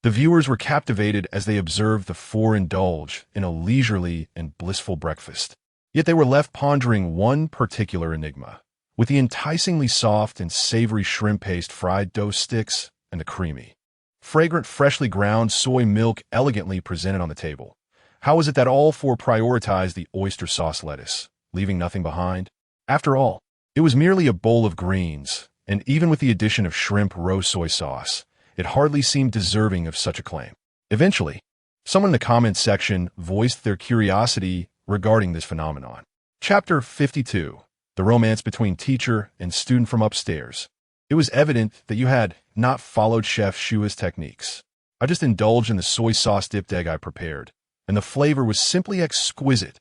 The viewers were captivated as they observed the four indulge in a leisurely and blissful breakfast. Yet they were left pondering one particular enigma, with the enticingly soft and savory shrimp paste fried dough sticks and the creamy, fragrant, freshly ground soy milk elegantly presented on the table. How was it that all four prioritized the oyster sauce lettuce, leaving nothing behind? After all, it was merely a bowl of greens, and even with the addition of shrimp roe soy sauce, it hardly seemed deserving of such a claim. Eventually, someone in the comments section voiced their curiosity regarding this phenomenon. Chapter 52. The Romance Between Teacher and Student from Upstairs. It was evident that you had not followed Chef Shu He's techniques. I just indulged in the soy sauce dipped egg I prepared, and the flavor was simply exquisite.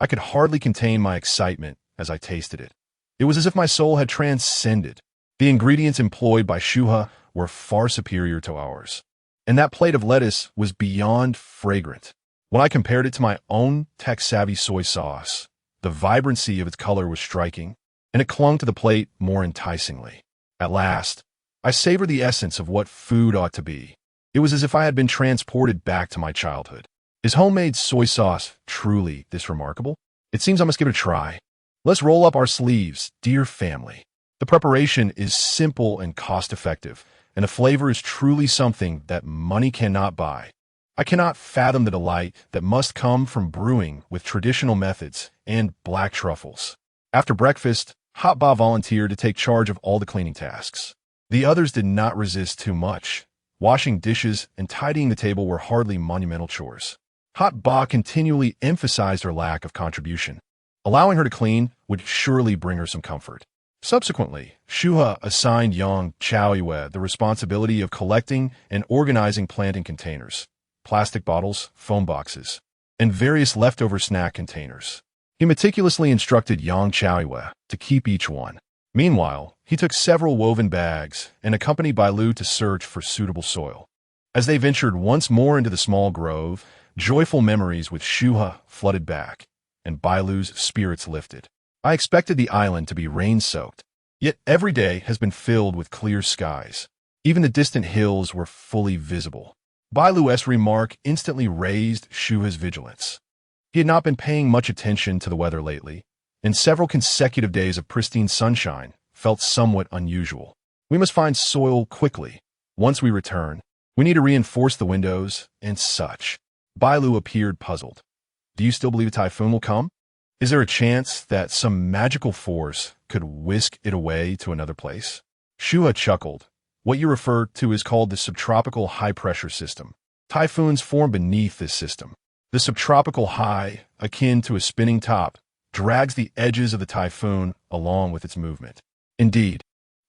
I could hardly contain my excitement as I tasted it. It was as if my soul had transcended. The ingredients employed by Shu He were far superior to ours, and that plate of lettuce was beyond fragrant. When I compared it to my own tech-savvy soy sauce, the vibrancy of its color was striking, and it clung to the plate more enticingly. At last, I savored the essence of what food ought to be. It was as if I had been transported back to my childhood. Is homemade soy sauce truly this remarkable? It seems I must give it a try. Let's roll up our sleeves, dear family. The preparation is simple and cost-effective, and the flavor is truly something that money cannot buy. I cannot fathom the delight that must come from brewing with traditional methods and black truffles. After breakfast, Hot Ba volunteered to take charge of all the cleaning tasks. The others did not resist too much. Washing dishes and tidying the table were hardly monumental chores. Hot Ba continually emphasized her lack of contribution. Allowing her to clean would surely bring her some comfort. Subsequently, Shu He assigned young Chao Yue the responsibility of collecting and organizing planting containers, plastic bottles, foam boxes, and various leftover snack containers. He meticulously instructed young Chao Yue to keep each one. Meanwhile, he took several woven bags and accompanied Bailu to search for suitable soil. As they ventured once more into the small grove, joyful memories with Shu He flooded back, and Bailu's spirits lifted. I expected the island to be rain-soaked, yet every day has been filled with clear skies. Even the distant hills were fully visible. Bailu's remark instantly raised Shu He's vigilance. He had not been paying much attention to the weather lately, and several consecutive days of pristine sunshine felt somewhat unusual. We must find soil quickly. Once we return, we need to reinforce the windows and such. Bailu appeared puzzled. Do you still believe a typhoon will come? Is there a chance that some magical force could whisk it away to another place? Shu He chuckled. What you refer to is called the subtropical high-pressure system. Typhoons form beneath this system. The subtropical high, akin to a spinning top, drags the edges of the typhoon along with its movement. Indeed,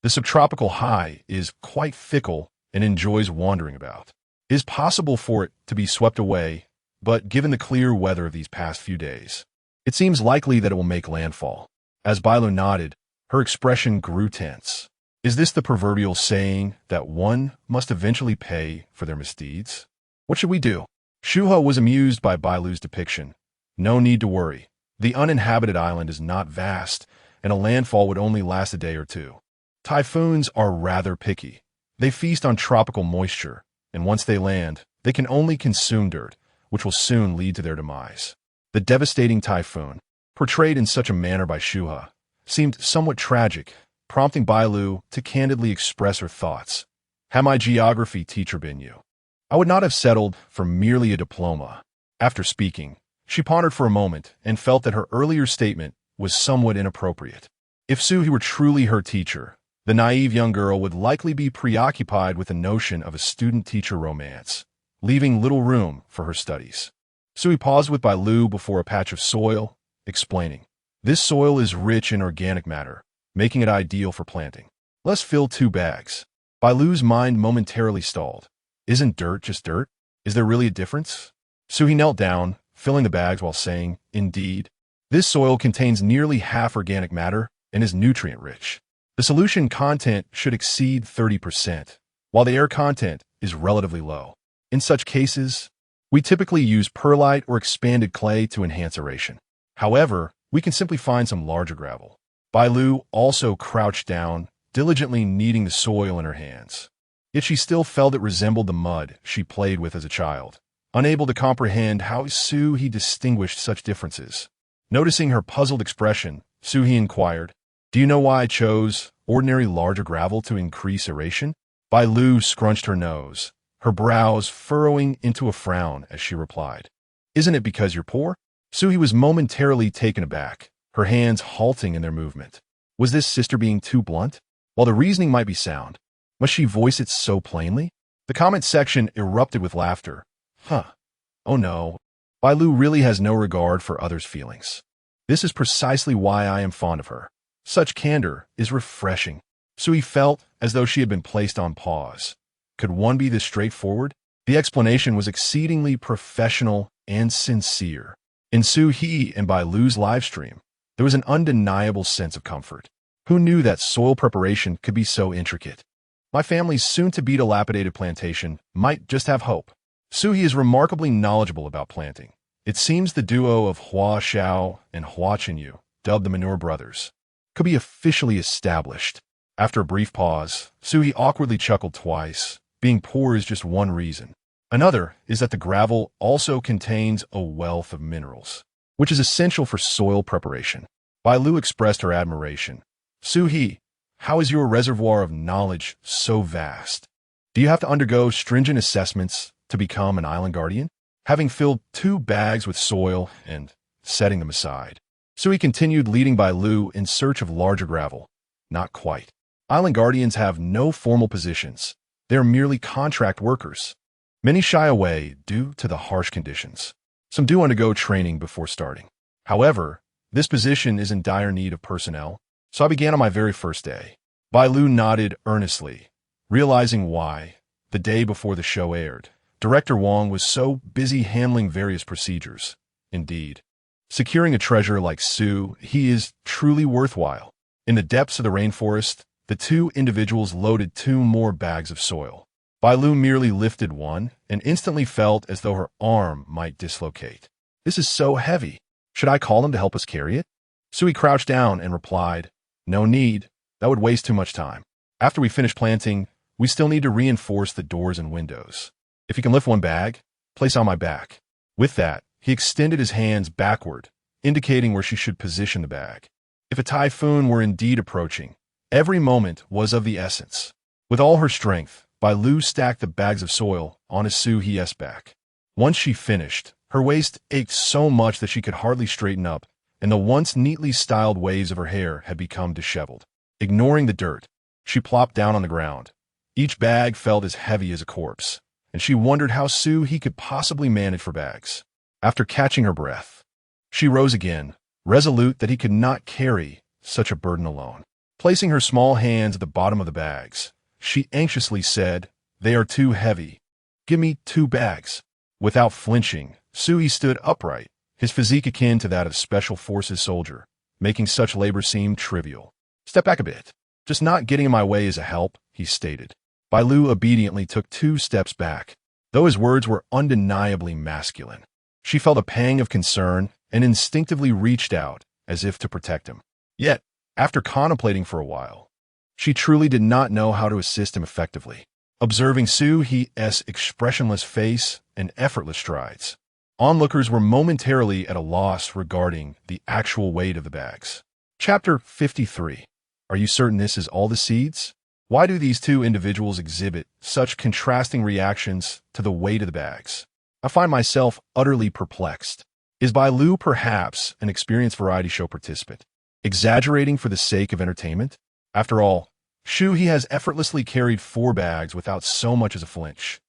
the subtropical high is quite fickle and enjoys wandering about. It is possible for it to be swept away, but given the clear weather of these past few days, it seems likely that it will make landfall. As Bailu nodded, her expression grew tense. Is this the proverbial saying that one must eventually pay for their misdeeds? What should we do? Shu He was amused by Bailu's depiction. No need to worry. The uninhabited island is not vast, and a landfall would only last a day or two. Typhoons are rather picky. They feast on tropical moisture, and once they land, they can only consume dirt, which will soon lead to their demise. The devastating typhoon, portrayed in such a manner by Shu He, seemed somewhat tragic, prompting Bailu to candidly express her thoughts. Had my geography teacher been you, I would not have settled for merely a diploma. After speaking, she pondered for a moment and felt that her earlier statement was somewhat inappropriate. If Shu He were truly her teacher, the naive young girl would likely be preoccupied with the notion of a student-teacher romance, leaving little room for her studies. Shu He paused with Bailu before a patch of soil, explaining, "This soil is rich in organic matter, making it ideal for planting. Let's fill 2 bags." Bailu's mind momentarily stalled. Isn't dirt just dirt? Is there really a difference? Shu He knelt down, filling the bags while saying, "Indeed, this soil contains nearly half organic matter and is nutrient-rich. The solution content should exceed 30%, while the air content is relatively low. In such cases, we typically use perlite or expanded clay to enhance aeration. However, we can simply find some larger gravel." Bailu also crouched down, diligently kneading the soil in her hands. Yet she still felt it resembled the mud she played with as a child, unable to comprehend how Shu He distinguished such differences. Noticing her puzzled expression, Shu He inquired, "Do you know why I chose ordinary larger gravel to increase aeration?" Bailu scrunched her nose, her brows furrowing into a frown as she replied, "Isn't it because you're poor?" Shu He was momentarily taken aback, her hands halting in their movement. Was this sister being too blunt? While the reasoning might be sound, must she voice it so plainly? The comment section erupted with laughter. Oh no, Bailu really has no regard for others' feelings. This is precisely why I am fond of her. Such candor is refreshing. Shu He felt as though she had been placed on pause. Could one be this straightforward? The explanation was exceedingly professional and sincere. In Shu He and Bailu's livestream, there was an undeniable sense of comfort. Who knew that soil preparation could be so intricate? My family's soon-to-be dilapidated plantation might just have hope. Shu He is remarkably knowledgeable about planting. It seems the duo of Hua Xiao and Hua Chenyu, dubbed the Manure Brothers, could be officially established. After a brief pause, Shu He awkwardly chuckled twice. Being poor is just one reason. Another is that the gravel also contains a wealth of minerals, which is essential for soil preparation. Bailu expressed her admiration. "Shu He, how is your reservoir of knowledge so vast? Do you have to undergo stringent assessments to become an island guardian?" Having filled 2 bags with soil and setting them aside, Shu He continued, leading Bailu in search of larger gravel. Not quite. Island guardians have no formal positions. They are merely contract workers. Many shy away due to the harsh conditions. Some do undergo training before starting. However, this position is in dire need of personnel, so I began on my very first day. Bailu nodded earnestly, realizing why, the day before the show aired, Director Wong was so busy handling various procedures. Indeed, securing a treasure like Shu He is truly worthwhile. In the depths of the rainforest, the 2 individuals loaded 2 more bags of soil. Bailu merely lifted one and instantly felt as though her arm might dislocate. "This is so heavy. Should I call them to help us carry it?" Shu He crouched down and replied, "No need. That would waste too much time. After we finish planting, we still need to reinforce the doors and windows. If you can lift one bag, place on my back." With that, he extended his hands backward, indicating where she should position the bag. If a typhoon were indeed approaching, every moment was of the essence. With all her strength, Bailu stacked the bags of soil on Shu He's back. Once she finished, her waist ached so much that she could hardly straighten up, and the once neatly styled waves of her hair had become disheveled. Ignoring the dirt, she plopped down on the ground. Each bag felt as heavy as a corpse, and she wondered how Shu He could possibly manage 4 bags. After catching her breath, she rose again, resolute that he could not carry such a burden alone. Placing her small hands at the bottom of the bags, she anxiously said, "They are too heavy. Give me 2 bags." Without flinching, Shu He stood upright, his physique akin to that of Special Forces soldier, making such labor seem trivial. "Step back a bit. Just not getting in my way is a help," he stated. Bailu obediently took 2 steps back, though his words were undeniably masculine. She felt a pang of concern and instinctively reached out as if to protect him. Yet, after contemplating for a while, she truly did not know how to assist him effectively. Observing Shu He's expressionless face and effortless strides, onlookers were momentarily at a loss regarding the actual weight of the bags. Chapter 53. Are you certain this is all the seeds? Why do these 2 individuals exhibit such contrasting reactions to the weight of the bags? I find myself utterly perplexed. Is Bailu perhaps an experienced variety show participant, exaggerating for the sake of entertainment? After all, Shu He has effortlessly carried 4 bags without so much as a flinch.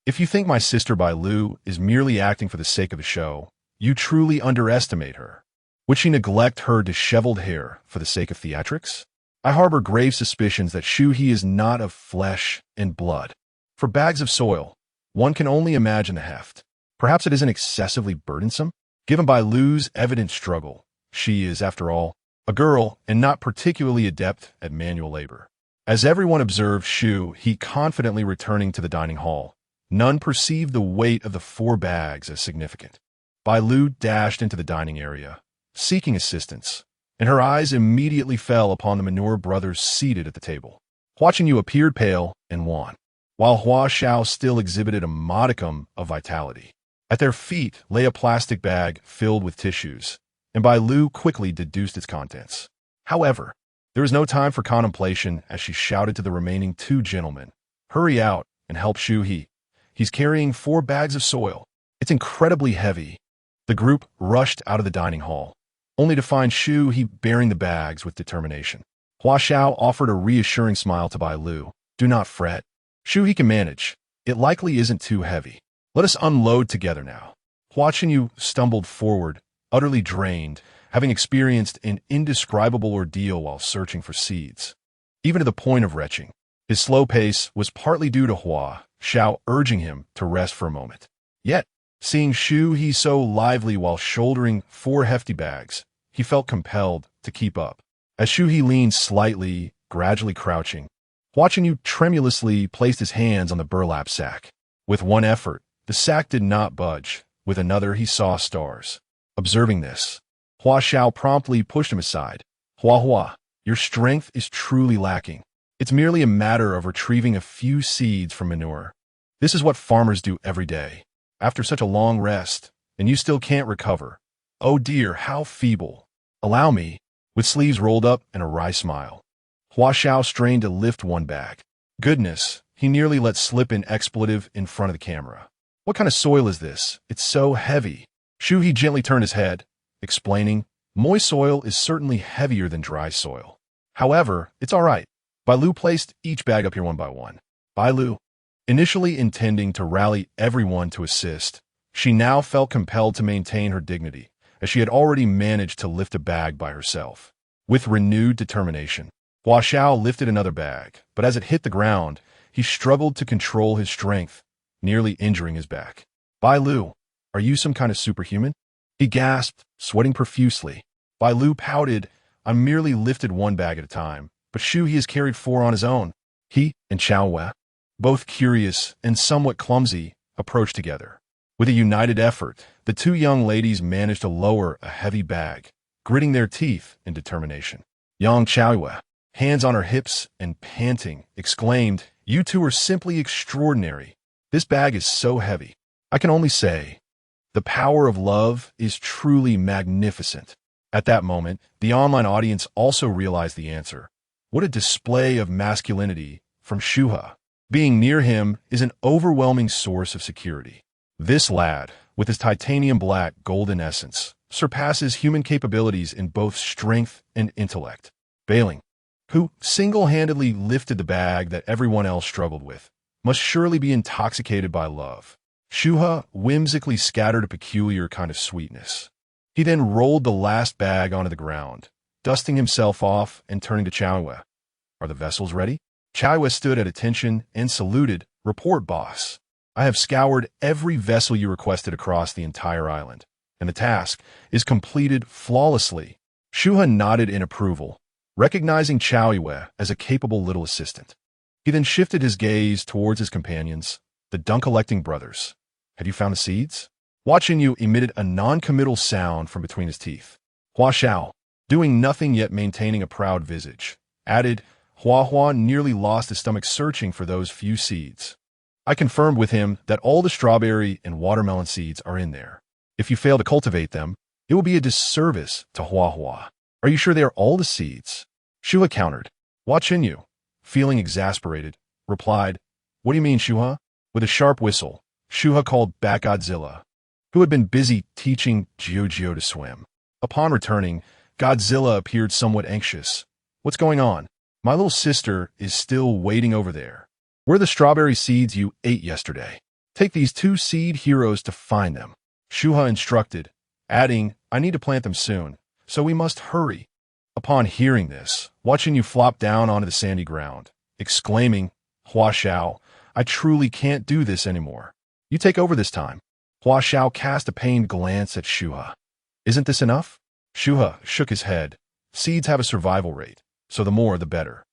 If you think my sister Bailu is merely acting for the sake of the show, you truly underestimate her. Would she neglect her disheveled hair for the sake of theatrics? I harbor grave suspicions that Shu He is not of flesh and blood. For bags of soil, one can only imagine the heft. Perhaps it isn't excessively burdensome? Given Bailu's evident struggle, she is, after all, a girl and not particularly adept at manual labor. As everyone observed Shu He confidently returning to the dining hall, none perceived the weight of the 4 bags as significant. Bailu dashed into the dining area, seeking assistance, and her eyes immediately fell upon the manure brothers seated at the table. Hua Yu appeared pale and wan, while Hua Xiao still exhibited a modicum of vitality. At their feet lay a plastic bag filled with tissues, and Bailu quickly deduced its contents. However, there was no time for contemplation as she shouted to the remaining two gentlemen, "Hurry out and help Shu He. He's carrying 4 bags of soil. It's incredibly heavy." The group rushed out of the dining hall, only to find Shu He bearing the bags with determination. Hua Xiao offered a reassuring smile to Bailu. "Do not fret. Shu He can manage. It likely isn't too heavy. Let us unload together now." Hua Yu stumbled forward, utterly drained, having experienced an indescribable ordeal while searching for seeds. Even to the point of retching, his slow pace was partly due to Hua Xiao urging him to rest for a moment. Yet, seeing Shu He so lively while shouldering 4 hefty bags, he felt compelled to keep up. As Shu He leaned slightly, gradually crouching, Hua Yu tremulously placed his hands on the burlap sack. With one effort, the sack did not budge. With another, he saw stars. Observing this, Hua Xiao promptly pushed him aside. Hua, your strength is truly lacking. It's merely a matter of retrieving a few seeds from manure. This is what farmers do every day. After such a long rest, and you still can't recover. Oh dear, how feeble. Allow me." With sleeves rolled up and a wry smile, Hua Xiao strained to lift one bag. Goodness, he nearly let slip an expletive in front of the camera. "What kind of soil is this? It's so heavy." Shu He gently turned his head, explaining, "Moist soil is certainly heavier than dry soil. However, it's all right." Bailu placed each bag up here one by one. Bailu, initially intending to rally everyone to assist, she now felt compelled to maintain her dignity, as she had already managed to lift a bag by herself. With renewed determination, Hua Xiao lifted another bag, but as it hit the ground, he struggled to control his strength, nearly injuring his back. "Bailu, are you some kind of superhuman?" he gasped, sweating profusely. Bailu pouted, "I merely lifted 1 bag at a time, but Shu He has carried 4 on his own." He and Xiaowei, both curious and somewhat clumsy, approached together. With a united effort, the 2 young ladies managed to lower a heavy bag, gritting their teeth in determination. Young Xiaowei, hands on her hips and panting, exclaimed, "You two are simply extraordinary. This bag is so heavy. I can only say, the power of love is truly magnificent." At that moment, the online audience also realized the answer. What a display of masculinity from Shu He. Being near him is an overwhelming source of security. This lad, with his titanium black golden essence, surpasses human capabilities in both strength and intellect. Bailing, who single-handedly lifted the bag that everyone else struggled with, must surely be intoxicated by love. Shu He whimsically scattered a peculiar kind of sweetness. He then rolled the last bag onto the ground, dusting himself off and turning to Xiaowei. "Are the vessels ready?" Xiaowei stood at attention and saluted. "Report, boss. I have scoured every vessel you requested across the entire island, and the task is completed flawlessly." Shu He nodded in approval, recognizing Xiaowei as a capable little assistant. He then shifted his gaze towards his companions, the dunk-collecting brothers. "Have you found the seeds?" Hua Yu emitted a non-committal sound from between his teeth. Hua Xiao, doing nothing yet maintaining a proud visage, added, Hua nearly lost his stomach searching for those few seeds. I confirmed with him that all the strawberry and watermelon seeds are in there. If you fail to cultivate them, it will be a disservice to Hua. Are you sure they are all the seeds? Shu He countered. Hua Yu, feeling exasperated, replied, What do you mean, Shu He? With a sharp whistle, Shu He called back Godzilla, who had been busy teaching Jiu to swim. Upon returning, Godzilla appeared somewhat anxious. What's going on? My little sister is still waiting over there. Where are the strawberry seeds you ate yesterday? Take these 2 seed heroes to find them. Shu He instructed, adding, I need to plant them soon, so we must hurry. Upon hearing this, watching you flop down onto the sandy ground, exclaiming, Hua Xiao, I truly can't do this anymore. You take over this time. Hua Xiao cast a pained glance at Shu He. Isn't this enough? Shu He shook his head. Seeds have a survival rate, so the more the better.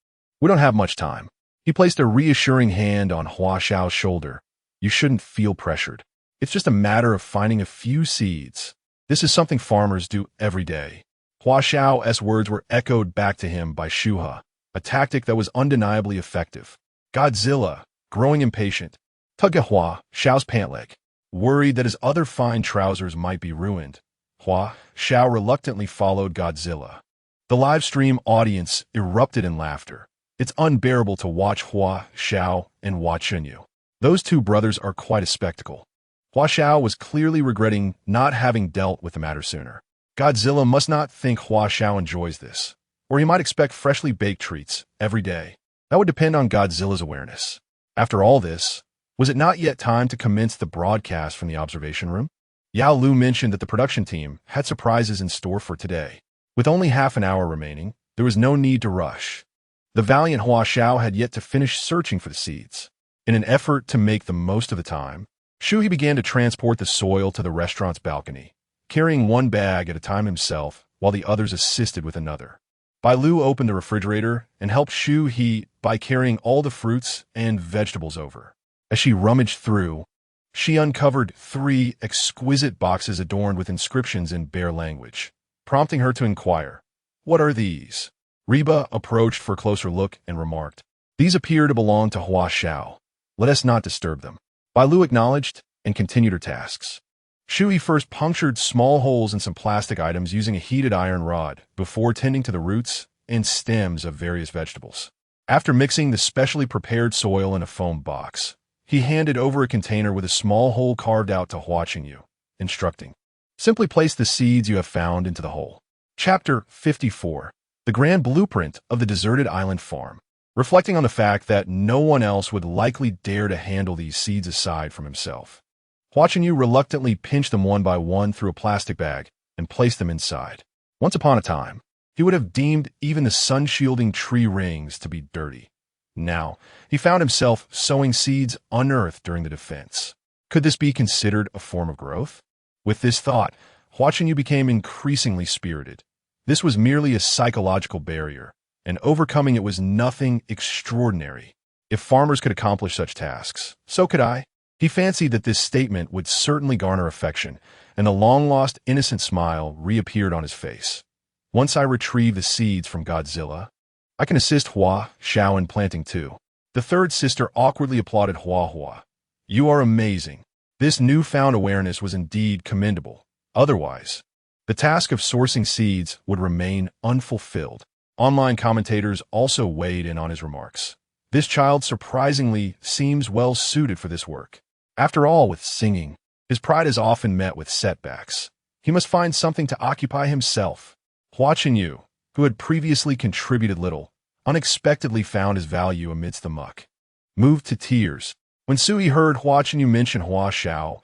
We don't have much time. He placed a reassuring hand on Hua Xiao's shoulder. You shouldn't feel pressured. It's just a matter of finding a few seeds. This is something farmers do every day. Hua Xiao's words were echoed back to him by Shu He, a tactic that was undeniably effective. Godzilla, growing impatient, tugged at Hua Xiao's pant leg, worried that his other fine trousers might be ruined. Hua Xiao reluctantly followed Godzilla. The live stream audience erupted in laughter. It's unbearable to watch Hua Xiao and Hua Chunyu. Those two brothers are quite a spectacle. Hua Xiao was clearly regretting not having dealt with the matter sooner. Godzilla must not think Hua Xiao enjoys this, or he might expect freshly baked treats every day. That would depend on Godzilla's awareness. After all this, was it not yet time to commence the broadcast from the observation room? Yao Lu mentioned that the production team had surprises in store for today. With only half an hour remaining, there was no need to rush. The valiant Hua Xiao had yet to finish searching for the seeds. In an effort to make the most of the time, Shu He began to transport the soil to the restaurant's balcony, carrying one bag at a time himself while the others assisted with another. Bailu opened the refrigerator and helped Shu He by carrying all the fruits and vegetables over. As she rummaged through, she uncovered 3 exquisite boxes adorned with inscriptions in Bear language, prompting her to inquire, "What are these?" Reba approached for a closer look and remarked, "These appear to belong to Hua Xiao. Let us not disturb them." Bailu acknowledged and continued her tasks. Shu He first punctured small holes in some plastic items using a heated iron rod before tending to the roots and stems of various vegetables. After mixing the specially prepared soil in a foam box, he handed over a container with a small hole carved out to Hua Chunyu, instructing, "Simply place the seeds you have found into the hole." Chapter 54. The Grand Blueprint of the Deserted Island Farm. Reflecting on the fact that no one else would likely dare to handle these seeds aside from himself, Hua Chunyu reluctantly pinched them one by one through a plastic bag and placed them inside. Once upon a time, he would have deemed even the sun-shielding tree rings to be dirty. Now, he found himself sowing seeds unearthed during the defense. Could this be considered a form of growth? With this thought, Hua Chunyu became increasingly spirited. This was merely a psychological barrier, and overcoming it was nothing extraordinary. If farmers could accomplish such tasks, so could I. He fancied that this statement would certainly garner affection, and the long-lost innocent smile reappeared on his face. Once I retrieve the seeds from Godzilla, I can assist Hua Xiao in planting too. The third sister awkwardly applauded Hua. "You are amazing." This newfound awareness was indeed commendable. Otherwise, the task of sourcing seeds would remain unfulfilled. Online commentators also weighed in on his remarks. This child surprisingly seems well suited for this work. After all, with singing, his pride is often met with setbacks. He must find something to occupy himself. Hua Chunyu, who had previously contributed little, unexpectedly found his value amidst the muck. Moved to tears, when Sui heard Hua Chunyu mention Hua Xiao,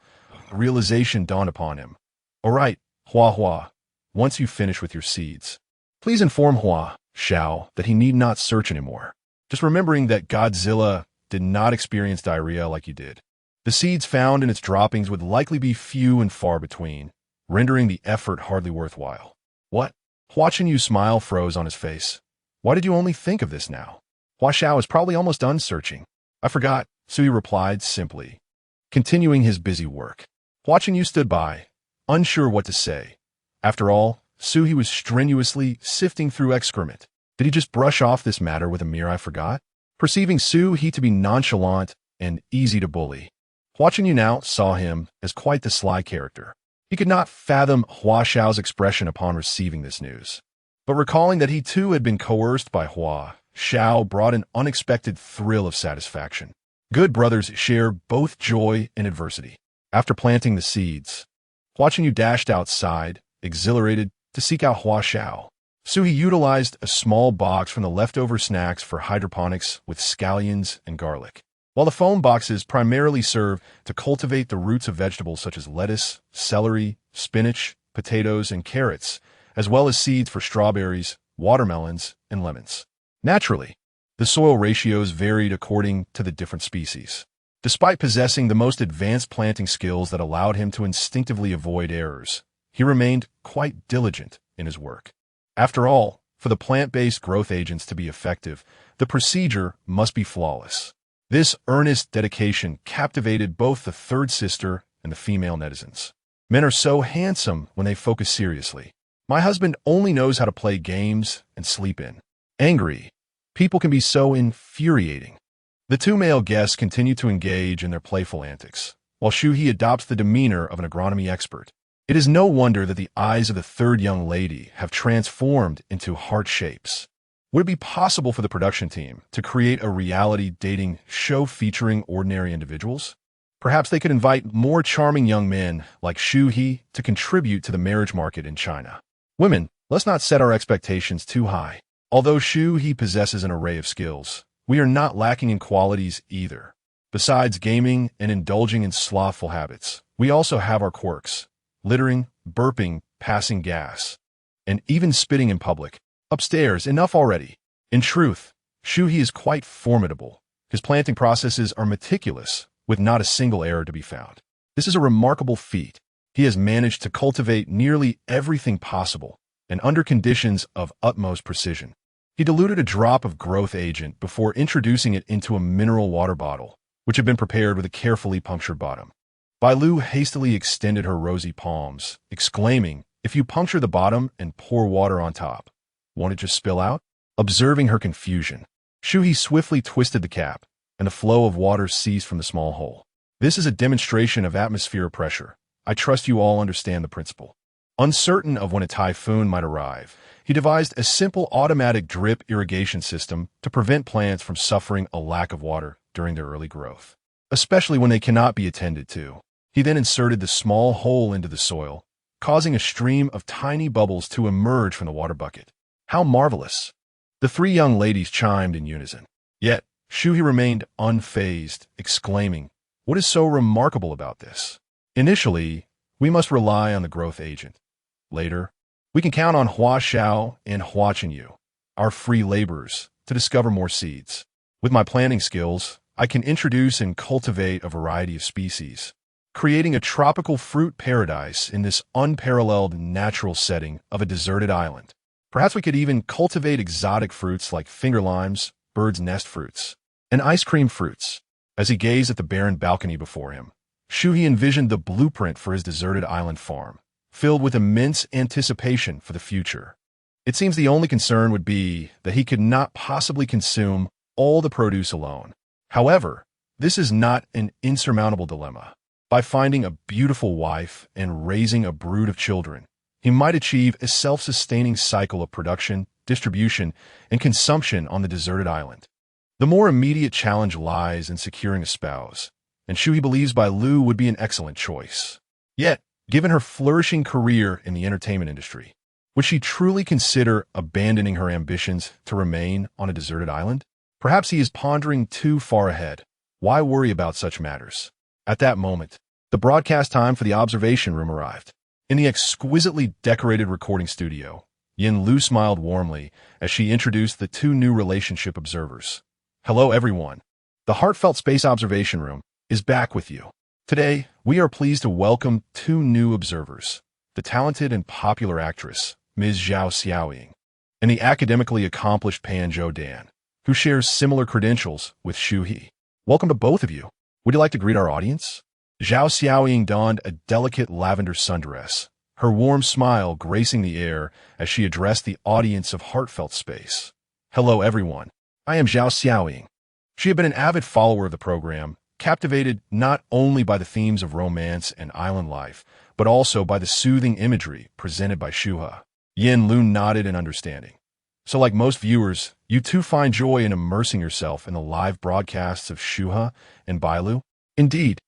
a realization dawned upon him. "All right, Hua, once you finish with your seeds, please inform Hua Xiao that he need not search anymore. Just remembering that Godzilla did not experience diarrhea like you did. The seeds found in its droppings would likely be few and far between, rendering the effort hardly worthwhile." "What?" Hua Chunyu's smile froze on his face. "Why did you only think of this now? Hua Xiao is probably almost done searching." "I forgot," Sui replied simply, continuing his busy work. Hua Chunyu stood by, unsure what to say. After all, Sui was strenuously sifting through excrement. Did he just brush off this matter with a mere "I forgot"? Perceiving Shu He to be nonchalant and easy to bully, Hua Chunyu now saw him as quite the sly character. He could not fathom Hua Xiao's expression upon receiving this news. But recalling that he too had been coerced by Hua Xiao brought an unexpected thrill of satisfaction. Good brothers share both joy and adversity. After planting the seeds, Hua Chunyu dashed outside, exhilarated, to seek out Hua Xiao. Sui utilized a small box from the leftover snacks for hydroponics with scallions and garlic, while the foam boxes primarily serve to cultivate the roots of vegetables such as lettuce, celery, spinach, potatoes, and carrots, as well as seeds for strawberries, watermelons, and lemons. Naturally, the soil ratios varied according to the different species. Despite possessing the most advanced planting skills that allowed him to instinctively avoid errors, he remained quite diligent in his work. After all, for the plant-based growth agents to be effective, the procedure must be flawless. This earnest dedication captivated both the third sister and the female netizens. Men are so handsome when they focus seriously. My husband only knows how to play games and sleep in. Angry. People can be so infuriating. The two male guests continue to engage in their playful antics, while Shu He adopts the demeanor of an agronomy expert. It is no wonder that the eyes of the third young lady have transformed into heart shapes. Would it be possible for the production team to create a reality dating show featuring ordinary individuals? Perhaps they could invite more charming young men like Shu He to contribute to the marriage market in China. Women, let's not set our expectations too high. Although Shu He possesses an array of skills, we are not lacking in qualities either. Besides gaming and indulging in slothful habits, we also have our quirks: littering, burping, passing gas, and even spitting in public. Upstairs, enough already. In truth, Shu He is quite formidable. His planting processes are meticulous, with not a single error to be found. This is a remarkable feat. He has managed to cultivate nearly everything possible, and under conditions of utmost precision. He diluted a drop of growth agent before introducing it into a mineral water bottle, which had been prepared with a carefully punctured bottom. Bailu hastily extended her rosy palms, exclaiming, "If you puncture the bottom and pour water on top, won't it just spill out?" Observing her confusion, Shu He swiftly twisted the cap, and the flow of water ceased from the small hole. "This is a demonstration of atmospheric pressure. I trust you all understand the principle." Uncertain of when a typhoon might arrive, he devised a simple automatic drip irrigation system to prevent plants from suffering a lack of water during their early growth, especially when they cannot be attended to. He then inserted the small hole into the soil, causing a stream of tiny bubbles to emerge from the water bucket. How marvelous! The three young ladies chimed in unison. Yet, Shu He remained unfazed, exclaiming, "What is so remarkable about this? Initially, we must rely on the growth agent. Later, we can count on Hua Xiao and Hua Chenyu, our free laborers, to discover more seeds. With my planting skills, I can introduce and cultivate a variety of species, creating a tropical fruit paradise in this unparalleled natural setting of a deserted island. Perhaps we could even cultivate exotic fruits like finger limes, bird's nest fruits, and ice cream fruits." As he gazed at the barren balcony before him, Shu He envisioned the blueprint for his deserted island farm, filled with immense anticipation for the future. It seems the only concern would be that he could not possibly consume all the produce alone. However, this is not an insurmountable dilemma. By finding a beautiful wife and raising a brood of children, he might achieve a self-sustaining cycle of production, distribution, and consumption on the deserted island. The more immediate challenge lies in securing a spouse, and Shu He believes Bailu would be an excellent choice. Yet, given her flourishing career in the entertainment industry, would she truly consider abandoning her ambitions to remain on a deserted island? Perhaps he is pondering too far ahead. Why worry about such matters? At that moment, the broadcast time for the observation room arrived. In the exquisitely decorated recording studio, Yin Lu smiled warmly as she introduced the two new relationship observers. "Hello, everyone. The Heartfelt Space Observation Room is back with you. Today, we are pleased to welcome two new observers, the talented and popular actress, Ms. Zhao Xiaoying, and the academically accomplished Pan Zhou Dan, who shares similar credentials with Shu He. Welcome to both of you. Would you like to greet our audience?" Zhao Xiaoying donned a delicate lavender sundress, her warm smile gracing the air as she addressed the audience of Heartfelt Space. "Hello, everyone. I am Zhao Xiaoying." She had been an avid follower of the program, captivated not only by the themes of romance and island life, but also by the soothing imagery presented by Shu He. Yin Lu nodded in understanding. "So like most viewers, you too find joy in immersing yourself in the live broadcasts of Shu He and Bailu?" "Indeed,"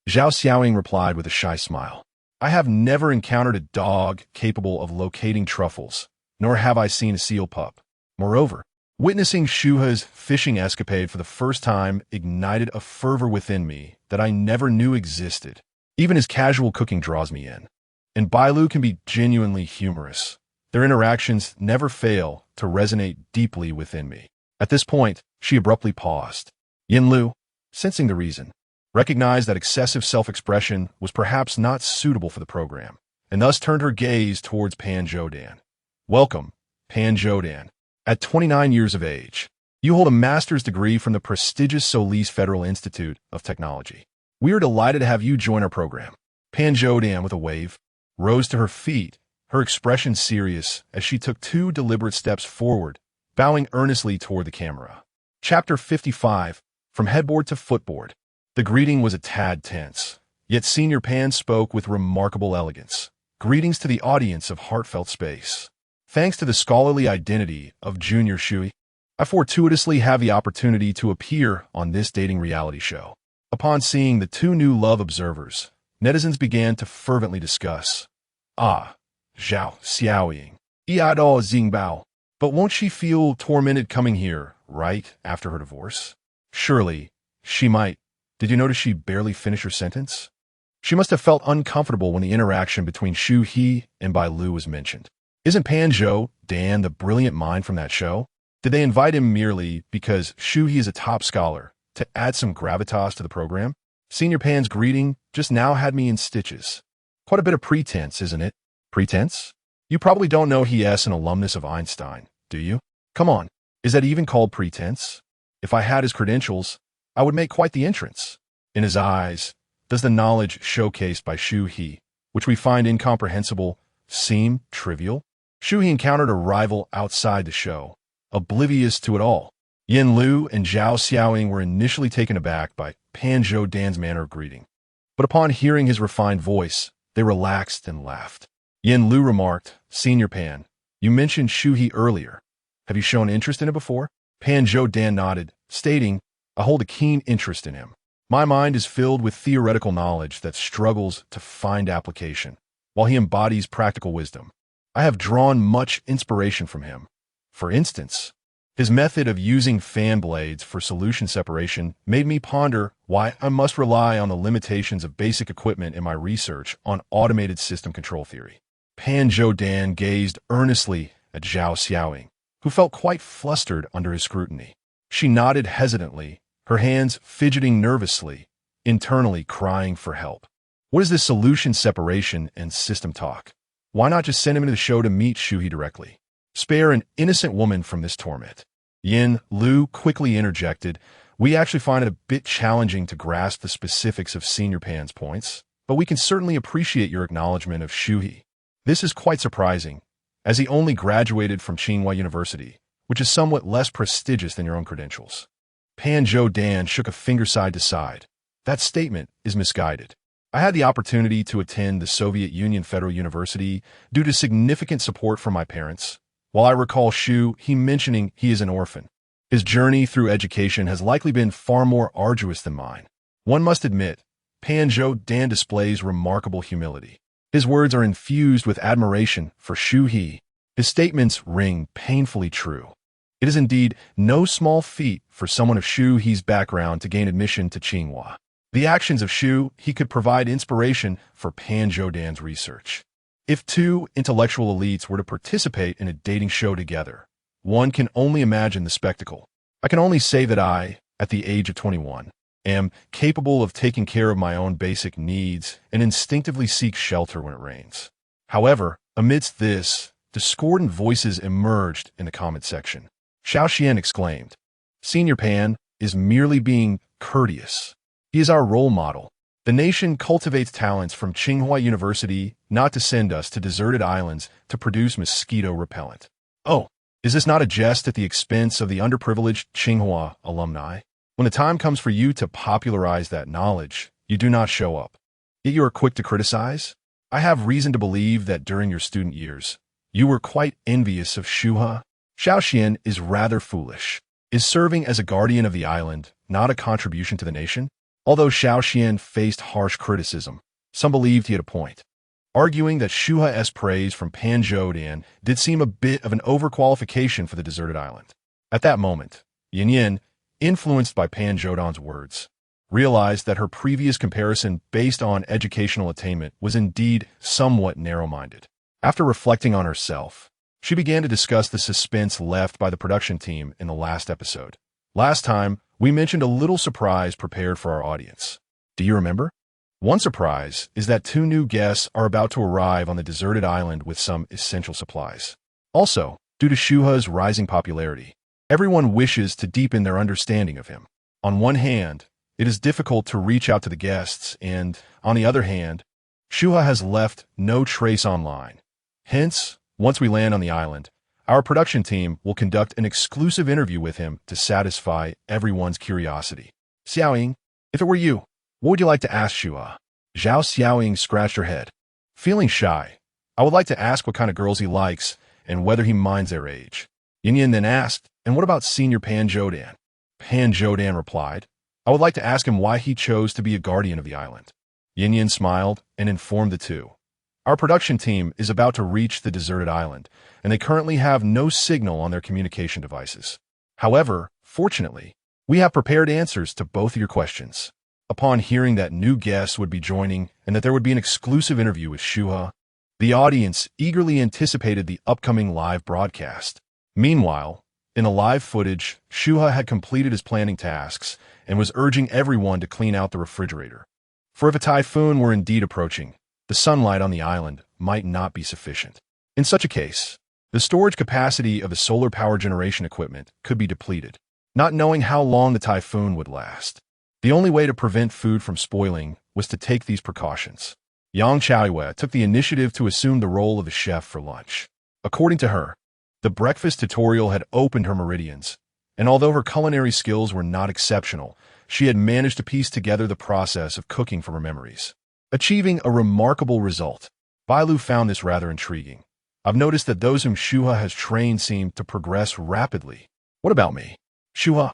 Zhao Xiaoying replied with a shy smile. "I have never encountered a dog capable of locating truffles, nor have I seen a seal pup. Moreover, witnessing Shu He's fishing escapade for the first time ignited a fervor within me that I never knew existed. Even his casual cooking draws me in. And Bailu can be genuinely humorous. Their interactions never fail to resonate deeply within me." At this point, she abruptly paused. Yin Lu, sensing the reason, recognized that excessive self-expression was perhaps not suitable for the program, and thus turned her gaze towards Pan Zhou Dan. "Welcome, Pan Zhou Dan. At 29 years of age, you hold a master's degree from the prestigious Solis Federal Institute of Technology. We are delighted to have you join our program." Pan Zhou Dan, with a wave, rose to her feet, her expression serious as she took 2 deliberate steps forward, bowing earnestly toward the camera. Chapter 55, From Headboard to Footboard. The greeting was a tad tense, yet Senior Pan spoke with remarkable elegance. Greetings to the audience of heartfelt space. Thanks to the scholarly identity of Junior Shu He, I fortuitously have the opportunity to appear on this dating reality show. Upon seeing the 2 new love observers, netizens began to fervently discuss. Ah, Zhao Xiaoying, Iado Xingbao. But won't she feel tormented coming here, right after her divorce? Surely, she might. Did you notice she barely finished her sentence? She must have felt uncomfortable when the interaction between Shu He and Bailu was mentioned. Isn't Panzhou Dan the brilliant mind from that show? Did they invite him merely because Shu He is a top scholar to add some gravitas to the program? Senior Pan's greeting just now had me in stitches. Quite a bit of pretense, isn't it? Pretense? You probably don't know he is an alumnus of Einstein, do you? Come on, is that even called pretense? If I had his credentials, I would make quite the entrance. In his eyes, does the knowledge showcased by Shu He, which we find incomprehensible, seem trivial? Shu He encountered a rival outside the show, oblivious to it all. Yin Lu and Zhao Xiaoying were initially taken aback by Panzhou Dan's manner of greeting. But upon hearing his refined voice, they relaxed and laughed. Yin Lu remarked, Senior Pan, you mentioned Shu He earlier. Have you shown interest in it before? Panzhou Dan nodded, stating, I hold a keen interest in him. My mind is filled with theoretical knowledge that struggles to find application, while he embodies practical wisdom. I have drawn much inspiration from him. For instance, his method of using fan blades for solution separation made me ponder why I must rely on the limitations of basic equipment in my research on automated system control theory. Panzhou Dan gazed earnestly at Zhao Xiaoying, who felt quite flustered under his scrutiny. She nodded hesitantly, her hands fidgeting nervously, internally crying for help. What is this solution separation and system talk? Why not just send him to the show to meet Shu He directly? Spare an innocent woman from this torment. Yin Lu quickly interjected, we actually find it a bit challenging to grasp the specifics of Senior Pan's points, but we can certainly appreciate your acknowledgement of Shu He. This is quite surprising, as he only graduated from Tsinghua University, which is somewhat less prestigious than your own credentials. Panzhou Dan shook a finger side to side. That statement is misguided. I had the opportunity to attend the Soviet Union Federal University due to significant support from my parents. While I recall Shu He mentioning he is an orphan, his journey through education has likely been far more arduous than mine. One must admit, Panzhou Dan displays remarkable humility. His words are infused with admiration for Shu He. His statements ring painfully true. It is indeed no small feat for someone of Shu He's background to gain admission to Tsinghua. The actions of Shu He could provide inspiration for Panzhou Dan's research. If 2 intellectual elites were to participate in a dating show together, one can only imagine the spectacle. I can only say that I, at the age of 21, am capable of taking care of my own basic needs and instinctively seek shelter when it rains. However, amidst this, discordant voices emerged in the comment section. Xiao Xian exclaimed, Senior Pan is merely being courteous. He is our role model. The nation cultivates talents from Tsinghua University not to send us to deserted islands to produce mosquito repellent. Oh, is this not a jest at the expense of the underprivileged Tsinghua alumni? When the time comes for you to popularize that knowledge, you do not show up. Yet you are quick to criticize? I have reason to believe that during your student years, you were quite envious of Shu He. Xiao Xian is rather foolish. Is serving as a guardian of the island not a contribution to the nation? Although Xiao Xian faced harsh criticism, some believed he had a point, arguing that Shu He's praise from Panzhou Dan did seem a bit of an overqualification for the deserted island. At that moment, Yin Yin, influenced by Panzhou Dan's words, realized that her previous comparison based on educational attainment was indeed somewhat narrow-minded. After reflecting on herself, she began to discuss the suspense left by the production team in the last episode. Last time, we mentioned a little surprise prepared for our audience. Do you remember? One surprise is that 2 new guests are about to arrive on the deserted island with some essential supplies. Also, due to Shu He's rising popularity, everyone wishes to deepen their understanding of him. On one hand, it is difficult to reach out to the guests, and, on the other hand, Shu He has left no trace online. Hence, once we land on the island, our production team will conduct an exclusive interview with him to satisfy everyone's curiosity. Xiaoying, if it were you, what would you like to ask Shu He? Zhao Xiaoying scratched her head. Feeling shy, I would like to ask what kind of girls he likes and whether he minds their age. Yin Yin then asked, and what about Senior Pan Zhoudan? Pan Zhoudan replied, I would like to ask him why he chose to be a guardian of the island. Yin Yin smiled and informed the two. Our production team is about to reach the deserted island, and they currently have no signal on their communication devices. However, fortunately, we have prepared answers to both of your questions. Upon hearing that new guests would be joining and that there would be an exclusive interview with Shu He, the audience eagerly anticipated the upcoming live broadcast. Meanwhile, in the live footage, Shu He had completed his planning tasks and was urging everyone to clean out the refrigerator. For if a typhoon were indeed approaching, the sunlight on the island might not be sufficient. In such a case, the storage capacity of the solar power generation equipment could be depleted, not knowing how long the typhoon would last. The only way to prevent food from spoiling was to take these precautions. Yang Chaoyue took the initiative to assume the role of the chef for lunch. According to her, the breakfast tutorial had opened her meridians, and although her culinary skills were not exceptional, she had managed to piece together the process of cooking from her memories, achieving a remarkable result. Bailu found this rather intriguing. I've noticed that those whom Shu He has trained seem to progress rapidly. What about me? Shu He,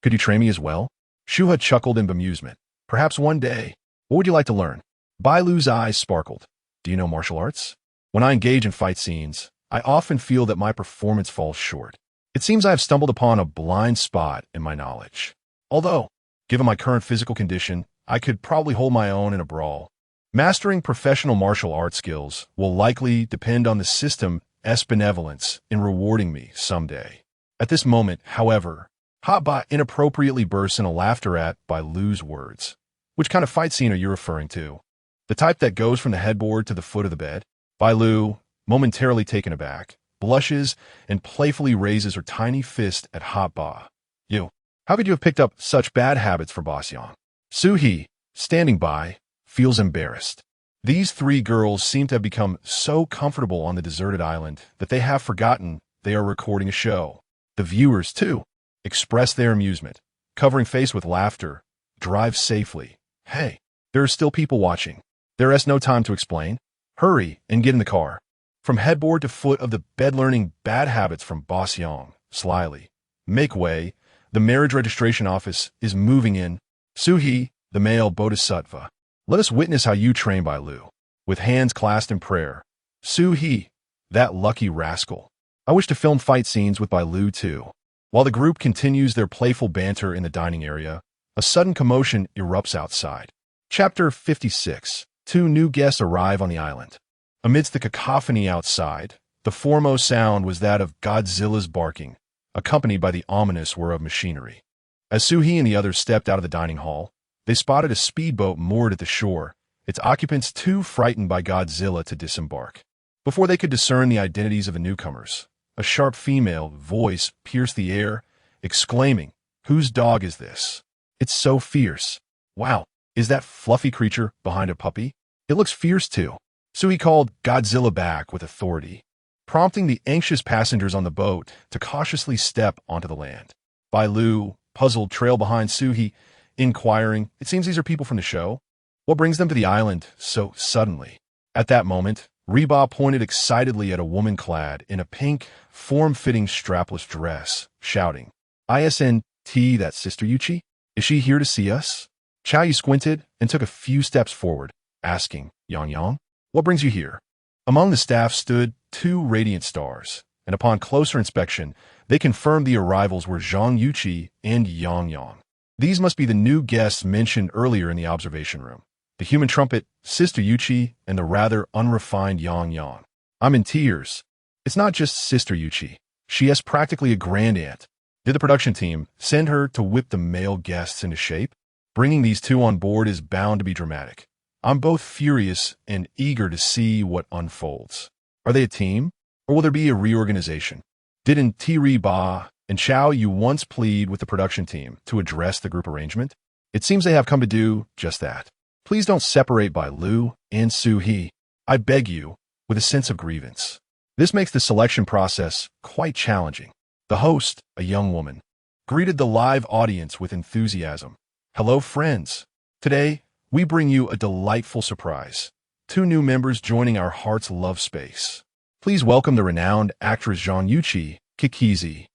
could you train me as well? Shu He chuckled in bemusement. Perhaps one day. What would you like to learn? Bailu's eyes sparkled. Do you know martial arts? When I engage in fight scenes, I often feel that my performance falls short. It seems I have stumbled upon a blind spot in my knowledge. Although, given my current physical condition, I could probably hold my own in a brawl. Mastering professional martial arts skills will likely depend on the system's benevolence in rewarding me someday. At this moment, however, Hotbot inappropriately bursts into laughter at Bailu's words. Which kind of fight scene are you referring to? The type that goes from the headboard to the foot of the bed? Bailu, momentarily taken aback, blushes and playfully raises her tiny fist at Hotbot. You, how could you have picked up such bad habits from Boss Yang? Shu He, standing by, feels embarrassed. These three girls seem to have become so comfortable on the deserted island that they have forgotten they are recording a show. The viewers, too, express their amusement, covering face with laughter. Drive safely. Hey, there are still people watching. There is no time to explain. Hurry and get in the car. From headboard to foot of the bed, learning bad habits from Boss Yang, slyly. Make way. The marriage registration office is moving in. Shu He, the male bodhisattva. Let us witness how you train Bailu. With hands clasped in prayer. Shu He, that lucky rascal. I wish to film fight scenes with Bailu too. While the group continues their playful banter in the dining area, a sudden commotion erupts outside. Chapter 56. Two new guests arrive on the island. Amidst the cacophony outside, the foremost sound was that of Godzilla's barking, accompanied by the ominous whir of machinery. As Shu He and the others stepped out of the dining hall, they spotted a speedboat moored at the shore, its occupants too frightened by Godzilla to disembark. Before they could discern the identities of the newcomers, a sharp female voice pierced the air, exclaiming, "Whose dog is this? It's so fierce. Wow, is that fluffy creature behind a puppy? It looks fierce too." Shu He called Godzilla back with authority, prompting the anxious passengers on the boat to cautiously step onto the land. Bailu, puzzled, trailed behind Shu He, inquiring, "It seems these are people from the show. What brings them to the island so suddenly?" At that moment, Reba pointed excitedly at a woman clad in a pink, form-fitting strapless dress, shouting, "ISNT, that Sister Yuchi? Is she here to see us?" Chao Yu squinted and took a few steps forward, asking, "Yang Yang, what brings you here?" Among the staff stood two radiant stars, and upon closer inspection, they confirmed the arrivals were Zhang Yuchi and Yang Yang. These must be the new guests mentioned earlier in the observation room. The human trumpet, Sister Yuchi, and the rather unrefined Yang Yang. I'm in tears. It's not just Sister Yuchi. She is practically a grand-aunt. Did the production team send her to whip the male guests into shape? Bringing these two on board is bound to be dramatic. I'm both furious and eager to see what unfolds. Are they a team, or will there be a reorganization? Didn't Ba and Chao Yu once plead with the production team to address the group arrangement? It seems they have come to do just that. Please don't separate Bailu and Shu He. I beg you, with a sense of grievance. This makes the selection process quite challenging. The host, a young woman, greeted the live audience with enthusiasm. Hello, friends. Today, we bring you a delightful surprise. 2 new members joining our heart's love space. Please welcome the renowned actress Zhang Yuqi, Kikizi.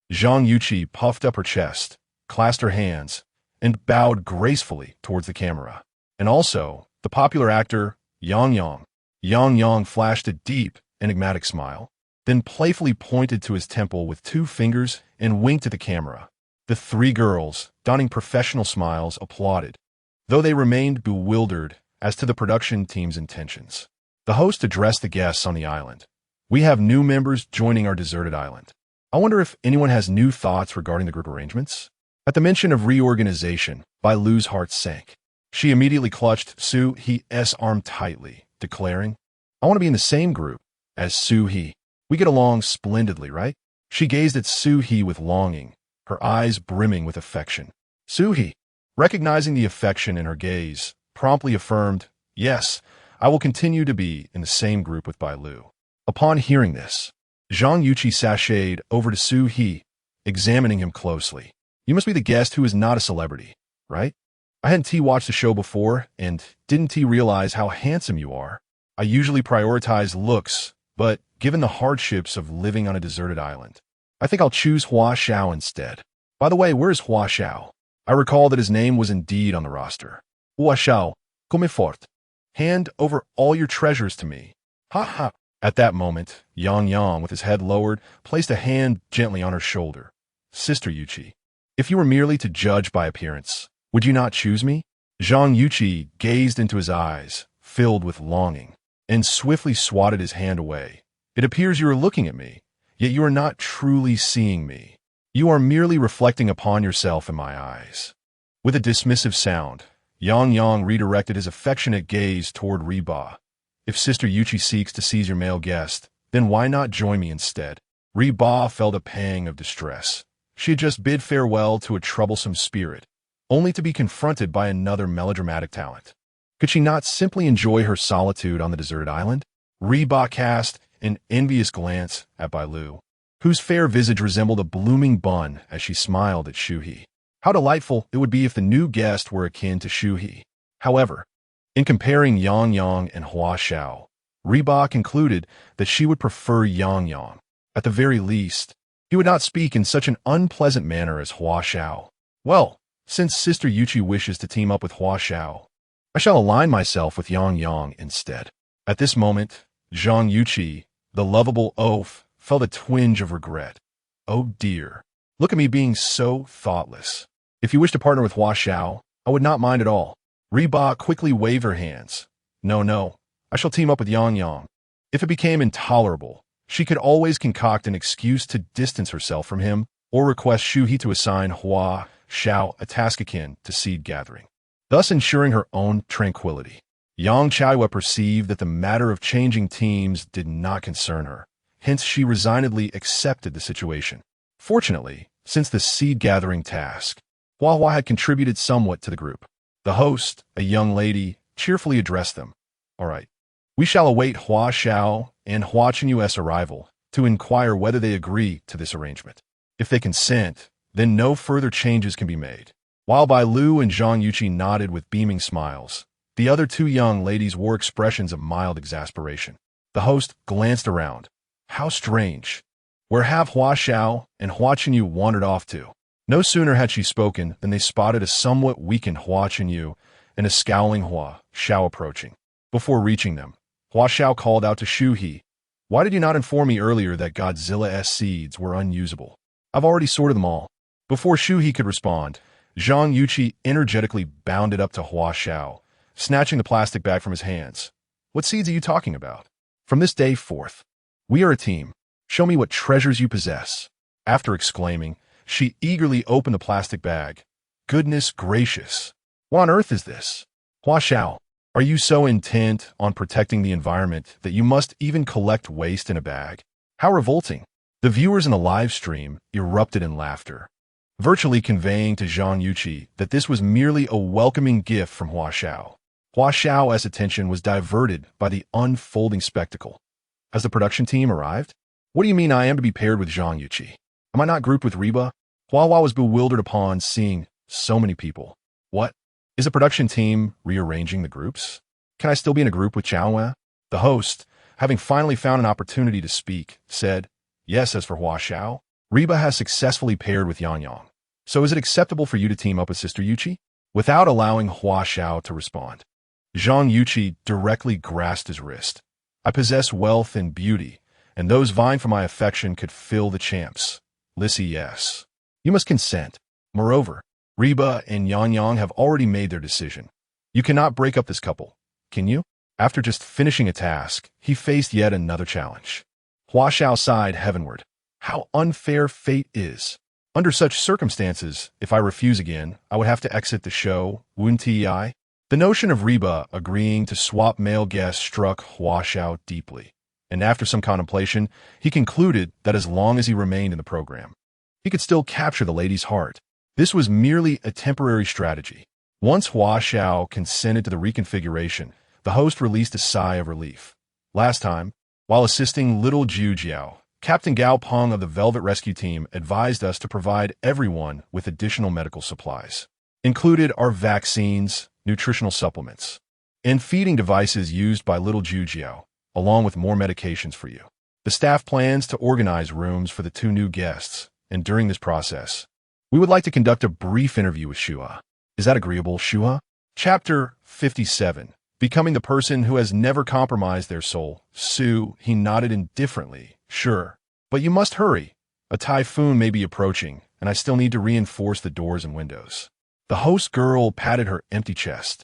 Zhang Yuqi puffed up her chest, clasped her hands, and bowed gracefully towards the camera. And also, the popular actor Yang Yang. Yang Yang flashed a deep, enigmatic smile, then playfully pointed to his temple with 2 fingers and winked at the camera. The 3 girls, donning professional smiles, applauded, though they remained bewildered as to the production team's intentions. The host addressed the guests on the island. We have new members joining our deserted island. I wonder if anyone has new thoughts regarding the group arrangements? At the mention of reorganization, Bailu's heart sank. She immediately clutched Shu He's arm tightly, declaring, I want to be in the same group as Shu He. We get along splendidly, right? She gazed at Shu He with longing, her eyes brimming with affection. Shu He, recognizing the affection in her gaze, promptly affirmed, yes, I will continue to be in the same group with Bailu. Upon hearing this, Zhang Yuqi sashayed over to Shu He, examining him closely. You must be the guest who is not a celebrity, right? I hadn't watched the show before, and didn't realize how handsome you are. I usually prioritize looks, but given the hardships of living on a deserted island, I think I'll choose Hua Xiao instead. By the way, where is Hua Xiao? I recall that his name was indeed on the roster. Hua Xiao, come fort. Hand over all your treasures to me. Ha ha. At that moment, Yang Yang, with his head lowered, placed a hand gently on her shoulder. Sister Yuqi, if you were merely to judge by appearance, would you not choose me? Zhang Yuqi gazed into his eyes, filled with longing, and swiftly swatted his hand away. It appears you are looking at me, yet you are not truly seeing me. You are merely reflecting upon yourself in my eyes. With a dismissive sound, Yang Yang redirected his affectionate gaze toward Reba. If Sister Yuqi seeks to seize your male guest, then why not join me instead? Reba felt a pang of distress. She had just bid farewell to a troublesome spirit, only to be confronted by another melodramatic talent. Could she not simply enjoy her solitude on the deserted island? Reba cast an envious glance at Bailu, whose fair visage resembled a blooming bun as she smiled at Shu He. How delightful it would be if the new guest were akin to Shu He. However, in comparing Yang Yang and Hua Xiao, Reba concluded that she would prefer Yang Yang. At the very least, he would not speak in such an unpleasant manner as Hua Xiao. Well, since Sister Yuqi wishes to team up with Hua Xiao, I shall align myself with Yang Yang instead. At this moment, Zhang Yuqi, the lovable oaf, felt a twinge of regret. Oh dear, look at me being so thoughtless. If you wish to partner with Hua Xiao, I would not mind at all. Reba quickly waved her hands. No, I shall team up with Yang Yang. If it became intolerable, she could always concoct an excuse to distance herself from him or request Shu He to assign Hua Xiao a task akin to seed gathering, thus ensuring her own tranquility. Yang Chaiwa perceived that the matter of changing teams did not concern her, hence she resignedly accepted the situation. Fortunately, since the seed-gathering task, Hua had contributed somewhat to the group. The host, a young lady, cheerfully addressed them. All right, we shall await Hua Xiao and Hua Chenyu's arrival to inquire whether they agree to this arrangement. If they consent, then no further changes can be made. While Bailu and Zhang Yuqi nodded with beaming smiles, the other 2 young ladies wore expressions of mild exasperation. The host glanced around. How strange. Where have Hua Xiao and Hua Chenyu wandered off to? No sooner had she spoken than they spotted a somewhat weakened Hua Chenyu and a scowling Hua Xiao approaching. Before reaching them, Hua Xiao called out to Shu He, why did you not inform me earlier that Godzilla's seeds were unusable? I've already sorted them all. Before Shu He could respond, Zhang Yuqi energetically bounded up to Hua Xiao, snatching the plastic bag from his hands. What seeds are you talking about? From this day forth, we are a team. Show me what treasures you possess. After exclaiming, she eagerly opened the plastic bag. Goodness gracious! What on earth is this? Hua Xiao, are you so intent on protecting the environment that you must even collect waste in a bag? How revolting! The viewers in the live stream erupted in laughter, virtually conveying to Zhang Yuqi that this was merely a welcoming gift from Hua Xiao. Hua Xiao's attention was diverted by the unfolding spectacle. Has the production team arrived? What do you mean I am to be paired with Zhang Yuqi? Am I not grouped with Reba? Hua was bewildered upon seeing so many people. What? Is the production team rearranging the groups? Can I still be in a group with Chao Wen? The host, having finally found an opportunity to speak, said, yes, as for Hua Xiao, Reba has successfully paired with Yang Yang. So is it acceptable for you to team up with Sister Yuqi? Without allowing Hua Xiao to respond, Zhang Yuqi directly grasped his wrist. I possess wealth and beauty, and those vying for my affection could fill the champs. Lissy, yes. You must consent. Moreover, Reba and Yang Yang have already made their decision. You cannot break up this couple, can you? After just finishing a task, he faced yet another challenge. Hua Xiao sighed heavenward. How unfair fate is. Under such circumstances, if I refuse again, I would have to exit the show, wouldn't I? The notion of Reba agreeing to swap male guests struck Hua Xiao deeply, and after some contemplation, he concluded that as long as he remained in the program, he could still capture the lady's heart. This was merely a temporary strategy. Once Hua Xiao consented to the reconfiguration, the host released a sigh of relief. Last time, while assisting little Zhu Jiao, Captain Gao Peng of the Velvet Rescue Team advised us to provide everyone with additional medical supplies. Included are vaccines, nutritional supplements, and feeding devices used by little Zhu Jiao, along with more medications for you. The staff plans to organize rooms for the 2 new guests, and during this process, we would like to conduct a brief interview with Shu He. Is that agreeable, Shu He? Chapter 57. Becoming the person who has never compromised their soul. Shu He nodded indifferently. Sure, but you must hurry. A typhoon may be approaching, and I still need to reinforce the doors and windows. The host girl patted her empty chest.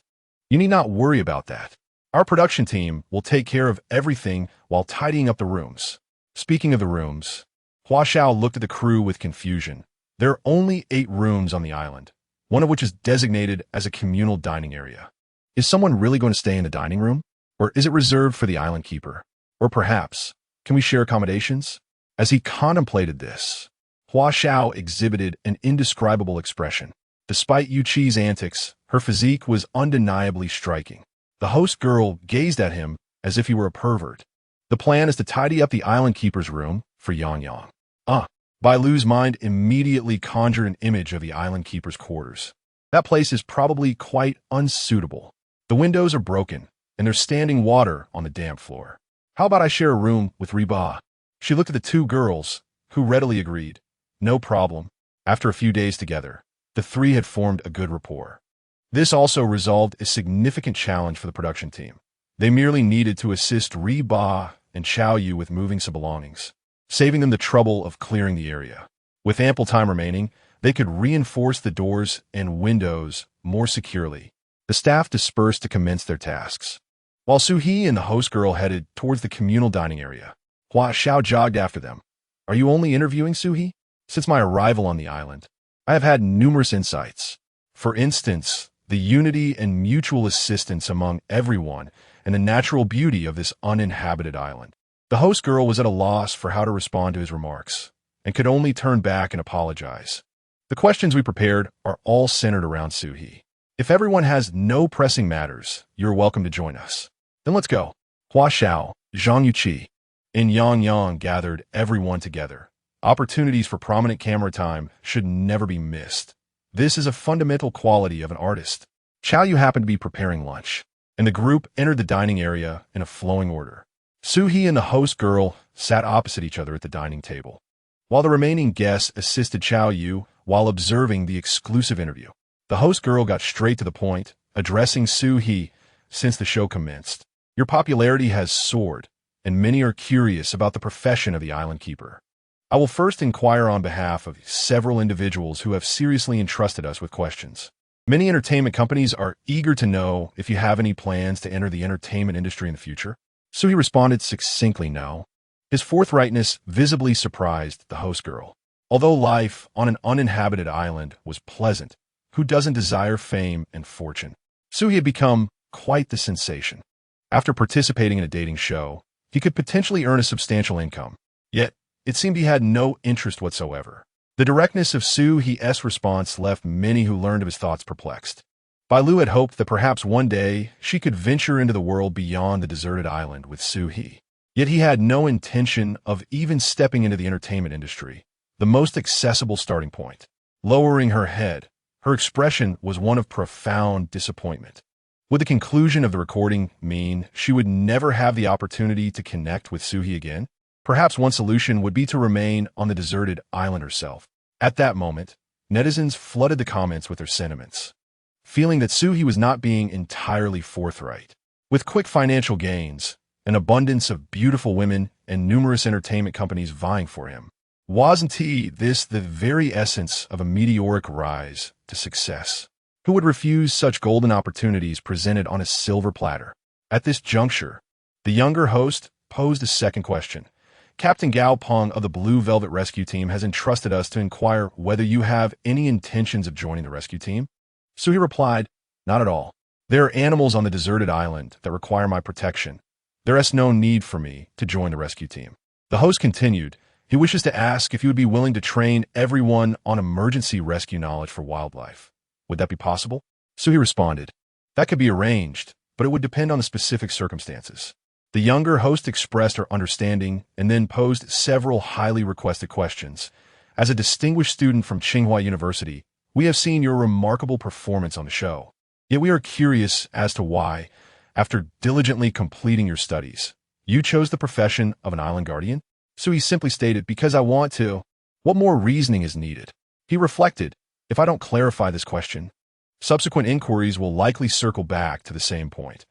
You need not worry about that. Our production team will take care of everything while tidying up the rooms. Speaking of the rooms, Hua Xiao looked at the crew with confusion. There are only 8 rooms on the island, one of which is designated as a communal dining area. Is someone really going to stay in the dining room? Or is it reserved for the island keeper? Or perhaps, can we share accommodations? As he contemplated this, Hua Xiao exhibited an indescribable expression. Despite Yuqi's antics, her physique was undeniably striking. The host girl gazed at him as if he were a pervert. The plan is to tidy up the island keeper's room for Yang Yang. Bailu's mind immediately conjured an image of the island keeper's quarters. That place is probably quite unsuitable. The windows are broken, and there's standing water on the damp floor. How about I share a room with Reba? She looked at the 2 girls, who readily agreed. No problem. After a few days together, the 3 had formed a good rapport. This also resolved a significant challenge for the production team. They merely needed to assist Reba and Chao Yu with moving some belongings, saving them the trouble of clearing the area. With ample time remaining, they could reinforce the doors and windows more securely. The staff dispersed to commence their tasks. While Shu He and the host girl headed towards the communal dining area, Hua Xiao jogged after them. Are you only interviewing Shu He? Since my arrival on the island, I have had numerous insights. For instance, the unity and mutual assistance among everyone and the natural beauty of this uninhabited island. The host girl was at a loss for how to respond to his remarks and could only turn back and apologize. The questions we prepared are all centered around Shu He. If everyone has no pressing matters, you're welcome to join us. Then let's go. Hua Xiao, Zhang Yuqi, and Yang Yang gathered everyone together. Opportunities for prominent camera time should never be missed. This is a fundamental quality of an artist. Chao Yu happened to be preparing lunch, and the group entered the dining area in a flowing order. Shu He and the host girl sat opposite each other at the dining table, while the remaining guests assisted Chao Yu while observing the exclusive interview. The host girl got straight to the point, addressing Shu He. Since the show commenced, your popularity has soared, and many are curious about the profession of the island keeper. I will first inquire on behalf of several individuals who have seriously entrusted us with questions. Many entertainment companies are eager to know if you have any plans to enter the entertainment industry in the future. Shu He responded succinctly no. His forthrightness visibly surprised the host girl. Although life on an uninhabited island was pleasant, who doesn't desire fame and fortune? Shu He had become quite the sensation. After participating in a dating show, he could potentially earn a substantial income. Yet, it seemed he had no interest whatsoever. The directness of Shu He's response left many who learned of his thoughts perplexed. Bailu had hoped that perhaps one day she could venture into the world beyond the deserted island with Shu He. Yet he had no intention of even stepping into the entertainment industry, the most accessible starting point. Lowering her head, her expression was one of profound disappointment. Would the conclusion of the recording mean she would never have the opportunity to connect with Shu He again? Perhaps one solution would be to remain on the deserted island herself. At that moment, netizens flooded the comments with their sentiments, feeling that Shu He was not being entirely forthright. With quick financial gains, an abundance of beautiful women, and numerous entertainment companies vying for him, wasn't this the very essence of a meteoric rise to success? Who would refuse such golden opportunities presented on a silver platter? At this juncture, the younger host posed a second question. Captain Gao Peng of the Blue Velvet Rescue Team has entrusted us to inquire whether you have any intentions of joining the rescue team. Shu He replied, not at all. There are animals on the deserted island that require my protection. There is no need for me to join the rescue team. The host continued, he wishes to ask if you would be willing to train everyone on emergency rescue knowledge for wildlife. Would that be possible? Shu He responded, that could be arranged, but it would depend on the specific circumstances. The younger host expressed her understanding and then posed several highly requested questions. As a distinguished student from Tsinghua University, we have seen your remarkable performance on the show. Yet we are curious as to why, after diligently completing your studies, you chose the profession of an island guardian? Shu He simply stated, because I want to. What more reasoning is needed? He reflected, if I don't clarify this question, subsequent inquiries will likely circle back to the same point.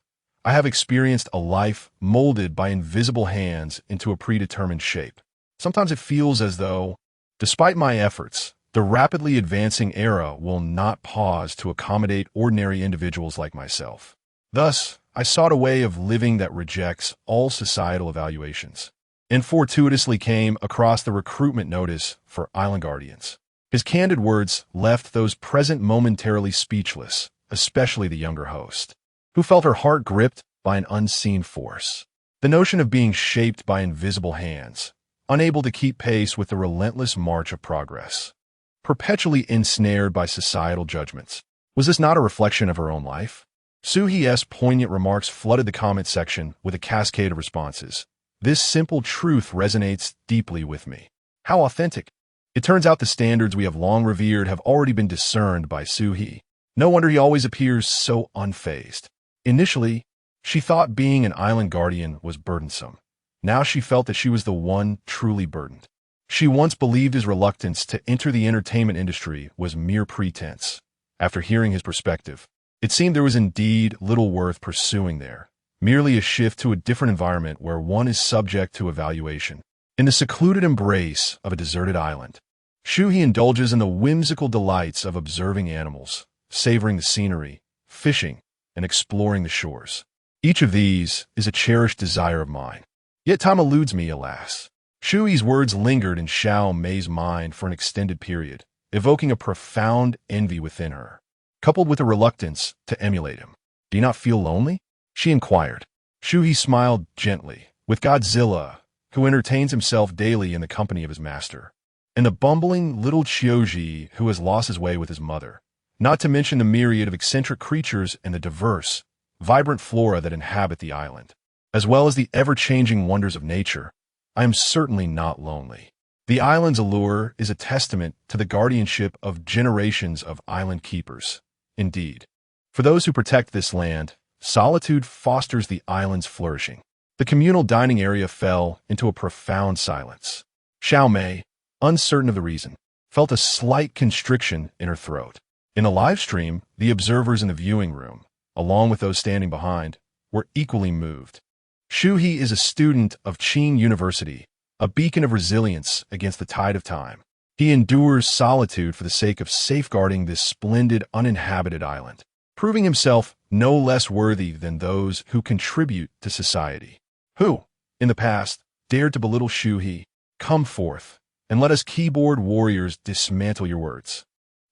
I have experienced a life molded by invisible hands into a predetermined shape. Sometimes it feels as though, despite my efforts, the rapidly advancing era will not pause to accommodate ordinary individuals like myself. Thus, I sought a way of living that rejects all societal evaluations, and fortuitously came across the recruitment notice for Island Guardians. His candid words left those present momentarily speechless, especially the younger host, who felt her heart gripped by an unseen force. The notion of being shaped by invisible hands, unable to keep pace with the relentless march of progress, perpetually ensnared by societal judgments. Was this not a reflection of her own life? Shu He's poignant remarks flooded the comment section with a cascade of responses. This simple truth resonates deeply with me. How authentic. It turns out the standards we have long revered have already been discerned by Shu He. No wonder he always appears so unfazed. Initially, she thought being an island guardian was burdensome. Now she felt that she was the one truly burdened. She once believed his reluctance to enter the entertainment industry was mere pretense. After hearing his perspective, it seemed there was indeed little worth pursuing there, merely a shift to a different environment where one is subject to evaluation. In the secluded embrace of a deserted island, Shu He indulges in the whimsical delights of observing animals, savoring the scenery, fishing, and exploring the shores. Each of these is a cherished desire of mine. Yet time eludes me, alas. Shu He's words lingered in Xiao Mei's mind for an extended period, evoking a profound envy within her, coupled with a reluctance to emulate him. Do you not feel lonely? She inquired. Shu He smiled gently, with Godzilla, who entertains himself daily in the company of his master, and the bumbling little Qiuji who has lost his way with his mother, not to mention the myriad of eccentric creatures and the diverse, vibrant flora that inhabit the island, as well as the ever-changing wonders of nature. I am certainly not lonely. The island's allure is a testament to the guardianship of generations of island keepers. Indeed, for those who protect this land, solitude fosters the island's flourishing. The communal dining area fell into a profound silence. Xiao Mei, uncertain of the reason, felt a slight constriction in her throat. In a live stream, the observers in the viewing room, along with those standing behind, were equally moved. Shu He is a student of Qing University, a beacon of resilience against the tide of time. He endures solitude for the sake of safeguarding this splendid uninhabited island, proving himself no less worthy than those who contribute to society. Who, in the past, dared to belittle Shu He? Come forth, and let us keyboard warriors dismantle your words.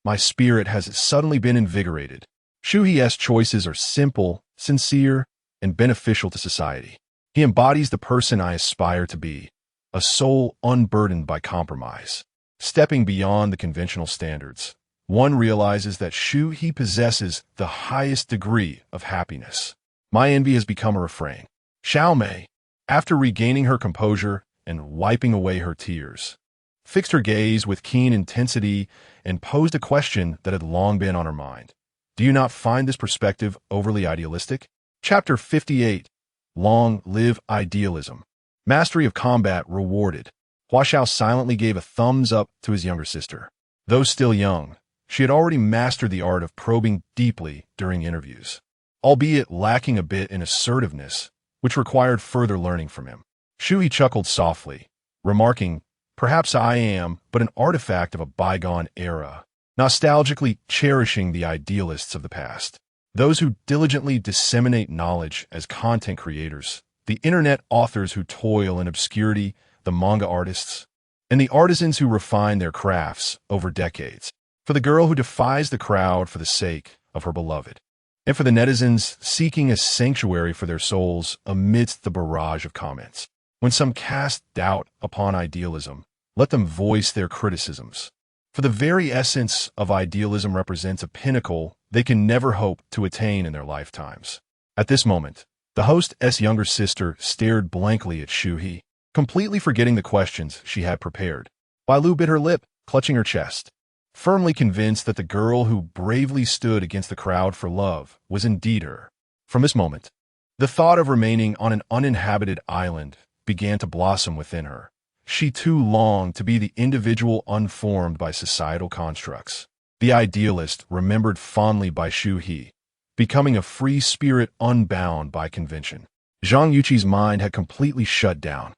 My spirit has suddenly been invigorated. Shu He's choices are simple, sincere, and beneficial to society. He embodies the person I aspire to be, a soul unburdened by compromise. Stepping beyond the conventional standards, one realizes that Shu He possesses the highest degree of happiness. My envy has become a refrain. Xiao Mei, After regaining her composure and wiping away her tears, fixed her gaze with keen intensity and posed a question that had long been on her mind. Do you not find this perspective overly idealistic? Chapter 58. Long live idealism. Mastery of combat rewarded. Hua Xiao silently gave a thumbs up to his younger sister. Though still young, she had already mastered the art of probing deeply during interviews, albeit lacking a bit in assertiveness, which required further learning from him. Shu He chuckled softly, remarking, "Perhaps I am but an artifact of a bygone era," nostalgically cherishing the idealists of the past. Those who diligently disseminate knowledge as content creators, the internet authors who toil in obscurity, the manga artists, and the artisans who refine their crafts over decades. For the girl who defies the crowd for the sake of her beloved, and for the netizens seeking a sanctuary for their souls amidst the barrage of comments. When some cast doubt upon idealism, let them voice their criticisms. For the very essence of idealism represents a pinnacle they can never hope to attain in their lifetimes. At this moment, the host's younger sister stared blankly at Shu He, completely forgetting the questions she had prepared. Bailu bit her lip, clutching her chest, firmly convinced that the girl who bravely stood against the crowd for love was indeed her. From this moment, the thought of remaining on an uninhabited island began to blossom within her. She too longed to be the individual unformed by societal constructs, the idealist remembered fondly by Shu He, becoming a free spirit unbound by convention. Zhang Yuqi's mind had completely shut down,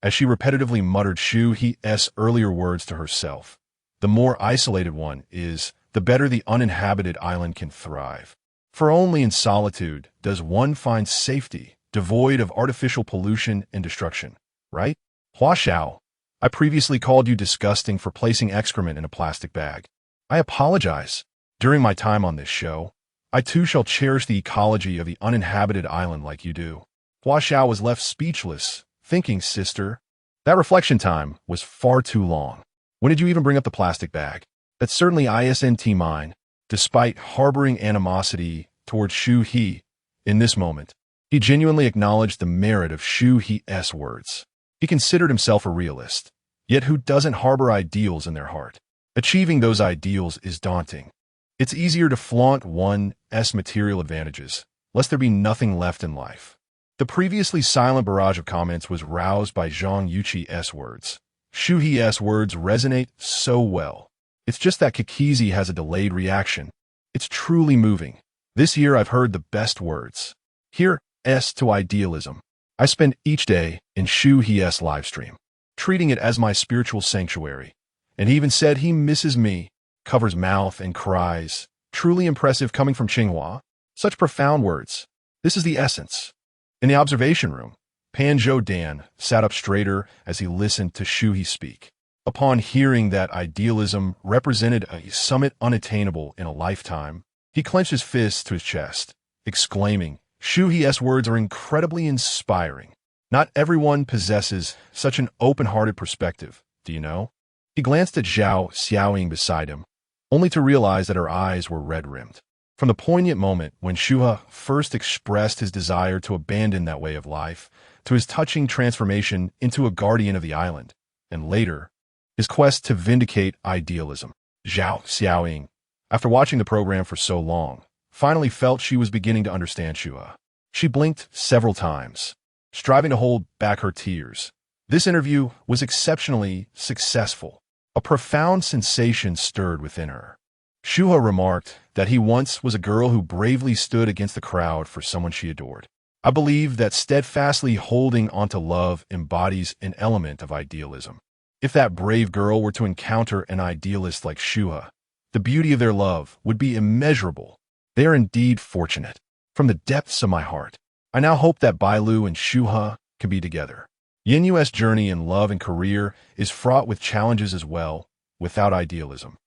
as she repetitively muttered Shu He's earlier words to herself. The more isolated one is, the better the uninhabited island can thrive. For only in solitude does one find safety, devoid of artificial pollution and destruction, right? Hua Xiao, I previously called you disgusting for placing excrement in a plastic bag. I apologize. During my time on this show, I too shall cherish the ecology of the uninhabited island like you do. Hua Xiao was left speechless, thinking, sister, that reflection time was far too long. When did you even bring up the plastic bag? That's certainly isn't mine. Despite harboring animosity towards Shu He, in this moment, he genuinely acknowledged the merit of Shu He's words. He considered himself a realist, yet who doesn't harbor ideals in their heart? Achieving those ideals is daunting. It's easier to flaunt one's material advantages, lest there be nothing left in life. The previously silent barrage of comments was roused by Zhang Yuqi's words. Shu He's words resonate so well. It's just that Kikizi has a delayed reaction. It's truly moving. This year I've heard the best words. Here's to idealism. I spend each day in Shu He's livestream, treating it as my spiritual sanctuary. And he even said he misses me, covers mouth and cries. Truly impressive coming from Qinghua. Such profound words. This is the essence. In the observation room, Pan Zhou Dan sat up straighter as he listened to Shu He speak. Upon hearing that idealism represented a summit unattainable in a lifetime, he clenched his fist to his chest, exclaiming, Shu He's words are incredibly inspiring. Not everyone possesses such an open-hearted perspective, do you know? He glanced at Zhao Xiaoying beside him, only to realize that her eyes were red-rimmed. From the poignant moment when Shu He first expressed his desire to abandon that way of life, to his touching transformation into a guardian of the island, and later, his quest to vindicate idealism. Zhao Xiaoying, after watching the program for so long, finally felt she was beginning to understand Shu He. She blinked several times, striving to hold back her tears. This interview was exceptionally successful. A profound sensation stirred within her. Shu He remarked that he once was a girl who bravely stood against the crowd for someone she adored. I believe that steadfastly holding onto love embodies an element of idealism. If that brave girl were to encounter an idealist like Shu He, the beauty of their love would be immeasurable. They are indeed fortunate. From the depths of my heart, I now hope that Bailu and Shu He can be together. Yin Yu's journey in love and career is fraught with challenges as well, without idealism.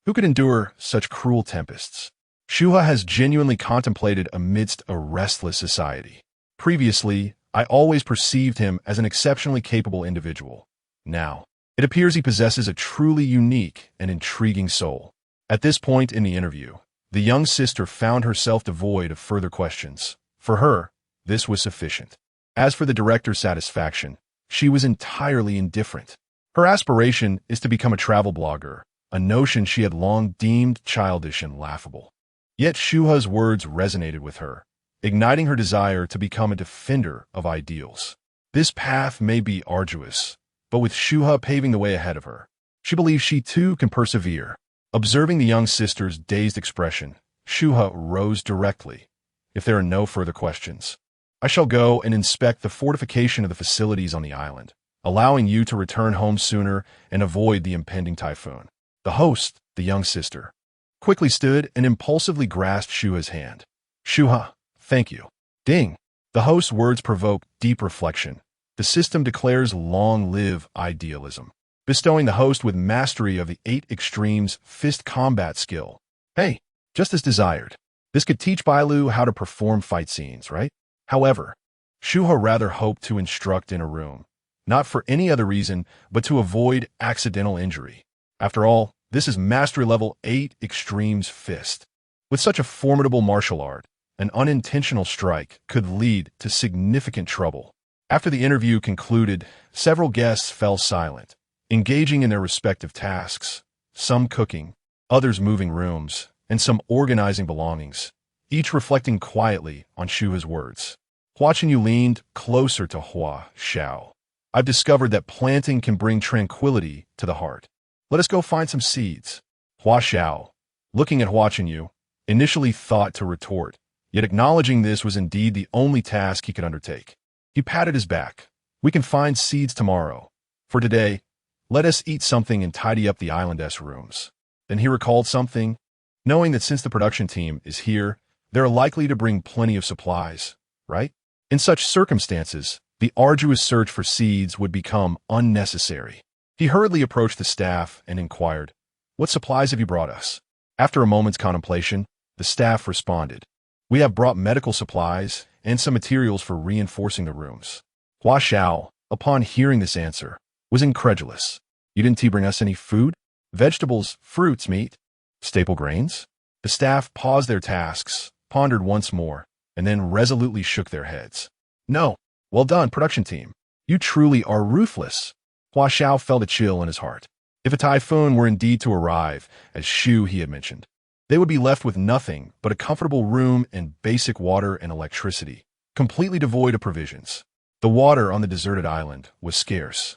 Who could endure such cruel tempests? Shu He has genuinely contemplated amidst a restless society. Previously, I always perceived him as an exceptionally capable individual. Now, it appears he possesses a truly unique and intriguing soul. At this point in the interview, the young sister found herself devoid of further questions. For her, this was sufficient. As for the director's satisfaction, she was entirely indifferent. Her aspiration is to become a travel blogger, a notion she had long deemed childish and laughable. Yet Shu He's words resonated with her, igniting her desire to become a defender of ideals. This path may be arduous, but with Shu He paving the way ahead of her, she believes she too can persevere. Observing the young sister's dazed expression, Shu He rose directly. If there are no further questions, I shall go and inspect the fortification of the facilities on the island, allowing you to return home sooner and avoid the impending typhoon. The host, the young sister, quickly stood and impulsively grasped Shu He's hand. Shu He, thank you. Ding. The host's words provoke deep reflection. The system declares long live idealism, bestowing the host with mastery of the 8 extremes fist combat skill. Hey, just as desired. This could teach Bailu how to perform fight scenes, right? However, Shu He rather hoped to instruct in a room, not for any other reason, but to avoid accidental injury. After all, this is mastery level 8 extremes fist. With such a formidable martial art, an unintentional strike could lead to significant trouble. After the interview concluded, several guests fell silent, engaging in their respective tasks, some cooking, others moving rooms, and some organizing belongings, each reflecting quietly on Shu He's words. Hua Chenyu leaned closer to Hua Xiao. I've discovered that planting can bring tranquility to the heart. Let us go find some seeds. Hua Xiao, looking at Hua Chenyu, initially thought to retort, yet acknowledging this was indeed the only task he could undertake. He patted his back. We can find seeds tomorrow. For today, let us eat something and tidy up the island's rooms. Then he recalled something, knowing that since the production team is here, they're likely to bring plenty of supplies, right? In such circumstances, the arduous search for seeds would become unnecessary. He hurriedly approached the staff and inquired, "What supplies have you brought us?" After a moment's contemplation, the staff responded, "We have brought medical supplies and some materials for reinforcing the rooms." Hua Xiao, upon hearing this answer, was incredulous. "You didn't bring us any food? Vegetables, fruits, meat, staple grains?" The staff paused their tasks, pondered once more, and then resolutely shook their heads. "No. Well done, production team. You truly are ruthless." Hua Xiao felt a chill in his heart. If a typhoon were indeed to arrive, as Shu He had mentioned, they would be left with nothing but a comfortable room and basic water and electricity, completely devoid of provisions. The water on the deserted island was scarce,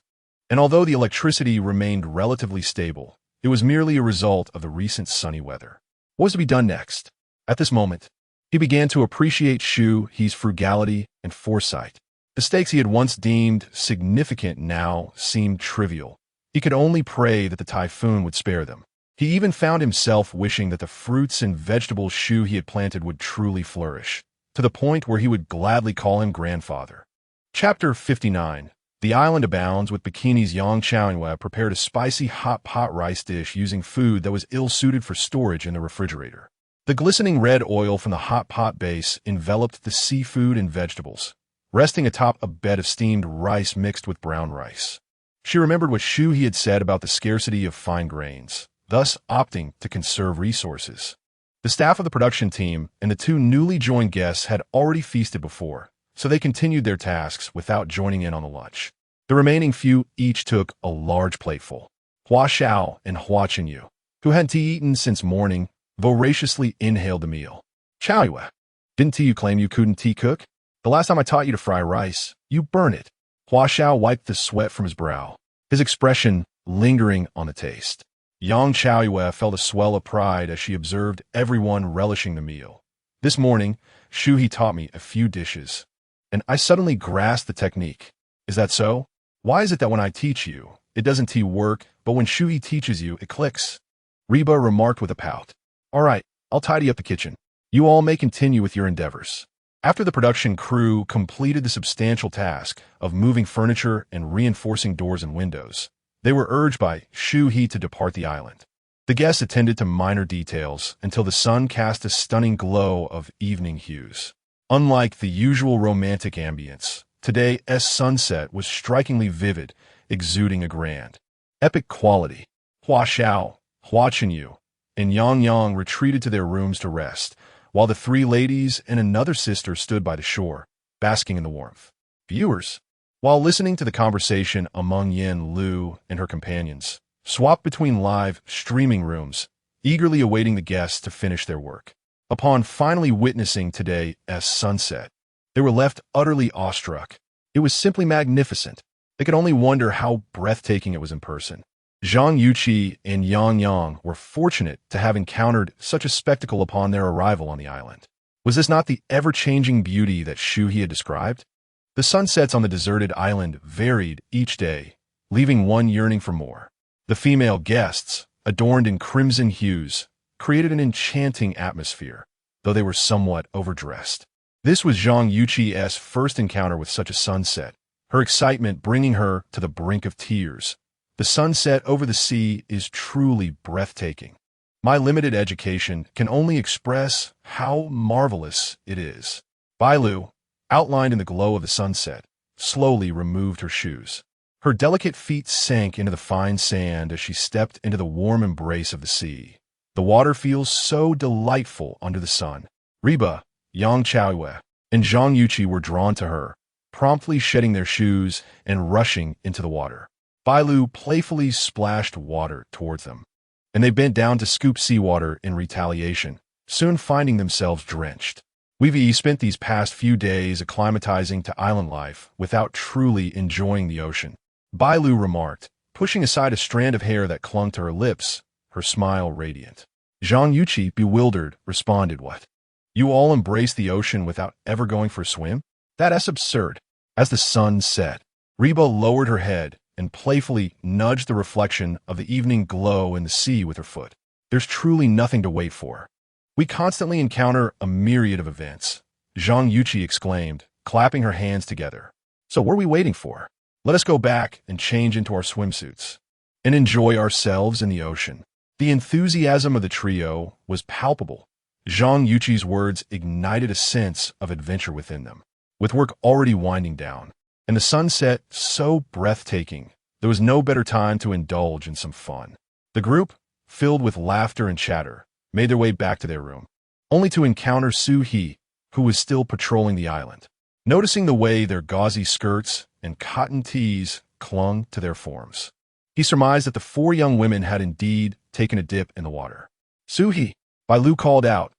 and although the electricity remained relatively stable, it was merely a result of the recent sunny weather. What was to be done next? At this moment, he began to appreciate Shu He's frugality and foresight. The stakes he had once deemed significant now seemed trivial. He could only pray that the typhoon would spare them. He even found himself wishing that the fruits and vegetables Shu He had planted would truly flourish, to the point where he would gladly call him grandfather. Chapter 59. The island abounds with bikinis. Yang Xiaoyue prepared a spicy hot pot rice dish using food that was ill-suited for storage in the refrigerator. The glistening red oil from the hot pot base enveloped the seafood and vegetables, resting atop a bed of steamed rice mixed with brown rice. She remembered what Shu He had said about the scarcity of fine grains, thus opting to conserve resources. The staff of the production team and the 2 newly joined guests had already feasted before, so they continued their tasks without joining in on the lunch. The remaining few each took a large plateful. Hua Xiao and Hua Chenyu, who hadn't eaten since morning, voraciously inhaled the meal. "Xiaoyue, didn't you claim you couldn't cook? The last time I taught you to fry rice, you burn it." Hua Xiao wiped the sweat from his brow, his expression lingering on the taste. Yang Xiaoyue felt a swell of pride as she observed everyone relishing the meal. "This morning, Shu He taught me a few dishes, and I suddenly grasped the technique. Is that so? Why is it that when I teach you, it doesn't work, but when Shu He teaches you, it clicks?" Reba remarked with a pout. "All right, I'll tidy up the kitchen. You all may continue with your endeavors." After the production crew completed the substantial task of moving furniture and reinforcing doors and windows, they were urged by Shu He to depart the island. The guests attended to minor details until the sun cast a stunning glow of evening hues. Unlike the usual romantic ambience, today's sunset was strikingly vivid, exuding a grand, epic quality. Hua Xiao, Hua Chenyu, and Yang retreated to their rooms to rest, while the 3 ladies and another sister stood by the shore, basking in the warmth. Viewers, while listening to the conversation among Yin Lu and her companions, swapped between live streaming rooms, eagerly awaiting the guests to finish their work. Upon finally witnessing today's sunset, they were left utterly awestruck. It was simply magnificent. They could only wonder how breathtaking it was in person. Zhang Yuqi and Yang Yang were fortunate to have encountered such a spectacle upon their arrival on the island. Was this not the ever-changing beauty that Shu He had described? The sunsets on the deserted island varied each day, leaving one yearning for more. The female guests, adorned in crimson hues, created an enchanting atmosphere, though they were somewhat overdressed. This was Zhang Yuqi's first encounter with such a sunset, her excitement bringing her to the brink of tears. The sunset over the sea is truly breathtaking. My limited education can only express how marvelous it is. Bailu, outlined in the glow of the sunset, slowly removed her shoes. Her delicate feet sank into the fine sand as she stepped into the warm embrace of the sea. The water feels so delightful under the sun. Riba, Yang Chaoyue, and Zhang Yuqi were drawn to her, promptly shedding their shoes and rushing into the water. Bailu playfully splashed water towards them, and they bent down to scoop seawater in retaliation, soon finding themselves drenched. We've spent these past few days acclimatizing to island life without truly enjoying the ocean, Bailu remarked, pushing aside a strand of hair that clung to her lips, her smile radiant. Zhang Yuqi, bewildered, responded, "What? You all embrace the ocean without ever going for a swim? That's absurd." As the sun set, Reba lowered her head and playfully nudged the reflection of the evening glow in the sea with her foot. There's truly nothing to wait for. We constantly encounter a myriad of events, Zhang Yuqi exclaimed, clapping her hands together. So what are we waiting for? Let us go back and change into our swimsuits and enjoy ourselves in the ocean. The enthusiasm of the trio was palpable. Zhang Yuqi's words ignited a sense of adventure within them. With work already winding down, and the sunset so breathtaking, there was no better time to indulge in some fun. The group, filled with laughter and chatter, made their way back to their room, only to encounter Shu He, who was still patrolling the island. Noticing the way their gauzy skirts and cotton tees clung to their forms, he surmised that the four young women had indeed taken a dip in the water. "Shu He," Bailu called out,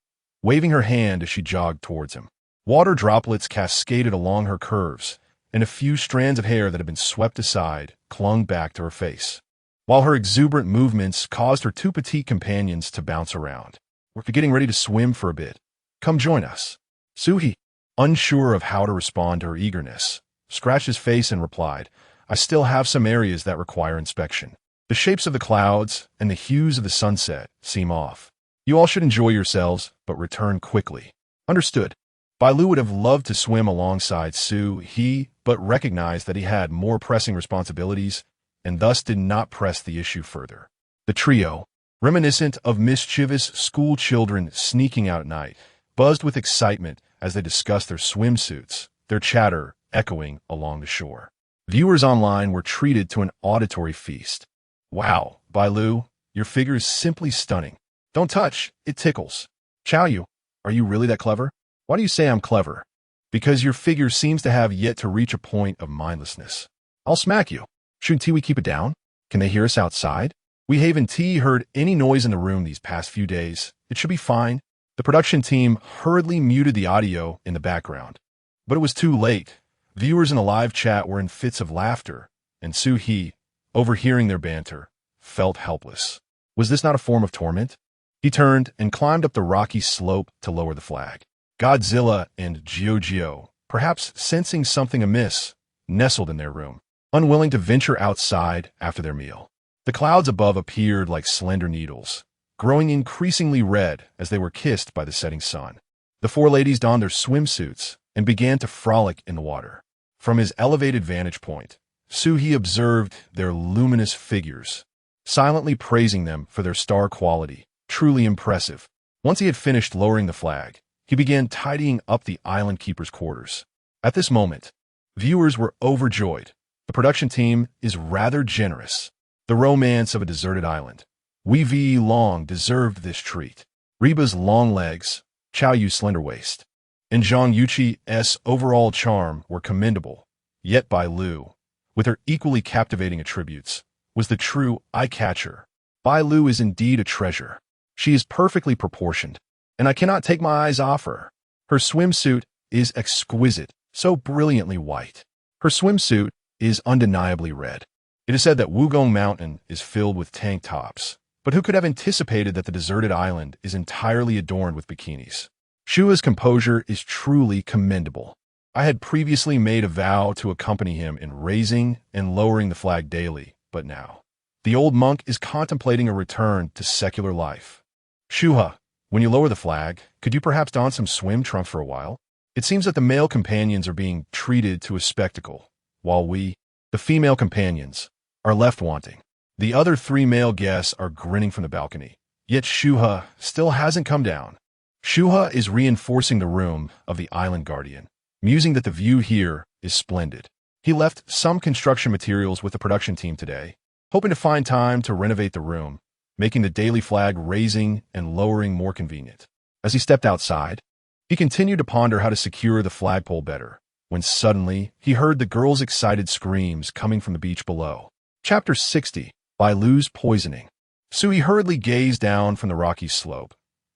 waving her hand as she jogged towards him. Water droplets cascaded along her curves, and a few strands of hair that had been swept aside clung back to her face, while her exuberant movements caused her two petite companions to bounce around. "We're getting ready to swim for a bit. Come join us." Shu He, unsure of how to respond to her eagerness, scratched his face and replied, "I still have some areas that require inspection. The shapes of the clouds and the hues of the sunset seem off. You all should enjoy yourselves, but return quickly." "Understood." Bailu would have loved to swim alongside Shu He, but recognized that he had more pressing responsibilities and thus did not press the issue further. The trio, reminiscent of mischievous school children sneaking out at night, buzzed with excitement as they discussed their swimsuits, their chatter echoing along the shore. Viewers online were treated to an auditory feast. "Wow, Bailu, your figure is simply stunning. Don't touch, it tickles." "Chaoyu, are you really that clever?" "Why do you say I'm clever?" "Because your figure seems to have yet to reach a point of mindlessness." "I'll smack you." "Shouldn't we keep it down? Can they hear us outside?" "We haven't heard any noise in the room these past few days. It should be fine." The production team hurriedly muted the audio in the background. But it was too late. Viewers in the live chat were in fits of laughter, and Shu He, overhearing their banter, felt helpless. Was this not a form of torment? He turned and climbed up the rocky slope to lower the flag. Godzilla and Gio, perhaps sensing something amiss, nestled in their room, unwilling to venture outside after their meal. The clouds above appeared like slender needles, growing increasingly red as they were kissed by the setting sun. The four ladies donned their swimsuits and began to frolic in the water. From his elevated vantage point, Shu He observed their luminous figures, silently praising them for their star quality. Truly impressive. Once he had finished lowering the flag, he began tidying up the island keeper's quarters. At this moment, viewers were overjoyed. The production team is rather generous. The romance of a deserted island. Wei Long deserved this treat. Riba's long legs, Chaoyu's slender waist, and Zhang Yuqi's overall charm were commendable, Yet Bailu, with her equally captivating attributes, was the true eye-catcher. Bailu is indeed a treasure. She is perfectly proportioned, and I cannot take my eyes off her. Her swimsuit is exquisite, so brilliantly white. Her swimsuit is undeniably red. It is said that Wugong Mountain is filled with tank tops, but who could have anticipated that the deserted island is entirely adorned with bikinis? Shu He's composure is truly commendable. I had previously made a vow to accompany him in raising and lowering the flag daily, but now the old monk is contemplating a return to secular life. Shu He, when you lower the flag, could you perhaps don some swim trunks for a while? It seems that the male companions are being treated to a spectacle, while we, the female companions, are left wanting. The other 3 male guests are grinning from the balcony, yet Shu He still hasn't come down. Shu He is reinforcing the room of the island guardian, musing that the view here is splendid. He left some construction materials with the production team today, hoping to find time to renovate the room, making the daily flag raising and lowering more convenient. As he stepped outside, he continued to ponder how to secure the flagpole better, when suddenly he heard the girls' excited screams coming from the beach below. Chapter 60, Bailu's Poisoning. Shu He hurriedly gazed down from the rocky slope,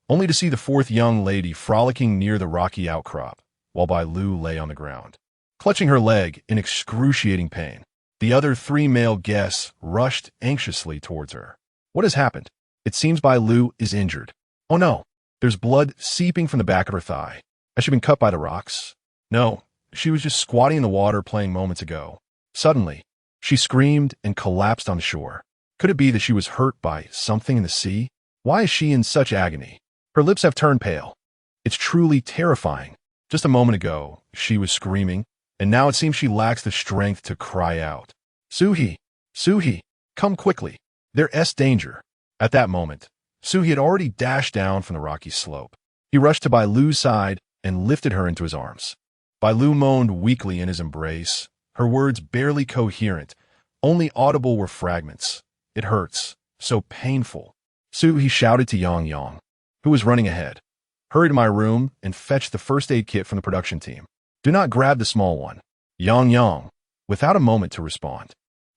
only to see the 4th young lady frolicking near the rocky outcrop, while Bailu lay on the ground, clutching her leg in excruciating pain. The other 3 male guests rushed anxiously towards her. What has happened? It seems Bailu is injured. Oh no, there's blood seeping from the back of her thigh. Has she been cut by the rocks? No, she was just squatting in the water playing moments ago. Suddenly, she screamed and collapsed on the shore. Could it be that she was hurt by something in the sea? Why is she in such agony? Her lips have turned pale. It's truly terrifying. Just a moment ago, she was screaming, and now it seems she lacks the strength to cry out. Shu He, Shu He, come quickly. There's danger. At that moment, Shu He had already dashed down from the rocky slope. He rushed to Bailu's side and lifted her into his arms. Bailu moaned weakly in his embrace, her words barely coherent, only audible were fragments. It hurts, so painful. Shu He shouted to Yang Yang, who was running ahead. Hurry to my room and fetch the first aid kit from the production team. Do not grab the small one. Yang Yang, without a moment to respond,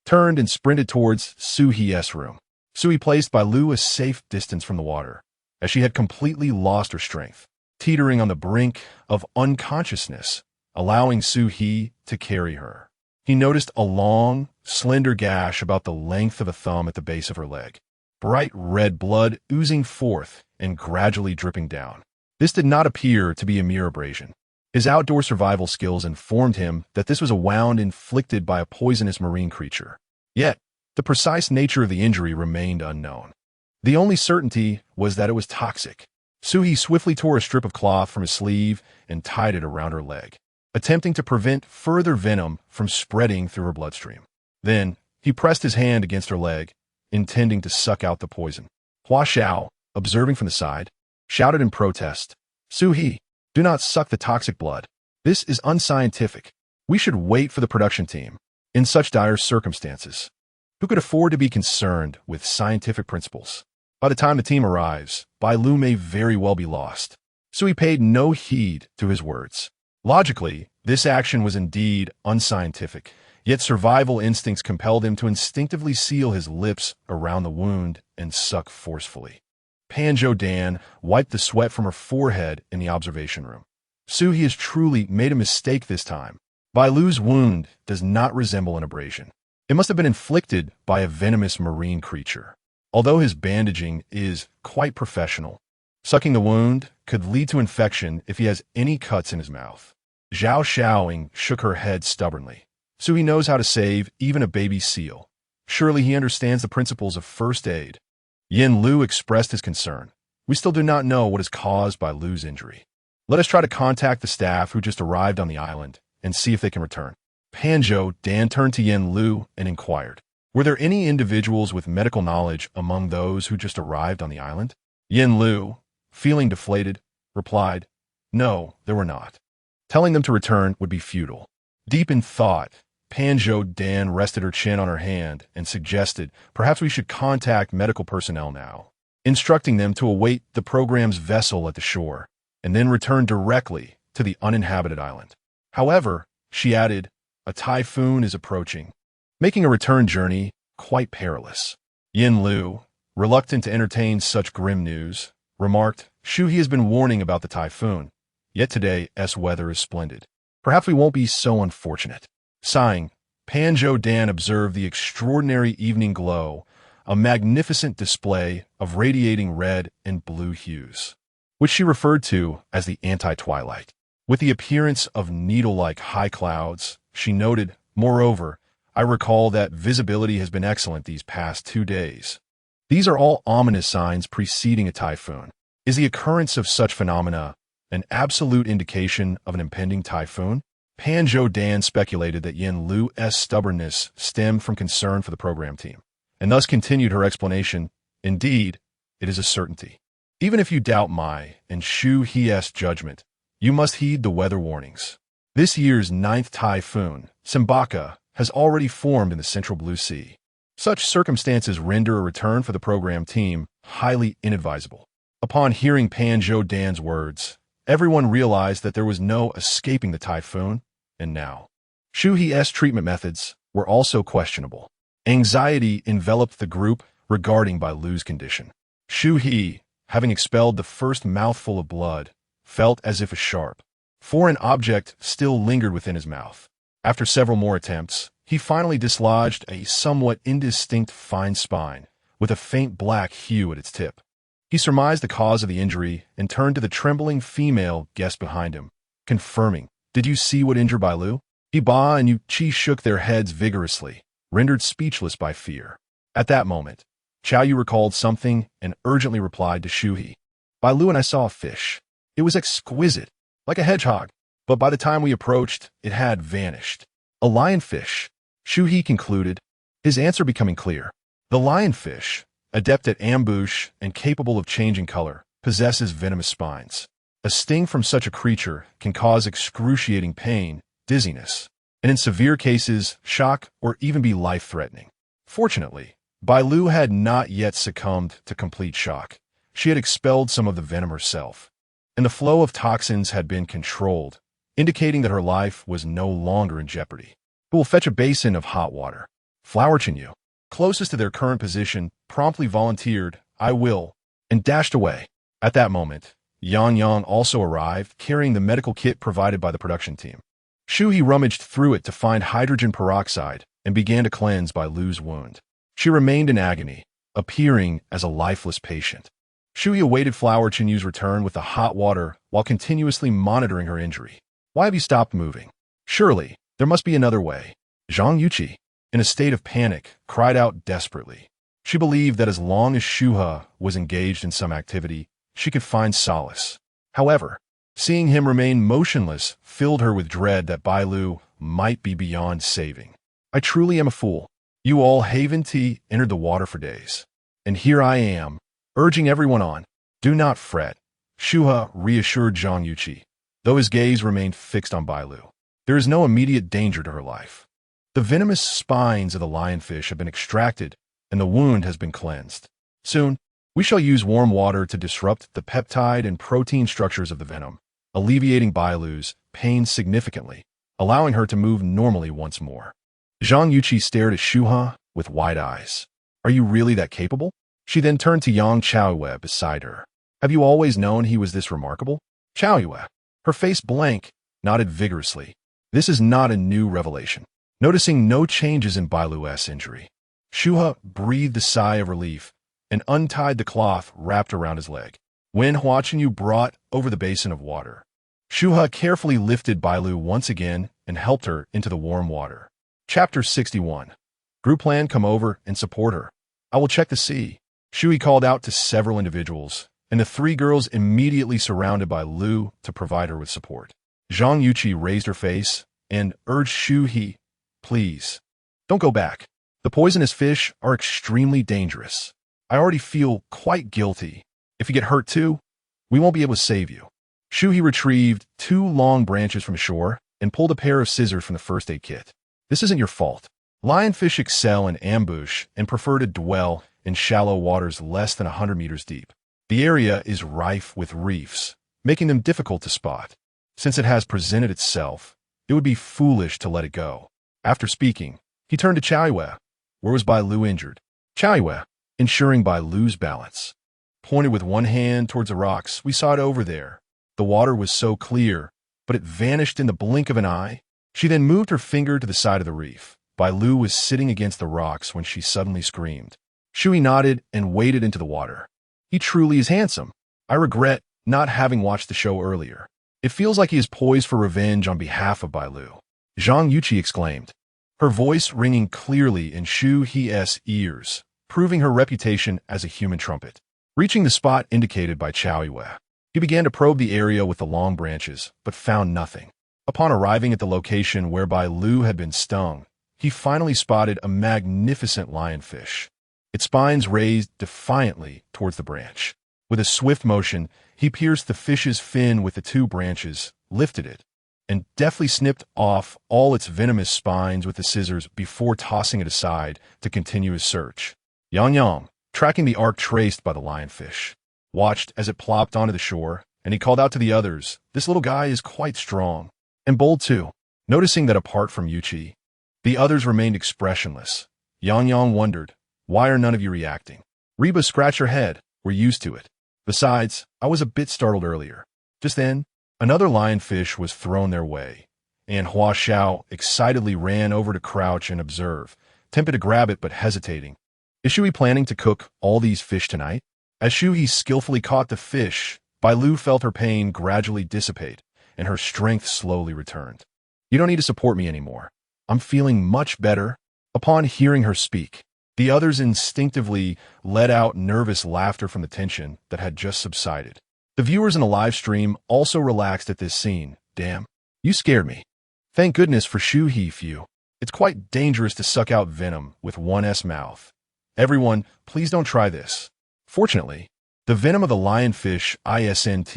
turned and sprinted towards Shu He's room. Shu He placed Bailu a safe distance from the water, as she had completely lost her strength, teetering on the brink of unconsciousness, allowing Shu He to carry her. He noticed a long, slender gash about the length of a thumb at the base of her leg, bright red blood oozing forth and gradually dripping down. This did not appear to be a mere abrasion. His outdoor survival skills informed him that this was a wound inflicted by a poisonous marine creature. Yet, the precise nature of the injury remained unknown. The only certainty was that it was toxic. Shu He swiftly tore a strip of cloth from his sleeve and tied it around her leg, attempting to prevent further venom from spreading through her bloodstream. Then, he pressed his hand against her leg, intending to suck out the poison. Hua Xiao, observing from the side, shouted in protest, Shu He, do not suck the toxic blood. This is unscientific. We should wait for the production team. In such dire circumstances, who could afford to be concerned with scientific principles? By the time the team arrives, Bailu may very well be lost. Shu He paid no heed to his words. Logically, this action was indeed unscientific, yet survival instincts compelled him to instinctively seal his lips around the wound and suck forcefully. Panjo Dan wiped the sweat from her forehead in the observation room. Shu He has truly made a mistake this time. Bailu's wound does not resemble an abrasion. It must have been inflicted by a venomous marine creature. Although his bandaging is quite professional, sucking the wound could lead to infection if he has any cuts in his mouth. Zhao Xiaoing shook her head stubbornly. Shu He knows how to save even a baby seal. Surely he understands the principles of first aid. Yin Lu expressed his concern. We still do not know what is caused by Lu's injury. Let us try to contact the staff who just arrived on the island and see if they can return. Panjo Dan turned to Yin Lu and inquired, were there any individuals with medical knowledge among those who just arrived on the island? Yin Lu, feeling deflated, replied, no, there were not. Telling them to return would be futile. Deep in thought, Panjo Dan rested her chin on her hand and suggested perhaps we should contact medical personnel now, instructing them to await the program's vessel at the shore and then return directly to the uninhabited island. However, she added, A typhoon is approaching, making a return journey quite perilous. Yin Lu, reluctant to entertain such grim news, remarked, Shu He has been warning about the typhoon, yet today's weather is splendid. Perhaps we won't be so unfortunate. Sighing, Panzhou Dan observed the extraordinary evening glow, a magnificent display of radiating red and blue hues, which she referred to as the anti-twilight. With the appearance of needle-like high clouds, she noted, moreover, I recall that visibility has been excellent these past 2 days. These are all ominous signs preceding a typhoon. Is the occurrence of such phenomena an absolute indication of an impending typhoon? Panzhou Dan speculated that Yin Lu's stubbornness stemmed from concern for the program team, and thus continued her explanation. Indeed, it is a certainty. Even if you doubt my and Shu He's judgment, you must heed the weather warnings. This year's 9th typhoon, Simbaka, has already formed in the central Blue Sea. Such circumstances render a return for the program team highly inadvisable. Upon hearing Panzhou Dan's words, everyone realized that there was no escaping the typhoon, and now Shu He's treatment methods were also questionable. Anxiety enveloped the group regarding Bailu's condition. Shu He, having expelled the first mouthful of blood, felt as if a sharp, foreign object still lingered within his mouth. After several more attempts, he finally dislodged a somewhat indistinct fine spine with a faint black hue at its tip. He surmised the cause of the injury and turned to the trembling female guest behind him, confirming, Did you see what injured Bailu? Ba and Yu Chi shook their heads vigorously, rendered speechless by fear. At that moment, Chao Yu recalled something and urgently replied to Shu He. Bailu and I saw a fish. It was exquisite, like a hedgehog, but by the time we approached, it had vanished. A lionfish, Shu He concluded, his answer becoming clear. The lionfish, adept at ambush and capable of changing color, possesses venomous spines. A sting from such a creature can cause excruciating pain, dizziness, and in severe cases, shock or even be life-threatening. Fortunately, Bailu had not yet succumbed to complete shock. She had expelled some of the venom herself, and the flow of toxins had been controlled, indicating that her life was no longer in jeopardy. Who will fetch a basin of hot water? Flower Chinyu, closest to their current position, promptly volunteered, I will, and dashed away. At that moment, Yang Yang also arrived, carrying the medical kit provided by the production team. Shu He rummaged through it to find hydrogen peroxide and began to cleanse Bailu's wound. She remained in agony, appearing as a lifeless patient. Shu He awaited Flower Chinyu's return with the hot water while continuously monitoring her injury. Why have you stopped moving? Surely, there must be another way. Zhang Yuqi, in a state of panic, cried out desperately. She believed that as long as Shu He was engaged in some activity, she could find solace. However, seeing him remain motionless filled her with dread that Bailu might be beyond saving. I truly am a fool. You all Haven-T entered the water for days. And here I am, urging everyone on. Do not fret. Shu He reassured Zhang Yuqi, though his gaze remained fixed on Bailu. There is no immediate danger to her life. The venomous spines of the lionfish have been extracted, and the wound has been cleansed. Soon, we shall use warm water to disrupt the peptide and protein structures of the venom, alleviating Bailu's pain significantly, allowing her to move normally once more. Zhang Yuqi stared at Shu He with wide eyes. Are you really that capable? She then turned to Yang Chaoyue beside her. Have you always known he was this remarkable? Chaoyue, her face blank, nodded vigorously. This is not a new revelation. Noticing no changes in Bailu's injury, Shu He breathed a sigh of relief and untied the cloth wrapped around his leg. When Hua Chenyu brought over the basin of water, Shu He carefully lifted Bailu once again and helped her into the warm water. Chapter 61. Group plan, come over and support her. I will check the sea. Shu He called out to several individuals, and the 3 girls immediately surrounded Bailu to provide her with support. Zhang Yuqi raised her face and urged Shu He, please, don't go back. The poisonous fish are extremely dangerous. I already feel quite guilty. If you get hurt too, we won't be able to save you. Shu He retrieved 2 long branches from shore and pulled a pair of scissors from the first aid kit. This isn't your fault. Lionfish excel in ambush and prefer to dwell in shallow waters less than 100 meters deep. The area is rife with reefs, making them difficult to spot. Since it has presented itself, it would be foolish to let it go. After speaking, he turned to Qiao Yue. Where was Bailu injured? Qiao Yue, ensuring Bailu's balance, pointed with one hand towards the rocks. We saw it over there. The water was so clear, but it vanished in the blink of an eye. She then moved her finger to the side of the reef. Bailu was sitting against the rocks when she suddenly screamed. Shu He nodded and waded into the water. He truly is handsome. I regret not having watched the show earlier. It feels like he is poised for revenge on behalf of Bailu. Zhang Yuqi exclaimed, her voice ringing clearly in Shu He's ears, proving her reputation as a human trumpet. Reaching the spot indicated by Qiao Yue, he began to probe the area with the long branches, but found nothing. Upon arriving at the location where Bailu had been stung, he finally spotted a magnificent lionfish, its spines raised defiantly towards the branch. With a swift motion, he pierced the fish's fin with the two branches, lifted it, and deftly snipped off all its venomous spines with the scissors before tossing it aside to continue his search. Yang Yang, tracking the arc traced by the lionfish, watched as it plopped onto the shore, and he called out to the others, "This little guy is quite strong. And bold too." Noticing that apart from Yuqi, the others remained expressionless, Yang Yang wondered, "Why are none of you reacting?" Reba scratched her head. "We're used to it. Besides, I was a bit startled earlier." Just then, another lionfish was thrown their way, and Hua Xiao excitedly ran over to crouch and observe, tempted to grab it but hesitating. Is Shu He planning to cook all these fish tonight? As Shu He skillfully caught the fish, Bailu felt her pain gradually dissipate, and her strength slowly returned. "You don't need to support me anymore. I'm feeling much better." Upon hearing her speak, the others instinctively let out nervous laughter from the tension that had just subsided. The viewers in the live stream also relaxed at this scene. "Damn, you scared me." Thank goodness for Shu He few. It's quite dangerous to suck out venom with one's mouth. Everyone, please don't try this. Fortunately, the venom of the lionfish isn't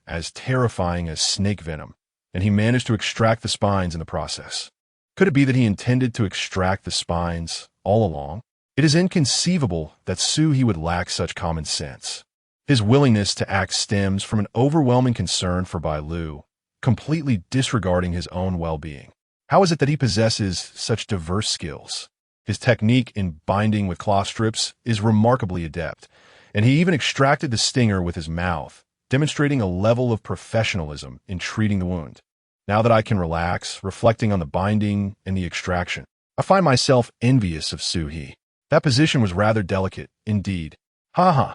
as terrifying as snake venom, and he managed to extract the spines in the process. Could it be that he intended to extract the spines all along? It is inconceivable that Shu He would lack such common sense. His willingness to act stems from an overwhelming concern for Bailu, completely disregarding his own well-being. How is it that he possesses such diverse skills? His technique in binding with cloth strips is remarkably adept, and he even extracted the stinger with his mouth, demonstrating a level of professionalism in treating the wound. Now that I can relax, reflecting on the binding and the extraction, I find myself envious of Shu He. That position was rather delicate, indeed. Ha.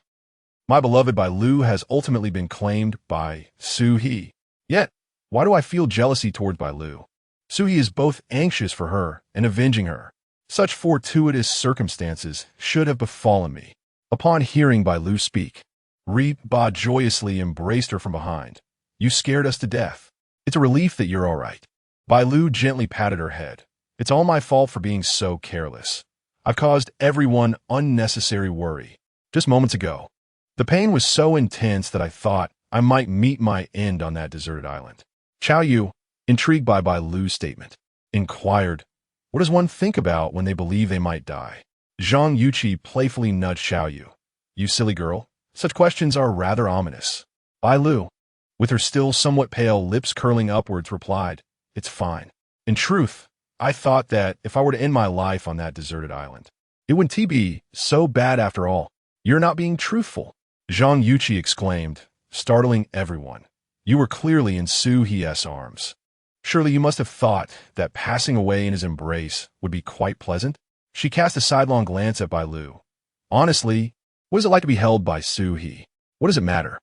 My beloved Bailu has ultimately been claimed by Shu He. Yet, why do I feel jealousy towards Bailu? Shu He is both anxious for her and avenging her. Such fortuitous circumstances should have befallen me. Upon hearing Bailu speak, Reba joyously embraced her from behind. "You scared us to death. It's a relief that you're all right." Bailu gently patted her head. "It's all my fault for being so careless. I've caused everyone unnecessary worry. Just moments ago, the pain was so intense that I thought I might meet my end on that deserted island." Qiao Yu, intrigued by Bailu's statement, inquired, "What does one think about when they believe they might die?" Zhang Yuqi playfully nudged Qiao Yu. "You silly girl, such questions are rather ominous." Bailu, with her still somewhat pale lips curling upwards, replied, "It's fine. In truth, I thought that if I were to end my life on that deserted island, it wouldn't be so bad after all." "You're not being truthful," Zhang Yuqi exclaimed, startling everyone. "You were clearly in Shu He's arms. Surely you must have thought that passing away in his embrace would be quite pleasant." She cast a sidelong glance at Bailu. "Honestly, what is it like to be held by Shu He? What does it matter?"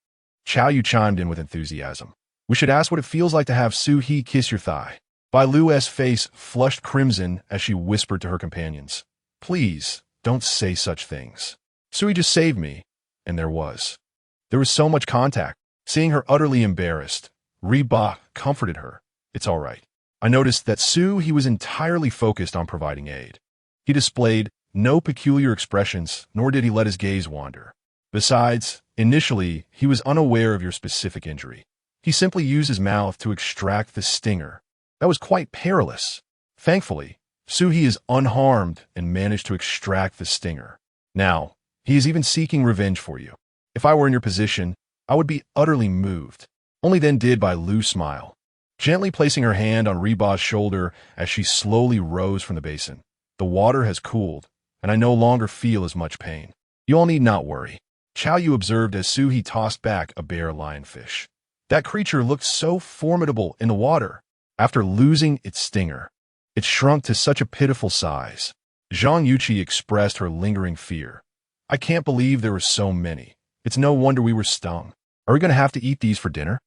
Qiao Yu chimed in with enthusiasm. "We should ask what it feels like to have Shu He kiss your thigh." Bailu's face flushed crimson as she whispered to her companions, "Please, don't say such things. Shu He just saved me." And there was so much contact. Seeing her utterly embarrassed, Reba comforted her. "It's all right." I noticed that Shu He was entirely focused on providing aid. He displayed no peculiar expressions, nor did he let his gaze wander. Besides, initially, he was unaware of your specific injury. He simply used his mouth to extract the stinger. That was quite perilous. Thankfully, Shu He is unharmed and managed to extract the stinger. Now, he is even seeking revenge for you. If I were in your position, I would be utterly moved. Only then did Bailu smile. gently placing her hand on Reba's shoulder as she slowly rose from the basin. The water has cooled, and I no longer feel as much pain. You all need not worry. Chow Yu observed as Shu He tossed back a bare lionfish. That creature looked so formidable in the water. After losing its stinger, it shrunk to such a pitiful size. Zhang Yuqi expressed her lingering fear. I can't believe there were so many. It's no wonder we were stung. Are we going to have to eat these for dinner?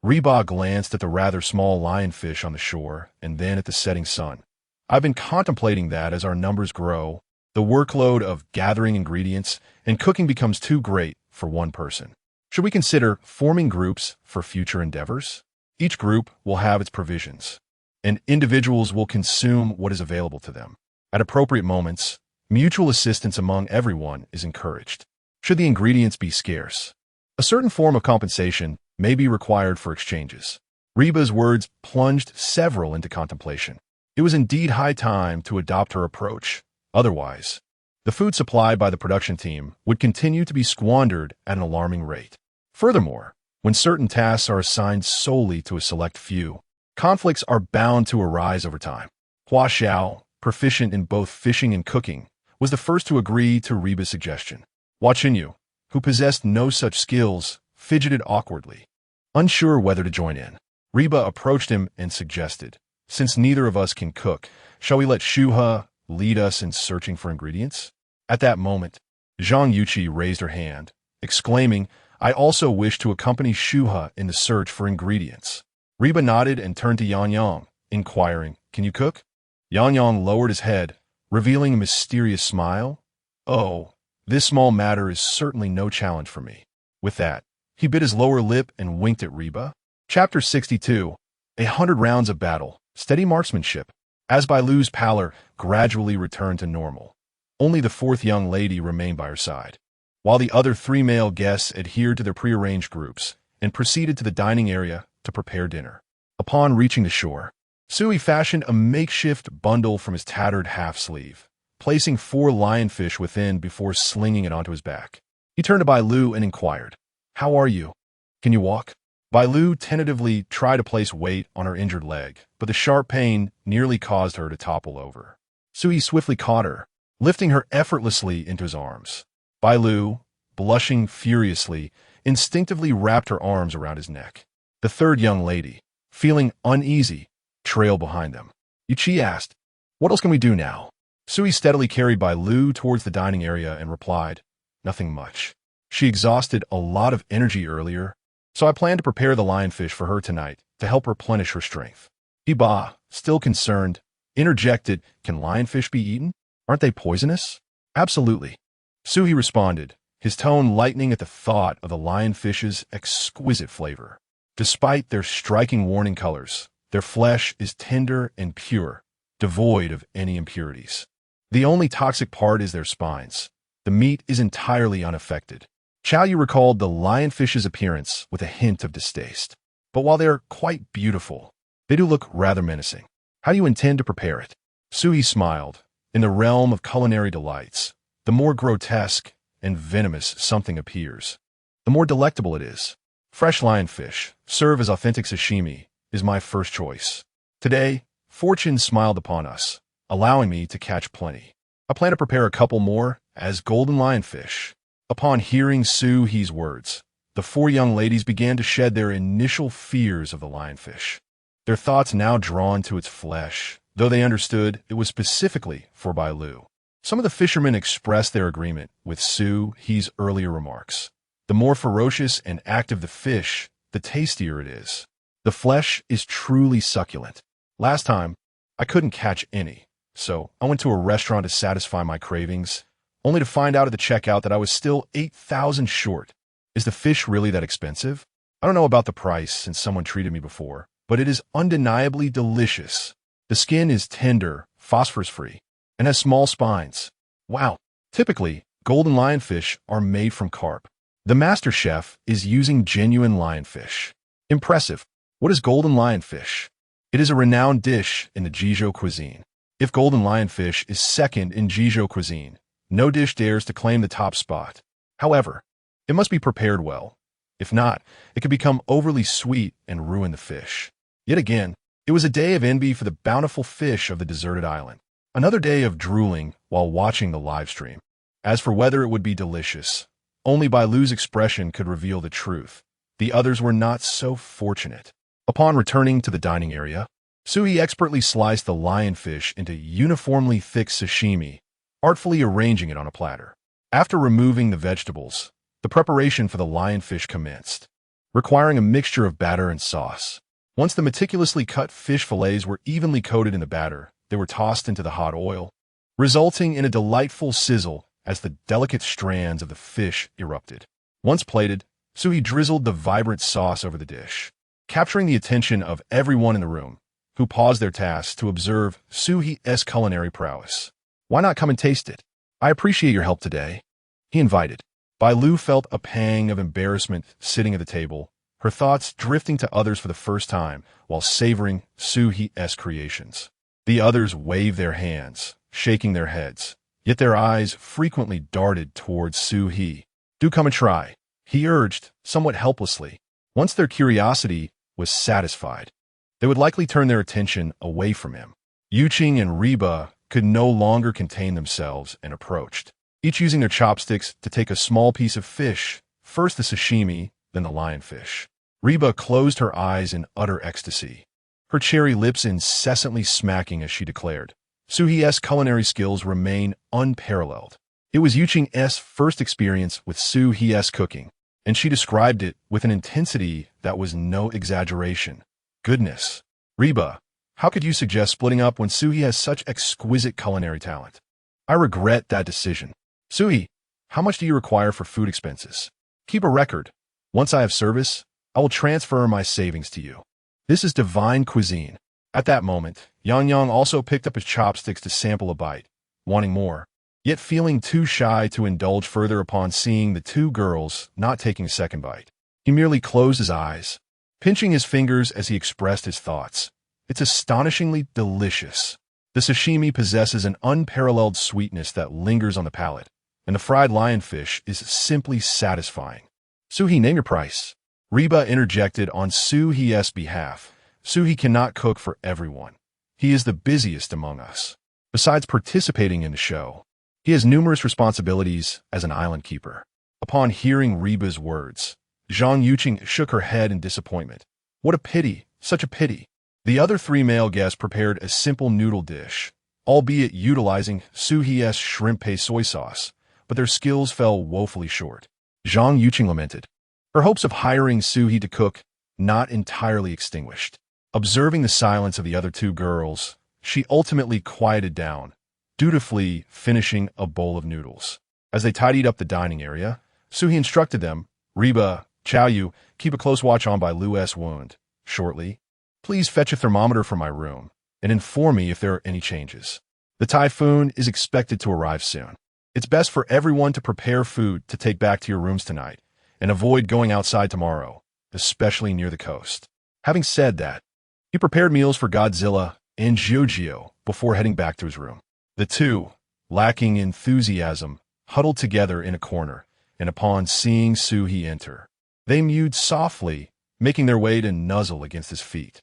Reba glanced at the rather small lionfish on the shore and then at the setting sun. I've been contemplating that as our numbers grow, the workload of gathering ingredients and cooking becomes too great for one person. Should we consider forming groups for future endeavors? Each group will have its provisions, and individuals will consume what is available to them. At appropriate moments, mutual assistance among everyone is encouraged. Should the ingredients be scarce, a certain form of compensation may be required for exchanges. Reba's words plunged several into contemplation. It was indeed high time to adopt her approach. Otherwise, the food supplied by the production team would continue to be squandered at an alarming rate. Furthermore, when certain tasks are assigned solely to a select few, conflicts are bound to arise over time. Hua Xiao, proficient in both fishing and cooking, was the first to agree to Reba's suggestion. Hua Chenyu, who possessed no such skills, fidgeted awkwardly, unsure whether to join in. Reba approached him and suggested, since neither of us can cook, shall we let Shu He lead us in searching for ingredients? At that moment, Zhang Yuqi raised her hand, exclaiming, I also wish to accompany Shu He in the search for ingredients. Reba nodded and turned to Yan Yang, inquiring, can you cook? Yan Yang lowered his head, revealing a mysterious smile. Oh, this small matter is certainly no challenge for me. With that, he bit his lower lip and winked at Reba. Chapter 62. 100 rounds of battle. Steady marksmanship. As Bailu's pallor gradually returned to normal, only the fourth young lady remained by her side, while the other 3 male guests adhered to their prearranged groups and proceeded to the dining area to prepare dinner. Upon reaching the shore, Shu He fashioned a makeshift bundle from his tattered half-sleeve, placing 4 lionfish within before slinging it onto his back. He turned to Bailu and inquired, how are you? Can you walk? Bailu tentatively tried to place weight on her injured leg, but the sharp pain nearly caused her to topple over. Shu He swiftly caught her, lifting her effortlessly into his arms. Bailu, blushing furiously, instinctively wrapped her arms around his neck. The third young lady, feeling uneasy, trailed behind them. Yuqi asked, what else can we do now? Shu He steadily carried Bailu towards the dining area and replied, nothing much. She exhausted a lot of energy earlier, so I plan to prepare the lionfish for her tonight to help replenish her strength. Iba, still concerned, interjected, can lionfish be eaten? Aren't they poisonous? Absolutely. Shu He responded, his tone lightening at the thought of the lionfish's exquisite flavor. Despite their striking warning colors, their flesh is tender and pure, devoid of any impurities. The only toxic part is their spines. The meat is entirely unaffected. Chow Yu recalled the lionfish's appearance with a hint of distaste. But while they're quite beautiful, they do look rather menacing. How do you intend to prepare it? Shu He smiled. In the realm of culinary delights, the more grotesque and venomous something appears, the more delectable it is. Fresh lionfish, served as authentic sashimi, is my first choice. Today, fortune smiled upon us, allowing me to catch plenty. I plan to prepare a couple more as golden lionfish. Upon hearing Shu He's words, the 4 young ladies began to shed their initial fears of the lionfish, their thoughts now drawn to its flesh, though they understood it was specifically for Bailu. Some of the fishermen expressed their agreement with Shu He's earlier remarks. The more ferocious and active the fish, the tastier it is. The flesh is truly succulent. Last time, I couldn't catch any, so I went to a restaurant to satisfy my cravings, only to find out at the checkout that I was still 8,000 short. Is the fish really that expensive? I don't know about the price since someone treated me before, but it is undeniably delicious. The skin is tender, phosphorus-free, and has small spines. Wow. Typically, golden lionfish are made from carp. The master chef is using genuine lionfish. Impressive. What is golden lionfish? It is a renowned dish in the Jizhou cuisine. If golden lionfish is second in Jizhou cuisine, no dish dares to claim the top spot. However, it must be prepared well. If not, it could become overly sweet and ruin the fish. Yet again, it was a day of envy for the bountiful fish of the deserted island. Another day of drooling while watching the live stream. As for whether it would be delicious, only Bailu's expression could reveal the truth. The others were not so fortunate. Upon returning to the dining area, Shu He expertly sliced the lionfish into uniformly thick sashimi, artfully arranging it on a platter. After removing the vegetables, the preparation for the lionfish commenced, requiring a mixture of batter and sauce. Once the meticulously cut fish fillets were evenly coated in the batter, they were tossed into the hot oil, resulting in a delightful sizzle as the delicate strands of the fish erupted. Once plated, Shu He drizzled the vibrant sauce over the dish, capturing the attention of everyone in the room, who paused their tasks to observe Shu He's culinary prowess. "Why not come and taste it? I appreciate your help today," he invited. Bailu felt a pang of embarrassment sitting at the table, her thoughts drifting to others for the first time while savoring Shu He's creations. The others waved their hands, shaking their heads, yet their eyes frequently darted towards Shu He. "Do come and try," he urged, somewhat helplessly. Once their curiosity was satisfied, they would likely turn their attention away from him. Yuqing and Reba could no longer contain themselves and approached, each using their chopsticks to take a small piece of fish, first the sashimi, then the lionfish. Reba closed her eyes in utter ecstasy, her cherry lips incessantly smacking as she declared, "Shu He's culinary skills remain unparalleled." It was Yuqing's first experience with Shu He's cooking, and she described it with an intensity that was no exaggeration. "Goodness, Reba, how could you suggest splitting up when Shu He has such exquisite culinary talent? I regret that decision. Shu He, how much do you require for food expenses? Keep a record. Once I have service, I will transfer my savings to you. This is divine cuisine." At that moment, Yang also picked up his chopsticks to sample a bite, wanting more, yet feeling too shy to indulge further upon seeing the two girls not taking a second bite. He merely closed his eyes, pinching his fingers as he expressed his thoughts. "It's astonishingly delicious. The sashimi possesses an unparalleled sweetness that lingers on the palate, and the fried lionfish is simply satisfying." "Shu He, name your price," Reba interjected on Shu He's behalf. "Shu He cannot cook for everyone. He is the busiest among us. Besides participating in the show, he has numerous responsibilities as an island keeper." Upon hearing Reba's words, Zhang Yuqing shook her head in disappointment. "What a pity, such a pity." The other three male guests prepared a simple noodle dish, albeit utilizing Shu He's shrimp paste soy sauce, but their skills fell woefully short. Zhang Yuqing lamented, her hopes of hiring Shu He to cook not entirely extinguished. Observing the silence of the other two girls, she ultimately quieted down, dutifully finishing a bowl of noodles. As they tidied up the dining area, Shu He instructed them, "Reba, Chao Yu, keep a close watch on Bailu's wound. Shortly, please fetch a thermometer from my room and inform me if there are any changes. The typhoon is expected to arrive soon. It's best for everyone to prepare food to take back to your rooms tonight and avoid going outside tomorrow, especially near the coast." Having said that, he prepared meals for Godzilla and Giorgio before heading back to his room. The two, lacking enthusiasm, huddled together in a corner, and upon seeing Shu He enter, they mewed softly, making their way to nuzzle against his feet.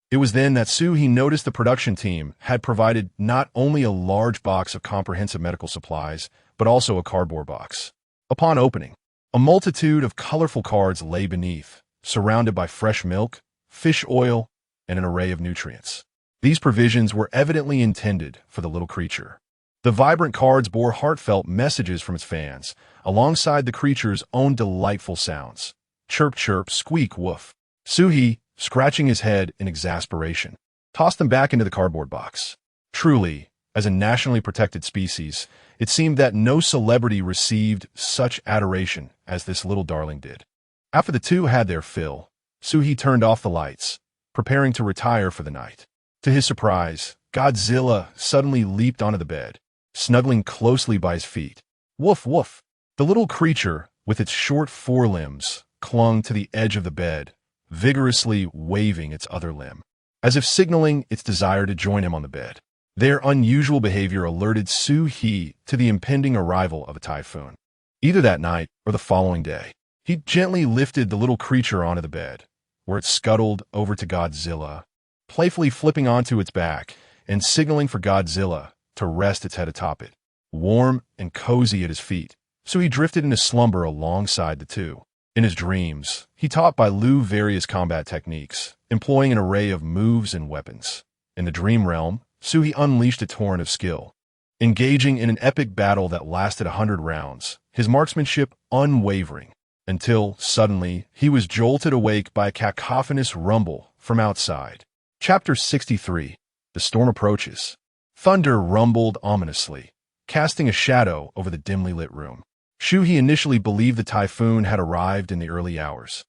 It was then that Shu He noticed the production team had provided not only a large box of comprehensive medical supplies, but also a cardboard box. Upon opening, a multitude of colorful cards lay beneath, surrounded by fresh milk, fish oil, and an array of nutrients. These provisions were evidently intended for the little creature. The vibrant cards bore heartfelt messages from its fans, alongside the creature's own delightful sounds. Chirp, chirp, squeak, woof. Shu He, scratching his head in exasperation, tossed them back into the cardboard box. Truly, as a nationally protected species, it seemed that no celebrity received such adoration as this little darling did. After the two had their fill, Shu He turned off the lights, preparing to retire for the night. To his surprise, Godzilla suddenly leaped onto the bed, snuggling closely by his feet. Woof, woof. The little creature, with its short forelimbs, clung to the edge of the bed, vigorously waving its other limb, as if signaling its desire to join him on the bed. Their unusual behavior alerted Shu He to the impending arrival of a typhoon. Either that night or the following day, he gently lifted the little creature onto the bed, where it scuttled over to Godzilla, playfully flipping onto its back and signaling for Godzilla to rest its head atop it. Warm and cozy at his feet, so he drifted into slumber alongside the two. In his dreams, he taught Bailu various combat techniques, employing an array of moves and weapons. In the dream realm, Shu He unleashed a torrent of skill. Engaging in an epic battle that lasted 100 rounds, his marksmanship unwavering, until, suddenly, he was jolted awake by a cacophonous rumble from outside. Chapter 63. The storm approaches. Thunder rumbled ominously, casting a shadow over the dimly lit room. Shu He initially believed the typhoon had arrived in the early hours,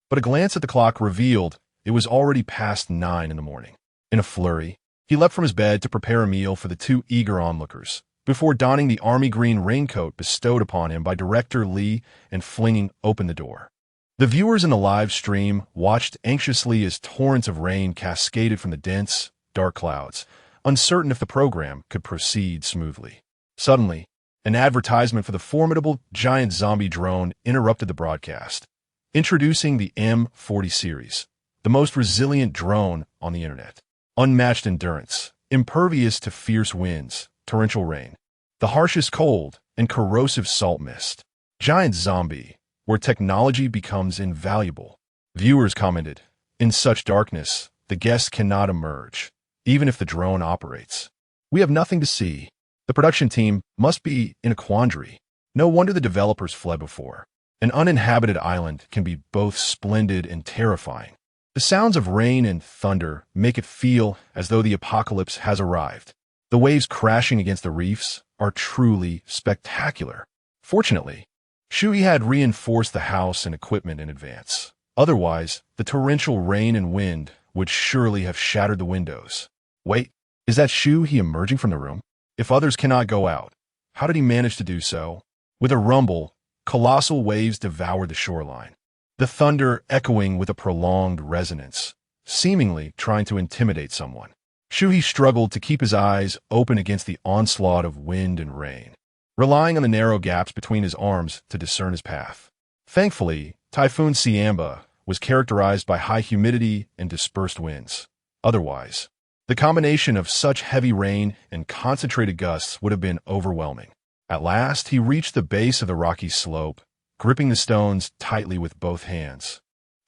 but a glance at the clock revealed it was already past 9 in the morning. In a flurry, he leapt from his bed to prepare a meal for the two eager onlookers, before donning the army green raincoat bestowed upon him by Director Lee and flinging open the door. The viewers in the live stream watched anxiously as torrents of rain cascaded from the dense, dark clouds, uncertain if the program could proceed smoothly. Suddenly, an advertisement for the formidable giant zombie drone interrupted the broadcast. Introducing the M40 series, the most resilient drone on the internet. Unmatched endurance, impervious to fierce winds, torrential rain, the harshest cold, and corrosive salt mist. Giant zombie, where technology becomes invaluable. Viewers commented, "In such darkness, the guest cannot emerge, even if the drone operates. We have nothing to see. The production team must be in a quandary. No wonder the developers fled before. An uninhabited island can be both splendid and terrifying." The sounds of rain and thunder make it feel as though the apocalypse has arrived. The waves crashing against the reefs are truly spectacular. Fortunately, Shu He had reinforced the house and equipment in advance. Otherwise, the torrential rain and wind would surely have shattered the windows. Wait, is that Shu He emerging from the room? If others cannot go out, how did he manage to do so? With a rumble, colossal waves devoured the shoreline, the thunder echoing with a prolonged resonance, seemingly trying to intimidate someone. Shu He struggled to keep his eyes open against the onslaught of wind and rain, relying on the narrow gaps between his arms to discern his path. Thankfully, Typhoon Siamba was characterized by high humidity and dispersed winds. Otherwise, the combination of such heavy rain and concentrated gusts would have been overwhelming. At last, he reached the base of the rocky slope, gripping the stones tightly with both hands,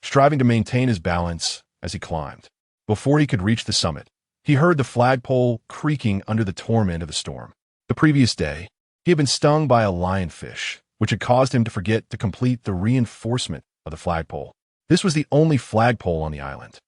striving to maintain his balance as he climbed. Before he could reach the summit, he heard the flagpole creaking under the torment of the storm. The previous day, he had been stung by a lionfish, which had caused him to forget to complete the reinforcement of the flagpole. This was the only flagpole on the island.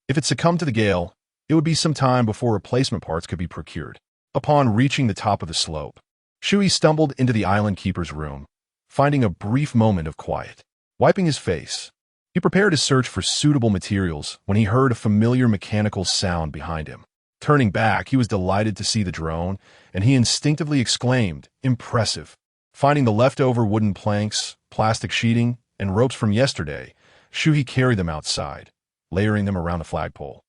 If it succumbed to the gale, it would be some time before replacement parts could be procured. Upon reaching the top of the slope, Shu He stumbled into the island keeper's room, finding a brief moment of quiet. Wiping his face, he prepared to search for suitable materials when he heard a familiar mechanical sound behind him. Turning back, he was delighted to see the drone, and he instinctively exclaimed, "Impressive." Finding the leftover wooden planks, plastic sheeting, and ropes from yesterday, Shu He carried them outside, layering them around the flagpole.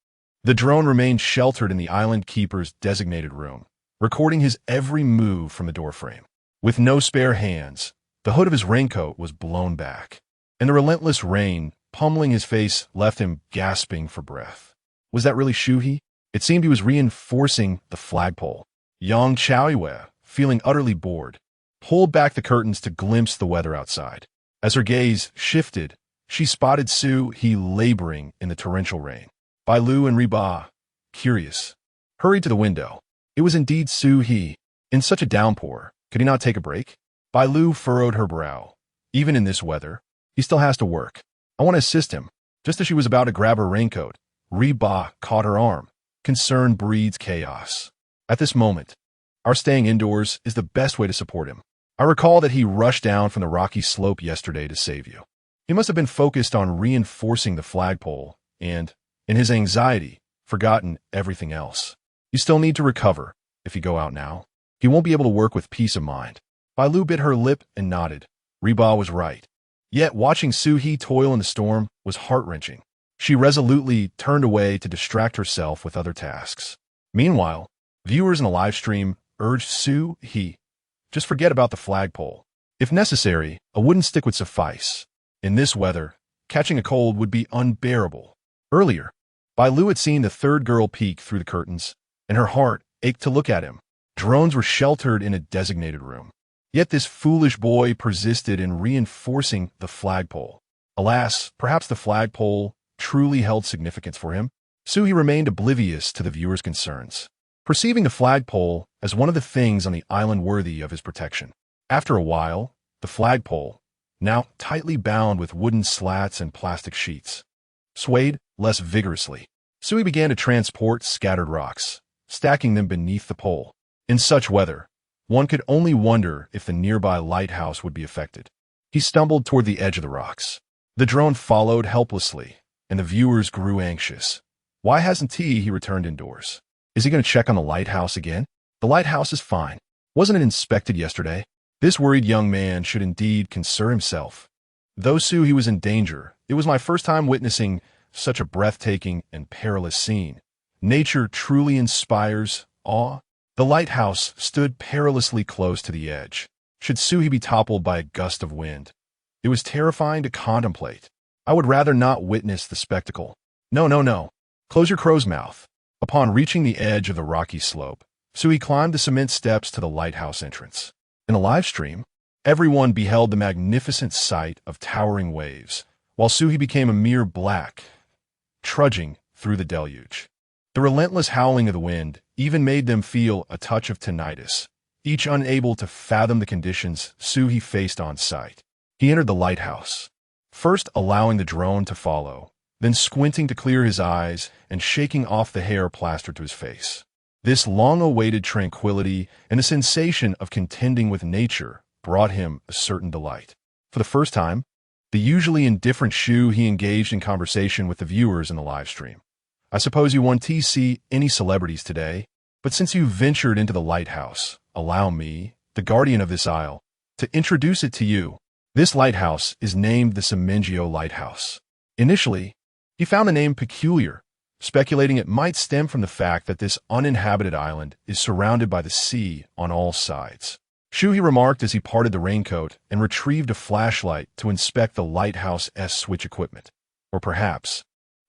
The drone remained sheltered in the island keeper's designated room, recording his every move from the doorframe. With no spare hands, the hood of his raincoat was blown back, and the relentless rain pummeling his face left him gasping for breath. Was that really Shu He? It seemed he was reinforcing the flagpole. Yang Chaoyue, feeling utterly bored, pulled back the curtains to glimpse the weather outside. As her gaze shifted, she spotted Shu He laboring in the torrential rain. Bailu and Riba, curious, hurried to the window. It was indeed Shu He. In such a downpour, could he not take a break? Bailu furrowed her brow. Even in this weather, he still has to work. I want to assist him. Just as she was about to grab her raincoat, Riba caught her arm. Concern breeds chaos. At this moment, our staying indoors is the best way to support him. I recall that he rushed down from the rocky slope yesterday to save you. He must have been focused on reinforcing the flagpole and, in his anxiety, forgotten everything else. You still need to recover. If you go out now, he won't be able to work with peace of mind. Bailu bit her lip and nodded. Riba was right. Yet watching Shu He toil in the storm was heart-wrenching. She resolutely turned away to distract herself with other tasks. Meanwhile, viewers in the live stream urged Shu He, just forget about the flagpole. If necessary, a wooden stick would suffice. In this weather, catching a cold would be unbearable. Earlier, Bailu had seen the third girl peek through the curtains, and her heart ached to look at him. Drones were sheltered in a designated room. Yet this foolish boy persisted in reinforcing the flagpole. Alas, perhaps the flagpole truly held significance for him. Shu He remained oblivious to the viewer's concerns, perceiving the flagpole as one of the things on the island worthy of his protection. After a while, the flagpole, now tightly bound with wooden slats and plastic sheets, swayed less vigorously. Shu He began to transport scattered rocks, stacking them beneath the pole. In such weather, one could only wonder if the nearby lighthouse would be affected. He stumbled toward the edge of the rocks. The drone followed helplessly, and the viewers grew anxious. Why hasn't he returned indoors? Is he going to check on the lighthouse again? The lighthouse is fine. Wasn't it inspected yesterday? This worried young man should indeed concern himself. Though Shu He was in danger, it was my first time witnessing such a breathtaking and perilous scene. Nature truly inspires awe. The lighthouse stood perilously close to the edge. Should Shu He be toppled by a gust of wind? It was terrifying to contemplate. I would rather not witness the spectacle. No. Close your crow's mouth. Upon reaching the edge of the rocky slope, Shu He climbed the cement steps to the lighthouse entrance. In a live stream, everyone beheld the magnificent sight of towering waves, while Shu He became a mere black, trudging through the deluge. The relentless howling of the wind even made them feel a touch of tinnitus, each unable to fathom the conditions Shu He faced on sight. He entered the lighthouse, first allowing the drone to follow, then squinting to clear his eyes and shaking off the hair plastered to his face. This long-awaited tranquility and the sensation of contending with nature brought him a certain delight. For the first time, the usually indifferent Shu He engaged in conversation with the viewers in the live stream. I suppose you won't see any celebrities today, but since you ventured into the lighthouse, allow me, the guardian of this isle, to introduce it to you. This lighthouse is named the Semengio Lighthouse. Initially, he found the name peculiar, speculating it might stem from the fact that this uninhabited island is surrounded by the sea on all sides. Shu He remarked as he parted the raincoat and retrieved a flashlight to inspect the lighthouse's switch equipment. Or perhaps,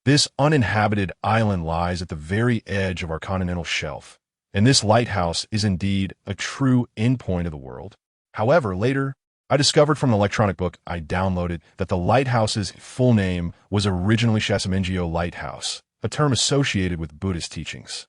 this uninhabited island lies at the very edge of our continental shelf, and this lighthouse is indeed a true endpoint of the world. However, later, I discovered from an electronic book I downloaded that the lighthouse's full name was originally Shasamengio Lighthouse, a term associated with Buddhist teachings.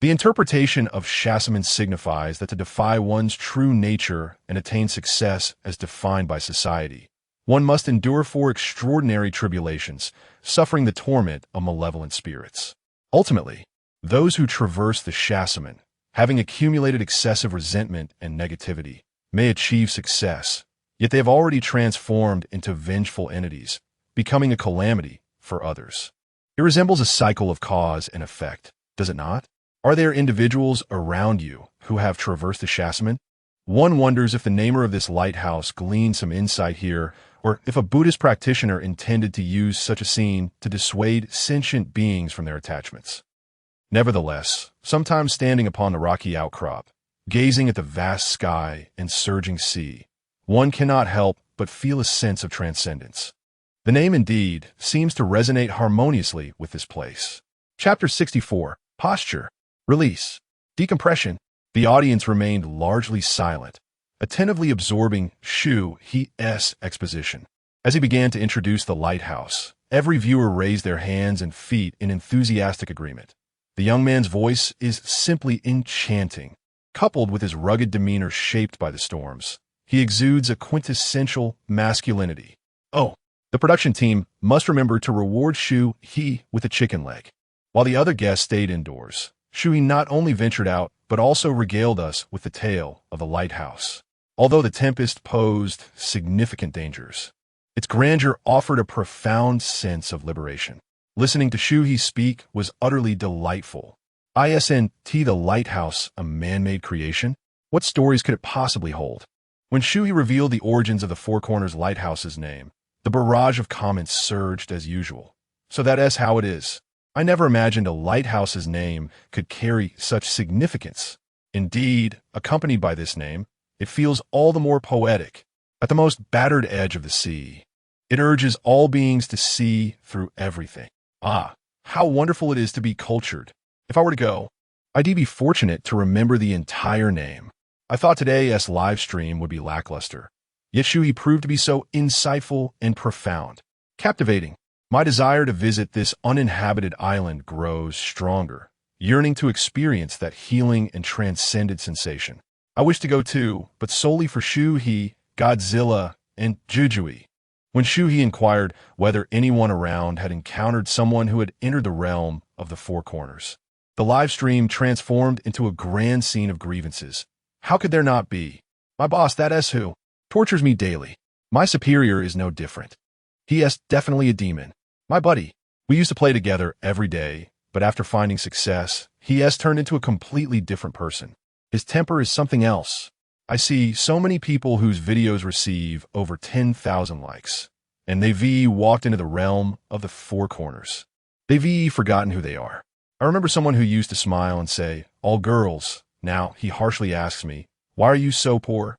The interpretation of Shasaman signifies that to defy one's true nature and attain success as defined by society, one must endure four extraordinary tribulations, suffering the torment of malevolent spirits. Ultimately, those who traverse the Shasaman, having accumulated excessive resentment and negativity, may achieve success, yet they have already transformed into vengeful entities, becoming a calamity for others. It resembles a cycle of cause and effect, does it not? Are there individuals around you who have traversed the Shasaman? One wonders if the namer of this lighthouse gleaned some insight here, or if a Buddhist practitioner intended to use such a scene to dissuade sentient beings from their attachments. Nevertheless, sometimes standing upon the rocky outcrop, gazing at the vast sky and surging sea, one cannot help but feel a sense of transcendence. The name indeed seems to resonate harmoniously with this place. Chapter 64, Posture, Release, Decompression. The audience remained largely silent, attentively absorbing Shu He's exposition. As he began to introduce the lighthouse, every viewer raised their hands and feet in enthusiastic agreement. The young man's voice is simply enchanting. Coupled with his rugged demeanor shaped by the storms, he exudes a quintessential masculinity. Oh, the production team must remember to reward Shu He with a chicken leg. While the other guests stayed indoors, Shu He not only ventured out, but also regaled us with the tale of the lighthouse. Although the tempest posed significant dangers, its grandeur offered a profound sense of liberation. Listening to Shu He speak was utterly delightful. Isn't the lighthouse a man-made creation? What stories could it possibly hold? When Shu He revealed the origins of the Four Corners Lighthouse's name, the barrage of comments surged as usual. So that is how it is. I never imagined a lighthouse's name could carry such significance. Indeed, accompanied by this name, it feels all the more poetic. At the most battered edge of the sea, it urges all beings to see through everything. Ah, how wonderful it is to be cultured. If I were to go, I'd be fortunate to remember the entire name. I thought today's live stream would be lackluster. Yet Shu He proved to be so insightful and profound. Captivating. My desire to visit this uninhabited island grows stronger, yearning to experience that healing and transcendent sensation. I wish to go too, but solely for Shu He, Godzilla, and Jujui. When Shu He inquired whether anyone around had encountered someone who had entered the realm of the Four Corners, the live stream transformed into a grand scene of grievances. How could there not be? My boss, that is who, tortures me daily. My superior is no different. He is definitely a demon. My buddy, we used to play together every day, but after finding success, he has turned into a completely different person. His temper is something else. I see so many people whose videos receive over 10,000 likes, and they've walked into the realm of the Four Corners. They've forgotten who they are. I remember someone who used to smile and say, all girls. Now he harshly asks me, why are you so poor?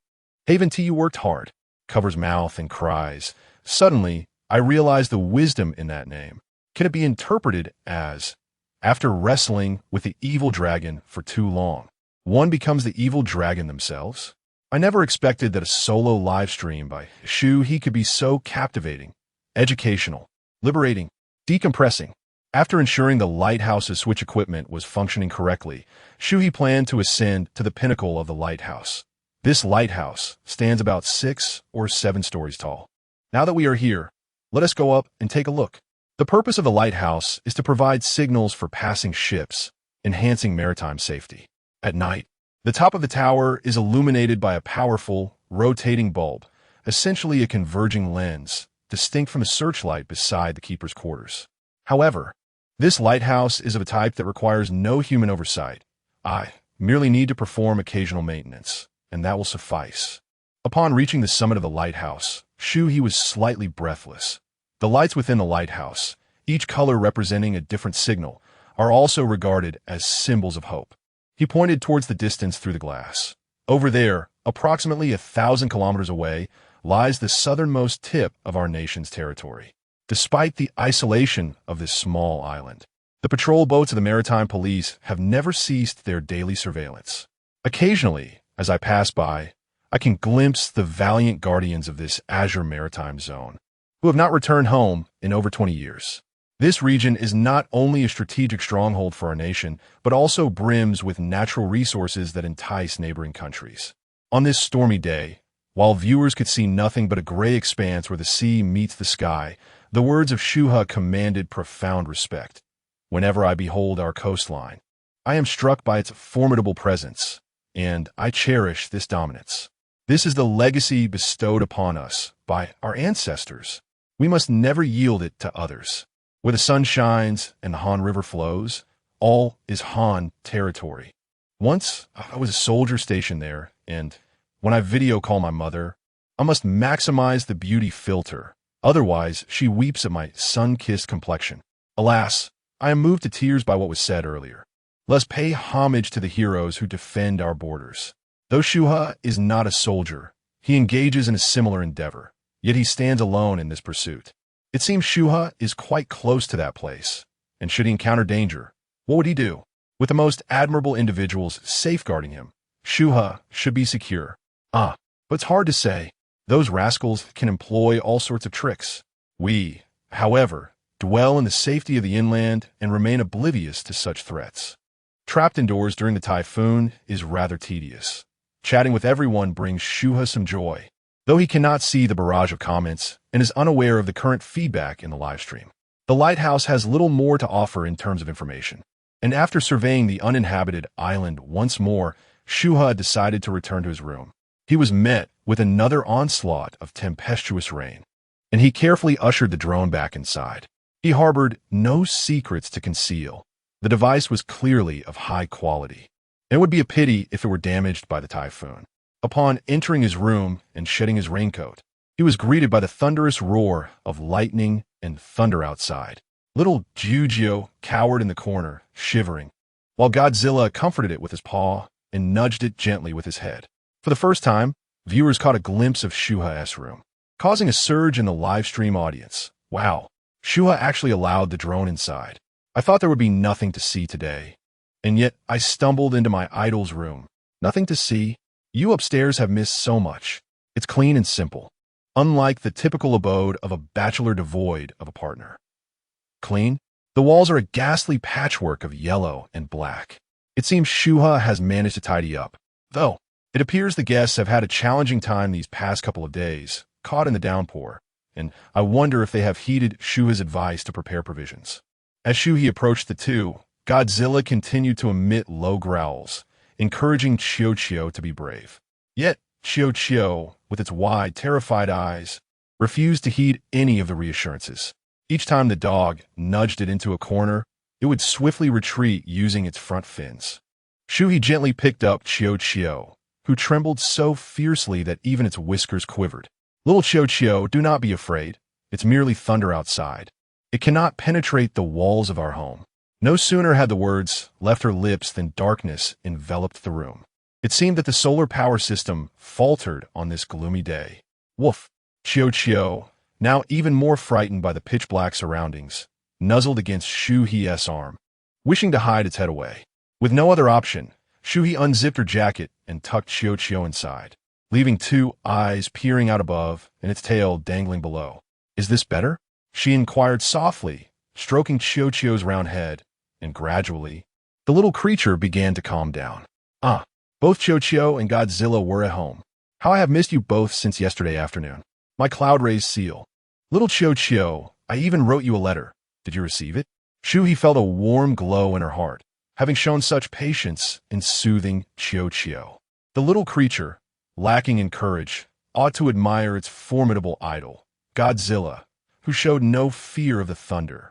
Haven't you worked hard? Covers mouth and cries. Suddenly, I realize the wisdom in that name. Can it be interpreted as, after wrestling with the evil dragon for too long, one becomes the evil dragon themselves? I never expected that a solo live stream by Shu He could be so captivating, educational, liberating, decompressing. After ensuring the lighthouse's switch equipment was functioning correctly, Shu He planned to ascend to the pinnacle of the lighthouse. This lighthouse stands about 6 or 7 stories tall. Now that we are here, let us go up and take a look. The purpose of the lighthouse is to provide signals for passing ships, enhancing maritime safety. At night, the top of the tower is illuminated by a powerful, rotating bulb, essentially a converging lens, distinct from the searchlight beside the keeper's quarters. However, this lighthouse is of a type that requires no human oversight. I merely need to perform occasional maintenance, and that will suffice. Upon reaching the summit of the lighthouse, Shu He was slightly breathless. The lights within the lighthouse, each color representing a different signal, are also regarded as symbols of hope. He pointed towards the distance through the glass. Over there, approximately 1,000 kilometers away, lies the southernmost tip of our nation's territory. Despite the isolation of this small island, the patrol boats of the maritime police have never ceased their daily surveillance. Occasionally, as I pass by, I can glimpse the valiant guardians of this azure maritime zone, who have not returned home in over 20 years. This region is not only a strategic stronghold for our nation, but also brims with natural resources that entice neighboring countries. On this stormy day, while viewers could see nothing but a gray expanse where the sea meets the sky, the words of Shu He commanded profound respect. Whenever I behold our coastline, I am struck by its formidable presence, and I cherish this dominance. This is the legacy bestowed upon us by our ancestors. We must never yield it to others. Where the sun shines and the Han River flows, all is Han territory. Once, I was a soldier stationed there, and when I video call my mother, I must maximize the beauty filter. Otherwise, she weeps at my sun-kissed complexion. Alas, I am moved to tears by what was said earlier. Let's pay homage to the heroes who defend our borders. Though Shu He is not a soldier, he engages in a similar endeavor, yet he stands alone in this pursuit. It seems Shu He is quite close to that place, and should he encounter danger, what would he do? With the most admirable individuals safeguarding him, Shu He should be secure. But it's hard to say. Those rascals can employ all sorts of tricks. We, however, dwell in the safety of the inland and remain oblivious to such threats. Trapped indoors during the typhoon is rather tedious. Chatting with everyone brings Shu He some joy, though he cannot see the barrage of comments and is unaware of the current feedback in the live stream. The lighthouse has little more to offer in terms of information, and after surveying the uninhabited island once more, Shu He decided to return to his room. He was met with another onslaught of tempestuous rain, and he carefully ushered the drone back inside. He harbored no secrets to conceal. The device was clearly of high quality, and it would be a pity if it were damaged by the typhoon. Upon entering his room and shedding his raincoat, he was greeted by the thunderous roar of lightning and thunder outside. Little Jujio cowered in the corner, shivering, while Godzilla comforted it with his paw and nudged it gently with his head. For the first time, viewers caught a glimpse of Shu He's room, causing a surge in the live stream audience. Wow, Shu He actually allowed the drone inside. I thought there would be nothing to see today. And yet I stumbled into my idol's room. Nothing to see? You upstairs have missed so much. It's clean and simple, unlike the typical abode of a bachelor devoid of a partner. Clean? The walls are a ghastly patchwork of yellow and black. It seems Shu He has managed to tidy up, though it appears the guests have had a challenging time these past couple of days, caught in the downpour, and I wonder if they have heeded Shu He's advice to prepare provisions. As Shu He approached the two, Godzilla continued to emit low growls, encouraging Chio to be brave. Yet, Chio, with its wide, terrified eyes, refused to heed any of the reassurances. Each time the dog nudged it into a corner, it would swiftly retreat using its front fins. Shu He gently picked up Chio, who trembled so fiercely that even its whiskers quivered. Little Chio, do not be afraid. It's merely thunder outside. It cannot penetrate the walls of our home. No sooner had the words left her lips than darkness enveloped the room. It seemed that the solar power system faltered on this gloomy day. Woof! Chio, now even more frightened by the pitch-black surroundings, nuzzled against Shu He's arm, wishing to hide its head away. With no other option, Shu He unzipped her jacket and tucked Chio inside, leaving two eyes peering out above and its tail dangling below. Is this better? She inquired softly, stroking Chio's round head, and gradually, the little creature began to calm down. Both Chio and Godzilla were at home. How I have missed you both since yesterday afternoon. My cloud-raised seal. Little Chio, I even wrote you a letter. Did you receive it? Shu He felt a warm glow in her heart, having shown such patience in soothing Chio. The little creature, lacking in courage, ought to admire its formidable idol, Godzilla, who showed no fear of the thunder.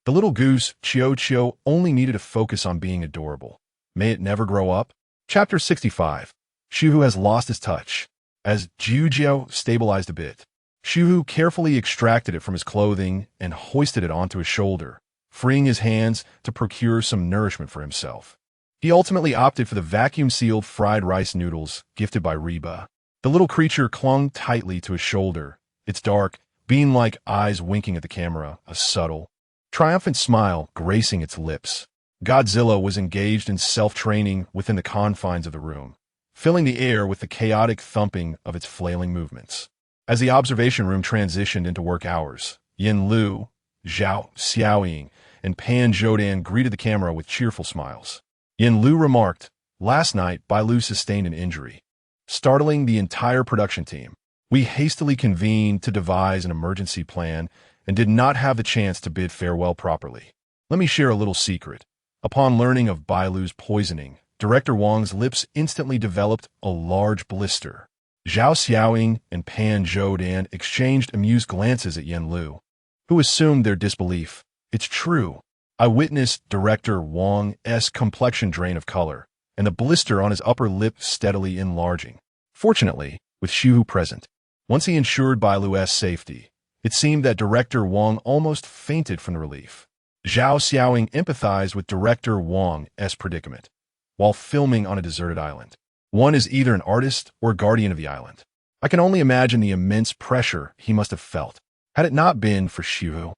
The little goose, Chio, only needed to focus on being adorable. May it never grow up? Chapter 65. Shu has lost his touch. As Jiu stabilized a bit, Shu carefully extracted it from his clothing and hoisted it onto his shoulder, freeing his hands to procure some nourishment for himself. He ultimately opted for the vacuum-sealed fried rice noodles gifted by Reba. The little creature clung tightly to his shoulder, its dark, bean-like eyes winking at the camera, a subtle, triumphant smile gracing its lips. Godzilla was engaged in self-training within the confines of the room, filling the air with the chaotic thumping of its flailing movements. As the observation room transitioned into work hours, Yin Lu, Zhao Xiaoying, and Pan Zhoudan greeted the camera with cheerful smiles. Yin Lu remarked, "Last night, Bailu sustained an injury, startling the entire production team. We hastily convened to devise an emergency plan and did not have the chance to bid farewell properly. Let me share a little secret. Upon learning of Bailu's poisoning, Director Wang's lips instantly developed a large blister." Zhao Xiaoying and Pan Zhoudan exchanged amused glances at Yin Lu, who assumed their disbelief. It's true. I witnessed Director Wang's complexion drain of color, and the blister on his upper lip steadily enlarging. Fortunately, with Shu present, once he ensured Bailu's safety, it seemed that Director Wang almost fainted from the relief. Zhao Xiaoying empathized with Director Wang's predicament. While filming on a deserted island, one is either an artist or guardian of the island. I can only imagine the immense pressure he must have felt. Had it not been for Shu,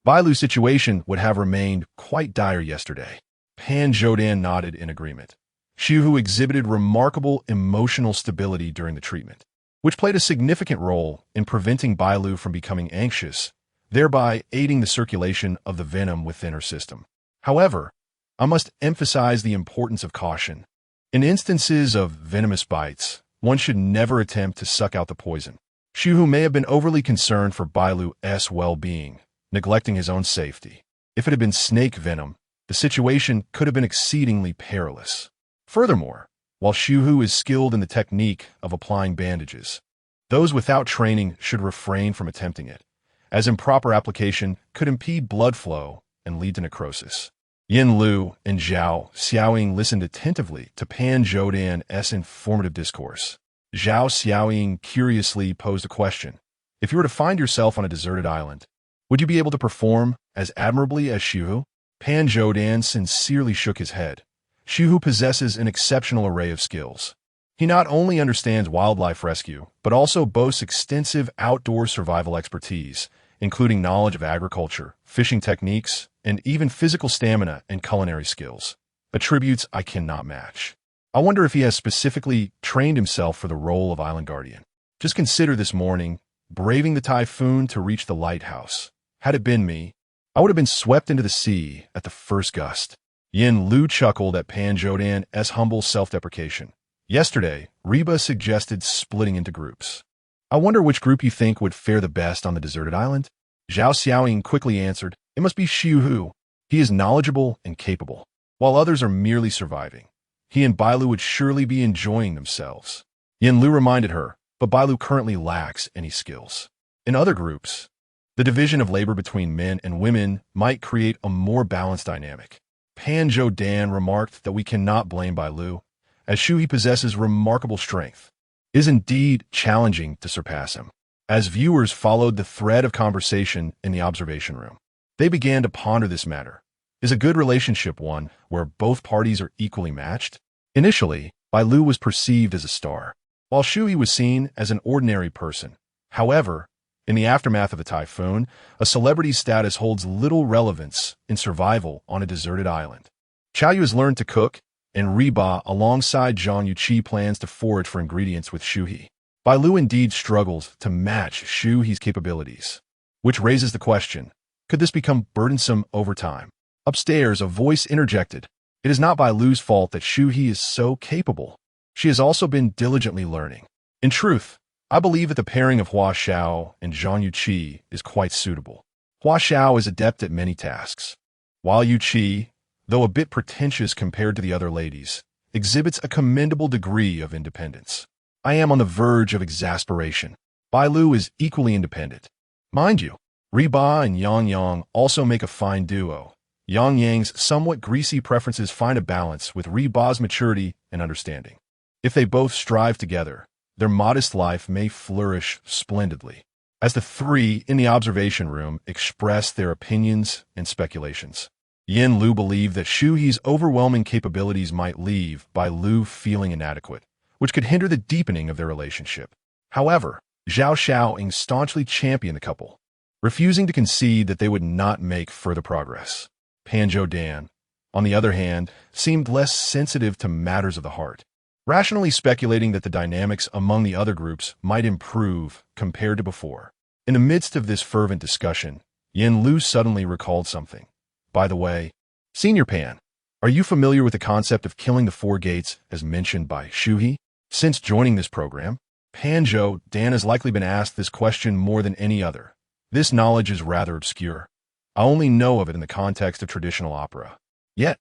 Bailu's situation would have remained quite dire yesterday. Pan Zhoudan nodded in agreement. Shu exhibited remarkable emotional stability during the treatment, which played a significant role in preventing Bailu from becoming anxious, thereby aiding the circulation of the venom within her system. However, I must emphasize the importance of caution. In instances of venomous bites, one should never attempt to suck out the poison. Shu may have been overly concerned for Bailu's well-being, neglecting his own safety. If it had been snake venom, the situation could have been exceedingly perilous. Furthermore, while Shu is skilled in the technique of applying bandages, those without training should refrain from attempting it, as improper application could impede blood flow and lead to necrosis. Yin Lu and Zhao Xiaoying listened attentively to Pan Zhoudan's informative discourse. Zhao Xiaoying curiously posed a question. If you were to find yourself on a deserted island, would you be able to perform as admirably as Shu? Pan Zhoudan sincerely shook his head. Shu possesses an exceptional array of skills. He not only understands wildlife rescue, but also boasts extensive outdoor survival expertise, including knowledge of agriculture, fishing techniques, and even physical stamina and culinary skills, attributes I cannot match. I wonder if he has specifically trained himself for the role of island guardian. Just consider this morning, braving the typhoon to reach the lighthouse. Had it been me, I would have been swept into the sea at the first gust. Yin Lu chuckled at Pan Zhoudan's humble self-deprecation. Yesterday, Reba suggested splitting into groups. I wonder which group you think would fare the best on the deserted island? Zhao Xiaoying quickly answered, it must be Shu He. He is knowledgeable and capable, while others are merely surviving. He and Bailu would surely be enjoying themselves. Yin Lu reminded her, but Bailu currently lacks any skills. In other groups, the division of labor between men and women might create a more balanced dynamic. Pan Zhoudan remarked that we cannot blame Bailu, as Shu He possesses remarkable strength. It is indeed challenging to surpass him. As viewers followed the thread of conversation in the observation room, they began to ponder this matter. Is a good relationship one where both parties are equally matched? Initially, Bailu was perceived as a star, while Shu He was seen as an ordinary person. However, in the aftermath of the typhoon, a celebrity's status holds little relevance in survival on a deserted island. Qiao Yu has learned to cook, and Reba, alongside Zhang Yuqi, plans to forage for ingredients with Shu He. Bailu indeed struggles to match Shu He's capabilities, which raises the question, could this become burdensome over time? Upstairs, a voice interjected. It is not Bailu's fault that Shu He is so capable. She has also been diligently learning. In truth, I believe that the pairing of Hua Xiao and Zhang Yuqi is quite suitable. Hua Xiao is adept at many tasks, while Yuqi, though a bit pretentious compared to the other ladies, exhibits a commendable degree of independence. I am on the verge of exasperation. Bailu is equally independent. Mind you, Reba and Yang Yang also make a fine duo. Yang Yang's somewhat greasy preferences find a balance with Reba's maturity and understanding. If they both strive together, their modest life may flourish splendidly. As the three in the observation room expressed their opinions and speculations, Yin Lu believed that Shu He's overwhelming capabilities might leave Bailu feeling inadequate, which could hinder the deepening of their relationship. However, Zhao Xiaoying staunchly championed the couple, refusing to concede that they would not make further progress. Pan Zhoudan, on the other hand, seemed less sensitive to matters of the heart, rationally speculating that the dynamics among the other groups might improve compared to before. In the midst of this fervent discussion, Yin Lu suddenly recalled something. By the way, Senior Pan, are you familiar with the concept of killing the four gates as mentioned by Shu He? Since joining this program, Pan Zhoudan has likely been asked this question more than any other. This knowledge is rather obscure. I only know of it in the context of traditional opera. Yet,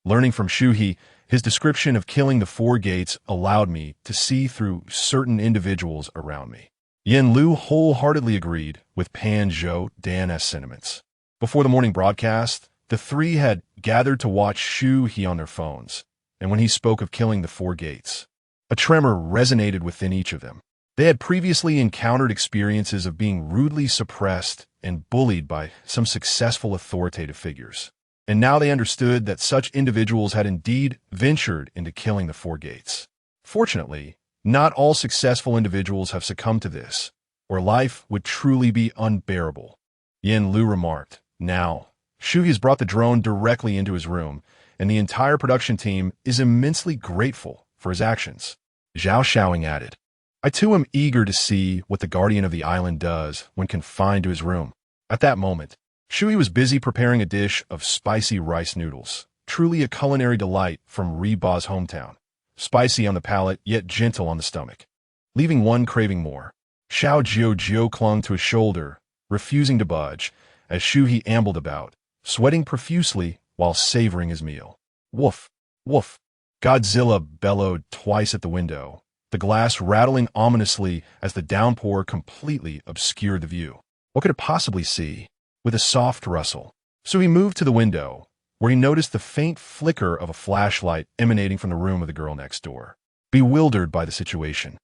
learning from Shu He, his description of killing the four gates allowed me to see through certain individuals around me. Yin Lu wholeheartedly agreed with Pan Zhoudan's sentiments. Before the morning broadcast, the three had gathered to watch Shu He on their phones, and when he spoke of killing the four gates, a tremor resonated within each of them. They had previously encountered experiences of being rudely suppressed and bullied by some successful authoritative figures, and now they understood that such individuals had indeed ventured into killing the four gates. Fortunately, not all successful individuals have succumbed to this, or life would truly be unbearable. Yin Lu remarked, now, Shu He has brought the drone directly into his room, and the entire production team is immensely grateful for his actions. Zhao Xiaoying added, I too am eager to see what the guardian of the island does when confined to his room. At that moment, Shu He was busy preparing a dish of spicy rice noodles, truly a culinary delight from Reba's hometown. Spicy on the palate, yet gentle on the stomach, leaving one craving more. Xiao Jiao clung to his shoulder, refusing to budge, as Shu He ambled about, sweating profusely while savoring his meal. Woof, woof. Godzilla bellowed twice at the window, the glass rattling ominously as the downpour completely obscured the view. What could it possibly see? With a soft rustle, so he moved to the window, where he noticed the faint flicker of a flashlight emanating from the room of the girl next door. Bewildered by the situation,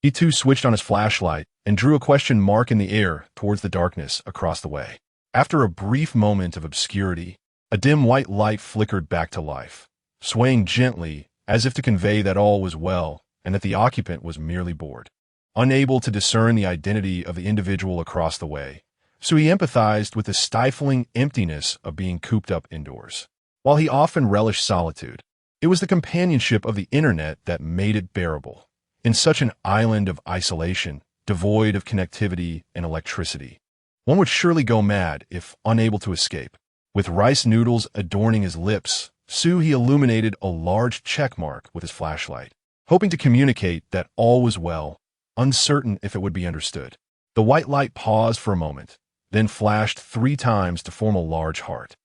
he too switched on his flashlight and drew a question mark in the air towards the darkness across the way. After a brief moment of obscurity, a dim white light flickered back to life, swaying gently as if to convey that all was well and that the occupant was merely bored. Unable to discern the identity of the individual across the way, so he empathized with the stifling emptiness of being cooped up indoors. While he often relished solitude, it was the companionship of the internet that made it bearable. In such an island of isolation, devoid of connectivity and electricity, one would surely go mad if unable to escape. With rice noodles adorning his lips, Shu He illuminated a large check mark with his flashlight, hoping to communicate that all was well, uncertain if it would be understood. The white light paused for a moment, then flashed 3 times to form a large heart.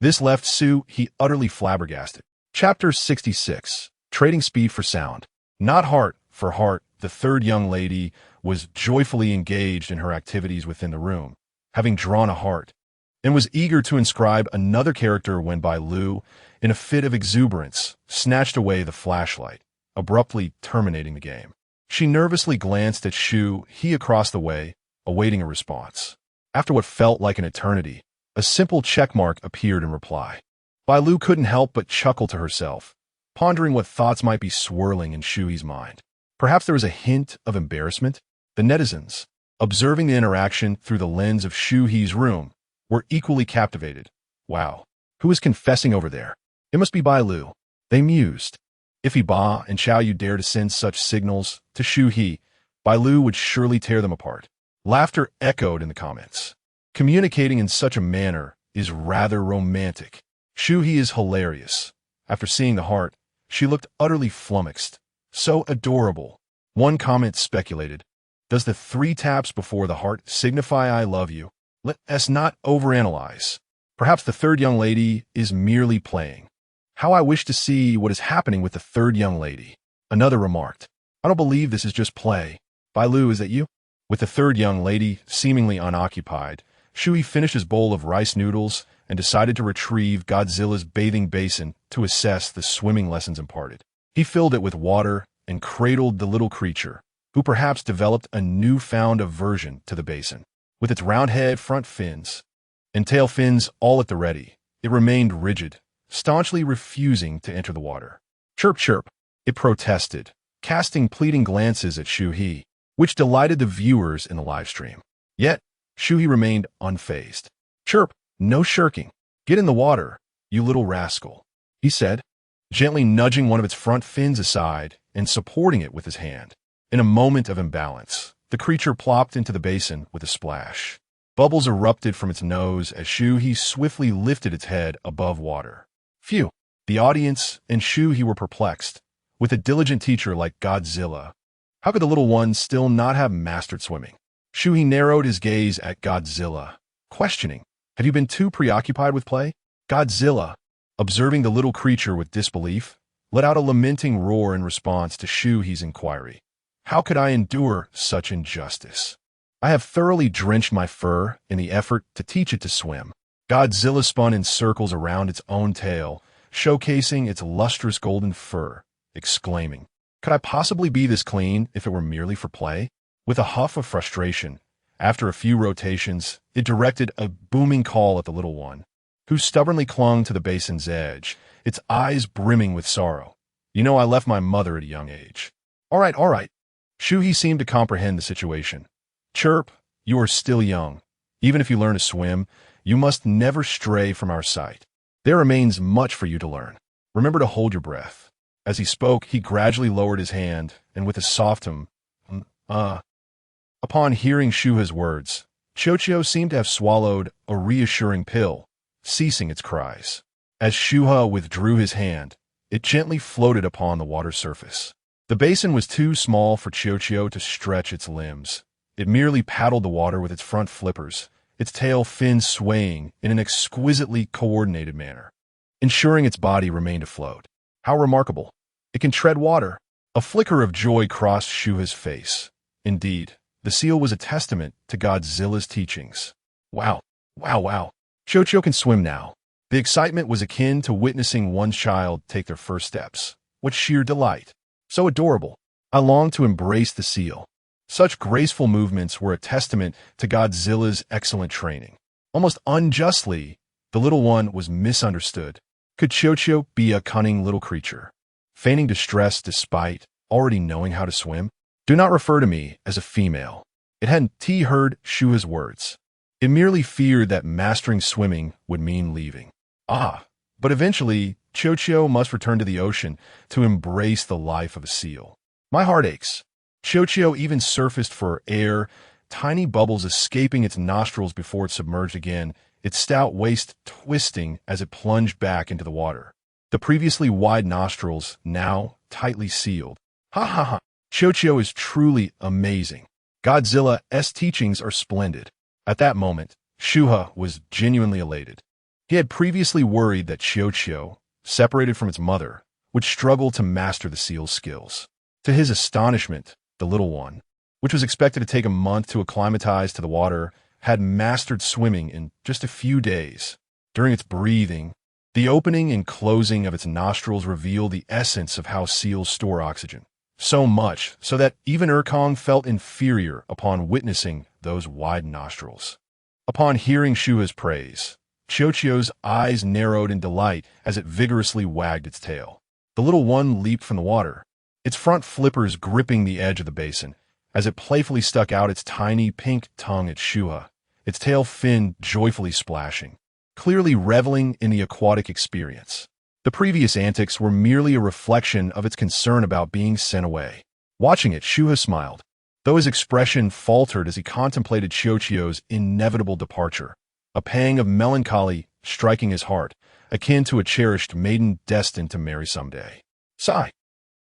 This left Shu He utterly flabbergasted. Chapter 66. Trading Speed for Sound. Not heart for heart, the third young lady was joyfully engaged in her activities within the room, having drawn a heart, and was eager to inscribe another character when Bailu, in a fit of exuberance, snatched away the flashlight, abruptly terminating the game. She nervously glanced at Shu He across the way, awaiting a response. After what felt like an eternity, a simple checkmark appeared in reply. Bailu couldn't help but chuckle to herself, pondering what thoughts might be swirling in Shu He's mind. Perhaps there was a hint of embarrassment. The netizens, observing the interaction through the lens of Shu He's room, were equally captivated. Wow, who is confessing over there? It must be Bailu, they mused. If Ba and Xiao Yu dare to send such signals to Shu He, Bailu would surely tear them apart. Laughter echoed in the comments. Communicating in such a manner is rather romantic. Shu He is hilarious. After seeing the heart, she looked utterly flummoxed. So adorable. One comment speculated, does the 3 taps before the heart signify I love you? Let us not overanalyze. Perhaps the third young lady is merely playing. How I wish to see what is happening with the third young lady. Another remarked, I don't believe this is just play. Bailu, is that you? With the third young lady seemingly unoccupied, Shu He finished his bowl of rice noodles and decided to retrieve Godzilla's bathing basin to assess the swimming lessons imparted. He filled it with water and cradled the little creature, who perhaps developed a newfound aversion to the basin. With its round head, front fins, and tail fins all at the ready, it remained rigid, staunchly refusing to enter the water. Chirp, chirp, it protested, casting pleading glances at Shu He, which delighted the viewers in the live stream. Yet, Shu He remained unfazed. Chirp, no shirking. Get in the water, you little rascal, he said, gently nudging one of its front fins aside and supporting it with his hand. In a moment of imbalance, the creature plopped into the basin with a splash. Bubbles erupted from its nose as Shu He swiftly lifted its head above water. Phew! The audience and Shu He were perplexed. With a diligent teacher like Godzilla, how could the little one still not have mastered swimming? Shu He narrowed his gaze at Godzilla, questioning, have you been too preoccupied with play? Godzilla, observing the little creature with disbelief, let out a lamenting roar in response to Shu He's inquiry. How could I endure such injustice? I have thoroughly drenched my fur in the effort to teach it to swim. Godzilla spun in circles around its own tail, showcasing its lustrous golden fur, exclaiming, could I possibly be this clean if it were merely for play? With a huff of frustration, after a few rotations, it directed a booming call at the little one, who stubbornly clung to the basin's edge, its eyes brimming with sorrow. You know, I left my mother at a young age. All right. Shu He seemed to comprehend the situation. Chirp, you are still young. Even if you learn to swim, you must never stray from our sight. There remains much for you to learn. Remember to hold your breath. As he spoke, he gradually lowered his hand, and with a soft upon hearing Shu He's words, Chocho seemed to have swallowed a reassuring pill, ceasing its cries. As Shu He withdrew his hand, it gently floated upon the water surface. The basin was too small for Chocho to stretch its limbs. It merely paddled the water with its front flippers, its tail fins swaying in an exquisitely coordinated manner, ensuring its body remained afloat. How remarkable! It can tread water. A flicker of joy crossed Shu He's face. Indeed, the seal was a testament to Godzilla's teachings. Wow. Chocho can swim now. The excitement was akin to witnessing one's child take their first steps. What sheer delight! So adorable. I longed to embrace the seal. Such graceful movements were a testament to Godzilla's excellent training. Almost unjustly, the little one was misunderstood. Could Chocho be a cunning little creature, feigning distress despite already knowing how to swim? Do not refer to me as a female. It hadn't heard Shu He's words. It merely feared that mastering swimming would mean leaving. But eventually, Chocho must return to the ocean to embrace the life of a seal. My heart aches. Chocho even surfaced for air, tiny bubbles escaping its nostrils before it submerged again, its stout waist twisting as it plunged back into the water. The previously wide nostrils now tightly sealed. Ha ha ha! Chocho is truly amazing. Godzilla's teachings are splendid. At that moment, Shu He was genuinely elated. He had previously worried that Chocho, separated from its mother, would struggle to master the seal's skills. To his astonishment, the little one, which was expected to take a month to acclimatize to the water, had mastered swimming in just a few days. During its breathing, the opening and closing of its nostrils revealed the essence of how seals store oxygen. So much so that even Erkong felt inferior upon witnessing those wide nostrils. Upon hearing Shu He's praise, Chocho's eyes narrowed in delight as it vigorously wagged its tail. The little one leaped from the water, its front flippers gripping the edge of the basin, as it playfully stuck out its tiny pink tongue at Shu He, its tail fin joyfully splashing, clearly reveling in the aquatic experience. The previous antics were merely a reflection of its concern about being sent away. Watching it, Shu He smiled, though his expression faltered as he contemplated Chocho's inevitable departure, a pang of melancholy striking his heart, akin to a cherished maiden destined to marry someday. Sigh.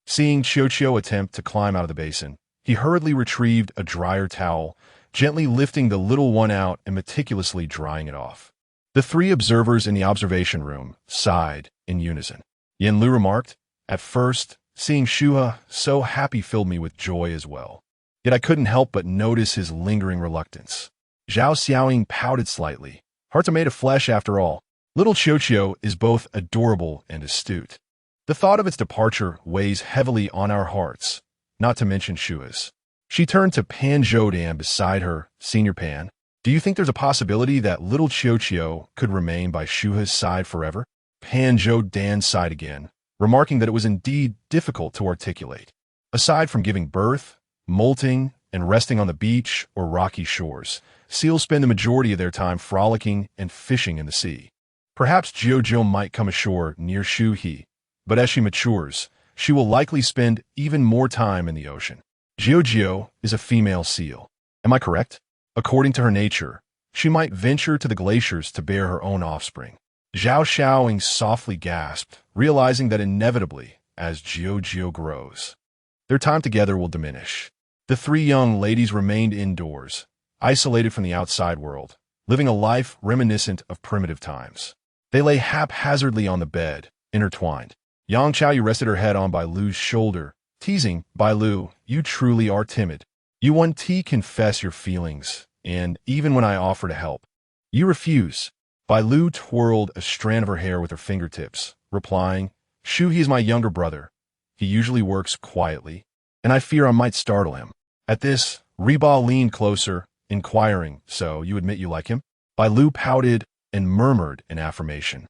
Seeing Chocho attempt to climb out of the basin, he hurriedly retrieved a drier towel, gently lifting the little one out and meticulously drying it off. The three observers in the observation room sighed in unison. Yenlu remarked, "At first, seeing Shu He so happy filled me with joy as well. Yet I couldn't help but notice his lingering reluctance." Zhao Xiaoying pouted slightly. "Hearts are made of flesh after all. Little Chocho is both adorable and astute. The thought of its departure weighs heavily on our hearts, not to mention Shu He's." She turned to Pan Zhoudan beside her. "Senior Pan, do you think there's a possibility that little Chocho could remain by Shu He's side forever?" Pan Zhoudan sighed again, remarking that it was indeed difficult to articulate. Aside from giving birth, molting, and resting on the beach or rocky shores, seals spend the majority of their time frolicking and fishing in the sea. Perhaps Jojo might come ashore near Shu He, but as she matures, she will likely spend even more time in the ocean. Jojo is a female seal. Am I correct? According to her nature, she might venture to the glaciers to bear her own offspring. Zhao Xiaoying softly gasped, realizing that inevitably, as Jojo grows, their time together will diminish. The three young ladies remained indoors, isolated from the outside world, living a life reminiscent of primitive times. They lay haphazardly on the bed, intertwined. Yang Chaoyu rested her head on Bailu's shoulder, teasing, "Bailu, you truly are timid. You want to confess your feelings, and even when I offer to help, you refuse." Bailu twirled a strand of her hair with her fingertips, replying, "Shu He is my younger brother. He usually works quietly, and I fear I might startle him." At this, Riba leaned closer, inquiring, "So you admit you like him?" Bailu pouted and murmured in affirmation,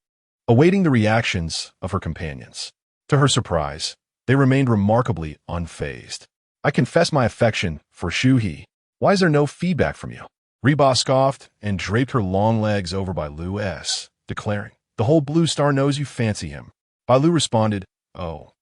awaiting the reactions of her companions. To her surprise, they remained remarkably unfazed. "I confess my affection for Shu He. Why is there no feedback from you?" Reba scoffed and draped her long legs over Bailu's, declaring, "The whole Blue Star knows you fancy him." Bailu responded, "Oh,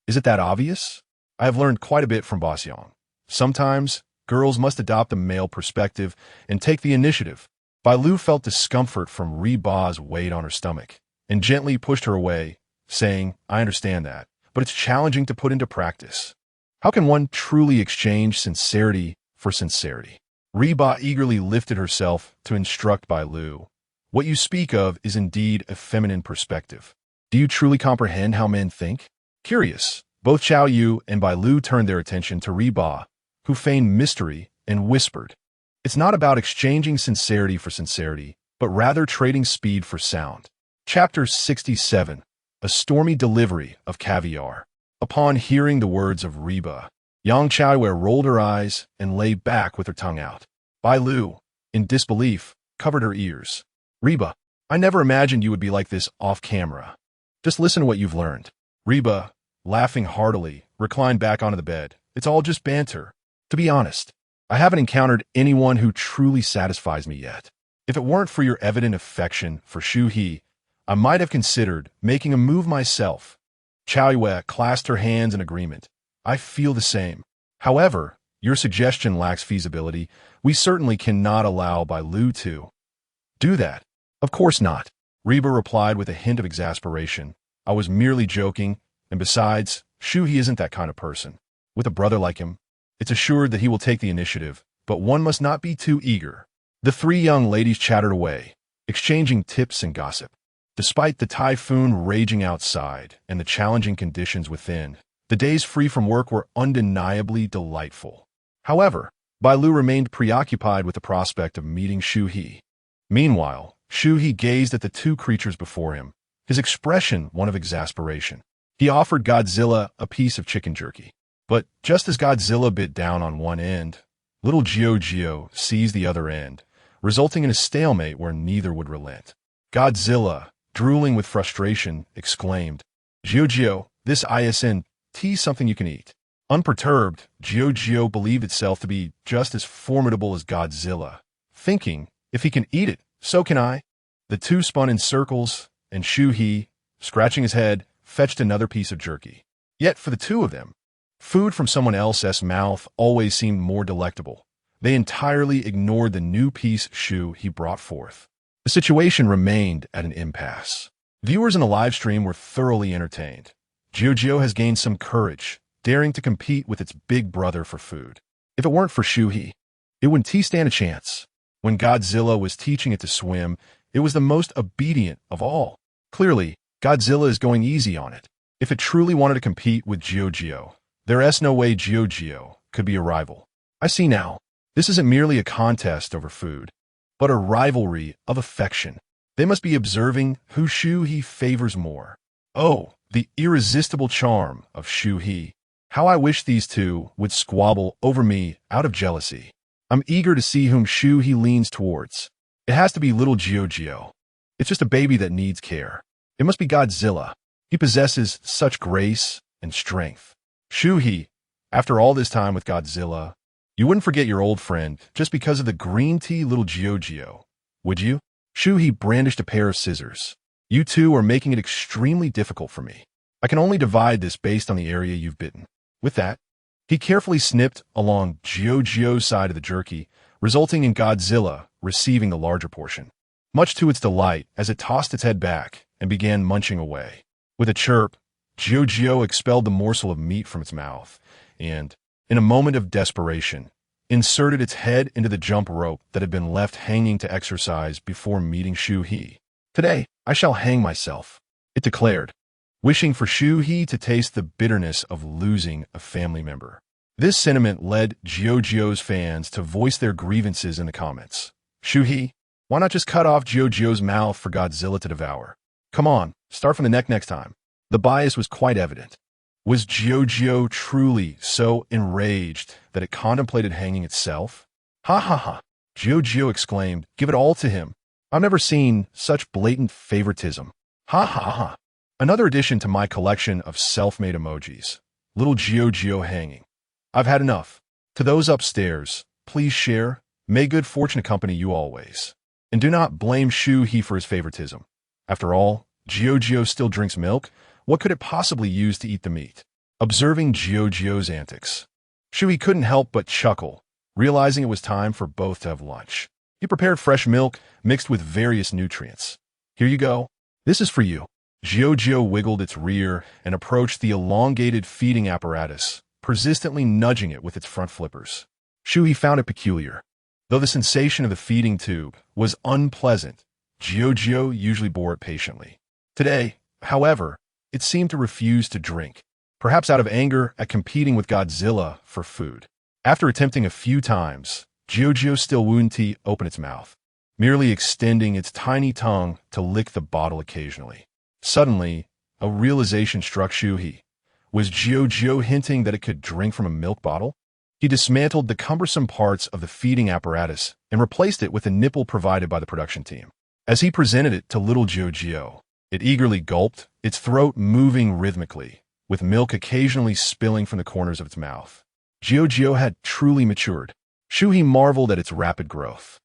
is it that obvious? I have learned quite a bit from Boss Yang. Sometimes, girls must adopt the male perspective and take the initiative." Bailu felt discomfort from Reba's weight on her stomach and gently pushed her away, saying, "I understand that, but it's challenging to put into practice. How can one truly exchange sincerity for sincerity?" Reba eagerly lifted herself to instruct Bailu. "What you speak of is indeed a feminine perspective. Do you truly comprehend how men think?" Curious, both Chao Yu and Bailu turned their attention to Reba, who feigned mystery and whispered, "It's not about exchanging sincerity for sincerity, but rather trading speed for sound." Chapter 67. A stormy delivery of caviar. Upon hearing the words of Reba, Yang Chaoyu rolled her eyes and lay back with her tongue out. Bailu, in disbelief, covered her ears. "Reba, I never imagined you would be like this off camera. Just listen to what you've learned." Reba, laughing heartily, reclined back onto the bed. "It's all just banter. To be honest, I haven't encountered anyone who truly satisfies me yet." If it weren't for your evident affection for Shu He, I might have considered making a move myself. Chow Yue clasped her hands in agreement. I feel the same. However, your suggestion lacks feasibility. We certainly cannot allow Bailu to do that. Of course not. Reba replied with a hint of exasperation. I was merely joking, and besides, Shu He isn't that kind of person. With a brother like him, it's assured that he will take the initiative, but one must not be too eager. The three young ladies chattered away, exchanging tips and gossip. Despite the typhoon raging outside and the challenging conditions within, the days free from work were undeniably delightful. However, Bailu remained preoccupied with the prospect of meeting Shu He. Meanwhile, Shu He gazed at the two creatures before him, his expression one of exasperation. He offered Godzilla a piece of chicken jerky. But just as Godzilla bit down on one end, little Gio seized the other end, resulting in a stalemate where neither would relent. Godzilla, drooling with frustration, exclaimed, Gio, this isn't something you can eat. Unperturbed, Gio believed itself to be just as formidable as Godzilla, thinking, if he can eat it, so can I. The two spun in circles, and Shu He, scratching his head, fetched another piece of jerky. Yet for the two of them, food from someone else's mouth always seemed more delectable. They entirely ignored the new piece Shu He brought forth. The situation remained at an impasse. Viewers in the live stream were thoroughly entertained. Gio has gained some courage, daring to compete with its big brother for food. If it weren't for Shu He, it wouldn't stand a chance. When Godzilla was teaching it to swim, it was the most obedient of all. Clearly, Godzilla is going easy on it. If it truly wanted to compete with Gio, there's no way Gio could be a rival. I see now. This isn't merely a contest over food, but a rivalry of affection. They must be observing who Shu He favors more. Oh, the irresistible charm of Shu He. How I wish these two would squabble over me out of jealousy. I'm eager to see whom Shu He leans towards. It has to be little Gio. It's just a baby that needs care. It must be Godzilla. He possesses such grace and strength. Shu He, after all this time with Godzilla, you wouldn't forget your old friend just because of the green tea little Gio, would you? Shu He brandished a pair of scissors. You two are making it extremely difficult for me. I can only divide this based on the area you've bitten. With that, he carefully snipped along Gio's side of the jerky, resulting in Godzilla receiving the larger portion. Much to its delight as it tossed its head back and began munching away. With a chirp, Gio expelled the morsel of meat from its mouth and, in a moment of desperation, inserted its head into the jump rope that had been left hanging to exercise before meeting Shu He. Today, I shall hang myself, it declared, wishing for Shu He to taste the bitterness of losing a family member. This sentiment led Gio's fans to voice their grievances in the comments. Shu He, why not just cut off Gio's mouth for Godzilla to devour? Come on, start from the neck next time. The bias was quite evident. Was Gio truly so enraged that it contemplated hanging itself? Ha ha ha, Gio exclaimed, give it all to him. I've never seen such blatant favoritism. Ha ha ha. Another addition to my collection of self-made emojis. Little Gio hanging. I've had enough. To those upstairs, please share. May good fortune accompany you always. And do not blame Shu He for his favoritism. After all, Gio still drinks milk. What could it possibly use to eat the meat? Observing Gio's antics, Shu He couldn't help but chuckle, realizing it was time for both to have lunch. He prepared fresh milk mixed with various nutrients. Here you go. This is for you. Gio wiggled its rear and approached the elongated feeding apparatus, persistently nudging it with its front flippers. Shu He found it peculiar. Though the sensation of the feeding tube was unpleasant, Gio usually bore it patiently. Today, however, it seemed to refuse to drink, perhaps out of anger at competing with Godzilla for food. After attempting a few times, Gio still wouldn't open its mouth, merely extending its tiny tongue to lick the bottle occasionally. Suddenly, a realization struck Shu He. Was Gio hinting that it could drink from a milk bottle? He dismantled the cumbersome parts of the feeding apparatus and replaced it with a nipple provided by the production team. As he presented it to little Gio, it eagerly gulped, its throat moving rhythmically, with milk occasionally spilling from the corners of its mouth. Gio had truly matured. Shu He marveled at its rapid growth.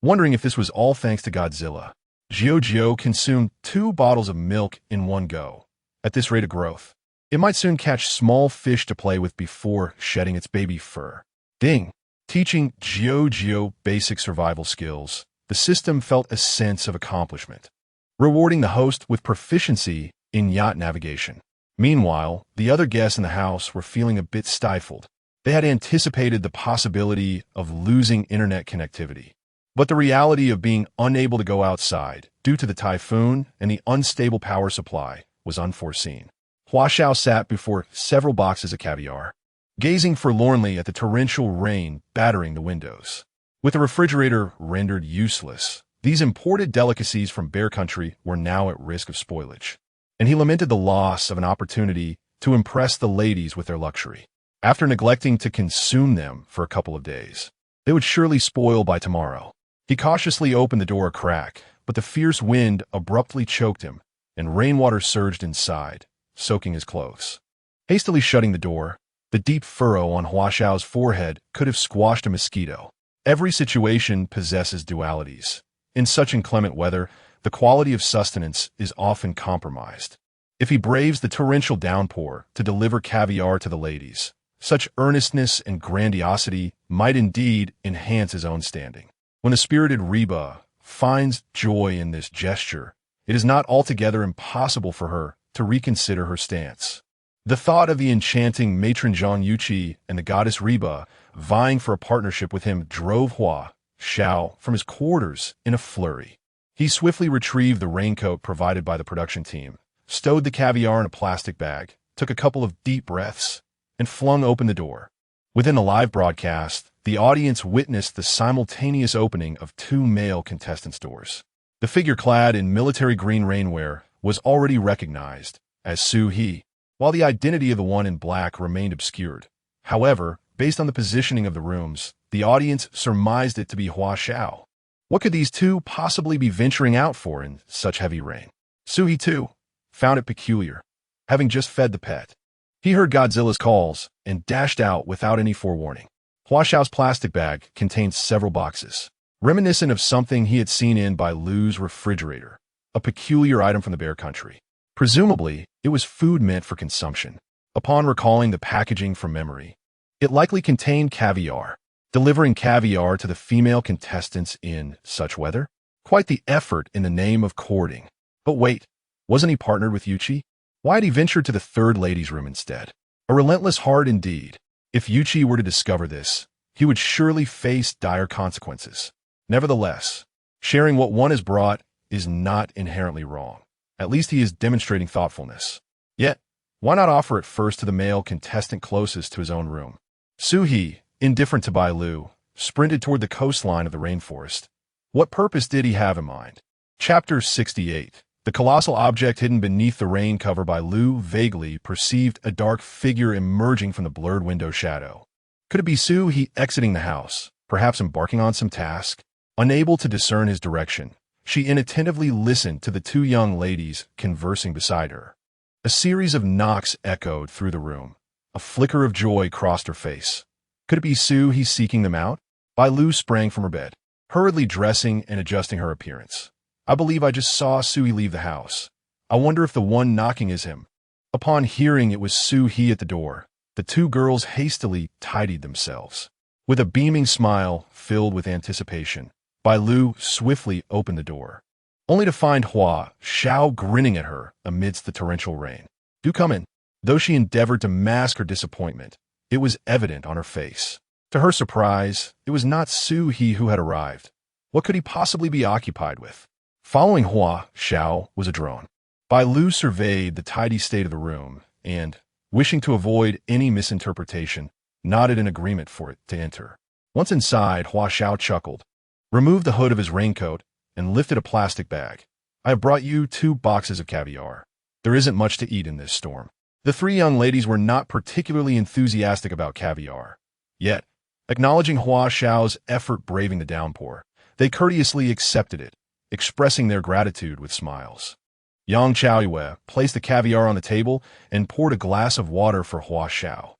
Wondering if this was all thanks to Godzilla, Jiao consumed 2 bottles of milk in one go. At this rate of growth, it might soon catch small fish to play with before shedding its baby fur. Ding! Teaching Jiao basic survival skills, the system felt a sense of accomplishment, rewarding the host with proficiency in yacht navigation. Meanwhile, the other guests in the house were feeling a bit stifled. They had anticipated the possibility of losing internet connectivity, but the reality of being unable to go outside due to the typhoon and the unstable power supply was unforeseen. Hua Xiao sat before several boxes of caviar, gazing forlornly at the torrential rain battering the windows. With the refrigerator rendered useless, these imported delicacies from Bear Country were now at risk of spoilage, and he lamented the loss of an opportunity to impress the ladies with their luxury. After neglecting to consume them for a couple of days, they would surely spoil by tomorrow. He cautiously opened the door a crack, but the fierce wind abruptly choked him, and rainwater surged inside, soaking his clothes. Hastily shutting the door, the deep furrow on Hua Xiao's forehead could have squashed a mosquito. Every situation possesses dualities. In such inclement weather, the quality of sustenance is often compromised. If he braves the torrential downpour to deliver caviar to the ladies, such earnestness and grandiosity might indeed enhance his own standing. When the spirited Reba finds joy in this gesture, it is not altogether impossible for her to reconsider her stance. The thought of the enchanting matron Zhang Yuqi and the goddess Reba vying for a partnership with him drove Hua Xiao from his quarters in a flurry. He swiftly retrieved the raincoat provided by the production team, stowed the caviar in a plastic bag, took a couple of deep breaths, and flung open the door. Within the live broadcast, the audience witnessed the simultaneous opening of 2 male contestants' doors. The figure clad in military green rainwear was already recognized as Shu He, while the identity of the one in black remained obscured. However, based on the positioning of the rooms, the audience surmised it to be Hua Xiao. What could these two possibly be venturing out for in such heavy rain? Shu He, too, found it peculiar, having just fed the pet. He heard Godzilla's calls and dashed out without any forewarning. Hua Xiao's plastic bag contained several boxes, reminiscent of something he had seen in Bailu's refrigerator, a peculiar item from the Bear Country. Presumably, it was food meant for consumption. Upon recalling the packaging from memory, it likely contained caviar. Delivering caviar to the female contestants in such weather? Quite the effort in the name of courting. But wait, wasn't he partnered with Yuqi? Why had he ventured to the third ladies' room instead? A relentless heart indeed. If Yuqi were to discover this, he would surely face dire consequences. Nevertheless, sharing what one has brought is not inherently wrong. At least he is demonstrating thoughtfulness. Yet, why not offer it first to the male contestant closest to his own room? Shu He, indifferent to Bailu, sprinted toward the coastline of the rainforest. What purpose did he have in mind? Chapter 68. The colossal object hidden beneath the rain cover by Lu vaguely perceived a dark figure emerging from the blurred window shadow. Could it be Shu He exiting the house, perhaps embarking on some task? Unable to discern his direction, she inattentively listened to the 2 young ladies conversing beside her. A series of knocks echoed through the room. A flicker of joy crossed her face. Could it be Shu He seeking them out? Bailu sprang from her bed, hurriedly dressing and adjusting her appearance. I believe I just saw Shu He leave the house. I wonder if the one knocking is him. Upon hearing it was Shu He at the door, the 2 girls hastily tidied themselves. With a beaming smile filled with anticipation, Bailu swiftly opened the door, only to find Hua Xiao grinning at her amidst the torrential rain. Do come in. Though she endeavored to mask her disappointment, it was evident on her face. To her surprise, it was not Shu He who had arrived. What could he possibly be occupied with? Following Hua Xiao was a drone. Bailu surveyed the tidy state of the room and, wishing to avoid any misinterpretation, nodded in agreement for it to enter. Once inside, Hua Xiao chuckled, removed the hood of his raincoat, and lifted a plastic bag. I have brought you 2 boxes of caviar. There isn't much to eat in this storm. The 3 young ladies were not particularly enthusiastic about caviar. Yet, acknowledging Hua Xiao's effort braving the downpour, they courteously accepted it, expressing their gratitude with smiles. Yang Chaoyue placed the caviar on the table and poured a glass of water for Hua Xiao.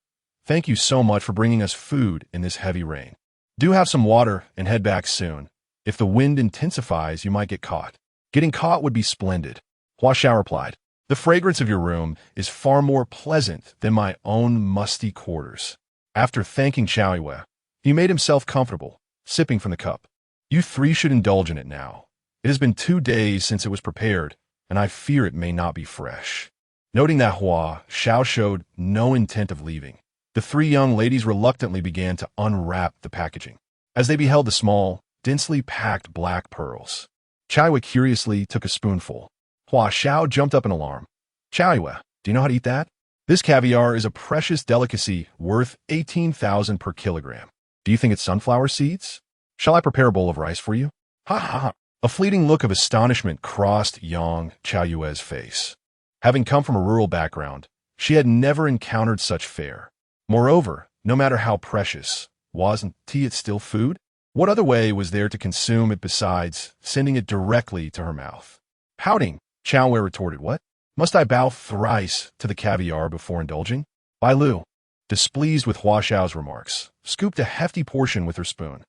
Thank you so much for bringing us food in this heavy rain. Do have some water and head back soon. If the wind intensifies, you might get caught. Getting caught would be splendid. Hua Xiao replied. The fragrance of your room is far more pleasant than my own musty quarters. After thanking Xiao Yue, he made himself comfortable, sipping from the cup. You three should indulge in it now. It has been 2 days since it was prepared, and I fear it may not be fresh. Noting that Hua Xiao showed no intent of leaving, the 3 young ladies reluctantly began to unwrap the packaging. As they beheld the small, densely packed black pearls, Xiao Yue curiously took a spoonful. Hua Xiao jumped up in alarm. Xiao Yue, do you know how to eat that? This caviar is a precious delicacy worth 18,000 per kilogram. Do you think it's sunflower seeds? Shall I prepare a bowl of rice for you? Ha ha ha. A fleeting look of astonishment crossed young Xiao Yue's face. Having come from a rural background, she had never encountered such fare. Moreover, no matter how precious, wasn't it still food? What other way was there to consume it besides sending it directly to her mouth? Pouting, Xiao Yue retorted, what? Must I bow thrice to the caviar before indulging? Bailu, displeased with Hua Xiao's remarks, scooped a hefty portion with her spoon.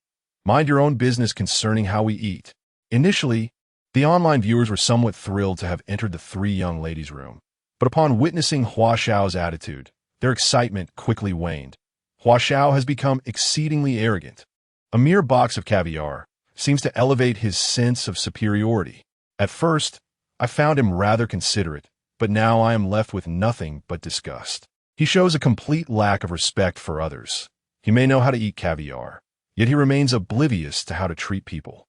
Mind your own business concerning how we eat. Initially, the online viewers were somewhat thrilled to have entered the 3 young ladies' room, but upon witnessing Hua Xiao's attitude, their excitement quickly waned. Hua Xiao has become exceedingly arrogant. A mere box of caviar seems to elevate his sense of superiority. At first, I found him rather considerate, but now I am left with nothing but disgust. He shows a complete lack of respect for others. He may know how to eat caviar, yet he remains oblivious to how to treat people.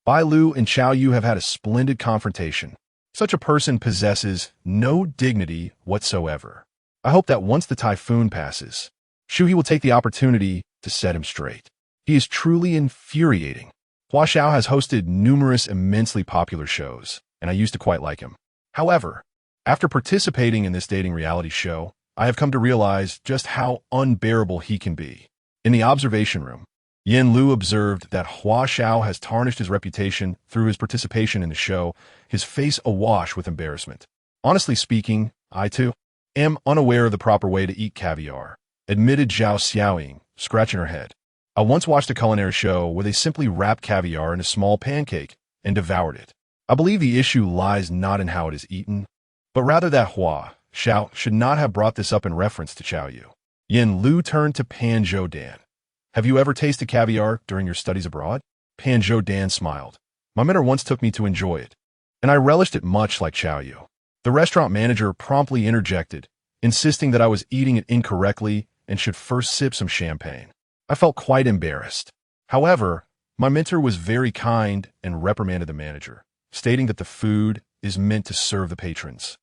Bailu and Xiao Yu have had a splendid confrontation. Such a person possesses no dignity whatsoever. I hope that once the typhoon passes, Shu He will take the opportunity to set him straight. He is truly infuriating. Hua Xiao has hosted numerous immensely popular shows, and I used to quite like him. However, after participating in this dating reality show, I have come to realize just how unbearable he can be. In the observation room, Yin Lu observed that Hua Xiao has tarnished his reputation through his participation in the show, his face awash with embarrassment. Honestly speaking, I too am unaware of the proper way to eat caviar, admitted Zhao Xiaoying, scratching her head. I once watched a culinary show where they simply wrapped caviar in a small pancake and devoured it. I believe the issue lies not in how it is eaten, but rather that Hua Xiao should not have brought this up in reference to Xiao Yu. Yin Lu turned to Pan Zhou Dan. Have you ever tasted caviar during your studies abroad? Pan Zhou Dan smiled. My mentor once took me to enjoy it, and I relished it much like Xiao Yu. The restaurant manager promptly interjected, insisting that I was eating it incorrectly and should first sip some champagne. I felt quite embarrassed. However, my mentor was very kind and reprimanded the manager, stating that the food is meant to serve the patrons.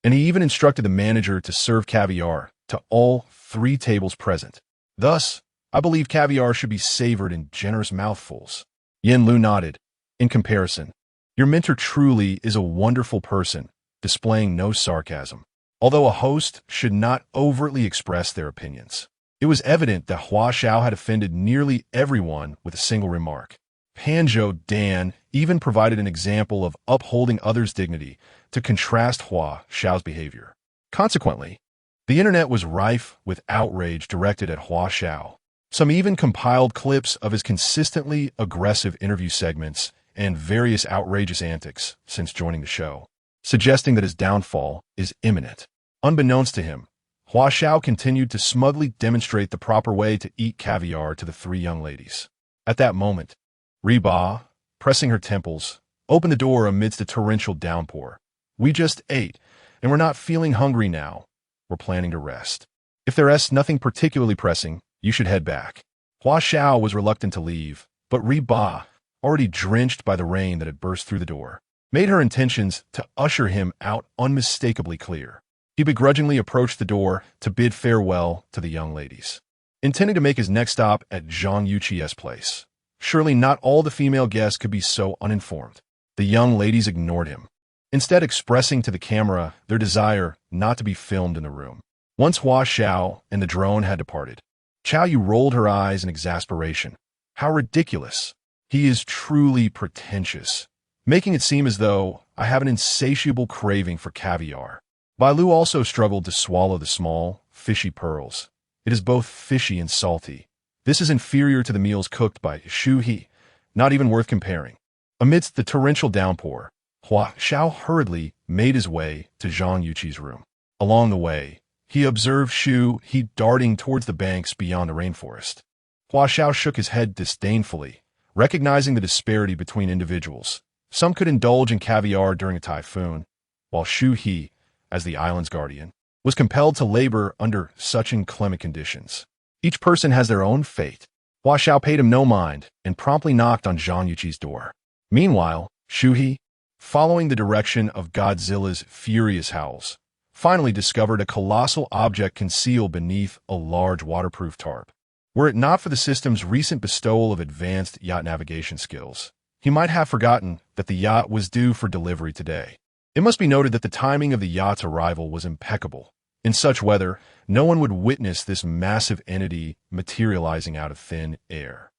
And he even instructed the manager to serve caviar to all 3 tables present. Thus, I believe caviar should be savored in generous mouthfuls. Yin Lu nodded. In comparison, your mentor truly is a wonderful person, displaying no sarcasm. Although a host should not overtly express their opinions, it was evident that Hua Xiao had offended nearly everyone with a single remark. Pan Zhou Dan even provided an example of upholding others' dignity to contrast Hua Xiao's behavior. Consequently, the internet was rife with outrage directed at Hua Xiao. Some even compiled clips of his consistently aggressive interview segments and various outrageous antics since joining the show, suggesting that his downfall is imminent. Unbeknownst to him, Hua Xiao continued to smugly demonstrate the proper way to eat caviar to the 3 young ladies. At that moment, Reba, pressing her temples, opened the door amidst a torrential downpour. We just ate, and we're not feeling hungry now. We're planning to rest. If there's nothing particularly pressing, you should head back. Hua Xiao was reluctant to leave, but Reba, already drenched by the rain that had burst through the door, made her intentions to usher him out unmistakably clear. He begrudgingly approached the door to bid farewell to the young ladies, intending to make his next stop at Zhang Yuqi's place. Surely not all the female guests could be so uninformed. The young ladies ignored him, instead expressing to the camera their desire not to be filmed in the room. Once Hua Xiao and the drone had departed, Xiao Yu rolled her eyes in exasperation. How ridiculous. He is truly pretentious, making it seem as though I have an insatiable craving for caviar. Bailu also struggled to swallow the small, fishy pearls. It is both fishy and salty. This is inferior to the meals cooked by Shu He, not even worth comparing. Amidst the torrential downpour, Hua Xiao hurriedly made his way to Zhang Yuqi's room. Along the way, he observed Shu He darting towards the banks beyond the rainforest. Hua Xiao shook his head disdainfully, recognizing the disparity between individuals. Some could indulge in caviar during a typhoon, while Shu He, as the island's guardian, was compelled to labor under such inclement conditions. Each person has their own fate. Hua Xiao paid him no mind and promptly knocked on Zhang Yuqi's door. Meanwhile, Shu He, following the direction of Godzilla's furious howls, finally discovered a colossal object concealed beneath a large waterproof tarp. Were it not for the system's recent bestowal of advanced yacht navigation skills, he might have forgotten that the yacht was due for delivery today. It must be noted that the timing of the yacht's arrival was impeccable. In such weather, no one would witness this massive entity materializing out of thin air.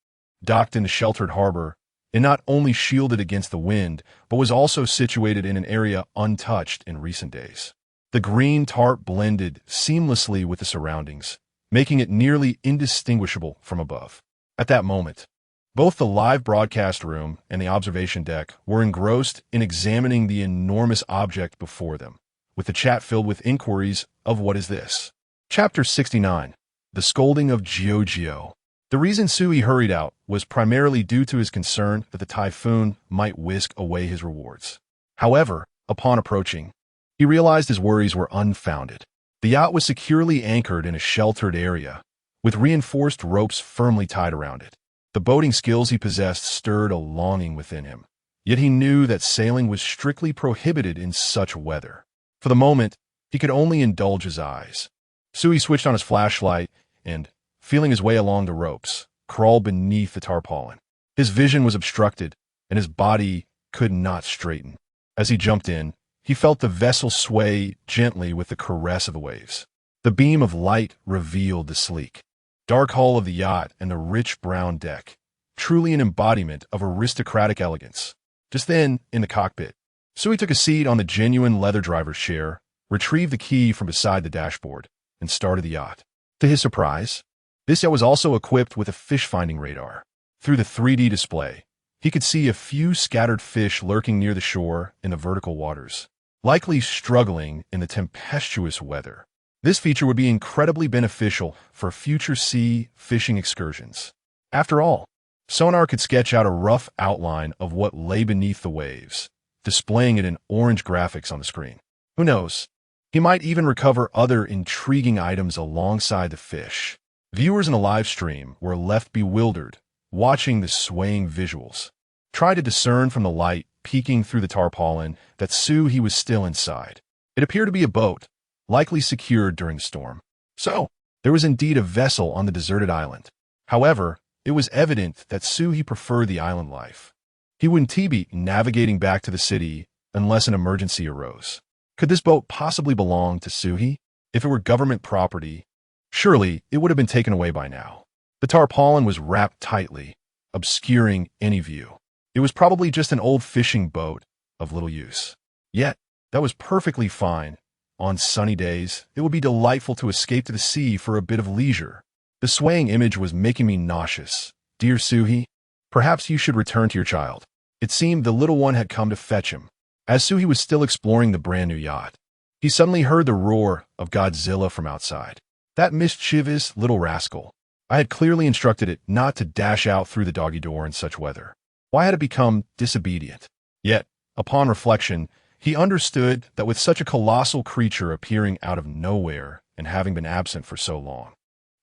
Docked in a sheltered harbor, it not only shielded against the wind, but was also situated in an area untouched in recent days. The green tarp blended seamlessly with the surroundings, making it nearly indistinguishable from above. At that moment, both the live broadcast room and the observation deck were engrossed in examining the enormous object before them, with the chat filled with inquiries of what is this. Chapter 69. The Scolding of Jiao. The reason Shu He hurried out was primarily due to his concern that the typhoon might whisk away his rewards. However, upon approaching, he realized his worries were unfounded. The yacht was securely anchored in a sheltered area, with reinforced ropes firmly tied around it. The boating skills he possessed stirred a longing within him, yet he knew that sailing was strictly prohibited in such weather. For the moment, he could only indulge his eyes. Shu He switched on his flashlight and, feeling his way along the ropes, crawled beneath the tarpaulin. His vision was obstructed, and his body could not straighten. As he jumped in, he felt the vessel sway gently with the caress of the waves. The beam of light revealed the sleek, dark hull of the yacht and the rich brown deck, truly an embodiment of aristocratic elegance. Just then, in the cockpit, Shu He took a seat on the genuine leather driver's chair, retrieved the key from beside the dashboard, and started the yacht. To his surprise, this yacht was also equipped with a fish-finding radar. Through the 3D display, he could see a few scattered fish lurking near the shore in the vertical waters, likely struggling in the tempestuous weather. This feature would be incredibly beneficial for future sea fishing excursions. After all, sonar could sketch out a rough outline of what lay beneath the waves, displaying it in orange graphics on the screen. Who knows? He might even recover other intriguing items alongside the fish. Viewers in the live stream were left bewildered, watching the swaying visuals. Try to discern from the light peeking through the tarpaulin that Shu He was still inside. It appeared to be a boat, likely secured during the storm. So, there was indeed a vessel on the deserted island. However, it was evident that Shu He preferred the island life. He wouldn't be navigating back to the city unless an emergency arose. Could this boat possibly belong to Shu He? If it were government property, surely it would have been taken away by now. The tarpaulin was wrapped tightly, obscuring any view. It was probably just an old fishing boat of little use. Yet, that was perfectly fine. On sunny days, it would be delightful to escape to the sea for a bit of leisure. The swaying image was making me nauseous. Dear Shu He, perhaps you should return to your child. It seemed the little one had come to fetch him. As Shu He was still exploring the brand-new yacht, he suddenly heard the roar of Godzilla from outside. That mischievous little rascal. I had clearly instructed it not to dash out through the doggy door in such weather. Why had it become disobedient? Yet, upon reflection, he understood that with such a colossal creature appearing out of nowhere and having been absent for so long,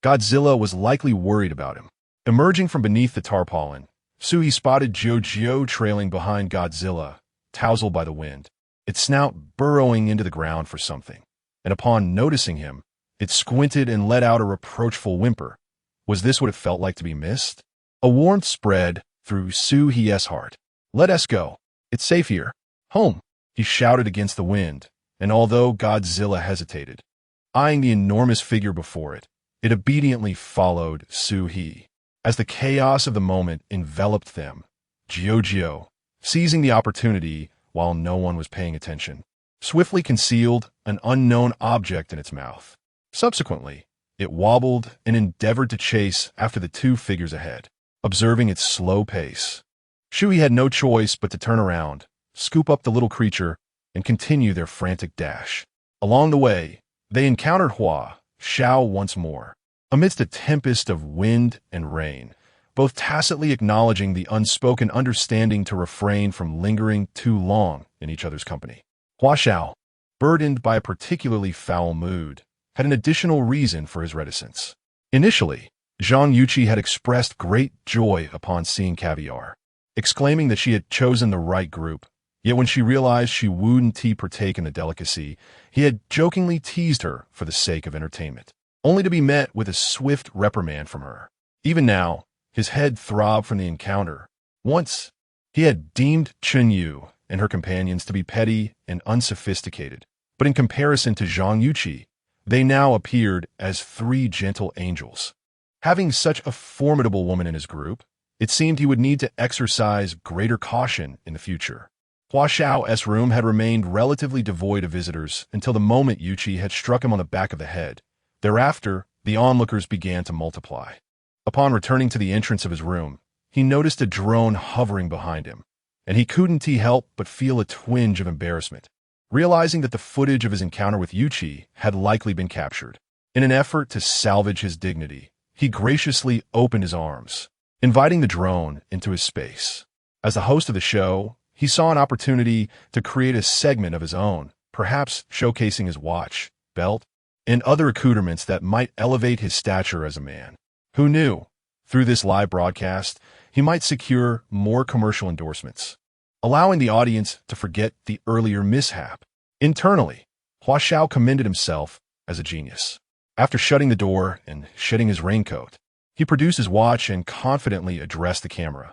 Godzilla was likely worried about him. Emerging from beneath the tarpaulin, Shu He spotted Jiao trailing behind Godzilla, tousled by the wind, its snout burrowing into the ground for something. And upon noticing him, it squinted and let out a reproachful whimper. Was this what it felt like to be missed? A warmth spread through Shu He's heart. Let us go. It's safe here. Home, he shouted against the wind, and although Godzilla hesitated, eyeing the enormous figure before it, it obediently followed Shu He. As the chaos of the moment enveloped them, Jiao, seizing the opportunity while no one was paying attention, swiftly concealed an unknown object in its mouth. Subsequently, it wobbled and endeavored to chase after the two figures ahead. Observing its slow pace, Shu He had no choice but to turn around, scoop up the little creature, and continue their frantic dash. Along the way, they encountered Xiao once more. Amidst a tempest of wind and rain, both tacitly acknowledging the unspoken understanding to refrain from lingering too long in each other's company. Xiao, burdened by a particularly foul mood, had an additional reason for his reticence. Initially, Zhang Yuqi had expressed great joy upon seeing Caviar, exclaiming that she had chosen the right group. Yet when she realized she wouldn't partake in the delicacy, he had jokingly teased her for the sake of entertainment, only to be met with a swift reprimand from her. Even now, his head throbbed from the encounter. Once, he had deemed Chen Yu and her companions to be petty and unsophisticated, but in comparison to Zhang Yuqi, they now appeared as three gentle angels. Having such a formidable woman in his group, it seemed he would need to exercise greater caution in the future. Xiao's room had remained relatively devoid of visitors until the moment Yuqi had struck him on the back of the head. Thereafter, the onlookers began to multiply. Upon returning to the entrance of his room, he noticed a drone hovering behind him, and he couldn't help but feel a twinge of embarrassment, realizing that the footage of his encounter with Yuqi had likely been captured. In an effort to salvage his dignity, he graciously opened his arms, inviting the drone into his space. As the host of the show, he saw an opportunity to create a segment of his own, perhaps showcasing his watch, belt, and other accoutrements that might elevate his stature as a man. Who knew? Through this live broadcast, he might secure more commercial endorsements, allowing the audience to forget the earlier mishap. Internally, Xiao commended himself as a genius. After shutting the door and shedding his raincoat, he produced his watch and confidently addressed the camera.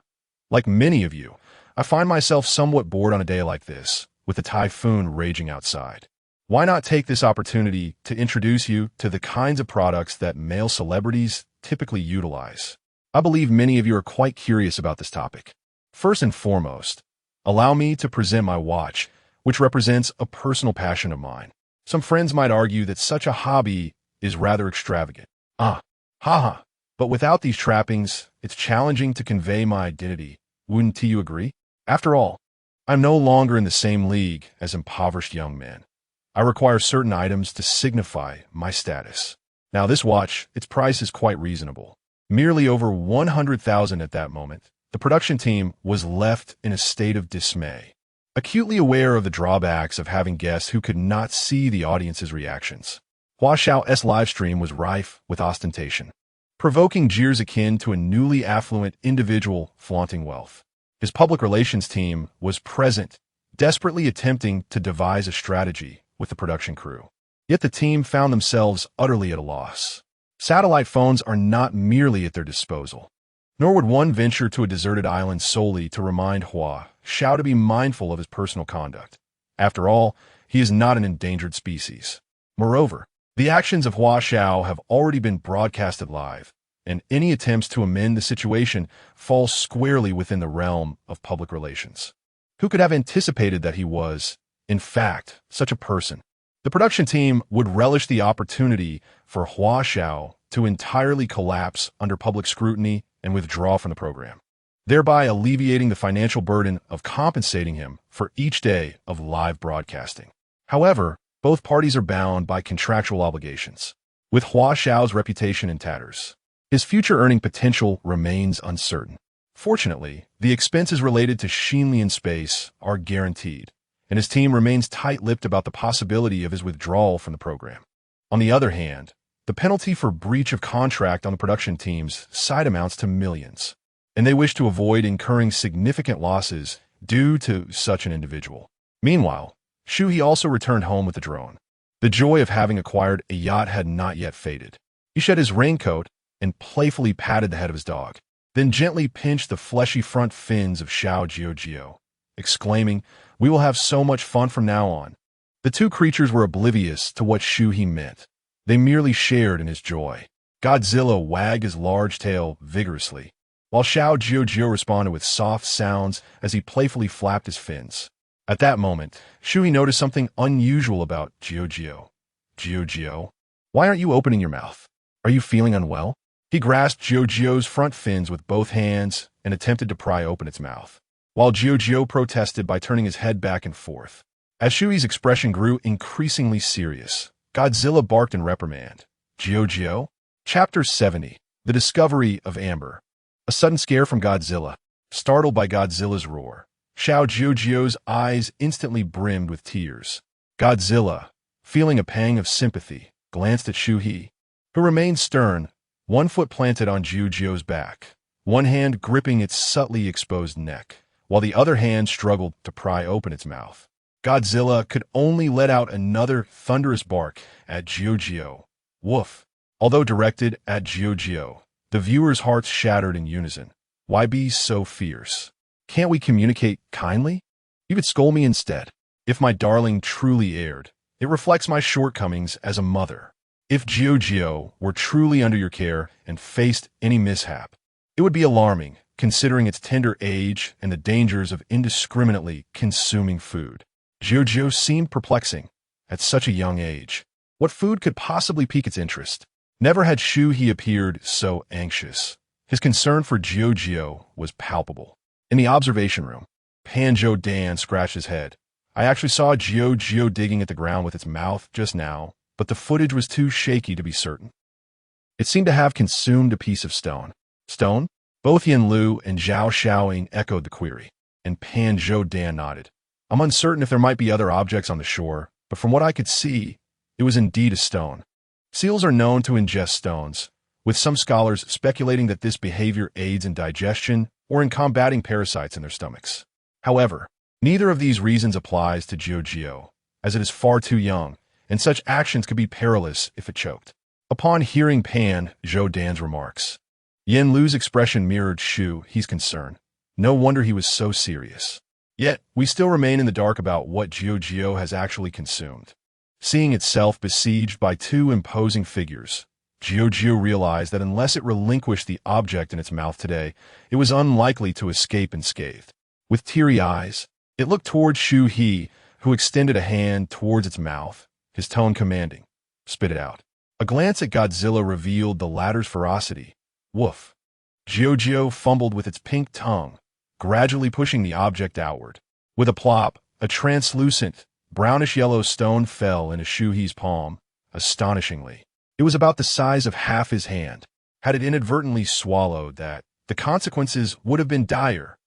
Like many of you, I find myself somewhat bored on a day like this, with the typhoon raging outside. Why not take this opportunity to introduce you to the kinds of products that male celebrities typically utilize? I believe many of you are quite curious about this topic. First and foremost, allow me to present my watch, which represents a personal passion of mine. Some friends might argue that such a hobby is rather extravagant. But without these trappings, it's challenging to convey my identity. Wouldn't you agree? After all, I'm no longer in the same league as impoverished young men. I require certain items to signify my status. Now this watch, its price is quite reasonable. Merely over 100,000 at that moment. The production team was left in a state of dismay, acutely aware of the drawbacks of having guests who could not see the audience's reactions. Xiao's livestream was rife with ostentation, provoking jeers akin to a newly affluent individual flaunting wealth. His public relations team was present, desperately attempting to devise a strategy with the production crew. Yet the team found themselves utterly at a loss. Satellite phones are not merely at their disposal, nor would one venture to a deserted island solely to remind Xiao to be mindful of his personal conduct. After all, he is not an endangered species. Moreover, the actions of Xiao have already been broadcasted live, and any attempts to amend the situation fall squarely within the realm of public relations. Who could have anticipated that he was, in fact, such a person? The production team would relish the opportunity for Xiao to entirely collapse under public scrutiny and withdraw from the program, thereby alleviating the financial burden of compensating him for each day of live broadcasting. However, both parties are bound by contractual obligations. With Xiao's reputation in tatters, his future earning potential remains uncertain. Fortunately, the expenses related to Xinli in space are guaranteed, and his team remains tight-lipped about the possibility of his withdrawal from the program. On the other hand, the penalty for breach of contract on the production team's side amounts to millions, and they wish to avoid incurring significant losses due to such an individual. Meanwhile, Shu He also returned home with the drone. The joy of having acquired a yacht had not yet faded. He shed his raincoat and playfully patted the head of his dog, then gently pinched the fleshy front fins of Xiao Jiao, exclaiming, "We will have so much fun from now on." The two creatures were oblivious to what Shu He meant. They merely shared in his joy. Godzilla wagged his large tail vigorously, while Xiao Jiao responded with soft sounds as he playfully flapped his fins. At that moment, Shu He noticed something unusual about Jiao. Jiao, why aren't you opening your mouth? Are you feeling unwell? He grasped Jiao's front fins with both hands and attempted to pry open its mouth. while Jiu protested by turning his head back and forth. As Shu He's expression grew increasingly serious, Godzilla barked in reprimand. Jiu. Chapter 70. The Discovery of Amber. A sudden scare from Godzilla. Startled by Godzilla's roar, Xiao Jiu's eyes instantly brimmed with tears. Godzilla, feeling a pang of sympathy, glanced at Shu He, who remained stern, one foot planted on Jiu's back, one hand gripping its subtly exposed neck, while the other hand struggled to pry open its mouth. Godzilla could only let out another thunderous bark at Jiu. Woof. Although directed at Jiu, the viewers' hearts shattered in unison. Why be so fierce? Can't we communicate kindly? You could scold me instead. If my darling truly erred, it reflects my shortcomings as a mother. If Jiu were truly under your care and faced any mishap, it would be alarming, considering its tender age and the dangers of indiscriminately consuming food. Jiu seemed perplexing. At such a young age, what food could possibly pique its interest? Never had Shu He appeared so anxious. His concern for Jiu was palpable. In the observation room, Panjo Dan scratched his head. I actually saw Jiu digging at the ground with its mouth just now, but the footage was too shaky to be certain. It seemed to have consumed a piece of stone. Stone? Both Yin Lu and Zhao Xiaoying echoed the query, and Panjo Dan nodded. I'm uncertain if there might be other objects on the shore, but from what I could see, it was indeed a stone. Seals are known to ingest stones, with some scholars speculating that this behavior aids in digestion or in combating parasites in their stomachs. However, neither of these reasons applies to Jiu, as it is far too young, and such actions could be perilous if it choked. Upon hearing Panjo Dan's remarks, Yin Lu's expression mirrored Shu He's concern. No wonder he was so serious. Yet, we still remain in the dark about what Jiu has actually consumed. Seeing itself besieged by two imposing figures, Jiu realized that unless it relinquished the object in its mouth today, it was unlikely to escape unscathed. With teary eyes, it looked toward Shu He, who extended a hand towards its mouth, his tone commanding. Spit it out. A glance at Godzilla revealed the latter's ferocity. Woof. Jiu fumbled with its pink tongue, gradually pushing the object outward. With a plop, a translucent, brownish-yellow stone fell into Shu He's palm, astonishingly. It was about the size of half his hand. Had it inadvertently swallowed that, the consequences would have been dire.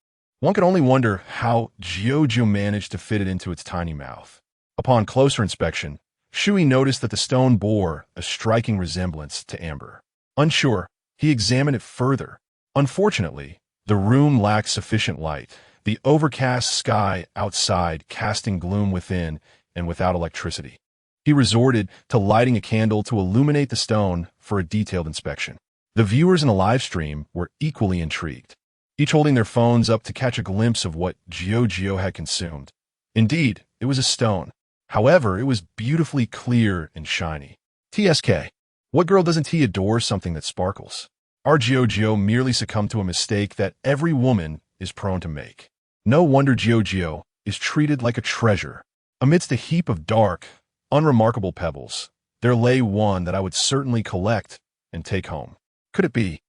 One could only wonder how Jiu managed to fit it into its tiny mouth. Upon closer inspection, Shu He noticed that the stone bore a striking resemblance to amber. Unsure, he examined it further. Unfortunately, the room lacked sufficient light, the overcast sky outside casting gloom within and without electricity. He resorted to lighting a candle to illuminate the stone for a detailed inspection. The viewers in the live stream were equally intrigued, each holding their phones up to catch a glimpse of what Jiu had consumed. Indeed, it was a stone. However, it was beautifully clear and shiny. TSK. What girl doesn't adore something that sparkles? Our Jiu merely succumbed to a mistake that every woman is prone to make. No wonder Jiu is treated like a treasure. Amidst a heap of dark, unremarkable pebbles, there lay one that I would certainly collect and take home. Could it be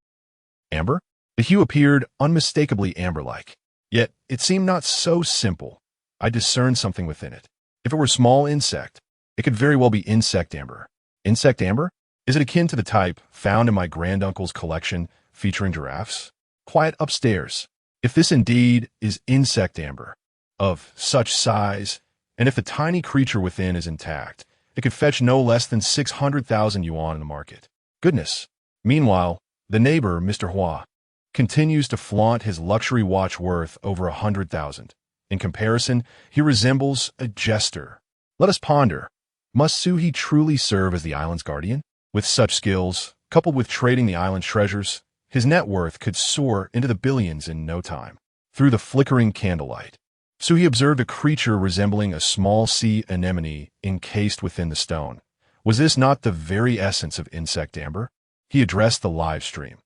amber? The hue appeared unmistakably amber-like. Yet, it seemed not so simple. I discerned something within it. If it were a small insect, it could very well be insect amber. Insect amber? Is it akin to the type found in my granduncle's collection featuring giraffes? Quiet upstairs. If this indeed is insect amber, of such size, and if the tiny creature within is intact, it could fetch no less than 600,000 yuan in the market. Goodness. Meanwhile, the neighbor, Mr. Hua, continues to flaunt his luxury watch worth over 100,000. In comparison, he resembles a jester. Let us ponder. Must Shu He truly serve as the island's guardian? With such skills, coupled with trading the island's treasures, his net worth could soar into the billions in no time. Through the flickering candlelight, Shu He observed a creature resembling a small sea anemone encased within the stone. Was this not the very essence of insect amber? He addressed the live stream.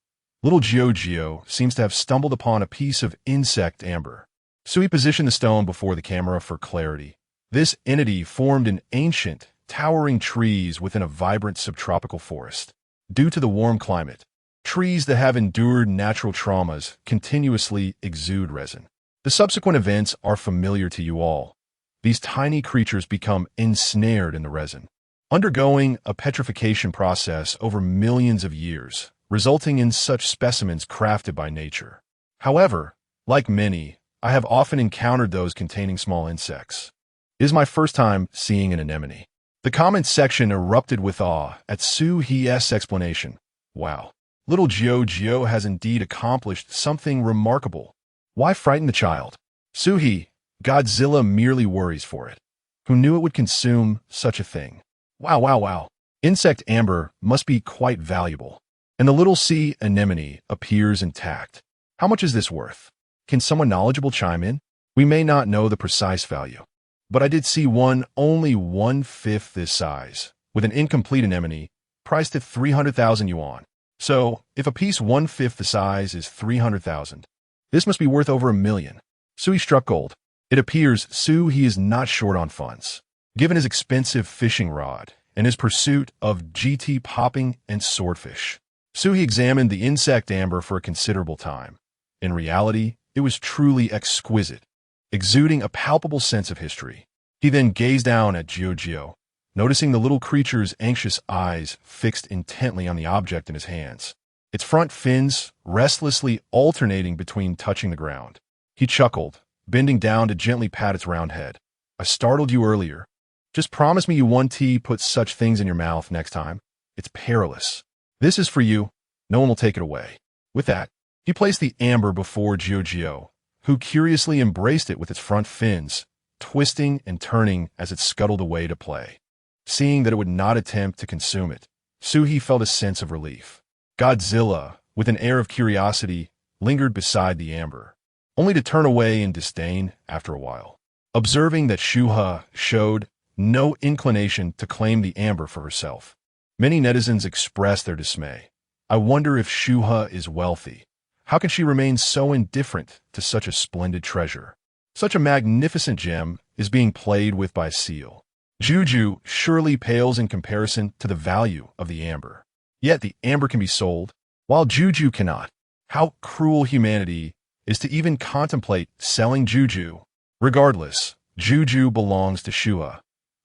Little Jiu seems to have stumbled upon a piece of insect amber. Shu He positioned the stone before the camera for clarity. This entity formed in ancient, towering trees within a vibrant subtropical forest. Due to the warm climate, trees that have endured natural traumas continuously exude resin. The subsequent events are familiar to you all. These tiny creatures become ensnared in the resin, undergoing a petrification process over millions of years, resulting in such specimens crafted by nature. However, like many, I have often encountered those containing small insects. It is my first time seeing an anemone. The comments section erupted with awe at Shu He's explanation. Wow, little Gio has indeed accomplished something remarkable. Why frighten the child? Shu He, Godzilla merely worries for it. Who knew it would consume such a thing? Wow. Insect amber must be quite valuable. And the little sea anemone appears intact. How much is this worth? Can someone knowledgeable chime in? We may not know the precise value, but I did see one only 1/5 this size, with an incomplete anemone, priced at 300,000 yuan. So, if a piece 1/5 the size is 300,000, this must be worth over $1 million. Shu He struck gold. It appears Shu He is not short on funds, given his expensive fishing rod and his pursuit of GT popping and swordfish. Shu He examined the insect amber for a considerable time. In reality, it was truly exquisite, exuding a palpable sense of history. He then gazed down at Gio, noticing the little creature's anxious eyes fixed intently on the object in his hands, its front fins restlessly alternating between touching the ground. He chuckled, bending down to gently pat its round head. I startled you earlier. Just promise me you won't put such things in your mouth next time. It's perilous. This is for you. No one will take it away. With that, he placed the amber before Gio, who curiously embraced it with its front fins, twisting and turning as it scuttled away to play. Seeing that it would not attempt to consume it, Shu He felt a sense of relief. Godzilla, with an air of curiosity, lingered beside the amber, only to turn away in disdain after a while. Observing that Shu He showed no inclination to claim the amber for herself, many netizens expressed their dismay. I wonder if Shu He is wealthy. How can she remain so indifferent to such a splendid treasure? Such a magnificent gem is being played with by a seal. Juju surely pales in comparison to the value of the amber. Yet the amber can be sold, while Juju cannot. How cruel humanity is to even contemplate selling Juju. Regardless, Juju belongs to Shu He.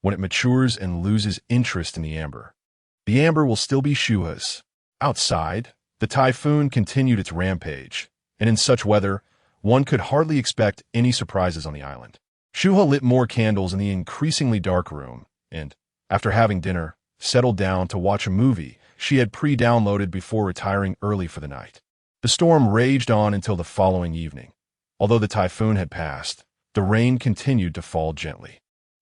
When it matures and loses interest in the amber will still be Shu He's. Outside, the typhoon continued its rampage, and in such weather, one could hardly expect any surprises on the island. Shu He lit more candles in the increasingly dark room, and, after having dinner, settled down to watch a movie she had pre-downloaded before retiring early for the night. The storm raged on until the following evening. Although the typhoon had passed, the rain continued to fall gently.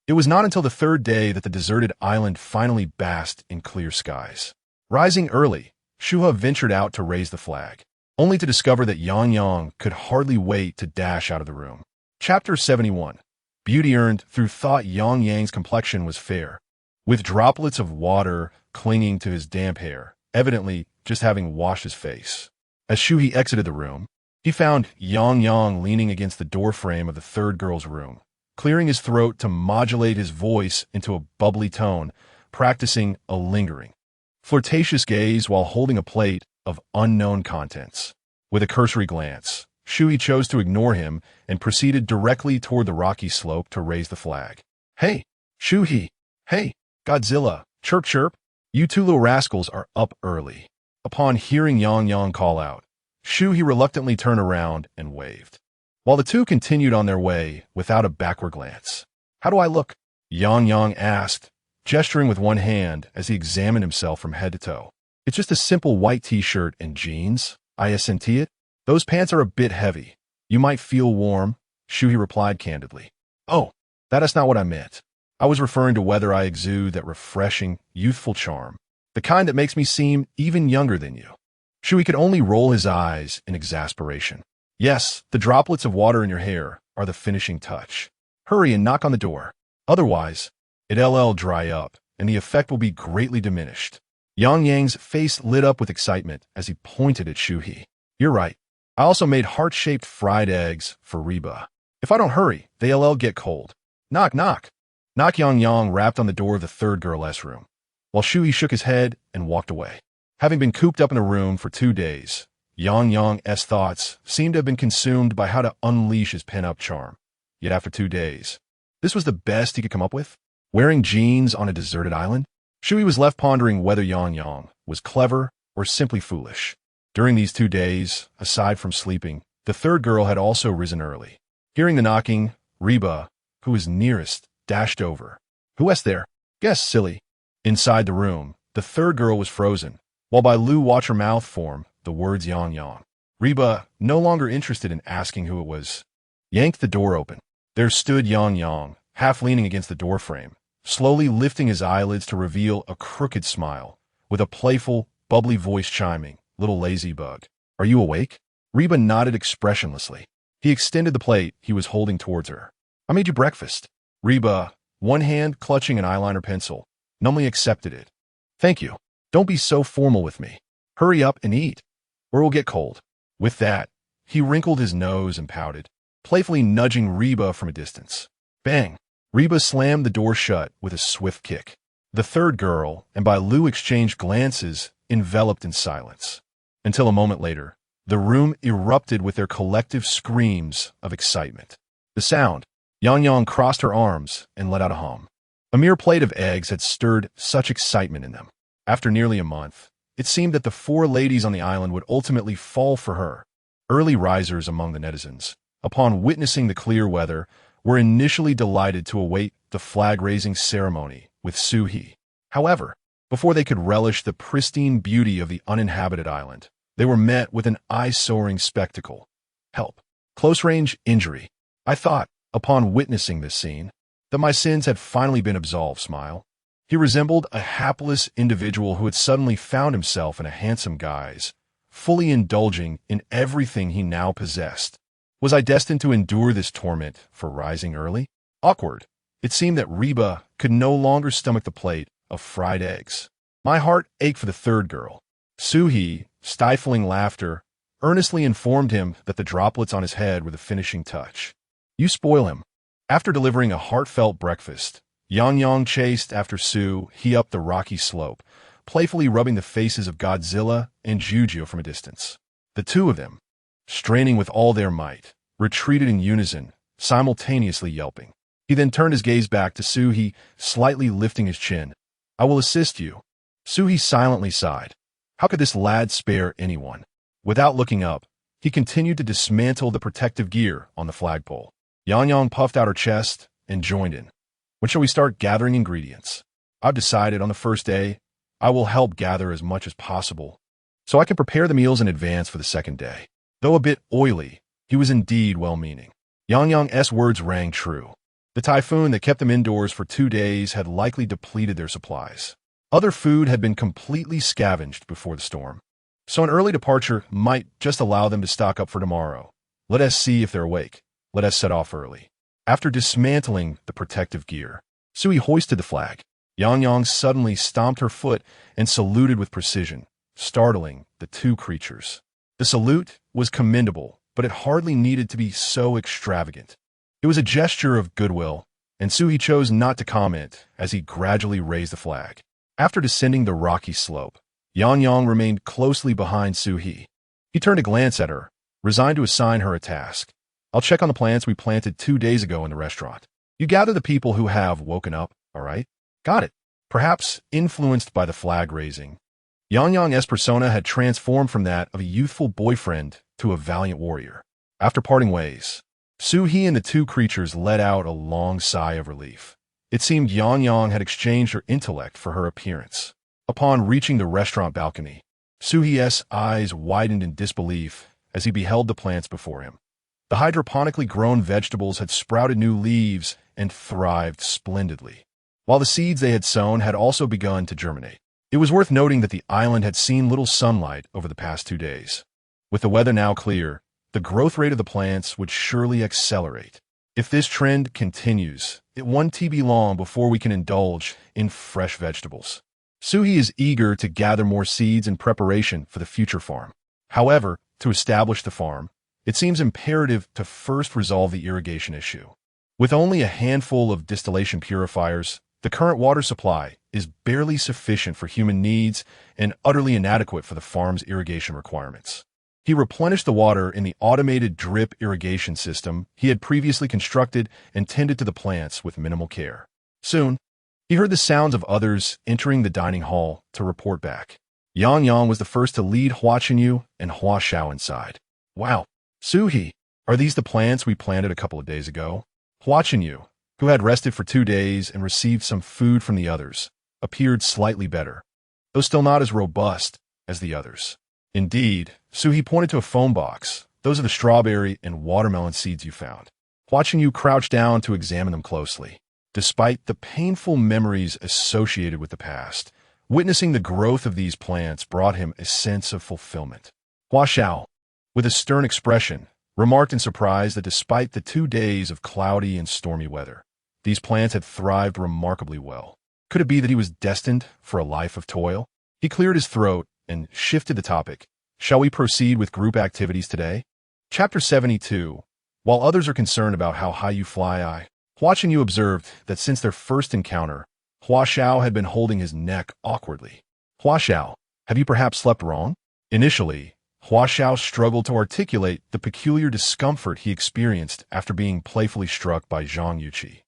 It was not until the third day that the deserted island finally basked in clear skies. Rising early, Shu He ventured out to raise the flag, only to discover that Yang could hardly wait to dash out of the room. Chapter 71. Beauty earned through thought. Yang's complexion was fair, with droplets of water clinging to his damp hair, evidently just having washed his face. As Shu He exited the room, he found Yang leaning against the doorframe of the third girl's room, clearing his throat to modulate his voice into a bubbly tone, practicing a lingering, flirtatious gaze while holding a plate of unknown contents. With a cursory glance, Shu He chose to ignore him and proceeded directly toward the rocky slope to raise the flag. Hey, Shu He! Hey, Godzilla! Chirp chirp! You two little rascals are up early. Upon hearing Yang call out, Shu He reluctantly turned around and waved, while the two continued on their way without a backward glance. How do I look? Yang asked, gesturing with one hand as he examined himself from head to toe. It's just a simple white t-shirt and jeans. Isn't it? Those pants are a bit heavy. You might feel warm, Shu He replied candidly. Oh, that is not what I meant. I was referring to whether I exude that refreshing, youthful charm, the kind that makes me seem even younger than you. Shu He could only roll his eyes in exasperation. Yes, the droplets of water in your hair are the finishing touch. Hurry and knock on the door. Otherwise, it'll dry up, and the effect will be greatly diminished. Yang's face lit up with excitement as he pointed at Shu He. You're right. I also made heart-shaped fried eggs for Reba. If I don't hurry, they'll get cold. Knock, knock. Knock. Yang rapped on the door of the third girl's room, while Shu He shook his head and walked away. Having been cooped up in a room for 2 days, Yang Yang's thoughts seemed to have been consumed by how to unleash his pent-up charm. Yet after 2 days, this was the best he could come up with? Wearing jeans on a deserted island? Shu He was left pondering whether Yang was clever or simply foolish. During these 2 days, aside from sleeping, the third girl had also risen early. Hearing the knocking, Reba, who was nearest, dashed over. "Who's there?" "Guess, silly." Inside the room, the third girl was frozen, while Bailu watched her mouth form the words Yang. Reba, no longer interested in asking who it was, yanked the door open. There stood Yang, half leaning against the doorframe, slowly lifting his eyelids to reveal a crooked smile, with a playful, bubbly voice chiming, "Little lazy bug. Are you awake?" Reba nodded expressionlessly. He extended the plate he was holding towards her. "I made you breakfast." Reba, one hand clutching an eyeliner pencil, numbly accepted it. "Thank you. Don't be so formal with me. Hurry up and eat, or it will get cold." With that, he wrinkled his nose and pouted, playfully nudging Reba from a distance. Bang! Reba slammed the door shut with a swift kick. The third girl and Bailu exchanged glances, enveloped in silence. Until a moment later, the room erupted with their collective screams of excitement. The sound, Yang crossed her arms and let out a hum. A mere plate of eggs had stirred such excitement in them. After nearly a month, it seemed that the four ladies on the island would ultimately fall for her. Early risers among the netizens, upon witnessing the clear weather, were initially delighted to await the flag-raising ceremony with Shu He. However, before they could relish the pristine beauty of the uninhabited island, they were met with an eye-soaring spectacle. Help. Close-range injury. I thought, upon witnessing this scene, that my sins had finally been absolved. Smile. He resembled a hapless individual who had suddenly found himself in a handsome guise, fully indulging in everything he now possessed. Was I destined to endure this torment for rising early? Awkward. It seemed that Reba could no longer stomach the plate of fried eggs. My heart ached for the third girl. Shu He, stifling laughter, earnestly informed him that the droplets on his head were the finishing touch. "You spoil him." After delivering a heartfelt breakfast, Yang chased after Shu He up the rocky slope, playfully rubbing the faces of Godzilla and Juju from a distance. The two of them, straining with all their might, retreated in unison, simultaneously yelping. He then turned his gaze back to Shu He, slightly lifting his chin. "I will assist you." Shu He silently sighed. How could this lad spare anyone? Without looking up, he continued to dismantle the protective gear on the flagpole. Yang puffed out her chest and joined in. "When shall we start gathering ingredients?" "I've decided on the first day, I will help gather as much as possible, so I can prepare the meals in advance for the second day." Though a bit oily, he was indeed well-meaning. Yang's words rang true. The typhoon that kept them indoors for 2 days had likely depleted their supplies. Other food had been completely scavenged before the storm, so an early departure might just allow them to stock up for tomorrow. Let us see if they're awake. Let us set off early. After dismantling the protective gear, Shu He hoisted the flag. Yang suddenly stomped her foot and saluted with precision, startling the two creatures. The salute was commendable, but it hardly needed to be so extravagant. It was a gesture of goodwill, and Shu He chose not to comment as he gradually raised the flag. After descending the rocky slope, Yang remained closely behind Shu He. He turned to glance at her, resigned to assign her a task. "I'll check on the plants we planted 2 days ago in the restaurant. You gather the people who have woken up, all right?" "Got it." Perhaps influenced by the flag raising, Yang's persona had transformed from that of a youthful boyfriend to a valiant warrior. After parting ways, Shu He and the two creatures let out a long sigh of relief. It seemed Yang had exchanged her intellect for her appearance. Upon reaching the restaurant balcony, Shu He's eyes widened in disbelief as he beheld the plants before him. The hydroponically grown vegetables had sprouted new leaves and thrived splendidly, while the seeds they had sown had also begun to germinate. It was worth noting that the island had seen little sunlight over the past 2 days. With the weather now clear, the growth rate of the plants would surely accelerate. If this trend continues, it won't be long before we can indulge in fresh vegetables. Shu He is eager to gather more seeds in preparation for the future farm. However, to establish the farm, it seems imperative to first resolve the irrigation issue. With only a handful of distillation purifiers, the current water supply is barely sufficient for human needs and utterly inadequate for the farm's irrigation requirements. He replenished the water in the automated drip irrigation system he had previously constructed and tended to the plants with minimal care. Soon, he heard the sounds of others entering the dining hall to report back. Yang Yang was the first to lead Hua Chenyu and Hua Xiao inside. Wow, Shu He, are these the plants we planted a couple of days ago? Hua Chenyu, who had rested for 2 days and received some food from the others, appeared slightly better, though still not as robust as the others. Indeed, Shu He pointed to a foam box. Those are the strawberry and watermelon seeds you found. Hua Chenyu crouched down to examine them closely. Despite the painful memories associated with the past, witnessing the growth of these plants brought him a sense of fulfillment. Hua Xiao, with a stern expression, remarked in surprise that despite the 2 days of cloudy and stormy weather, these plants had thrived remarkably well. Could it be that he was destined for a life of toil? He cleared his throat and shifted the topic. Shall we proceed with group activities today? Chapter 72. While others are concerned about how high you fly, Hua Chenyu observed that since their first encounter, Hua Xiao had been holding his neck awkwardly. Hua Xiao, have you perhaps slept wrong? Initially, Hua Xiao struggled to articulate the peculiar discomfort he experienced after being playfully struck by Zhang Yuqi,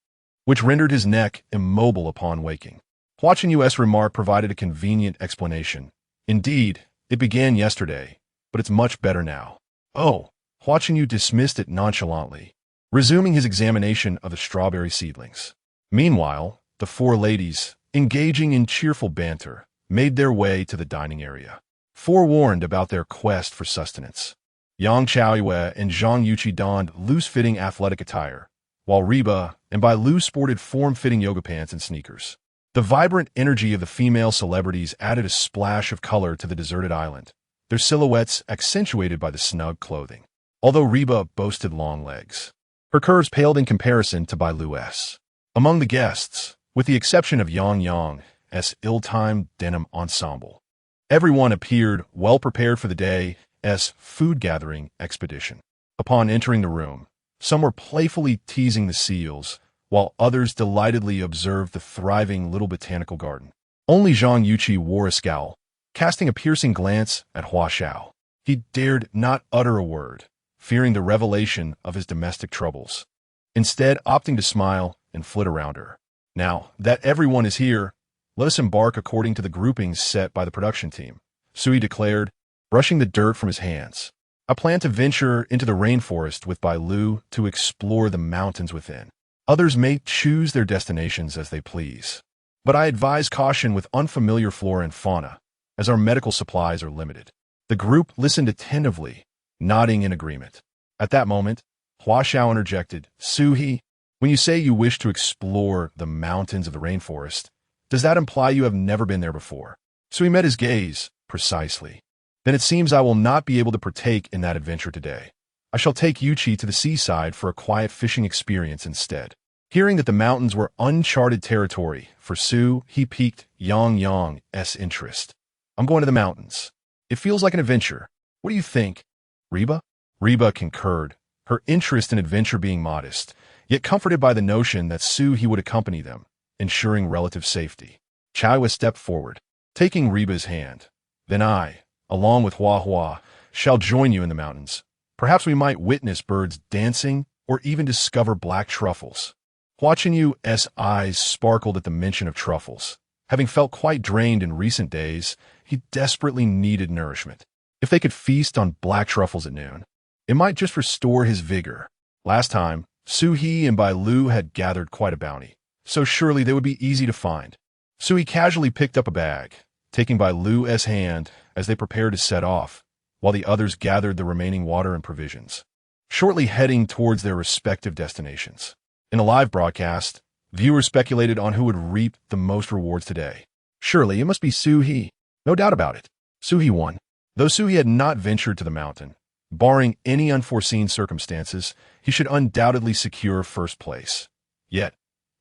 which rendered his neck immobile upon waking. Hua Chenyu's remark provided a convenient explanation. Indeed, it began yesterday, but it's much better now. Oh, Hua Chenyu dismissed it nonchalantly, resuming his examination of the strawberry seedlings. Meanwhile, the 4 ladies, engaging in cheerful banter, made their way to the dining area, forewarned about their quest for sustenance. Yang Chaoyue and Zhang Yuqi donned loose-fitting athletic attire, while Reba and Bailu sported form-fitting yoga pants and sneakers. The vibrant energy of the female celebrities added a splash of color to the deserted island, their silhouettes accentuated by the snug clothing. Although Reba boasted long legs, her curves paled in comparison to Bailu's. Among the guests, with the exception of Yang Yang's ill-timed denim ensemble, everyone appeared well-prepared for the day's food-gathering expedition. Upon entering the room, some were playfully teasing the seals, while others delightedly observed the thriving little botanical garden. Only Zhang Yuqi wore a scowl, casting a piercing glance at Hua Xiao. He dared not utter a word, fearing the revelation of his domestic troubles, instead opting to smile and flit around her. Now that everyone is here, let us embark according to the groupings set by the production team, Shu He declared, brushing the dirt from his hands. I plan to venture into the rainforest with Bailu to explore the mountains within. Others may choose their destinations as they please, but I advise caution with unfamiliar flora and fauna, as our medical supplies are limited. The group listened attentively, nodding in agreement. At that moment, Hua Xiao interjected, Shu He, when you say you wish to explore the mountains of the rainforest, does that imply you have never been there before? Shu He met his gaze, precisely. Then it seems I will not be able to partake in that adventure today. I shall take Yuqi to the seaside for a quiet fishing experience instead. Hearing that the mountains were uncharted territory for Shu, he piqued Yang Yang's interest. I'm going to the mountains. It feels like an adventure. What do you think, Reba? Reba concurred, her interest in adventure being modest, yet comforted by the notion that Shu He would accompany them, ensuring relative safety. Chaiwa stepped forward, taking Reba's hand. Then I, along with Hua, shall join you in the mountains. Perhaps we might witness birds dancing or even discover black truffles. Hua Chenyu's eyes sparkled at the mention of truffles. Having felt quite drained in recent days, he desperately needed nourishment. If they could feast on black truffles at noon, it might just restore his vigor. Last time, Shu He and Bailu had gathered quite a bounty, so surely they would be easy to find. Shu He casually picked up a bag, taking Bailu's hand as they prepared to set off, while the others gathered the remaining water and provisions, shortly heading towards their respective destinations. In a live broadcast, viewers speculated on who would reap the most rewards today. Surely it must be Shu He. No doubt about it. Shu He won. Though Shu He had not ventured to the mountain, barring any unforeseen circumstances, he should undoubtedly secure first place. Yet,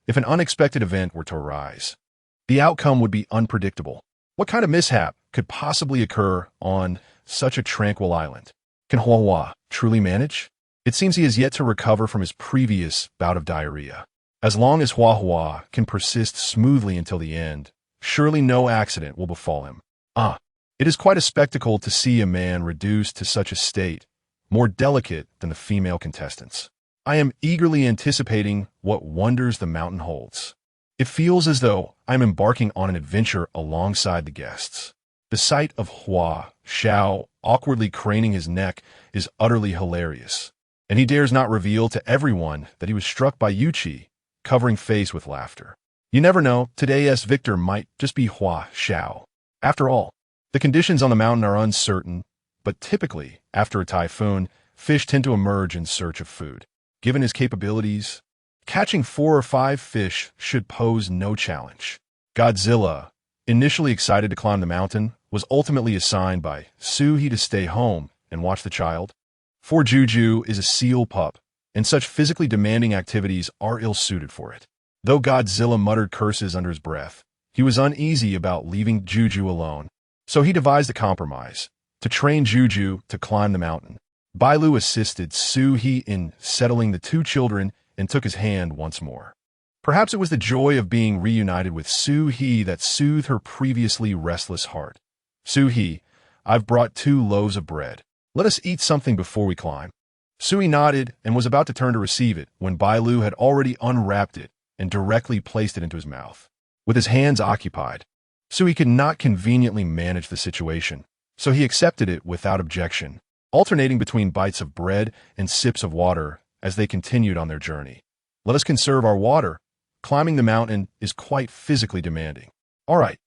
if an unexpected event were to arise, the outcome would be unpredictable. What kind of mishap could possibly occur on such a tranquil island? Can Hua truly manage? It seems he has yet to recover from his previous bout of diarrhea. As long as Hua can persist smoothly until the end, surely no accident will befall him. It is quite a spectacle to see a man reduced to such a state, more delicate than the female contestants. I am eagerly anticipating what wonders the mountain holds. It feels as though I am embarking on an adventure alongside the guests. The sight of Xiao awkwardly craning his neck is utterly hilarious, and he dares not reveal to everyone that he was struck by Yuqi, covering face with laughter. You never know, today's victor might just be Xiao. After all, the conditions on the mountain are uncertain, but typically, after a typhoon, fish tend to emerge in search of food. Given his capabilities, catching 4 or 5 fish should pose no challenge. Godzilla, initially excited to climb the mountain, was ultimately assigned by Shu He to stay home and watch the child. For Juju is a seal pup, and such physically demanding activities are ill-suited for it. Though Godzilla muttered curses under his breath, he was uneasy about leaving Juju alone. So he devised a compromise, to train Juju to climb the mountain. Bailu assisted Shu He in settling the 2 children and took his hand once more. Perhaps it was the joy of being reunited with Shu He that soothed her previously restless heart. Shu He, I've brought 2 loaves of bread. Let us eat something before we climb. Shu He nodded and was about to turn to receive it when Bailu had already unwrapped it and directly placed it into his mouth. With his hands occupied, Shu He could not conveniently manage the situation, so he accepted it without objection, alternating between bites of bread and sips of water as they continued on their journey. Let us conserve our water. Climbing the mountain is quite physically demanding. All right.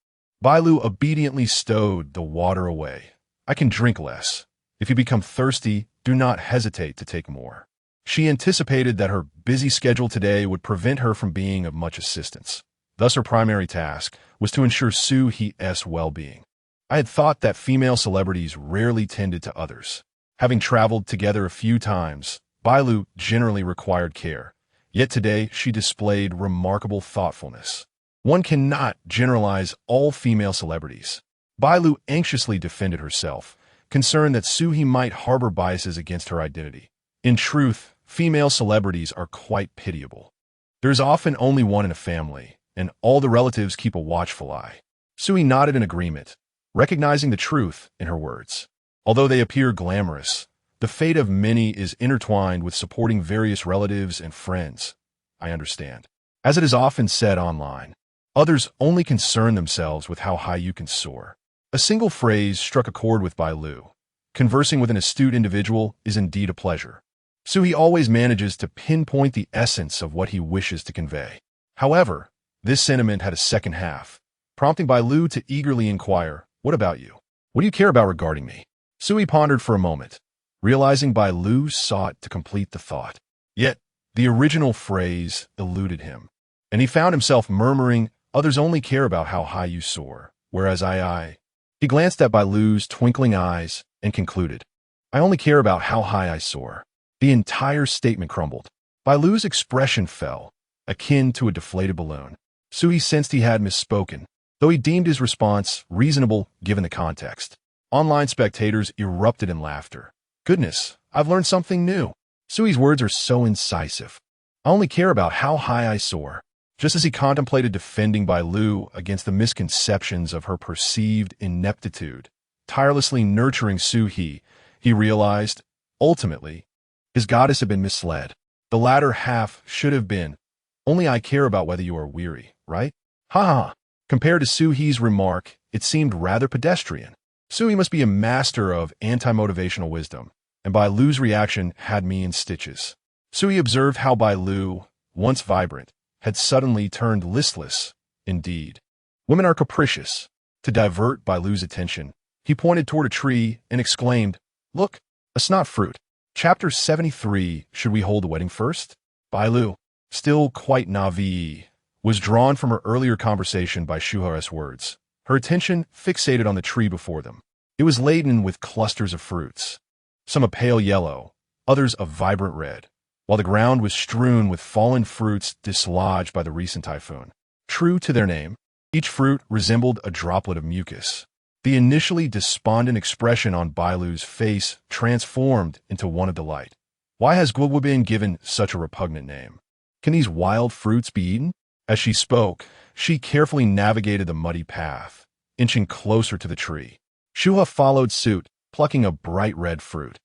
Bailu obediently stowed the water away. I can drink less. If you become thirsty, do not hesitate to take more. She anticipated that her busy schedule today would prevent her from being of much assistance. Thus, her primary task was to ensure Shu He's well-being. I had thought that female celebrities rarely tended to others. Having traveled together a few times, Bailu generally required care, yet today she displayed remarkable thoughtfulness. One cannot generalize all female celebrities. Bailu anxiously defended herself, concerned that Shu He might harbor biases against her identity. In truth, female celebrities are quite pitiable. There is often only one in a family, and all the relatives keep a watchful eye. Shu He nodded in agreement, recognizing the truth in her words. Although they appear glamorous, the fate of many is intertwined with supporting various relatives and friends. I understand. As it is often said online, others only concern themselves with how high you can soar. A single phrase struck a chord with Bailu. Conversing with an astute individual is indeed a pleasure. Shu He always manages to pinpoint the essence of what he wishes to convey. However, this sentiment had a second half, prompting Bailu to eagerly inquire, "What about you? What do you care about regarding me?" Shu He pondered for a moment, realizing Bailu sought to complete the thought. Yet, the original phrase eluded him, and he found himself murmuring, "Others only care about how high you soar, whereas I." He glanced at Bailu's twinkling eyes and concluded, "I only care about how high I soar." The entire statement crumbled. Bailu's expression fell, akin to a deflated balloon. Shu He sensed he had misspoken, though he deemed his response reasonable given the context. Online spectators erupted in laughter. "Goodness, I've learned something new." Shu He's words are so incisive. "I only care about how high I soar." Just as he contemplated defending Bailu against the misconceptions of her perceived ineptitude, tirelessly nurturing Shu He, he realized, ultimately, his goddess had been misled. The latter half should have been, "Only I care about whether you are weary, right?" Ha ha. Compared to Shu He's remark, it seemed rather pedestrian. Shu He must be a master of anti-motivational wisdom, and Bailu's reaction had me in stitches. Shu He observed how Bailu, once vibrant, had suddenly turned listless. Indeed, women are capricious. To divert Bailu's attention, he pointed toward a tree and exclaimed, "Look, a snot fruit." Chapter 73, Should We Hold the Wedding First? Bailu, still quite naive, was drawn from her earlier conversation by Shu He's words. Her attention fixated on the tree before them. It was laden with clusters of fruits, some a pale yellow, others a vibrant red, while the ground was strewn with fallen fruits dislodged by the recent typhoon. True to their name, each fruit resembled a droplet of mucus. The initially despondent expression on Bailu's face transformed into one of delight. Why has Guo been given such a repugnant name? Can these wild fruits be eaten? As she spoke, she carefully navigated the muddy path, inching closer to the tree. Shu He followed suit, plucking a bright red fruit.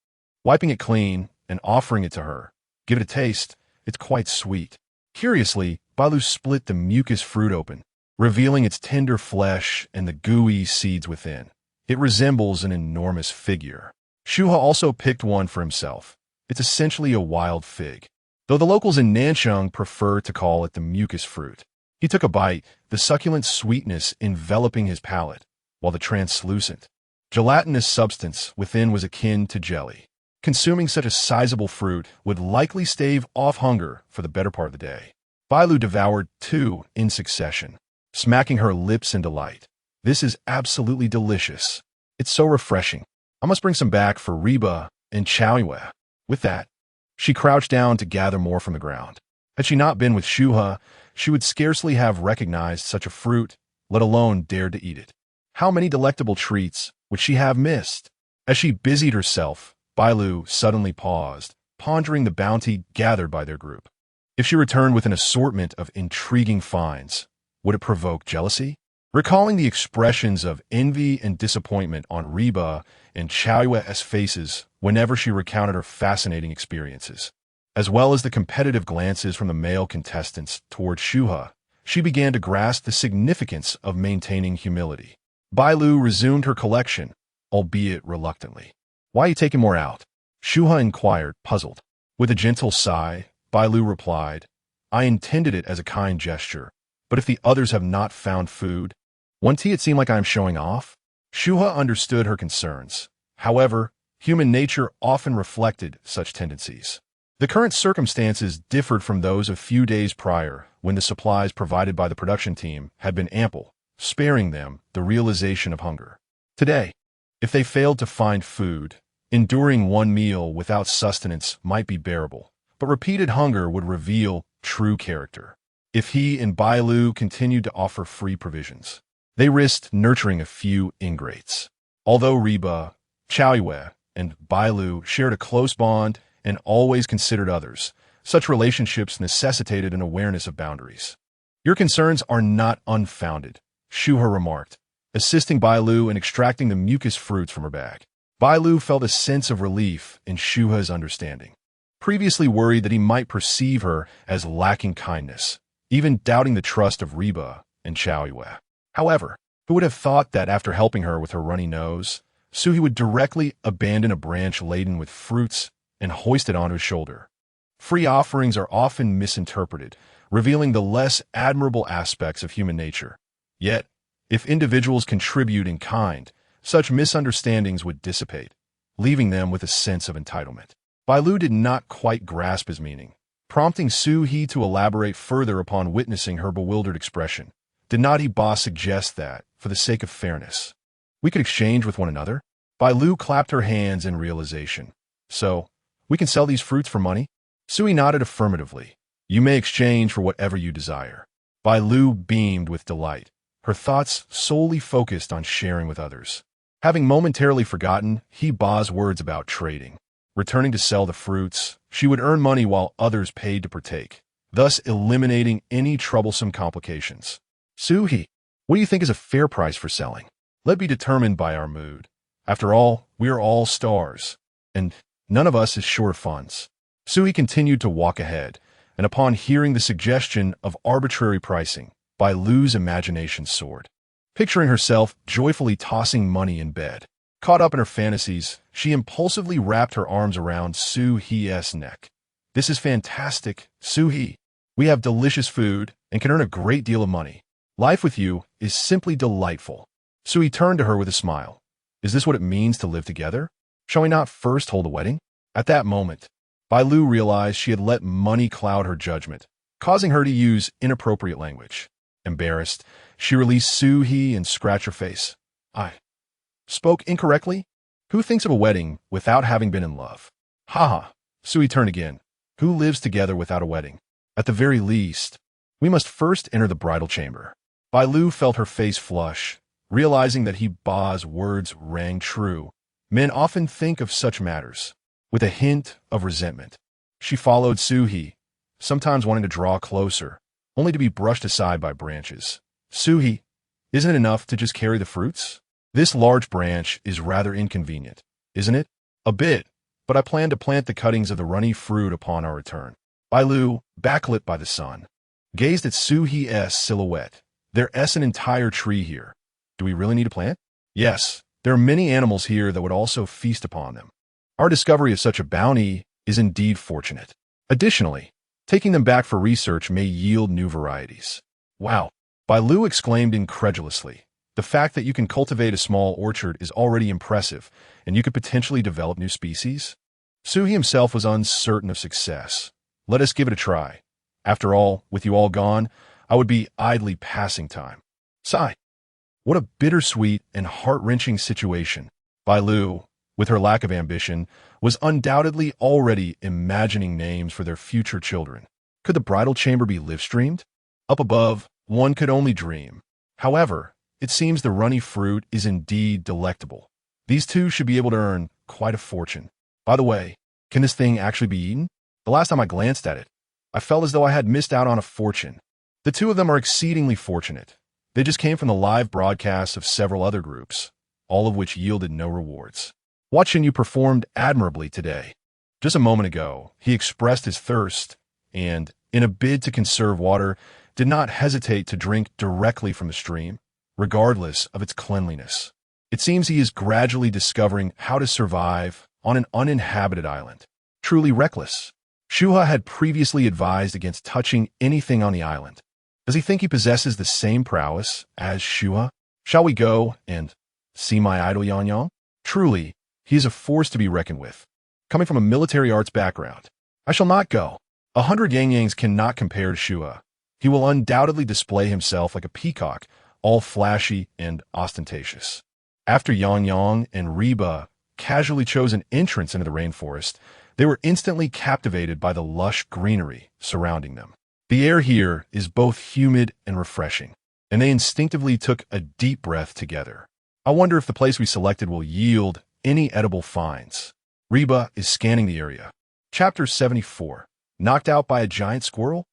Wiping it clean and offering it to her. Give it a taste. It's quite sweet. Curiously, Bailu split the mucus fruit open, revealing its tender flesh and the gooey seeds within. It resembles an enormous figure. Shu He also picked one for himself. It's essentially a wild fig, though the locals in Nanchang prefer to call it the mucus fruit. He took a bite, the succulent sweetness enveloping his palate, while the translucent, gelatinous substance within was akin to jelly. Consuming such a sizable fruit would likely stave off hunger for the better part of the day. Bailu devoured 2 in succession, smacking her lips in delight. This is absolutely delicious. It's so refreshing. I must bring some back for Reba and Chowie. With that, she crouched down to gather more from the ground. Had she not been with Shu He, she would scarcely have recognized such a fruit, let alone dared to eat it. How many delectable treats would she have missed? As she busied herself, Bailu suddenly paused, pondering the bounty gathered by their group. If she returned with an assortment of intriguing finds, would it provoke jealousy? Recalling the expressions of envy and disappointment on Reba and Chowie's faces whenever she recounted her fascinating experiences, as well as the competitive glances from the male contestants toward Shu He, she began to grasp the significance of maintaining humility. Bailu resumed her collection, albeit reluctantly. Why are you taking more out? Shu He inquired, puzzled. With a gentle sigh, Bailu replied, I intended it as a kind gesture, but if the others have not found food, won't it seem like I am showing off? Shu He understood her concerns. However, human nature often reflected such tendencies. The current circumstances differed from those a few days prior, when the supplies provided by the production team had been ample, sparing them the realization of hunger. Today, if they failed to find food, enduring one meal without sustenance might be bearable, but repeated hunger would reveal true character. If he and Bailu continued to offer free provisions, they risked nurturing a few ingrates. Although Reba, Chowie, and Bailu shared a close bond and always considered others, such relationships necessitated an awareness of boundaries. Your concerns are not unfounded, Shu He remarked, assisting Bailu in extracting the mucus fruits from her bag. Bailu felt a sense of relief in Shu He's understanding. Previously worried that he might perceive her as lacking kindness, even doubting the trust of Reba and Chowie. However, who would have thought that after helping her with her runny nose, Shu He would directly abandon a branch laden with fruits and hoist it onto his shoulder? Free offerings are often misinterpreted, revealing the less admirable aspects of human nature. Yet, if individuals contribute in kind, such misunderstandings would dissipate, leaving them with a sense of entitlement. Bailu did not quite grasp his meaning, prompting Shu He to elaborate further upon witnessing her bewildered expression. Did not he boss suggest that, for the sake of fairness, we could exchange with one another? Bailu clapped her hands in realization. So, we can sell these fruits for money? Shu He nodded affirmatively. You may exchange for whatever you desire. Bailu beamed with delight, her thoughts solely focused on sharing with others. Having momentarily forgotten He Ba's words about trading, returning to sell the fruits, she would earn money while others paid to partake, thus eliminating any troublesome complications. Shu He, what do you think is a fair price for selling? Let be determined by our mood. After all, we are all stars, and none of us is short of funds. Shu He continued to walk ahead, and upon hearing the suggestion of arbitrary pricing, Bailu's imagination soared. Picturing herself joyfully tossing money in bed, caught up in her fantasies, she impulsively wrapped her arms around Shu He's neck. This is fantastic, Shu He. We have delicious food and can earn a great deal of money. Life with you is simply delightful. Shu He turned to her with a smile. Is this what it means to live together? Shall we not first hold a wedding? At that moment, Bailu realized she had let money cloud her judgment, causing her to use inappropriate language. Embarrassed, she released Shu He and scratched her face. I spoke incorrectly? Who thinks of a wedding without having been in love? Ha! Shu He turned again. Who lives together without a wedding? At the very least, we must first enter the bridal chamber. Bailu felt her face flush, realizing that He Ba's words rang true. Men often think of such matters with a hint of resentment. She followed Shu He, sometimes wanting to draw closer, only to be brushed aside by branches. Shu He, isn't it enough to just carry the fruits? This large branch is rather inconvenient, isn't it? A bit, but I plan to plant the cuttings of the runny fruit upon our return. Bailu, backlit by the sun, gazed at Shu He's silhouette. There's an entire tree here. Do we really need to plant? Yes, there are many animals here that would also feast upon them. Our discovery of such a bounty is indeed fortunate. Additionally, taking them back for research may yield new varieties. Wow! Bailu exclaimed incredulously. The fact that you can cultivate a small orchard is already impressive, and you could potentially develop new species? Shu He himself was uncertain of success. Let us give it a try. After all, with you all gone, I would be idly passing time. Sigh. What a bittersweet and heart-wrenching situation. Bailu, with her lack of ambition, was undoubtedly already imagining names for their future children. Could the bridal chamber be live-streamed? Up above, one could only dream. However, it seems the runny fruit is indeed delectable. These two should be able to earn quite a fortune. By the way, can this thing actually be eaten? The last time I glanced at it, I felt as though I had missed out on a fortune. The two of them are exceedingly fortunate. They just came from the live broadcasts of several other groups, all of which yielded no rewards. Watching you performed admirably today. Just a moment ago, he expressed his thirst and, in a bid to conserve water, did not hesitate to drink directly from the stream, regardless of its cleanliness. It seems he is gradually discovering how to survive on an uninhabited island. Truly reckless. Shu He had previously advised against touching anything on the island. Does he think he possesses the same prowess as Shu He? Shall we go and see my idol Yang Yang? Truly, he is a force to be reckoned with. Coming from a military arts background, I shall not go. 100 Yang Yangs cannot compare to Shu He. He will undoubtedly display himself like a peacock, all flashy and ostentatious. After Yang Yang and Reba casually chose an entrance into the rainforest, they were instantly captivated by the lush greenery surrounding them. The air here is both humid and refreshing, and they instinctively took a deep breath together. I wonder if the place we selected will yield any edible finds. Reba is scanning the area. Chapter 74. Knocked out by a giant squirrel?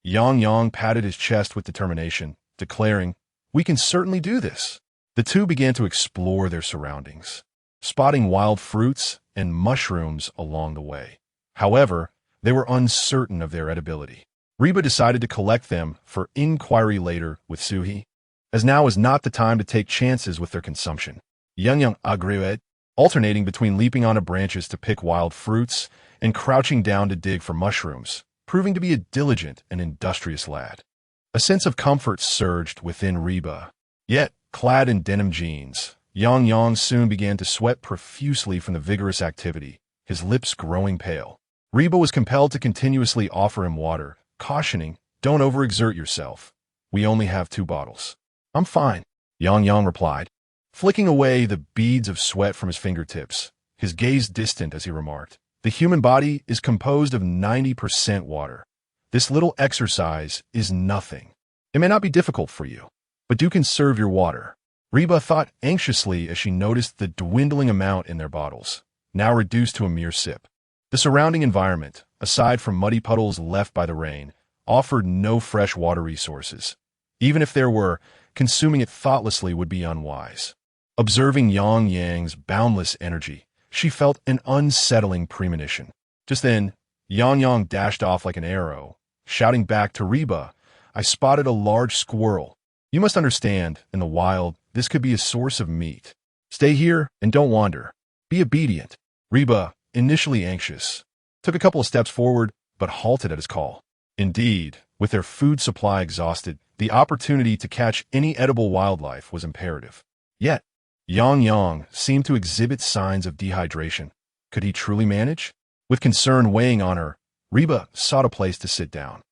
Yang Yang patted his chest with determination, declaring, "We can certainly do this." The two began to explore their surroundings, spotting wild fruits and mushrooms along the way. However, they were uncertain of their edibility. Reba decided to collect them for inquiry later with Shu He, as now is not the time to take chances with their consumption. Yang Yang agreed, alternating between leaping onto branches to pick wild fruits and crouching down to dig for mushrooms, proving to be a diligent and industrious lad. A sense of comfort surged within Reba. Yet, clad in denim jeans, Yang Yang soon began to sweat profusely from the vigorous activity, his lips growing pale. Reba was compelled to continuously offer him water, cautioning, "Don't overexert yourself. We only have 2 bottles." "I'm fine," Yang Yang replied, flicking away the beads of sweat from his fingertips, his gaze distant as he remarked, "The human body is composed of 90% water. This little exercise is nothing. It may not be difficult for you, but do conserve your water." Reba thought anxiously as she noticed the dwindling amount in their bottles, now reduced to a mere sip. The surrounding environment, aside from muddy puddles left by the rain, offered no fresh water resources. Even if there were, consuming it thoughtlessly would be unwise. Observing Yang Yang's boundless energy, she felt an unsettling premonition. Just then, Yang Yang dashed off like an arrow, shouting back to Reba, "I spotted a large squirrel. You must understand, in the wild, this could be a source of meat. Stay here and don't wander. Be obedient." Reba, initially anxious, took a couple of steps forward, but halted at his call. Indeed, with their food supply exhausted, the opportunity to catch any edible wildlife was imperative. Yet, Yang Yang seemed to exhibit signs of dehydration. Could he truly manage? With concern weighing on her, Reba sought a place to sit down.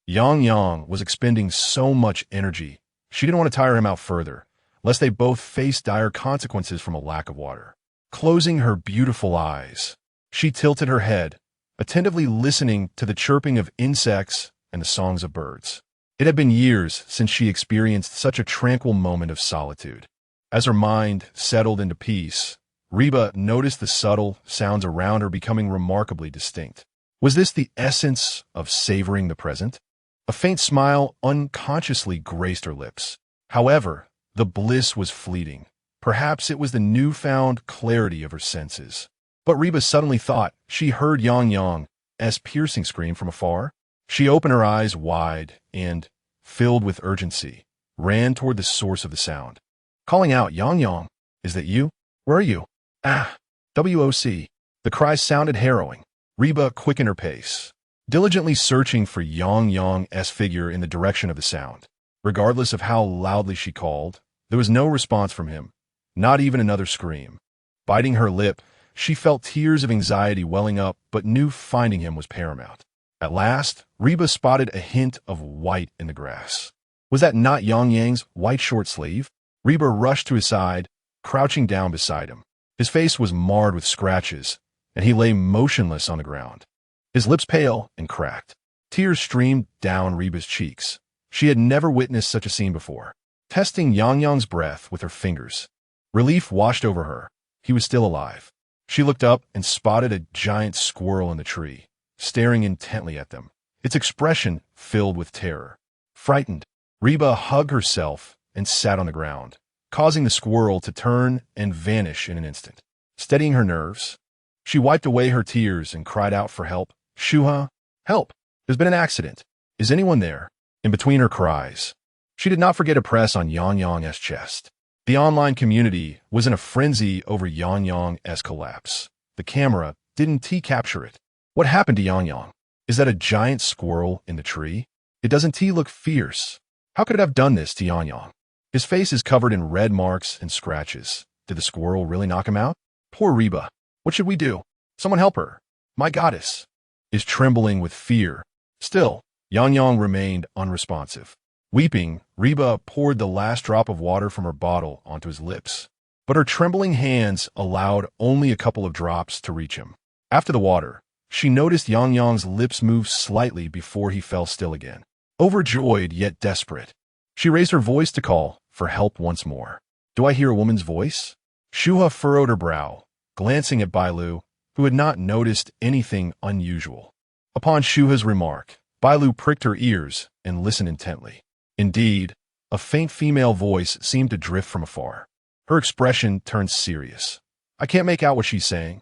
Yang Yang was expending so much energy, she didn't want to tire him out further, lest they both face dire consequences from a lack of water. Closing her beautiful eyes, she tilted her head, attentively listening to the chirping of insects and the songs of birds. It had been years since she experienced such a tranquil moment of solitude. As her mind settled into peace, Reba noticed the subtle sounds around her becoming remarkably distinct. Was this the essence of savoring the present? A faint smile unconsciously graced her lips. However, the bliss was fleeting, Perhaps it was the newfound clarity of her senses. But Reba suddenly thought she heard Yang Yang's piercing scream from afar. She opened her eyes wide and, filled with urgency, ran toward the source of the sound, calling out, "Yang Yang, is that you? Where are you?" "Ah, WOC." The cry sounded harrowing. Reba quickened her pace, diligently searching for Yang Yang's figure in the direction of the sound. Regardless of how loudly she called, there was no response from him, not even another scream. Biting her lip, she felt tears of anxiety welling up, but knew finding him was paramount. At last, Reba spotted a hint of white in the grass. Was that not Yang Yang's white short sleeve? Reba rushed to his side, crouching down beside him. His face was marred with scratches, and he lay motionless on the ground, his lips pale and cracked. Tears streamed down Reba's cheeks. She had never witnessed such a scene before. Testing Yang Yang's breath with her fingers, relief washed over her. He was still alive. She looked up and spotted a giant squirrel in the tree, staring intently at them, its expression filled with terror. Frightened, Reba hugged herself and sat on the ground, causing the squirrel to turn and vanish in an instant. Steadying her nerves, she wiped away her tears and cried out for help. "Shu He, help! There's been an accident. Is anyone there?" In between her cries, she did not forget to press on Yang Yang's chest. The online community was in a frenzy over Yang Yang's collapse. The camera didn't capture it. What happened to Yang Yang? Is that a giant squirrel in the tree? It doesn't look fierce. How could it have done this to Yang Yang? His face is covered in red marks and scratches. Did the squirrel really knock him out? Poor Reba. What should we do? Someone help her. My goddess is trembling with fear. Still, Yang Yang remained unresponsive. Weeping, Reba poured the last drop of water from her bottle onto his lips. But her trembling hands allowed only a couple of drops to reach him. After the water, she noticed Yang Yang's lips move slightly before he fell still again. Overjoyed yet desperate, she raised her voice to call for help once more. "Do I hear a woman's voice?" Shu He furrowed her brow, glancing at Bailu, who had not noticed anything unusual. Upon Shu He's remark, Bailu pricked her ears and listened intently. Indeed, a faint female voice seemed to drift from afar. Her expression turned serious. "I can't make out what she's saying.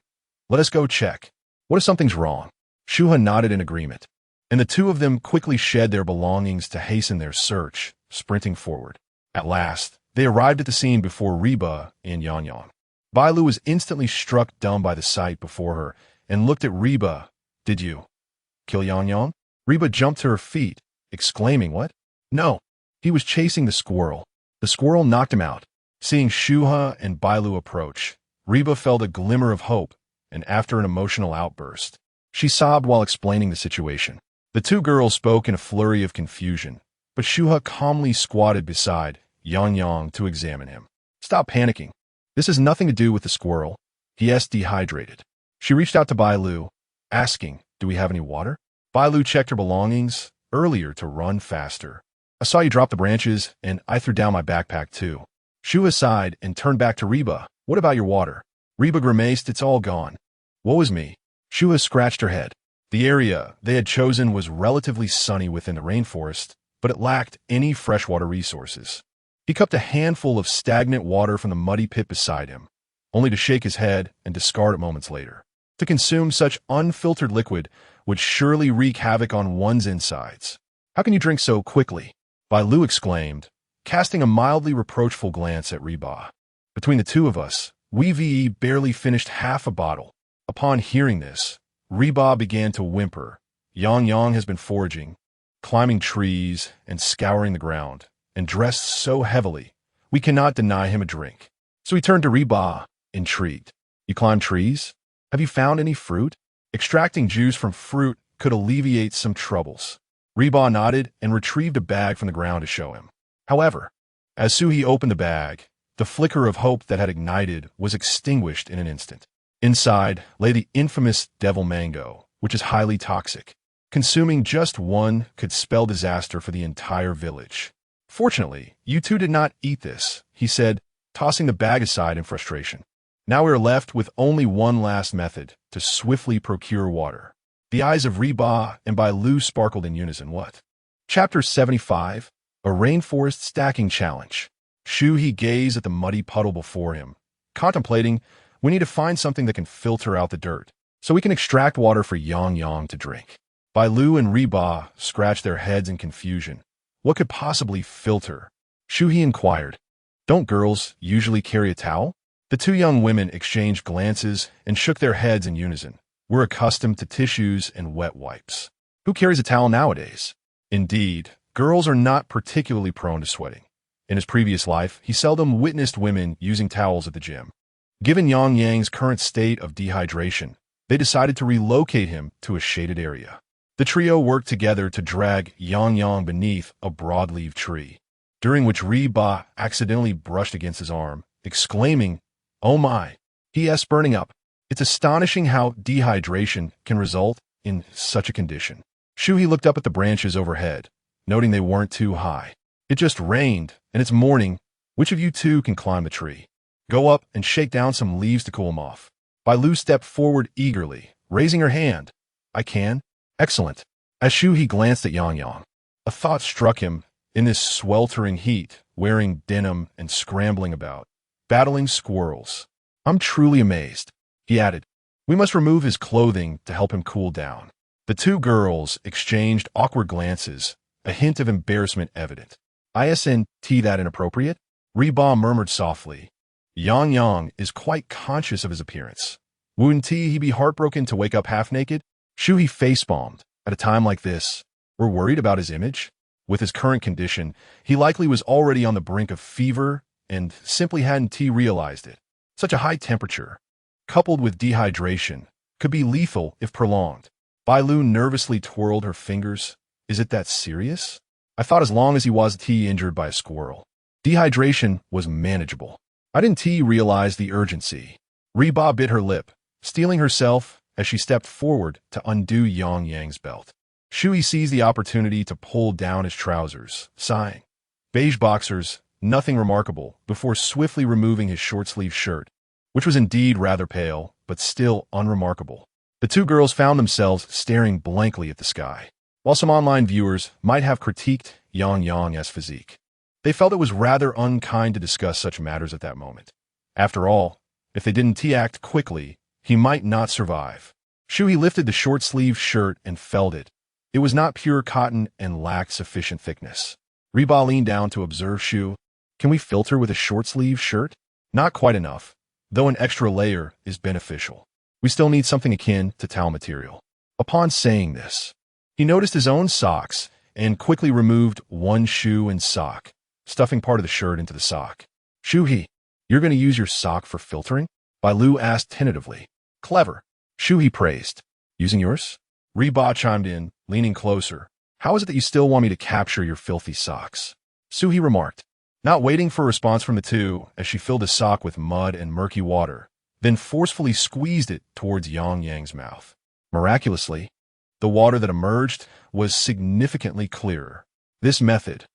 Let us go check. What if something's wrong?" Shu He nodded in agreement, and the two of them quickly shed their belongings to hasten their search, sprinting forward. At last, they arrived at the scene before Reba and Yang Yang. Bailu was instantly struck dumb by the sight before her and looked at Reba. "Did you kill Yang Yang?" Reba jumped to her feet, exclaiming, "What? No, he was chasing the squirrel. The squirrel knocked him out." Seeing Shu He and Bailu approach, Reba felt a glimmer of hope, and after an emotional outburst, she sobbed while explaining the situation. The two girls spoke in a flurry of confusion, but Shu He calmly squatted beside Yang Yang to examine him. "Stop panicking. This has nothing to do with the squirrel. He is dehydrated." She reached out to Bailu, asking, "Do we have any water?" Bailu checked her belongings earlier to run faster. "I saw you drop the branches, and I threw down my backpack too." Shu He sighed and turned back to Reba. "What about your water?" Reba grimaced. "It's all gone. Woe is me." Shu He scratched her head. The area they had chosen was relatively sunny within the rainforest, but it lacked any freshwater resources. He cupped a handful of stagnant water from the muddy pit beside him, only to shake his head and discard it moments later. To consume such unfiltered liquid would surely wreak havoc on one's insides. "How can you drink so quickly?" Bailu exclaimed, casting a mildly reproachful glance at Reba. "Between the two of us, we've barely finished half a bottle." Upon hearing this, Reba began to whimper. Yang Yang has been foraging, climbing trees, and scouring the ground, and dressed so heavily, we cannot deny him a drink. So he turned to Reba, intrigued. "You climb trees? Have you found any fruit?" Extracting juice from fruit could alleviate some troubles. Reba nodded and retrieved a bag from the ground to show him. However, as Shu He opened the bag, the flicker of hope that had ignited was extinguished in an instant. Inside lay the infamous devil mango, which is highly toxic. Consuming just one could spell disaster for the entire village. "Fortunately, you two did not eat this," he said, tossing the bag aside in frustration. "Now we are left with only one last method to swiftly procure water." The eyes of Reba and Bailu sparkled in unison. What? Chapter 75, A Rainforest Stacking Challenge. Shu He gazed at the muddy puddle before him, contemplating, we need to find something that can filter out the dirt, so we can extract water for Yang Yang to drink. Bailu and Reba scratched their heads in confusion. What could possibly filter? Shu He inquired. Don't girls usually carry a towel? The two young women exchanged glances and shook their heads in unison. We're accustomed to tissues and wet wipes. Who carries a towel nowadays? Indeed, girls are not particularly prone to sweating. In his previous life, he seldom witnessed women using towels at the gym. Given Yang Yang's current state of dehydration, they decided to relocate him to a shaded area. The trio worked together to drag Yang Yang beneath a broadleaf tree, during which Reba accidentally brushed against his arm, exclaiming, "Oh my!" He burning up. It's astonishing how dehydration can result in such a condition. Shu He looked up at the branches overhead, noting they weren't too high. It just rained, and it's morning. Which of you two can climb the tree? Go up and shake down some leaves to cool him off. Bailu stepped forward eagerly, raising her hand. I can. Excellent. As Shu He glanced at Yang Yang, a thought struck him. In this sweltering heat, wearing denim and scrambling about, battling squirrels. I'm truly amazed. He added, we must remove his clothing to help him cool down. The two girls exchanged awkward glances, a hint of embarrassment evident. Isn't that inappropriate? Reba murmured softly. Yang Yang is quite conscious of his appearance. Wouldn't he be heartbroken to wake up half-naked? Shu He facepalmed. At a time like this, we're worried about his image? With his current condition, he likely was already on the brink of fever and simply hadn't realized it. Such a high temperature, coupled with dehydration, could be lethal if prolonged. Bailu nervously twirled her fingers. Is it that serious? I thought as long as he wasn't injured by a squirrel. Dehydration was manageable. I didn't realize the urgency. Reba bit her lip, steeling herself as she stepped forward to undo Yang Yang's belt. Shu He seized the opportunity to pull down his trousers, sighing. Beige boxers, nothing remarkable, before swiftly removing his short-sleeved shirt, which was indeed rather pale, but still unremarkable. The two girls found themselves staring blankly at the sky. While some online viewers might have critiqued Yang Yang's physique, they felt it was rather unkind to discuss such matters at that moment. After all, if they didn't act quickly, he might not survive. Shu He lifted the short-sleeved shirt and felt it. It was not pure cotton and lacked sufficient thickness. Reba leaned down to observe Shu. Can we filter with a short-sleeved shirt? Not quite enough, though an extra layer is beneficial. We still need something akin to towel material. Upon saying this, he noticed his own socks and quickly removed one shoe and sock, stuffing part of the shirt into the sock. Shu He, you're going to use your sock for filtering? Bailu asked tentatively. Clever. Shu He praised. Using yours? Reba chimed in, leaning closer. How is it that you still want me to capture your filthy socks? Shu He remarked, not waiting for a response from the two as she filled his sock with mud and murky water, then forcefully squeezed it towards Yang Yang's mouth. Miraculously, the water that emerged was significantly clearer. This method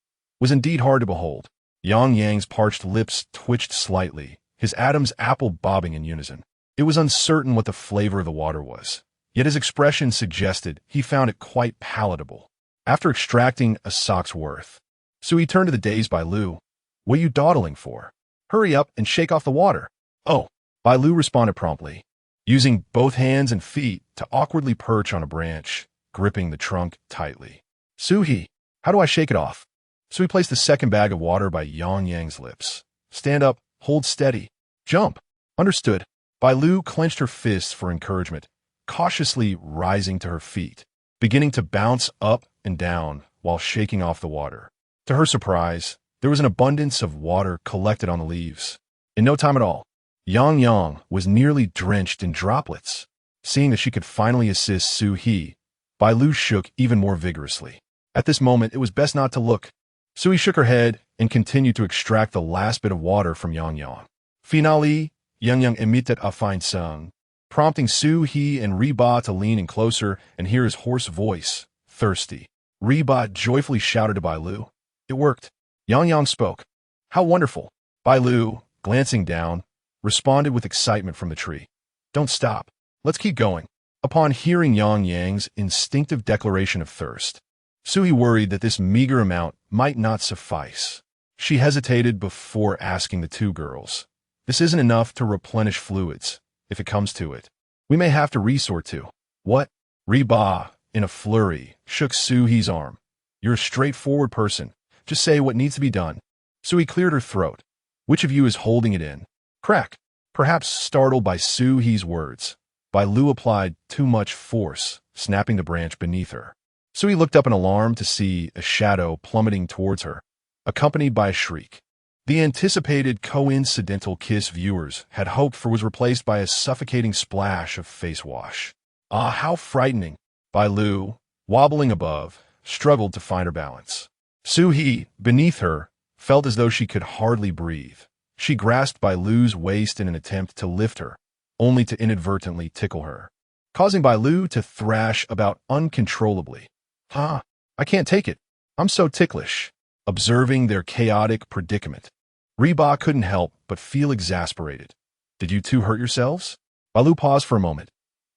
was indeed hard to behold. Yang Yang's parched lips twitched slightly, his Adam's apple bobbing in unison. It was uncertain what the flavor of the water was, yet his expression suggested he found it quite palatable. After extracting a sock's worth, Shu He turned to the dazed Bailu. What are you dawdling for? Hurry up and shake off the water. Oh, Bailu responded promptly, using both hands and feet to awkwardly perch on a branch, gripping the trunk tightly. Shu He, how do I shake it off? Shu He placed the second bag of water by Yang Yang's lips. Stand up, hold steady, jump. Understood. Bailu clenched her fists for encouragement, cautiously rising to her feet, beginning to bounce up and down while shaking off the water. To her surprise, there was an abundance of water collected on the leaves. In no time at all, Yang Yang was nearly drenched in droplets. Seeing that she could finally assist Shu He, Bailu shook even more vigorously. At this moment, it was best not to look. Shu He shook her head and continued to extract the last bit of water from Yang Yang. Finally, Yang Yang emitted a fine sound, prompting Shu He and Reba to lean in closer and hear his hoarse voice, thirsty. Reba joyfully shouted to Bailu. It worked. Yang Yang spoke. How wonderful. Bailu, glancing down, responded with excitement from the tree. Don't stop. Let's keep going. Upon hearing Yang Yang's instinctive declaration of thirst, Shu He worried that this meager amount might not suffice. She hesitated before asking the two girls. This isn't enough to replenish fluids, if it comes to it. We may have to resort to. What? Reba, in a flurry, shook Shu He's arm. You're a straightforward person. Just say what needs to be done. Shu He cleared her throat. Which of you is holding it in? Crack. Perhaps startled by Shu He's words, Bailu applied too much force, snapping the branch beneath her. Shu He looked up in alarm to see a shadow plummeting towards her, accompanied by a shriek. The anticipated coincidental kiss viewers had hoped for was replaced by a suffocating splash of face wash. Ah, how frightening! Bailu, wobbling above, struggled to find her balance. Shu He, beneath her, felt as though she could hardly breathe. She grasped Bailu's waist in an attempt to lift her, only to inadvertently tickle her, causing Bailu to thrash about uncontrollably. I can't take it. I'm so ticklish. Observing their chaotic predicament, Reba couldn't help but feel exasperated. Did you two hurt yourselves? Bailu paused for a moment.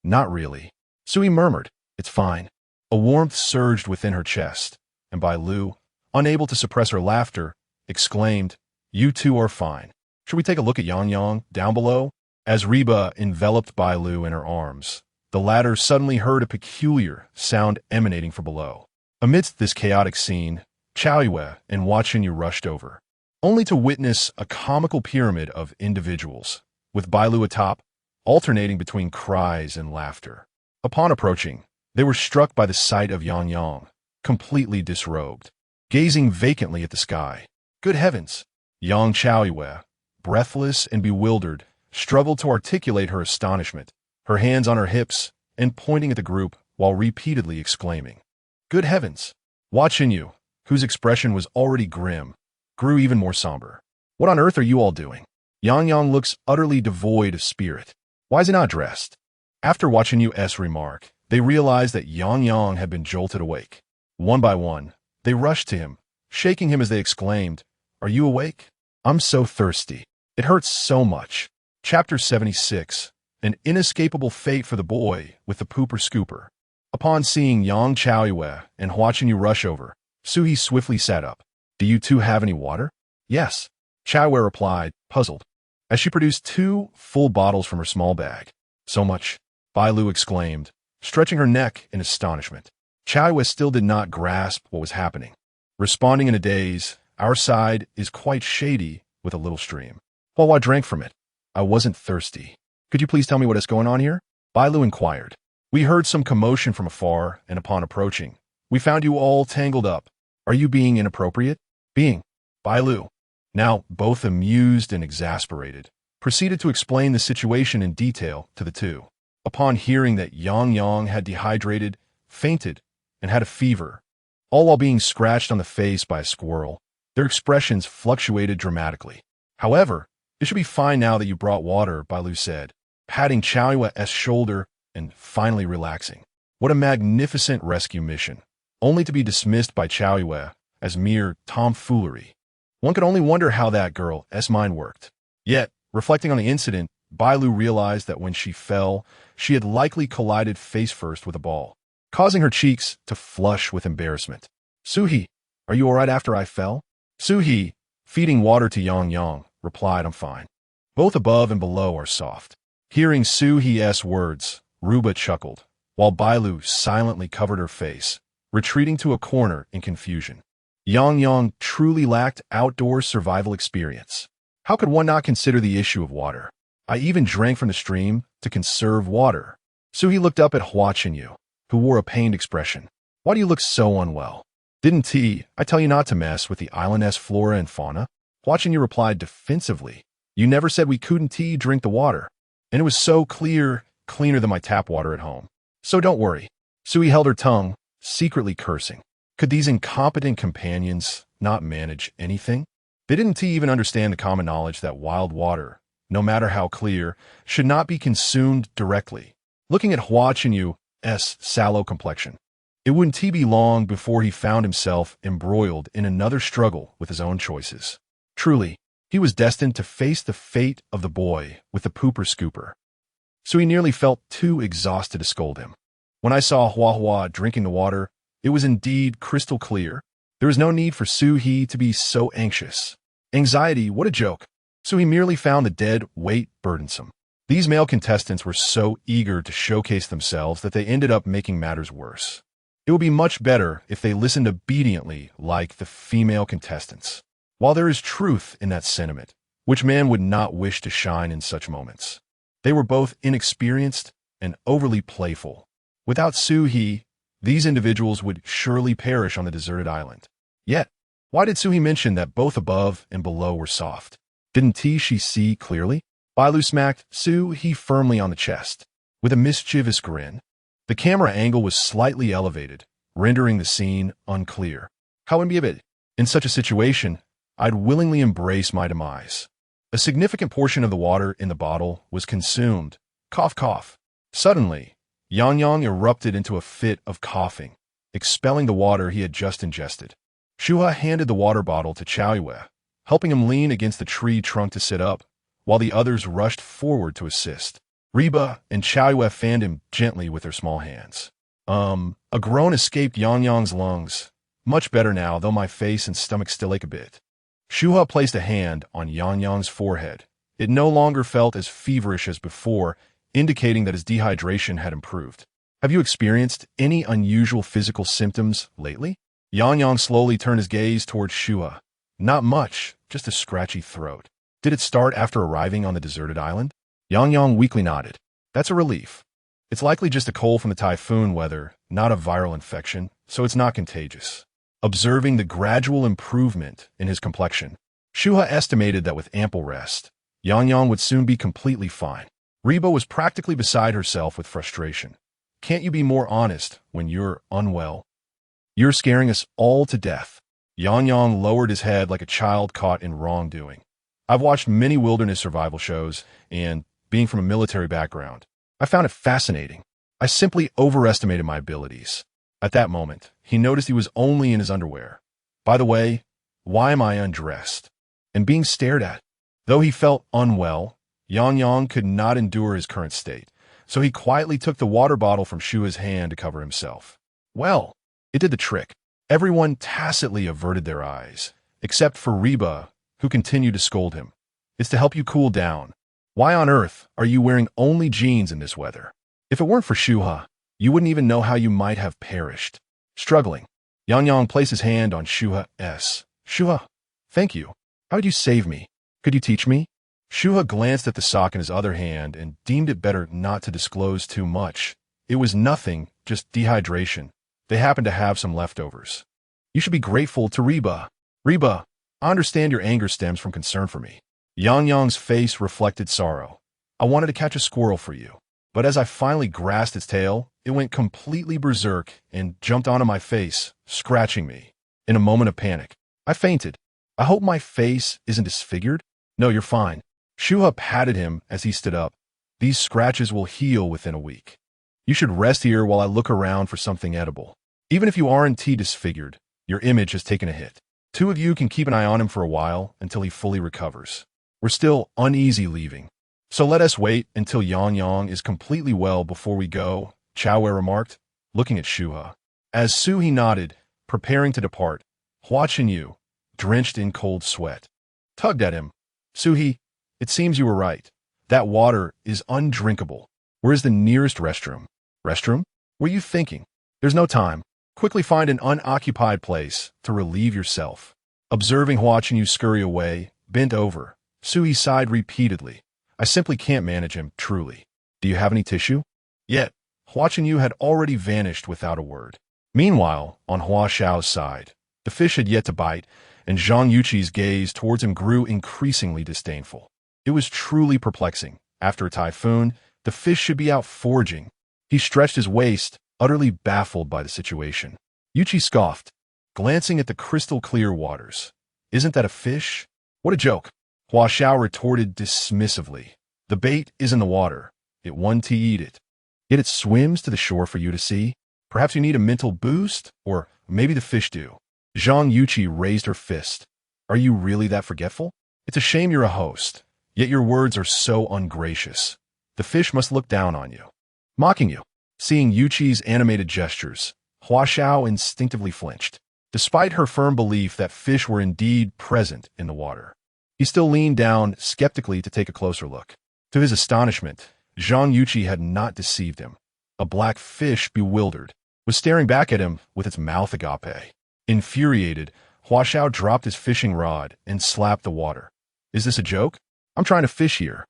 Not really. Shu He murmured, it's fine. A warmth surged within her chest, and Bailu, unable to suppress her laughter, exclaimed, you two are fine. Should we take a look at Yang Yang down below? As Reba enveloped Bailu in her arms, the latter suddenly heard a peculiar sound emanating from below. Amidst this chaotic scene, Chaoyue and Huachenyu rushed over, only to witness a comical pyramid of individuals, with Bailu atop, alternating between cries and laughter. Upon approaching, they were struck by the sight of Yang Yang, completely disrobed, gazing vacantly at the sky. Good heavens! Yang Chaoyue, breathless and bewildered, struggled to articulate her astonishment, her hands on her hips and pointing at the group while repeatedly exclaiming. Good heavens! Huachenyu, whose expression was already grim, grew even more somber. What on earth are you all doing? Yang Yang looks utterly devoid of spirit. Why is he not dressed? After Huachenyu remark, they realized that Yang Yang had been jolted awake. One by one, they rushed to him, shaking him as they exclaimed, Are you awake? I'm so thirsty. It hurts so much. Chapter 76, An Inescapable Fate for the Boy with the Pooper Scooper. Upon seeing Yang Chaoyue and Huachenyu rush over, Shu He swiftly sat up. Do you two have any water? Yes, Chaoyue replied, puzzled, as she produced 2 full bottles from her small bag. So much, Bailu exclaimed, stretching her neck in astonishment. Chaoyue still did not grasp what was happening. Responding in a daze, our side is quite shady with a little stream. Well, I drank from it. I wasn't thirsty. Could you please tell me what is going on here? Bailu inquired. We heard some commotion from afar, and upon approaching, we found you all tangled up. Are you being inappropriate? Being. Bailu, now both amused and exasperated, proceeded to explain the situation in detail to the two. Upon hearing that Yang Yang had dehydrated, fainted, and had a fever, all while being scratched on the face by a squirrel, their expressions fluctuated dramatically. However, it should be fine now that you brought water, Bailu said, patting Chaoyue's shoulder and finally relaxing. What a magnificent rescue mission, only to be dismissed by Chaoyue as mere tomfoolery. One could only wonder how that girl's mind worked. Yet, reflecting on the incident, Bailu realized that when she fell, she had likely collided face first with a ball, causing her cheeks to flush with embarrassment. Shu He, are you all right after I fell? Shu He, feeding water to Yang Yang, replied, I'm fine. Both above and below are soft. Hearing Shu He's words, Ruba chuckled, while Bailu silently covered her face, retreating to a corner in confusion. Yang Yang truly lacked outdoor survival experience. How could one not consider the issue of water? I even drank from the stream to conserve water. Shu He looked up at Huachenyu, who wore a pained expression. Why do you look so unwell? Didn't I tell you not to mess with the island's flora and fauna? Huachenyu replied defensively. You never said we couldn't drink the water. And it was so clear, cleaner than my tap water at home. So don't worry. Shu He held her tongue, secretly cursing. Could these incompetent companions not manage anything? They didn't even understand the common knowledge that wild water, no matter how clear, should not be consumed directly. Looking at Huachenyu's sallow complexion, it wouldn't be long before he found himself embroiled in another struggle with his own choices. Truly, he was destined to face the fate of the boy with the pooper scooper. So he nearly felt too exhausted to scold him. When I saw Hua drinking the water, it was indeed crystal clear. There is no need for Shu He to be so anxious. Anxiety, what a joke. Shu He merely found the dead weight burdensome. These male contestants were so eager to showcase themselves that they ended up making matters worse. It would be much better if they listened obediently like the female contestants. While there is truth in that sentiment, which man would not wish to shine in such moments? They were both inexperienced and overly playful. Without Shu He, these individuals would surely perish on the deserted island. Yet, why did Shu He mention that both above and below were soft? Didn't she see clearly? Bailu smacked Shu He firmly on the chest. With a mischievous grin, the camera angle was slightly elevated, rendering the scene unclear. How imbibed? In such a situation, I'd willingly embrace my demise. A significant portion of the water in the bottle was consumed. Cough, cough. Suddenly, Yang Yang erupted into a fit of coughing, expelling the water he had just ingested. Shu He handed the water bottle to Qiao Yue, helping him lean against the tree trunk to sit up, while the others rushed forward to assist. Reba and Qiao Yue fanned him gently with their small hands. A groan escaped Yang Yang's lungs. Much better now, though my face and stomach still ache a bit. Shu He placed a hand on Yang Yang's forehead. It no longer felt as feverish as before, indicating that his dehydration had improved. Have you experienced any unusual physical symptoms lately? Yang Yang slowly turned his gaze towards Shu He. Not much, just a scratchy throat. Did it start after arriving on the deserted island? Yang Yang weakly nodded. That's a relief. It's likely just a cold from the typhoon weather, not a viral infection, so it's not contagious. Observing the gradual improvement in his complexion, Shu He estimated that with ample rest, Yang Yang would soon be completely fine. Reba was practically beside herself with frustration. Can't you be more honest when you're unwell? You're scaring us all to death. Yang Yang lowered his head like a child caught in wrongdoing. I've watched many wilderness survival shows, and, being from a military background, I found it fascinating. I simply overestimated my abilities. At that moment, he noticed he was only in his underwear. By the way, why am I undressed? And being stared at. Though he felt unwell, Yang Yang could not endure his current state, so he quietly took the water bottle from Shu He's hand to cover himself. Well, it did the trick. Everyone tacitly averted their eyes, except for Reba, who continued to scold him. It's to help you cool down. Why on earth are you wearing only jeans in this weather? If it weren't for Shu He, you wouldn't even know how you might have perished. Struggling, Yang Yang placed his hand on Shu He's. Shu He, thank you. How did you save me? Could you teach me? Shu He glanced at the sock in his other hand and deemed it better not to disclose too much. It was nothing, just dehydration. They happened to have some leftovers. You should be grateful to Reba. Reba, I understand your anger stems from concern for me. Yang Yang's face reflected sorrow. I wanted to catch a squirrel for you, but as I finally grasped its tail, it went completely berserk and jumped onto my face, scratching me. In a moment of panic, I fainted. I hope my face isn't disfigured. No, you're fine. Shu He patted him as he stood up. These scratches will heal within a week. You should rest here while I look around for something edible. Even if you aren't disfigured, your image has taken a hit. Two of you can keep an eye on him for a while until he fully recovers. We're still uneasy leaving, so let us wait until Yang Yang is completely well before we go, Qiao Yue remarked, looking at Shu He. As Shu He nodded, preparing to depart, Hua Chenyu, drenched in cold sweat, tugged at him. Shu He, it seems you were right. That water is undrinkable. Where is the nearest restroom? Restroom? What are you thinking? There's no time. Quickly find an unoccupied place to relieve yourself. Observing Hua Chenyu scurry away, bent over, Shu He sighed repeatedly. I simply can't manage him, truly. Do you have any tissue? Yet, Hua Chenyu had already vanished without a word. Meanwhile, on Hua Xiao's side, the fish had yet to bite, and Zhang Yuqi's gaze towards him grew increasingly disdainful. It was truly perplexing. After a typhoon, the fish should be out foraging. He stretched his waist, utterly baffled by the situation. Yuqi scoffed, glancing at the crystal-clear waters. Isn't that a fish? What a joke. Hua Xiao retorted dismissively. The bait is in the water. It won to eat it. Yet it swims to the shore for you to see. Perhaps you need a mental boost, or maybe the fish do. Zhang Yuqi raised her fist. Are you really that forgetful? It's a shame you're a host, yet your words are so ungracious. The fish must look down on you. Mocking you. Seeing Yuqi's animated gestures, Hua Xiao instinctively flinched. despite her firm belief that fish were indeed present in the water. He still leaned down skeptically to take a closer look. To his astonishment, Zhang Yuqi had not deceived him. A black fish, bewildered, was staring back at him with its mouth agape. Infuriated, Hua Xiao dropped his fishing rod and slapped the water. "Is this a joke? I'm trying to fish here.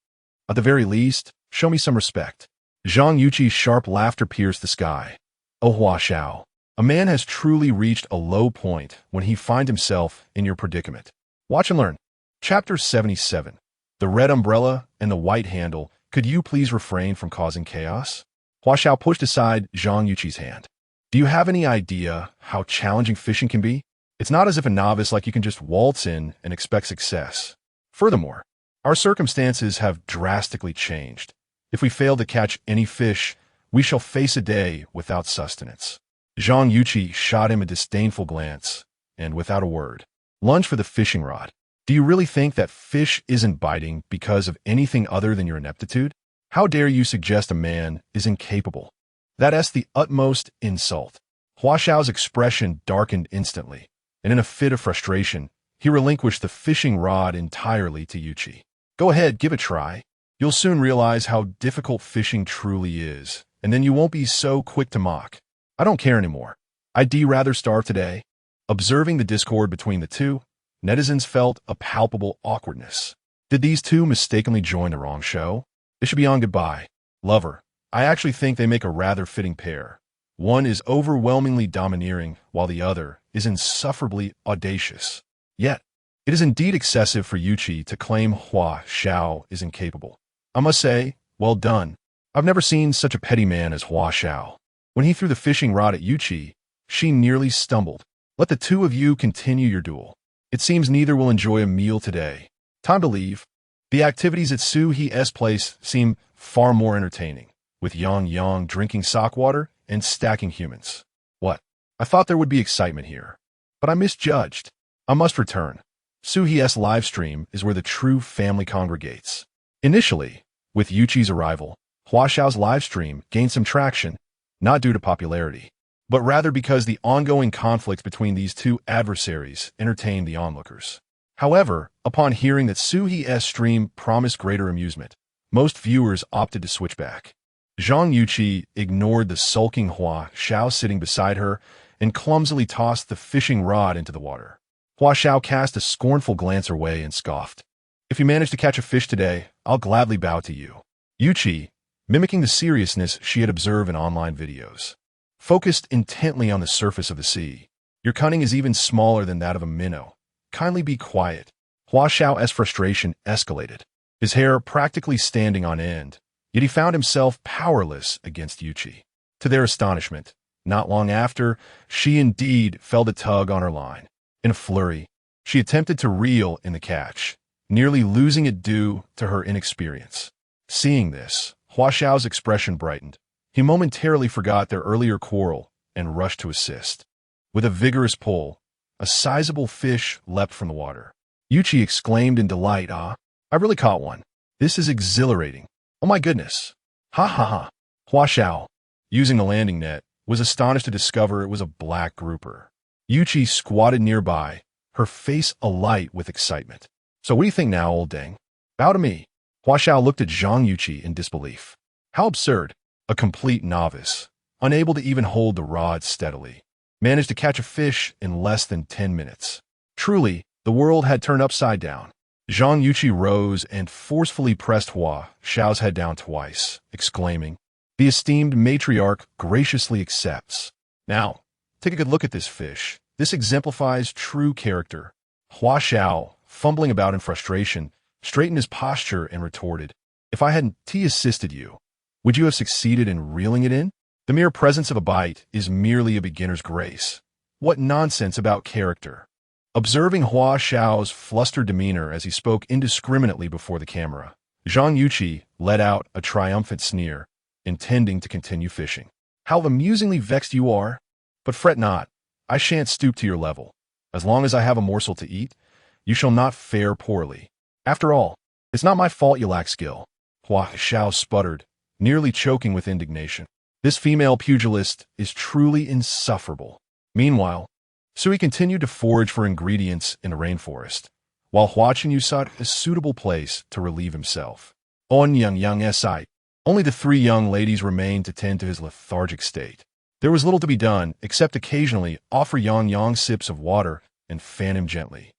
At the very least, show me some respect." Zhang Yuqi's sharp laughter pierced the sky. "Oh, Hua Xiao, a man has truly reached a low point when he finds himself in your predicament. Watch and learn." Chapter 77. The Red Umbrella and the White Handle. Could you please refrain from causing chaos? Hua Xiao pushed aside Zhang Yuqi's hand. "Do you have any idea how challenging fishing can be? It's not as if a novice like you can just waltz in and expect success. Furthermore, our circumstances have drastically changed. If we fail to catch any fish, we shall face a day without sustenance." Zhang Yuqi shot him a disdainful glance, and without a word, lunged for the fishing rod. "Do you really think that fish isn't biting because of anything other than your ineptitude? How dare you suggest a man is incapable? That's the utmost insult." Hua Xiao's expression darkened instantly, and in a fit of frustration, he relinquished the fishing rod entirely to Yuqi. "Go ahead, give it a try. You'll soon realize how difficult fishing truly is, and then you won't be so quick to mock. I don't care anymore. I'd rather starve today." Observing the discord between the two, netizens felt a palpable awkwardness. Did these two mistakenly join the wrong show? They should be on goodbye. "Lover, I actually think they make a rather fitting pair. One is overwhelmingly domineering, while the other is insufferably audacious. Yet, it is indeed excessive for Yuqi to claim Hua Xiao is incapable. I must say, well done. I've never seen such a petty man as Hua Xiao." When he threw the fishing rod at Yuqi, she nearly stumbled. "Let the two of you continue your duel. It seems neither will enjoy a meal today. Time to leave." The activities at Shu He's place seem far more entertaining, with Yang drinking sock water and stacking humans. What? I thought there would be excitement here. But I misjudged. I must return. Shu He's live stream is where the true family congregates. Initially, with Yuqi's arrival, Hua Xiao's live stream gained some traction, not due to popularity, but rather because the ongoing conflict between these two adversaries entertained the onlookers. However, upon hearing that Shu He's stream promised greater amusement, most viewers opted to switch back. Zhang Yuqi ignored the sulking Hua Xiao sitting beside her and clumsily tossed the fishing rod into the water. Hua Xiao cast a scornful glance her way and scoffed. "If you manage to catch a fish today, I'll gladly bow to you." Yuqi, mimicking the seriousness she had observed in online videos, focused intently on the surface of the sea. "Your cunning is even smaller than that of a minnow. Kindly be quiet." Hua Xiao's frustration escalated, his hair practically standing on end, yet he found himself powerless against Yuqi. To their astonishment, not long after, she indeed felt a tug on her line. In a flurry, she attempted to reel in the catch, nearly losing it due to her inexperience. Seeing this, Hua Xiao's expression brightened. He momentarily forgot their earlier quarrel and rushed to assist. With a vigorous pull, a sizable fish leapt from the water. Yuqi exclaimed in delight, "Ah, I really caught one. This is exhilarating. Oh my goodness. Ha ha ha." Hua Xiao, using the landing net, was astonished to discover it was a black grouper. Yuqi squatted nearby, her face alight with excitement. "So what do you think now, old dang? Bow to me." Hua Xiao looked at Zhang Yuqi in disbelief. How absurd. A complete novice, unable to even hold the rod steadily, managed to catch a fish in less than 10 minutes. Truly, the world had turned upside down. Zhang Yuqi rose and forcefully pressed Hua Xiao's head down twice, exclaiming, "The esteemed matriarch graciously accepts. Now, take a good look at this fish. This exemplifies true character." Hua Xiao, fumbling about in frustration, straightened his posture and retorted, "If I hadn't assisted you, would you have succeeded in reeling it in? The mere presence of a bite is merely a beginner's grace. What nonsense about character." Observing Hua Xiao's flustered demeanor as he spoke indiscriminately before the camera, Zhang Yuqi let out a triumphant sneer, intending to continue fishing. "How amusingly vexed you are! But fret not, I shan't stoop to your level. As long as I have a morsel to eat, you shall not fare poorly. After all, it's not my fault you lack skill." Hua Xiao sputtered, nearly choking with indignation. This female pugilist is truly insufferable. Meanwhile, Sui continued to forage for ingredients in the rainforest, while Hua Chenyu sought a suitable place to relieve himself. On Yang Si, only the three young ladies remained to tend to his lethargic state. There was little to be done except occasionally offer Yang sips of water and fan him gently.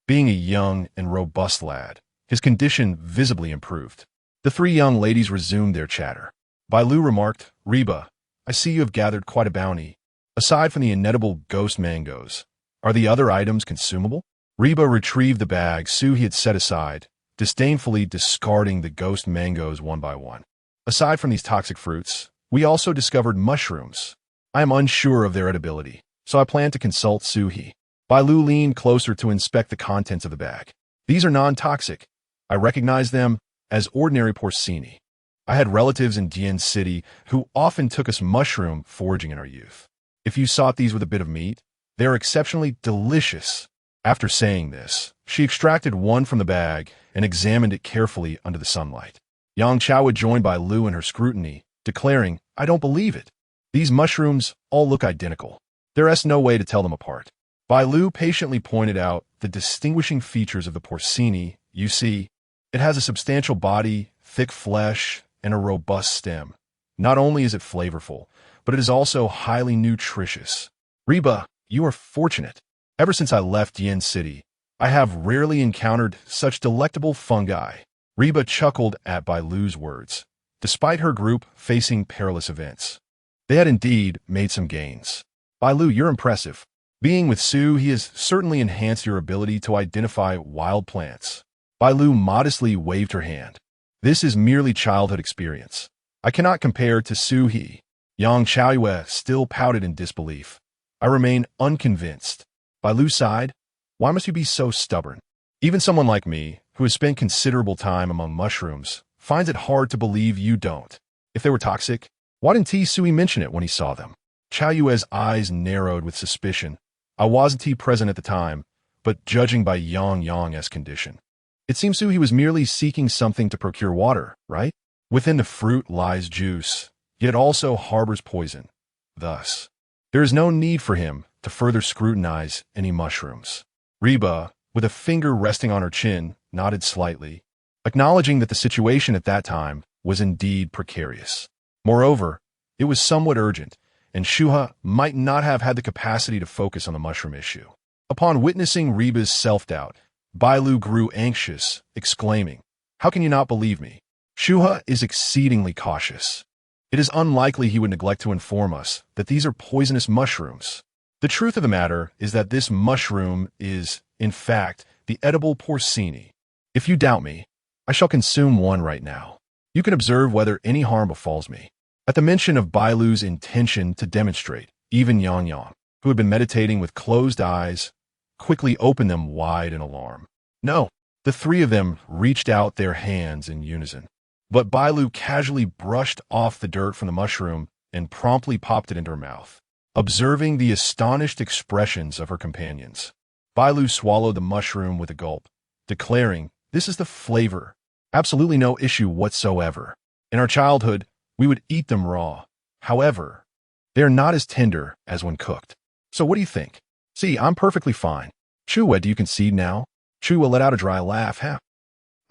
Being a young and robust lad, his condition visibly improved. The three young ladies resumed their chatter. Bailu remarked, "Reba, I see you have gathered quite a bounty. Aside from the inedible ghost mangoes, are the other items consumable?" Reba retrieved the bag Shu He had set aside, disdainfully discarding the ghost mangoes one by one. "Aside from these toxic fruits, we also discovered mushrooms. I am unsure of their edibility, so I plan to consult Shu He." Bailu leaned closer to inspect the contents of the bag. "These are non-toxic. I recognize them as ordinary porcini. I had relatives in Dian City who often took us mushroom foraging in our youth. If you sought these with a bit of meat, they are exceptionally delicious." After saying this, she extracted one from the bag and examined it carefully under the sunlight. Yang Chao had joined Bailu in her scrutiny, declaring, "I don't believe it. These mushrooms all look identical. There is no way to tell them apart." Bailu patiently pointed out the distinguishing features of the porcini. "You see, it has a substantial body, thick flesh, and a robust stem. Not only is it flavorful, but it is also highly nutritious. Reba, you are fortunate. Ever since I left Yen City, I have rarely encountered such delectable fungi." Reba chuckled at Bailu's words. Despite her group facing perilous events, they had indeed made some gains. "Bailu, you're impressive. Being with Sue, he has certainly enhanced your ability to identify wild plants." Bailu modestly waved her hand. "This is merely childhood experience. I cannot compare to Shu He." Yang Chaoyue still pouted in disbelief. "I remain unconvinced." Bailu sighed. "Why must you be so stubborn? Even someone like me, who has spent considerable time among mushrooms, finds it hard to believe you don't. If they were toxic, why didn't Sui mention it when he saw them?" Chaoyue's eyes narrowed with suspicion. "I wasn't present at the time, but judging by Yang's condition, it seems He was merely seeking something to procure water, right? Within the fruit lies juice, yet it also harbors poison. Thus, there is no need for him to further scrutinize any mushrooms." Reba, with a finger resting on her chin, nodded slightly, acknowledging that the situation at that time was indeed precarious. Moreover, it was somewhat urgent, and Shu He might not have had the capacity to focus on the mushroom issue. Upon witnessing Reba's self-doubt, Bailu grew anxious, exclaiming, "How can you not believe me? Shu He is exceedingly cautious. It is unlikely he would neglect to inform us that these are poisonous mushrooms. The truth of the matter is that this mushroom is, in fact, the edible porcini. If you doubt me, I shall consume one right now. You can observe whether any harm befalls me." At the mention of Bailu's intention to demonstrate, even Yang, who had been meditating with closed eyes, quickly opened them wide in alarm. "No." The three of them reached out their hands in unison. But Bailu casually brushed off the dirt from the mushroom and promptly popped it into her mouth. Observing the astonished expressions of her companions, Bailu swallowed the mushroom with a gulp, declaring, "This is the flavor. Absolutely no issue whatsoever. In our childhood, we would eat them raw. However, they are not as tender as when cooked. So what do you think? See, I'm perfectly fine." "Chua, do you concede now?" Chua let out a dry laugh.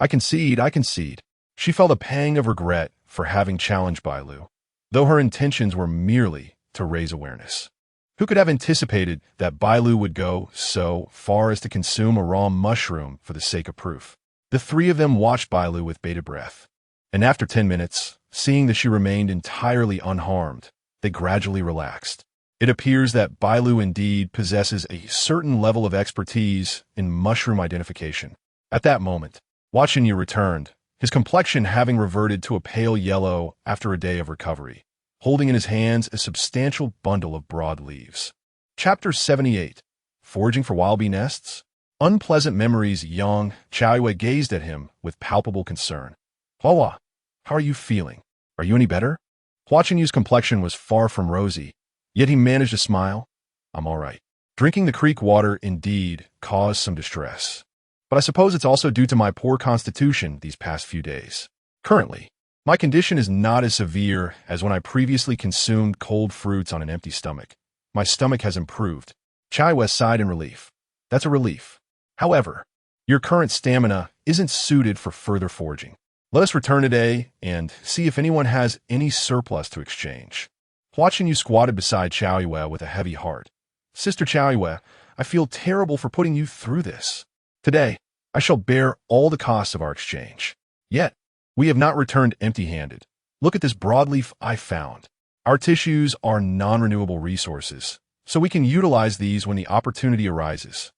I concede." She felt a pang of regret for having challenged Bailu, though her intentions were merely to raise awareness. Who could have anticipated that Bailu would go so far as to consume a raw mushroom for the sake of proof? The three of them watched Bailu with bated breath, and after 10 minutes, seeing that she remained entirely unharmed, they gradually relaxed. It appears that Bailu indeed possesses a certain level of expertise in mushroom identification. At that moment, Hua Chenyu returned, his complexion having reverted to a pale yellow after a day of recovery, holding in his hands a substantial bundle of broad leaves. Chapter 78. Foraging for wild bee nests? Unpleasant memories. Yang Chaoyue gazed at him with palpable concern. "Hua, how are you feeling? Are you any better?" Hua Chenyu's complexion was far from rosy, yet he managed to smile. "I'm all right. Drinking the creek water indeed caused some distress, but I suppose it's also due to my poor constitution these past few days. Currently, my condition is not as severe as when I previously consumed cold fruits on an empty stomach. My stomach has improved." Chai sighed in relief. That's a relief. However, your current stamina isn't suited for further foraging. Let us return today and see if anyone has any surplus to exchange. Watching you squatted beside Chaoyue with a heavy heart. Sister Chaoyue, I feel terrible for putting you through this. Today, I shall bear all the costs of our exchange. Yet, we have not returned empty-handed. Look at this broadleaf I found. Our tissues are non-renewable resources, so we can utilize these when the opportunity arises.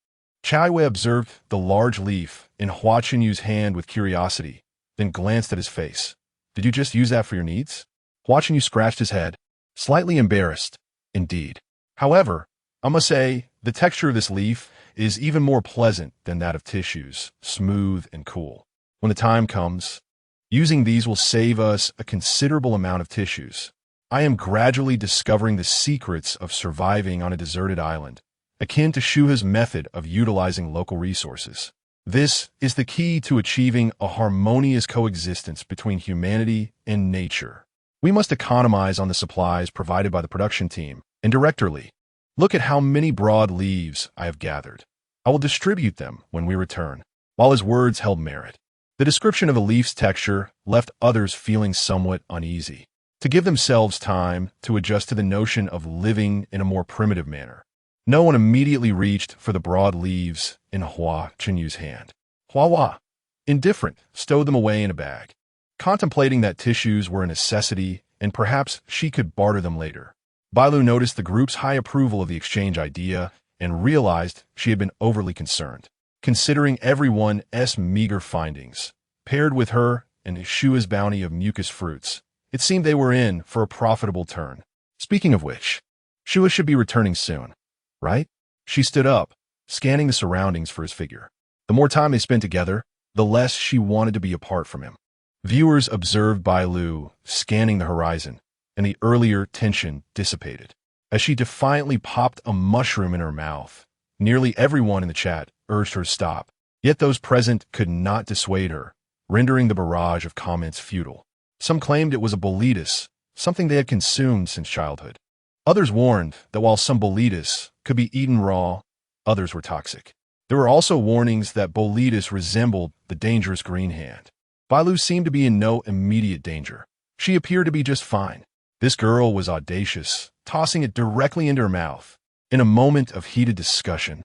Chaoyue observed the large leaf in Hua Qinyu's hand with curiosity, then glanced at his face. Did you just use that for your needs? Hua Qinyu scratched his head, slightly embarrassed, indeed. However, I must say, the texture of this leaf is even more pleasant than that of tissues, smooth and cool. When the time comes, using these will save us a considerable amount of tissues. I am gradually discovering the secrets of surviving on a deserted island, akin to Shu He's method of utilizing local resources. This is the key to achieving a harmonious coexistence between humanity and nature. We must economize on the supplies provided by the production team, and directly. Look at how many broad leaves I have gathered. I will distribute them when we return. While his words held merit, the description of the leaf's texture left others feeling somewhat uneasy. To give themselves time to adjust to the notion of living in a more primitive manner, no one immediately reached for the broad leaves in Hua Qinyu's hand. Hua, indifferent, stowed them away in a bag, contemplating that tissues were a necessity and perhaps she could barter them later. Bailu noticed the group's high approval of the exchange idea and realized she had been overly concerned. Considering everyone's meager findings, paired with her and Shu's bounty of mucus fruits, it seemed they were in for a profitable turn. Speaking of which, Shu should be returning soon, right? She stood up, scanning the surroundings for his figure. The more time they spent together, the less she wanted to be apart from him. Viewers observed Bailu scanning the horizon, and the earlier tension dissipated. As she defiantly popped a mushroom in her mouth, nearly everyone in the chat urged her to stop, yet those present could not dissuade her, rendering the barrage of comments futile. Some claimed it was a boletus, something they had consumed since childhood. Others warned that while some boletus could be eaten raw, others were toxic. There were also warnings that boletus resembled the dangerous green hand. Bailu seemed to be in no immediate danger. She appeared to be just fine. This girl was audacious, tossing it directly into her mouth. In a moment of heated discussion,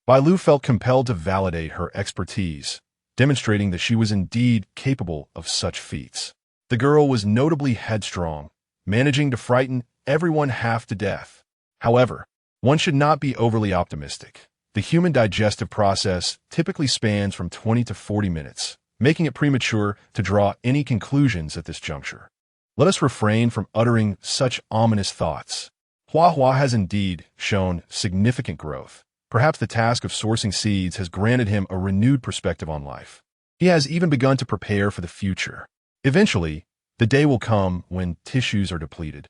Bailu felt compelled to validate her expertise, demonstrating that she was indeed capable of such feats. The girl was notably headstrong, managing to frighten everyone half to death. However, one should not be overly optimistic. The human digestive process typically spans from 20 to 40 minutes, making it premature to draw any conclusions at this juncture. Let us refrain from uttering such ominous thoughts. Hua has indeed shown significant growth. Perhaps the task of sourcing seeds has granted him a renewed perspective on life. He has even begun to prepare for the future. Eventually, the day will come when tissues are depleted,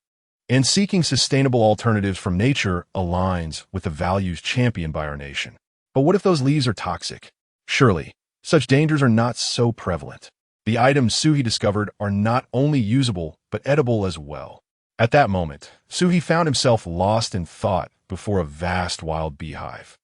and seeking sustainable alternatives from nature aligns with the values championed by our nation. But what if those leaves are toxic? Surely, such dangers are not so prevalent. The items Shu He discovered are not only usable, but edible as well. At that moment, Shu He found himself lost in thought before a vast wild beehive.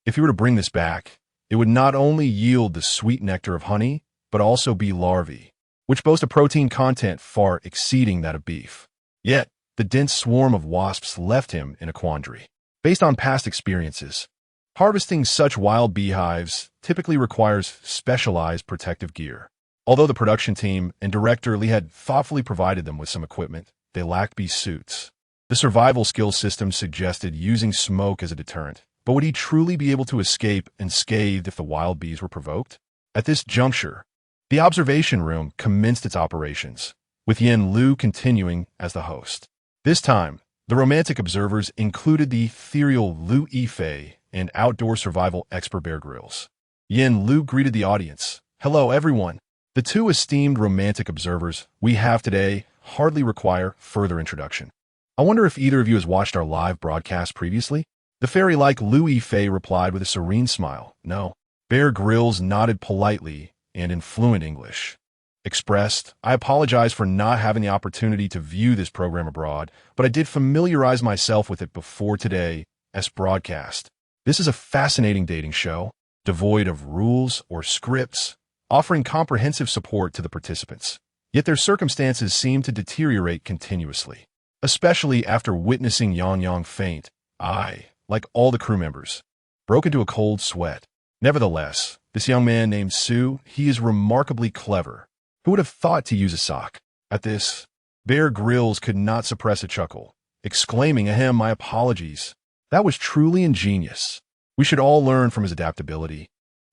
If he were to bring this back, it would not only yield the sweet nectar of honey, but also bee larvae, which boast a protein content far exceeding that of beef. Yet, the dense swarm of wasps left him in a quandary. Based on past experiences, harvesting such wild beehives typically requires specialized protective gear. Although the production team and director Li had thoughtfully provided them with some equipment, they lacked bee suits. The survival skill system suggested using smoke as a deterrent, but would he truly be able to escape unscathed if the wild bees were provoked? At this juncture, the observation room commenced its operations, with Yen Lu continuing as the host. This time, the romantic observers included the ethereal Lu Yifei and outdoor survival expert Bear Grylls. Yen Lu greeted the audience. Hello, everyone. The two esteemed romantic observers we have today hardly require further introduction. I wonder if either of you has watched our live broadcast previously? The fairy-like Lu Yifei replied with a serene smile. No. Bear Grylls nodded politely and in fluent English. Expressed, I apologize for not having the opportunity to view this program abroad, but I did familiarize myself with it before today's broadcast. This is a fascinating dating show, devoid of rules or scripts, offering comprehensive support to the participants. Yet their circumstances seem to deteriorate continuously. Especially after witnessing Yang Yang faint, I, like all the crew members, broke into a cold sweat. Nevertheless, this young man named Shu, he is remarkably clever. Who would have thought to use a sock? At this, Bear Grylls could not suppress a chuckle, exclaiming, "Ahem, my apologies. That was truly ingenious. We should all learn from his adaptability,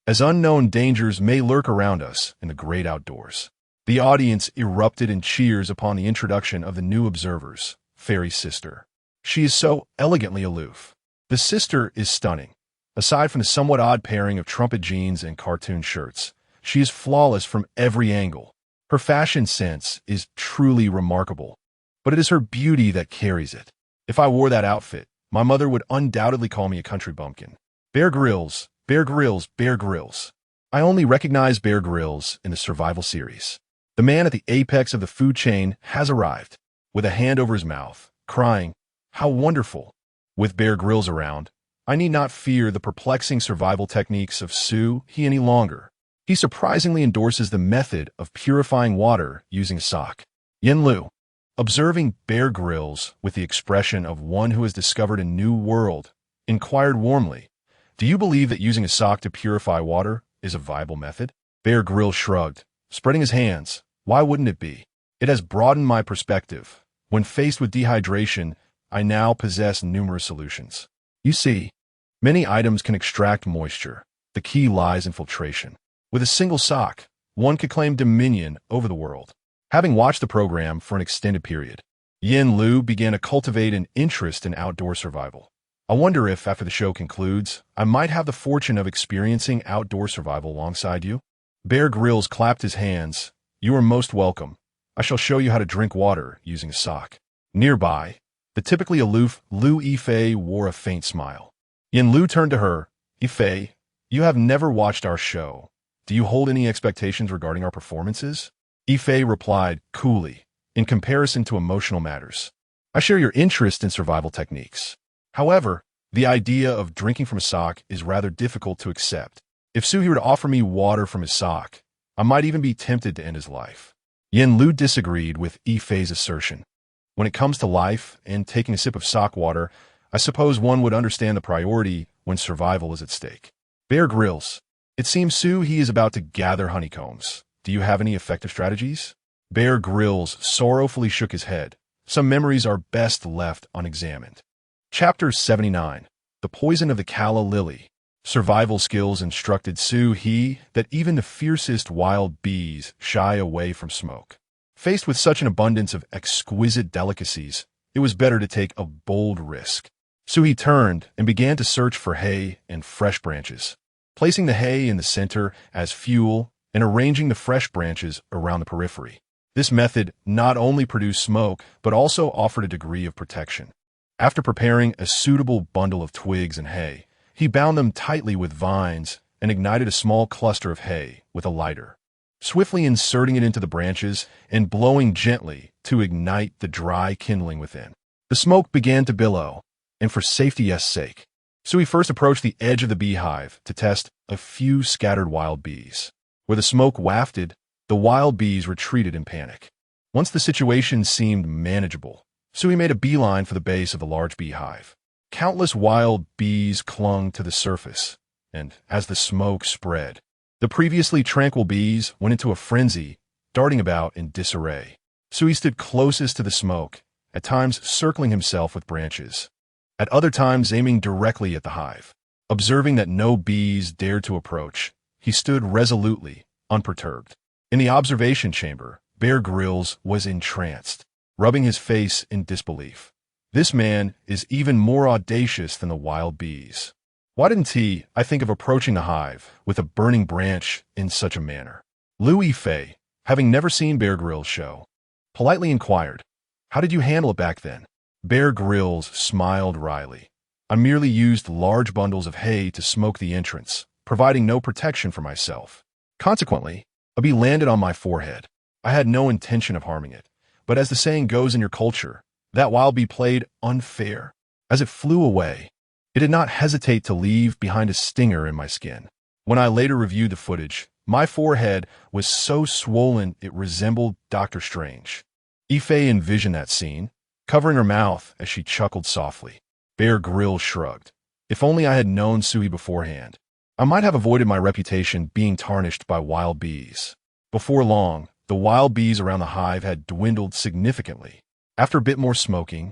as unknown dangers may lurk around us in the great outdoors." The audience erupted in cheers upon the introduction of the new observers, Fairy's sister. She is so elegantly aloof. The sister is stunning. Aside from the somewhat odd pairing of trumpet jeans and cartoon shirts, she is flawless from every angle. Her fashion sense is truly remarkable, but it is her beauty that carries it. If I wore that outfit, my mother would undoubtedly call me a country bumpkin. Bear Grylls, Bear Grylls, Bear Grylls. I only recognize Bear Grylls in the survival series. The man at the apex of the food chain has arrived, with a hand over his mouth, crying, "How wonderful!" With Bear Grylls around, I need not fear the perplexing survival techniques of Shu He any longer. He surprisingly endorses the method of purifying water using a sock. Yin Lu, observing Bear Grylls with the expression of one who has discovered a new world, inquired warmly, "Do you believe that using a sock to purify water is a viable method?" Bear Grylls shrugged, spreading his hands. "Why wouldn't it be? It has broadened my perspective. When faced with dehydration, I now possess numerous solutions. You see, many items can extract moisture. The key lies in filtration. With a single sock, one could claim dominion over the world." Having watched the program for an extended period, Yin Lu began to cultivate an interest in outdoor survival. I wonder if, after the show concludes, I might have the fortune of experiencing outdoor survival alongside you. Bear Grylls clapped his hands. "You are most welcome. I shall show you how to drink water using a sock." Nearby, the typically aloof Lu Yifei wore a faint smile. Yin Lu turned to her. "Yifei, you have never watched our show. Do you hold any expectations regarding our performances?" Yifei replied coolly, "In comparison to emotional matters, I share your interest in survival techniques. However, the idea of drinking from a sock is rather difficult to accept. If Shu He were to offer me water from his sock, I might even be tempted to end his life." Yin Lu disagreed with Yifei's assertion. "When it comes to life and taking a sip of sock water, I suppose one would understand the priority when survival is at stake." Bear Grylls, it seems Shu He is about to gather honeycombs. Do you have any effective strategies? Bear Grylls sorrowfully shook his head. Some memories are best left unexamined. Chapter 79. The Poison of the Calla Lily. Survival skills instructed Shu He that even the fiercest wild bees shy away from smoke. Faced with such an abundance of exquisite delicacies, it was better to take a bold risk. Shu He turned and began to search for hay and fresh branches, placing the hay in the center as fuel and arranging the fresh branches around the periphery. This method not only produced smoke, but also offered a degree of protection. After preparing a suitable bundle of twigs and hay, he bound them tightly with vines and ignited a small cluster of hay with a lighter, swiftly inserting it into the branches and blowing gently to ignite the dry kindling within. The smoke began to billow, and for safety's sake, Shu He first approached the edge of the beehive to test a few scattered wild bees. Where the smoke wafted, the wild bees retreated in panic. Once the situation seemed manageable, Shu He made a beeline for the base of the large beehive. Countless wild bees clung to the surface, and as the smoke spread, the previously tranquil bees went into a frenzy, darting about in disarray. Shu He stood closest to the smoke, at times circling himself with branches, at other times aiming directly at the hive. Observing that no bees dared to approach, he stood resolutely, unperturbed. In the observation chamber, Bear Grylls was entranced, rubbing his face in disbelief. This man is even more audacious than the wild bees. Why didn't he, I think of approaching the hive with a burning branch in such a manner? Lu Yifei, having never seen Bear Grylls' show, politely inquired, "How did you handle it back then?" Bear Grylls smiled wryly. "I merely used large bundles of hay to smoke the entrance, providing no protection for myself. Consequently, a bee landed on my forehead. I had no intention of harming it, but as the saying goes in your culture, that wild bee played unfair. As it flew away, It did not hesitate to leave behind a stinger in my skin. When I later reviewed the footage, my forehead was so swollen it resembled Doctor Strange. Ife envisioned that scene, covering her mouth as she chuckled softly. Bear Grylls shrugged. If only I had known Shu He beforehand, I might have avoided my reputation being tarnished by wild bees. Before long, the wild bees around the hive had dwindled significantly. After a bit more smoking,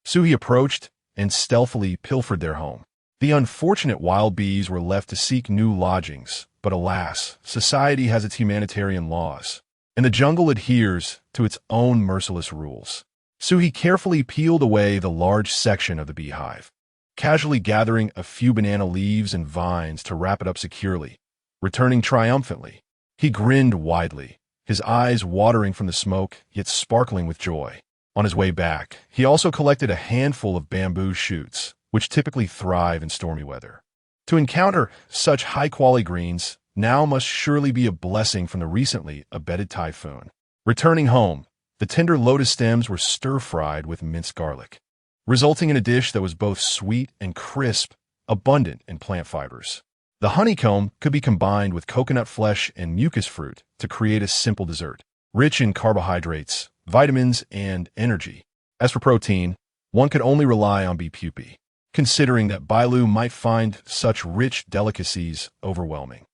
Shu He approached and stealthily pilfered their home. The unfortunate wild bees were left to seek new lodgings, but alas, society has its humanitarian laws, and the jungle adheres to its own merciless rules. Shu He carefully peeled away the large section of the beehive, casually gathering a few banana leaves and vines to wrap it up securely, returning triumphantly. He grinned widely, his eyes watering from the smoke, yet sparkling with joy. On his way back, he also collected a handful of bamboo shoots, which typically thrive in stormy weather. To encounter such high-quality greens now must surely be a blessing from the recently abated typhoon. Returning home, the tender lotus stems were stir-fried with minced garlic, resulting in a dish that was both sweet and crisp, abundant in plant fibers. The honeycomb could be combined with coconut flesh and mucus fruit to create a simple dessert, rich in carbohydrates, vitamins, and energy. As for protein, one could only rely on bee pupae, considering that Bailu might find such rich delicacies overwhelming.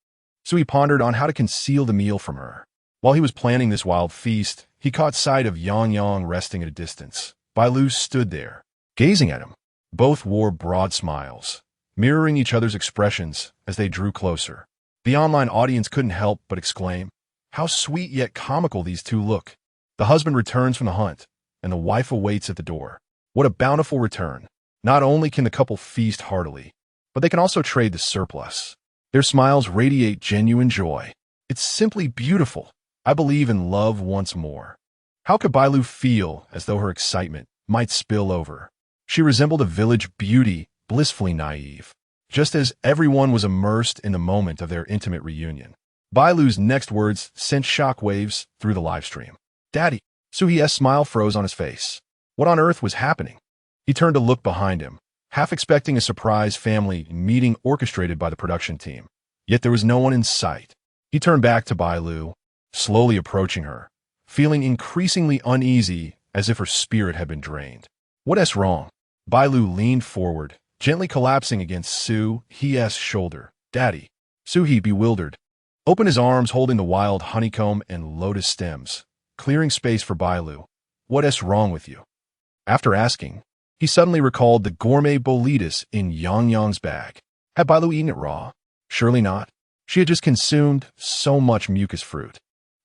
So he pondered on how to conceal the meal from her. While he was planning this wild feast, he caught sight of Yang Yang resting at a distance. Bailu stood there, gazing at him. Both wore broad smiles, mirroring each other's expressions as they drew closer. The online audience couldn't help but exclaim, "How sweet yet comical these two look." The husband returns from the hunt, and the wife awaits at the door. What a bountiful return. Not only can the couple feast heartily, but they can also trade the surplus. Their smiles radiate genuine joy. It's simply beautiful. I believe in love once more. How could Bailu feel as though her excitement might spill over? She resembled a village beauty, blissfully naive, just as everyone was immersed in the moment of their intimate reunion. Bailu's next words sent shockwaves through the livestream. "Daddy." Shu He's smile froze on his face. What on earth was happening? He turned to look behind him, half expecting a surprise family meeting orchestrated by the production team. Yet there was no one in sight. He turned back to Bailu, slowly approaching her, feeling increasingly uneasy as if her spirit had been drained. "What's wrong?" Bailu leaned forward, gently collapsing against Shu He's shoulder. "Daddy." Shu He, bewildered, opened his arms holding the wild honeycomb and lotus stems, clearing space for Bailu. "What's wrong with you?" After asking, he suddenly recalled the gourmet bolitas in Yang Yang's bag. Had Bailu eaten it raw? Surely not. She had just consumed so much mucus fruit.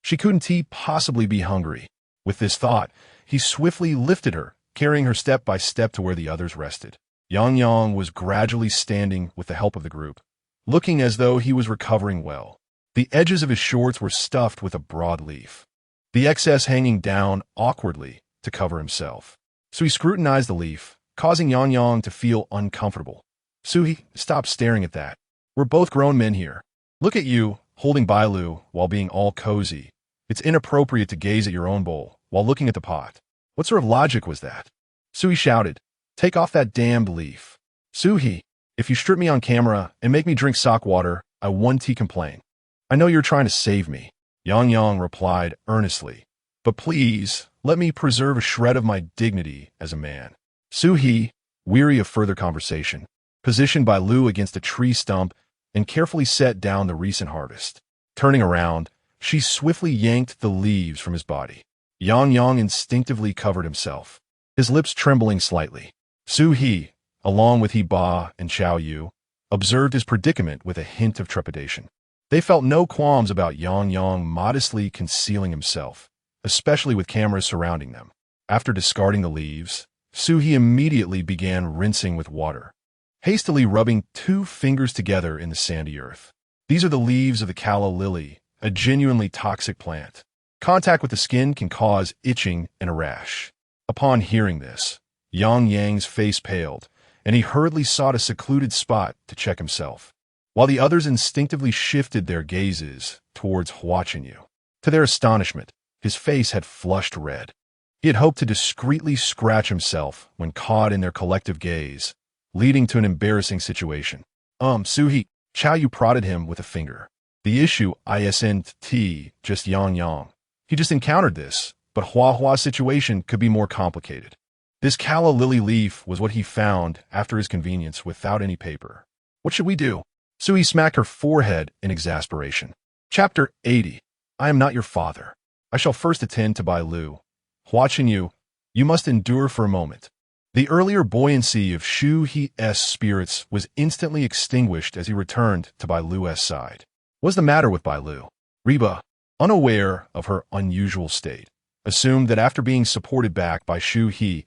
She couldn't possibly be hungry. With this thought, he swiftly lifted her, carrying her step by step to where the others rested. Yang Yang was gradually standing with the help of the group, looking as though he was recovering well. The edges of his shorts were stuffed with a broad leaf, the excess hanging down awkwardly to cover himself. So he scrutinized the leaf, causing Yang Yang to feel uncomfortable. "Shu He, stop staring at that. We're both grown men here. Look at you, holding Bailu while being all cozy. It's inappropriate to gaze at your own bowl while looking at the pot. What sort of logic was that?" Shu He shouted, "Take off that damned leaf." "Shu He, if you strip me on camera and make me drink sock water, I won't complain. I know you're trying to save me." Yang Yang replied earnestly, "But please, let me preserve a shred of my dignity as a man." Shu He, weary of further conversation, positioned Bailu against a tree stump and carefully set down the recent harvest. Turning around, she swiftly yanked the leaves from his body. Yang Yang instinctively covered himself, his lips trembling slightly. Shu He, along with He Ba and Chao Yu, observed his predicament with a hint of trepidation. They felt no qualms about Yang Yang modestly concealing himself, especially with cameras surrounding them. After discarding the leaves, Shu He immediately began rinsing with water, hastily rubbing 2 fingers together in the sandy earth. These are the leaves of the calla lily, a genuinely toxic plant. Contact with the skin can cause itching and a rash. Upon hearing this, Yang Yang's face paled, and he hurriedly sought a secluded spot to check himself, while the others instinctively shifted their gazes towards Huachin Yu. To their astonishment, his face had flushed red. He had hoped to discreetly scratch himself when caught in their collective gaze, leading to an embarrassing situation. Shu He, Chao Yu prodded him with a finger. The issue isn't just yang yang. He just encountered this, but Hua Hua's situation could be more complicated. This calla lily leaf was what he found after his convenience without any paper. What should we do? Shu He smacked her forehead in exasperation. Chapter 80. I am not your father. I shall first attend to Bailu. Watching you, you must endure for a moment. The earlier buoyancy of Shu He's spirits was instantly extinguished as he returned to Bailu's side. What's the matter with Bailu? Reba, unaware of her unusual state, assumed that after being supported back by Shu He,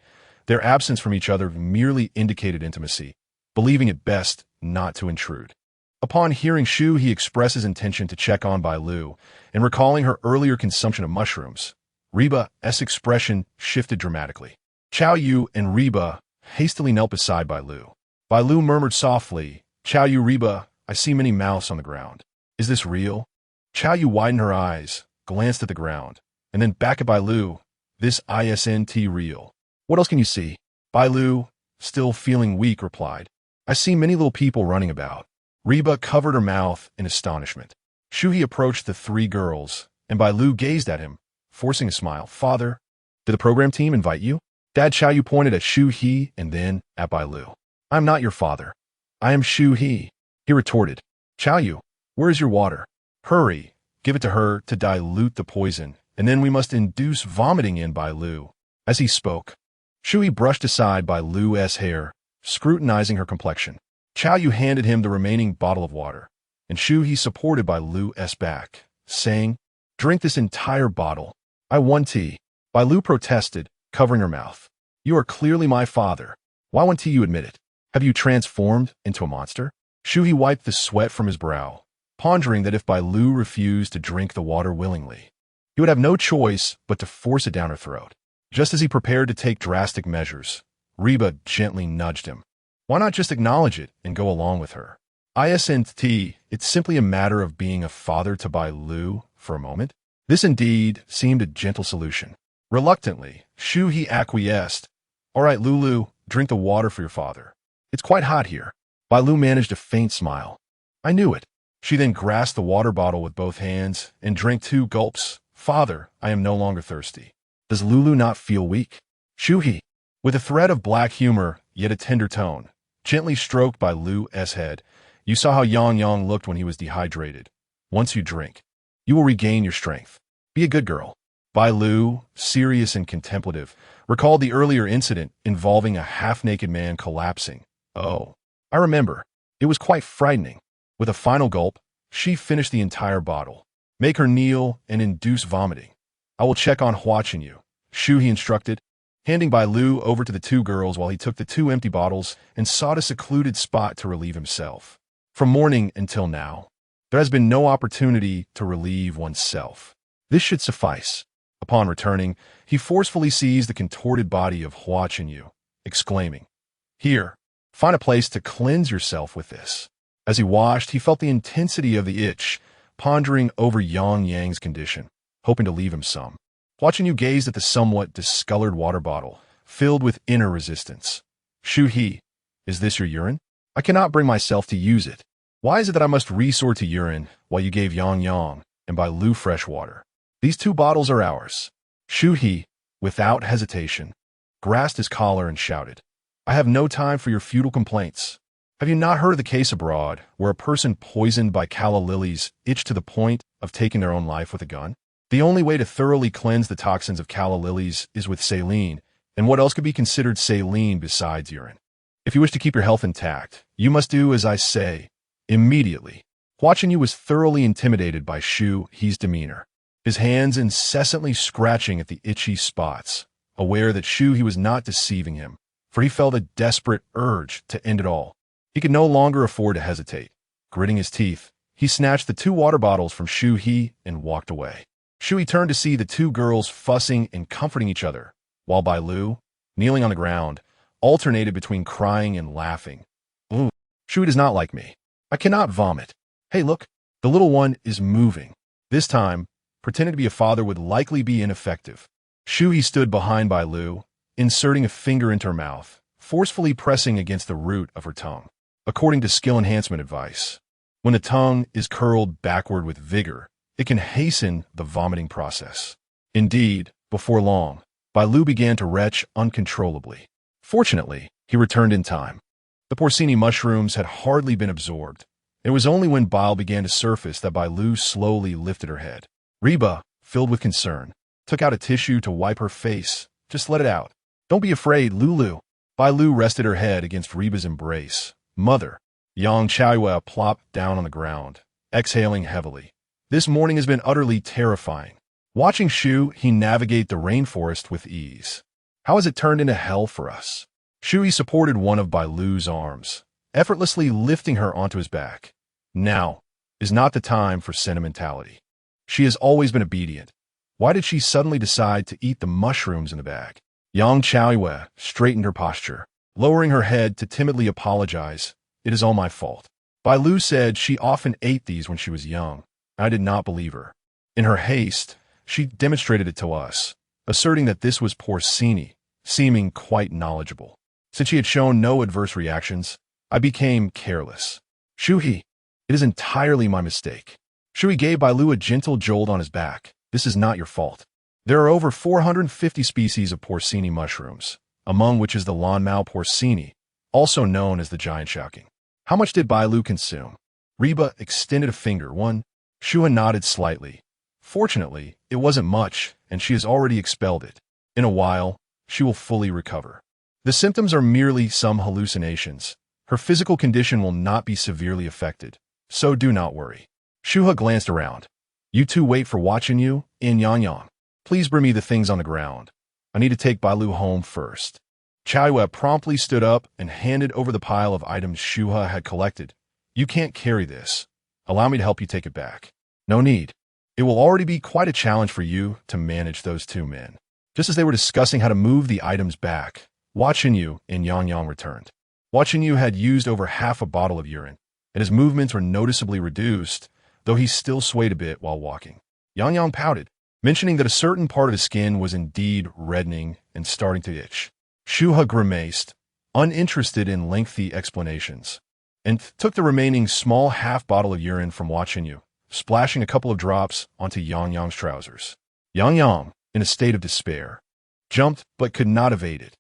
their absence from each other merely indicated intimacy, believing it best not to intrude. Upon hearing Shu He express his intention to check on Bailu and recalling her earlier consumption of mushrooms, Reba's expression shifted dramatically. Chao Yu and Reba hastily knelt beside Bailu. Bailu murmured softly, Chao Yu, Reba, I see many mouths on the ground. Is this real? Chao Yu widened her eyes, glanced at the ground, and then back at Bailu. This isn't real. What else can you see? Bailu, still feeling weak, replied, I see many little people running about. Reba covered her mouth in astonishment. Shu He approached the three girls, and Bailu gazed at him, forcing a smile. Father, did the program team invite you? Dad Chao Yu pointed at Shu He and then at Bailu. I am not your father. I am Shu He. He retorted. Chao Yu, where is your water? Hurry, give it to her to dilute the poison, and then we must induce vomiting in Bailu. As he spoke, Shu He brushed aside Bailu's hair, scrutinizing her complexion. Chao Yu handed him the remaining bottle of water, and Shu He supported Bailu's back, saying, Drink this entire bottle. I want tea. Bailu protested, covering her mouth. You are clearly my father. Why won't you admit it? Have you transformed into a monster? Shu He wiped the sweat from his brow, pondering that if Bailu refused to drink the water willingly, he would have no choice but to force it down her throat. Just as he prepared to take drastic measures, Reba gently nudged him. Why not just acknowledge it and go along with her? It's simply a matter of being a father to Bailu for a moment. This indeed seemed a gentle solution. Reluctantly, Shu He acquiesced. All right, Lulu, drink the water for your father. It's quite hot here. Bailu managed a faint smile. I knew it. She then grasped the water bottle with both hands and drank 2 gulps. Father, I am no longer thirsty. Does Lulu not feel weak? Shu He, with a thread of black humor, yet a tender tone, gently stroked Bailu's head. You saw how Yang Yang looked when he was dehydrated. Once you drink, you will regain your strength. Be a good girl. Bailu, serious and contemplative, recalled the earlier incident involving a half-naked man collapsing. Oh, I remember. It was quite frightening. With a final gulp, she finished the entire bottle. Make her kneel and induce vomiting. I will check on watching you, Shu He instructed, handing Bailu over to the 2 girls while he took the 2 empty bottles and sought a secluded spot to relieve himself. From morning until now, there has been no opportunity to relieve oneself. This should suffice. Upon returning, he forcefully seized the contorted body of Hua Chenyu, exclaiming, Here, find a place to cleanse yourself with this. As he washed, he felt the intensity of the itch, pondering over Yang Yang's condition, hoping to leave him some. Hua Chenyu gazed at the somewhat discolored water bottle, filled with inner resistance. Shu He, is this your urine? I cannot bring myself to use it. Why is it that I must resort to urine while you gave Yang Yang and Bailu fresh water? These 2 bottles are ours. Shu He, without hesitation, grasped his collar and shouted, I have no time for your futile complaints. Have you not heard of the case abroad where a person poisoned by calla lilies itched to the point of taking their own life with a gun? The only way to thoroughly cleanse the toxins of calla lilies is with saline, and what else could be considered saline besides urine? If you wish to keep your health intact, you must do as I say, immediately. Hua Chenyu was thoroughly intimidated by Shu He's demeanor, his hands incessantly scratching at the itchy spots, aware that Shu He was not deceiving him, for he felt a desperate urge to end it all. He could no longer afford to hesitate. Gritting his teeth, he snatched the 2 water bottles from Shu He and walked away. Shu He turned to see the 2 girls fussing and comforting each other, while Bailu, kneeling on the ground, alternated between crying and laughing. Ooh, Shu He does not like me. I cannot vomit. Hey, look, the little one is moving. This time, pretending to be a father would likely be ineffective. Shu He stood behind Bailu, inserting a finger into her mouth, forcefully pressing against the root of her tongue. According to skill enhancement advice, when the tongue is curled backward with vigor, it can hasten the vomiting process. Indeed, before long, Bailu began to retch uncontrollably. Fortunately, he returned in time. The porcini mushrooms had hardly been absorbed. It was only when bile began to surface that Bailu slowly lifted her head. Reba, filled with concern, took out a tissue to wipe her face. Just let it out. Don't be afraid, Lulu. Bailu rested her head against Reba's embrace. Mother. Yang Chaiwa plopped down on the ground, exhaling heavily. This morning has been utterly terrifying. Watching Shu He navigate the rainforest with ease. How has it turned into hell for us? Shu He supported one of Bailu's arms, effortlessly lifting her onto his back. Now is not the time for sentimentality. She has always been obedient. Why did she suddenly decide to eat the mushrooms in the bag? Yang Chaiwa straightened her posture, lowering her head to timidly apologize. It is all my fault. Bailu said she often ate these when she was young. I did not believe her. In her haste, she demonstrated it to us, asserting that this was porcini, seeming quite knowledgeable. Since she had shown no adverse reactions, I became careless. Shu He, it is entirely my mistake. Shu He gave Bailu a gentle jolt on his back. This is not your fault. There are over 450 species of porcini mushrooms, among which is the Lanmao porcini, also known as the giant shouking. How much did Bailu consume? Reba extended a finger. One. Shu He nodded slightly. Fortunately, it wasn't much, and she has already expelled it. In a while, she will fully recover. The symptoms are merely some hallucinations. Her physical condition will not be severely affected, so do not worry. Shu He glanced around. You two wait for watching you, in Yang. Please bring me the things on the ground. I need to take Bailu home first. Chaiwa promptly stood up and handed over the pile of items Shu He had collected. You can't carry this. Allow me to help you take it back. No need. It will already be quite a challenge for you to manage those two men. Just as they were discussing how to move the items back, Yu in Yang returned. Yu had used over half a bottle of urine, and his movements were noticeably reduced, though he still swayed a bit while walking. Yang pouted, mentioning that a certain part of his skin was indeed reddening and starting to itch. Shu He grimaced, uninterested in lengthy explanations, and took the remaining small half bottle of urine from Yu, splashing a couple of drops onto Yang's trousers. Yang, in a state of despair, jumped but could not evade it.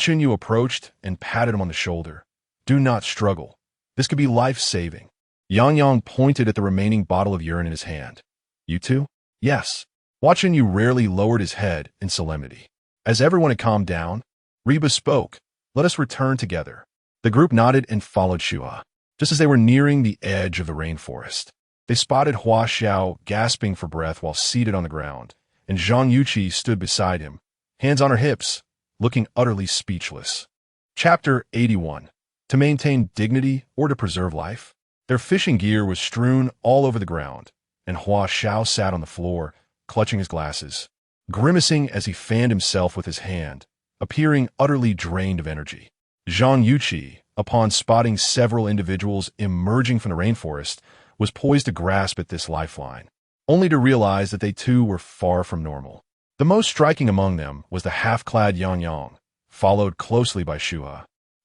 Yu approached and patted him on the shoulder. Do not struggle. This could be life-saving. Yang pointed at the remaining bottle of urine in his hand. You two? Yes. Yu rarely lowered his head in solemnity. As everyone had calmed down, Reba spoke. Let us return together. The group nodded and followed Shu He. Just as they were nearing the edge of the rainforest, they spotted Hua Xiao gasping for breath while seated on the ground, and Zhang Yuqi stood beside him, hands on her hips, looking utterly speechless. Chapter 81. To maintain dignity or to preserve life? Their fishing gear was strewn all over the ground, and Hua Xiao sat on the floor, clutching his glasses, grimacing as he fanned himself with his hand, appearing utterly drained of energy. Zhang Yuqi, upon spotting several individuals emerging from the rainforest, was poised to grasp at this lifeline, only to realize that they too were far from normal. The most striking among them was the half-clad Yang, followed closely by Shu He,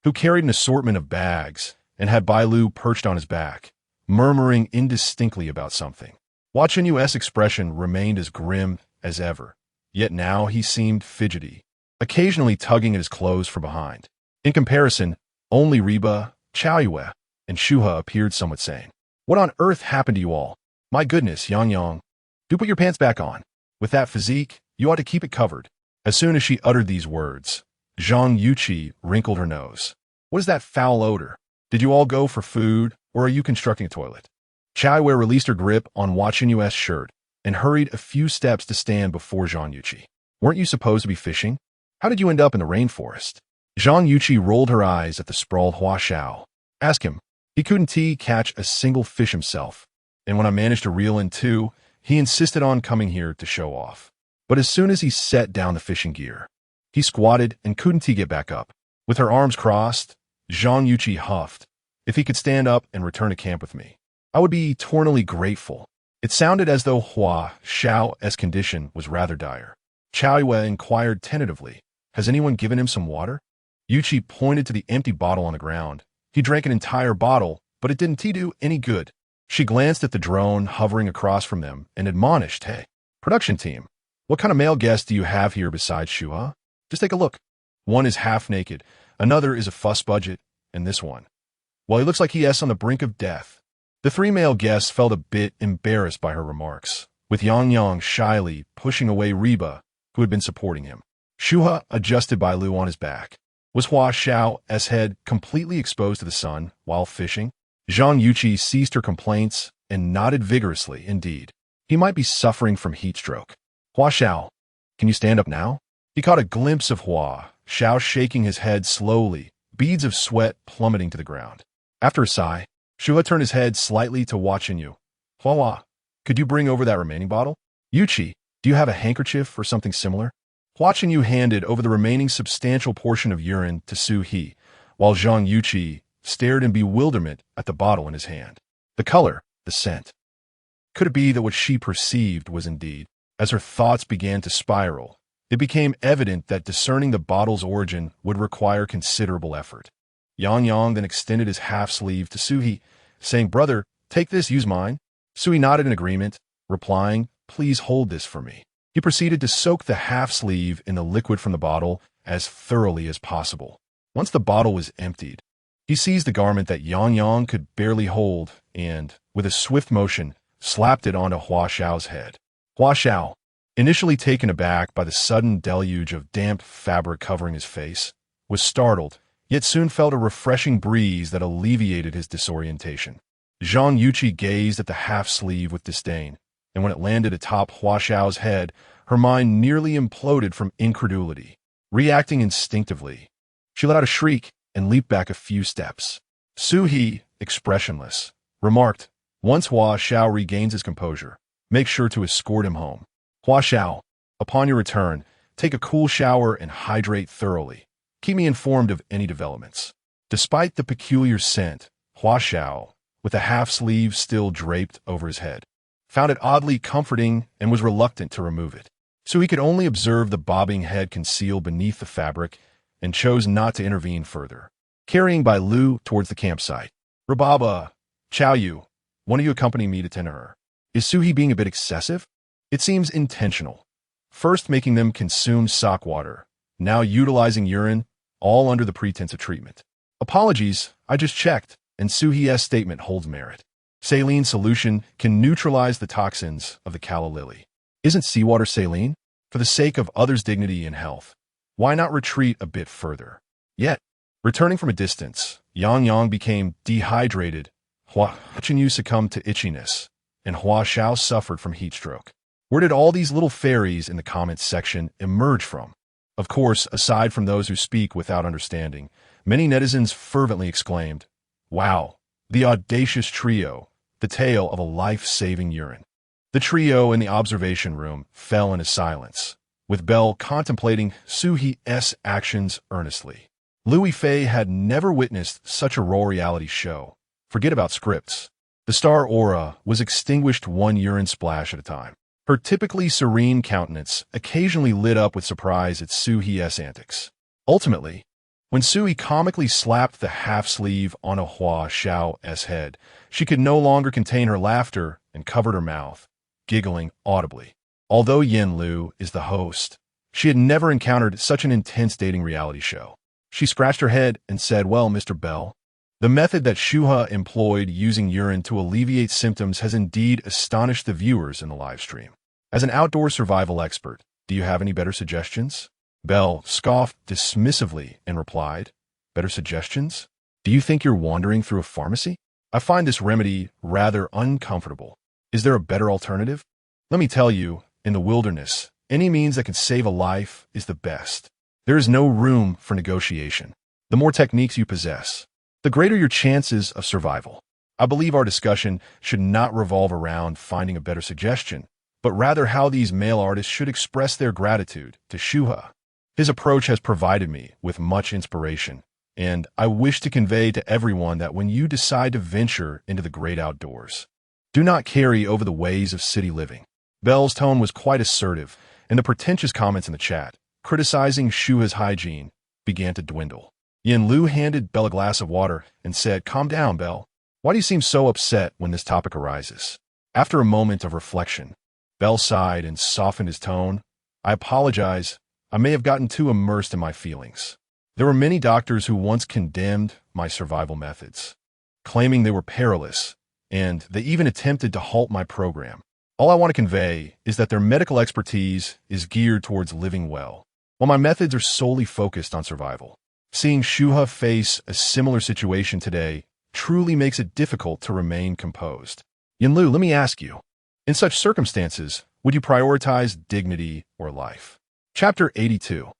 who carried an assortment of bags and had Bailu perched on his back, murmuring indistinctly about something. Yu's expression remained as grim as ever, yet now he seemed fidgety, occasionally tugging at his clothes from behind. In comparison, only Reba, Chaiwa, and Shu He appeared somewhat sane. What on earth happened to you all? My goodness, Yang, do put your pants back on. With that physique, you ought to keep it covered. As soon as she uttered these words, Zhang Yuqi wrinkled her nose. What is that foul odor? Did you all go for food, or are you constructing a toilet? Chaiwa released her grip on Yu's shirt and hurried a few steps to stand before Zhang Yuqi. Weren't you supposed to be fishing? How did you end up in the rainforest? Zhang Yuqi rolled her eyes at the sprawled Hua Xiao. Ask him. He couldn't catch a single fish himself, and when I managed to reel in two, he insisted on coming here to show off. But as soon as he set down the fishing gear, he squatted and couldn't get back up. With her arms crossed, Zhang Yuqi huffed. If he could stand up and return to camp with me, I would be eternally grateful. It sounded as though Hua Xiao's condition was rather dire. Chaiwa inquired tentatively, has anyone given him some water? Yuchi pointed to the empty bottle on the ground. He drank an entire bottle, but it didn't do any good. She glanced at the drone hovering across from them and admonished, "Hey, production team, what kind of male guests do you have here besides Shu He? Just take a look. One is half naked, another is a fuss budget, and this one, well, he looks like he is on the brink of death." The three male guests felt a bit embarrassed by her remarks, with Yang shyly pushing away Reba, who had been supporting him. Shu He adjusted Bailu on his back. Was Hua Xiao's head completely exposed to the sun while fishing? Zhang Yuqi ceased her complaints and nodded vigorously. Indeed, he might be suffering from heat stroke. "Hua Xiao, can you stand up now?" He caught a glimpse of Hua Xiao shaking his head slowly, beads of sweat plummeting to the ground. After a sigh, Shu He turned his head slightly to watching you. "Hua, could you bring over that remaining bottle? Yuqi, do you have a handkerchief or something similar?" Watching you handed over the remaining substantial portion of urine to Shu He, while Zhang Yuqi stared in bewilderment at the bottle in his hand. The color, the scent. Could it be that what she perceived was indeed? As her thoughts began to spiral, it became evident that discerning the bottle's origin would require considerable effort. Yang then extended his half-sleeve to Shu He, saying, "Brother, take this, use mine." Shu He nodded in agreement, replying, "Please hold this for me." He proceeded to soak the half-sleeve in the liquid from the bottle as thoroughly as possible. Once the bottle was emptied, he seized the garment that Yang could barely hold and, with a swift motion, slapped it onto Hua Xiao's head. Hua Xiao, initially taken aback by the sudden deluge of damp fabric covering his face, was startled, yet soon felt a refreshing breeze that alleviated his disorientation. Zhang Yuqi gazed at the half-sleeve with disdain, and when it landed atop Hua Xiao's head, her mind nearly imploded from incredulity. Reacting instinctively, she let out a shriek and leaped back a few steps. Shu He, expressionless, remarked, "Once Hua Xiao regains his composure, make sure to escort him home. Hua Xiao, upon your return, take a cool shower and hydrate thoroughly. Keep me informed of any developments." Despite the peculiar scent, Hua Xiao, with the half-sleeve still draped over his head, found it oddly comforting and was reluctant to remove it. So he could only observe the bobbing head concealed beneath the fabric and chose not to intervene further. Carrying Bailu towards the campsite. "Rababa, Chao Yu, one of you accompany me to tend to her. Is Shu He being a bit excessive? It seems intentional. First making them consume sock water, now utilizing urine, all under the pretense of treatment. Apologies, I just checked, and Shu He's statement holds merit. Saline solution can neutralize the toxins of the calla lily. Isn't seawater saline? For the sake of others' dignity and health, why not retreat a bit further?" Yet, returning from a distance, Yang became dehydrated, Hua Yu succumbed to itchiness, and Hua Xiao suffered from heat stroke. Where did all these little fairies in the comments section emerge from? Of course, aside from those who speak without understanding, many netizens fervently exclaimed, "Wow, the audacious trio, the tale of a life-saving urine." The trio in the observation room fell into silence, with Belle contemplating Shu He's actions earnestly. Louis Fei had never witnessed such a raw reality show. Forget about scripts. The star aura was extinguished one urine splash at a time. Her typically serene countenance occasionally lit up with surprise at Shu He's antics. Ultimately, when Shu He comically slapped the half-sleeve on a Hua Xiao's head, she could no longer contain her laughter and covered her mouth, giggling audibly. Although Yen Lu is the host, she had never encountered such an intense dating reality show. She scratched her head and said, "Well, Mr. Bell, the method that Shu He employed using urine to alleviate symptoms has indeed astonished the viewers in the live stream. As an outdoor survival expert, do you have any better suggestions?" Bell scoffed dismissively and replied, "Better suggestions? Do you think you're wandering through a pharmacy? I find this remedy rather uncomfortable. Is there a better alternative? Let me tell you, in the wilderness, any means that can save a life is the best. There is no room for negotiation. The more techniques you possess, the greater your chances of survival. I believe our discussion should not revolve around finding a better suggestion, but rather how these male artists should express their gratitude to Shu He. His approach has provided me with much inspiration, and I wish to convey to everyone that when you decide to venture into the great outdoors, do not carry over the ways of city living." Bell's tone was quite assertive, and the pretentious comments in the chat, criticizing Shu He's hygiene, began to dwindle. Yin Lu handed Belle a glass of water and said, "Calm down, Belle. Why do you seem so upset when this topic arises?" After a moment of reflection, Belle sighed and softened his tone. "I apologize. I may have gotten too immersed in my feelings. There were many doctors who once condemned my survival methods, claiming they were perilous, and they even attempted to halt my program. All I want to convey is that their medical expertise is geared towards living well, while my methods are solely focused on survival. Seeing Shu He face a similar situation today truly makes it difficult to remain composed. Yin Lu, let me ask you, in such circumstances, would you prioritize dignity or life?" Chapter 82.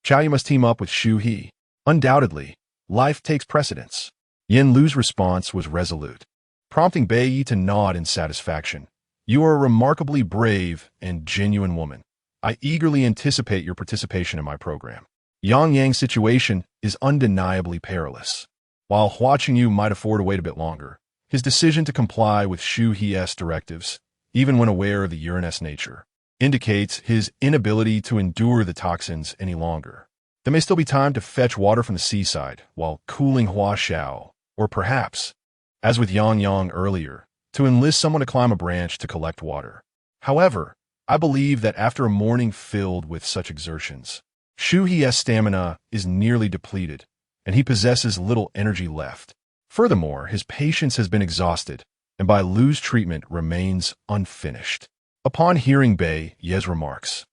Xiaoyu must team up with Shu He. Undoubtedly, life takes precedence. Yin Lu's response was resolute, prompting Bailu to nod in satisfaction. "You are a remarkably brave and genuine woman. I eagerly anticipate your participation in my program." Yang Yang's situation is undeniably perilous. While Hua Qingyu might afford to wait a bit longer, his decision to comply with Shu He's directives, even when aware of the urinous nature, indicates his inability to endure the toxins any longer. There may still be time to fetch water from the seaside while cooling Hua Xiao, or perhaps, as with Yang Yang earlier, to enlist someone to climb a branch to collect water. However, I believe that after a morning filled with such exertions, Shu He's stamina is nearly depleted, and he possesses little energy left. Furthermore, his patience has been exhausted, and Bailu's treatment remains unfinished. Upon hearing Bailu's remarks,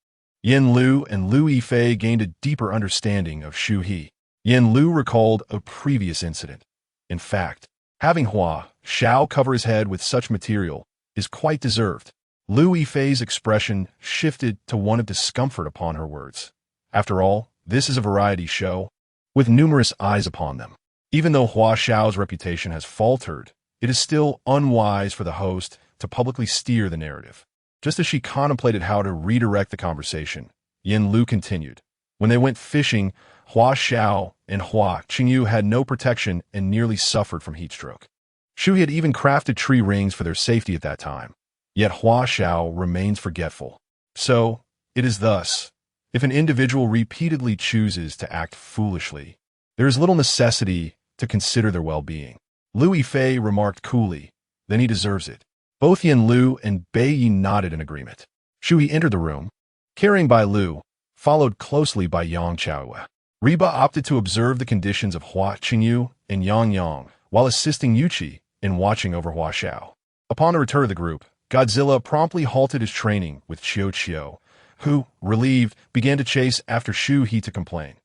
Yin Lu and Lu Yifei gained a deeper understanding of Shu He. Yin Lu recalled a previous incident. In fact, having Hua Xiao cover his head with such material is quite deserved. Lu Yifei's expression shifted to one of discomfort upon her words. After all, this is a variety show, with numerous eyes upon them. Even though Hua Xiao's reputation has faltered, it is still unwise for the host to publicly steer the narrative. Just as she contemplated how to redirect the conversation, Yin Lu continued. When they went fishing, Hua Xiao and Hua Qingyu had no protection and nearly suffered from heat stroke. Shu He had even crafted tree rings for their safety at that time. Yet Hua Xiao remains forgetful. So, it is thus. If an individual repeatedly chooses to act foolishly, there is little necessity to consider their well-being. Lu Yifei remarked coolly, "Then he deserves it." Both Yin Lu and Bailu nodded in agreement. Shu He entered the room, carrying Bailu, followed closely by Yang Qiaoyu. Reba opted to observe the conditions of Hua Qingyu and Yang Yang while assisting Yuqi in watching over Hua Xiao. Upon the return of the group, Godzilla promptly halted his training with Qiao, who, relieved, began to chase after Shu He to complain.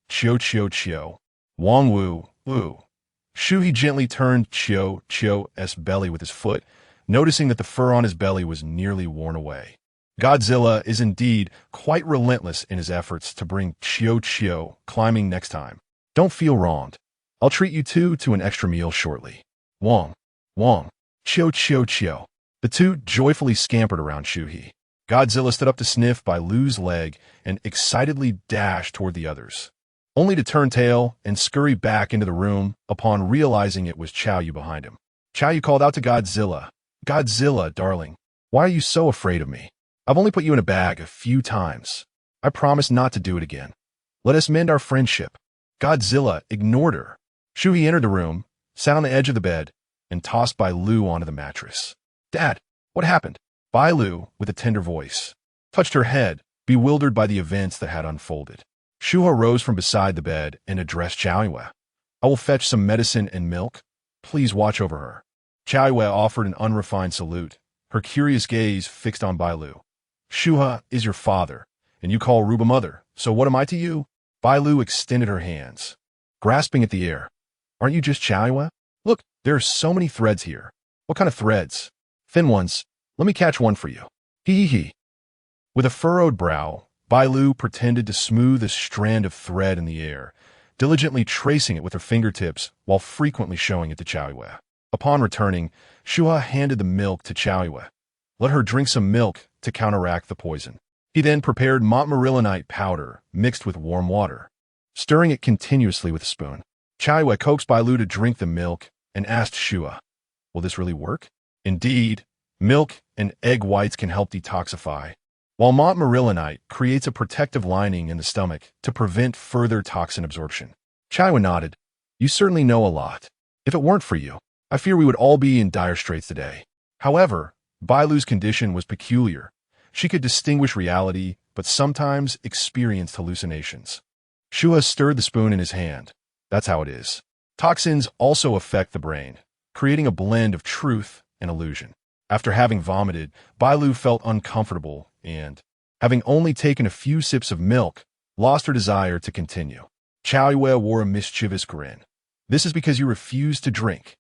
Qiao, Wang Wu. Shu He gently turned Qiao's belly with his foot, noticing that the fur on his belly was nearly worn away. Godzilla is indeed quite relentless in his efforts to bring Qiao climbing next time. Don't feel wronged. I'll treat you two to an extra meal shortly. Wang, Qiao. The two joyfully scampered around Shu He. Godzilla stood up to sniff Bailu's leg and excitedly dashed toward the others, only to turn tail and scurry back into the room upon realizing it was Qiaoyu behind him. Qiaoyu called out to Godzilla, "Godzilla, darling, why are you so afraid of me? I've only put you in a bag a few times. I promise not to do it again. Let us mend our friendship." Godzilla ignored her. Shu He entered the room, sat on the edge of the bed, and tossed Bailu onto the mattress. "Dad, what happened?" Bailu, with a tender voice, touched her head, bewildered by the events that had unfolded. Shu He rose from beside the bed and addressed Qiaoyu. "I will fetch some medicine and milk. Please watch over her." Qiaoyu offered an unrefined salute, her curious gaze fixed on Bailu. "Shu He is your father, and you call Ruba mother, so what am I to you?" Bailu extended her hands, grasping at the air. "Aren't you just Qiaoyu? Look, there are so many threads here." "What kind of threads?" "Thin ones. Let me catch one for you." He. With a furrowed brow, Bailu pretended to smooth a strand of thread in the air, diligently tracing it with her fingertips while frequently showing it to Qiaoyu. Upon returning, Shu He handed the milk to Qiaoyu. Let her drink some milk to counteract the poison. He then prepared montmorillonite powder mixed with warm water, stirring it continuously with a spoon. Qiaoyu coaxed Bailu to drink the milk and asked Shu He, "Will this really work?" Indeed, milk and egg whites can help detoxify, while montmorillonite creates a protective lining in the stomach to prevent further toxin absorption. Chaiwa nodded. You certainly know a lot. If it weren't for you, I fear we would all be in dire straits today. However, Bailu's condition was peculiar. She could distinguish reality, but sometimes experienced hallucinations. Shu He stirred the spoon in his hand. That's how it is. Toxins also affect the brain, creating a blend of truth and illusion. After having vomited, Bailu felt uncomfortable and, having only taken a few sips of milk, lost her desire to continue. Chaiwa wore a mischievous grin. This is because you refuse to drink.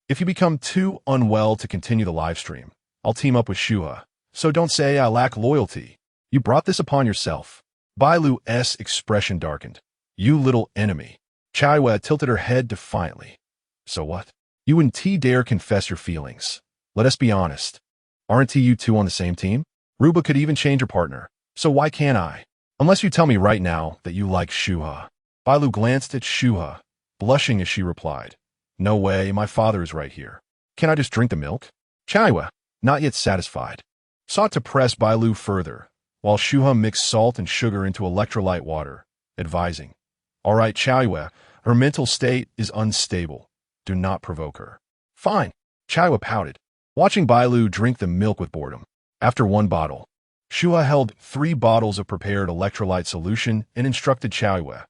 If you become too unwell to continue the live stream, I'll team up with Shu He. So don't say I lack loyalty. You brought this upon yourself. Bailu's expression darkened. You little enemy. Chaiwa tilted her head defiantly. So what? You and T dare confess your feelings. Let us be honest. Aren't you two on the same team? Ruba could even change her partner. So why can't I? Unless you tell me right now that you like Shu He. Bailu glanced at Shu He, blushing as she replied. No way, my father is right here. Can I just drink the milk? Chaiwa, not yet satisfied, sought to press Bailu further, while Shu He mixed salt and sugar into electrolyte water, advising, All right, Chaiwa, her mental state is unstable. Do not provoke her. Fine, Chaiwa pouted, watching Bailu drink the milk with boredom. After one bottle, Shu He held 3 bottles of prepared electrolyte solution and instructed Chaiwa,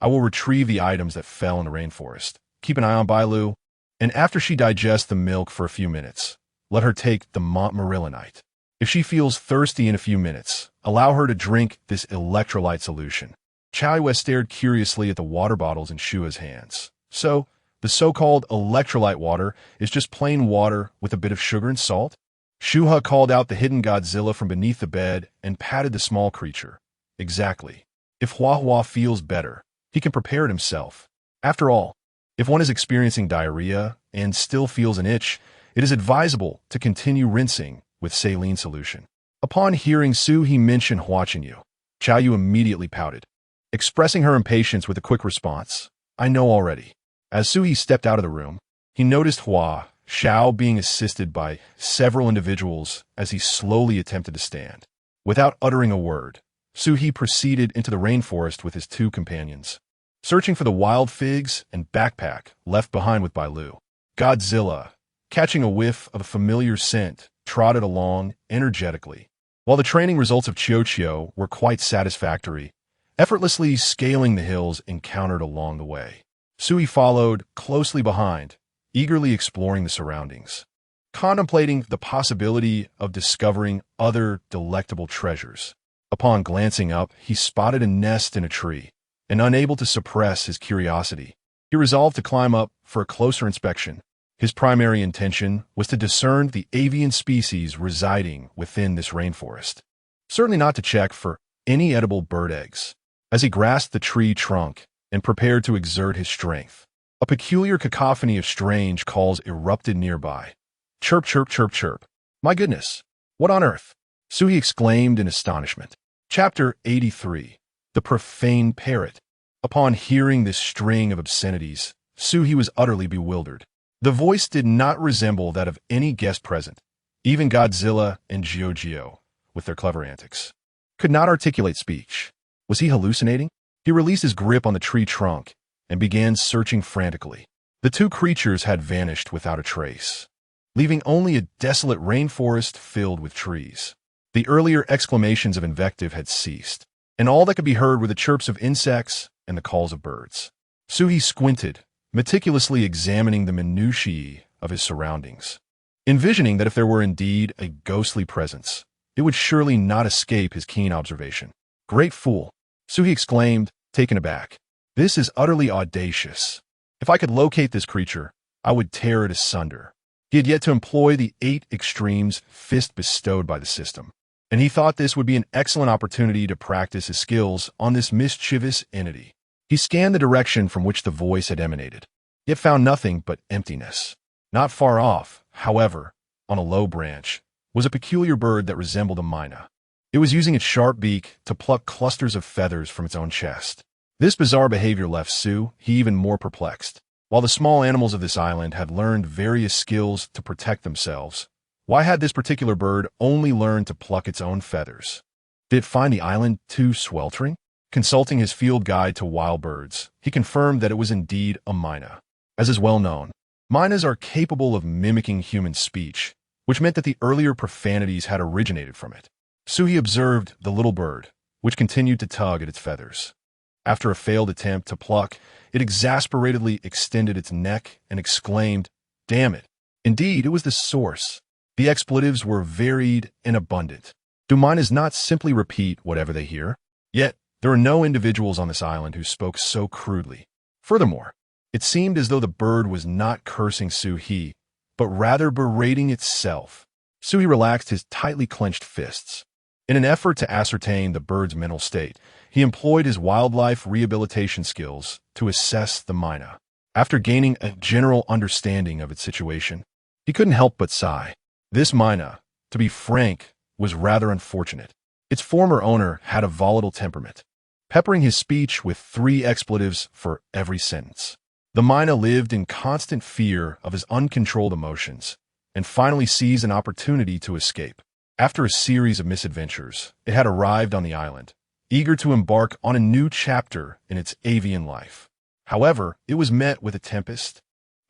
I will retrieve the items that fell in the rainforest. Keep an eye on Bailu, and after she digests the milk for a few minutes, let her take the Montmorillonite. If she feels thirsty in a few minutes, allow her to drink this electrolyte solution. Chaiwa stared curiously at the water bottles in Shu He's hands. So, the so-called electrolyte water is just plain water with a bit of sugar and salt? Shu He called out the hidden Godzilla from beneath the bed and patted the small creature. Exactly. If Hua feels better, he can prepare it himself. After all, if one is experiencing diarrhea and still feels an itch, it is advisable to continue rinsing with saline solution. Upon hearing Shu He mention Huachenyu, Chaiyu immediately pouted, expressing her impatience with a quick response. I know already. As Shu He stepped out of the room, he noticed Hua Xiao being assisted by several individuals as he slowly attempted to stand. Without uttering a word, Shu He proceeded into the rainforest with his 2 companions, searching for the wild figs and backpack left behind with Bailu. Godzilla, catching a whiff of a familiar scent, trotted along energetically. While the training results of Chio were quite satisfactory, effortlessly scaling the hills encountered along the way, Shu He followed closely behind, eagerly exploring the surroundings, contemplating the possibility of discovering other delectable treasures. Upon glancing up, he spotted a nest in a tree, and unable to suppress his curiosity, he resolved to climb up for a closer inspection. His primary intention was to discern the avian species residing within this rainforest, certainly not to check for any edible bird eggs. As he grasped the tree trunk and prepared to exert his strength, a peculiar cacophony of strange calls erupted nearby. Chirp, chirp, chirp, chirp. My goodness, what on earth? Shu He exclaimed in astonishment. Chapter 83. The Profane Parrot. Upon hearing this string of obscenities, Shu He was utterly bewildered. The voice did not resemble that of any guest present. Even Godzilla and Gio, with their clever antics, could not articulate speech. Was he hallucinating? He released his grip on the tree trunk and began searching frantically. The 2 creatures had vanished without a trace, leaving only a desolate rainforest filled with trees. The earlier exclamations of invective had ceased, and all that could be heard were the chirps of insects and the calls of birds. Shu He squinted, meticulously examining the minutiae of his surroundings, envisioning that if there were indeed a ghostly presence, it would surely not escape his keen observation. Great fool, Shu He exclaimed, taken aback. This is utterly audacious. If I could locate this creature, I would tear it asunder. He had yet to employ the 8 extremes fist bestowed by the system, and he thought this would be an excellent opportunity to practice his skills on this mischievous entity. He scanned the direction from which the voice had emanated, yet found nothing but emptiness. Not far off, however, on a low branch, was a peculiar bird that resembled a myna. It was using its sharp beak to pluck clusters of feathers from its own chest. This bizarre behavior left Shu He even more perplexed. While the small animals of this island had learned various skills to protect themselves, why had this particular bird only learned to pluck its own feathers? Did it find the island too sweltering? Consulting his field guide to wild birds, he confirmed that it was indeed a myna. As is well known, mynas are capable of mimicking human speech, which meant that the earlier profanities had originated from it. Shu He observed the little bird, which continued to tug at its feathers. After a failed attempt to pluck, it exasperatedly extended its neck and exclaimed, "Damn it." Indeed, it was the source. The expletives were varied and abundant. Do mynas not simply repeat whatever they hear? Yet, there were no individuals on this island who spoke so crudely. Furthermore, it seemed as though the bird was not cursing Shu He, but rather berating itself. Shu He relaxed his tightly clenched fists. In an effort to ascertain the bird's mental state, he employed his wildlife rehabilitation skills to assess the myna. After gaining a general understanding of its situation, he couldn't help but sigh. This myna, to be frank, was rather unfortunate. Its former owner had a volatile temperament, peppering his speech with 3 expletives for every sentence. The myna lived in constant fear of his uncontrolled emotions and finally seized an opportunity to escape. After a series of misadventures, it had arrived on the island, eager to embark on a new chapter in its avian life. However, it was met with a tempest,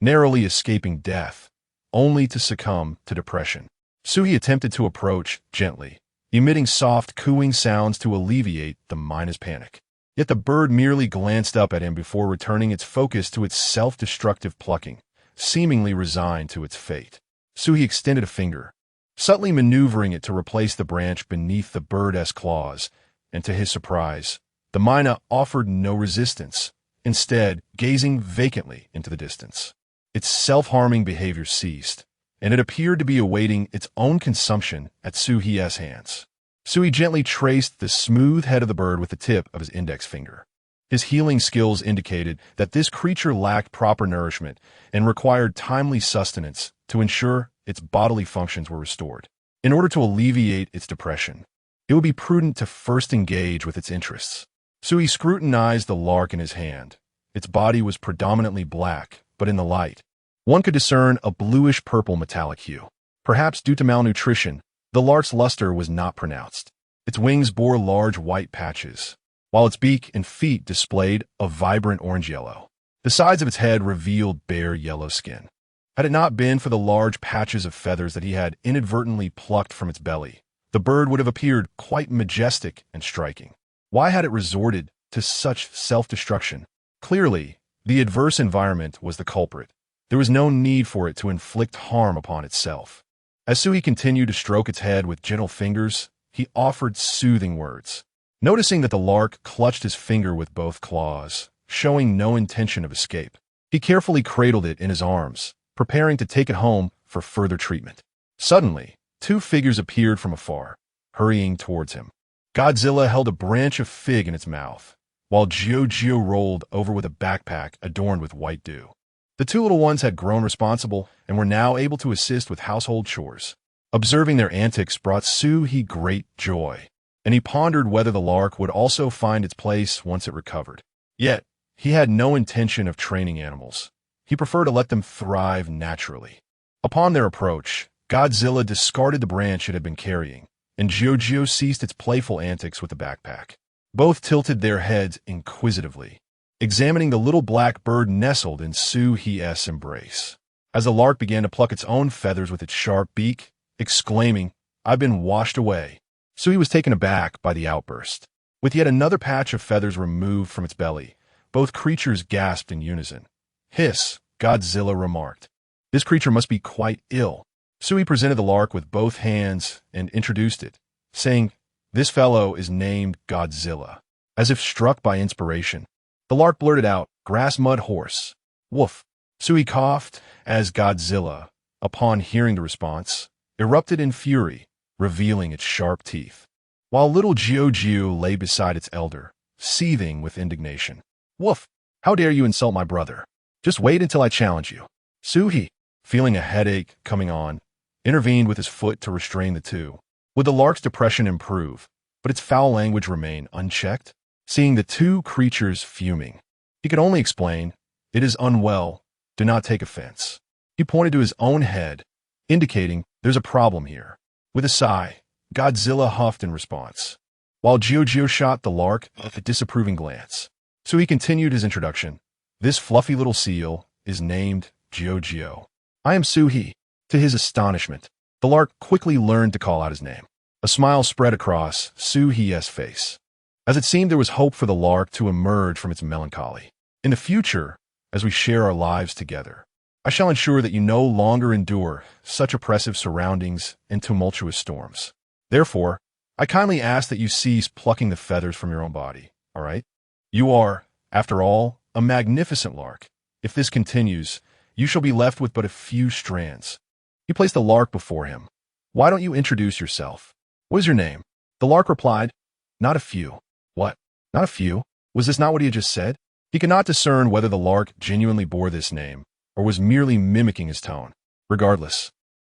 narrowly escaping death, only to succumb to depression. Shu He attempted to approach gently, emitting soft cooing sounds to alleviate the myna's panic. Yet the bird merely glanced up at him before returning its focus to its self-destructive plucking, seemingly resigned to its fate. Shu He extended a finger, subtly maneuvering it to replace the branch beneath the bird's claws, and to his surprise, the myna offered no resistance, instead gazing vacantly into the distance. Its self-harming behavior ceased, and it appeared to be awaiting its own consumption at Shu He's hands. Shu He gently traced the smooth head of the bird with the tip of his index finger. His healing skills indicated that this creature lacked proper nourishment and required timely sustenance to ensure its bodily functions were restored. In order to alleviate its depression, it would be prudent to first engage with its interests. Shu He scrutinized the lark in his hand. Its body was predominantly black, but in the light, one could discern a bluish-purple metallic hue. Perhaps due to malnutrition, the lark's luster was not pronounced. Its wings bore large white patches, while its beak and feet displayed a vibrant orange-yellow. The sides of its head revealed bare yellow skin. Had it not been for the large patches of feathers that he had inadvertently plucked from its belly, the bird would have appeared quite majestic and striking. Why had it resorted to such self-destruction? Clearly, the adverse environment was the culprit. There was no need for it to inflict harm upon itself. As Shu He continued to stroke its head with gentle fingers, he offered soothing words. Noticing that the lark clutched his finger with both claws, showing no intention of escape, he carefully cradled it in his arms, preparing to take it home for further treatment. Suddenly, 2 figures appeared from afar, hurrying towards him. Godzilla held a branch of fig in its mouth, while Jiu rolled over with a backpack adorned with white dew. The 2 little ones had grown responsible and were now able to assist with household chores. Observing their antics brought Shu He great joy, and he pondered whether the lark would also find its place once it recovered. Yet, he had no intention of training animals. He preferred to let them thrive naturally. Upon their approach, Godzilla discarded the branch it had been carrying, and Jiu ceased its playful antics with the backpack. Both tilted their heads inquisitively, examining the little black bird nestled in Shu He's embrace. As the lark began to pluck its own feathers with its sharp beak, exclaiming, "I've been washed away," Shu He was taken aback by the outburst. With yet another patch of feathers removed from its belly, both creatures gasped in unison. "Hiss," Godzilla remarked. "This creature must be quite ill." Shu He presented the lark with both hands and introduced it, saying, "This fellow is named Godzilla." As if struck by inspiration, the lark blurted out, "Grass mud horse." "Woof." Shu He coughed as Godzilla, upon hearing the response, erupted in fury, revealing its sharp teeth, while little Jiu lay beside its elder, seething with indignation. "Woof! How dare you insult my brother? Just wait until I challenge you." Shu He, feeling a headache coming on, intervened with his foot to restrain the 2. Would the lark's depression improve, but its foul language remain unchecked? Seeing the 2 creatures fuming, he could only explain, "It is unwell, do not take offense." He pointed to his own head, indicating, "There's a problem here." With a sigh, Godzilla huffed in response. while Jiu shot the lark a disapproving glance. So he continued his introduction. This fluffy little seal is named Jiu. I am Shu He. To his astonishment, the lark quickly learned to call out his name. A smile spread across Shu He's face, as it seemed there was hope for the lark to emerge from its melancholy. In the future, as we share our lives together, I shall ensure that you no longer endure such oppressive surroundings and tumultuous storms. Therefore, I kindly ask that you cease plucking the feathers from your own body, all right? You are, after all, a magnificent lark. If this continues, you shall be left with but a few strands. He placed the lark before him. Why don't you introduce yourself? What is your name? The lark replied, not a few. What? Not a few? Was this not what he had just said? He could not discern whether the lark genuinely bore this name, or was merely mimicking his tone. Regardless,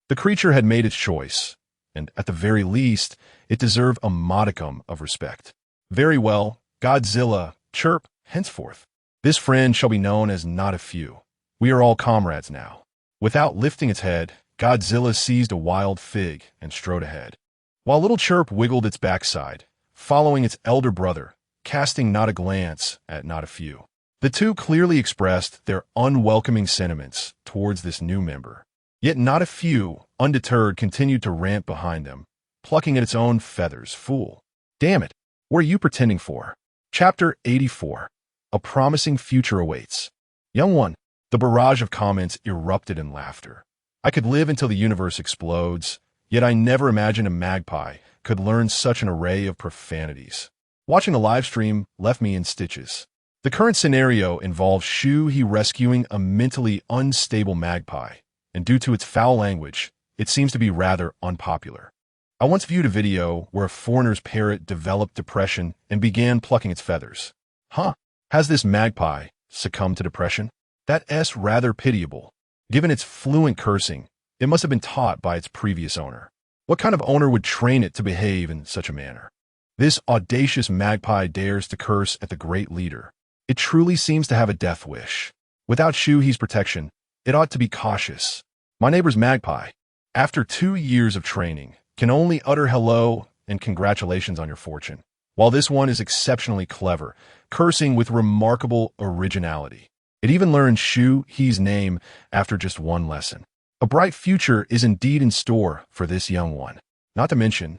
the creature had made its choice, and at the very least, it deserved a modicum of respect. Very well, Godzilla, chirp, henceforth. This friend shall be known as not a few. We are all comrades now. Without lifting its head, Godzilla seized a wild fig and strode ahead, while little Chirp wiggled its backside, following its elder brother, casting not a glance at not a few. The two clearly expressed their unwelcoming sentiments towards this new member. Yet not a few, undeterred, continued to rant behind them, plucking at its own feathers. Fool. Damn it. What are you pretending for? Chapter 84. A promising future awaits. Young one. The barrage of comments erupted in laughter. I could live until the universe explodes, yet I never imagined a magpie could learn such an array of profanities. Watching the live stream left me in stitches. The current scenario involves Shu He rescuing a mentally unstable magpie, and due to its foul language, it seems to be rather unpopular. I once viewed a video where a foreigner's parrot developed depression and began plucking its feathers. Huh? Has this magpie succumbed to depression? That's rather pitiable. Given its fluent cursing, it must have been taught by its previous owner. What kind of owner would train it to behave in such a manner? This audacious magpie dares to curse at the great leader. It truly seems to have a death wish. Without Shu He's protection, it ought to be cautious. My neighbor's magpie, after 2 years of training, can only utter hello and congratulations on your fortune, while this one is exceptionally clever, cursing with remarkable originality. It even learned Shu He's name after just one lesson. A bright future is indeed in store for this young one. Not to mention,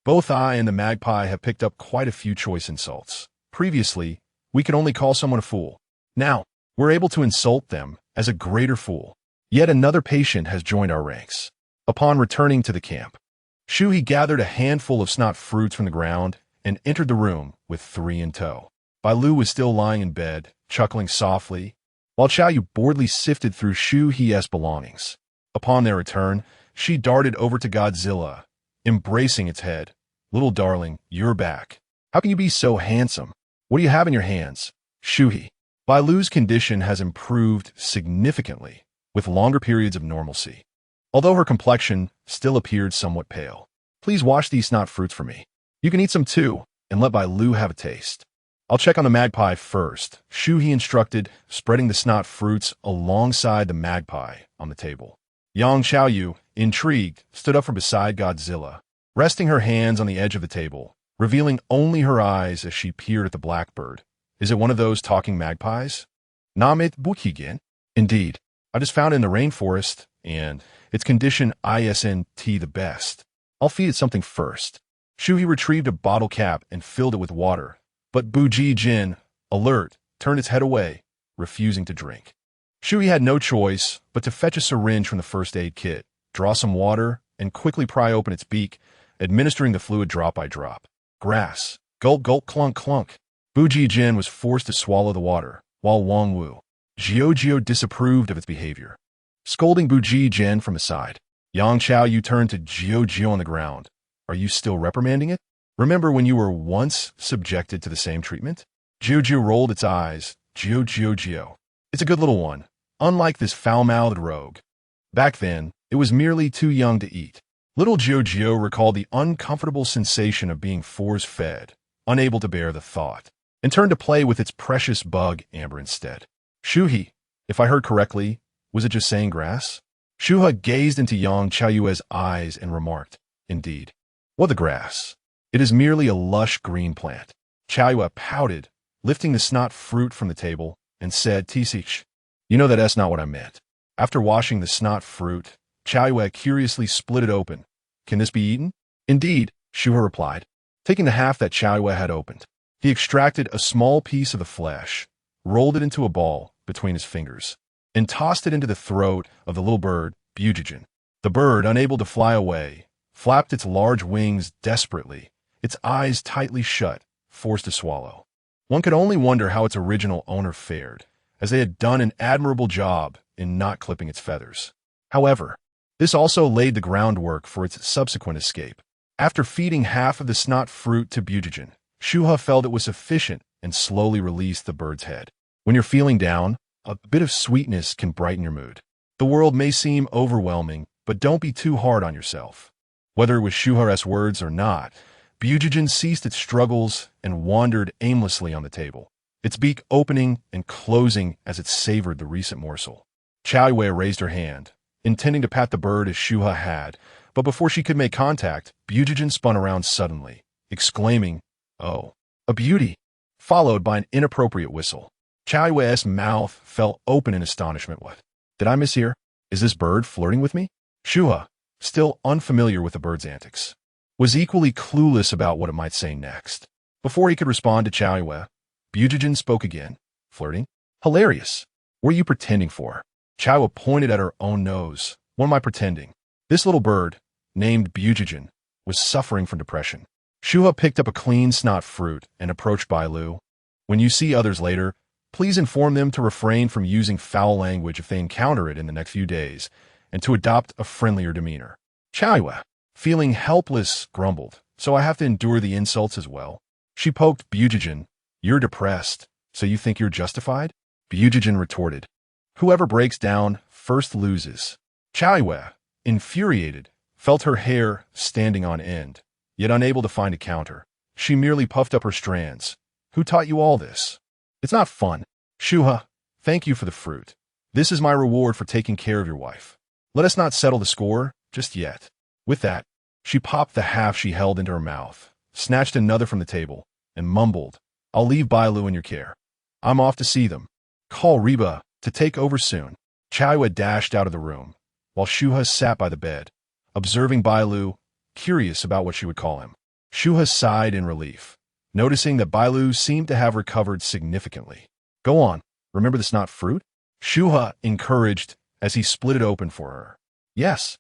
both I and the magpie have picked up quite a few choice insults. Previously, we could only call someone a fool. Now, we're able to insult them as a greater fool. Yet another patient has joined our ranks. Upon returning to the camp, Shu He gathered a handful of snot fruits from the ground and entered the room with 3 in tow. Bailu was still lying in bed, chuckling softly, while Xiaoyu boredly sifted through Shu He's belongings. Upon their return, she darted over to Godzilla, embracing its head. Little darling, you're back. How can you be so handsome? What do you have in your hands? Shu He. Bailu's condition has improved significantly, with longer periods of normalcy, although her complexion still appeared somewhat pale. Please wash these snot fruits for me. You can eat some too, and let Bailu have a taste. I'll check on the magpie first, Shu He instructed, spreading the snot fruits alongside the magpie on the table. Yang Xiaoyu, intrigued, stood up from beside Godzilla, resting her hands on the edge of the table, revealing only her eyes as she peered at the blackbird. Is it one of those talking magpies? Namit Bukigen? Indeed. I just found it in the rainforest, and its condition isn't the best. I'll feed it something first. Shu He retrieved a bottle cap and filled it with water, but Buji Jin, alert, turned its head away, refusing to drink. Shu He had no choice but to fetch a syringe from the first aid kit, draw some water, and quickly pry open its beak, administering the fluid drop by drop. Grass. Gulp, gulp, clunk, clunk. Buji Jin was forced to swallow the water, while Wang Wu, Jiu disapproved of its behavior, scolding Buji Jin from aside. Yang Xiaoyu turned to Jiu on the ground. Are you still reprimanding it? Remember when you were once subjected to the same treatment? Jiu rolled its eyes. Jiu. It's a good little one, unlike this foul-mouthed rogue. Back then, it was merely too young to eat. Little Jiu recalled the uncomfortable sensation of being force-fed, unable to bear the thought, and turned to play with its precious bug amber instead. Shu He, if I heard correctly, was it just saying grass? Shu He gazed into Yang Xiaoyu's eyes and remarked, indeed. What the grass? It is merely a lush green plant. Chaiyue pouted, lifting the snot fruit from the table, and said, Tisich, you know that's not what I meant. After washing the snot fruit, Chaiyue curiously split it open. Can this be eaten? Indeed, Shu He replied, taking the half that Chaiyue had opened. He extracted a small piece of the flesh, rolled it into a ball between his fingers, and tossed it into the throat of the little bird, Bujijin. The bird, unable to fly away, flapped its large wings desperately, its eyes tightly shut, forced to swallow. One could only wonder how its original owner fared, as they had done an admirable job in not clipping its feathers. However, this also laid the groundwork for its subsequent escape. After feeding half of the snot fruit to Bujijin, Shu He felt it was sufficient and slowly released the bird's head. When you're feeling down, a bit of sweetness can brighten your mood. The world may seem overwhelming, but don't be too hard on yourself. Whether it was Shu He's words or not, Bujijin ceased its struggles and wandered aimlessly on the table, its beak opening and closing as it savored the recent morsel. Chaiyue raised her hand, intending to pat the bird as Shu He had, but before she could make contact, Bujijin spun around suddenly, exclaiming, "Oh, a beauty!" followed by an inappropriate whistle. Chaiyue's mouth fell open in astonishment. What? Did I mishear? Is this bird flirting with me? Shu He, still unfamiliar with the bird's antics, was equally clueless about what it might say next. Before he could respond to Chaiyue, Bujijin spoke again. Flirting? Hilarious. What are you pretending for? Chaiyue pointed at her own nose. What am I pretending? This little bird, named Bujijin, was suffering from depression. Shu He picked up a clean snot fruit and approached Bailu. When you see others later, please inform them to refrain from using foul language if they encounter it in the next few days, and to adopt a friendlier demeanor. Chaiyue, feeling helpless, grumbled, so I have to endure the insults as well. She poked Bujijin. You're depressed, so you think you're justified? Bujijin retorted. Whoever breaks down first loses. Chaiyue, infuriated, felt her hair standing on end, yet unable to find a counter. She merely puffed up her strands. Who taught you all this? It's not fun. Shu He, thank you for the fruit. This is my reward for taking care of your wife. Let us not settle the score just yet. With that, she popped the half she held into her mouth, snatched another from the table, and mumbled, I'll leave Bailu in your care. I'm off to see them. Call Reba to take over soon. Chaiyue dashed out of the room, while Shu He sat by the bed, observing Bailu, curious about what she would call him. Shu He sighed in relief, noticing that Bailu seemed to have recovered significantly. Go on, remember the snot fruit? Shu He encouraged as he split it open for her. Yes.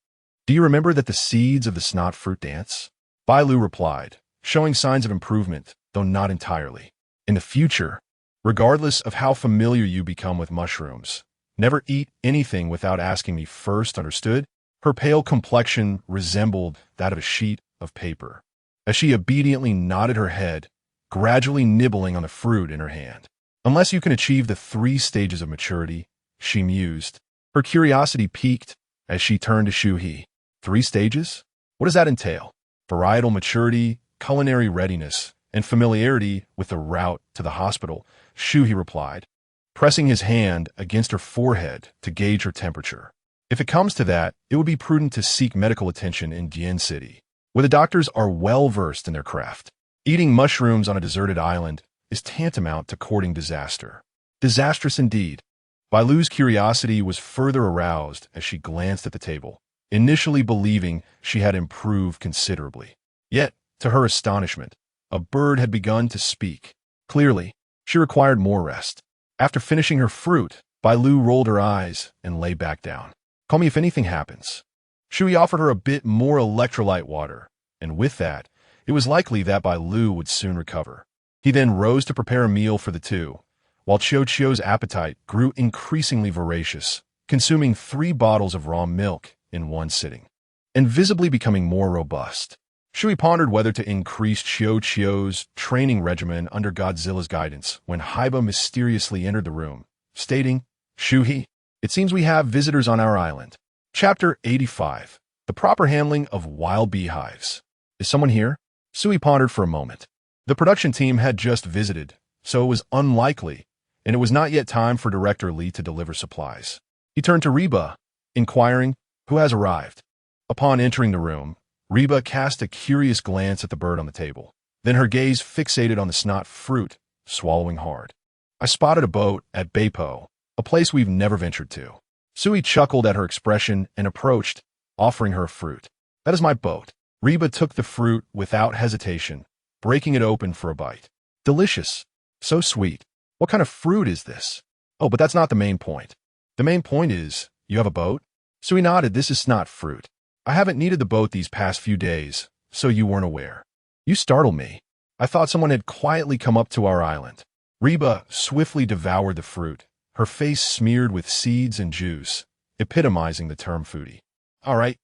Do you remember that the seeds of the snot fruit dance? Bailu replied, showing signs of improvement, though not entirely. In the future, regardless of how familiar you become with mushrooms, never eat anything without asking me first, understood? Her pale complexion resembled that of a sheet of paper, as she obediently nodded her head, gradually nibbling on the fruit in her hand. Unless you can achieve the 3 stages of maturity, she mused. Her curiosity piqued as she turned to Shu He. 3 stages? What does that entail? Varietal maturity, culinary readiness, and familiarity with the route to the hospital, Shu He replied, pressing his hand against her forehead to gauge her temperature. If it comes to that, it would be prudent to seek medical attention in Dian City, where the doctors are well-versed in their craft. Eating mushrooms on a deserted island is tantamount to courting disaster. Disastrous indeed. Bailu's curiosity was further aroused as she glanced at the table, initially believing she had improved considerably. Yet, to her astonishment, a bird had begun to speak. Clearly, she required more rest. After finishing her fruit, Bailu rolled her eyes and lay back down. Call me if anything happens. Shu He offered her a bit more electrolyte water, and with that, it was likely that Bailu would soon recover. He then rose to prepare a meal for the two, while Chiu's appetite grew increasingly voracious, consuming 3 bottles of raw milk in one sitting, and visibly becoming more robust. Shu He pondered whether to increase Chiu's training regimen under Godzilla's guidance when Haiba mysteriously entered the room, stating, Shu He, it seems we have visitors on our island. Chapter 85. The Proper Handling of Wild Beehives. Is someone here? Shu He pondered for a moment. The production team had just visited, so it was unlikely, and it was not yet time for Director Li to deliver supplies. He turned to Reba, inquiring, who has arrived? Upon entering the room, Reba cast a curious glance at the bird on the table. Then her gaze fixated on the snot fruit, swallowing hard. I spotted a boat at Bailu, a place we've never ventured to. Shu He chuckled at her expression and approached, offering her fruit. That is my boat. Reba took the fruit without hesitation, breaking it open for a bite. Delicious. So sweet. What kind of fruit is this? Oh, but that's not the main point. The main point is, you have a boat? Shu He nodded. This is not fruit. I haven't needed the boat these past few days, so you weren't aware. You startled me. I thought someone had quietly come up to our island. Reba swiftly devoured the fruit, her face smeared with seeds and juice, epitomizing the term foodie. All right,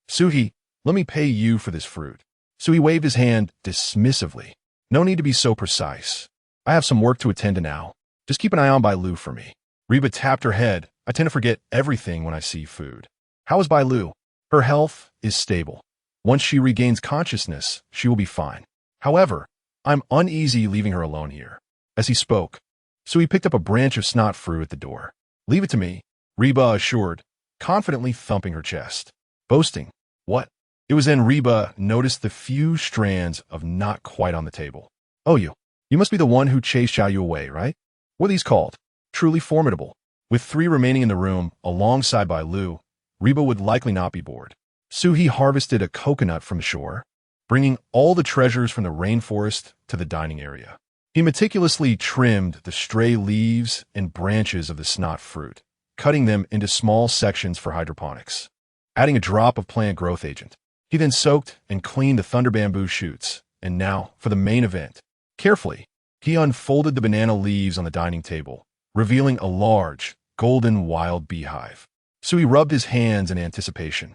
Shu He, let me pay you for this fruit. Shu He waved his hand dismissively. No need to be so precise. I have some work to attend to now. Just keep an eye on Bailu for me. Reba tapped her head. I tend to forget everything when I see food. How is Bailu? Her health is stable. Once she regains consciousness, she will be fine. However, I'm uneasy leaving her alone here. As he spoke, Shu He picked up a branch of snot fruit at the door. Leave it to me, Reba assured, confidently thumping her chest. Boasting. What? It was then Reba noticed the few strands of knot quite on the table. Oh, you must be the one who chased Xiaoyu away, right? What are these called? Truly formidable. With 3 remaining in the room, alongside Bailu, Reba would likely not be bored. Shu He harvested a coconut from the shore, bringing all the treasures from the rainforest to the dining area. He meticulously trimmed the stray leaves and branches of the snot fruit, cutting them into small sections for hydroponics, adding a drop of plant growth agent. He then soaked and cleaned the thunder bamboo shoots, and now, for the main event. Carefully, he unfolded the banana leaves on the dining table, revealing a large, golden wild beehive. So he rubbed his hands in anticipation.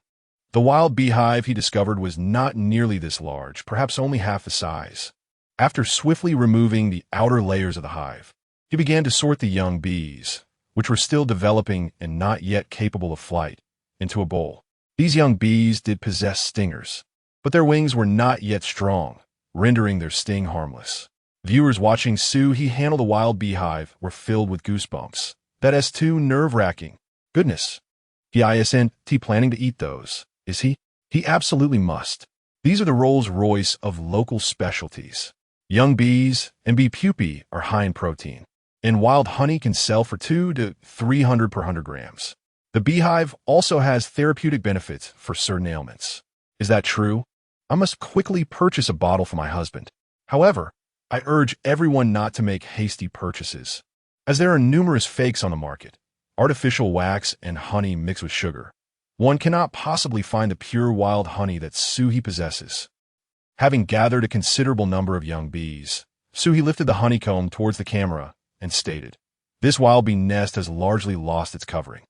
The wild beehive he discovered was not nearly this large, perhaps only half the size. After swiftly removing the outer layers of the hive, he began to sort the young bees, which were still developing and not yet capable of flight, into a bowl. These young bees did possess stingers, but their wings were not yet strong, rendering their sting harmless. Viewers watching Shu He handle the wild beehive were filled with goosebumps. That is too nerve-wracking. Goodness. He isn't planning to eat those, is he? He absolutely must. These are the Rolls-Royce of local specialties. Young bees and bee pupae are high in protein, and wild honey can sell for 200 to 300 per 100 grams. The beehive also has therapeutic benefits for certain ailments. Is that true? I must quickly purchase a bottle for my husband. However, I urge everyone not to make hasty purchases, as there are numerous fakes on the market, artificial wax and honey mixed with sugar. One cannot possibly find the pure wild honey that Shu He possesses. Having gathered a considerable number of young bees, Shu He lifted the honeycomb towards the camera and stated, "This wild bee nest has largely lost its covering.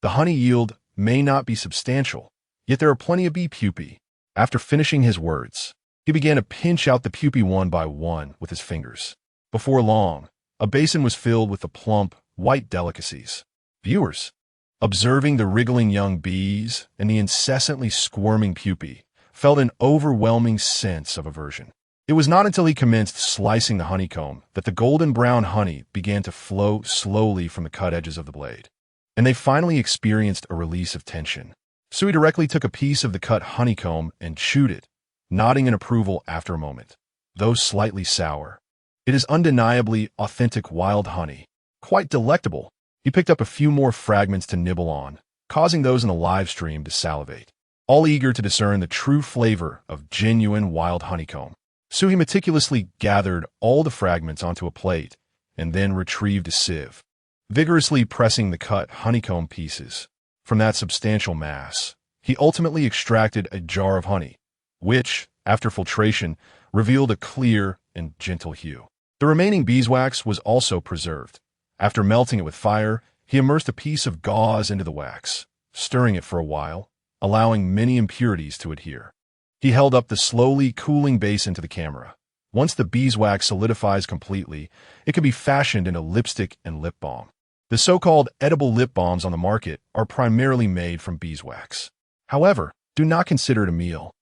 The honey yield may not be substantial, yet there are plenty of bee pupae." After finishing his words, he began to pinch out the pupae one by one with his fingers. Before long, a basin was filled with the plump, white delicacies. Viewers, observing the wriggling young bees and the incessantly squirming pupae, felt an overwhelming sense of aversion. It was not until he commenced slicing the honeycomb that the golden brown honey began to flow slowly from the cut edges of the blade, and they finally experienced a release of tension. Shu He directly took a piece of the cut honeycomb and chewed it, nodding in approval after a moment. Though slightly sour, it is undeniably authentic wild honey, quite delectable. He picked up a few more fragments to nibble on, causing those in the live stream to salivate, all eager to discern the true flavor of genuine wild honeycomb. Shu He meticulously gathered all the fragments onto a plate and then retrieved a sieve, vigorously pressing the cut honeycomb pieces. From that substantial mass, he ultimately extracted a jar of honey, which, after filtration, revealed a clear and gentle hue. The remaining beeswax was also preserved. After melting it with fire, he immersed a piece of gauze into the wax, stirring it for a while, allowing many impurities to adhere. He held up the slowly cooling basin to the camera. Once the beeswax solidifies completely, it can be fashioned into lipstick and lip balm. The so-called edible lip balms on the market are primarily made from beeswax. However, do not consider it a meal.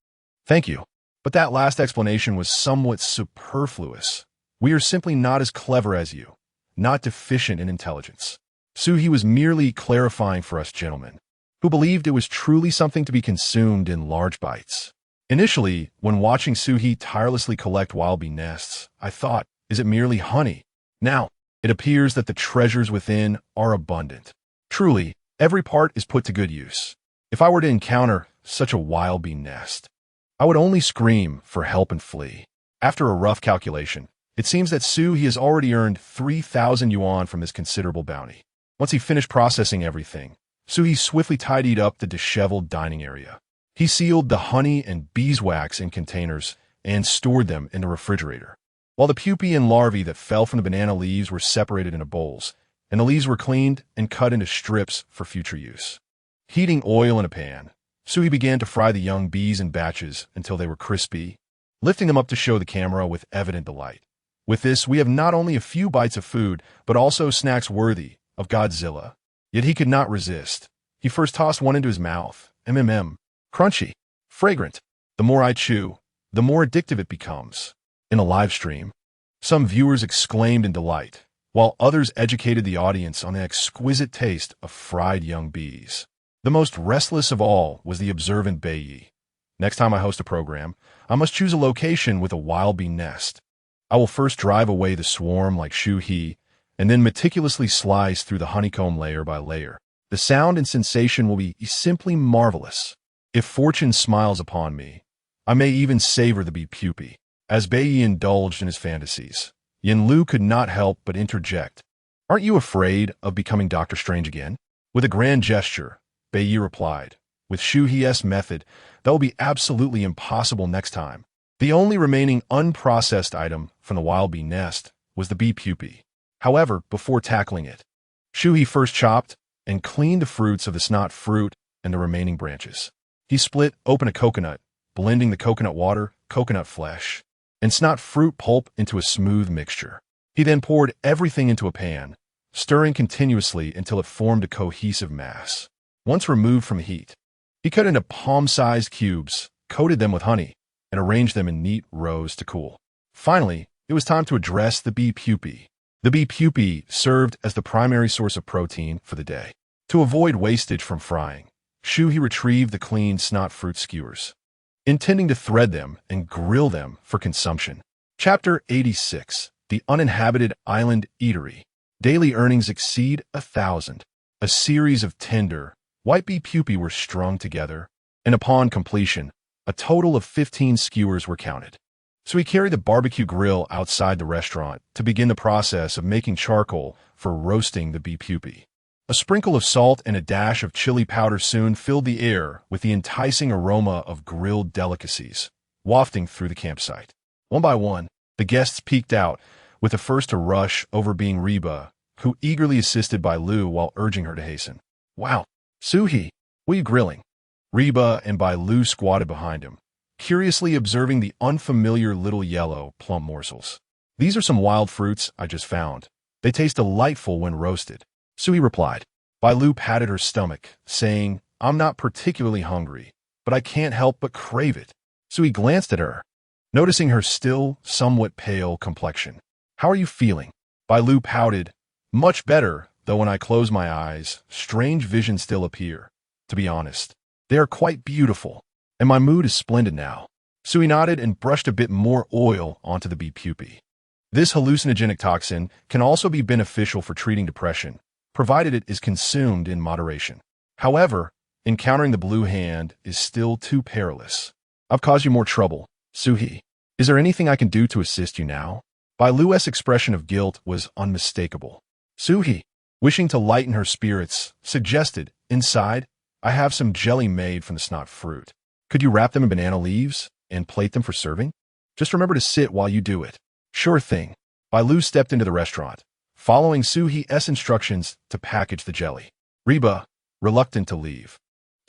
Thank you, but that last explanation was somewhat superfluous. We are simply not as clever as you, not deficient in intelligence. Shu He was merely clarifying for us gentlemen, who believed it was truly something to be consumed in large bites. Initially, when watching Shu He tirelessly collect wild bee nests, I thought, is it merely honey? Now, it appears that the treasures within are abundant. Truly, every part is put to good use. If I were to encounter such a wild bee nest, I would only scream for help and flee. After a rough calculation, it seems that Shu He has already earned 3,000 yuan from this considerable bounty. Once he finished processing everything, Shu He swiftly tidied up the disheveled dining area. He sealed the honey and beeswax in containers and stored them in the refrigerator, while the pupae and larvae that fell from the banana leaves were separated into bowls, and the leaves were cleaned and cut into strips for future use. Heating oil in a pan, Shu He began to fry the young bees in batches until they were crispy, lifting them up to show the camera with evident delight. With this, we have not only a few bites of food, but also snacks worthy of Godzilla. Yet he could not resist. He first tossed one into his mouth. Crunchy, fragrant. The more I chew, the more addictive it becomes. In a live stream, some viewers exclaimed in delight, while others educated the audience on the exquisite taste of fried young bees. The most restless of all was the observant Bailu. Next time I host a program, I must choose a location with a wild bee nest. I will first drive away the swarm like Shu He, and then meticulously slice through the honeycomb layer by layer. The sound and sensation will be simply marvelous. If fortune smiles upon me, I may even savor the bee pupae. As Baiyi indulged in his fantasies, Yin Lu could not help but interject. Aren't you afraid of becoming Dr. Strange again? With a grand gesture, Baiyi replied, with Shu He's method, that will be absolutely impossible next time. The only remaining unprocessed item from the wild bee nest was the bee pupae. However, before tackling it, Shu He first chopped and cleaned the fruits of the snot fruit and the remaining branches. He split open a coconut, blending the coconut water, coconut flesh, and snot fruit pulp into a smooth mixture. He then poured everything into a pan, stirring continuously until it formed a cohesive mass. Once removed from heat, he cut into palm-sized cubes, coated them with honey, and arranged them in neat rows to cool. Finally, it was time to address the bee pupae. The bee pupae served as the primary source of protein for the day. To avoid wastage from frying, Shu He retrieved the clean snot fruit skewers, intending to thread them and grill them for consumption. Chapter 86. The Uninhabited Island Eatery. Daily earnings exceed 1,000. A series of tender, white bee pupae were strung together, and upon completion, a total of 15 skewers were counted. So he carried the barbecue grill outside the restaurant to begin the process of making charcoal for roasting the bee pupae. A sprinkle of salt and a dash of chili powder soon filled the air with the enticing aroma of grilled delicacies, wafting through the campsite. One by one, the guests peeked out, with the first to rush over being Reba, who eagerly assisted Bailu while urging her to hasten. Wow, Shu He, what are you grilling? Reba and Bailu squatted behind him, curiously observing the unfamiliar little yellow, plump morsels. These are some wild fruits I just found. They taste delightful when roasted. Shu He replied. Bailu patted her stomach, saying, I'm not particularly hungry, but I can't help but crave it. Shu He glanced at her, noticing her still, somewhat pale complexion. How are you feeling? Bailu pouted. Much better, though when I close my eyes, strange visions still appear. To be honest, they are quite beautiful, and my mood is splendid now. Shu He nodded and brushed a bit more oil onto the bee pupae. This hallucinogenic toxin can also be beneficial for treating depression, provided it is consumed in moderation. However, encountering the blue hand is still too perilous. I've caused you more trouble, Shu He. Is there anything I can do to assist you now? Bailu's expression of guilt was unmistakable. Shu He, wishing to lighten her spirits, suggested, inside, I have some jelly made from the snot fruit. Could you wrap them in banana leaves and plate them for serving? Just remember to sit while you do it. Sure thing. Bailu stepped into the restaurant, following Shu He's instructions to package the jelly. Reba, reluctant to leave,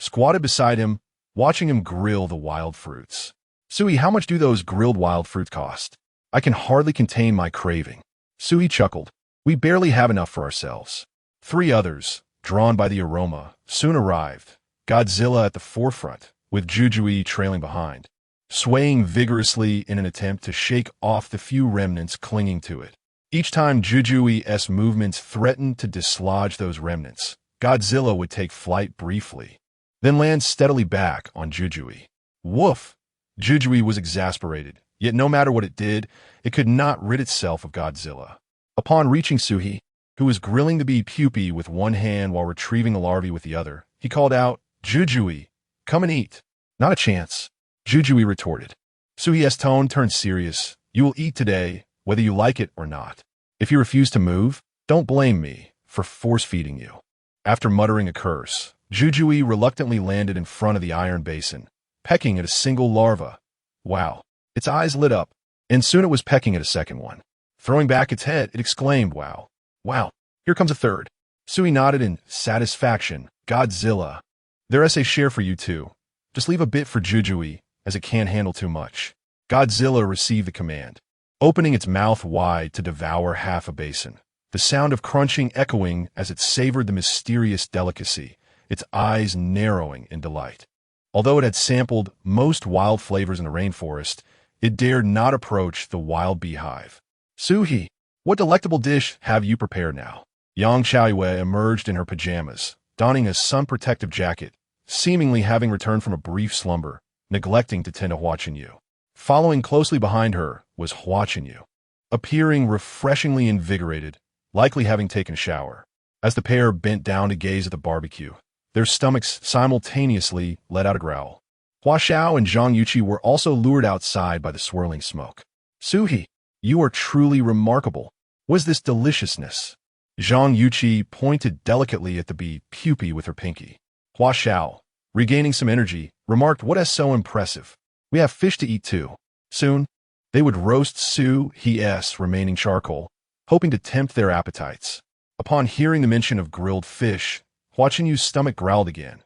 squatted beside him, watching him grill the wild fruits. Shu He, how much do those grilled wild fruits cost? I can hardly contain my craving. Shu He chuckled. We barely have enough for ourselves. 3 others, drawn by the aroma, soon arrived, Godzilla at the forefront, with Jujui trailing behind, swaying vigorously in an attempt to shake off the few remnants clinging to it. Each time Jujui's movements threatened to dislodge those remnants, Godzilla would take flight briefly, then land steadily back on Jujui. Woof! Jujui was exasperated, yet no matter what it did, it could not rid itself of Godzilla. Upon reaching Shu He, who was grilling the bee pupae with one hand while retrieving the larvae with the other, he called out, "Jujui, come and eat." "Not a chance," Jujui retorted. Shu He's tone turned serious. "You will eat today, whether you like it or not. If you refuse to move, don't blame me for force-feeding you." After muttering a curse, Jujui reluctantly landed in front of the iron basin, pecking at a single larva. Wow. Its eyes lit up, and soon it was pecking at a second one. Throwing back its head, it exclaimed, "Wow. Wow, here comes a third." Shu He nodded in satisfaction. "Godzilla. There's a share for you too. Just leave a bit for Jujui, as it can't handle too much." Godzilla received the command, opening its mouth wide to devour half a basin, the sound of crunching echoing as it savored the mysterious delicacy, its eyes narrowing in delight. Although it had sampled most wild flavors in the rainforest, it dared not approach the wild beehive. "Shu He, what delectable dish have you prepared now?" Yang Xiaowei emerged in her pajamas, donning a sun-protective jacket, seemingly having returned from a brief slumber, neglecting to tend to Hua Chenyu. Following closely behind her was Hua Chenyu, appearing refreshingly invigorated, likely having taken a shower. As the pair bent down to gaze at the barbecue, their stomachs simultaneously let out a growl. Hua Xiao and Zhang Yuqi were also lured outside by the swirling smoke. "Shu He, you are truly remarkable. What is this deliciousness?" Zhang Yuqi pointed delicately at the bee pupae with her pinky. Hua Xiao, regaining some energy, remarked, "What is so impressive? We have fish to eat too." Soon, they would roast Shu He's remaining charcoal, hoping to tempt their appetites. Upon hearing the mention of grilled fish, Hua Chenyu's stomach growled again.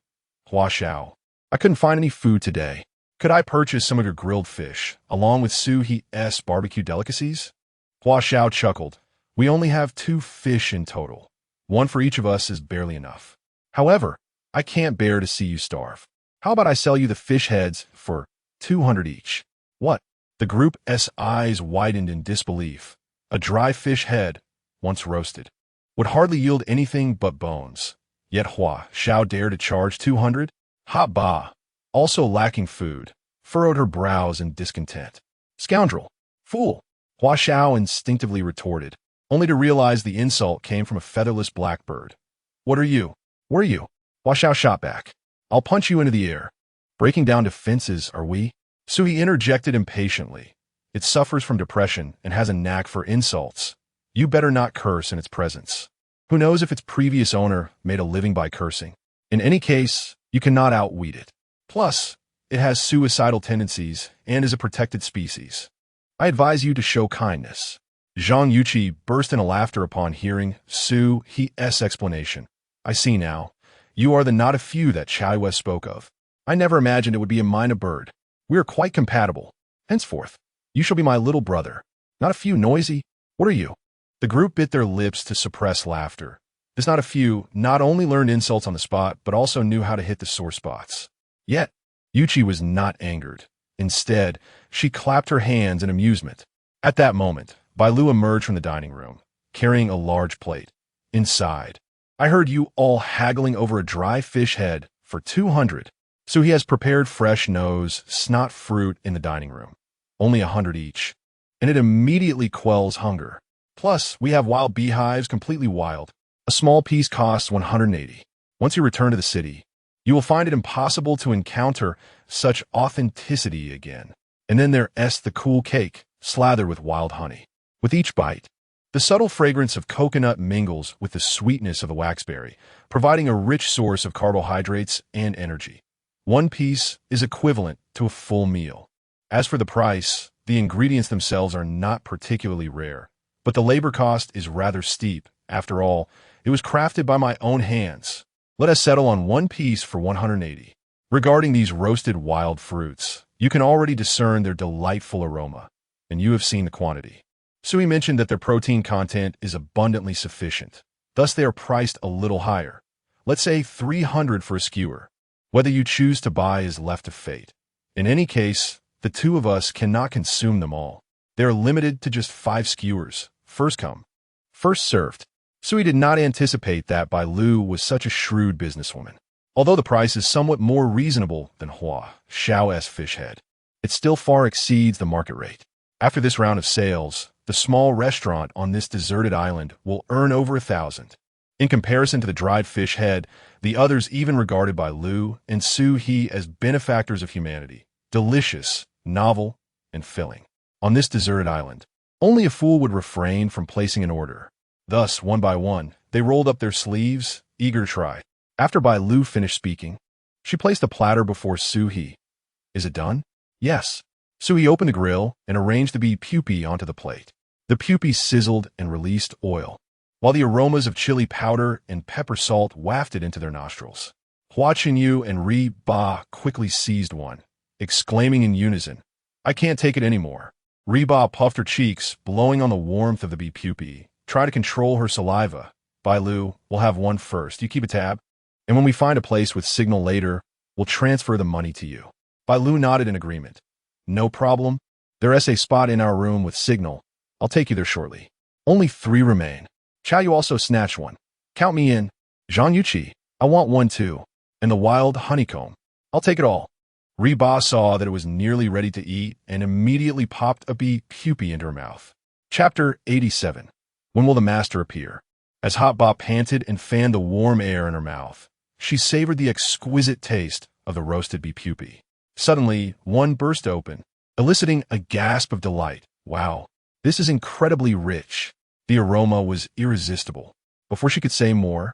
"Hua Xiao, I couldn't find any food today. Could I purchase some of your grilled fish, along with Shu He's barbecue delicacies?" Hua Xiao chuckled. "We only have 2 fish in total. One for each of us is barely enough. However, I can't bear to see you starve. How about I sell you the fish heads for 200 each?" "What?" The group's eyes widened in disbelief. A dry fish head, once roasted, would hardly yield anything but bones. Yet Hua Xiao dared to charge 200? Hot Ba, also lacking food, furrowed her brows in discontent. "Scoundrel! Fool!" Hua Xiao instinctively retorted, only to realize the insult came from a featherless blackbird. "What are you? Where are you?" Hua Xiao shot back. "I'll punch you into the air. Breaking down defenses, are we?" Shu He interjected impatiently. "It suffers from depression and has a knack for insults. You better not curse in its presence. Who knows if its previous owner made a living by cursing? In any case, you cannot outweed it. Plus, it has suicidal tendencies and is a protected species. I advise you to show kindness." Zhang Yuqi burst into laughter upon hearing Shu He's explanation. "I see now. You are the not a few that Xiaowei spoke of. I never imagined it would be a minor bird. We are quite compatible. Henceforth, you shall be my little brother. Not a few noisy. What are you?" The group bit their lips to suppress laughter. This not a few not only learned insults on the spot, but also knew how to hit the sore spots. Yet, Yuqi was not angered. Instead, she clapped her hands in amusement. At that moment, Bailu emerged from the dining room, carrying a large plate. Inside, "I heard you all haggling over a dry fish head for 200. So he has prepared fresh nose, snot fruit in the dining room. Only 100 each. And it immediately quells hunger. Plus, we have wild beehives, completely wild. A small piece costs 180. Once you return to the city, you will find it impossible to encounter such authenticity again. And then there's the cool cake, slathered with wild honey. With each bite, the subtle fragrance of coconut mingles with the sweetness of the waxberry, providing a rich source of carbohydrates and energy. One piece is equivalent to a full meal. As for the price, the ingredients themselves are not particularly rare, but the labor cost is rather steep. After all, it was crafted by my own hands. Let us settle on one piece for 180. Regarding these roasted wild fruits, you can already discern their delightful aroma, and you have seen the quantity. Sui mentioned that their protein content is abundantly sufficient. Thus, they are priced a little higher. Let's say 300 for a skewer. Whether you choose to buy is left to fate. In any case, the two of us cannot consume them all. They are limited to just 5 skewers. First come, first served. Sui did not anticipate that Bailu was such a shrewd businesswoman. Although the price is somewhat more reasonable than Hua Xiao's fish head, it still far exceeds the market rate. After this round of sales, the small restaurant on this deserted island will earn over 1,000. In comparison to the dried fish head, the others even regarded Bailu and Shu He as benefactors of humanity, delicious, novel, and filling. On this deserted island, only a fool would refrain from placing an order. Thus, one by one, they rolled up their sleeves, eager to try. After Bailu finished speaking, she placed a platter before Shu He. Is it done? Yes. Shu He opened the grill and arranged the bee pupae onto the plate. The pupae sizzled and released oil, while the aromas of chili powder and pepper salt wafted into their nostrils. Hua Chenyu and Ri Ba quickly seized one, exclaiming in unison, "I can't take it anymore." Ri Ba puffed her cheeks, blowing on the warmth of the bee pupae, trying to control her saliva. Bailu, we'll have one first. You keep a tab, and when we find a place with signal later, we'll transfer the money to you. Bailu nodded in agreement. No problem. There's a spot in our room with signal. I'll take you there shortly. Only 3 remain. Chow Yu also snatched one. Count me in. Zhang Yuqi, I want one too. And the wild honeycomb. I'll take it all. Ri Ba saw that it was nearly ready to eat and immediately popped a bee pupae into her mouth. Chapter 87. When will the master appear? As Hot Ba panted and fanned the warm air in her mouth, she savored the exquisite taste of the roasted bee pupae. Suddenly, one burst open, eliciting a gasp of delight. Wow, this is incredibly rich. The aroma was irresistible. Before she could say more,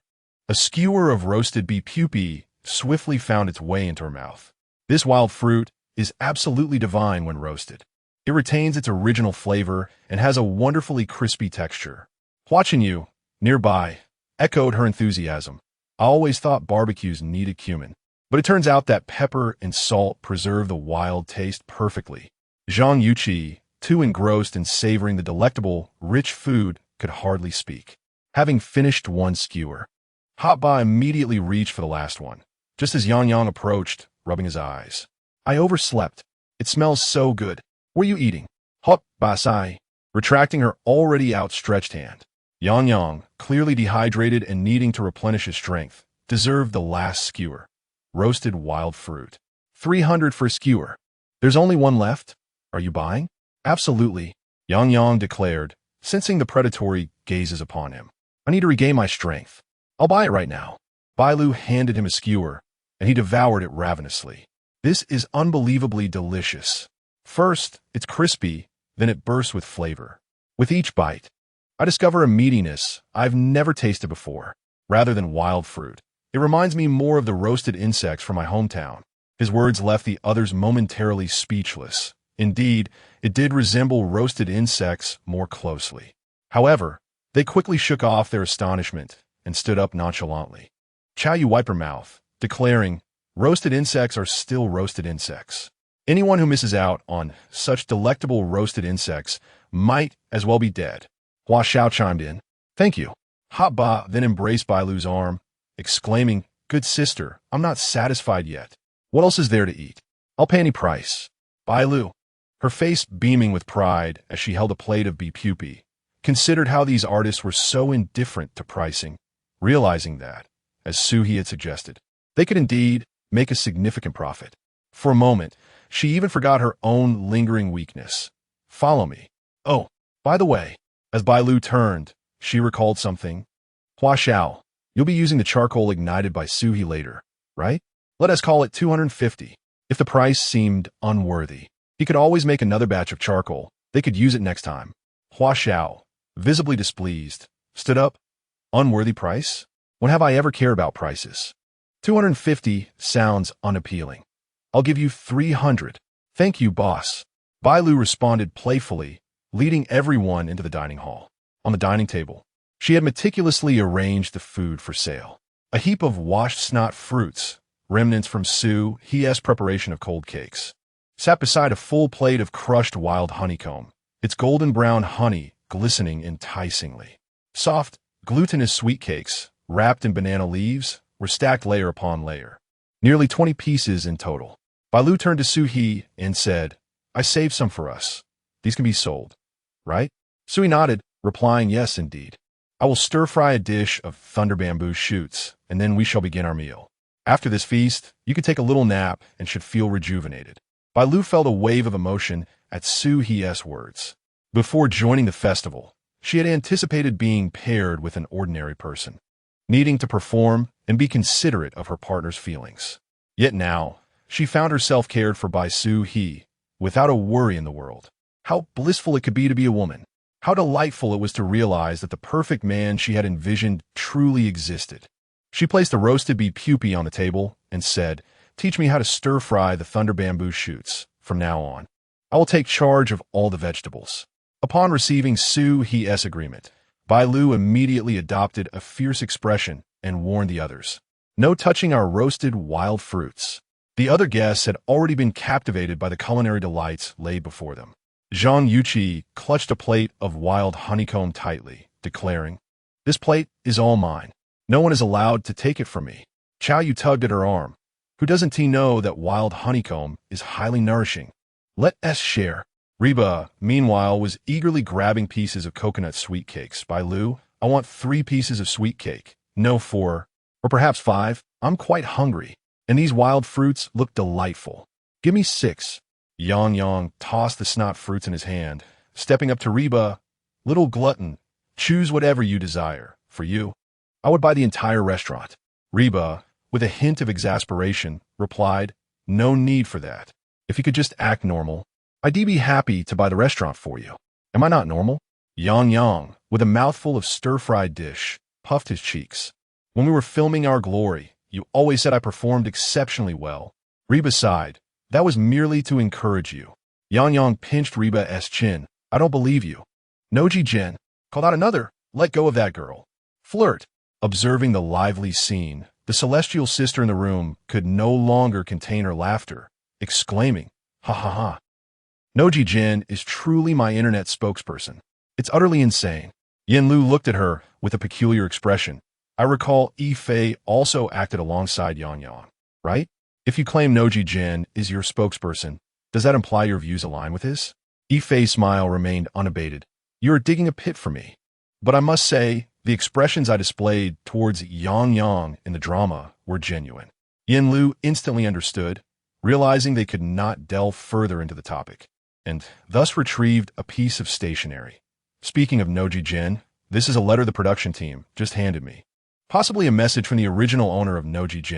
a skewer of roasted bee pupae swiftly found its way into her mouth. This wild fruit is absolutely divine when roasted. It retains its original flavor and has a wonderfully crispy texture. Hua Chenyu, nearby, echoed her enthusiasm. I always thought barbecues needed cumin, but it turns out that pepper and salt preserve the wild taste perfectly. Zhang Yuqi, too engrossed in savoring the delectable, rich food, could hardly speak. Having finished one skewer, Hot Ba immediately reached for the last one, just as Yang Yang approached, rubbing his eyes. I overslept. It smells so good. What are you eating? Hot Ba sighed, retracting her already outstretched hand. Yang Yang, clearly dehydrated and needing to replenish his strength, deserved the last skewer. Roasted wild fruit. 300 for a skewer. There's only one left. Are you buying? Absolutely, Yang Yang declared, sensing the predatory gazes upon him. I need to regain my strength. I'll buy it right now. Bailu handed him a skewer, and he devoured it ravenously. This is unbelievably delicious. First, it's crispy, then it bursts with flavor. With each bite, I discover a meatiness I've never tasted before. Rather than wild fruit, it reminds me more of the roasted insects from my hometown. His words left the others momentarily speechless. Indeed, it did resemble roasted insects more closely. However, they quickly shook off their astonishment and stood up nonchalantly. Chow Yu wiped her mouth, declaring, roasted insects are still roasted insects. Anyone who misses out on such delectable roasted insects might as well be dead. Hua Xiao chimed in. Thank you. Hot Ba then embraced Bailu's arm, exclaiming, good sister, I'm not satisfied yet. What else is there to eat? I'll pay any price. Bailu, her face beaming with pride as she held a plate of bee pupae, considered how these artists were so indifferent to pricing, realizing that, as Shu He had suggested, they could indeed make a significant profit. For a moment, she even forgot her own lingering weakness. Follow me. Oh, by the way, as Bailu turned, she recalled something. Hua Xiao, you'll be using the charcoal ignited by Shu He later, right? Let us call it 250. If the price seemed unworthy, he could always make another batch of charcoal. They could use it next time. Hua Xiao, visibly displeased, stood up. Unworthy price? When have I ever cared about prices? 250 sounds unappealing. I'll give you 300. Thank you, boss. Bailu responded playfully, leading everyone into the dining hall. On the dining table, she had meticulously arranged the food for sale. A heap of washed snot fruits, remnants from Shu He's preparation of cold cakes, sat beside a full plate of crushed wild honeycomb, its golden brown honey glistening enticingly. Soft, glutinous sweet cakes, wrapped in banana leaves, were stacked layer upon layer. Nearly 20 pieces in total. Bailu turned to Shu He and said, I saved some for us. These can be sold, right? Shu He nodded, replying, yes, indeed. I will stir-fry a dish of thunder bamboo shoots, and then we shall begin our meal. After this feast, you can take a little nap and should feel rejuvenated. Bailu felt a wave of emotion at Shu He's words. Before joining the festival, she had anticipated being paired with an ordinary person, needing to perform and be considerate of her partner's feelings. Yet now, she found herself cared for by Shu He, without a worry in the world. How blissful it could be to be a woman. How delightful it was to realize that the perfect man she had envisioned truly existed. She placed a roasted bee pupae on the table and said, "Teach me how to stir-fry the thunder bamboo shoots. From now on, I will take charge of all the vegetables." Upon receiving Shu He's agreement, Bailu immediately adopted a fierce expression and warned the others, "No touching our roasted wild fruits." The other guests had already been captivated by the culinary delights laid before them. Zhang Yuqi clutched a plate of wild honeycomb tightly, declaring, "This plate is all mine. No one is allowed to take it from me." Chao Yu tugged at her arm. "Who doesn't he know that wild honeycomb is highly nourishing? Let us share." Reba, meanwhile, was eagerly grabbing pieces of coconut sweet cakes. "Bailu, I want 3 pieces of sweet cake. No 4, or perhaps 5. I'm quite hungry. And these wild fruits look delightful. Give me 6. Yang Yang tossed the snot fruits in his hand, stepping up to Reba. "Little glutton, choose whatever you desire. For you, I would buy the entire restaurant." Reba, with a hint of exasperation, replied, "No need for that. If you could just act normal, I'd be happy to buy the restaurant for you. Am I not normal?" Yang Yang, with a mouthful of stir-fried dish, puffed his cheeks. "When we were filming Our Glory, you always said I performed exceptionally well." Reba sighed. "That was merely to encourage you." Yang Yang pinched Reba's chin. "I don't believe you." Noji Jen called out another, "Let go of that girl. Flirt." Observing the lively scene, the celestial sister in the room could no longer contain her laughter, exclaiming, "Ha ha ha. Noji Jen is truly my internet spokesperson. It's utterly insane." Yin Lu looked at her with a peculiar expression. "I recall Yi Fei also acted alongside Yang Yang, right? If you claim Noji Jen is your spokesperson, does that imply your views align with his?" Yi Fei's smile remained unabated. "You are digging a pit for me. But I must say, the expressions I displayed towards Yang Yang in the drama were genuine." Yin Lu instantly understood, realizing they could not delve further into the topic, and thus retrieved a piece of stationery. "Speaking of Noji Jen, this is a letter the production team just handed me. Possibly a message from the original owner of Noji Jen.